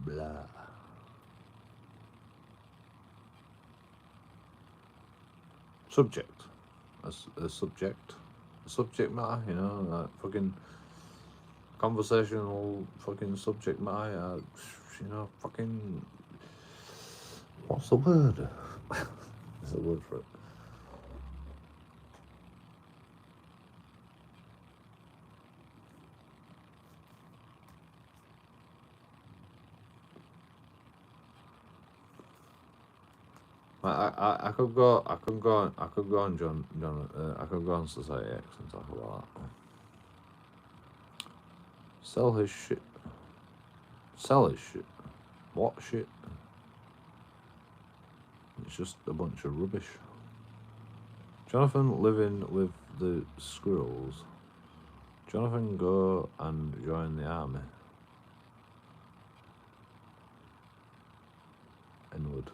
blah. Subject. A subject matter, you know, like fucking conversational fucking subject matter, you know, fucking, what's the word? There's a word for it. I could go on Society X and talk about that. Sell his shit. What shit? It's just a bunch of rubbish. Jonathan living with the squirrels. Jonathan go and join the army. Inward.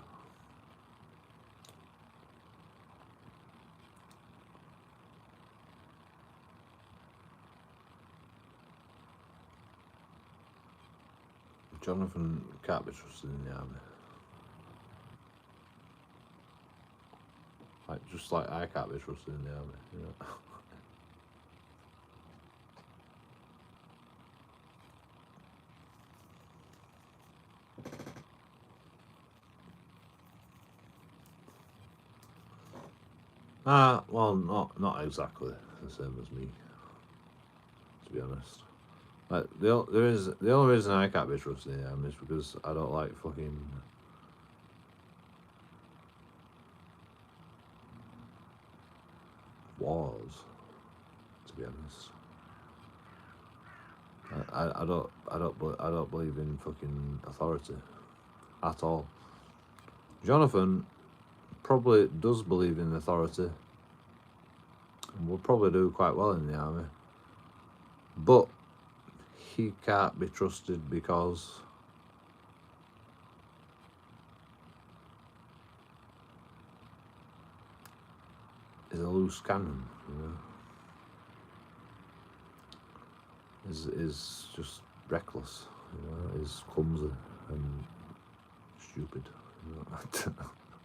Jonathan can't be trusted in the army. Like, just like I can't be trusted in the army, you know. Well, not exactly the same as me, to be honest. Like, the only reason I can't be trusted in the army is because I don't like fucking wars, to be honest. I don't believe in fucking authority at all. Jonathan probably does believe in authority and will probably do quite well in the army, but he can't be trusted because he's a loose cannon, you know. Is just reckless, you know. Is clumsy and stupid, you know.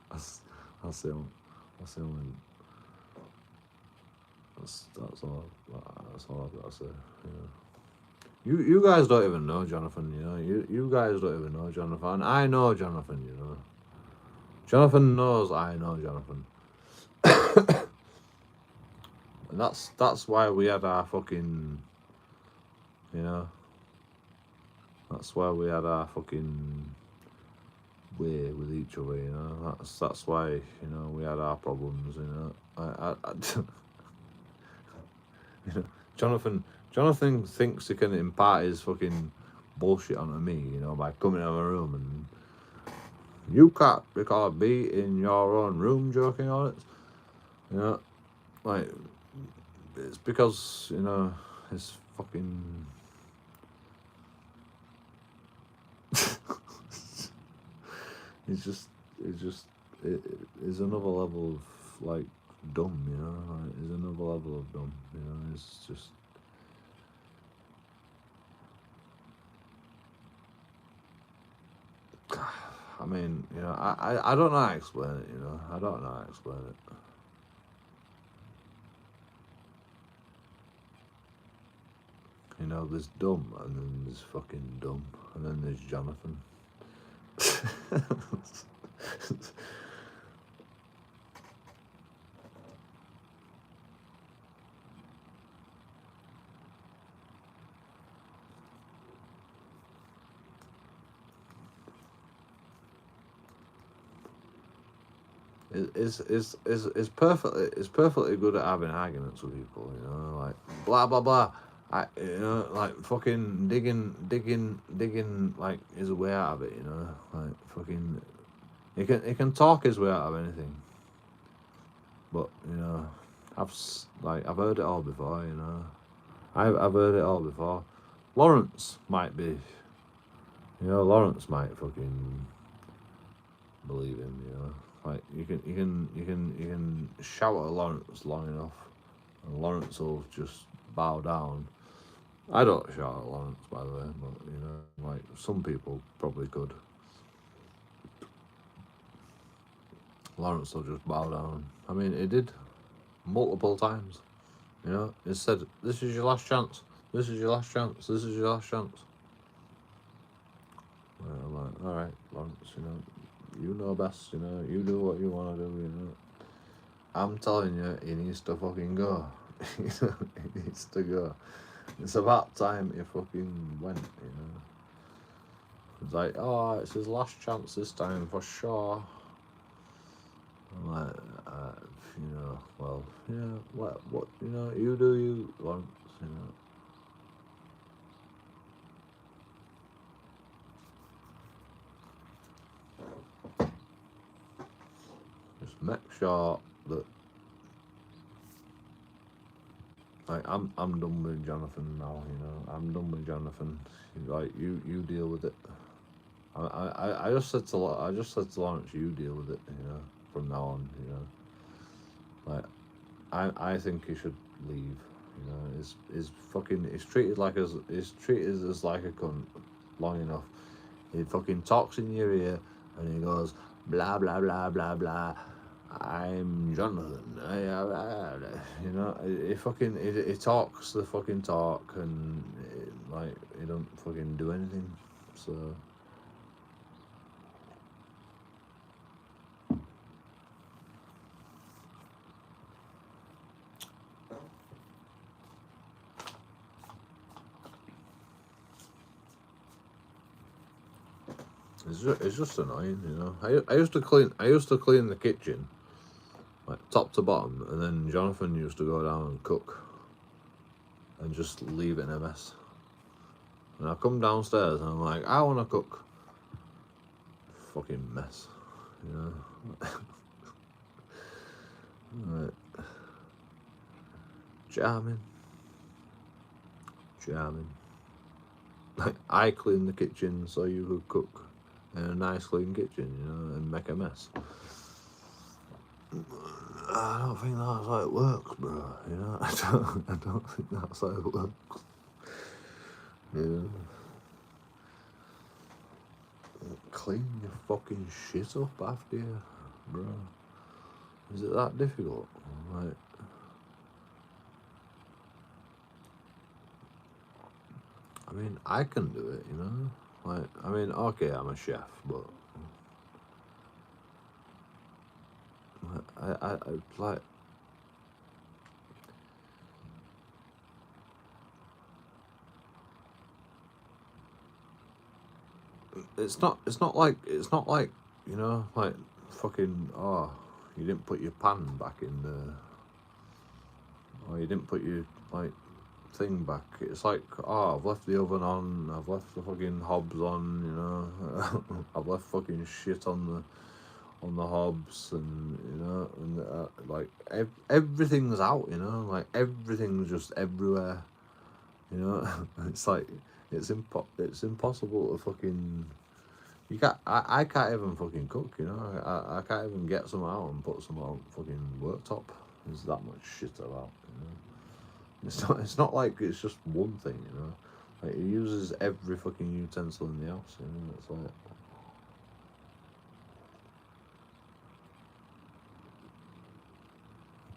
that's the only that's all I've got to say, you know. You guys don't even know Jonathan, you know. You guys don't even know Jonathan. I know Jonathan, you know. Jonathan knows I know Jonathan. And that's why we had our fucking, you know, that's why we had our fucking way with each other, you know. That's why, you know, we had our problems, you know. You know, Jonathan thinks he can impart his fucking bullshit onto me, you know, by coming out of a room and you can't record me in your own room, JoeKingAudits. You know, like, it's because, you know, it's fucking... it's another level of, like, dumb, you know, like, it's another level of dumb, you know, it's just... I mean, you know, I don't know how to explain it, you know, I don't know how to explain it. You know, there's dumb, and then there's fucking dumb, and then there's Jonathan. It's perfectly good at having arguments with people, you know, like blah blah blah. You know, like fucking digging like his way out of it, you know, like fucking he can talk his way out of anything. But you know, I've heard it all before, you know. I've heard it all before. Lawrence might be, you know, Lawrence might fucking believe him, you know. Like you can shout at Lawrence long enough, and Lawrence will just bow down. I don't shout at Lawrence, by the way, but you know, like some people probably could. Lawrence will just bow down. I mean, he did multiple times. You know, he said, "This is your last chance. This is your last chance. This is your last chance." And I'm like, all right, Lawrence, you know, you know best, you know, you do what you want to do, you know. I'm telling you, he needs to fucking go. He needs to go. It's about time he fucking went, you know. It's like, oh, it's his last chance this time for sure. I'm like, you know, well, yeah, what, you know, you do you, Lawrence, you know. Just make sure that, like, I'm done with Jonathan now, you know. I'm done with Jonathan. Like, you deal with it. I just said to Lawrence, you deal with it, you know, from now on, you know. Like, I think he should leave, you know. He's treated as like a cunt long enough. He fucking talks in your ear and he goes blah blah blah blah blah. I'm Jonathan. You know, he talks the fucking talk and like he don't fucking do anything. So it's just annoying, you know. I used to clean the kitchen, like top to bottom, and then Jonathan used to go down and cook, and just leave it in a mess. And I come downstairs and I'm like, I want to cook. Fucking mess, you know. Right. Charming. Like, I clean the kitchen so you could cook in a nice clean kitchen, you know, and make a mess. I don't think that's how it works, bro. You know, I don't think that's how it works. You know, clean your fucking shit up after you, bro. Is it that difficult? Like, I mean, I can do it, you know. Like, I mean, okay, I'm a chef, but I like. It's not like you know, like fucking, oh, you didn't put your pan back in the, or you didn't put your like thing back. It's like, oh, I've left the oven on, I've left the fucking hobs on, you know. I've left fucking shit on on the hobs, and and like everything's out, like everything's just everywhere, It's like it's impossible to fucking. You can't. I can't even fucking cook, I can't even get some out and put some on fucking worktop. There's that much shit about, It's not like it's just one thing, Like, it uses every fucking utensil in the house, It's like.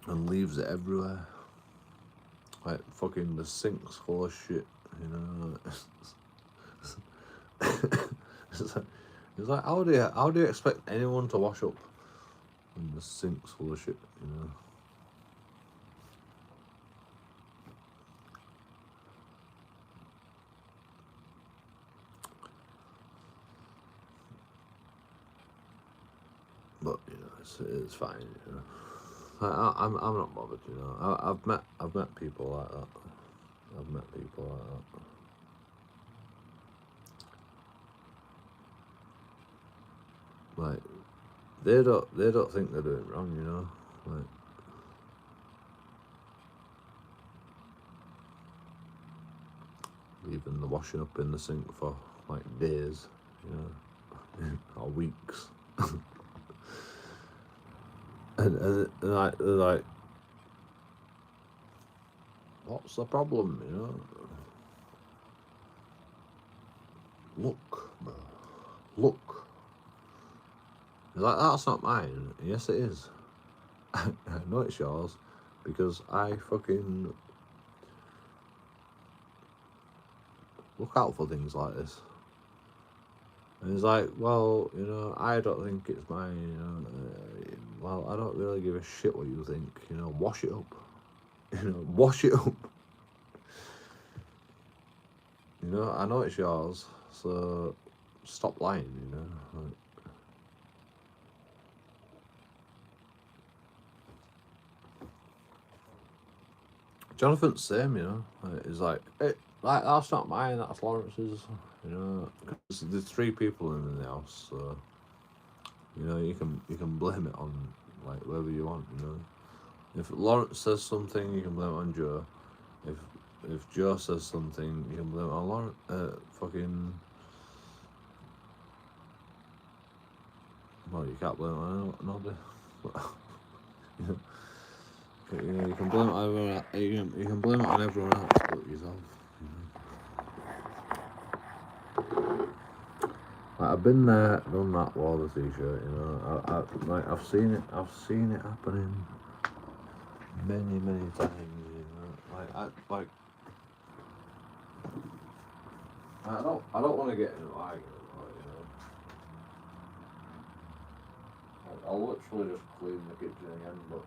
And leaves it everywhere. Like, fucking the sink's full of shit, It's like how do you expect anyone to wash up when the sink's full of shit, But it's fine, I'm not bothered, I've met people like that. I've met people like that. Like, they don't think they're doing wrong, Like, leaving the washing up in the sink for like days, or weeks. and like, they're like, what's the problem, Look, bro. Look. He's like, that's not mine. Yes, it is. I know it's yours because I fucking look out for things like this. And he's like, well, I don't think it's mine, well, I don't really give a shit what you think, wash it up. Wash it up. I know it's yours, so stop lying, Like, Jonathan's same, he's like, like, that's not mine, that's Lawrence's, because there's 3 people in the house, so, you can blame it on, like, whoever you want, If Lawrence says something, you can blame it on Joe. If Joe says something, you can blame it on Lawrence, fucking, well, you can't blame it on nobody, you can blame it on everyone. You can blame it on everyone else but yourself. Like, I've been there, done that. Wore the t-shirt. I've seen it. I've seen it happening many times. I don't want to get into an argument. I'll literally just clean the kitchen again, but.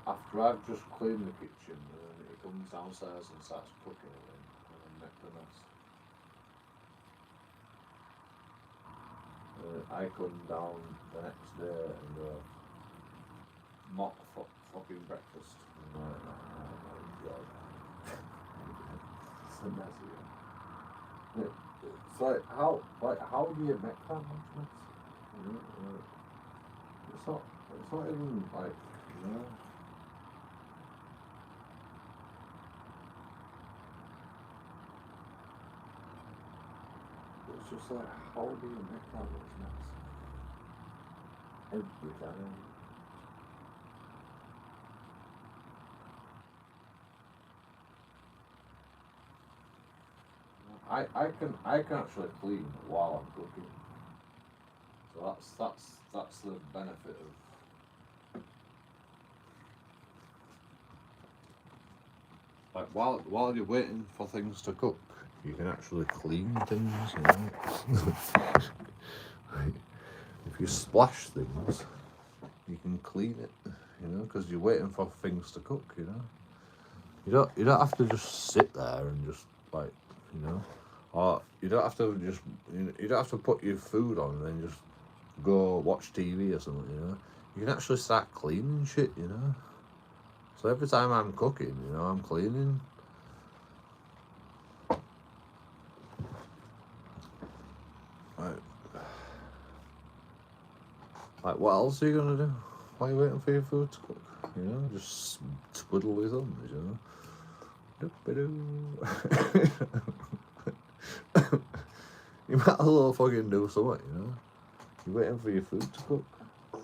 After I've just cleaned the kitchen, he comes downstairs and starts cooking again, and then make the mess. I come down the next day and mock fucking breakfast. And oh my god. It's a mess again. It's like, how do you make that much mess? It's not even like, It's just like, how do you make that much mess? Every time. I can actually clean while I'm cooking. So that's the benefit of. Like, while you're waiting for things to cook, you can actually clean things, Like, if you splash things, you can clean it, because you're waiting for things to cook, You don't have to just sit there and just, like, or you don't have to just, you don't have to put your food on and then just go watch TV or something, You can actually start cleaning shit, So every time I'm cooking, I'm cleaning. Like, what else are you gonna do? Why are you waiting for your food to cook? You know, just twiddle your thumbs, you know. You might as well fucking do something, you know. You're waiting for your food to cook. For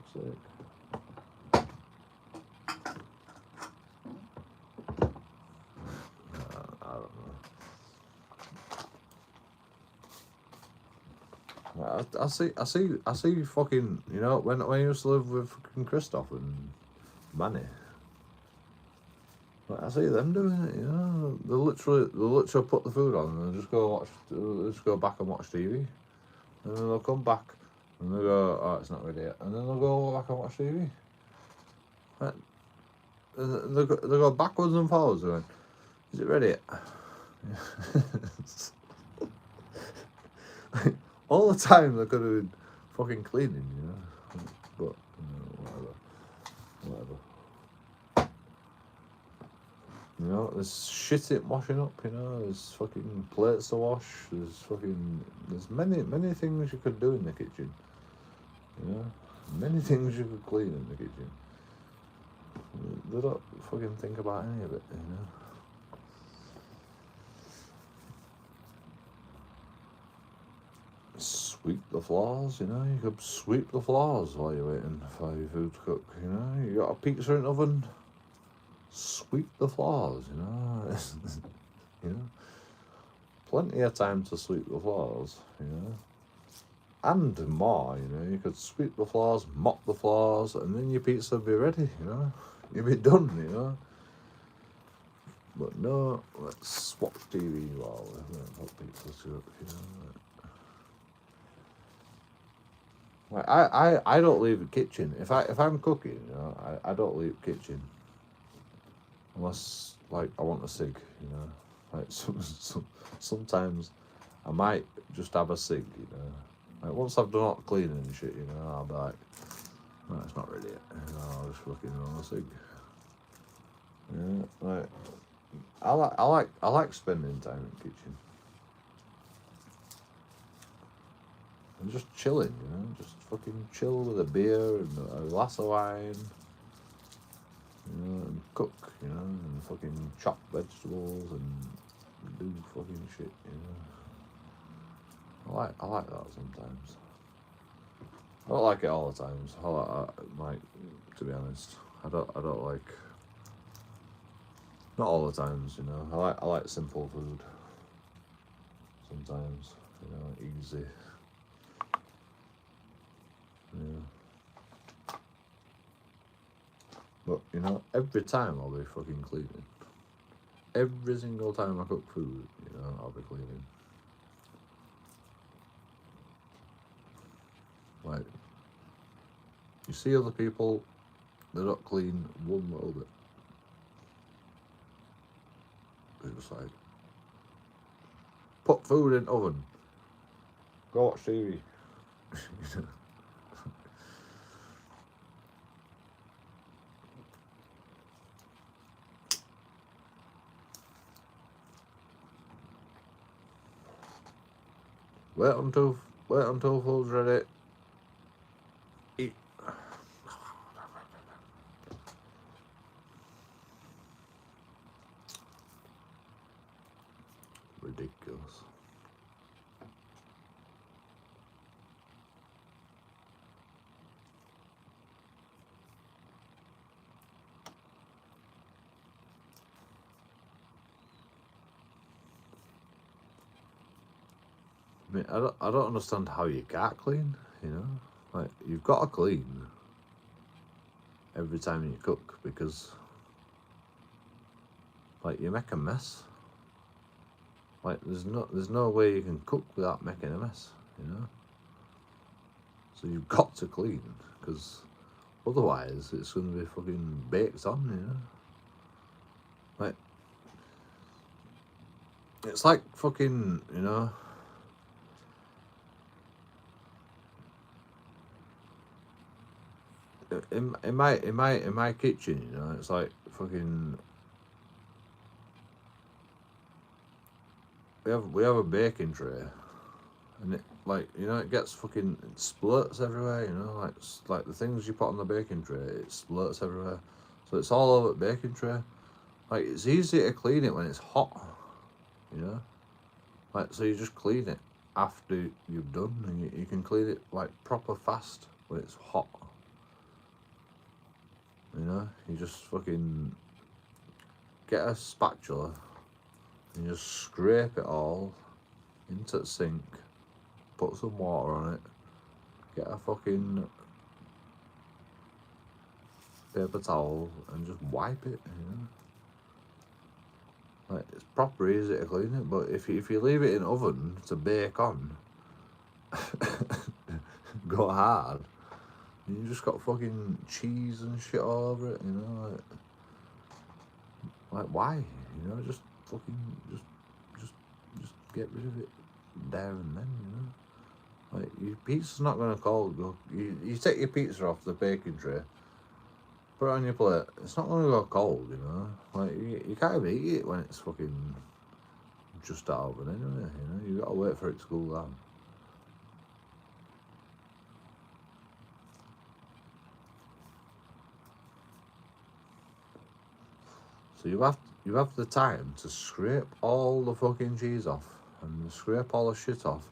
fuck's sake. I don't know. I see fucking, you know, when I used to live with fucking Christoph and Manny, I see them doing it, you know. They literally put the food on and just go back and watch TV, and then they'll come back and they'll go, oh, it's not ready yet, and then they'll go back and watch TV. Right. They go backwards and forwards, going, is it ready yet? All the time they could have been fucking cleaning, you know. But whatever. You know, there's shit it washing up, you know, there's fucking plates to wash, there's many things you could do in the kitchen. You know? Many things you could clean in the kitchen. They don't fucking think about any of it, you know. Sweep the floors, you know, you could sweep the floors while you're waiting for your food to cook, you know. You got a pizza in the oven, sweep the floors, you know. You know, plenty of time to sweep the floors, you know, and more, you know. You could sweep the floors, mop the floors, and then your pizza would be ready, you know. You'd be done, you know. But no, let's watch TV while we're waiting for pizza to cook, you know. Like, I don't leave the kitchen. If I'm cooking, you know, I don't leave the kitchen unless, like, I want a cig, you know. Like, sometimes I might just have a cig, you know. Like, once I've done all the cleaning and shit, you know, I'll be like, no, it's not ready yet. You know, I'll just fucking roll a cig. Yeah, like, I like spending time in the kitchen. And just chilling, you know, just fucking chill with a beer and a glass of wine, you know, and cook, you know, and fucking chop vegetables and do fucking shit, you know. I like that sometimes. I don't like it all the times. Like, to be honest, I don't like. Not all the times, you know. I like simple food. Sometimes, you know, easy. Yeah. But, you know, every time I'll be fucking cleaning. Every single time I cook food, you know, I'll be cleaning. Like, you see other people, they don't clean one little bit. It's just like, put food in the oven, go watch TV. Wait until food's ready. Eat. Ridiculous. I mean, I don't understand how you can't clean, you know? Like, you've got to clean every time you cook because, like, you make a mess. Like, there's no way you can cook without making a mess, you know? So you've got to clean because otherwise it's going to be fucking baked on, you know? Like, it's like fucking, you know, in my kitchen, you know, it's like fucking. We have a baking tray, and it, like, you know, it gets fucking, it splurts everywhere, you know, like the things you put on the baking tray, it splurts everywhere, so it's all over the baking tray. Like, it's easy to clean it when it's hot, you know, like, so you just clean it after you've done, and you can clean it like proper fast when it's hot, you know. You just fucking get a spatula and you just scrape it all into the sink, put some water on it, get a fucking paper towel and just wipe it, you know. Like, it's proper easy to clean it, but if you leave it in oven to bake on, go hard, you just got fucking cheese and shit all over it, you know. Like why? You know, just fucking just get rid of it there and then, you know. Like, your pizza's not gonna cold go. You take your pizza off the baking tray, put it on your plate. It's not gonna go cold, you know. Like, you can't even eat it when it's fucking just out of oven anyway. You know, you gotta wait for it to cool down. So you have the time to scrape all the fucking cheese off and scrape all the shit off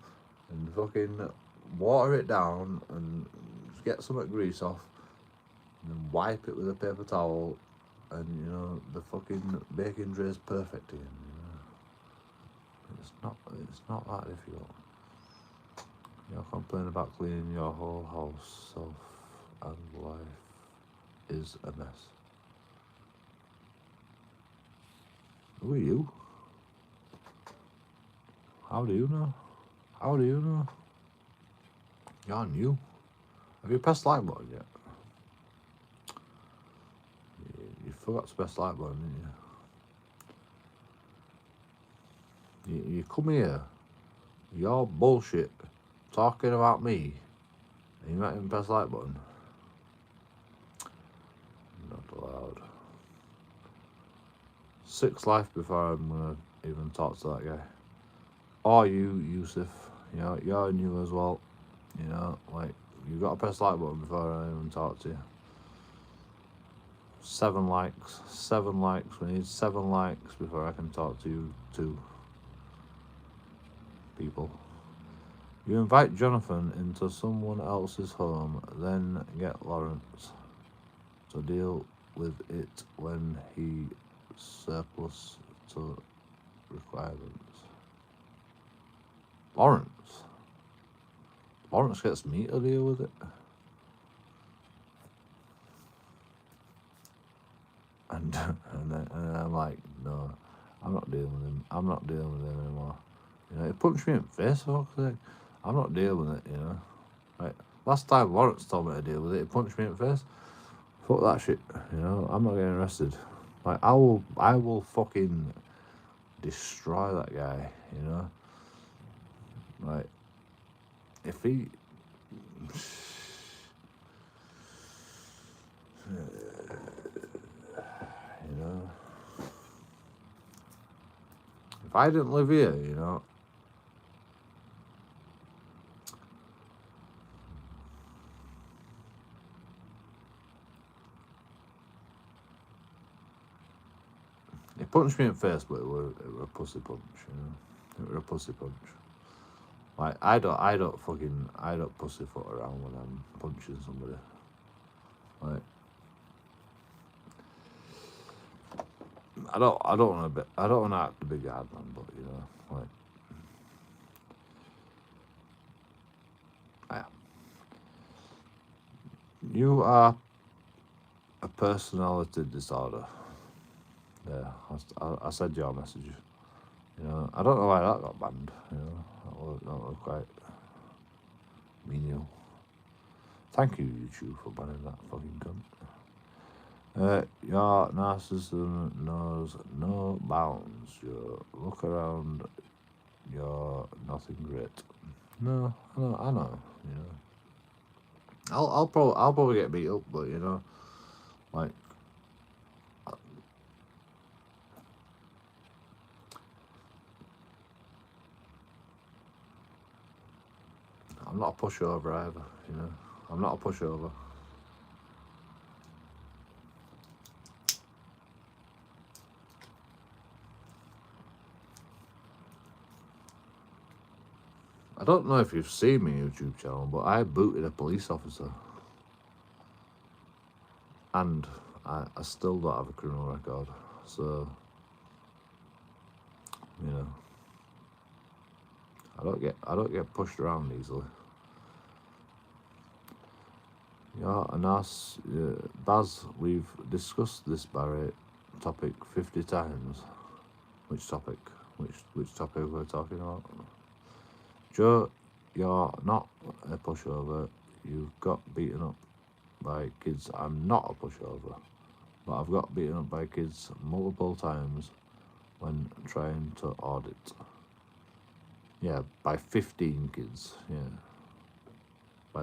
and fucking water it down and get some grease off and then wipe it with a paper towel, and you know the fucking baking tray is perfect again. You know? It's not that difficult. You're complaining about cleaning your whole house, self and life is a mess. Who are you? How do you know? How do you know? You're new. Have you pressed like button yet? You forgot to press like button, didn't you? You come here, you're bullshit, talking about me, and you not even press like button. Not allowed. 6 life before I'm gonna even talk to that guy. Or you, Yusuf. You know, you're new as well. You know, like, you gotta press like button before I even talk to you. 7 likes. 7 likes. We need 7 likes before I can talk to you two people. You invite Jonathan into someone else's home, then get Lawrence to deal with it when he surplus to requirements. Lawrence gets me to deal with it. And I'm like, no, I'm not dealing with him. I'm not dealing with him anymore. You know, he punched me in the face, for fuck's sake. I'm not dealing with it, you know. Right. Last time Lawrence told me to deal with it, he punched me in the face. Fuck that shit, you know. I'm not getting arrested. Like, I will fucking destroy that guy, you know. Like, if he you know, if I didn't live here, you know, he punched me in the face, but it were a pussy punch, you know. It were a pussy punch. Like, I don't pussyfoot around when I'm punching somebody. Like, I don't want to act a big hard man, but you know, like, I am. You are a personality disorder. Yeah, I said your message. You know, I don't know why that got banned. You know, that was quite menial. Thank you, YouTube, for banning that fucking cunt. Your narcissism knows no bounds. You look around, you're nothing great. No, I know. You know, I'll probably get beat up, but you know, like, I'm not a pushover either, you know. I'm not a pushover. I don't know if you've seen my YouTube channel, but I booted a police officer. And I still don't have a criminal record. So, you know, I don't get pushed around easily. Yeah, and Baz, we've discussed this topic 50 times. Which topic? Which topic we're talking about? Joe, you're not a pushover. You've got beaten up by kids. I'm not a pushover, but I've got beaten up by kids multiple times when trying to audit. Yeah, by 15 kids. Yeah.